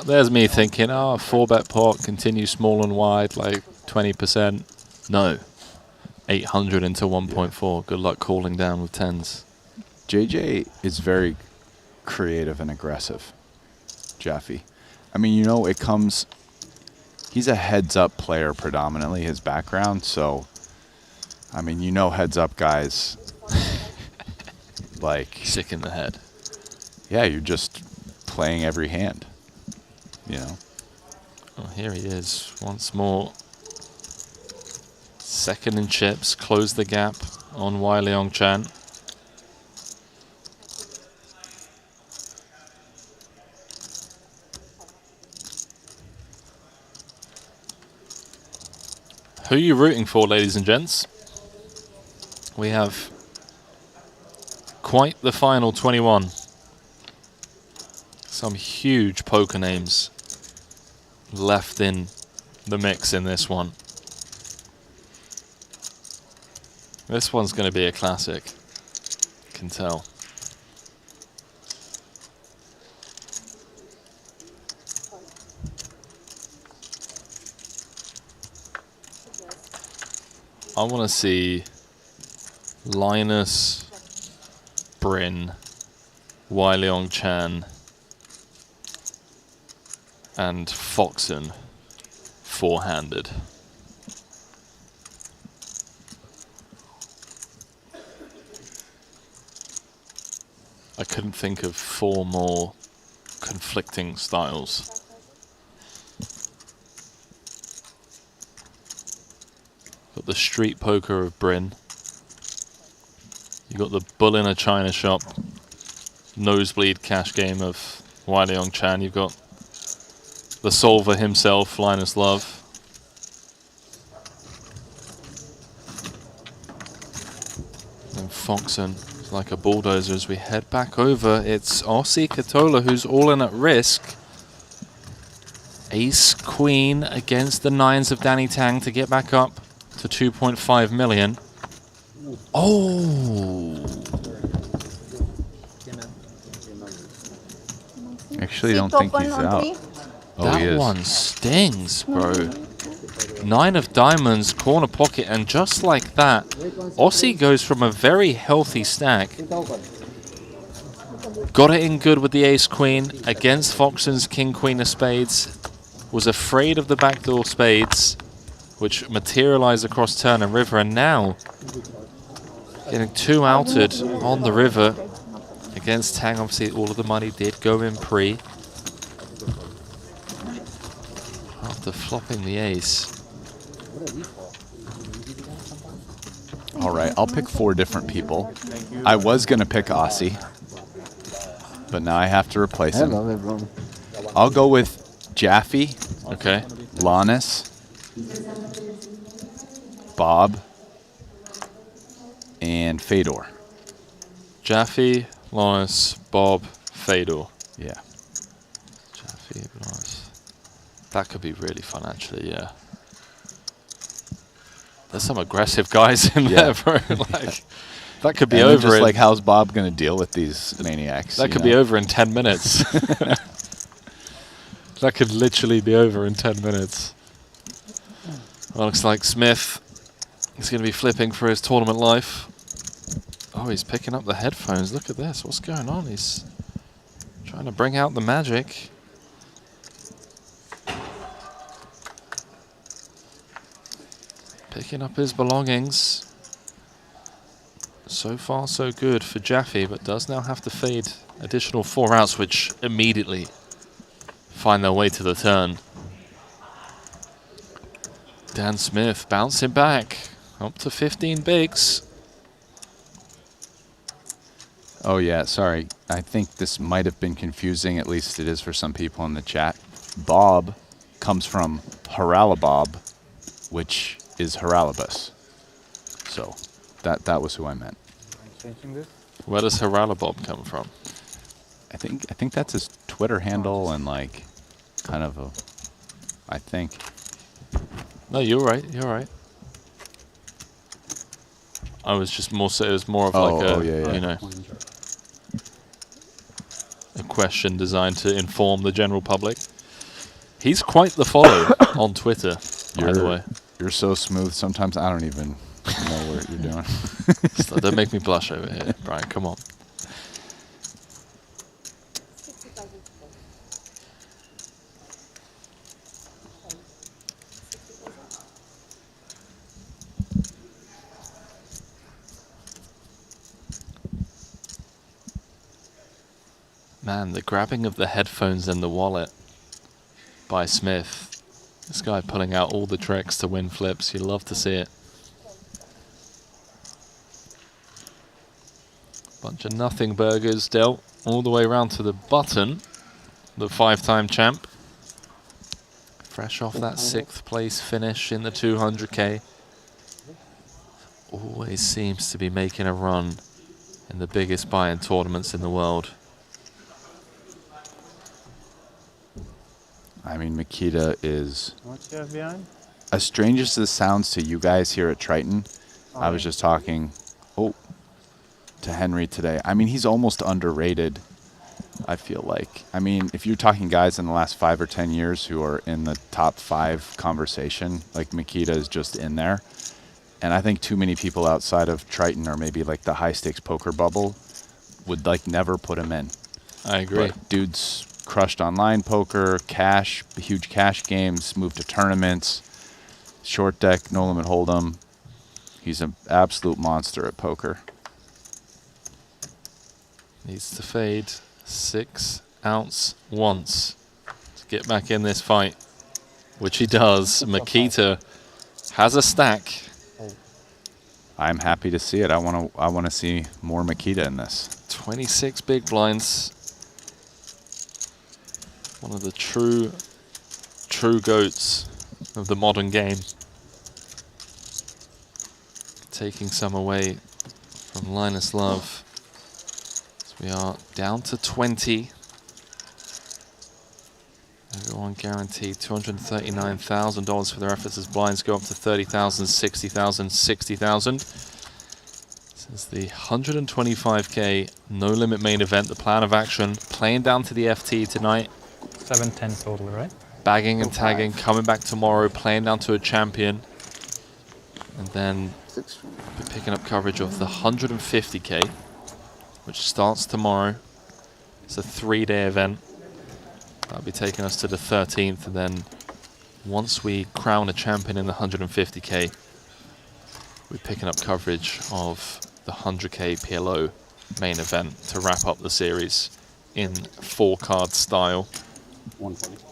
There's me thinking, 4-bet pot, continue small and wide, like 20%. No. 800 into 1.4. Good luck calling down with 10s. JJ is very creative and aggressive, Jaffe. I mean, you know, it comes... He's a heads-up player predominantly, his background, so... I mean, you know heads-up guys... like... Sick in the head. Yeah, you're just playing every hand, you know? Oh, here he is once more. Second in chips, close the gap on Weiliang Chan. Who are you rooting for, ladies and gents? We have quite the final 21. Some huge poker names left in the mix in this one. This one's going to be a classic. Can tell. I want to see Linus, Bryn, Weiliang Chan, and Foxen four-handed. I couldn't think of 4 more conflicting styles. Got the street poker of Bryn. You got the bull in a china shop, nosebleed cash game of Weiliang Chan. You've got the solver himself, Linus Love. And Foxen is like a bulldozer as we head back over. It's Aussie Katola who's all in at risk. Ace Queen against the 9s of Danny Tang to get back up to 2.5 million. Oh! Actually, don't think he's out. Oh, he That is. one stings, bro. 9 of diamonds, corner pocket, and just like that, Aussie goes from a very healthy stack. Got it in good with the ace-queen against Foxen's king-queen of spades. Was afraid of the backdoor spades, which materialized across turn and river, and now getting 2 outed on the river against Tang. Obviously, all of the money did go in pre. After flopping the ace. All right, I'll pick 4 different people. I was going to pick Aussie, but now I have to replace him. Hello, everyone. I'll go with Jaffe. Okay. Lannis. Bob. and Fedor. Jaffe, Lawrence, Bob, Fedor. Yeah. Jaffe, Lawrence. That could be really fun, actually, yeah. There's some aggressive guys in there, bro. Like, that could be over. Just like, how's Bob going to deal with these maniacs? That could be over in 10 minutes. That could literally be over in 10 minutes. Well, looks like Smith is going to be flipping for his tournament life. Oh, he's picking up the headphones. Look at this. What's going on? He's trying to bring out the magic. Picking up his belongings. So far, so good for Jaffe, but does now have to fade additional 4 outs, which immediately find their way to the turn. Dan Smith bouncing back up to 15 bigs. Oh, yeah, sorry. I think this might have been confusing, at least it is for some people in the chat. Bob comes from Haralabob, which is Haralabus. So that was who I meant. Changing this? Where does Haralabob come from? I think that's his Twitter handle and like kind of a, I think. No, you're right. You're right. I was just more so it was more of like a you know, a question designed to inform the general public. He's quite the follow on Twitter, by the way. You're so smooth. Sometimes I don't even know what you're doing. So don't make me blush over here, Brian. Come on. Man, the grabbing of the headphones and the wallet by Smith. This guy pulling out all the tricks to win flips. You love to see it. Bunch of nothing burgers dealt all the way around to the button. The 5-time champ. Fresh off that 6th place finish in the 200K. Always seems to be making a run in the biggest buy-in tournaments in the world. I mean, Makita is, What you have behind? as strange as this sounds to you guys here at Triton, I was just talking to Henry today. I mean, he's almost underrated, I feel like. I mean, if you're talking guys in the last 5 or 10 years who are in the top 5 conversation, like Makita is just in there. And I think too many people outside of Triton or maybe like the high stakes poker bubble would like never put him in. I agree. But dude's crushed online poker, cash, huge cash games, moved to tournaments, short deck, no limit hold'em. He's an absolute monster at poker. Needs to fade 6 ounce once to get back in this fight, which he does. Makita has a stack. I'm happy to see it. I want to see more Makita in this. 26 big blinds. One of the true goats of the modern game. Taking some away from Linus Love. So we are down to 20. Everyone guaranteed $239,000 for their efforts as blinds go up to 30,000, 60,000, 60,000. This is the 125K No Limit main event, the plan of action, playing down to the FT tonight. 710 total, right? Bagging and tagging, coming back tomorrow, playing down to a champion. And then we're picking up coverage of the 150K, which starts tomorrow. It's a 3-day event. That'll be taking us to the 13th, and then once we crown a champion in the 150K, we're picking up coverage of the 100K PLO main event to wrap up the series in 4-card style. 120.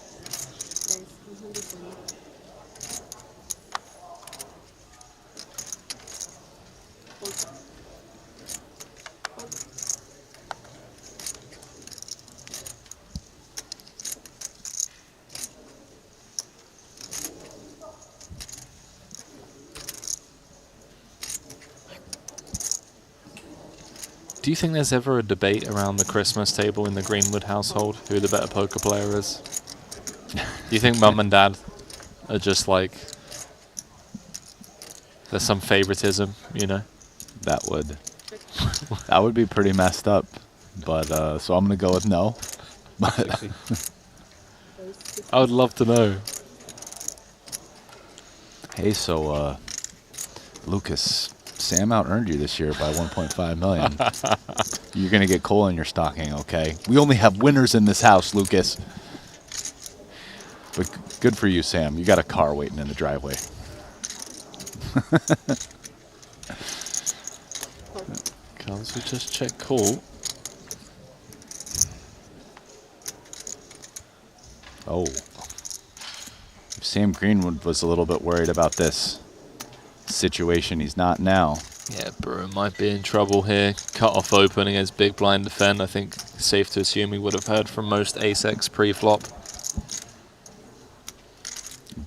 Do you think there's ever a debate around the Christmas table in the Greenwood household who the better poker player is? Do you think mum and dad are just like, there's some favoritism, you know? That would be pretty messed up. But so I'm gonna go with no. But I would love to know. Hey, so Lucas, Sam out-earned you this year by 1.5 million. You're gonna get coal in your stocking, okay? We only have winners in this house, Lucas. But good for you, Sam. You got a car waiting in the driveway. Cards, we just check call. Oh. Sam Greenwood was a little bit worried about this situation. He's not now. Yeah, Brewer might be in trouble here. Cut off open against big blind defend. I think safe to assume he would have heard from most ace-x pre-flop.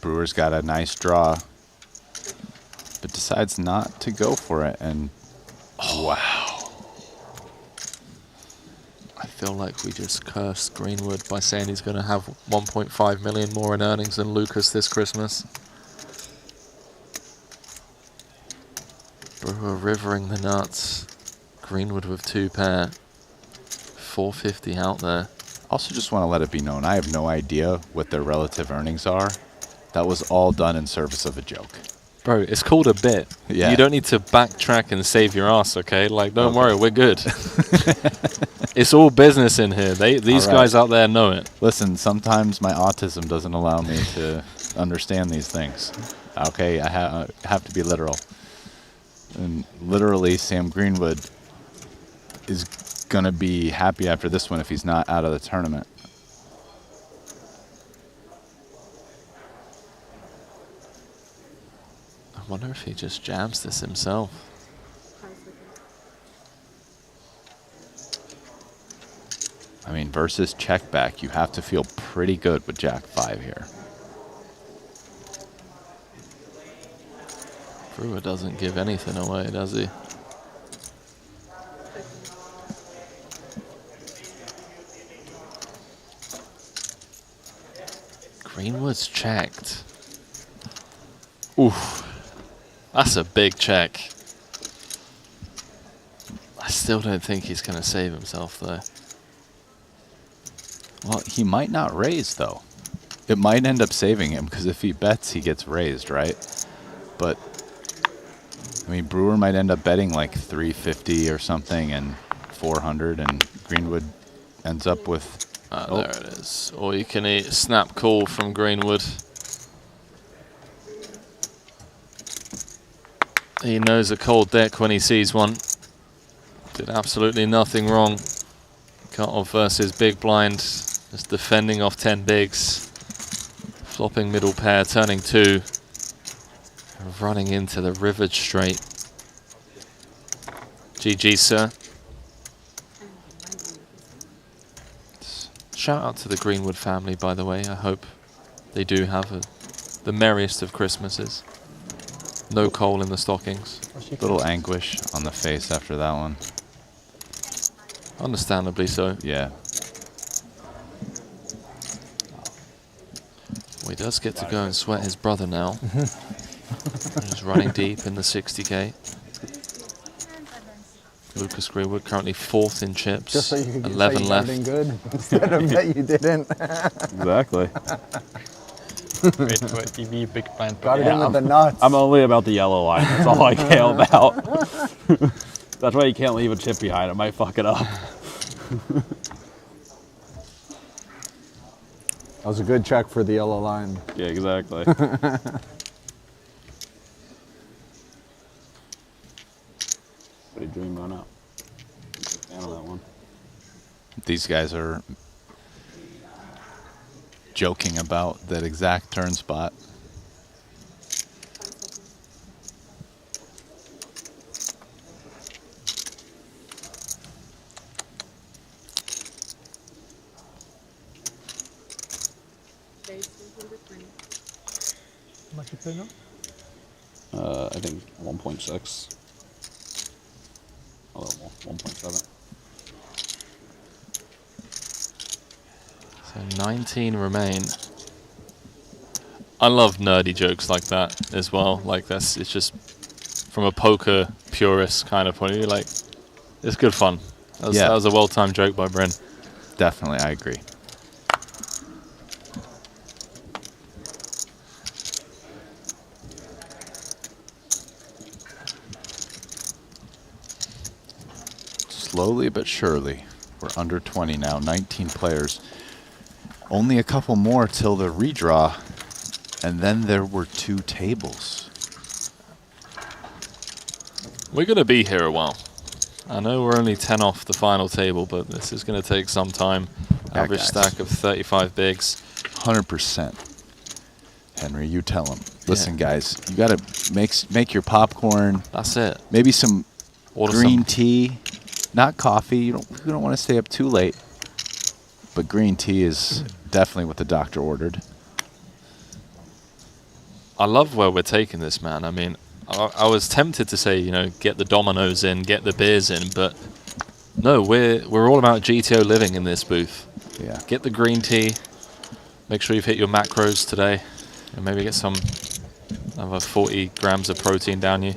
Brewer's got a nice draw, but decides not to go for it. And wow. I feel like we just cursed Greenwood by saying he's going to have 1.5 million more in earnings than Lucas this Christmas. Brewer rivering the nuts. Greenwood with 2 pair. 450 out there. Also just want to let it be known, I have no idea what their relative earnings are. That was all done in service of a joke. Bro, it's called a bit. Yeah. You don't need to backtrack and save your ass, okay? Like, don't worry, we're good. It's all business in here. These guys out there know it. Listen, sometimes my autism doesn't allow me to understand these things. Okay, I have to be literal. And literally, Sam Greenwood is going to be happy after this one if he's not out of the tournament. I wonder if he just jams this himself. I mean, versus check back, you have to feel pretty good with Jack 5 here. Brewer doesn't give anything away, does he? Greenwood's checked. Oof. That's a big check. I still don't think he's going to save himself, though. Well, he might not raise, though. It might end up saving him, because if he bets, he gets raised, right? But, I mean, Brewer might end up betting like 350 or something and 400, and Greenwood ends up with... There it is. Or you can eat snap call from Greenwood. He knows a cold deck when he sees one. Did absolutely nothing wrong. Cut off versus big blind. Just defending off 10 bigs. Flopping middle pair, turning 2. Running into the rivered straight. GG, sir. Shout out to the Greenwood family, by the way. I hope they do have the merriest of Christmases. No coal in the stockings. Little anguish on the face after that one. Understandably so. Yeah. Well, he does get to go and sweat his brother now. He's running deep in the 60k. Lucas Greenwood currently 4th in chips. Just so you could 11 left. good instead of that you didn't. Exactly. Wait for EV big blind. Got it in with the nuts. I'm only about the yellow line. That's all I care about. That's why you can't leave a chip behind. It might fuck it up. That was a good check for the yellow line. Yeah, exactly. What a dream run up. Fan of that one. These guys are joking about that exact turn spot. How much you pay now? I think 1.6. A little more. 1.7. So 19 remain. I love nerdy jokes like that as well. Like it's just from a poker purist kind of point of view. Like it's good fun. That was a well-timed joke by Bryn. Definitely, I agree. Slowly but surely, we're under 20 now. 19 players. Only a couple more till the redraw, and then there were 2 tables. We're going to be here a while. I know we're only 10 off the final table, but this is going to take some time. Average stack of 35 bigs. 100%. Henry, you tell him. Listen, guys, you got to make your popcorn. That's it. Maybe some Order green some. tea, not coffee. You don't want to stay up too late. But green tea is definitely what the doctor ordered. I love where we're taking this, man. I mean, I was tempted to say, you know, get the dominoes in, get the beers in, but no, we're all about GTO living in this booth. Yeah. Get the green tea. Make sure you've hit your macros today, and maybe get some another 40 grams of protein down you.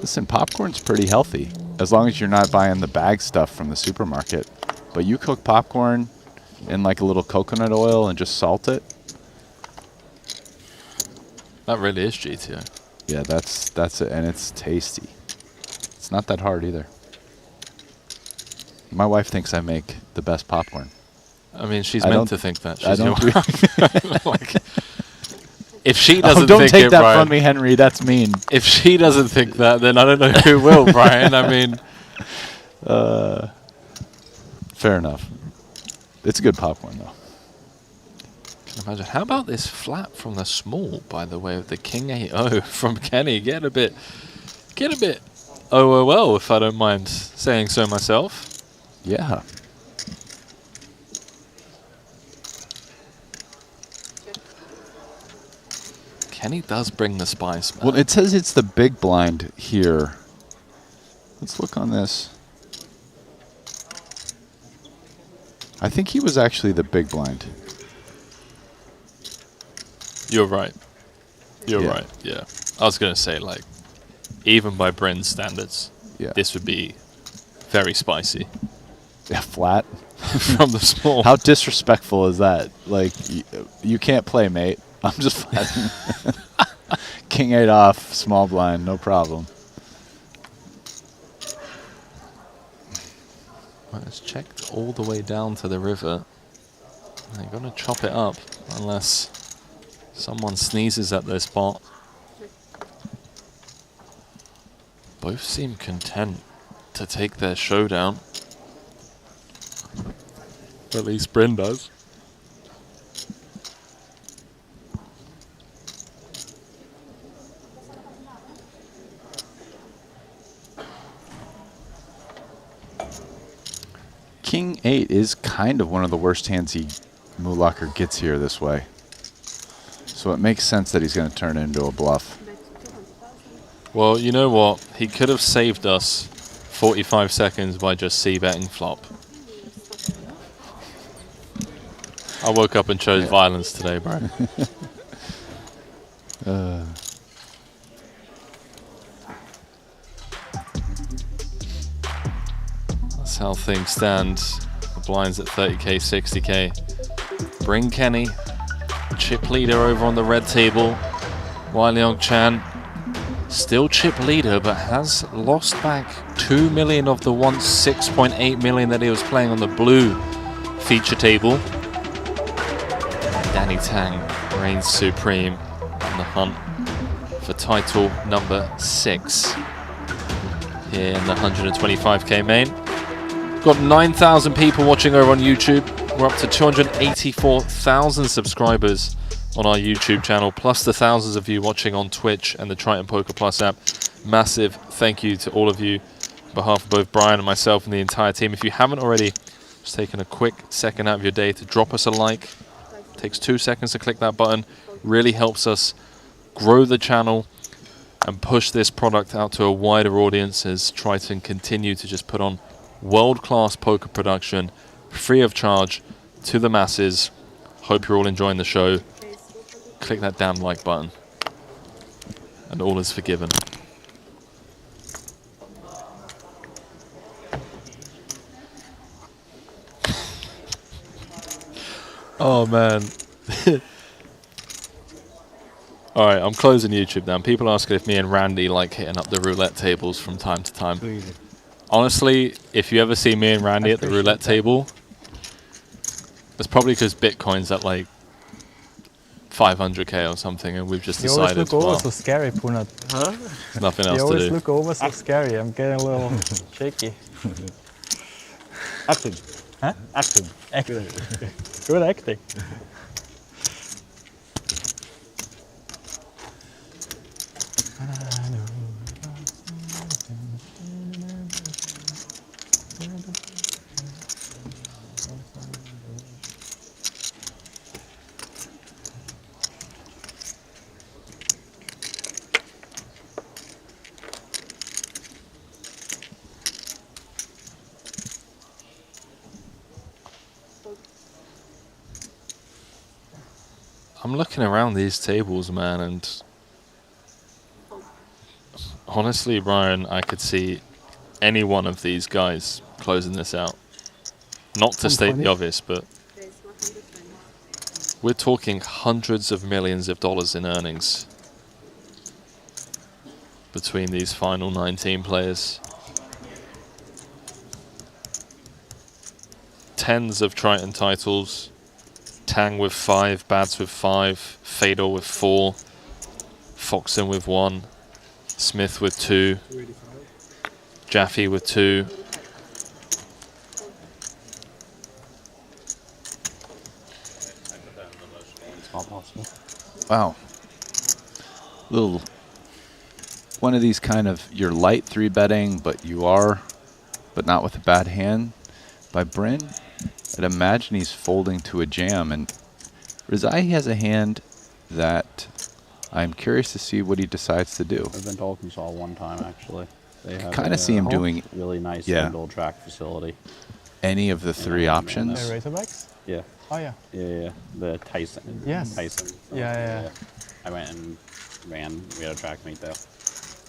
Listen, popcorn's pretty healthy as long as you're not buying the bag stuff from the supermarket. But you cook popcorn in like a little coconut oil and just salt it. That really is GTO. Yeah, that's it, and it's tasty. It's not that hard either. My wife thinks I make the best popcorn. I mean, she's meant to think that. I She's don't. like, if she doesn't don't think take it, that Brian, from me, Henry. That's mean. If she doesn't think that, then I don't know who will, Brian. I mean, fair enough. It's good popcorn, though. Can imagine. How about this flat from the small, by the way, of the King 8-0 from Kenny? Get a bit OOL, if I don't mind saying so myself. Yeah. Kenny does bring the spice, man. Well, it says it's the big blind here. Let's look on this. I think he was actually the big blind. You're right. You're right, yeah. I was going to say, like, even by Bryn's standards, this would be very spicy. Yeah, flat. From the small. How disrespectful is that? Like, you can't play, mate. I'm just flat. King 8 off, small blind, no problem. Well, it's checked all the way down to the river. They're going to chop it up unless someone sneezes at their spot. Both seem content to take their showdown. At least Bryn does. King 8 is kind of one of the worst hands Moolaker gets here this way. So it makes sense that he's going to turn it into a bluff. Well, you know what? He could have saved us 45 seconds by just c-betting flop. I woke up and chose violence today, bro. That's how things stand. The blinds at 30k, 60k. Bring Kenny. Chip leader over on the red table. Wai Leong Chan. Still chip leader, but has lost back 2 million of the once 6.8 million that he was playing on the blue feature table. Danny Tang reigns supreme on the hunt for title number 6 here in the 125k main. Got 9,000 people watching over on YouTube. We're up to 284,000 subscribers on our YouTube channel, plus the thousands of you watching on Twitch and the Triton Poker Plus app. Massive thank you to all of you on behalf of both Brian and myself and the entire team. If you haven't already, just taken a quick second out of your day to drop us a like. Takes 2 seconds to click that button. Really helps us grow the channel, and push this product out to a wider audience as Triton continue to just put on world-class poker production, free of charge, to the masses. Hope you're all enjoying the show. Click that damn like button, and all is forgiven. Oh man. Alright, I'm closing YouTube down. People asking if me and Randy like hitting up the roulette tables from time to time. Honestly, if you ever see me and Randy at the roulette table, it's probably because Bitcoin's at like 500k or something, and we've just decided, you always look over so scary, Punat. Huh? Nothing else you to always do. look over so scary. I'm getting a little shaky. Acting. Huh? Acting. Acting. Good acting. I'm looking around these tables, man, and honestly, Ryan, I could see any one of these guys closing this out. Not to state the obvious, but we're talking hundreds of millions of dollars in earnings between these final 19 players. Tens of Triton titles. Tang with 5, Bads with 5, Fedor with 4, Foxen with 1, Smith with 2, Jaffe with 2. It's not possible. Wow. Little one of these kind of, you're light 3-betting, but not with a bad hand by Bryn. I'd imagine he's folding to a jam, and Rezai has a hand that I'm curious to see what he decides to do. I've been to Arkansas one time, actually. They have Kind of see him doing really nice yeah. indoor track facility. Any of the 3 options. Razorbacks? Yeah. Oh yeah. Yeah. The Tyson. Yes. Tyson. Yeah. I went and ran. We had a track meet there.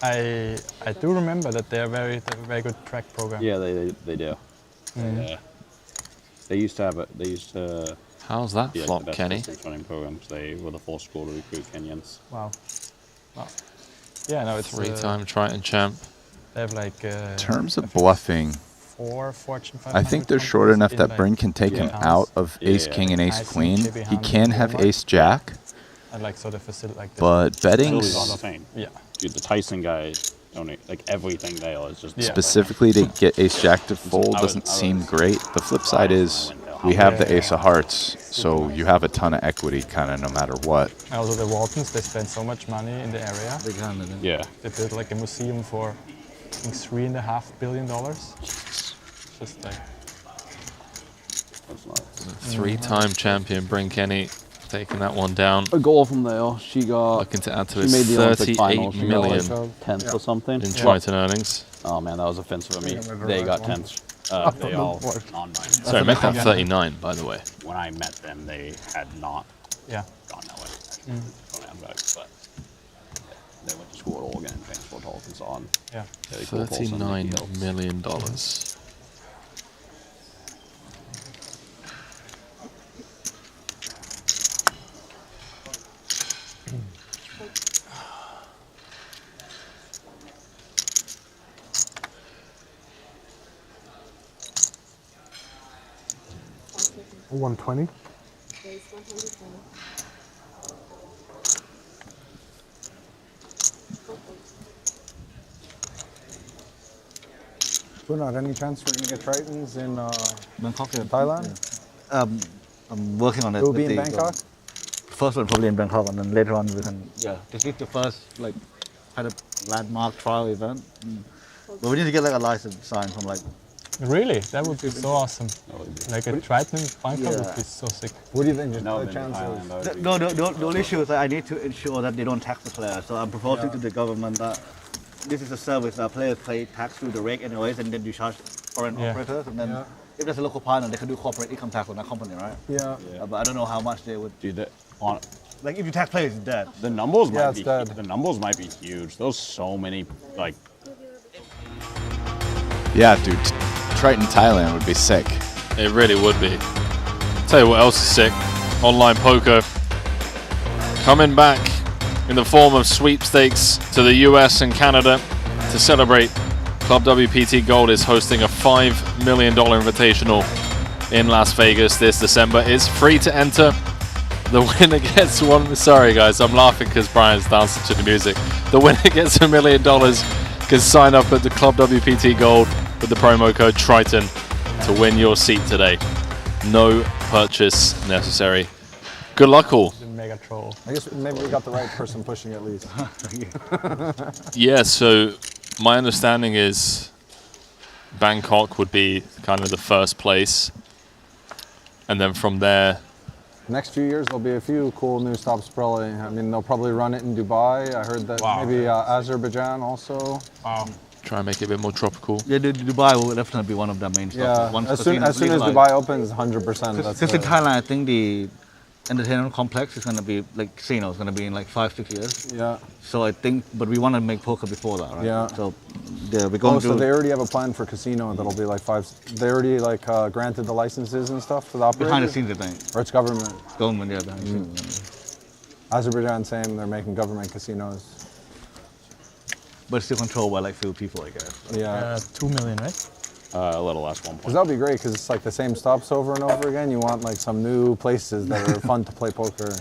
I do remember that they have a very good track program. Yeah, they do. Mm. They used to have it. They used to. How's that be like flop, the best Kenny? distance running programs. They were the first school to recruit Kenyans. Wow. Yeah, no, it's 3-time Triton champ. They have like. In terms of bluffing, 4 Fortune 500. I think they're short enough that Bryn can take him out of Ace King and Ace Queen. He can have Ace Jack. And like so they facilitate like this. But betting. Yeah. Dude, the Tyson guy, like everything there is just Specifically to get Ace Jack to fold doesn't seem great. The flip side is we have the Ace of Hearts, so you have a ton of equity kind of no matter what. And also the Waltons, they spend so much money in the area. Yeah. They built like a museum for I think $3.5 billion. Just like 3-time champion Bryn Kenny taking that one down. A goal from there. She got. Looking to add to she his made the Olympic 38 finals. She million got like 10th or something in Triton earnings. Oh man, that was offensive of me. They got 10th. They all non-binary. Sorry, make that 39, by the way. When I met them, they had not gone that way. But they went to school at Oregon and transferred to Arkansas. And $39 million. $120. We're not any chance we're going to get Tritons in Bangkok, Thailand? I'm working on it. It will be in Bangkok? First one probably in Bangkok, and then later on we can. Yeah, this is the first like kind of landmark trial event. But we need to get like a license signed from like Really? That would be so awesome. Like a Triton bunker would be so sick. What do you think? Just No, the chances? The only issue is that I need to ensure that they don't tax the players. So I'm proposing to the government that this is a service that players pay tax through the reg anyways, and then you charge foreign operators, and then if there's a local partner, they can do corporate income tax on that company, right? Yeah. But I don't know how much they would. Do that on. Like if you tax players, it's dead. The numbers Yeah, might it's be dead. the numbers might be huge. There's so many like. Yeah, dude. Triton Thailand would be sick. It really would be. Tell you what else is sick. Online poker coming back in the form of sweepstakes to the US and Canada to celebrate. Club WPT Gold is hosting a $5 million invitational in Las Vegas this December. It's free to enter. The winner gets one. Sorry guys, I'm laughing because Brian's dancing to the music. The winner gets $1 million. Can sign up at the Club WPT Gold with the promo code Triton to win your seat today. No purchase necessary. Good luck all. The mega troll. I guess maybe we got the right person pushing at least. Yeah, so my understanding is Bangkok would be kind of the first place. And then from there, Next few years, there'll be a few cool new stops probably. I mean, they'll probably run it in Dubai. I heard that maybe Azerbaijan also. Wow. Try and make it a bit more tropical. Yeah, Dubai will definitely be one of the main stops. Yeah, as soon as Dubai opens, 100%. Because in Thailand, I think the entertainment complex is going to be like casino. It's going to be in like 5-6 years. Yeah. So I think, but we want to make poker before that, right? Yeah. So yeah, we're going to. So they already have a plan for casino that'll be like 5. They already like granted the licenses and stuff to the operators. Behind the scenes, I think. Or it's government. Government, yeah, behind the scenes. Azerbaijan same. They're making government casinos. But it's still controlled by like few people, I guess. Yeah. 2 million, right? A little less, 1 point. Because that'll be great because it's like the same stops over and over again. You want like some new places that are fun to play poker.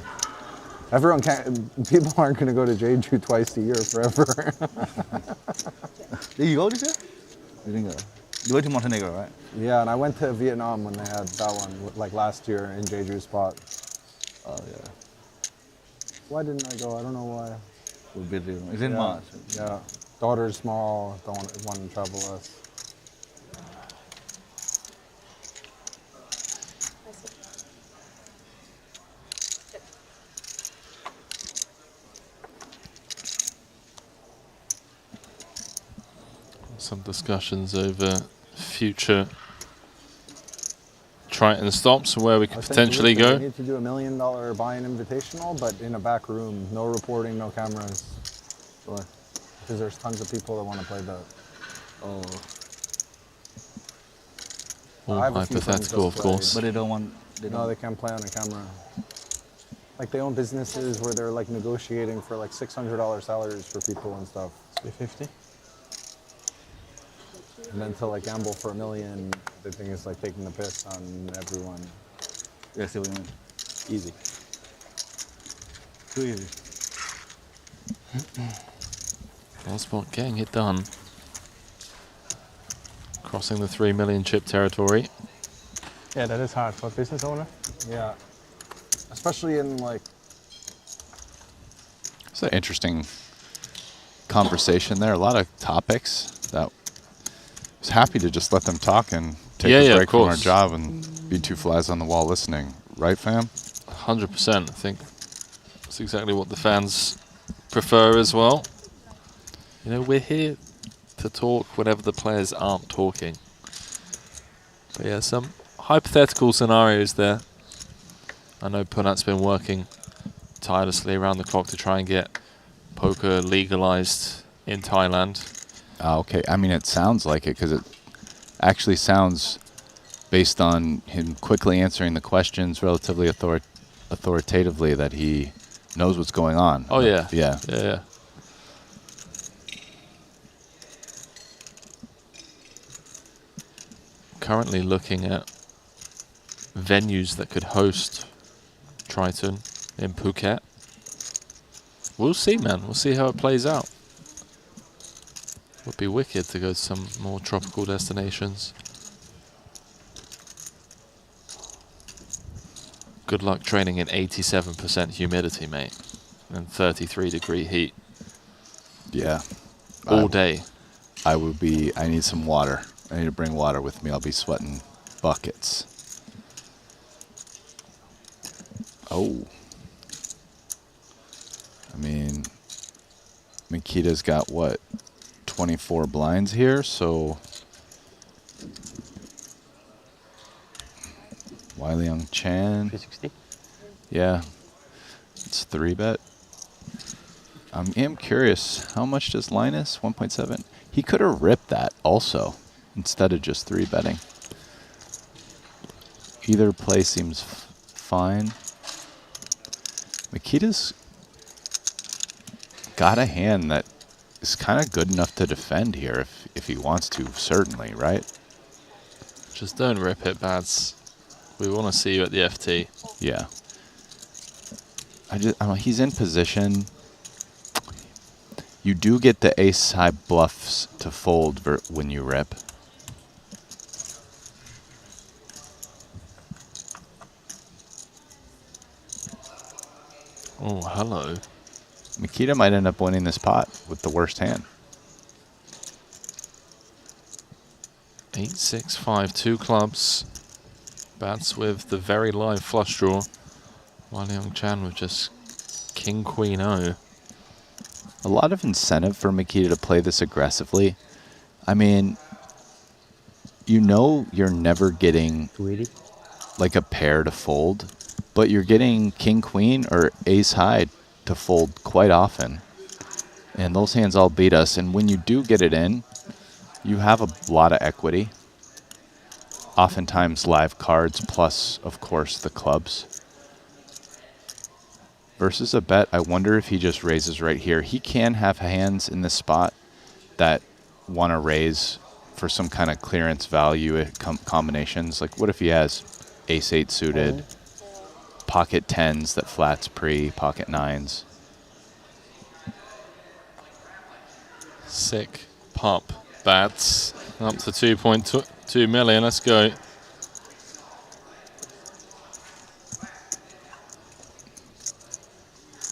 Everyone can't. People aren't going to go to Jeju twice a year forever. Did you go this year? You didn't go. You went to Montenegro, right? Yeah, and I went to Vietnam when they had that one, like last year in Jeju spot. Oh yeah. Why didn't I go? I don't know why. We're busy. It's in March. Yeah. Daughter's small. Don't want to travel less. Some discussions over future Triton stops where we could potentially go. We need to do $1 million buy-in invitational, but in a back room, no reporting, no cameras. Because there's tons of people that want to play that. Oh. All hypothetical, of course. But they don't want. No, they can't play on a camera. Like they own businesses where they're like negotiating for like $600 salaries for people and stuff. 350. And then to like gamble for $1 million, the thing is like taking the piss on everyone. Yeah, see what you mean. Easy. Too easy. Well spot getting it done. Crossing the 3 million chip territory. Yeah, that is hard for a business owner. Yeah. Especially in like. It's an interesting conversation there. A lot of topics that I was happy to just let them talk and take a break from our job and be two flies on the wall listening. Right, fam? 100%. I think that's exactly what the fans prefer as well. You know, we're here to talk whenever the players aren't talking. But yeah, some hypothetical scenarios there. I know Punat's been working tirelessly around the clock to try and get poker legalized in Thailand. Okay, I mean, it sounds like it because it actually sounds, based on him quickly answering the questions relatively authoritatively, that he knows what's going on. Oh, yeah. Yeah. Yeah. Currently looking at venues that could host Triton in Phuket. We'll see, man. We'll see how it plays out. Would be wicked to go to some more tropical destinations. Good luck training in 87% humidity, mate, and 33-degree heat. Yeah. All day. I need some water I need to bring water with me. I'll be sweating buckets. Oh. I mean, Mikita's got what? 24 blinds here, so Wiley Young Chan. 360? Yeah. It's 3-bet. I am curious, how much does Linus? 1.7. He could have ripped that also, instead of just 3-betting. Either play seems fine. Mikita's got a hand that is kind of good enough to defend here if he wants to, certainly, right? Just don't rip it, Bads. We want to see you at the FT. Yeah. I don't know, he's in position. You do get the ace-high bluffs to fold when you rip. Oh, hello. Mikita might end up winning this pot with the worst hand. 8-6-5, 2 clubs. Bats with the very live flush draw. While Young Chan with just King Queen O. A lot of incentive for Mikita to play this aggressively. I mean, you know you're never getting like a pair to fold, but you're getting King Queen or Ace High to fold quite often. And those hands all beat us. And when you do get it in, you have a lot of equity. Oftentimes live cards plus, of course, the clubs. Versus a bet, I wonder if he just raises right here. He can have hands in this spot that want to raise for some kind of clearance value combinations. Like what if he has ace-8 suited, pocket 10s that flats pre, pocket 9s. Sick pop. Bats up to 2.2 million. Let's go.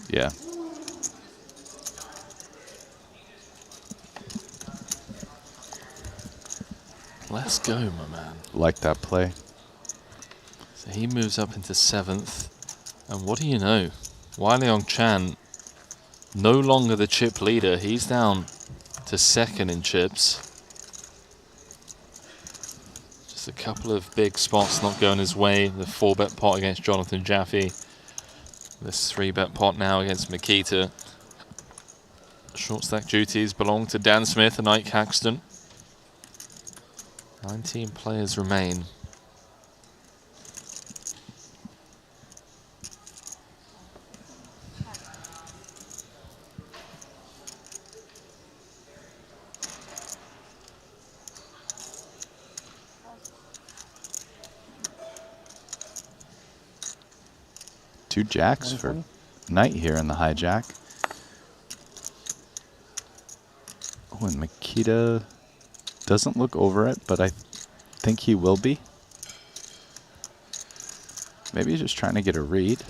Yeah. Let's go, my man. Like that play. So he moves up into 7th. And what do you know? Wiley Young Chan, no longer the chip leader. He's down to 2nd in chips. Just a couple of big spots not going his way. The 4-bet pot against Jonathan Jaffe. This 3-bet pot now against Mikita. Short stack duties belong to Dan Smith and Ike Caxton. 19 players remain. Two jacks for Knight here in the hijack. Oh, and Mikita doesn't look over it, but I think he will be. Maybe he's just trying to get a read.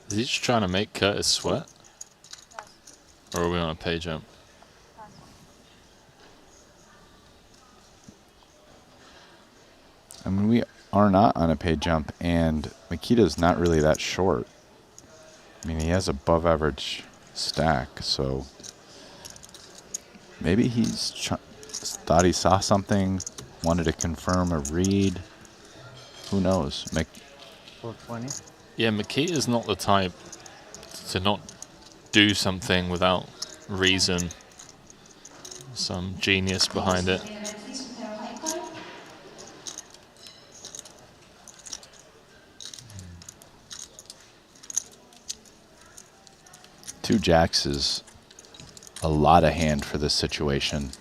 Is he just trying to make Curtis sweat? Or are we on a pay jump? I mean, we are not on a pay jump, and Mikita's not really that short. I mean, he has above average stack, so maybe he's thought he saw something, wanted to confirm a read. Who knows? 420. Yeah, Mikita's not the type to not do something without reason. Some genius behind it. Two jacks is a lot of hand for this situation.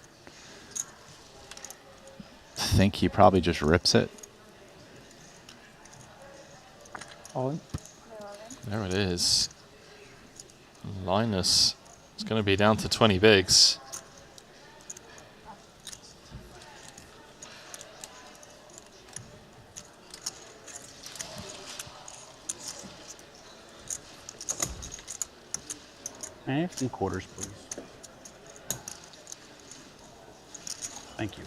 Think he probably just rips it. All in. There it is. Linus is going to be down to 20 bigs. Halves and quarters, please. Thank you.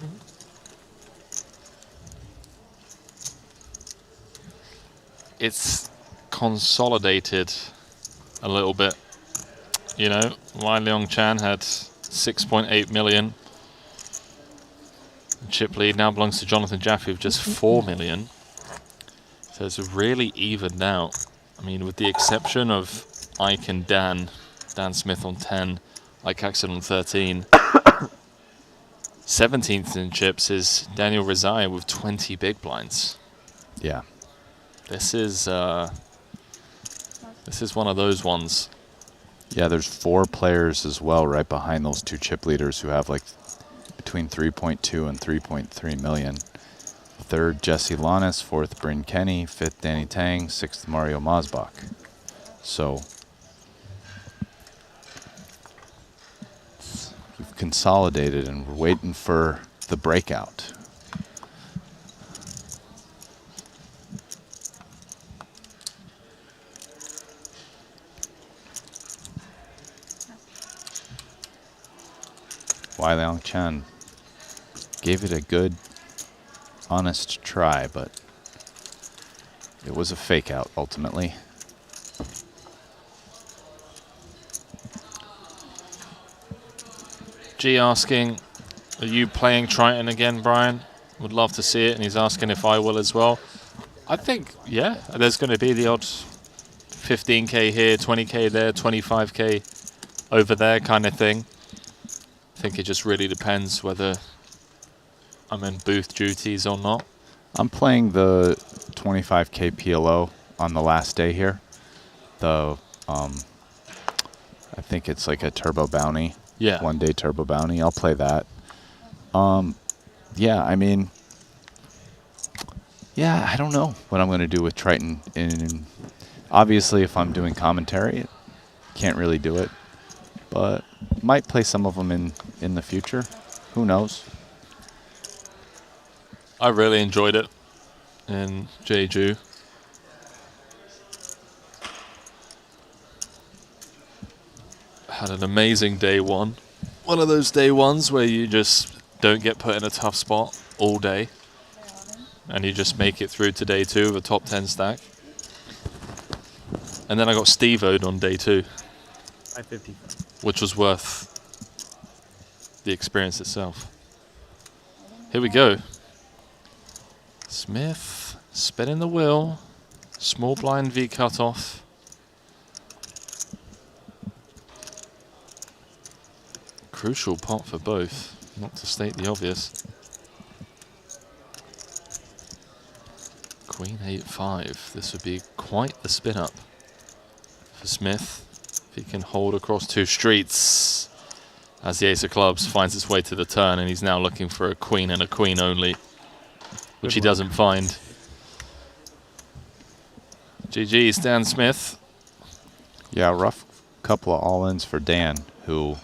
It's consolidated a little bit. You know, Wai Leong Chan had 6.8 million. The chip lead now belongs to Jonathan Jaffe with just 4 million. So it's really evened out. I mean, with the exception of Ike and Dan Smith on 10, Ike Axon on 13. 17th in chips is Daniel Rizai with 20 big blinds. Yeah. This is one of those ones. Yeah, there's 4 players as well right behind those 2 chip leaders who have like between 3.2 and 3.3 million. 3rd, Jesse Lanis. 4th, Bryn Kenny. 5th, Danny Tang. 6th, Mario Masbach. So we've consolidated and we're waiting for the breakout. Wai Leong Chan gave it a good, honest try, but it was a fake out ultimately. G asking, are you playing Triton again, Brian? Would love to see it, and he's asking if I will as well. I think, yeah, there's going to be the odd 15K here, 20K there, 25K over there kind of thing. I think it just really depends whether I'm in booth duties or not. I'm playing the 25K PLO on the last day here. The I think it's like a turbo bounty. Yeah. 1 day turbo bounty. I'll play that. Yeah, I mean, yeah, I don't know what I'm going to do with Triton. Obviously, if I'm doing commentary, can't really do it. But might play some of them in the future. Who knows? I really enjoyed it in Jeju. Had an amazing day one. One of those day ones where you just don't get put in a tough spot all day. And you just make it through to day 2 with a top 10 stack. And then I got Steve-O'd on day 2. 550. Which was worth the experience itself. Here we go. Smith spinning the wheel. Small blind V cutoff. Crucial pot for both, not to state the obvious. Queen 8-5. This would be quite the spin up for Smith. If he can hold across 2 streets as the ace of clubs finds its way to the turn, and he's now looking for a queen and a queen only, which he doesn't find. GG's Dan Smith. Yeah, rough couple of all-ins for Dan, who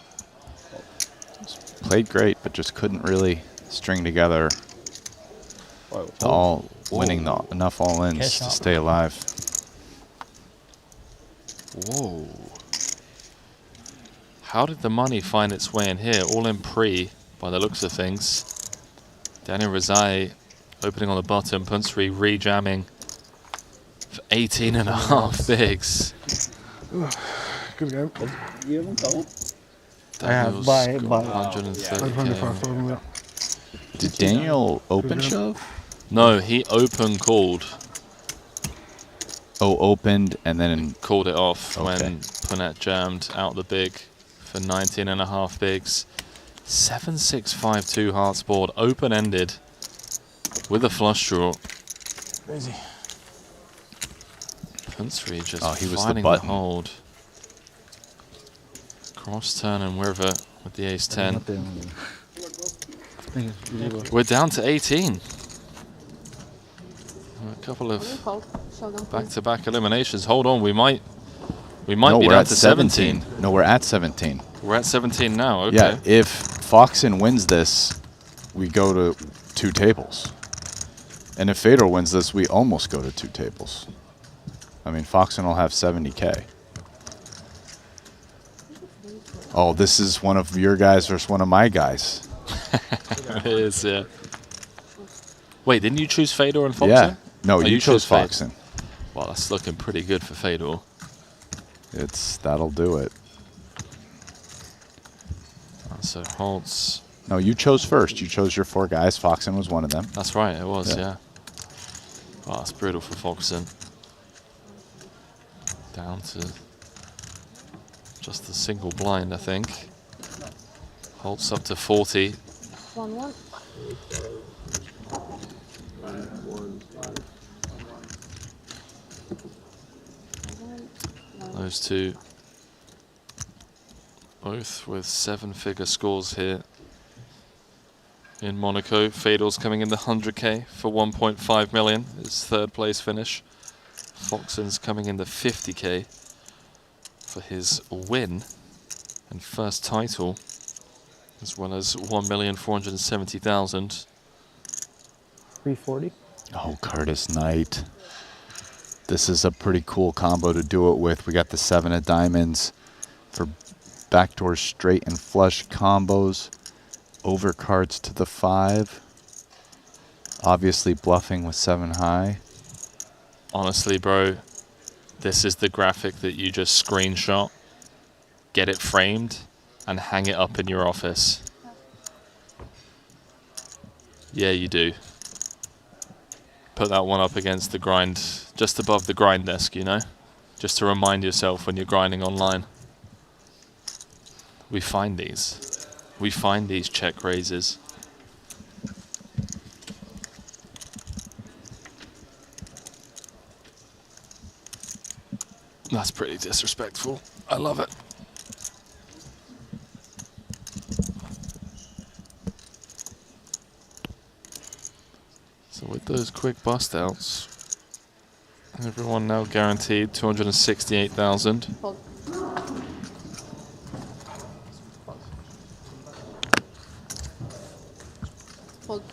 played great but just couldn't really string together enough all-ins to stay alive. Whoa. How did the money find its way in here? All in pre, by the looks of things. Daniel Rizai opening on the bottom. Punsri re-jamming for 18.5 bigs. Good game. You haven't called? I have by 130K. Did Daniel open shove? No, he open called. Oh, opened and then called it off okay. When Punet jammed out the big for 19.5 bigs. 7-6-5-2 hearts board, open-ended with a flush draw. Crazy. Punsri just he was finding the the hold. Cross turn and river with the ace 10. We're down to 18. A couple of back-to-back eliminations. Hold on, we might be down to 17. No, we're at 17. We're at 17 now. Okay. Yeah, if Foxen wins this, we go to 2 tables. And if Fedor wins this, we almost go to 2 tables. I mean, Foxen will have 70K. Oh, this is one of your guys versus one of my guys. It is, yeah. Wait, didn't you choose Fedor and Foxen? Yeah. No, Oh, you chose Foxen. Well, that's looking pretty good for Fedor. That'll do it. So Holtz. No, you chose first. You chose your 4 guys. Foxen was one of them. That's right, it was, yeah. Oh, that's brutal for Foxen. Down to just a single blind, I think. Holtz up to 40. 1-1. Those two both with 7-figure scores here in Monaco. Fedor's coming in the 100K for 1.5 million, his 3rd place finish. Foxen's coming in the 50K for his win and first title, as well as 1,470,000. 340. Oh, Curtis Knight. This is a pretty cool combo to do it with. We got the 7 of diamonds for backdoor straight and flush combos. Overcards to the 5. Obviously bluffing with 7 high. Honestly, bro, this is the graphic that you just screenshot, get it framed, and hang it up in your office. Yeah, you do. Put that one up against the grind, just above the grind desk, you know? Just to remind yourself when you're grinding online. We find these. We find these check raises. That's pretty disrespectful. I love it. So with those quick bust outs, everyone now guaranteed 268,000. Hold. Hold.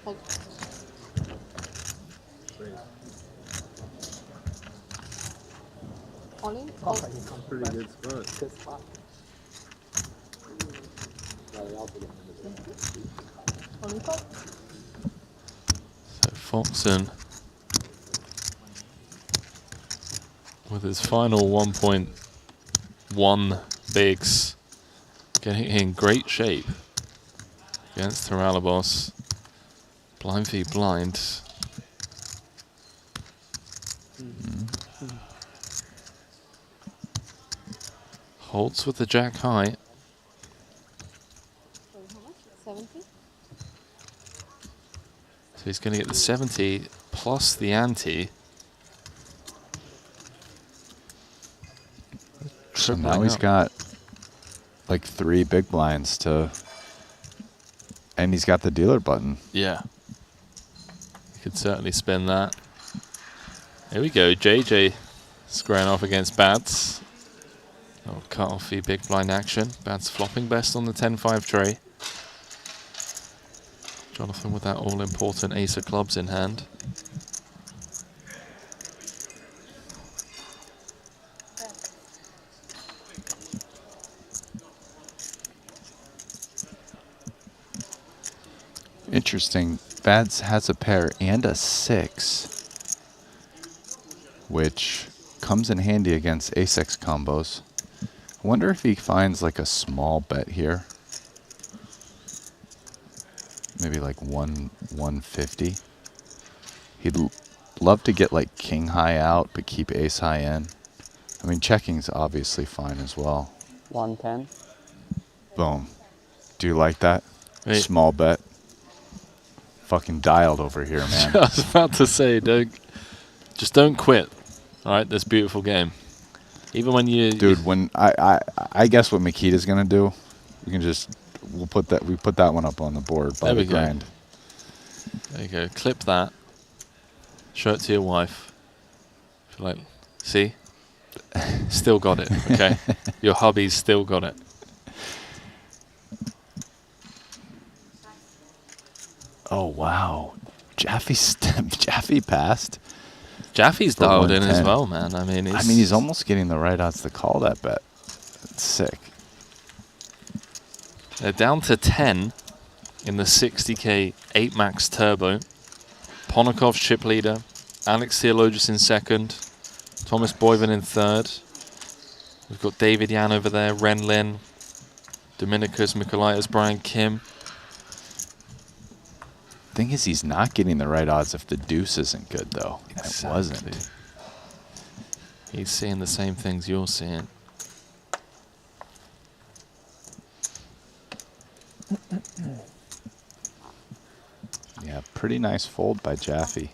Hold. All in? Hold. Pretty good spot. Good spot. All in call. So Foxen with his final 1.1 bigs, getting in great shape against Haralabos. Blind v blind. Holtz with the jack high. 70. So he's going to get the 70 plus the ante. So now he's got like 3 big blinds to, and he's got the dealer button. Yeah. You could certainly spin that. Here we go, JJ squaring off against Bats. Oh, cut off the big blind action. Bats flopping best on the 10-5 tray. Jonathan with that all-important ace of clubs in hand. Interesting. Bads has a pair and a 6, which comes in handy against ace-x combos. I wonder if he finds like a small bet here. Maybe like 150. He'd love to get like king high out, but keep ace high in. I mean, checking's obviously fine as well. 110. Boom. Do you like that? Wait. Small bet. Fucking dialed over here, man. I was about to say, Doug, just don't quit. All right, this beautiful game. Even when you, dude, when I guess what Makita's gonna do, we can just we put that one up on the board by the grind. There you go. Clip that. Show it to your wife. If you're like, see, still got it. Okay, your hubby's still got it. Oh wow, Jaffe passed. Jaffe's for dialed in as 110. well, man. I mean, he's almost getting the right odds to call that bet. It's sick. They're down to 10 in the 60K 8 Max Turbo. Ponokov's chip leader. Alex Theologis in second. Thomas Boyven in third. We've got David Yan over there. Ren Lin. Dominicus Mikolaitis, Brian Kim. Thing is, he's not getting the right odds if the deuce isn't good, though. Exactly. It wasn't. He's seeing the same things you're seeing. Yeah, pretty nice fold by Jaffe.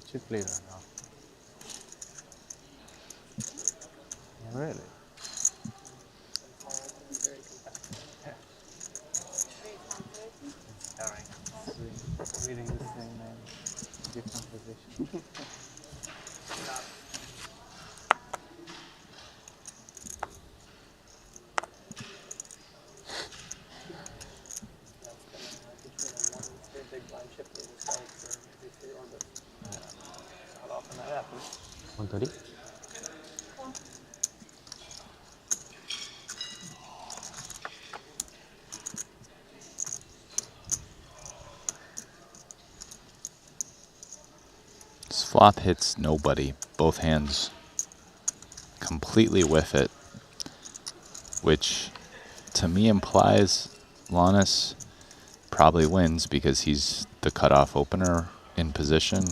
Chip leader now. Really? Reading this thing, man. Different position. Big blind chip lead is held for maybe 3 orbits. Not often that happens. 130? This flop hits nobody. Both hands completely whiff it, which to me implies Lannis probably wins because he's the cutoff opener in position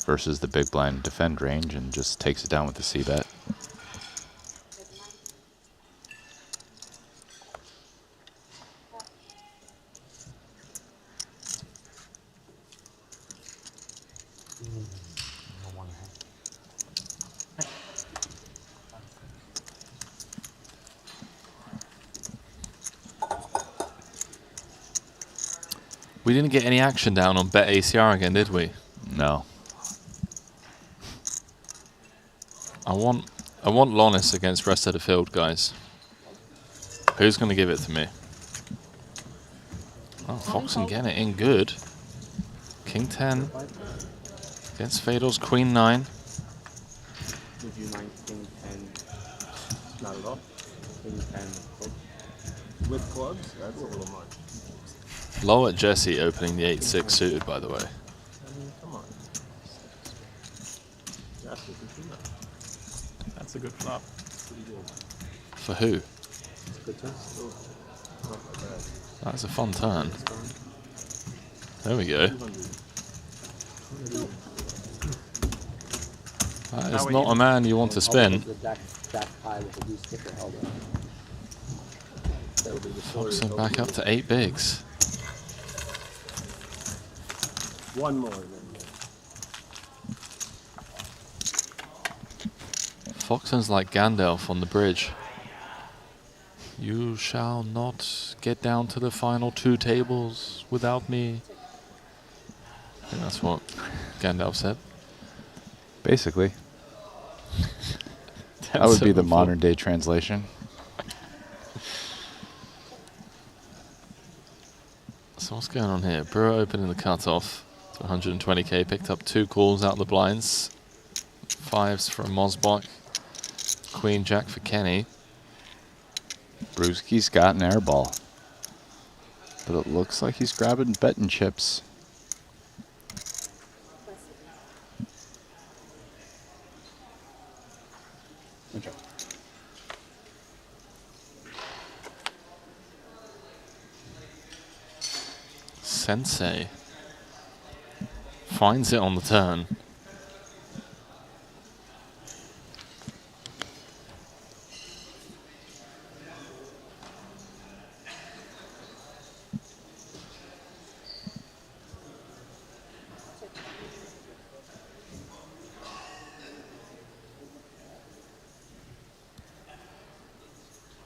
versus the big blind defend range and just takes it down with the c-bet. We didn't get any action down on Bet ACR again, did we? No. I want Lannis against rest of the field, guys. Who's going to give it to me? Oh, Fox and Gennett in good. King 10 against Fedor's Queen 9. Would you mind King 10 not at all? King 10 with clubs? That's a little much. Low at Jesse opening the 8-6 suited, by the way. I mean, come on. That's a good flop. Pretty good. For who? It's a good test. Still not that bad. That's a fun turn. There we go. That is not a man you want to spin. Foxen back up to 8 bigs. One more then. Foxen's like Gandalf on the bridge. You shall not get down to the final 2 tables without me. I think that's what Gandalf said. Basically. That would be the modern day translation. So what's going on here? Brewer opening the cutoff to 120k, picked up 2 calls out of the blinds. 5s from Mosbach. Queen Jack for Kenny. Brewski's got an air ball. But it looks like he's grabbing betting chips. Good job. Sensei finds it on the turn.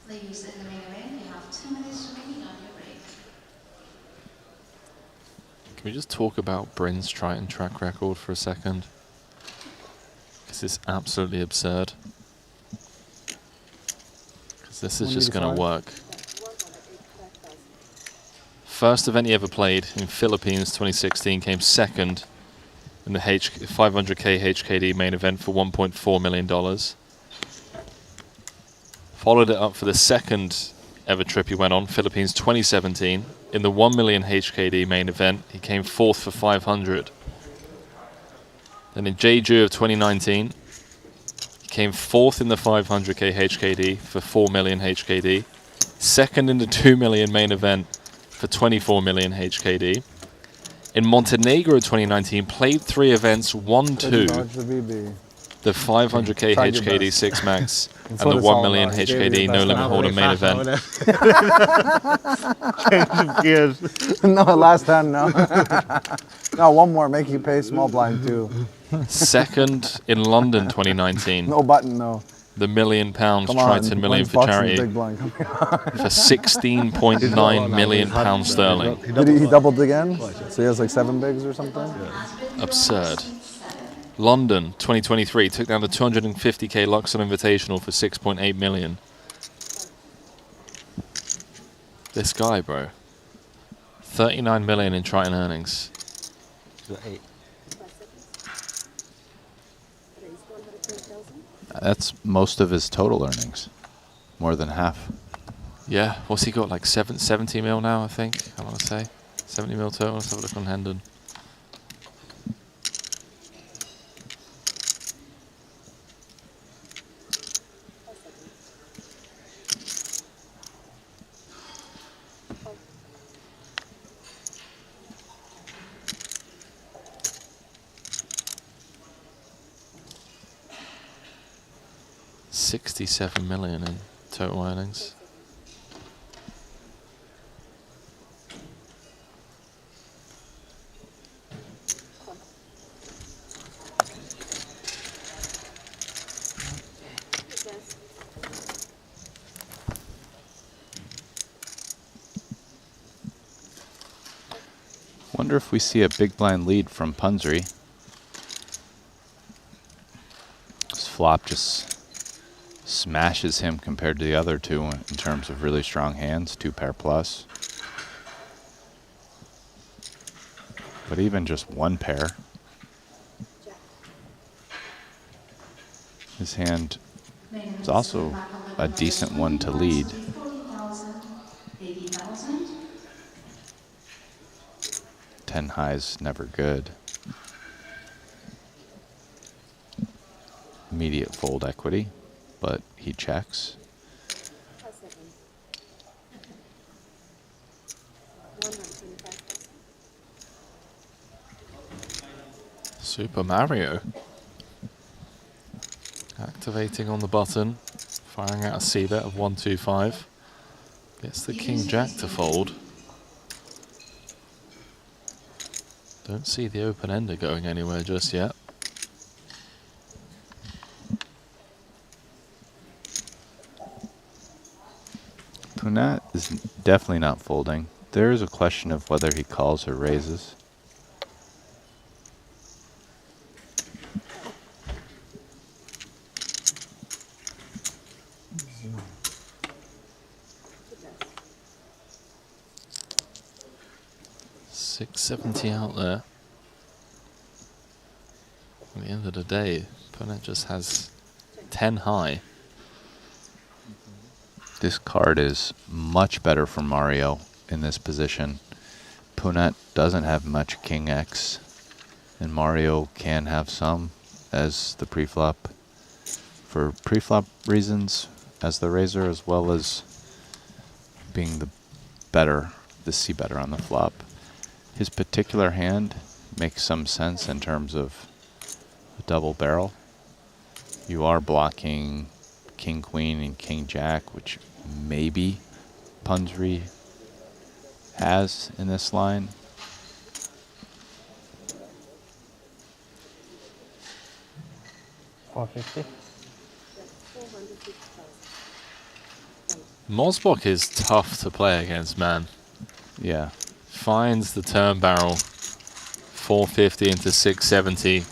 Ladies in the main event, you have 2 minutes remaining on your break. Can we just talk about Bryn's Triton track record for a second? Because it's absolutely absurd. Because this is just going to work. First event he ever played in Philippines 2016, came second in the 500k HKD main event for $1.4 million. Followed it up for the second ever trip he went on, Philippines 2017. In the 1 million HKD main event, he came fourth for 500. Then in Jeju of 2019, he came fourth in the 500k HKD for 4 million HKD. Second in the 2 million main event for 24 million HKD. In Montenegro 2019, played 3 events, won 2. The 500k HKD 6 max and the 1 million HKD no limit holder main event. No, last time, no. No, one more. Make you pay small blind too. Second in London 2019. No button, no. The £1 million Triton Million for charity for 16.9 million pounds sterling. Did he doubled again? So he has like 7 bigs or something? Absurd. London 2023 took down the 250k Luxon Invitational for 6.8 million. This guy, bro. 39 million in Triton earnings. That's most of his total earnings. More than half. Yeah, what's he got? Like 70 mil now, I think. I want to say 70 mil total. Let's have a look on Hendon. $67 million in total earnings. Wonder if we see a big blind lead from Punzri. This flop just smashes him compared to the other two in terms of really strong hands, 2 pair plus. But even just 1 pair, his hand is also a decent one to lead. 10 highs, never good. Immediate fold equity, but he checks. Super Mario. Activating on the button, firing out a C-bet of 125. Gets the King-Jack to fold. Don't see the open-ender going anywhere just yet. Punat is definitely not folding. There is a question of whether he calls or raises. $670 out there. At the end of the day, Punat just has 10 high. This card is much better for Mario in this position. Punat doesn't have much King X, and Mario can have some as the preflop for preflop reasons as the raiser, as well as being the C better on the flop. His particular hand makes some sense in terms of a double barrel. You are blocking King Queen and King Jack, which maybe Punzri has in this line. $450. Mosbok is tough to play against, man. Yeah. Finds the turn barrel, 450 into 670.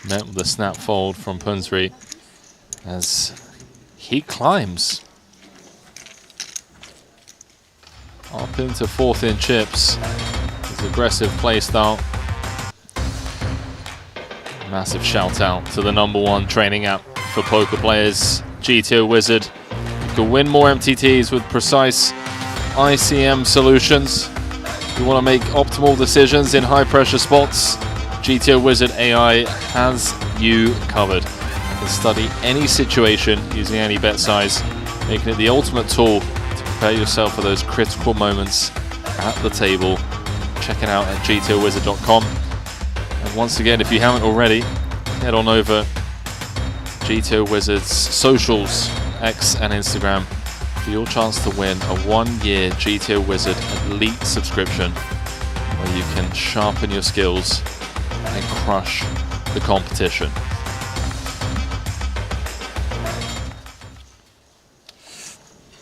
Met with the snap fold from Punzri as he climbs. Up into 4th in chips. His aggressive play style. Massive shout out to the #1 training app for poker players, GTO Wizard. You can win more MTTs with precise ICM solutions. You want to make optimal decisions in high pressure spots, GTO Wizard AI has you covered. You can study any situation using any bet size, making it the ultimate tool to prepare yourself for those critical moments at the table. Check it out at gtowizard.com. And once again, if you haven't already, head on over GTO Wizard's socials, X and Instagram, for your chance to win a 1-year GTO Wizard Elite subscription, where you can sharpen your skills and crush the competition.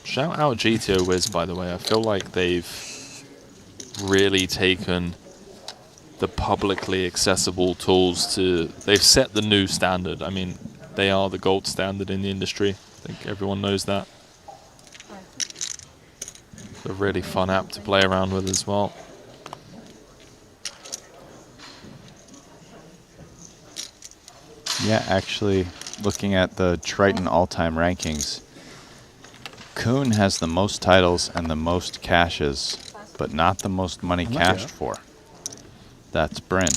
Shout out GTO Wiz, by the way. I feel like they've really taken the publicly accessible tools to, they've set the new standard. I mean, they are the gold standard in the industry. I think everyone knows that. It's a really fun app to play around with as well. Yeah, actually, looking at the Triton all-time rankings, Kuhn has the most titles and the most cashes, but not the most money cashed for. That's Bryn.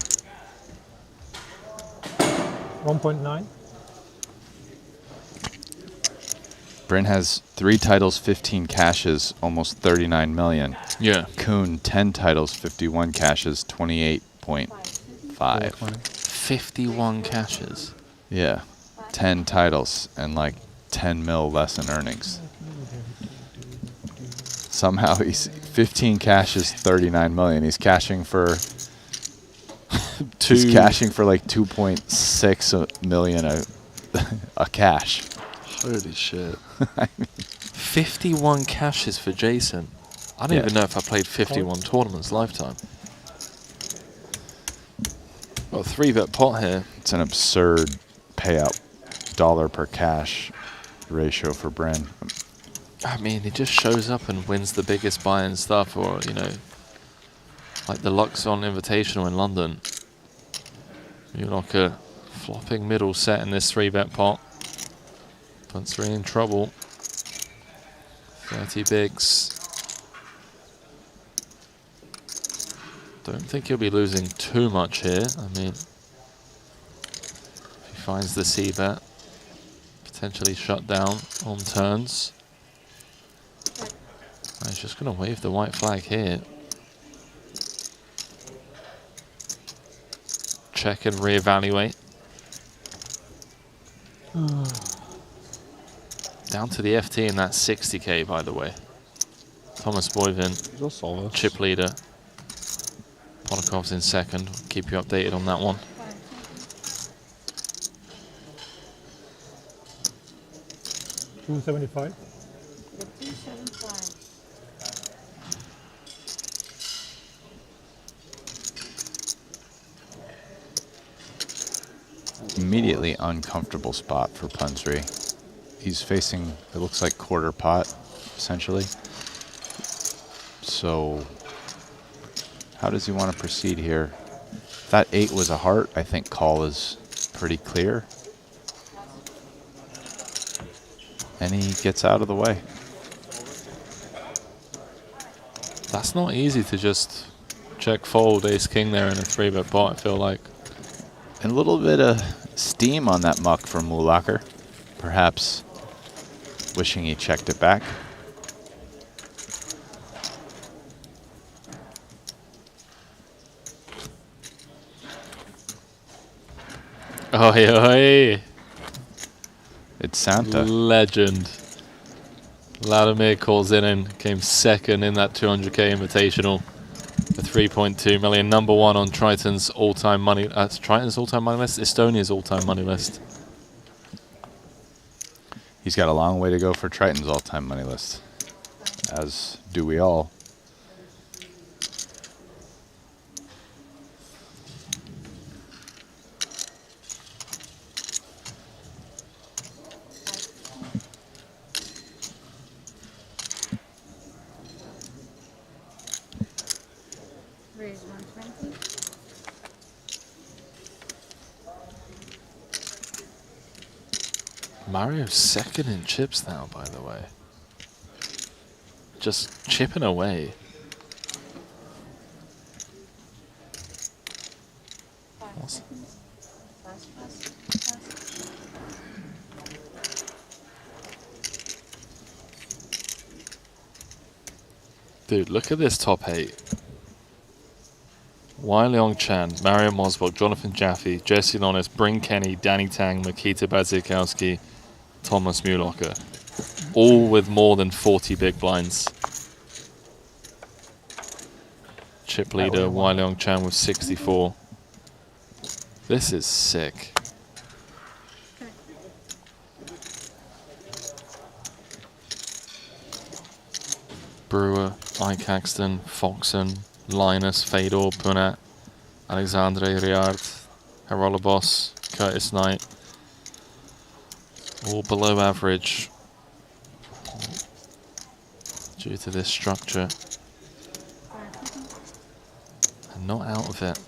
1.9. Bryn has 3 titles, 15 cashes, almost 39 million. Yeah. Kuhn, 10 titles, 51 cashes, 28.5. 51 cashes. Yeah. 10 titles and like 10 mil less in earnings. Somehow he's 15 cashes, 39 million. He's cashing for he's cashing for like 2.6 million a cash. Holy shit. 51 cashes for Jason. I don't even know if I played 51 tournaments lifetime. Got a 3-bet pot here. It's an absurd payout dollar per cash ratio for Bryn. I mean, he just shows up and wins the biggest buy-in stuff, or, you know, like the Luxon Invitational in London. You're like a flopping middle set in this 3-bet pot. Puts 3 in trouble. 30 bigs. Don't think he'll be losing too much here. I mean, if he finds the C-bet, potentially shut down on turns. He's just going to wave the white flag here. Check and reevaluate. Down to the FT in that 60k, by the way. Thomas Boyvin, chip leader. Ponakov's in second. We'll keep you updated on that one. $275. Immediately uncomfortable spot for Punsri. He's facing, it looks like quarter pot, essentially. So, how does he want to proceed here? If that 8 was a heart, I think call is pretty clear. And he gets out of the way. That's not easy to just check fold ace king there in a 3-bet pot, I feel like. And a little bit of steam on that muck from Mulacher. Perhaps wishing he checked it back. Oi, oi. It's Santa. Legend. Vladimir calls in and came second in that 200k Invitational. The 3.2 million, #1 on Triton's all-time money. Triton's all-time money list. Estonia's all-time money list. He's got a long way to go for Triton's all-time money list, as do we all. Mario's second in chips now, by the way. Just chipping away. Dude, look at this top 8. Wai Leong Chan, Mario Mosbach, Jonathan Jaffe, Jesse Lonis, Bryn Kenny, Danny Tang, Makita Badziakowski, Thomas Mulocker. All with more than 40 big blinds. Chip leader Wai Leong Chan with 64. This is sick. Brewer, Ike Axton, Foxon, Linus, Fedor, Punat, Alexandre Riard, Herolobos, Curtis Knight. All below average due to this structure. And not out of it.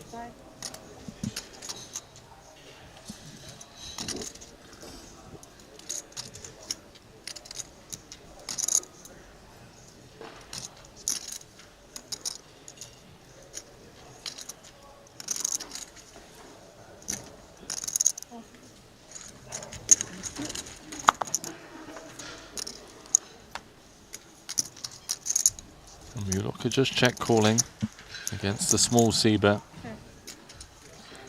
Mulocker just check calling against the small c-bet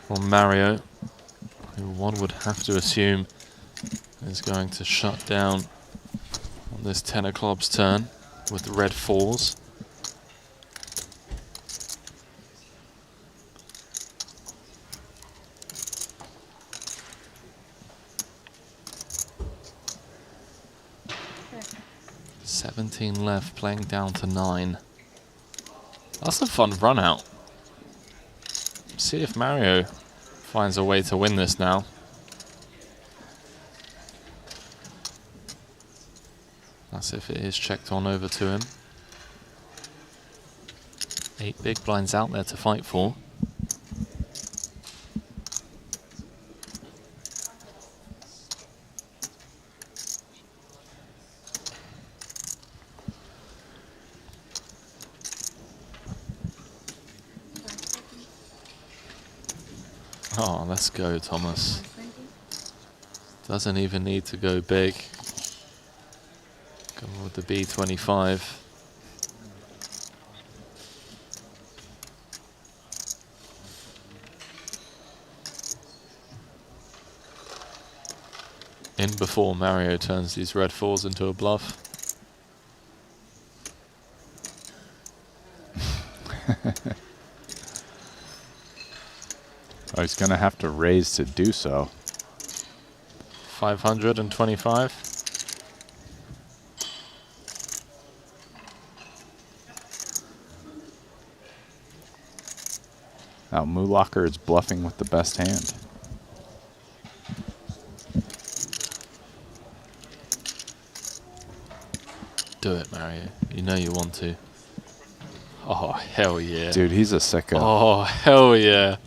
from Mario, who one would have to assume is going to shut down on this 10 of clubs turn with the red 4s. $17 left, playing down to 9. That's a fun run out. See if Mario finds a way to win this now. That's if it is checked on over to him. 8 big blinds out there to fight for. Oh, let's go, Thomas. Doesn't even need to go big. Go with the B25. In before Mario turns these red 4s into a bluff. Oh, he's going to have to raise to do so. 525. Now, Mulocker is bluffing with the best hand. Do it, Mario. You know you want to. Oh, hell yeah. Dude, he's a sicko. Oh, hell yeah.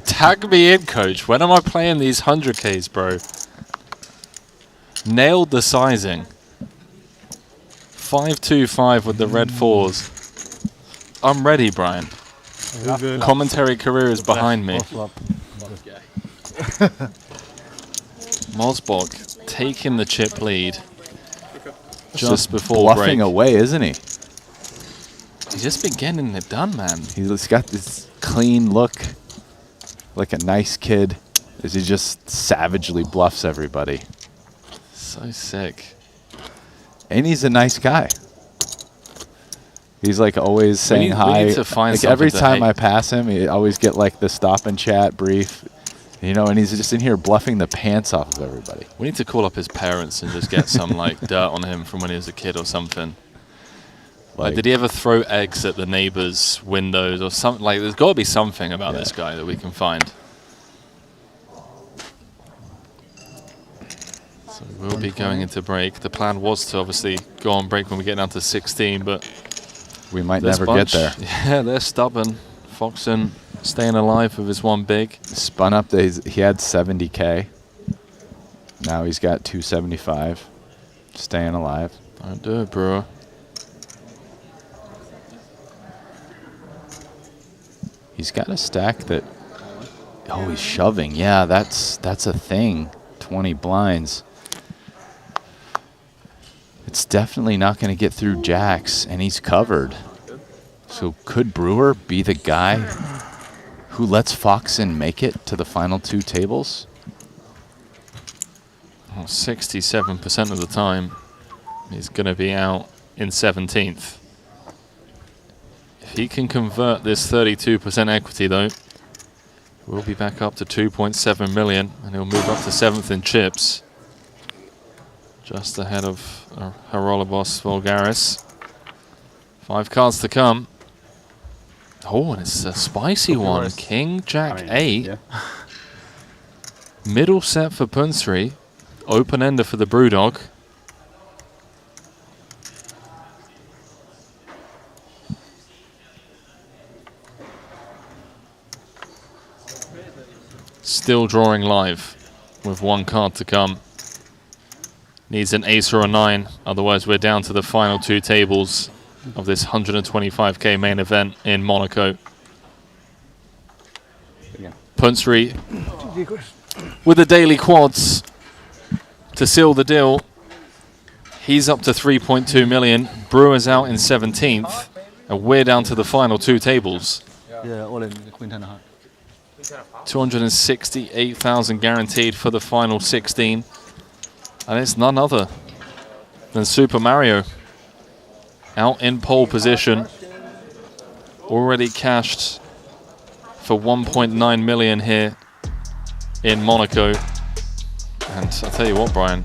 Tag me in, coach. When am I playing these 100Ks, bro? Nailed the sizing. 525 with the red 4s. I'm ready, Brian. Commentary career is behind me. Mosbach taking the chip lead just before bluffing break. away, isn't he? He's just been getting it done, man. He's got this clean look, like a nice kid, as he just savagely bluffs everybody. So sick. And he's a nice guy. He's like always saying hi. We need to find like every something to time hate. I pass him, I always get like the stop and chat brief. You know, and he's just in here bluffing the pants off of everybody. We need to call up his parents and just get some like dirt on him from when he was a kid or something. Like, did he ever throw eggs at the neighbors' windows or something? Like, there's got to be something about this guy that we can find. So we'll be going into break. The plan was to obviously go on break when we get down to 16, but we might never get there. Yeah, they're stubborn. Foxon staying alive with his one big. Spun up. He had 70K. Now he's got 275. Staying alive. Don't do it, Brewer. He's got a stack that... Oh, he's shoving. Yeah, that's a thing. 20 blinds. It's definitely not going to get through jacks, and he's covered. So could Brewer be the guy who lets Foxen make it to the final two tables? Well, 67% of the time, he's going to be out in 17th. If he can convert this 32% equity, though, we'll be back up to 2.7 million, and he'll move up to 7th in chips, just ahead of Harolibos Vulgaris. 5 cards to come. Oh, and it's a spicy one. King, Jack, 8. Yeah. Middle set for Punsri. Open-ender for the Brewdog. Still drawing live with 1 card to come. Needs an ace or a 9, otherwise we're down to the final 2 tables of this 125K main event in Monaco. Punsri with the daily quads to seal the deal. He's up to 3.2 million. Brewer's out in 17th, and we're down to the final 2 tables. Yeah, all in queen 10 and a half. 268,000 guaranteed for the final 16. And it's none other than Super Mario. Out in pole position. Already cashed for 1.9 million here in Monaco. And I'll tell you what, Brian,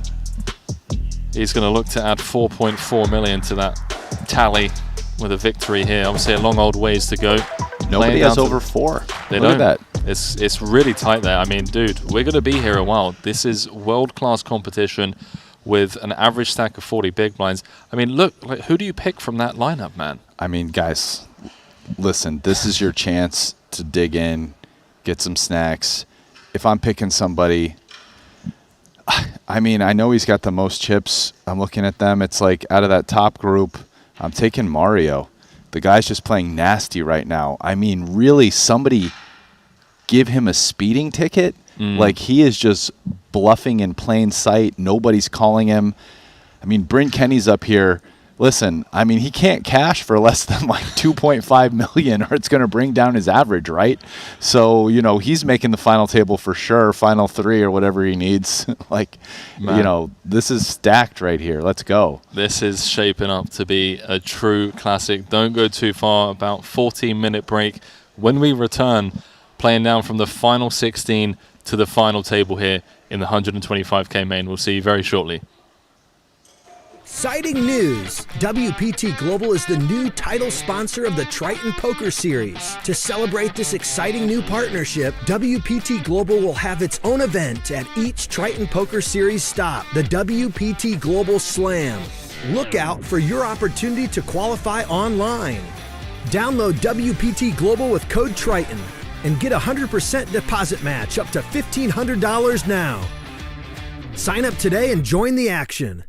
he's going to look to add 4.4 million to that tally with a victory here. Obviously a long old ways to go. Nobody has over 4. They Look don't. at that. It's really tight there. I mean, dude, we're going to be here a while. This is world-class competition with an average stack of 40 big blinds. I mean, look, like, who do you pick from that lineup, man? I mean, guys, listen, this is your chance to dig in, get some snacks. If I'm picking somebody, I mean, I know he's got the most chips. I'm looking at them. It's like out of that top group, I'm taking Mario. The guy's just playing nasty right now. I mean, really, somebody give him a speeding ticket? Like, he is just bluffing in plain sight. Nobody's calling him. I mean, Bryn Kenny's up here. Listen, I mean, he can't cash for less than like 2.5 million or it's going to bring down his average, right? So, you know, he's making the final table for sure, final 3 or whatever he needs. Like, Man. You know, this is stacked right here. Let's go. This is shaping up to be a true classic. Don't go too far. About 14-minute break. When we return, playing down from the final 16 to the final table here in the 125K main. We'll see you very shortly. Exciting news! WPT Global is the new title sponsor of the Triton Poker Series. To celebrate this exciting new partnership, WPT Global will have its own event at each Triton Poker Series stop, the WPT Global Slam. Look out for your opportunity to qualify online. Download WPT Global with code Triton and get a 100% deposit match up to $1,500 now. Sign up today and join the action.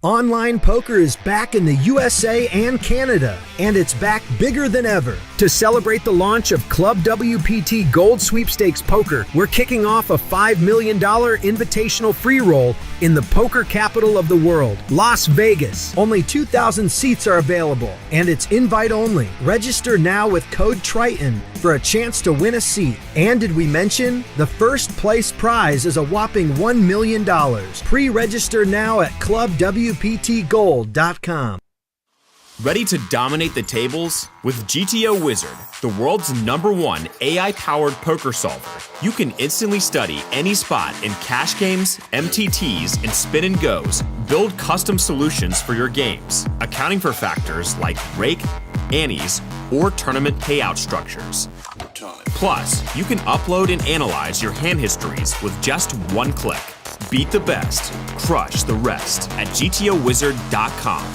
Online poker is back in the USA and Canada, and it's back bigger than ever. To celebrate the launch of Club WPT Gold Sweepstakes Poker, we're kicking off a $5 million invitational free roll in the poker capital of the world, Las Vegas. Only 2,000 seats are available, and it's invite only. Register now with code Triton for a chance to win a seat. And did we mention, the first place prize is a whopping $1 million. Pre-register now at clubwptgold.com. Ready to dominate the tables? With GTO Wizard, the world's #1 AI-powered poker solver, you can instantly study any spot in cash games, MTTs, and spin and goes. Build custom solutions for your games, accounting for factors like rake, annies, or tournament payout structures. Plus, you can upload and analyze your hand histories with just one click. Beat the best, crush the rest at GTOWizard.com.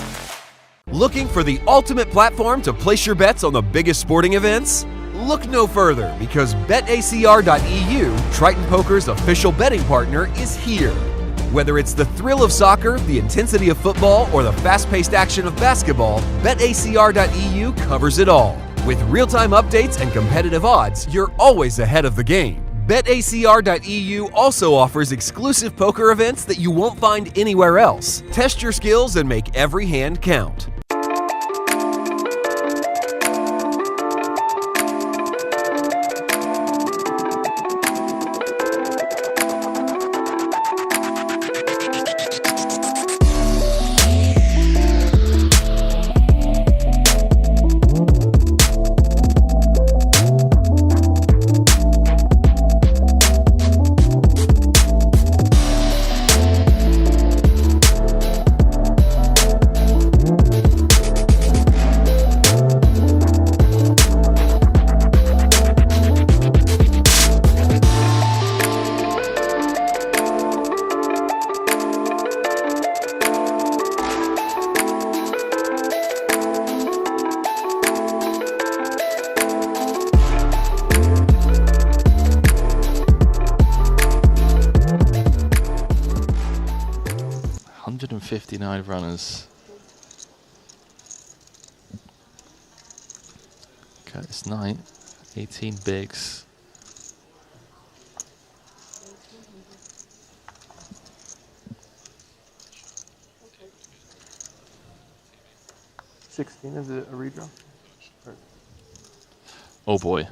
Looking for the ultimate platform to place your bets on the biggest sporting events? Look no further, because BetACR.eu, Triton Poker's official betting partner, is here. Whether it's the thrill of soccer, the intensity of football, or the fast-paced action of basketball, BetACR.eu covers it all. With real-time updates and competitive odds, you're always ahead of the game. BetACR.eu also offers exclusive poker events that you won't find anywhere else. Test your skills and make every hand count. $159 runners. Curtis Knight, 18 bigs. $16 is it a redraw? Oh boy.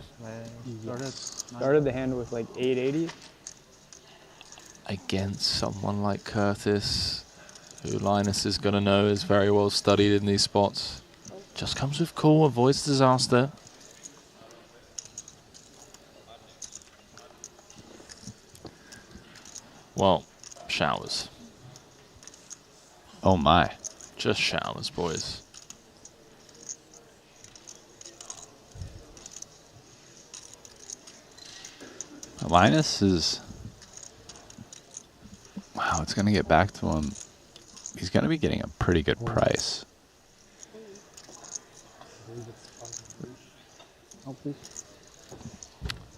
Started the hand with like 880. Against someone like Curtis, who Linus is going to know is very well studied in these spots. Just comes with cool, avoids disaster. Well, showers. Oh my. Just showers, boys. Linus is... Wow, it's going to get back to him. He's going to be getting a pretty good price.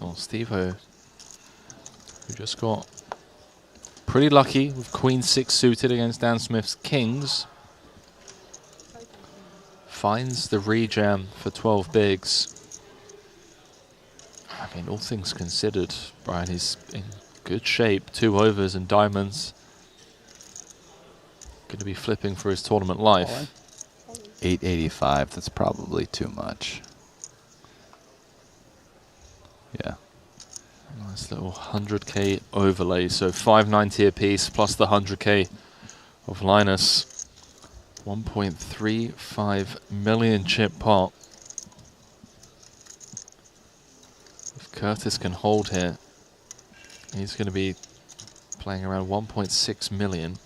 Oh, Steve-O, who just got pretty lucky with Queen 6 suited against Dan Smith's Kings. Finds the rejam for 12 bigs. I mean, all things considered, Brian, he's in good shape. 2 overs and diamonds. Going to be flipping for his tournament life. 885, that's probably too much. Yeah. Nice little 100k overlay. So 590 apiece plus the 100k of Linus. 1.35 million chip pot. If Curtis can hold here, he's going to be playing around 1.6 million.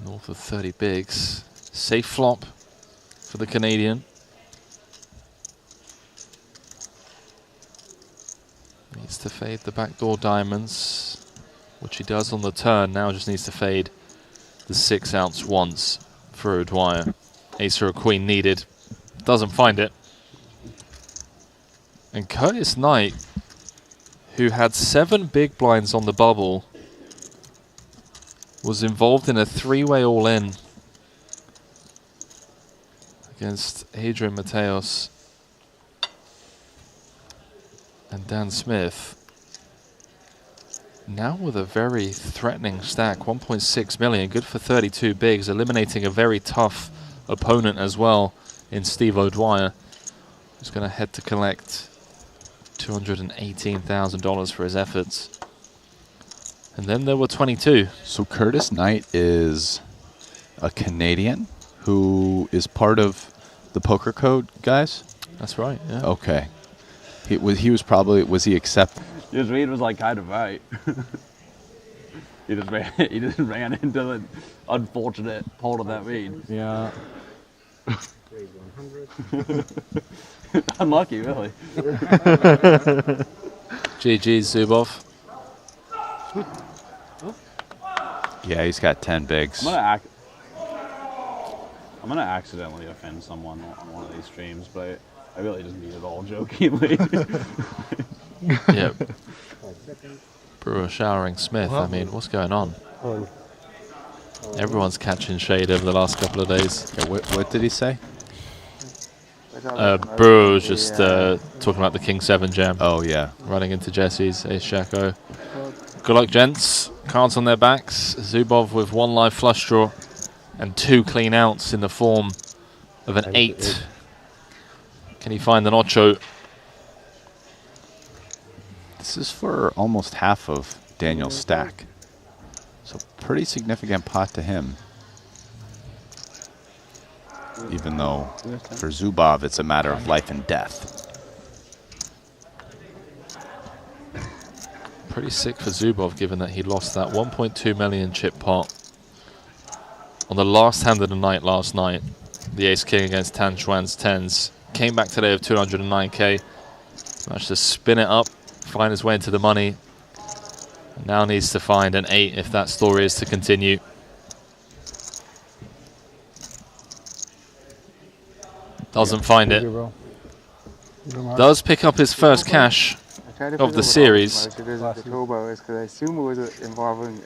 North of 30 bigs. Safe flop for the Canadian. Needs to fade the backdoor diamonds, which he does on the turn. Now just needs to fade the 6 ounce once for O'Dwyer. Ace or a queen needed. Doesn't find it. And Curtis Knight, who had 7 big blinds on the bubble, was involved in a 3-way all-in against Adrian Mateos and Dan Smith. Now with a very threatening stack, 1.6 million, good for 32 bigs, eliminating a very tough opponent as well in Steve O'Dwyer, who's going to head to collect $218,000 for his efforts. And then there were 22. So Curtis Knight is a Canadian who is part of the Poker Code guys? That's right, yeah. Okay. Was he accepted? His read was like kind of right. he just ran into the unfortunate part of that read. Yeah. Unlucky, really. GG Zubov. Yeah, he's got 10 bigs. I'm gonna accidentally offend someone on one of these streams, but I really just mean it all jokingly. Yep. Brewer showering Smith. I mean, what's going on? Everyone's catching shade over the last couple of days. Yeah, what did he say? Brewer was just talking about the King 7 jam. Oh, yeah. Running into Jesse's Ace Jacko. Good luck, gents. Cards on their backs. Zubov with 1 live flush draw and 2 clean outs in the form of an 8. Can he find an ocho? This is for almost half of Daniel's stack. So pretty significant pot to him. Even though for Zubov it's a matter of life and death. Pretty sick for Zubov, given that he lost that 1.2 million chip pot on the last hand of the night last night. The Ace King against Tan Chuan's 10s. Came back today with 209k. Managed to spin it up, find his way into the money. Now needs to find an 8 if that story is to continue. Doesn't find it. Does pick up his first cash of the series. It's because I assume it was involving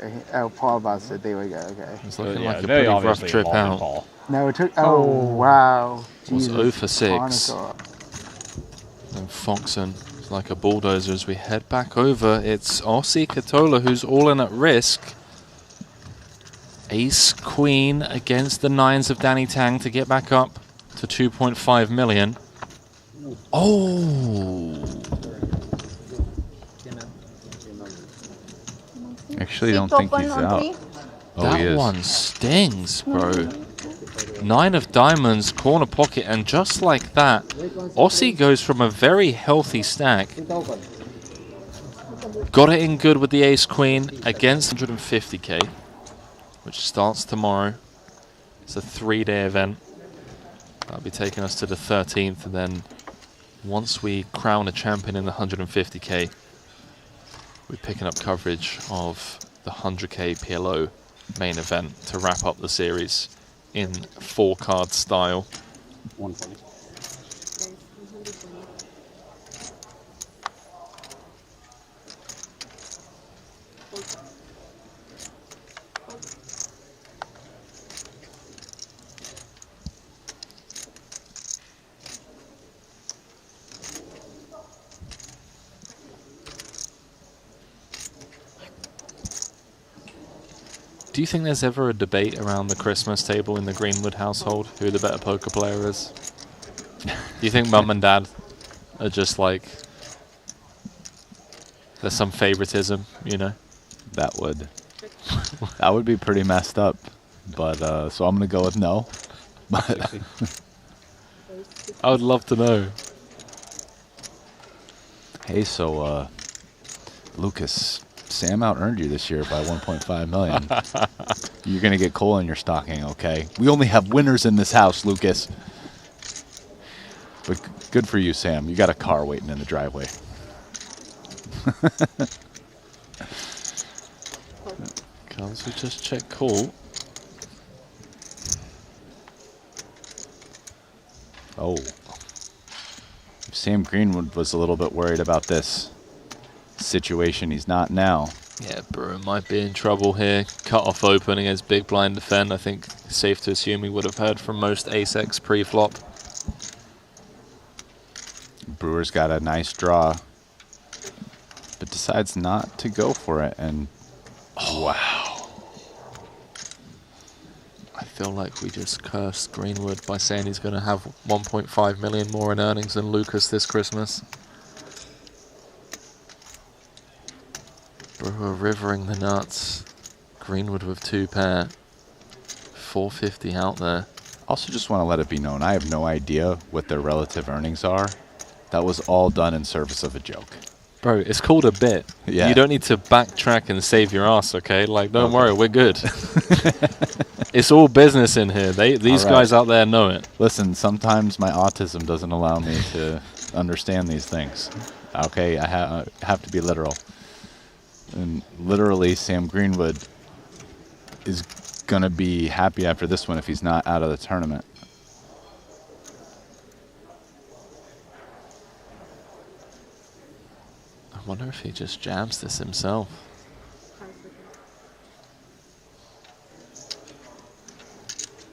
Paul Bass that they would go, okay. It's looking like a pretty rough trip out. No, it took, oh, wow. It was Jesus. 0 for 6. Hanukkah. And Foxen is like a bulldozer as we head back over. It's Aussie Katola who's all in at risk. Ace Queen against the 9s of Danny Tang to get back up to 2.5 million. Oh! Actually, don't think he's out. Oh, he That is. one stings, bro. 9 of diamonds, corner pocket, and just like that, Aussie goes from a very healthy stack. Got it in good with the Ace Queen against 150k, which starts tomorrow. It's a 3-day event. That'll be taking us to the 13th, and then once we crown a champion in the 150k, we're picking up coverage of the 100k PLO main event to wrap up the series in 4-card style. 140. Do you think there's ever a debate around the Christmas table in the Greenwood household who the better poker player is? Do you think mum and dad are just like, there's some favoritism, you know? That would be pretty messed up. But so I'm gonna go with no. But I would love to know. Hey, so Lucas, Sam out-earned you this year by 1.5 million. You're going to get coal in your stocking, okay? We only have winners in this house, Lucas. But good for you, Sam. You got a car waiting in the driveway. Comes, we just check call. Oh. Sam Greenwood was a little bit worried about this situation. He's not now. Yeah, Brewer might be in trouble here. Cut off open against big blind defend. I think it's safe to assume he would have heard from most ace-x pre-flop. Brewer's got a nice draw, but decides not to go for it. And wow. I feel like we just cursed Greenwood by saying he's going to have 1.5 million more in earnings than Lucas this Christmas. Brewer rivering the nuts. Greenwood with 2 pair. 450 out there. Also just want to let it be known, I have no idea what their relative earnings are. That was all done in service of a joke. Bro, it's called a bit. Yeah. You don't need to backtrack and save your ass, okay? Like, don't worry, we're good. It's all business in here. These guys out there know it. Listen, sometimes my autism doesn't allow me to understand these things. Okay, I have to be literal. And literally, Sam Greenwood is going to be happy after this one if he's not out of the tournament. I wonder if he just jams this himself.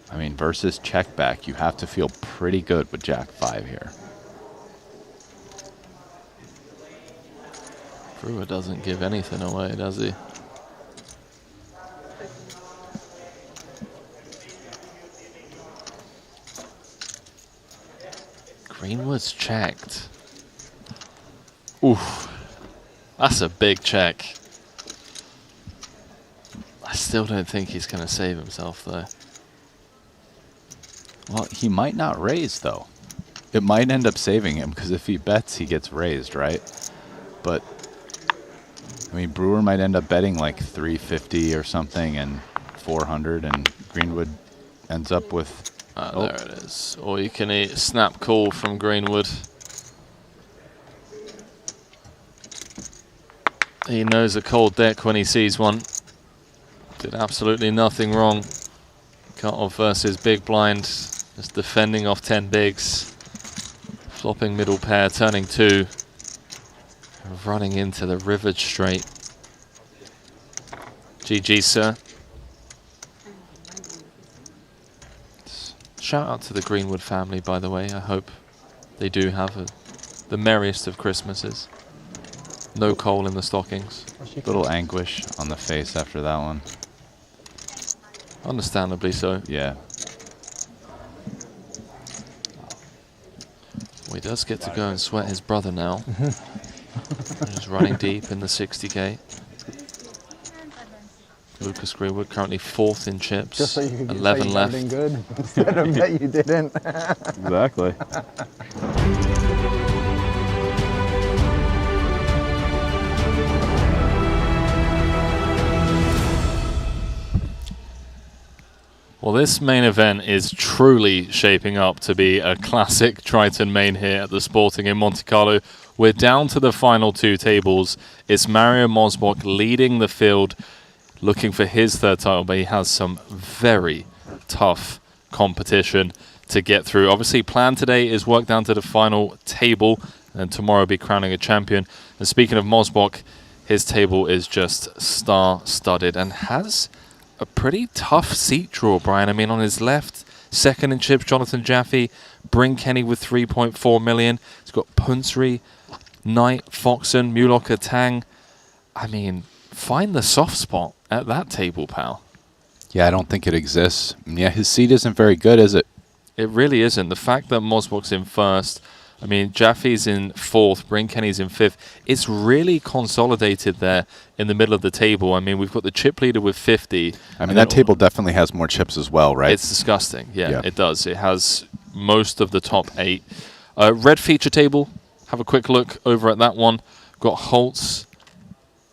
I mean, versus check back, you have to feel pretty good with Jack 5 here. Brewer doesn't give anything away, does he? Greenwood's checked. Oof. That's a big check. I still don't think he's going to save himself, though. Well, he might not raise, though. It might end up saving him, because if he bets, he gets raised, right? But, I mean, Brewer might end up betting like 350 or something and 400, and Greenwood ends up with... There it is. Or you can eat snap call from Greenwood. He knows a cold deck when he sees one. Did absolutely nothing wrong. Cut off versus big blind. Just defending off 10 bigs. Flopping middle pair, turning 2. Running into the rivered straight. GG, sir. Shout out to the Greenwood family, by the way. I hope they do have the merriest of Christmases. No coal in the stockings. Little anguish on the face after that one. Understandably so. Yeah. Well, he does get to go and sweat his brother now. He's running deep in the 60k. Lucas Greenwood currently 4th in chips. Just so you could 11 say left. something good instead of that you didn't. Exactly. Well, this main event is truly shaping up to be a classic Triton main here at the Sporting in Monte Carlo. We're down to the final 2 tables. It's Mario Mosbok leading the field, looking for his 3rd title, but he has some very tough competition to get through. Obviously, plan today is work down to the final table, and tomorrow be crowning a champion. And speaking of Mosbok, his table is just star-studded and has a pretty tough seat draw, Brian. I mean, on his left, 2nd in chips, Jonathan Jaffe, Bryn Kenny with 3.4 million. He's got Punsri, Knight, Foxen, Mulocker, Tang. I mean, find the soft spot at that table, pal. Yeah, I don't think it exists. Yeah, his seat isn't very good, is it? It really isn't. The fact that Mosbok's in 1st, I mean, Jaffe's in 4th, Bryn Kenny's in 5th. It's really consolidated there in the middle of the table. I mean, we've got the chip leader with 50. I mean, that table definitely has more chips as well, right? It's disgusting. Yeah, it does. It has most of the top 8. Red feature table. Have a quick look over at that one. Got Holtz,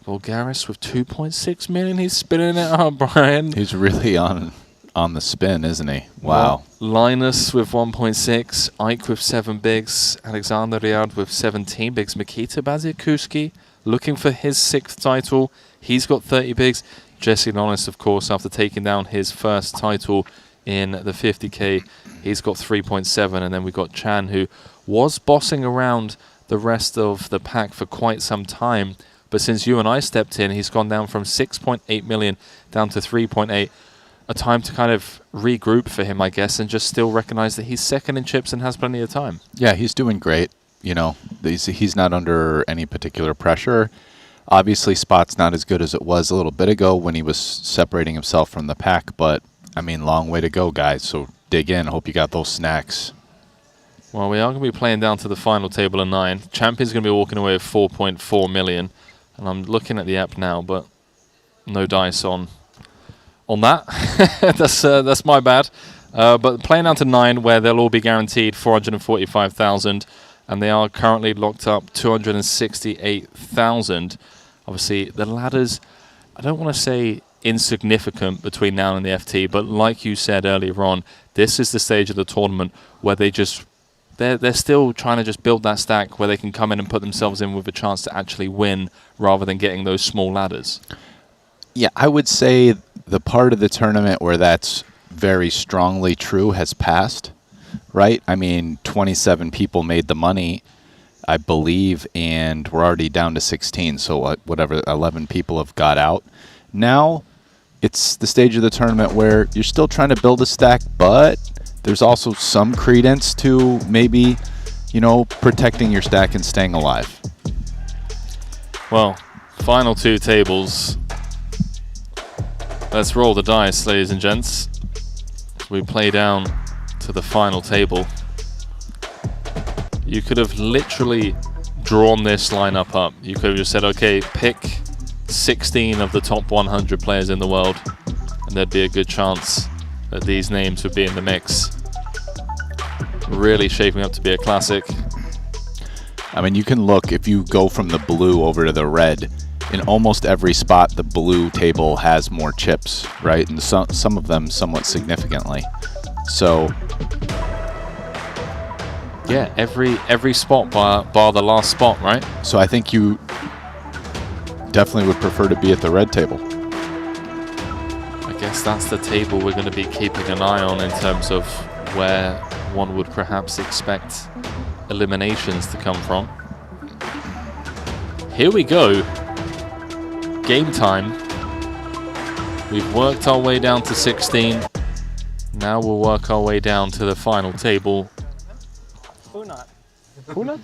Vulgaris with 2.6 million. He's spinning it up, Brian. He's really on the spin, isn't he? Wow. Linus with 1.6, Ike with 7 bigs, Alexander Riad with 17 bigs, Mikita Baziakuski looking for his 6th title. He's got 30 bigs. Jesse Lonis, of course, after taking down his 1st title in the 50k, he's got 3.7. And then we've got Chan, who was bossing around the rest of the pack for quite some time. But since you and I stepped in, he's gone down from 6.8 million down to 3.8. A time to kind of regroup for him, I guess, and just still recognize that he's 2nd in chips and has plenty of time. Yeah, he's doing great. You know, he's not under any particular pressure. Obviously, spot's not as good as it was a little bit ago when he was separating himself from the pack, but, I mean, long way to go, guys. So dig in. Hope you got those snacks. Well, we are going to be playing down to the final table of 9. Champion's going to be walking away with 4.4 million. And I'm looking at the app now, but no dice on that. That's my bad. But playing down to 9, where they'll all be guaranteed 445,000, and they are currently locked up 268,000. Obviously, the ladders, I don't want to say insignificant between now and the FT, but like you said earlier on, this is the stage of the tournament where they're still trying to just build that stack where they can come in and put themselves in with a chance to actually win rather than getting those small ladders. Yeah, I would say the part of the tournament where that's very strongly true has passed, right? I mean, 27 people made the money. I believe, and we're already down to 16. So whatever, 11 people have got out. Now it's the stage of the tournament where you're still trying to build a stack, but there's also some credence to maybe, you know, protecting your stack and staying alive. Well, final 2 tables. Let's roll the dice, ladies and gents. We play down to the final table. You could have literally drawn this lineup up. You could have just said, okay, pick 16 of the top 100 players in the world, and there'd be a good chance that these names would be in the mix. Really shaping up to be a classic. I mean, you can look, if you go from the blue over to the red, in almost every spot the blue table has more chips, right? And some of them somewhat significantly. So yeah, every spot bar the last spot, right? So I think you definitely would prefer to be at the red table. I guess that's the table we're going to be keeping an eye on in terms of where one would perhaps expect eliminations to come from. Here we go. Game time. We've worked our way down to 16. Now we'll work our way down to the final table. Who not? Who not?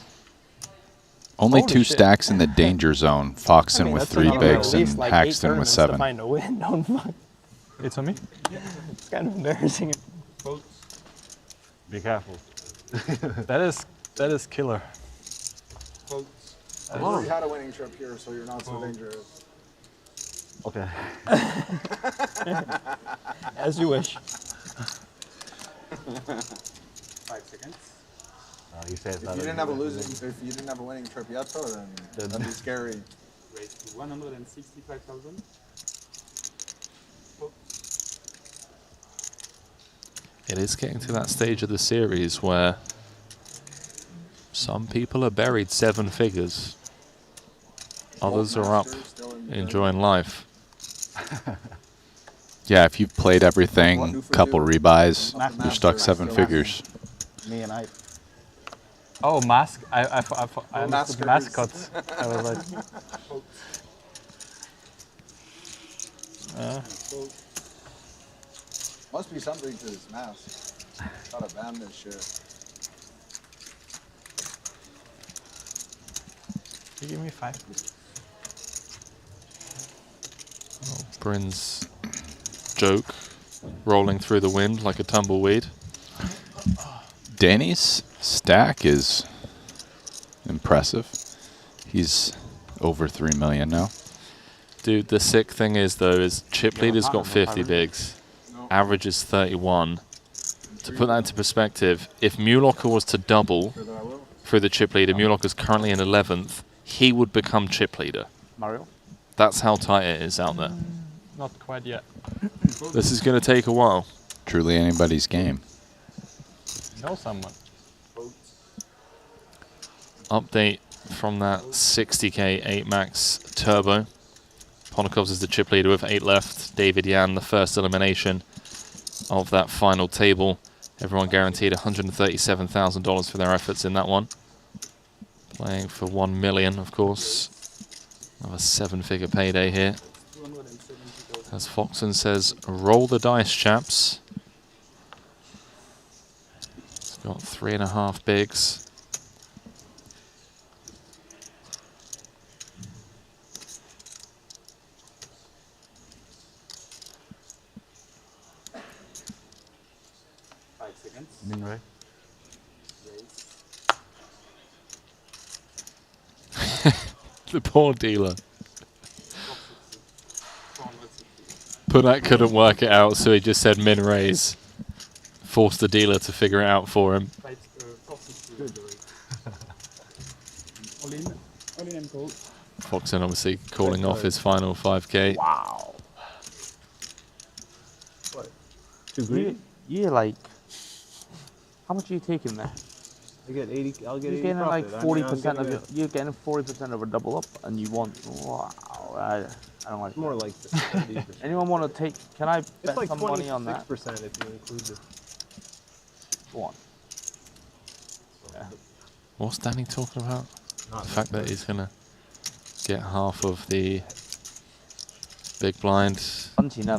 Only Holy 2 shit. stacks in the danger zone. Foxen with 3 bigs and Haxton with 7. To find a win, don't fuck. It's on me? It's kind of embarrassing. Be careful. That is killer. I've already had a winning trip here, so you're not so dangerous. Okay. As you wish. 5 seconds. You said If you didn't have a winning trip yet, though, then that'd be scary. Raise to 165,000. It is getting to that stage of the series where some people are buried 7 figures. Others are up, enjoying life. Yeah, if you've played everything, couple rebuys, you're stuck 7 figures. Me and I. Oh, mask. I understood mascots. I was like, Must be something to this mask. Gotta ban this shit. you give me 5. Oh, Bryn's joke rolling through the wind like a tumbleweed. Danny's stack is impressive. He's over 3 million now. Dude, the sick thing is, though, is chip leader's got 50 bigs. Average is 31. To put that into perspective, if Mulocker was to double through the chip leader, Mulocker's currently in 11th, he would become chip leader. Mario? That's how tight it is out there. Not quite yet. This is going to take a while. Truly anybody's game. Know someone. Update from that 60k 8 max turbo. Ponakovs is the chip leader with 8 left. David Yan, the first elimination of that final table. Everyone guaranteed $137,000 for their efforts in that one. Playing for 1 million, of course. Another 7-figure payday here. As Foxen says, roll the dice, chaps. It's got 3.5 bigs. Min right? The poor dealer. Punak couldn't work it out, so he just said min raise. Forced the dealer to figure it out for him. Foxen obviously calling off his final 5k. Wow. What? You like... How much are you taking there? I get 80. I'll get you're 80 getting like profit. 40% of it. You're getting 40% of a double up, and you want. Wow, I don't like. More that. like 70%. Anyone want to take? Can I bet It's like some money on that? 26% if you include it. Go on. Yeah. What's Danny talking about? The fact that he's going to get half of the big blind,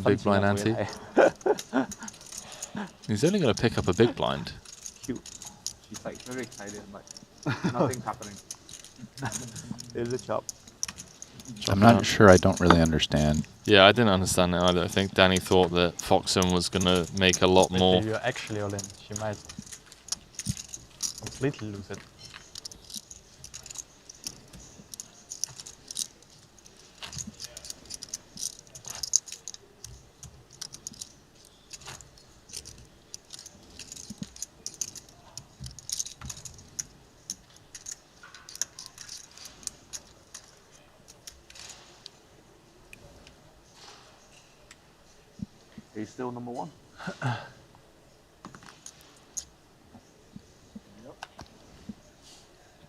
big blind ante. He's only going to pick up a big blind. Cute. She's like very excited, like nothing's happening. There's a chop. I'm not sure. I don't really understand. Yeah, I didn't understand it either. I think Danny thought that Foxen was going to make a lot more. If you're actually all in, she might completely lose it. He's still number one.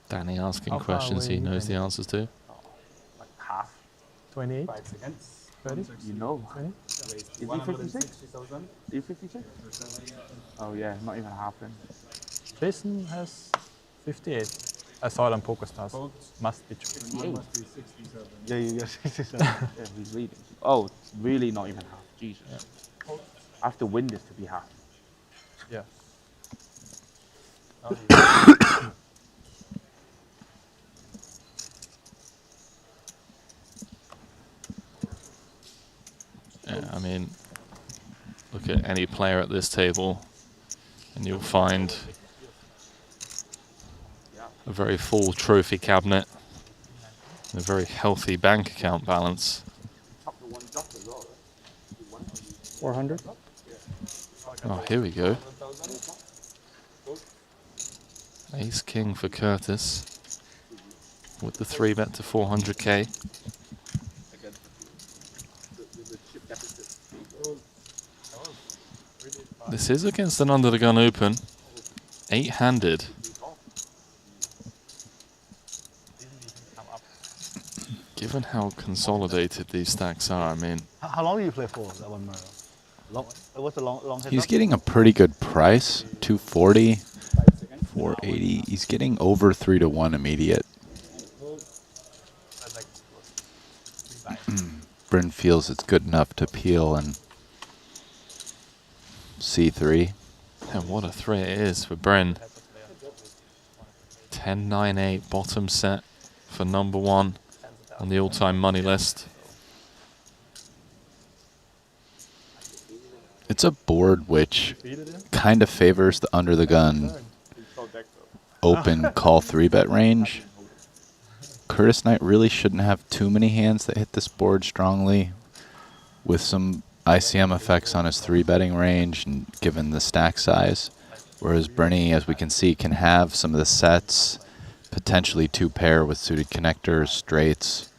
Danny asking How far questions away he are you knows the then? answers to. Like half. 28? 5 seconds. 30? You know. 20? Is he 56? Is he 56? Oh yeah, not even half then. Jason has 58. I saw it on PokerStars. Must be true. Yeah, yeah, 67. Yeah, he's leading. Oh, really not even half. Jesus. Yeah. I have to win this to be half. Yeah. Yeah, I mean, look at any player at this table and you'll find a very full trophy cabinet, and a very healthy bank account balance. 400. Oh, here we go. Ace King for Curtis with the 3-bet to 400k. This is against an under the gun open, 8-handed. Given how consolidated these stacks are, I mean, How long do you play for that one, Mario? What's the long heads He's up? getting a pretty good price, 240, 480. He's getting over 3-1 immediate. Bryn feels it's good enough to peel and C3. and what a three it is for Bryn. 10-9-8 bottom set for number one on the all-time money list. It's a board which kind of favors the under the gun open call 3-bet range. Curtis Knight really shouldn't have too many hands that hit this board strongly with some ICM effects on his 3-betting range and given the stack size. Whereas Brenny, as we can see, can have some of the sets, potentially 2-pair with suited connectors, straights.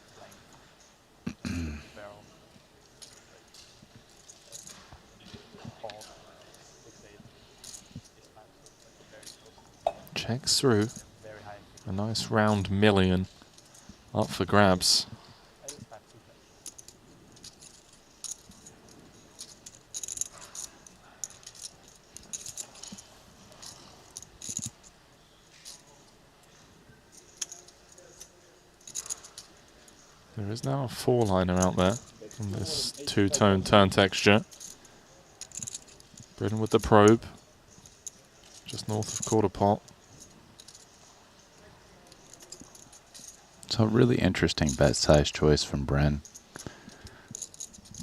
Checks through. A nice round million up for grabs. There is now a 4-liner out there in this two-tone turn texture. Britain with the probe, just north of quarter pot. So a really interesting bet size choice from Bren.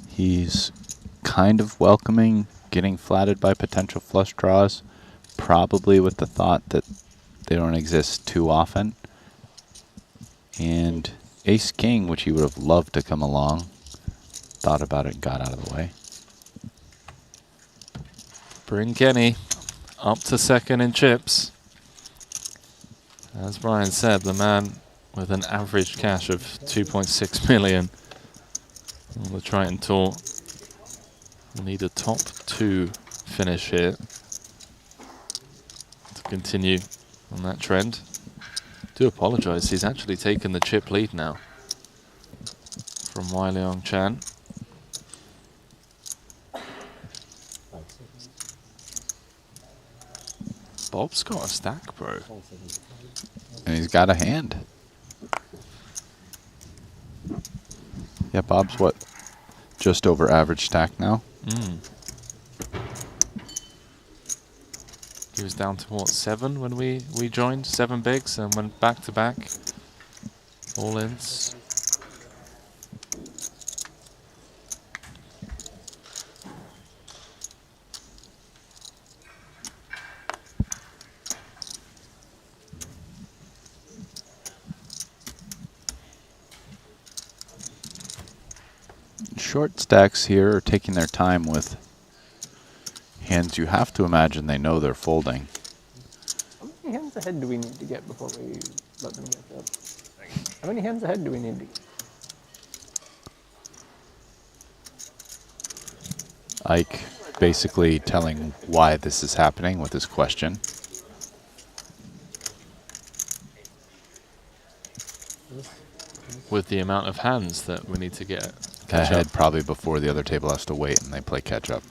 He's kind of welcoming getting flatted by potential flush draws, probably with the thought that they don't exist too often. And Ace King, which he would have loved to come along, thought about it and got out of the way. Bryn Kenny up to second in chips. As Brian said, the man with an average cash of 2.6 million on the Triton Tour will need a top 2 finish here to continue on that trend. Do apologize, he's actually taken the chip lead now from Wai Leong Chan. Bob's got a stack, bro. And he's got a hand. Yeah, Bob's what? Just over average stack now? He was down to what, 7 when we joined? 7 bigs and went back to back. All ins. Short stacks here are taking their time with hands you have to imagine they know they're folding. How many hands ahead do we need to get before we let them get up? How many hands ahead do we need to get? Ike basically telling why this is happening with his question. With the amount of hands that we need to get Ahead probably before the other table has to wait and they play catch up.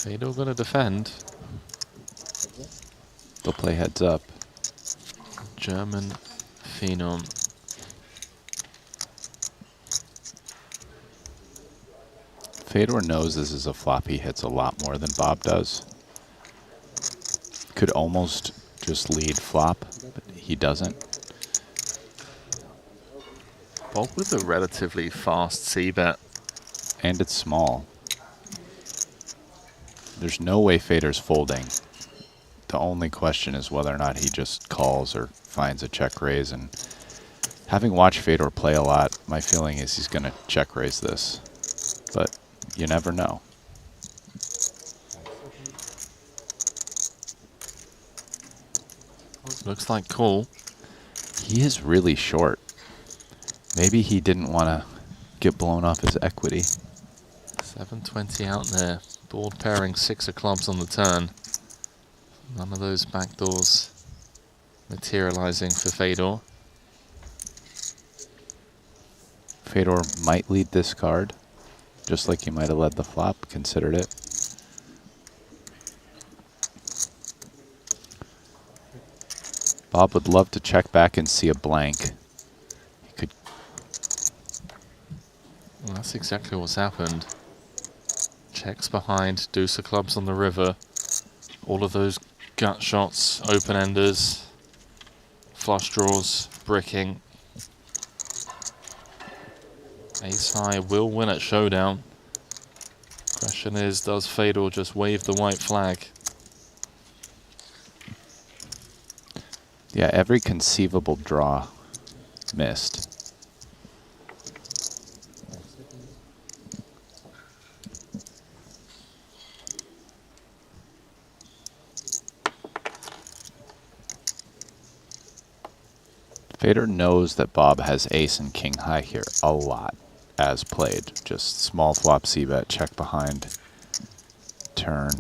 Fedor gonna defend. They'll play heads up. German phenom. Fedor knows this is a flop he hits a lot more than Bob does. Could almost just lead flop, but he doesn't. Bob with a relatively fast c-bet. And it's small. There's no way Fedor's folding. The only question is whether or not he just calls or finds a check raise. And having watched Fedor play a lot, my feeling is he's going to check raise this. But you never know. Looks like call. He is really short. Maybe he didn't want to get blown off his equity. 720 out there. Board pairing 6 of clubs on the turn. None of those backdoors materializing for Fedor. Fedor might lead this card, just like he might have led the flop, considered it. Bob would love to check back and see a blank. He could. Well, that's exactly what's happened. Checks behind, deuce of clubs on the river. All of those gut shots, open-enders, flush draws, bricking. Ace high will win at showdown. Question is, does Fedor just wave the white flag? Yeah, every conceivable draw missed. Fedor knows that Bob has ace and king high here a lot as played. Just small flop c-bet, check behind, turn.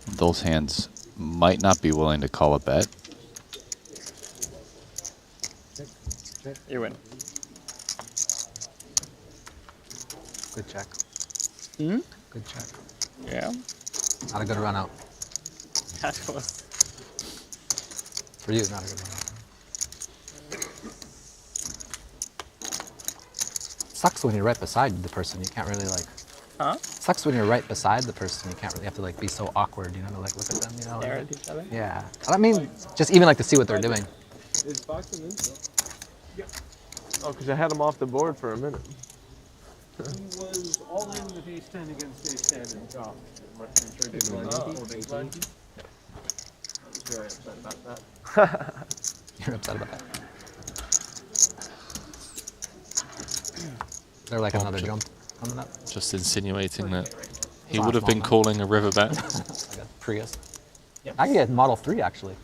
Those hands might not be willing to call a bet. You win. Good check. Hmm? Good check. Yeah. Not a good run out. That was. For you, not a good run out. Sucks when you're right beside the person. You can't really like. Huh? Sucks when you're right beside the person. You can't really have to like be so awkward, you know, to like look at them, you know. Stare like, at each other? Yeah. I mean, just even like to see what they're doing. Is boxing in? Yep. Oh, because I had him off the board for a minute. He was all in with ace 10 against ace 10 and top. I was very upset about that. You're upset about that. Is there like another jump coming up? Just insinuating that he Not would have small been enough. calling a river bet. I got Prius. I can get Model 3 actually.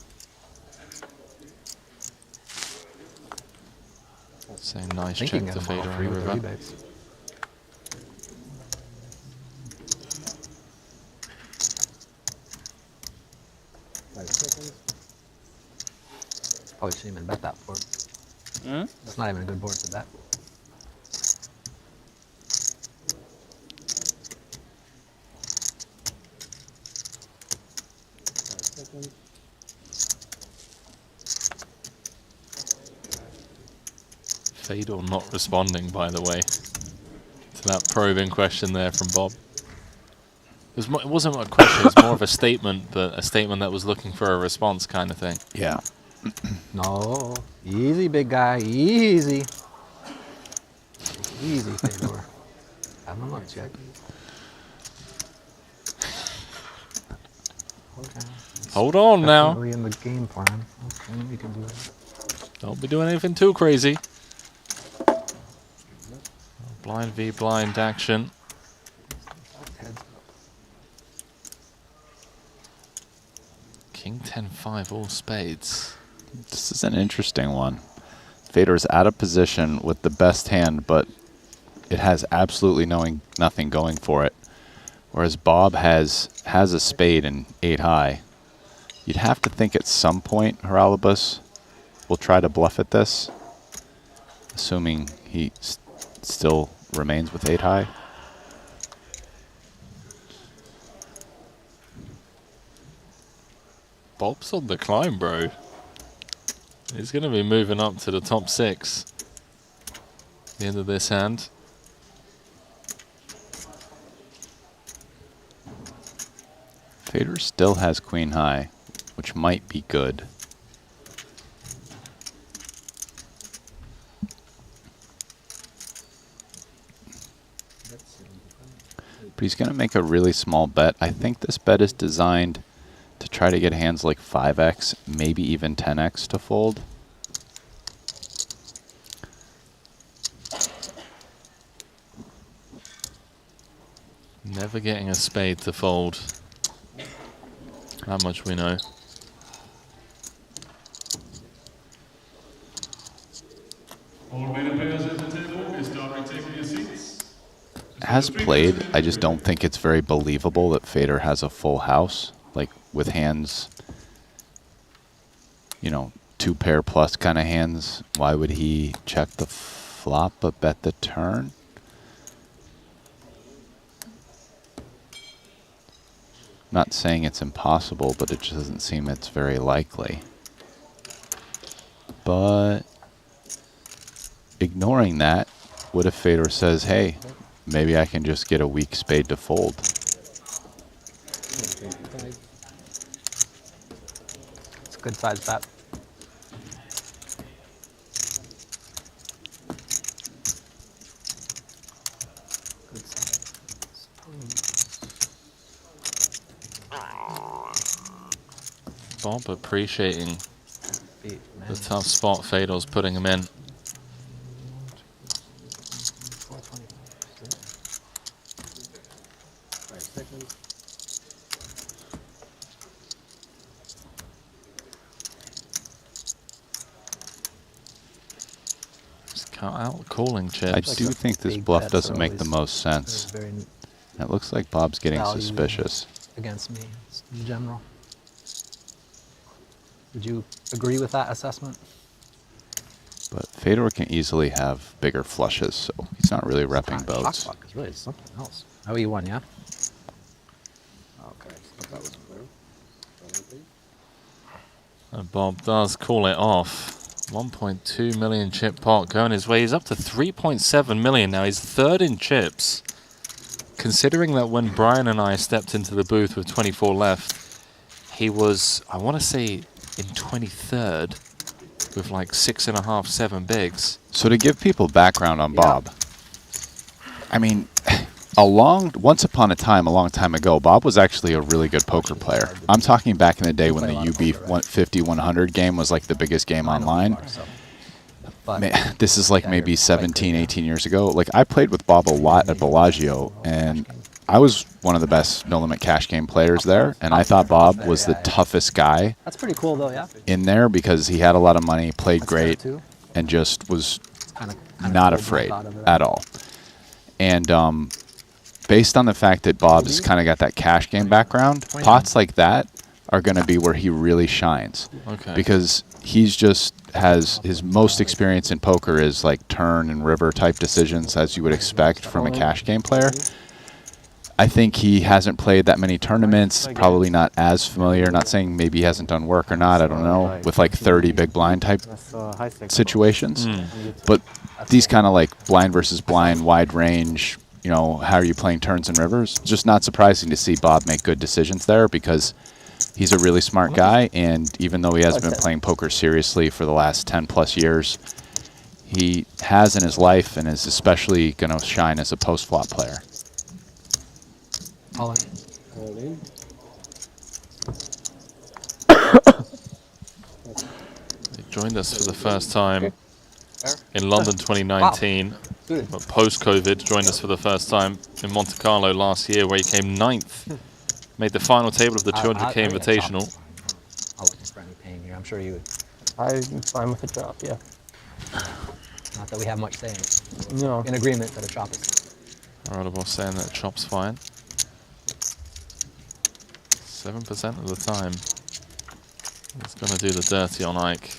Saying nice I think you check can to get a Model Fedor on 3 the with the river. rebates. Probably shouldn't even bet that board. It's not even a good board to bet. Fedor not responding, by the way, to that probing question there from Bob. It wasn't a question, it was more of a statement, but a statement that was looking for a response kind of thing. Yeah. No. Easy, big guy. Easy. Easy, Fedor. Have a lunch, check. Okay. Hold on now. Definitely in the game plan. Okay, we can do that. Don't be doing anything too crazy. Blind v blind action. King 10-5, all spades. This is an interesting one. Fedor's out of position with the best hand, but it has absolutely nothing going for it. Whereas Bob has a spade and 8 high. You'd have to think at some point Haralabos will try to bluff at this, assuming he still remains with 8 high. Bob's on the climb, bro. He's going to be moving up to the top 6 at the end of this hand. Fedor still has queen high, which might be good. But he's going to make a really small bet. I think this bet is designed to try to get hands like 5x, maybe even 10x to fold. Never getting a spade to fold. That much we know. All main players at the table, please start taking your seats. As played, I just don't think it's very believable that Fedor has a full house. Like with hands, you know, 2 pair plus kind of hands. Why would he check the flop but bet the turn? Not saying it's impossible, but it just doesn't seem it's very likely. But ignoring that, what if Fedor says, hey, maybe I can just get a weak spade to fold? It's a good size bet. Good size. Bob appreciating the tough spot Fedor's putting him in. Just cut out calling chips. I do think this bluff doesn't make the most sense. It looks like Bob's getting suspicious. Against me, in general. Would you agree with that assessment? But Fedor can easily have bigger flushes, so he's not really repping boats. Shot clock is really something else. Oh, you won, yeah? Okay, so that was clear. And Bob does call it off. 1.2 million chip pot going his way. He's up to 3.7 million now. He's 3rd in chips. Considering that when Brian and I stepped into the booth with 24 left, he was, I want to say, in 23rd with like 6.5, 7 bigs. So to give people background on Bob, I mean, once upon a time, a long time ago, Bob was actually a really good poker player. I'm talking back in the day when the UB 50-100 game was like the biggest game online. This is like maybe 17, 18 years ago. Like I played with Bob a lot at Bellagio, and I was one of the best no limit cash game players there, and I thought Bob was the toughest guy. That's pretty cool though, yeah. In there because he had a lot of money, played great, and just was not afraid at all. And based on the fact that Bob's kind of got that cash game background, pots like that are going to be where he really shines. Okay. Because he's just has his most experience in poker is like turn and river type decisions, as you would expect from a cash game player. I think he hasn't played that many tournaments, probably not as familiar, not saying maybe he hasn't done work or not, I don't know, with like 30 big blind type situations. But these kind of like blind versus blind, wide range, you know, how are you playing turns and rivers? Just not surprising to see Bob make good decisions there, because he's a really smart guy, and even though he hasn't been playing poker seriously for the last 10 plus years, he has in his life and is especially going to shine as a post-flop player. All in. They joined us for the first time in London 2019, but post-COVID joined us for the first time in Monte Carlo last year, where he came 9th. Made the final table of the 200K Invitational. I'll look for any pain here. I'm sure you would. I'm fine with a chop, yeah. Not that we have much saying. No. In agreement that a chop is. Audible saying that a chop's fine. 7% of the time. He's going to do the dirty on Ike.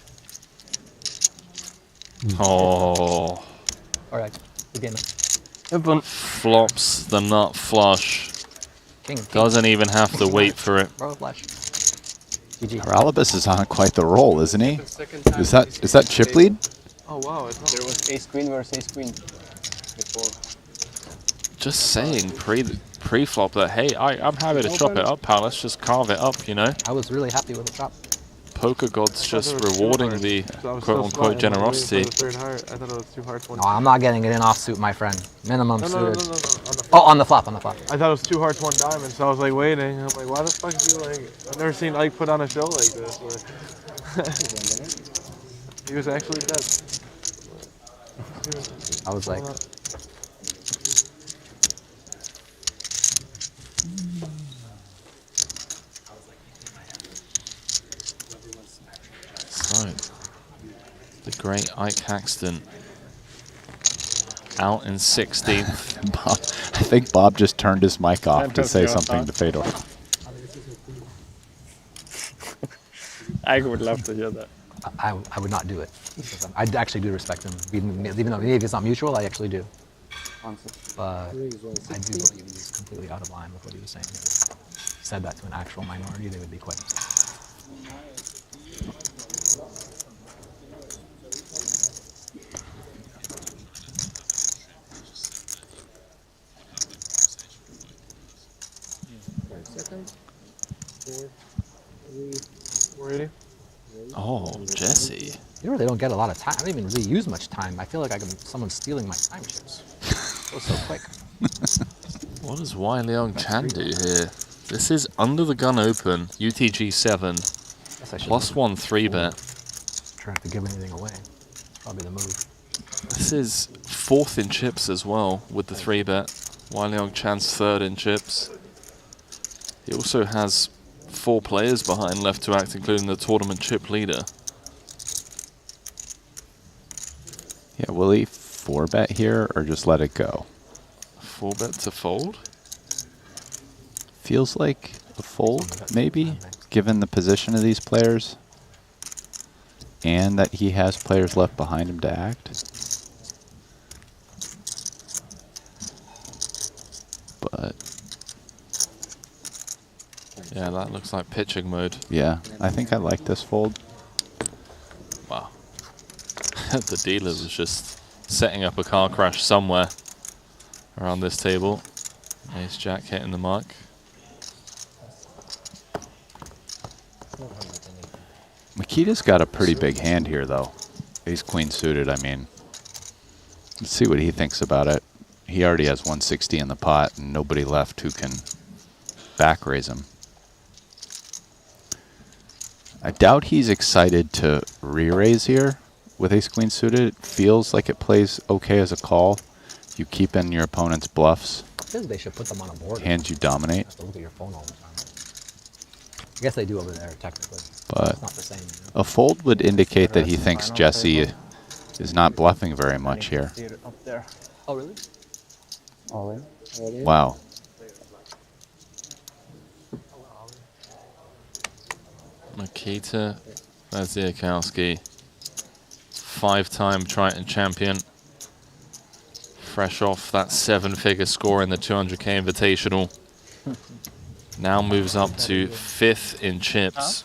Oh. Alright, begin. Flops the nut flush. King. Doesn't even have to wait for it. Bro, flash. Paralabus is on quite the roll, isn't he? Is that chip lead? Oh wow, there was ace queen versus ace queen before. Just saying pre-flop that, hey, I'm happy to chop it up, pal. Let's just carve it up, you know? I was really happy with the chop. Poker gods just rewarding the quote-unquote generosity. I thought it was too hard. No, I'm not getting it in offsuit, my friend. Minimum suited. Oh, on the flop, on the flop. I thought it was 2 hearts, 1 diamond, so I was like waiting. I'm like, why the fuck do you like? I've never seen Ike put on a show like this. He was actually dead. I was like, So, the great Ike Haxton out in 16th. I think Bob just turned his mic off to say something to Fedor. I would love to hear that. I would not do it. I actually do respect him. Even though maybe it's not mutual, I actually do. But I do believe he's completely out of line with what he was saying. If he said that to an actual minority, they would be quite upset. Oh, Jesse. You really don't get a lot of time. I don't even really use much time. I feel like someone's stealing my time chips. It goes so quick. What does Wai Leong Chan do here? This is under the gun open, UTG 7, plus 1 3-bet. Trying to give anything away. Probably the move. This is 4th in chips as well with the 3-bet. Wai Leong Chan's 3rd in chips. He also has 4 players behind left to act, including the tournament chip leader. Yeah, will he 4-bet here or just let it go? 4-bet to fold? Feels like a fold, maybe, given the position of these players. And that he has players left behind him to act. But yeah, that looks like pitching mode. Yeah, I think I like this fold. Wow. The dealer was just setting up a car crash somewhere around this table. Ace Jack hitting the mark. Makita's got a pretty big hand here, though. Ace Queen suited, I mean. Let's see what he thinks about it. He already has 160 in the pot, and nobody left who can back raise him. I doubt he's excited to re-raise here with Ace Queen suited. It feels like it plays okay as a call. You keep in your opponent's bluffs. I feel like they should put them on a board. Hands you dominate. You have to look at your phone all the time. I guess they do over there, technically. But it's not the same. You know? a fold would indicate that he thinks Jesse is not bluffing very much here. Up there. Oh, really? All in. Wow. Makita Wadziakowski, 5-time Triton champion. Fresh off that 7-figure score in the 200K Invitational. Now moves up to 5th in chips.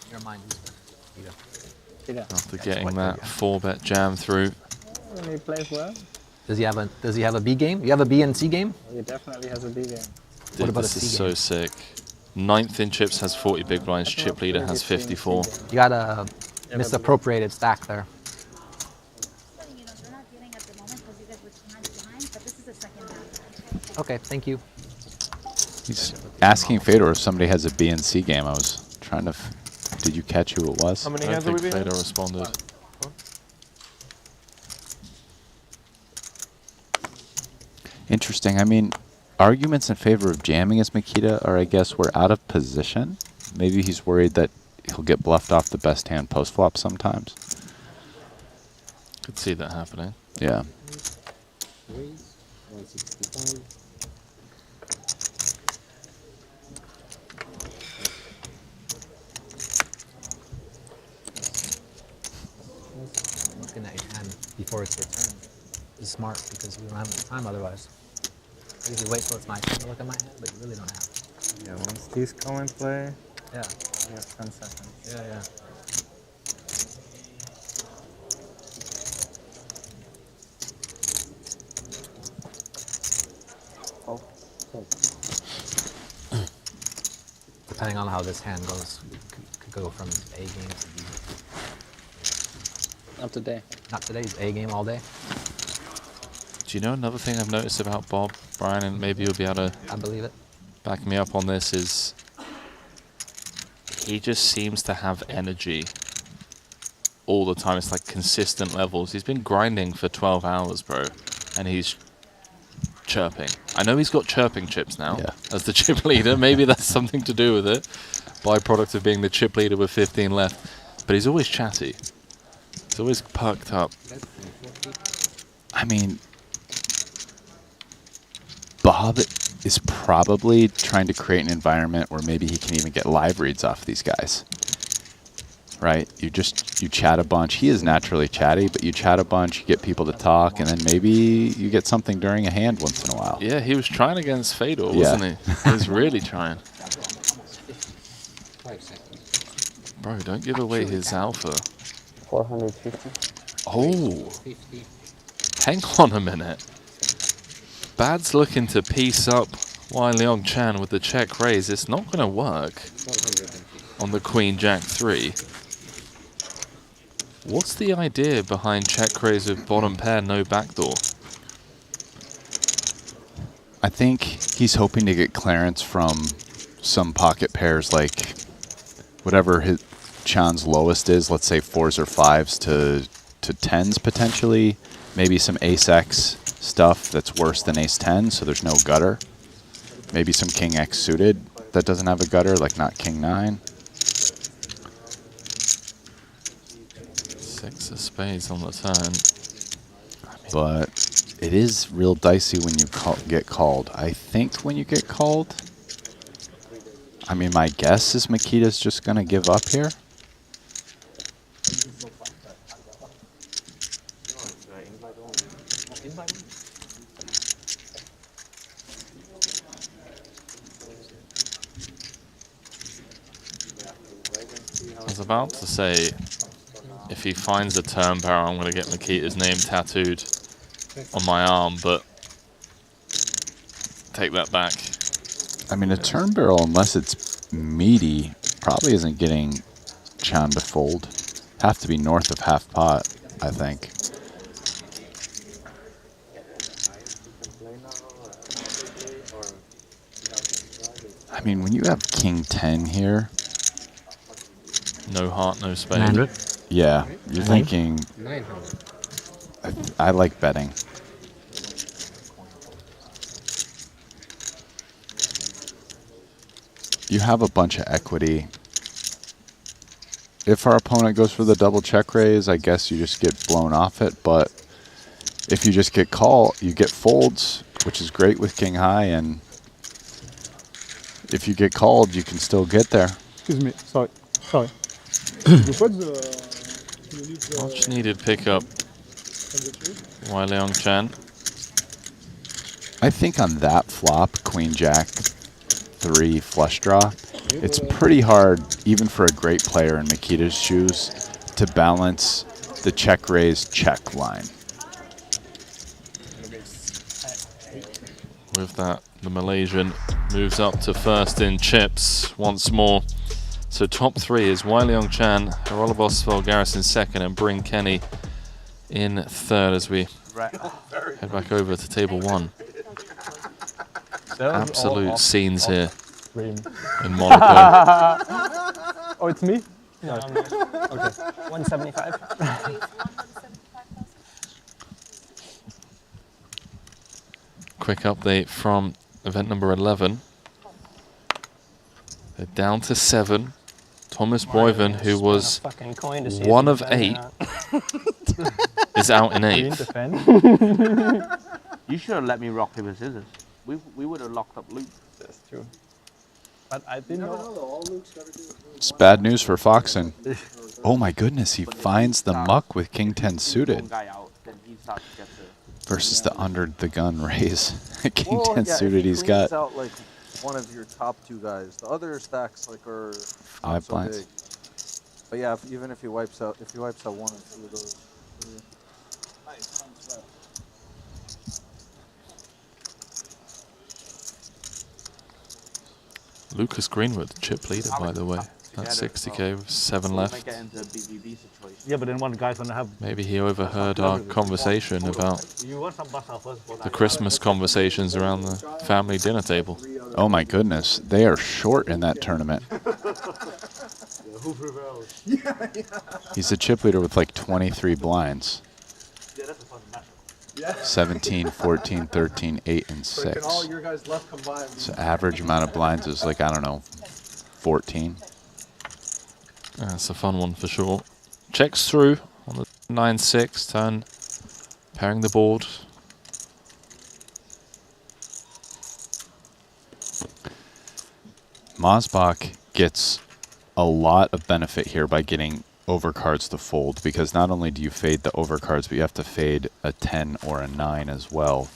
After getting that 4-bet jam through. He plays well. Does he have a B game? You have a B and C game? He definitely has a B game. Dude, this is so sick. 9th in chips has 40 big blinds. Chip leader has 54. You got a misappropriated stack there. Okay, thank you. He's asking Fedor if somebody has a B and C game. I was trying to. Did you catch who it was? How many hands think Fedor responded. Interesting. I mean, arguments in favor of jamming as Makita are, I guess, we're out of position. Maybe he's worried that he'll get bluffed off the best hand post flop sometimes. Could see that happening. Yeah. Raise, 165. Looking at your hand before it's your turn is smart because we don't have enough time otherwise. I usually wait till it's my turn to look at my hand, but you really don't have. Yeah, once these come in play, Yeah. we have 10 seconds. Yeah, yeah. Depending on how this hand goes, we could go from A game to B. Not today. Not today, it's A game all day. Do you know another thing I've noticed about Bob, Brian, and maybe you'll be able to I believe it. back me up on this, is he just seems to have energy all the time. It's like consistent levels. He's been grinding for 12 hours, bro, and he's chirping. I know he's got chirping chips now as the chip leader. Maybe that's something to do with it. Byproduct of being the chip leader with 15 left. But he's always chatty. He's always perked up. I mean, Bob is probably trying to create an environment where maybe he can even get live reads off these guys. Right? You chat a bunch. He is naturally chatty, but you chat a bunch, you get people to talk, and then maybe you get something during a hand once in a while. Yeah, he was trying against Fedor, wasn't he? He was really trying. Bro, don't give away his alpha. 450. Oh. Hang on a minute. Bad's looking to piece up Wai Leong Chan with the check raise. It's not going to work on the Queen Jack 3. What's the idea behind check raise with bottom pair, no backdoor? I think he's hoping to get clearance from some pocket pairs, like whatever his Chan's lowest is, let's say 4s or 5s to 10s potentially. Maybe some ace-x stuff that's worse than ace-10, so there's no gutter. Maybe some king-x suited that doesn't have a gutter, like not king-9. 6 of spades on the turn. But it is real dicey when you get called. I think when you get called, I mean, my guess is Makita's just going to give up here. I was about to say, if he finds a turn barrel, I'm going to get Makita's name tattooed on my arm, but take that back. I mean, a turn barrel, unless it's meaty, probably isn't getting Chan to fold. Have to be north of half pot, I think. I mean, when you have king 10 here, no heart, no spade. 900. Yeah, you're thinking. 900. I like betting. You have a bunch of equity. If our opponent goes for the double check raise, I guess you just get blown off it. But if you just get called, you get folds, which is great with king high. And if you get called, you can still get there. Excuse me. Sorry. You put the Much needed pickup. Wai Leong Chan. I think on that flop, Queen Jack 3 flush draw, it's pretty hard, even for a great player in Makita's shoes, to balance the check raise check line. With that, the Malaysian moves up to first in chips once more. So top 3 is Wai Leong Chan, Harolabos Vulgaris in second, and Bryn Kenny in third as we head back over to table 1. Absolute scenes here in Monaco. Oh, it's me? No, I'm not. Okay. 175. Quick update from event number 11. They're down to 7. Thomas Boyven, who was one of 8, is out in 8th. You should have let me rock, paper, scissors. We would have locked up Luke. That's true. But I didn't know. It's bad news for Foxen. Oh my goodness, he finds the muck with King 10 suited. Versus the under the gun raise. King 10 suited, he's got out like one of your top 2 guys. The other stacks like are 5 blinds. Big. But yeah, even if he wipes out, one or 2 of those. Lucas Greenwood, chip leader, by the way. That's 60k with 7 left. Yeah, but then one guy's gonna have. Maybe he overheard our conversation about the Christmas conversations around the family dinner table. Oh my goodness, they are short in that tournament. He's a chip leader with like 23 blinds. 17, 14, 13, 8, and 6. All your guys left combined. So average amount of blinds is like, I don't know, 14. That's a fun one for sure. Checks through on the 9-6 turn, pairing the board. Mosbach gets a lot of benefit here by getting overcards to fold, because not only do you fade the overcards, but you have to fade a 10 or a 9 as well.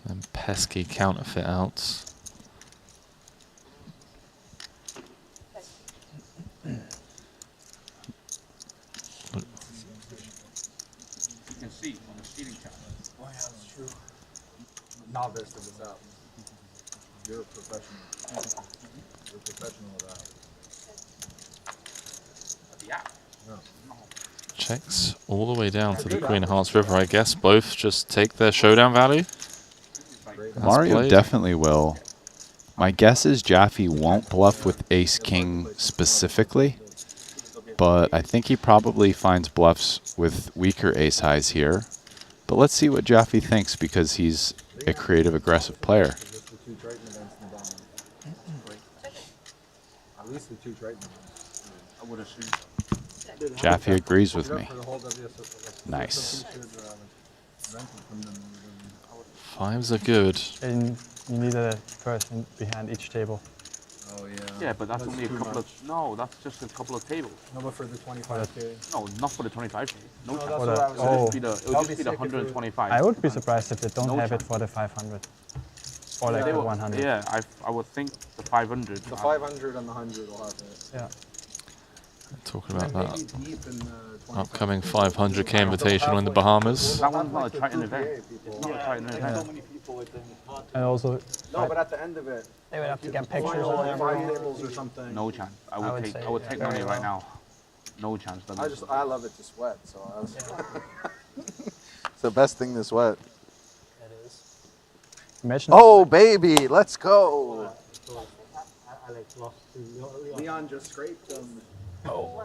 And pesky counterfeit outs. You can see on the seating chart. Oh yeah, that's true. Novice of this out. You're a professional. You're a professional of that. Yeah. Checks all the way down to the Queen of Hearts River. I guess both just take their showdown value. Mario definitely will. My guess is Jaffe won't bluff with Ace-King specifically, but I think he probably finds bluffs with weaker ace-highs here. But let's see what Jaffe thinks, because he's a creative, aggressive player. At least the 2 Triton events. I would assume. Jaffe agrees with me. Nice. Fives are good. And you need a person behind each table. Oh yeah. Yeah, but that's only a couple of. No, that's just a couple of tables. No, but for the 25K. No, not for the 25K. No, that's chance. what I was It would just be the 125. I would be surprised if they don't have it for the 500. Or like the 100. Yeah, I would think the 500. The 500 and the 100 will have it. Yeah. Talking about that upcoming 500k Invitational in the Bahamas. That one's not a Triton event. It's not a Triton event. And also, no, but at the end of it, they would have to get pictures of of 5 tables or something. No chance. I would take money right now. No chance. I love it to sweat, so I was it's the best thing to sweat. It is. Imagine. Oh baby, let's go. Leon just scraped them. Oh.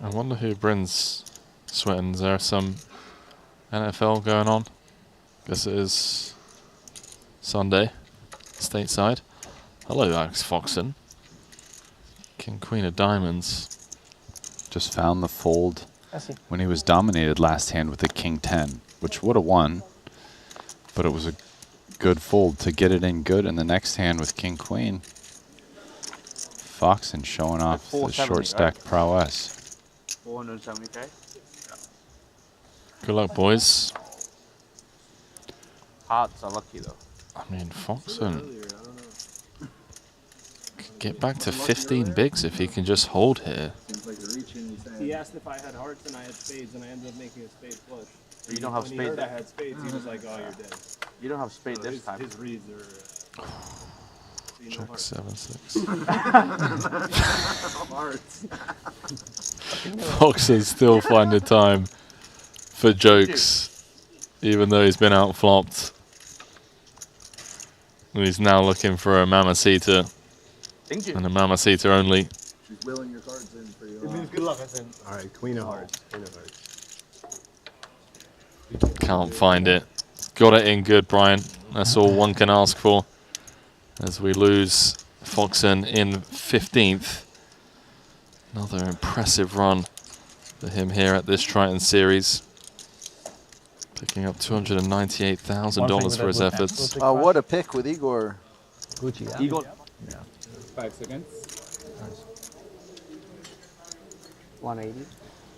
I wonder who Bryn's sweating. Is there some NFL going on? Guess it is Sunday, stateside. Hello, Alex Foxen. King Queen of Diamonds. Just found the fold when he was dominated last hand with the King 10, which would have won, but it was a good fold to get it in good in the next hand with king queen. Foxen showing off the 470, short stack right? prowess. 470K. Good luck, boys. Hearts are lucky though. I mean, Foxen could get back to 15 bigs if he can just hold here. He asked if I had hearts and I had spades, and I ended up making a spade flush. You don't have when he spade heard I there? had spades, he was like, "Oh, you're dead." You don't have spade So this time. His reads are. Check 7-6. Hearts. Foxen's still finding time for jokes, even though he's been out flopped. And he's now looking for a Mamacita. And a Mamacita only. She's willing your cards in for you. It means good luck, I think. All right, queen of hearts. Queen of hearts. Can't find it. Got it in good, Brian. That's all one can ask for. As we lose Foxen in 15th. Another impressive run for him here at this Triton series. Picking up $298,000 for his efforts. Oh, what a pick with Igor. Gucci, yeah. Igor. Yeah. 5 seconds. 180.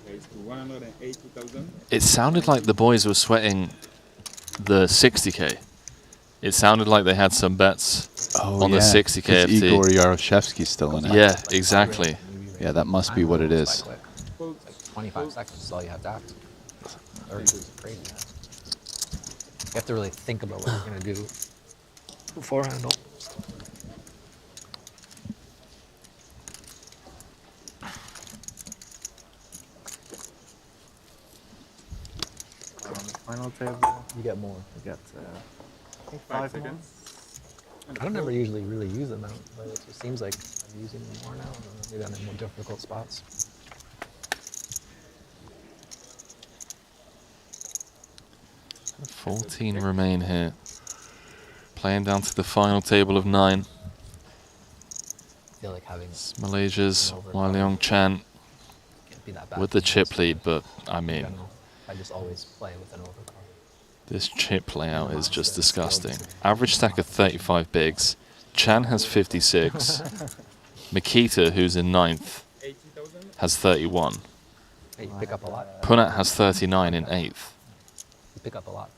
Raised to 180,000. It sounded like the boys were sweating the 60K. It sounded like they had some bets on the 60K FT. Igor Yaroshevsky's still in it. Yeah, exactly. Yeah, that must be what it is. Like 25 seconds is all you have to act. 30 is crazy. You have to really think about what you're going to do beforehand. Final table. You get more. You get I think 5 seconds. I don't ever usually really use them out, but it just seems like I'm using them more now. I don't know, maybe I'm in more difficult spots. So 14 remain here. Playing down to the final table of 9. I feel like having It's Malaysia's Wai Leong Chan can't be that bad with the chip lead, but I mean, I just always play with an overcard. this chip layout is just disgusting. Average stack of 35 bigs. Chan has 56. Makita, who's in 9th, has 31. Hey, you pick up a lot. Punat has 39 in 8th. You pick up a lot.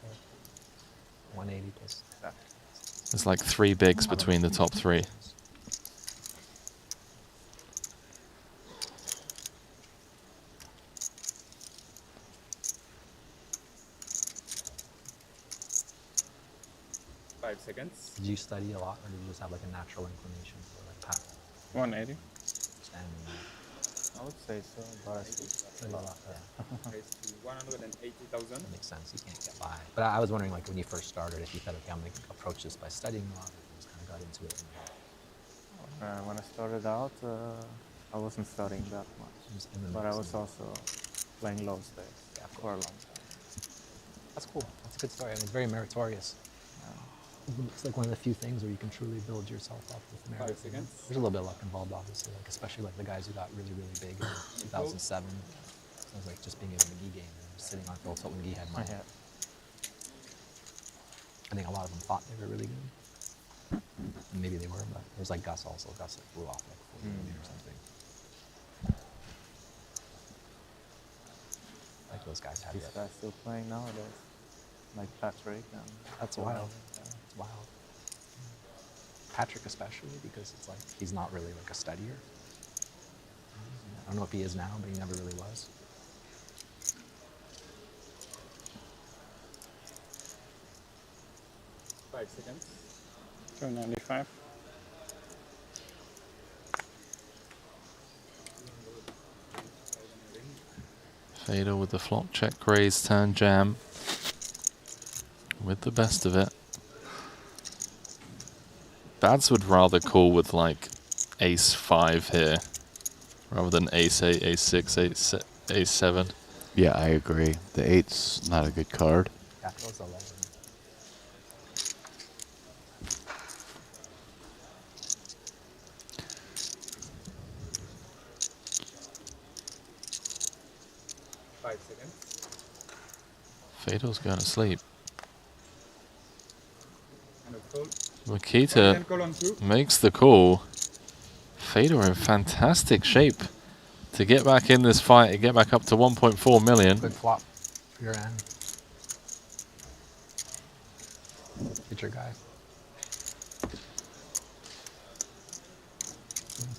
180 plus. There's like 3 bigs between the top 3. Seconds. Did you study a lot, or did you just have like a natural inclination for like pat? 180. Standing there? I would say so, but I Study a lot, yeah. Raised to 180,000. That makes sense. You can't get by. But I was wondering, like, when you first started, if you thought, okay, I'm going to approach this by studying a lot, or if you just kind of got into it. when I started out, I wasn't studying that much, but I was also playing low stakes for a long time. That's cool. That's a good story. I mean, it's very meritorious. It's like one of the few things where you can truly build yourself up with merit. 5 seconds. There's a little bit of luck involved, obviously, like especially like the guys who got really, really big in 2007. Sounds like just being in a McGee game and sitting on Phil Tilton McGee had money. I think a lot of them thought they were really good. And maybe they were, but there was like Gus also. Gus like blew off like 40 million or something. Like those guys had These it. guys still playing nowadays, like Patrick and. That's wild. It's wild. Patrick especially, because it's like he's not really like a studier. I don't know if he is now, but he never really was. Five seconds. 295. Fader with the flop check, raise, turn, jam. With the best of it. Bads would rather call with like ace 5 here, rather than ace 8, ace 6, ace 7. Yeah, I agree. The 8's not a good card. Capital's 11. Fatal's going to sleep. Makita makes the call. Fedor in fantastic shape to get back in this fight and get back up to 1.4 million. Good flop for your end. Get your guy.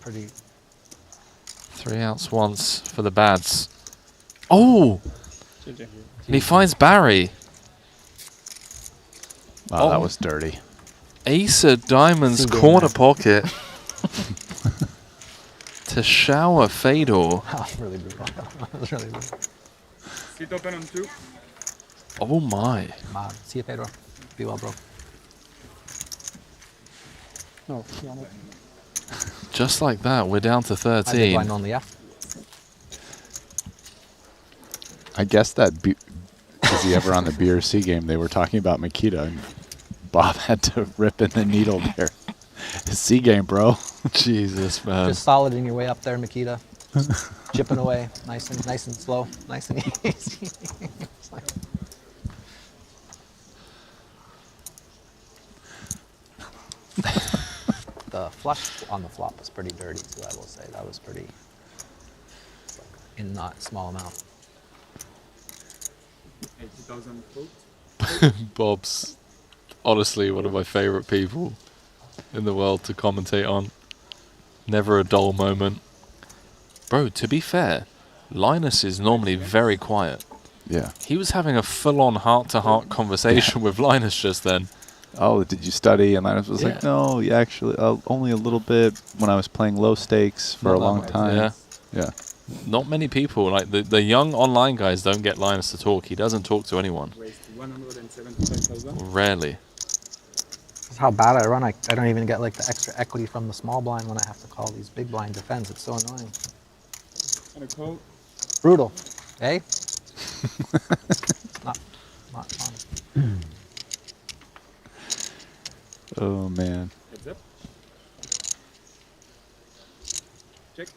Pretty. 3 outs once for the Bads. Oh! GG. And he finds Barry. Oh, that was dirty. Ace of Diamonds corner pocket to shower Fedor. That was really brutal. That was really brutal. Sit open on 2. Oh my. See you, Pedro. Be well, bro. No, Just like that, we're down to I did 13. blind on the F. I guess that was he ever on the BRC game? They were talking about Makita, and Bob had to rip in the needle there. C game, bro. Jesus, man. Just solid in your way up there, Makita. Chipping away, nice and slow, nice and easy. It's like the flush on the flop was pretty dirty too, I will say. That was pretty in not small amount. 80,000 votes. Bob's honestly one of my favorite people in the world to commentate on. Never a dull moment. Bro, to be fair, Linus is normally very quiet. Yeah. He was having a full-on heart-to-heart conversation with Linus just then. Oh, did you study? And Linus was Yeah. like, no, yeah, actually, only a little bit when I was playing low stakes for a long time. Yeah. Yeah. Not many people, like the young online guys don't get Linus to talk. He doesn't talk to anyone. Raised 175,000. Rarely. That's how bad I run. I don't even get like the extra equity from the small blind when I have to call these big blind defense. It's so annoying. And a call. Brutal. Eh? not fun. Oh, man. Heads up. Check.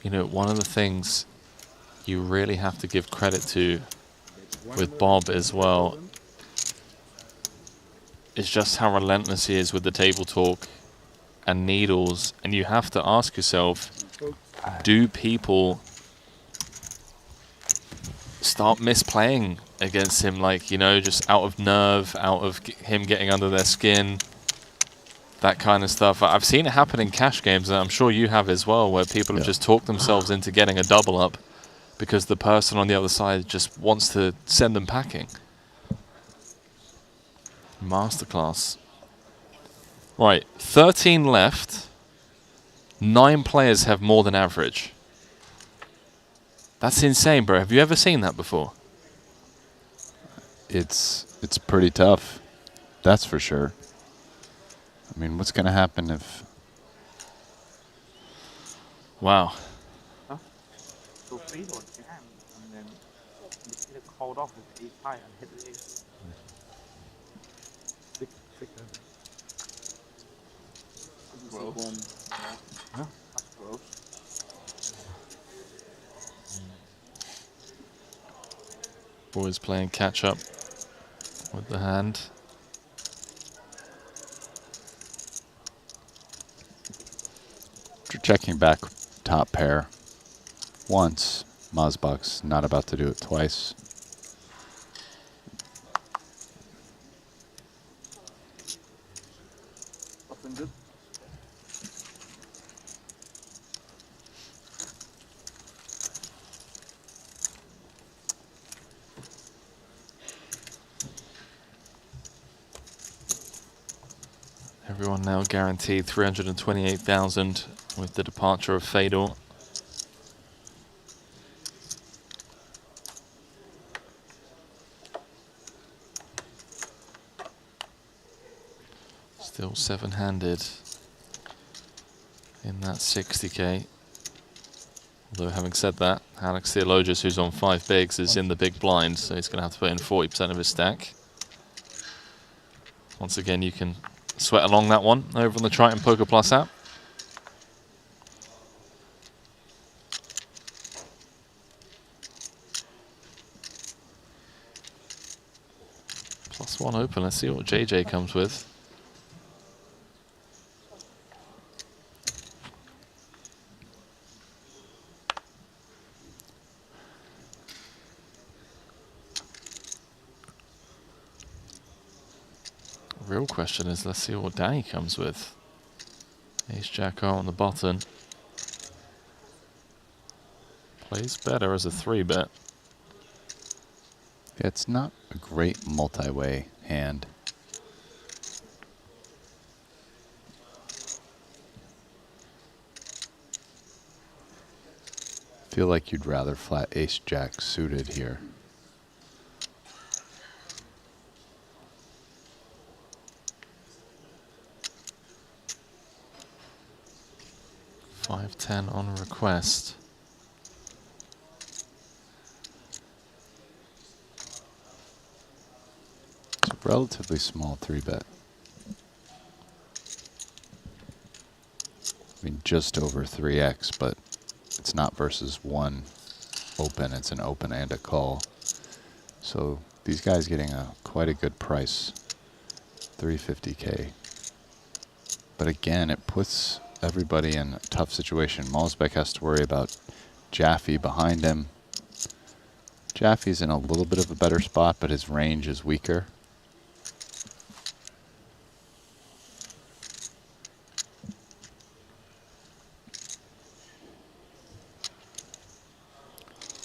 You know, one of the things you really have to give credit to with Bob as well is just how relentless he is with the table talk and needles. And you have to ask yourself, do people start misplaying against him, like, you know, just out of nerve, out of him getting under their skin, that kind of stuff. I've seen it happen in cash games, and I'm sure you have as well, where people have just talked themselves into getting a double up because the person on the other side just wants to send them packing. Masterclass. Right, 13 left. 9 players have more than average. That's insane, bro. Have you ever seen that before? It's pretty tough. That's for sure. I mean, what's going to happen if... Wow. Huh? So Fedor jammed, and then Makita called off with ace high and hit the ace. Gross. Huh? That's gross. Boys playing catch up with the hand. Checking back top pair once. Mazbak's not about to do it twice. Nothing good. Everyone now guaranteed 328,000 with the departure of Fedor. Still 7-handed in that 60k. Although having said that, Alex Theologius, who's on 5 bigs, is in the big blind, so he's going to have to put in 40% of his stack. Once again, you can sweat along that one over on the Triton Poker Plus app. +1 open. Let's see what JJ comes with. Real question is, let's see what Danny comes with. Ace Jack O on the button. Plays better as a 3-bet. It's not a great multi-way hand. Feel like you'd rather flat Ace Jack suited here. 5-10 on request. It's a relatively small 3-bet. I mean, just over 3x, but it's not versus one open. It's an open and a call. So these guys getting quite a good price, 350K. But again, it puts everybody in a tough situation. Malzbeck has to worry about Jaffe behind him. Jaffe's in a little bit of a better spot, but his range is weaker.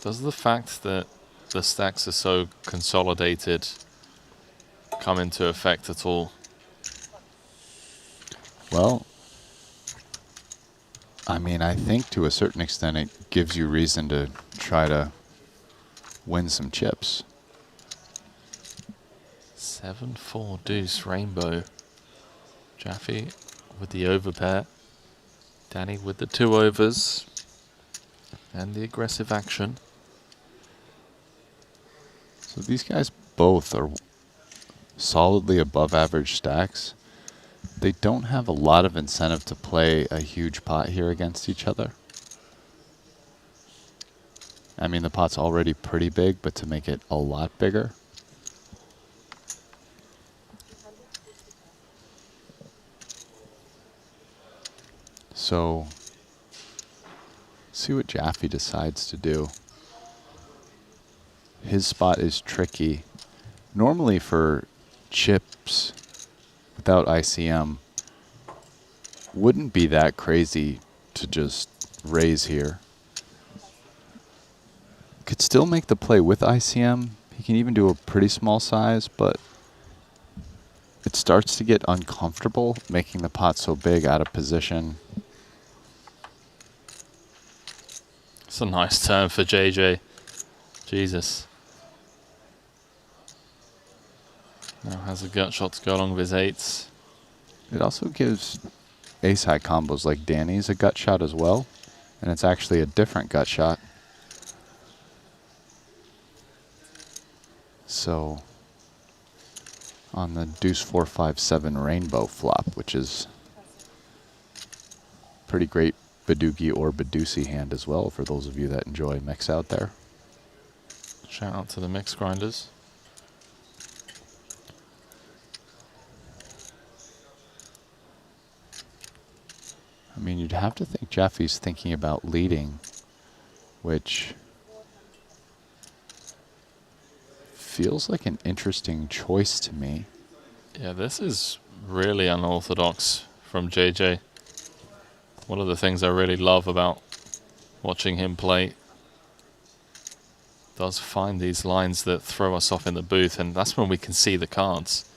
Does the fact that the stacks are so consolidated come into effect at all? Well, I mean, I think to a certain extent it gives you reason to try to win some chips. 7-4 deuce rainbow. Jaffe with the overpair. Danny with the 2 overs. And the aggressive action. So these guys both are solidly above average stacks. They don't have a lot of incentive to play a huge pot here against each other. I mean, the pot's already pretty big, but to make it a lot bigger. So, see what Jaffe decides to do. His spot is tricky. Normally for chips without ICM, wouldn't be that crazy to just raise here. Could still make the play with ICM. He can even do a pretty small size, but it starts to get uncomfortable making the pot so big out of position. It's a nice turn for JJ. Jesus. Now has a gut shot to go along with his 8s. It also gives ace-high combos like Danny's a gut shot as well, and it's actually a different gut shot. So, on the deuce 4, 5, 7 rainbow flop, which is pretty great Badoogie or Badusi hand as well for those of you that enjoy mix out there. Shout out to the mix grinders. I mean, you'd have to think Jaffe's thinking about leading, which feels like an interesting choice to me. Yeah, this is really unorthodox from JJ. One of the things I really love about watching him play, does find these lines that throw us off in the booth, and that's when we can see the cards,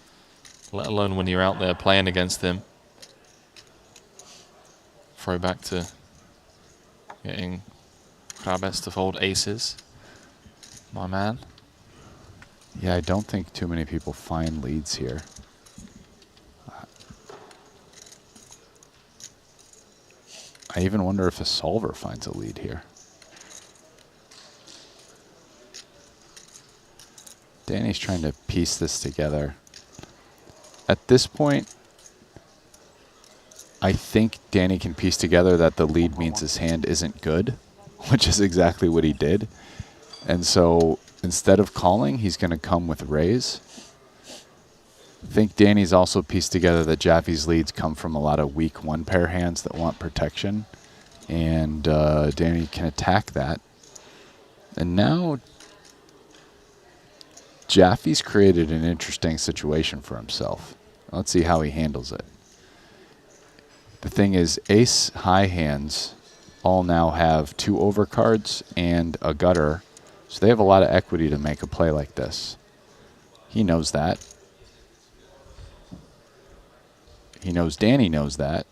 let alone when you're out there playing against him. Throw back to getting Krabes to fold aces. My man. Yeah, I don't think too many people find leads here. I even wonder if a solver finds a lead here. Danny's trying to piece this together. At this point, I think Danny can piece together that the lead means his hand isn't good, which is exactly what he did. And so instead of calling, he's going to come with raise. I think Danny's also pieced together that Jaffe's leads come from a lot of weak one-pair hands that want protection, and Danny can attack that. And now Jaffe's created an interesting situation for himself. Let's see how he handles it. The thing is, ace high hands all now have 2 overcards and a gutter, so they have a lot of equity to make a play like this. He knows that. He knows Danny knows that.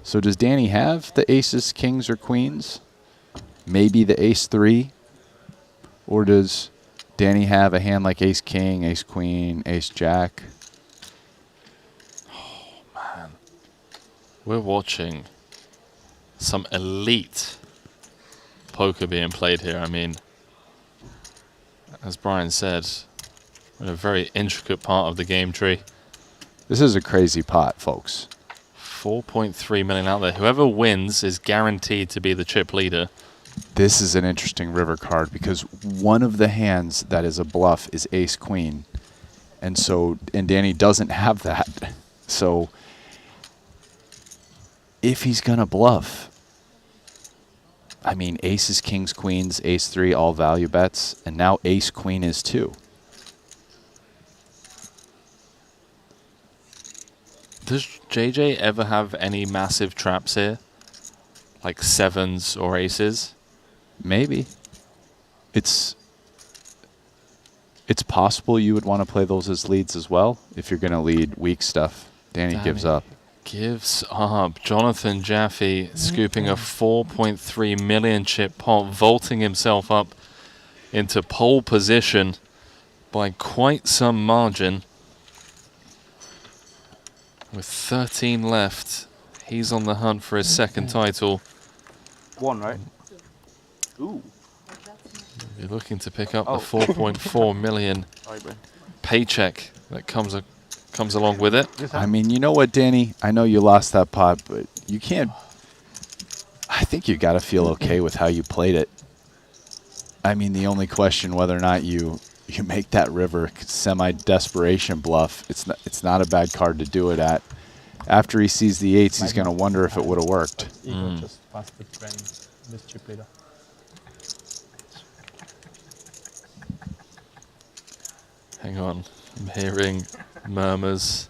So does Danny have the aces, kings, or queens? Maybe the ace-3? Or does Danny have a hand like ace-king, ace-queen, ace-jack? Oh, man. We're watching some elite poker being played here. I mean, as Brian said, we're in a very intricate part of the game tree. This is a crazy pot, folks. 4.3 million out there. Whoever wins is guaranteed to be the chip leader. This is an interesting river card because one of the hands that is a bluff is ace-queen. And Danny doesn't have that. So if he's going to bluff, I mean, aces, kings, queens, ace-3, all value bets, and now ace-queen is too. Does JJ ever have any massive traps here? Like 7s or aces? Maybe. It's possible you would want to play those as leads as well if you're going to lead weak stuff. Danny gives up. Gives up. Jonathan Jaffe scooping a 4.3 million chip pot, vaulting himself up into pole position by quite some margin. With 13 left, he's on the hunt for his second title. 1, right? Ooh. You're looking to pick up the 4.4 million paycheck that comes along with it. I mean, you know what, Danny? I know you lost that pot, but you can't. I think you got to feel okay with how you played it. I mean, the only question whether or not you make that river semi-desperation bluff. It's not a bad card to do it at. After he sees the 8s, he's going to wonder if it would have worked. Igor just passed the train, this chip leader. Hang on, I'm hearing murmurs.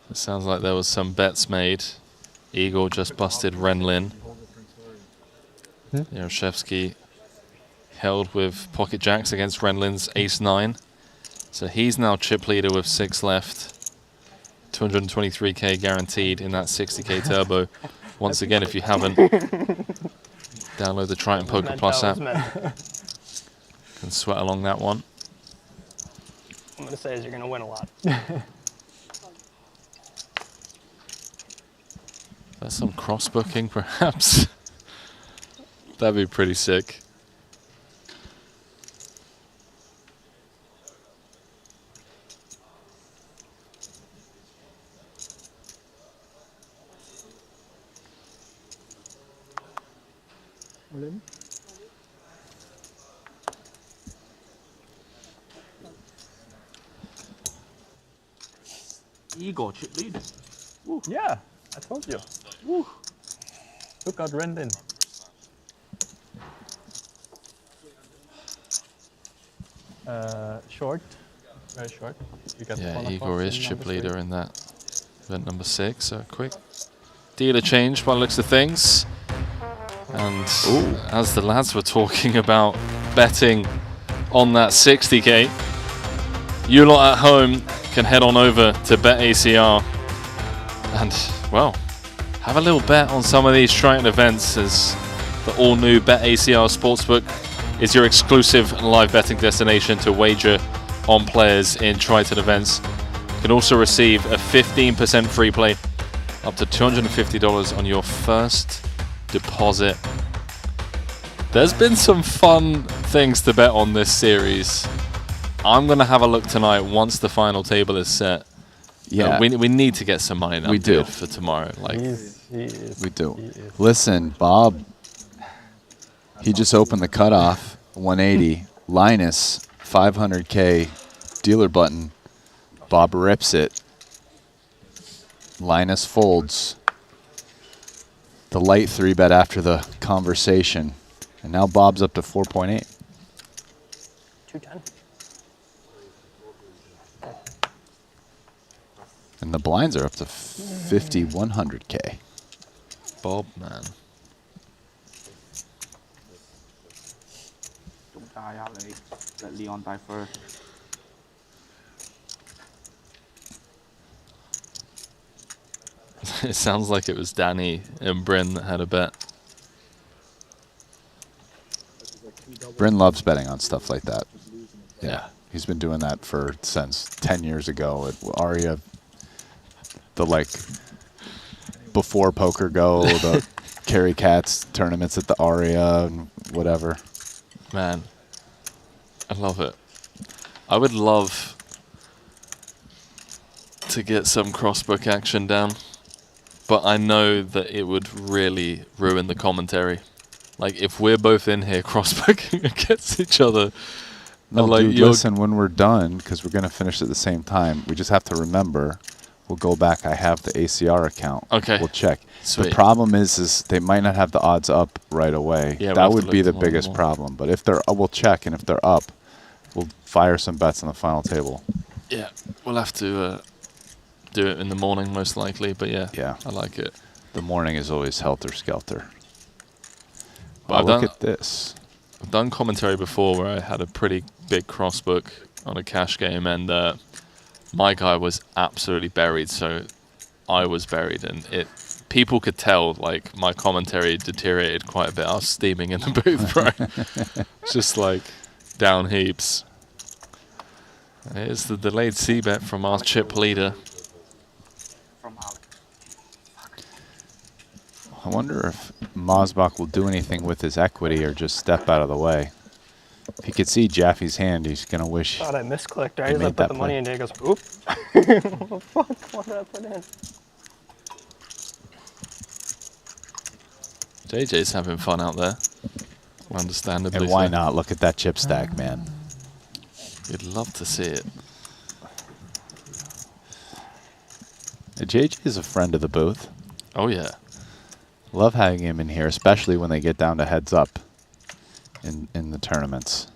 It sounds like there was some bets made. Igor just busted Renlin. Yaroshevsky held with pocket jacks against Renlin's ace-9. So he's now chip leader with 6 left. 223k guaranteed in that 60k turbo. Once again, if you haven't, download the Triton Poker Plus app. Can sweat along that one. I'm going to say is you're going to win a lot. That's some cross-booking, perhaps. That'd be pretty sick. Igor, chip lead. Woo. Yeah, I told you. Woo. Took out Rendon. Short, very short. You got yeah, Igor is chip leader in that event number 6. So quick dealer change by the looks of things. And as the lads were talking about betting on that 60k, you lot at home can head on over to BetACR and, well, have a little bet on some of these Triton events, as the all-new BetACR Sportsbook is your exclusive live betting destination to wager on players in Triton events. You can also receive a 15% free play, up to $250 on your first deposit. There's been some fun things to bet on this series. I'm going to have a look tonight once the final table is set. Yeah, we need to get some money now. We do for tomorrow. Like we do. Listen, Bob. He just opened the cutoff 180. Linus 500k dealer button. Bob rips it. Linus folds. The light 3-bet after the conversation. And now Bob's up to 4.8. 210. And the blinds are up to 5,100K. Bob, man. Don't die, Ali. Let Leon die first. It sounds like it was Danny and Bryn that had a bet. Bryn loves betting on stuff like that. Yeah. He's been doing that since 10 years ago at Aria. The before Poker Go, the Carry Cats tournaments at the Aria and whatever. Man, I love it. I would love to get some crossbook action down, but I know that it would really ruin the commentary. Like, if we're both in here crossbooking against each other. No, like, dude, listen, when we're done, because we're going to finish at the same time, we just have to remember, we'll go back. I have the ACR account. Okay. We'll check. Sweet. The problem is they might not have the odds up right away. Yeah, that we'll would be the tomorrow biggest morning. problem. But if they're we'll check, and if they're up, we'll fire some bets on the final table. Yeah, we'll have to do it in the morning most likely, but yeah, I like it. The morning is always helter-skelter. But Look at this. I've done commentary before where I had a pretty big crossbook on a cash game, and my guy was absolutely buried, so I was buried, and people could tell, like, my commentary deteriorated quite a bit. I was steaming in the booth, bro. Just like down heaps. Here's the delayed C-bet from our chip leader. I wonder if Mosbach will do anything with his equity or just step out of the way. If he could see Jaffe's hand, he's going to wish. Thought I misclicked. I he just made put that the money play. in there. He goes, oop. What the fuck? What did I put in? JJ's having fun out there. Understandably. And why so. not? Look at that chip stack, man. You'd love to see it. JJ is a friend of the booth. Oh, yeah. Love having him in here, especially when they get down to heads up in the tournaments.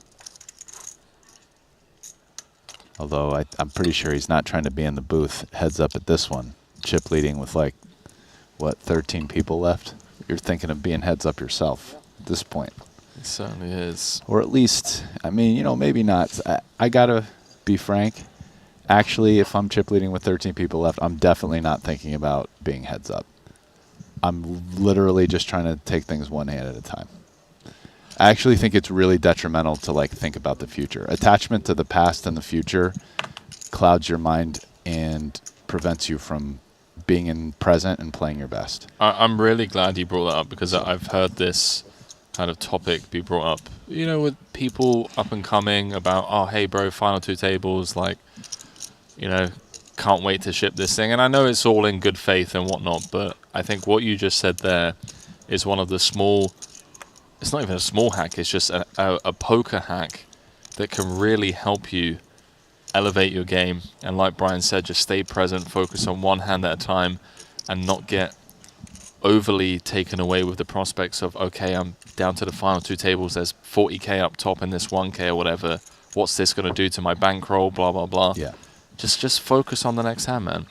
Although I'm pretty sure he's not trying to be in the booth heads up at this one. Chip leading with, like, what, 13 people left? You're thinking of being heads up yourself at this point. It certainly is. Or at least, I mean, you know, maybe not. I got to be frank. Actually, if I'm chip leading with 13 people left, I'm definitely not thinking about being heads up. I'm literally just trying to take things one hand at a time. I actually think it's really detrimental to, like, think about the future. Attachment to the past and the future clouds your mind and prevents you from being in present and playing your best. I'm really glad you brought that up, because I've heard this kind of topic be brought up, you know, with people up and coming about, oh, hey, bro, final two tables, like, you know, can't wait to ship this thing. And I know it's all in good faith and whatnot, but I think what you just said there is one of the small, it's not even a small hack, it's just a poker hack that can really help you elevate your game. And like Brian said, just stay present, focus on one hand at a time, and not get overly taken away with the prospects of, okay, I'm down to the final two tables, there's 40K up top in this 1K or whatever, what's this going to do to my bankroll, blah, blah, blah. Yeah. Just focus on the next hand, man.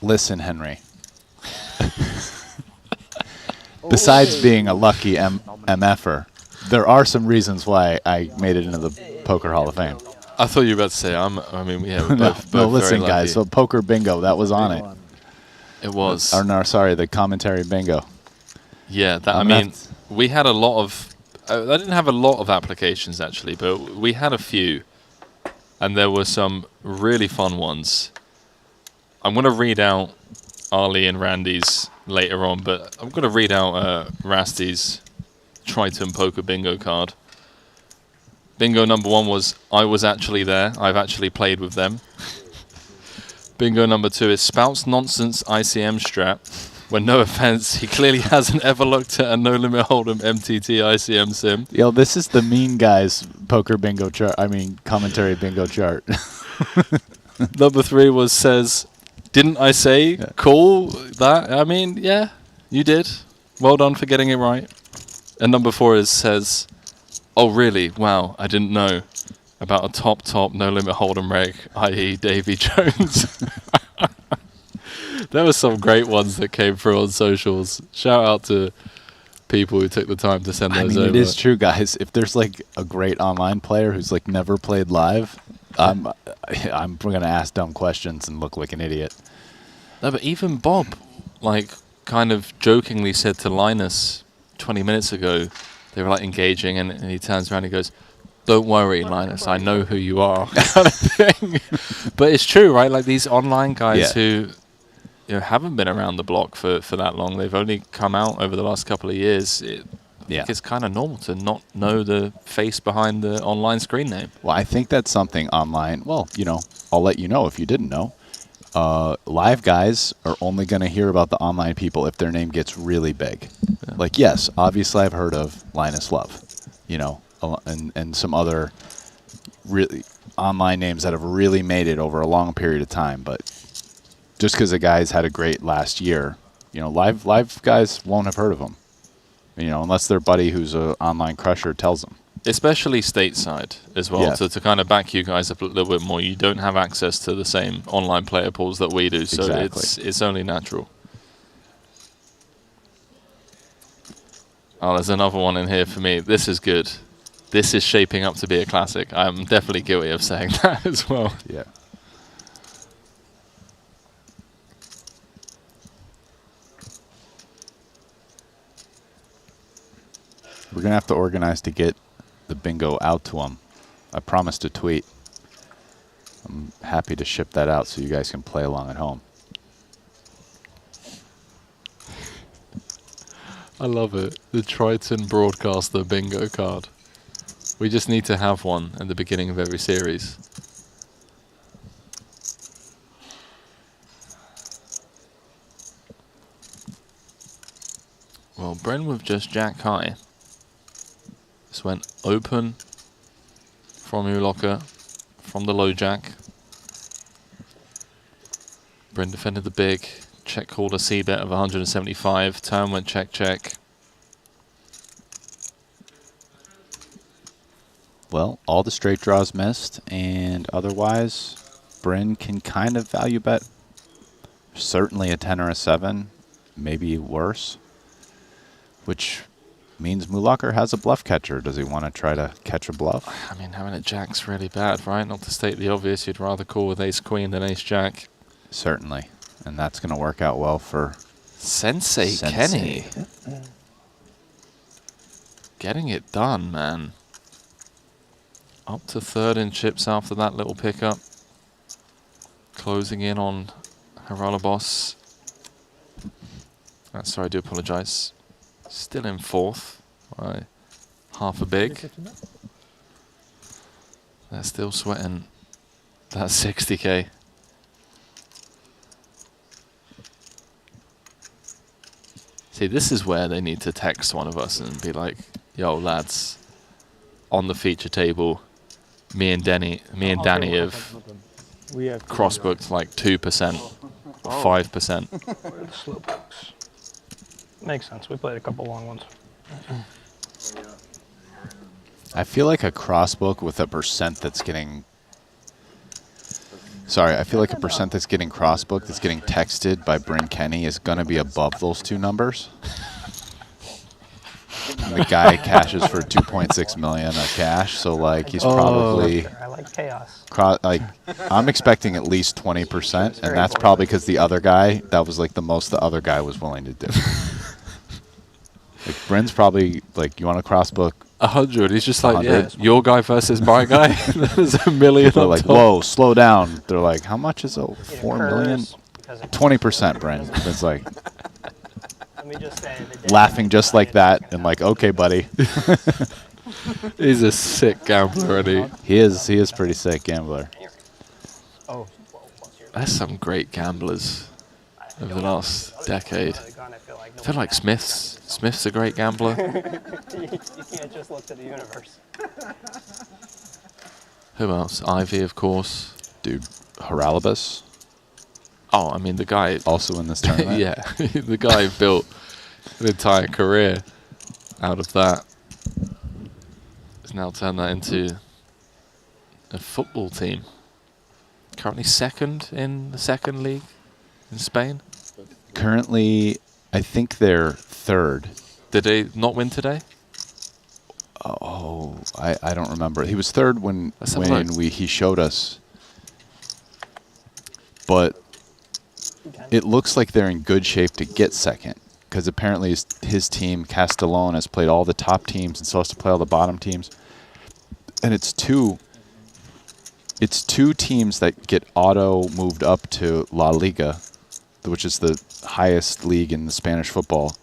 Listen, Henry. Besides being a lucky MFer, there are some reasons why I made it into the Poker Hall of Fame. I thought you were about to say, we're both no, both listen, very guys. lucky. So Poker Bingo, that was on it. It was. Or no, sorry, the commentary bingo. Yeah, I mean, we had a lot of. I didn't have a lot of applications actually, but we had a few, and there were some really fun ones. I'm going to read out Ali and Randy's later on, but I'm going to read out Rasty's Triton Poker Bingo card. Bingo number one was, I was actually there. I've actually played with them. Bingo number two is Spouts Nonsense ICM Strat. when, no offense, he clearly hasn't ever looked at a No Limit Hold'em MTT ICM sim. Yo, this is the mean guys poker bingo chart. I mean, commentary bingo chart. Number 3 was says, didn't I say cool that? I mean, yeah, you did. Well done for getting it right. And number 4 is says, oh really? Wow, I didn't know about a top No Limit Hold'em reg, i.e. Davy Jones. There were some great ones that came through on socials. Shout out to people who took the time to send those over. It is true, guys. If there's like a great online player who's like never played live, I'm gonna ask dumb questions and look like an idiot. No, but even Bob, like, kind of jokingly said to Linus 20 minutes ago, they were like engaging, and he turns around and he goes, "Don't worry, Linus, I know who you are," kind of thing. But it's true, right? Like these online guys who haven't been around the block for that long. They've only come out over the last couple of years. I think it's kind of normal to not know the face behind the online screen name. Well, I think that's something online. Well, I'll let you know if you didn't know. Live guys are only going to hear about the online people if their name gets really big. Yeah. Like, yes, obviously I've heard of Linus Love, and some other really online names that have really made it over a long period of time, but just because the guys had a great last year, live guys won't have heard of them, unless their buddy who's an online crusher tells them. Especially stateside as well, to kind of back you guys up a little bit more. You don't have access to the same online player pools that we do, so it's only natural. Oh, there's another one in here for me. This is good. This is shaping up to be a classic. I'm definitely guilty of saying that as well. Yeah. We're going to have to organize to get the bingo out to them. I promised a tweet. I'm happy to ship that out so you guys can play along at home. I love it. The Triton Broadcaster bingo card. We just need to have one at the beginning of every series. Well, Bren with just jack high. This went open from Ulocker, from the low jack. Bren defended the big. Check called a C-bet of 175. Turn went check, check. Well, all the straight draws missed, and otherwise, Bryn can kind of value bet. Certainly a 10 or a 7, maybe worse, which means Mulacher has a bluff catcher. Does he want to try to catch a bluff? I mean, having a jack's really bad, right? Not to state the obvious, you'd rather call with ace-queen than ace-jack. Certainly, and that's going to work out well for Sensei Kenny. Getting it done, man. Up to third in chips after that little pickup. Closing in on Haralabos. Sorry, I do apologize. Still in fourth by half a big. They're still sweating that 60K. See, this is where they need to text one of us and be like, yo, lads, on the feature table, me and Danny have cross-booked like 2% or 5%. Makes sense. We played a couple long ones. I feel like a crossbook with a percent that's getting... Sorry, I feel like a percent that's getting crossbook that's getting texted by Bryn Kenny is going to be above those two numbers. And the guy cashes for 2.6 million of cash, so like he's probably... I like chaos. I'm expecting at least 20%, and that's probably because the other guy, that was like the most the other guy was willing to do. Like Bryn's probably like, you want to crossbook 100. He's just like, yeah, your guy versus my guy. There's a million. They're like, whoa, slow down. They're like, how much is 4 million? 20%, Bryn. It's like Let me just say laughing just like that, and like, okay, buddy. He's a sick gambler, isn't he? He is pretty sick gambler. That's some great gamblers over the last decade. I feel like Smith's a great gambler. You can't just look to the universe. Who else? Ivy, of course. Dude, Haralabas. Oh, I mean, the guy... Also in this tournament? Yeah, the guy built an entire career out of that. He's now turned that into a football team. Currently second in the second league in Spain. Currently, I think they're third. Did they not win today? Oh, I don't remember. He was third when he showed us. But it looks like they're in good shape to get second, because apparently his team, Castellón, has played all the top teams and still has to play all the bottom teams. And it's two teams that get auto moved up to La Liga, which is the highest league in the Spanish football.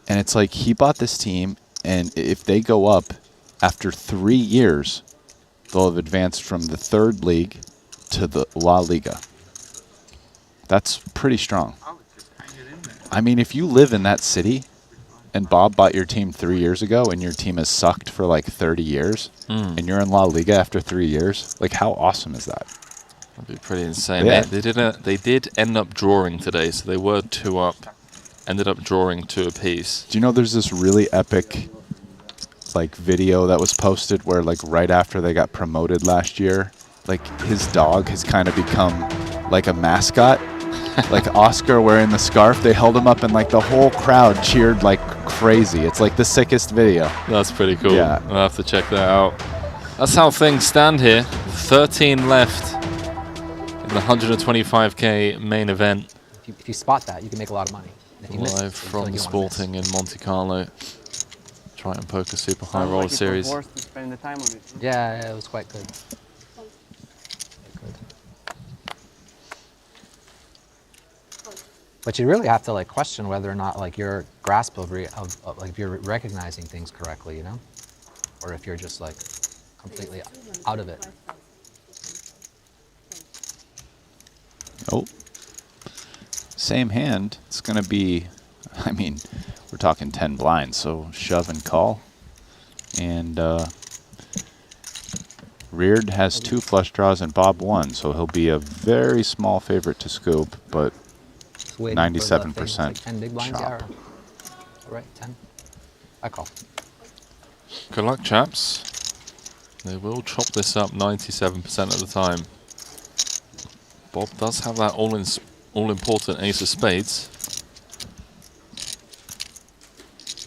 And it's like he bought this team, and if they go up after 3 years, they'll have advanced from the third league to the La Liga. That's pretty strong. I mean, if you live in that city and Bob bought your team 3 years ago and your team has sucked for like 30 years and you're in La Liga after 3 years, like how awesome is that? That'd be pretty insane. Yeah. They did end up drawing today, so they were 2 up. Ended up drawing 2 apiece. Do you know there's this really epic like video that was posted where like right after they got promoted last year, like his dog has kind of become like a mascot. Like Oscar wearing the scarf, they held him up and like the whole crowd cheered like crazy. It's like the sickest video. That's pretty cool. Yeah. I'll have to check that out. That's how things stand here. 13 left in the 125K main event. If you spot that, you can make a lot of money. If you miss it, Live it's from like the you wanna miss. Sporting in Monte Carlo. Triton Poker Super High Sounds Roller like you Series. were forced to spend the time on it. Yeah, it was quite good. But you really have to like question whether or not like your grasp of like if you're recognizing things correctly, you know, or if you're just like completely out of it. Oh, same hand. It's going to be, I mean, we're talking 10 blinds, so shove and call. And Reared has 2 flush draws and Bob 1, so he'll be a very small favorite to scoop, but 97% Like 10 big blinds, yeah. chop. Right, 10. I call. Good luck, chaps. They will chop this up 97% of the time. Bob does have that all-important ace of spades.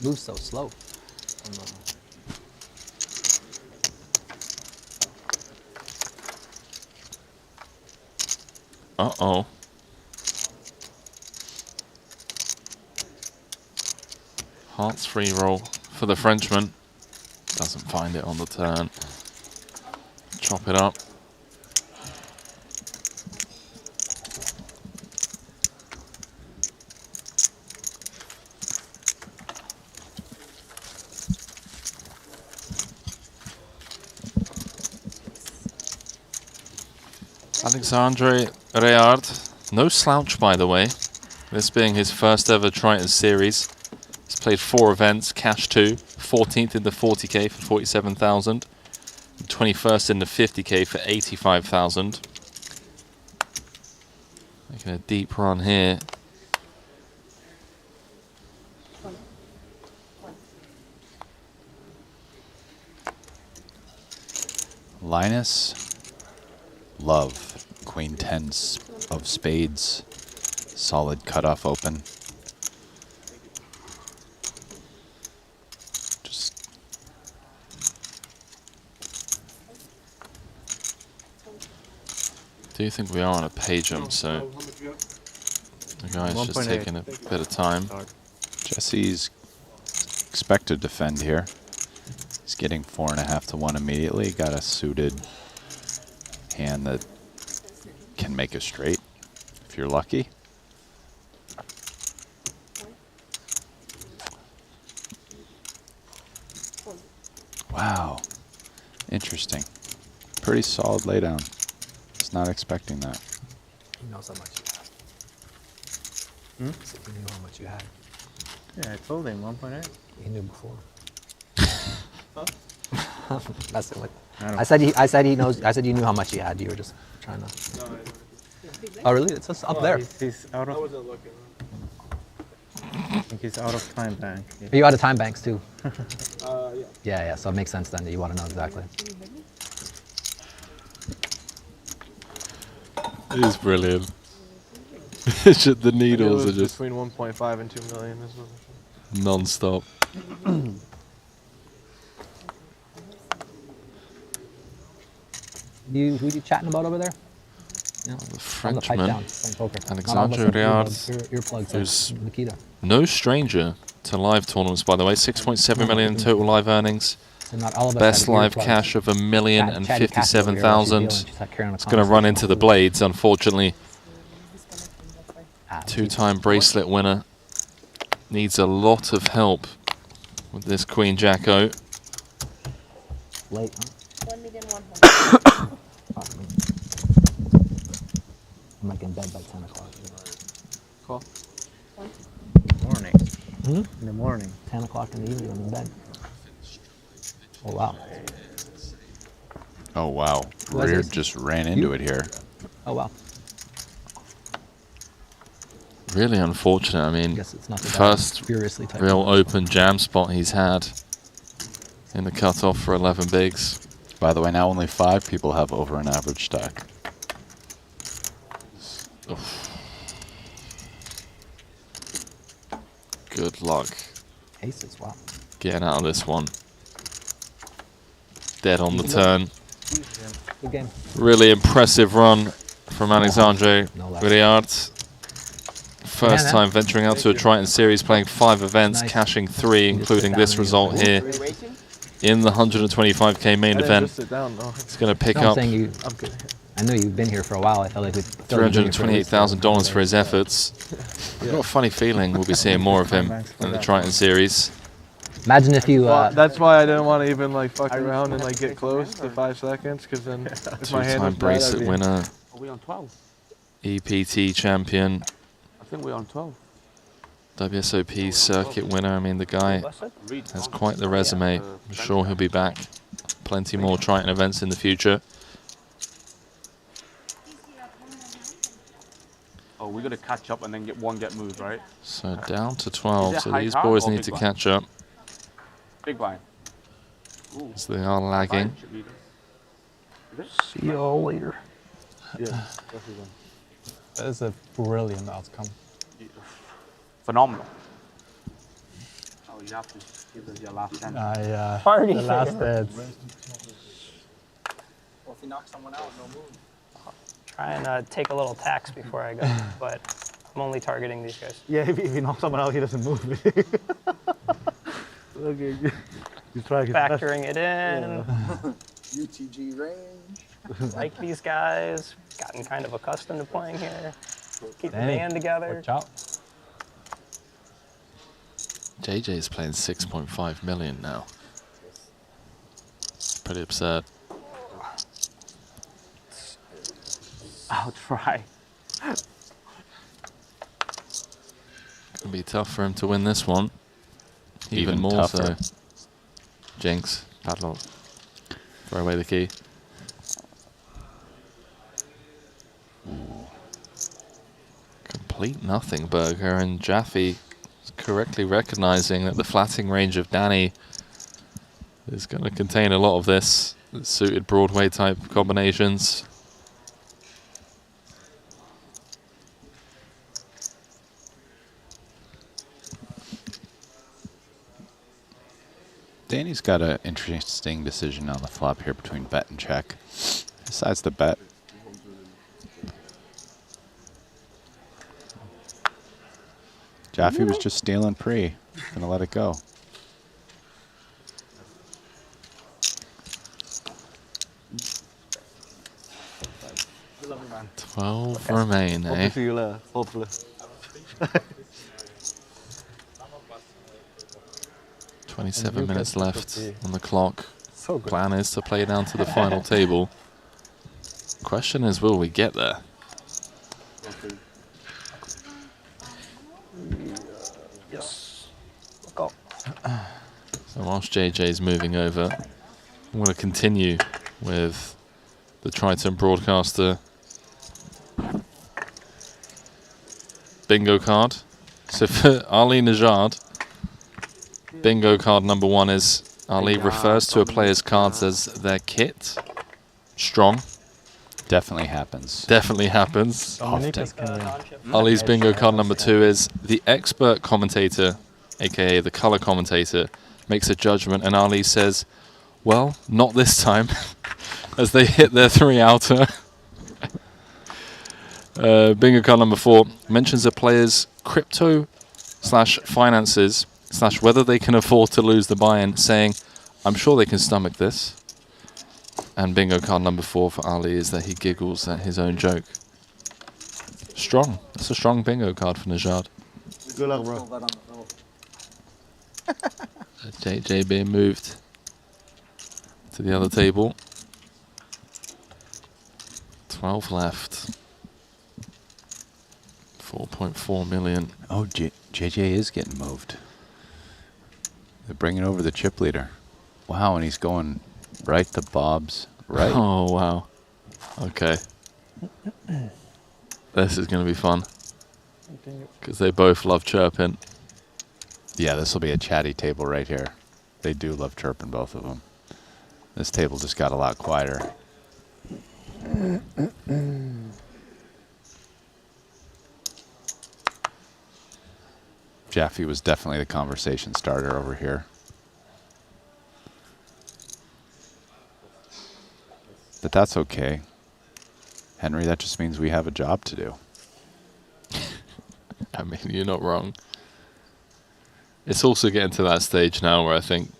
Moves so slow. Uh-oh. Hearts free roll for the Frenchman. Doesn't find it on the turn. Chop it up. Alexandre Reard, no slouch by the way. This being his first ever Triton series. He's played 4 events, cash 2, 14th in the 40k for 47,000, 21st in the 50k for 85,000. Making a deep run here. Linus, love, queen 10 of spades, solid cutoff open. Just do think we are on a pay jump, so the guy's just taking a bit of time. Jesse's expected to defend here. He's getting 4.5 to 1 immediately. Got a suited hand that can make a straight if you're lucky. Wow, interesting. Pretty solid laydown. Was not expecting that. He knows how much you have. He knew how much you had. Yeah, I told him 1.8. He knew before. Huh? That's it. I don't- I said he knows. I said you knew how much he had. You were just trying to. Oh really? It's just up there. He's out of. I wasn't looking. I think he's out of time bank. Are you out of time banks too? Yeah. Yeah. So it makes sense then that you want to know exactly. It is brilliant. It's just the needles are just between 1.5 and 2 million. Is what non-stop. Who are you chatting about over there? The On the pipe Frenchman, down, playing poker. Alexandre Not all of Riard, us have earplugs who's like Nikita. no stranger to live tournaments, by the way. 6.7 million in total live earnings. So not all of us Best have live earplugs. cash of Chatty Cathy over here while she's 1,057,000. dealing. She's like carrying on a It's going to run conversation into with the food. blades, unfortunately. Two-time bracelet winner. Needs a lot of help with this Queen Jack-O. Late, huh? I'm like in bed by 10 o'clock. Cool. Morning. Hmm? In the morning. 10 o'clock in the evening, I'm in bed. Oh, wow. Oh, wow. Who has Rear this? just ran into it here. Oh, wow. Really unfortunate. I mean, Guess it's not the first furiously type real of- open jam spot he's had in the cutoff for 11 bigs. By the way, now only 5 people have over an average stack. Good luck Aces, wow. getting out of this one. Dead on the Easy turn. Good game. Really impressive run from Alexandre No lag. Riard. First Yeah, time venturing out to a Triton series, playing 5 events, Nice. cashing 3, including down this and result use here in the 125K main I didn't event. just sit down, though. It's going to pick No, I'm up saying you. I'm good. I know you've been here for a while. I felt like we've been doing it for at least $328,000 for his efforts. I've got a funny feeling we'll be seeing more of him in the Triton series. Imagine if you. Well, that's why I didn't want to even like fuck around and like get close to 5 seconds, because then if my hand Two-time was bad, I'd bracelet be- winner, Are we on 12? EPT champion, I think we're on 12. WSOP circuit winner. I mean, the guy has quite the resume. I'm sure he'll be back. Plenty more Triton events in the future. Oh, we got to catch up and then get moved, right? So down to 12. Is it So high these card boys or need big to blind? catch up Big blind. Ooh. as they are lagging. Should be good. See you all later. Yeah, definitely. That is a brilliant outcome. Phenomenal. Oh, you have to give us your last chance. Party. The last dance. Well, if you knock someone out, no move. Try and take a little tax before I go, but I'm only targeting these guys. Yeah, if you knock someone out, he doesn't move. Okay. He's trying to Factoring it in. UTG range. Like these guys. Gotten kind of accustomed to playing here. Keep the Danny, band together. Watch out. JJ's playing 6.5 million now. Pretty absurd. I'll try. It'll be tough for him to win this one. Even more tougher. so. Jinx, padlock. Throw away the key. Complete nothing burger, and Jaffe is correctly recognizing that the flatting range of Danny is going to contain a lot of this. Suited Broadway type combinations. Danny's got an interesting decision on the flop here between bet and check. Besides the bet. Jaffe was just stealing pre. Gonna let it go. Lovely, man. 12 remain, Hope eh? to see you later. Hopefully. 27 minutes left on the clock. So good. Plan is to play down to the final table. Question is, will we get there? Yes. So whilst JJ's moving over, I'm going to continue with the Triton broadcaster bingo card. So for Ali Najad, bingo card number 1 is Ali refers to a player's cards as their kit. Strong. Definitely happens. Definitely happens. Often. Ali's bingo card number 2 is the expert commentator, aka the color commentator, makes a judgment, and Ali says, well, not this time, as they hit their 3 outer. Bingo card number 4 mentions a player's crypto/finances / whether they can afford to lose the buy-in, saying, I'm sure they can stomach this. And bingo card number 4 for Ali is that he giggles at his own joke. Strong. That's a strong bingo card for Najad. Good luck, bro. JJ being moved to the other table. 12 left. 4.4 million. Oh, JJ is getting moved. They're bringing over the chip leader. Wow, and he's going right to Bob's right. Oh, wow. Okay. This is going to be fun. Because they both love chirping. Yeah, this will be a chatty table right here. They do love chirping, both of them. This table just got a lot quieter. Jaffe was definitely the conversation starter over here. But that's okay. Henry, that just means we have a job to do. I mean, you're not wrong. It's also getting to that stage now where I think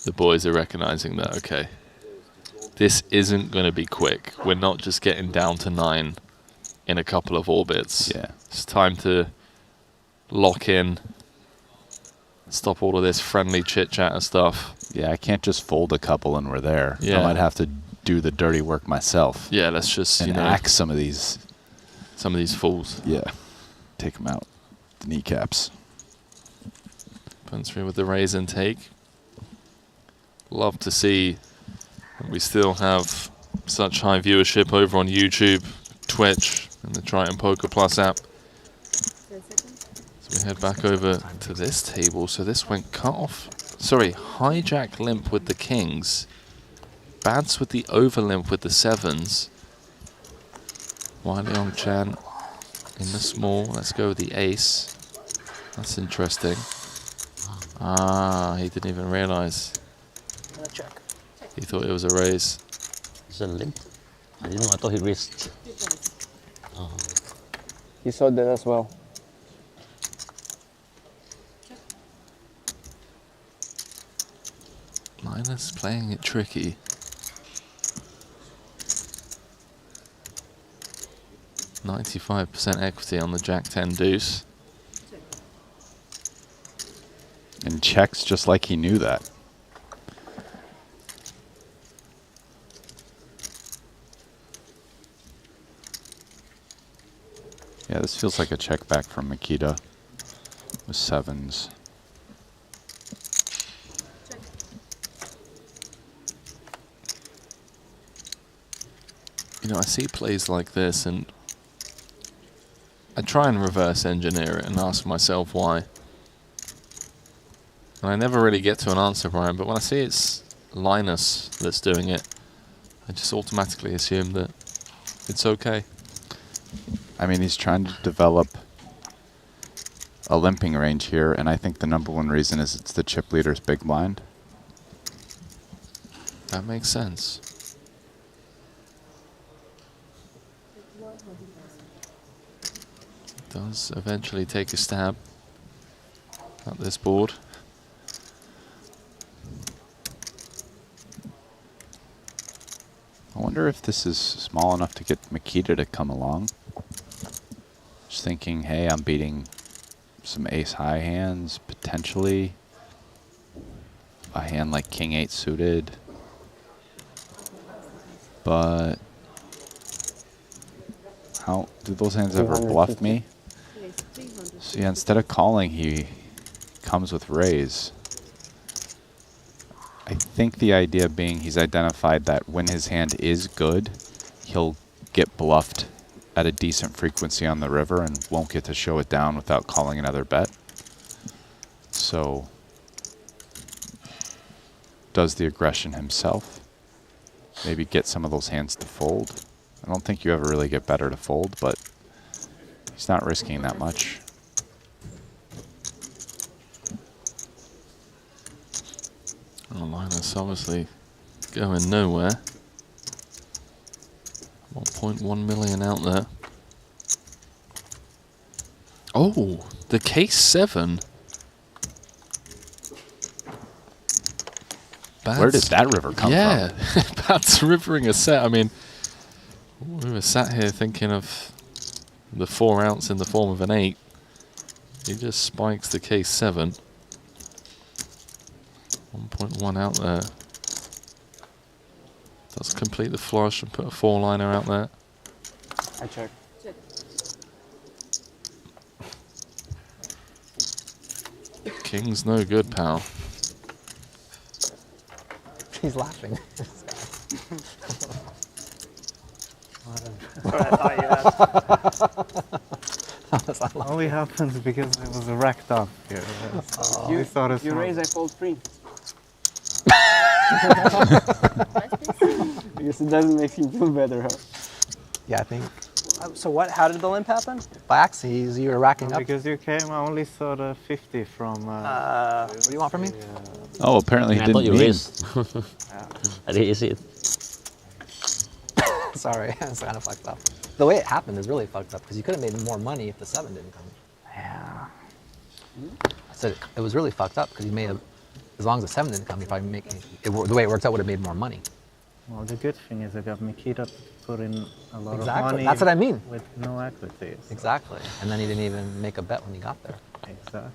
the boys are recognizing that, okay, this isn't going to be quick. We're not just getting down to 9 in a couple of orbits. Yeah. It's time to lock in, stop all of this friendly chit-chat and stuff. Yeah, I can't just fold a couple and we're there. Yeah. I might have to do the dirty work myself. Yeah, let's just, and axe some of these fools. Yeah. Take them out. The kneecaps. Punch through with the raise and take. Love to see that we still have such high viewership over on YouTube, Twitch, and the Triton Poker Plus app. So we head back over to this table. So this went cut off. Sorry, hijack limp with the kings. Bads with the over limp with the 7s. Wiley Ong Chan in the small. Let's go with the ace. That's interesting. Ah, he didn't even realize. Check. He thought it was a raise. It's a limp. I didn't know. I thought he raised. Oh. He saw that as well. Linus playing it tricky. %95 equity on the Jack 10 deuce. And checks just like he knew that. Yeah, this feels like a check back from Makita with 7s. You know, I see plays like this and I try and reverse engineer it and ask myself why. And I never really get to an answer, Brian, but when I see it's Linus that's doing it, I just automatically assume that it's okay. I mean, he's trying to develop a limping range here, and I think the #1 reason is it's the chip leader's big blind. That makes sense. Does eventually take a stab at this board. I wonder if this is small enough to get Makita to come along. Just thinking, hey, I'm beating some ace-high hands, potentially. A hand like King 8 suited. But how do those hands ever bluff me? So yeah, instead of calling, he comes with raise. I think the idea being he's identified that when his hand is good, he'll get bluffed at a decent frequency on the river and won't get to show it down without calling another bet. So does the aggression himself. Maybe get some of those hands to fold. I don't think you ever really get better to fold, but he's not risking that much. Oh, Linus obviously going nowhere. 1.1 million out there. Oh, the case 7. Where did that river come from? Yeah, Bad's rivering a set. I mean, we were sat here thinking of the 4 ounce in the form of an 8. He just spikes the case 7. 1.1 out there. Does complete the flush and put a 4-liner out there. I check. King's no good, pal. He's laughing. That's what I thought you had. Only happens because it was racked up here. You raise, I fold free. Because it doesn't make you feel better, huh? Yeah, I think. So what? How did the limp happen? By accident, you were racking up. Because you came, I only saw the 50 from... what do you want from me? Oh, apparently he I didn't thought you mean. raised. I didn't see it. Sorry, it's kind of fucked up. The way it happened is really fucked up because you could have made more money if the 7 didn't come. Yeah. I said it was really fucked up because you made as long as the 7 didn't come, you probably the way it worked out would have made more money. Well, the good thing is I got Mikita to put in a lot of Exactly. money. That's what I mean. With no equities. Exactly. And then he didn't even make a bet when he got there. Exactly.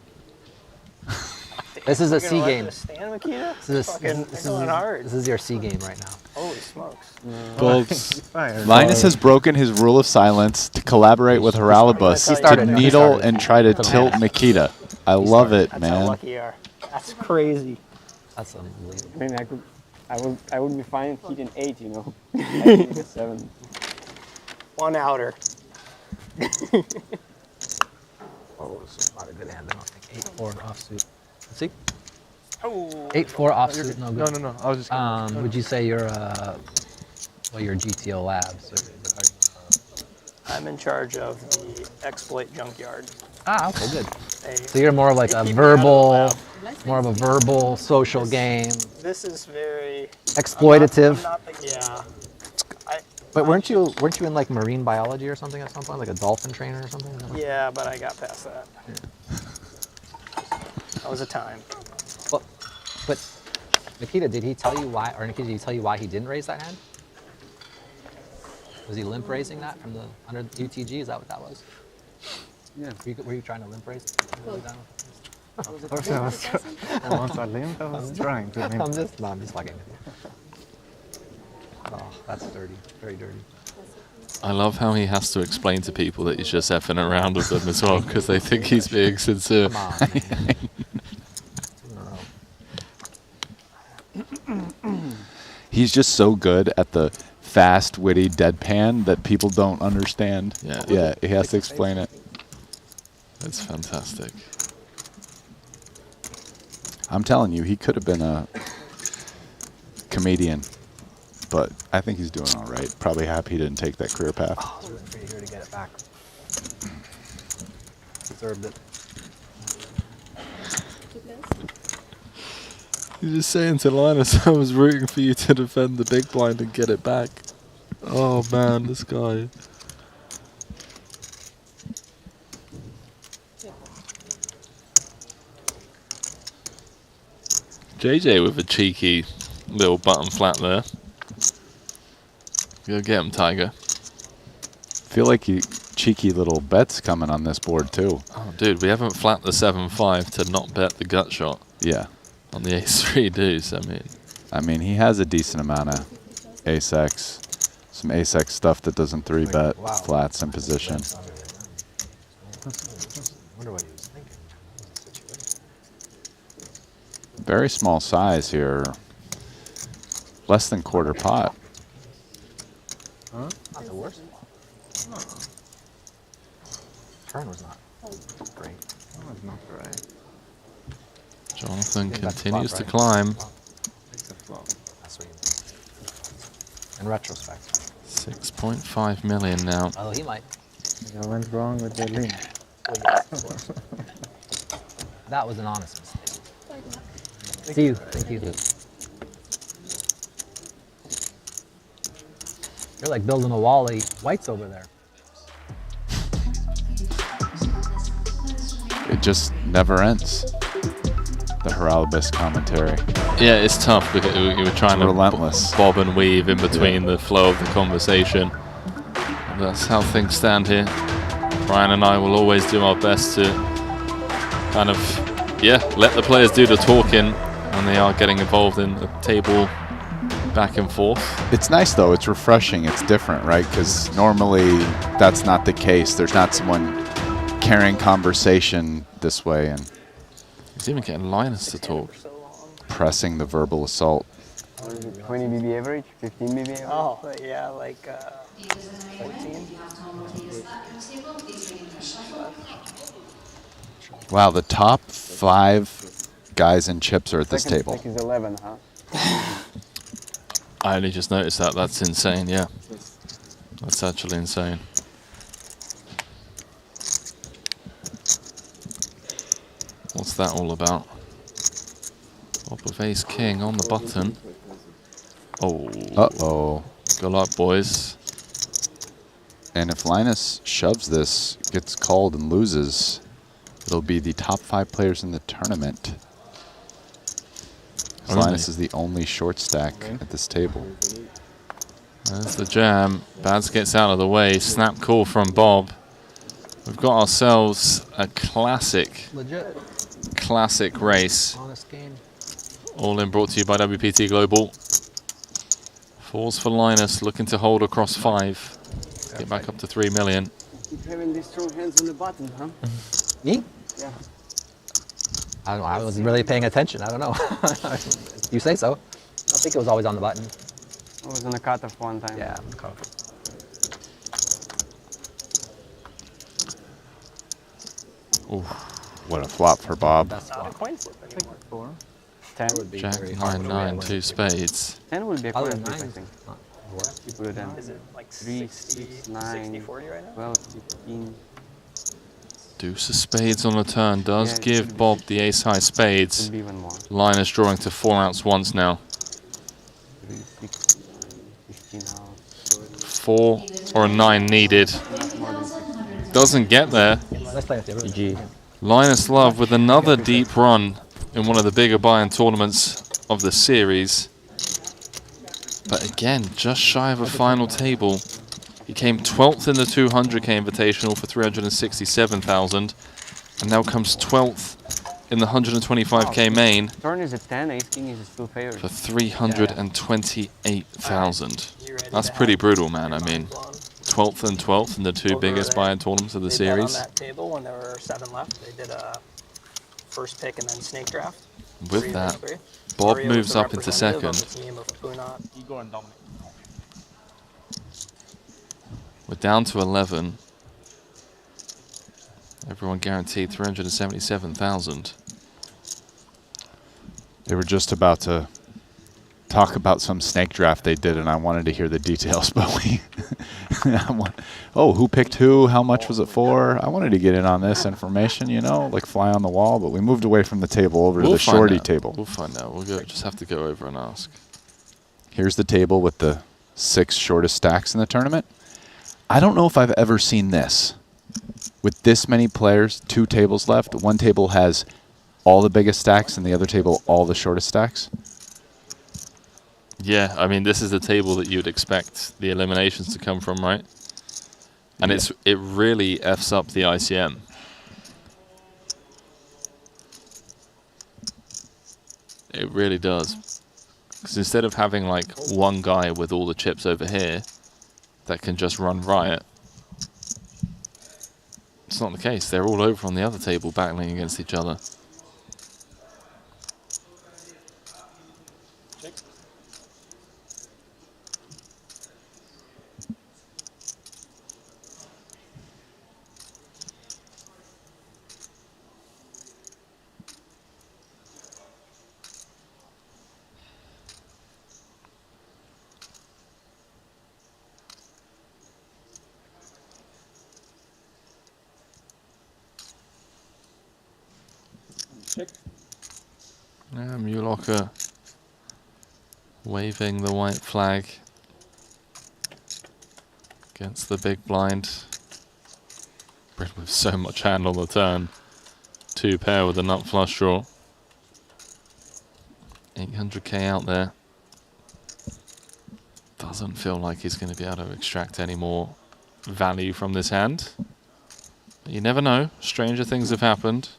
This is a You're C gonna let game. this stand, Makita? This is your C game right now. Holy smokes. Folks, Linus has broken his rule of silence to collaborate with Haralabus to needle and try to tilt Mikita. I love it, That's man. how lucky you are. That's crazy. That's unbelievable. I mean, I would be fine if he did 8, you know. I could make a 7. 1 outer. Oh, this is not a good hand. I don't think 8-4 and offsuit. Let's see. Oh. 8-4 offsuit. No good. No. I was just. Would you say you're you're GTO Labs? I'm in charge of the exploit junkyard. Ah, okay, good. So you're more of like a verbal, social game. This is very exploitative. Yeah. But weren't you in like marine biology or something at some point, like a dolphin trainer or something? Yeah, but I got past that. That was a time. Well, but Nikita, did he tell you why, or Nikita, did he tell you why he didn't raise that hand? Was he limp raising that from the under UTG? Is that what that was? Yeah. Were you trying to limp raise? Of course I was. Once I limped, I was trying to limp. I'm just fucking with you. Oh, that's dirty. Very dirty. I love how he has to explain to people that he's just effing around with them as well because they think he's being sincere. Come on. He's just so good at the fast, witty deadpan that people don't understand. Yeah, he has to explain it. That's fantastic. I'm telling you, he could have been a comedian, but I think he's doing all right. Probably happy he didn't take that career path. I was rooting for you here to get it back. Deserved it. He's just saying to Linus, I was rooting for you to defend the big blind and get it back. Oh man, this guy. JJ with a cheeky little button flat there. Go get him, Tiger. Feel like you cheeky little bets coming on this board too. Oh, dude, we haven't flat the 7-5 to not bet the gut shot. Yeah. On the ace-3 deuce, I mean, he has a decent amount of ace-x. Some ace-x stuff that doesn't 3-bet flats in position. Wonder what he was thinking. Very small size here. Less than quarter pot. Huh? Not the worst. Turn was not great. That was not great. Jonathan I think that's continues flop, to right? climb. It's a flop. That's what you mean. In retrospect. 6.5 million now. Oh, he might. I went wrong with the link. That was an honest mistake. See you. Thank you. You're like building a wall of whites over there. It just never ends. The Haralabis commentary. Yeah, it's tough because we were trying to relentless. bob and weave in between the flow of the conversation. And that's how things stand here. Brian and I will always do our best to kind of, yeah, let the players do the talking when they are getting involved in the table back and forth. It's nice though, it's refreshing, it's different, right? Because normally that's not the case. There's not someone carrying conversation this way and he's even getting Linus to talk. Pressing the verbal assault. 20 BB average, 15 BB average? Oh, yeah, like 14. Wow, the top 5 guys in chips are at this Second table. pick is 11, huh? I only just noticed that. That's insane, yeah. That's actually insane. What's that all about? Top of ace king on the button. Oh. Uh-oh. Good luck, boys. And if Linus shoves this, gets called and loses, it'll be the top 5 players in the tournament. Only. Linus is the only short stack at this table. There's the jam. Bads gets out of the way. Snap call from Bob. We've got ourselves a classic race. Honest game. All in brought to you by WPT Global. 4s for Linus, looking to hold across 5. Get back up to 3 million. Keep having these strong hands on the button, huh? Me? Yeah. I don't know. I wasn't really paying attention. I don't know. You say so. I think it was always on the button. I was on the cutoff one time. Yeah, on the cutoff. Ooh, what a flop for Bob. That's Not a coin flip anymore. 4. 10 would be Jack, 9, 9, 2 spades. 10 would be a Other coin than flip, I 9s, think. not You put it in. Is it like 3, 60, 6, 9, 60, 40 right now? 12, 15. Deuce of spades on the turn does Yeah, it give should Bob the ace high spades. Should be even more. Linus drawing to 4 outs once now. 3, 6, 15 hours. 4 or a 9 needed. Doesn't get there. Let's play it. GG. Linus Love with another deep run in one of the bigger buy-in tournaments of the series. But again, just shy of a final table. He came 12th in the 200k Invitational for 367,000, and now comes 12th in the 125k main Turn is a 10, ace king is still favored. for 328,000. That's pretty brutal, man. I mean, 12th and 12th in the 2 biggest buy-in tournaments of the They bet on series. that table when there were 7 left. They did a first pick and then snake draft. With 3 that, versus 3. Bob Mario moves was the up into representative second. of the team of Punat. Igor and Dominic. We're down to 11. Everyone guaranteed 377,000. They were just about to talk about some snake draft they did, and I wanted to hear the details, but who picked who? How much was it for? I wanted to get in on this information, you know, like fly on the wall, but we moved away from the table over to the shorty table. We'll find out. Just have to go over and ask. Here's the table with the 6 shortest stacks in the tournament. I don't know if I've ever seen this. With this many players, 2 tables left. One table has all the biggest stacks and the other table all the shortest stacks. Yeah, I mean, this is the table that you'd expect the eliminations to come from, right? And it really F's up the ICM. It really does. Because instead of having like one guy with all the chips over here that can just run riot, it's not the case. They're all over on the other table battling against each other. Yeah, Mulocker waving the white flag against the big blind. Bryn with so much hand on the turn. 2 pair with a nut flush draw. 800k out there. Doesn't feel like he's going to be able to extract any more value from this hand. But you never know. Stranger things have happened.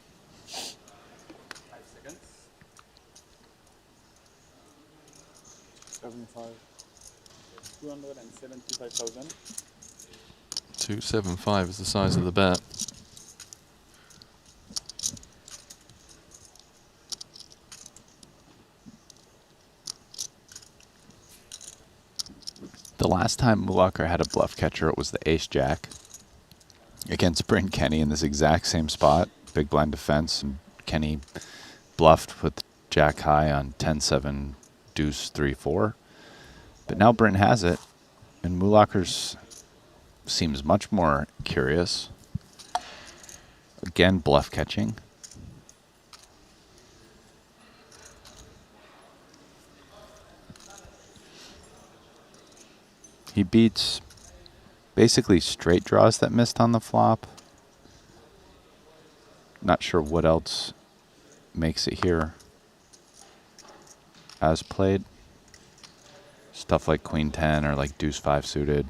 275,000. 275 is the size of the bet. The last time Mulocker had a bluff catcher, it was the ace-jack against Bryn Kenny in this exact same spot. Big blind defense, and Kenny bluffed with jack high on 10-7 deuce 3-4. But now Bryn has it, and Mulocker's seems much more curious. Again, bluff catching. He beats basically straight draws that missed on the flop. Not sure what else makes it here as played. Stuff like queen 10 or like deuce 5 suited.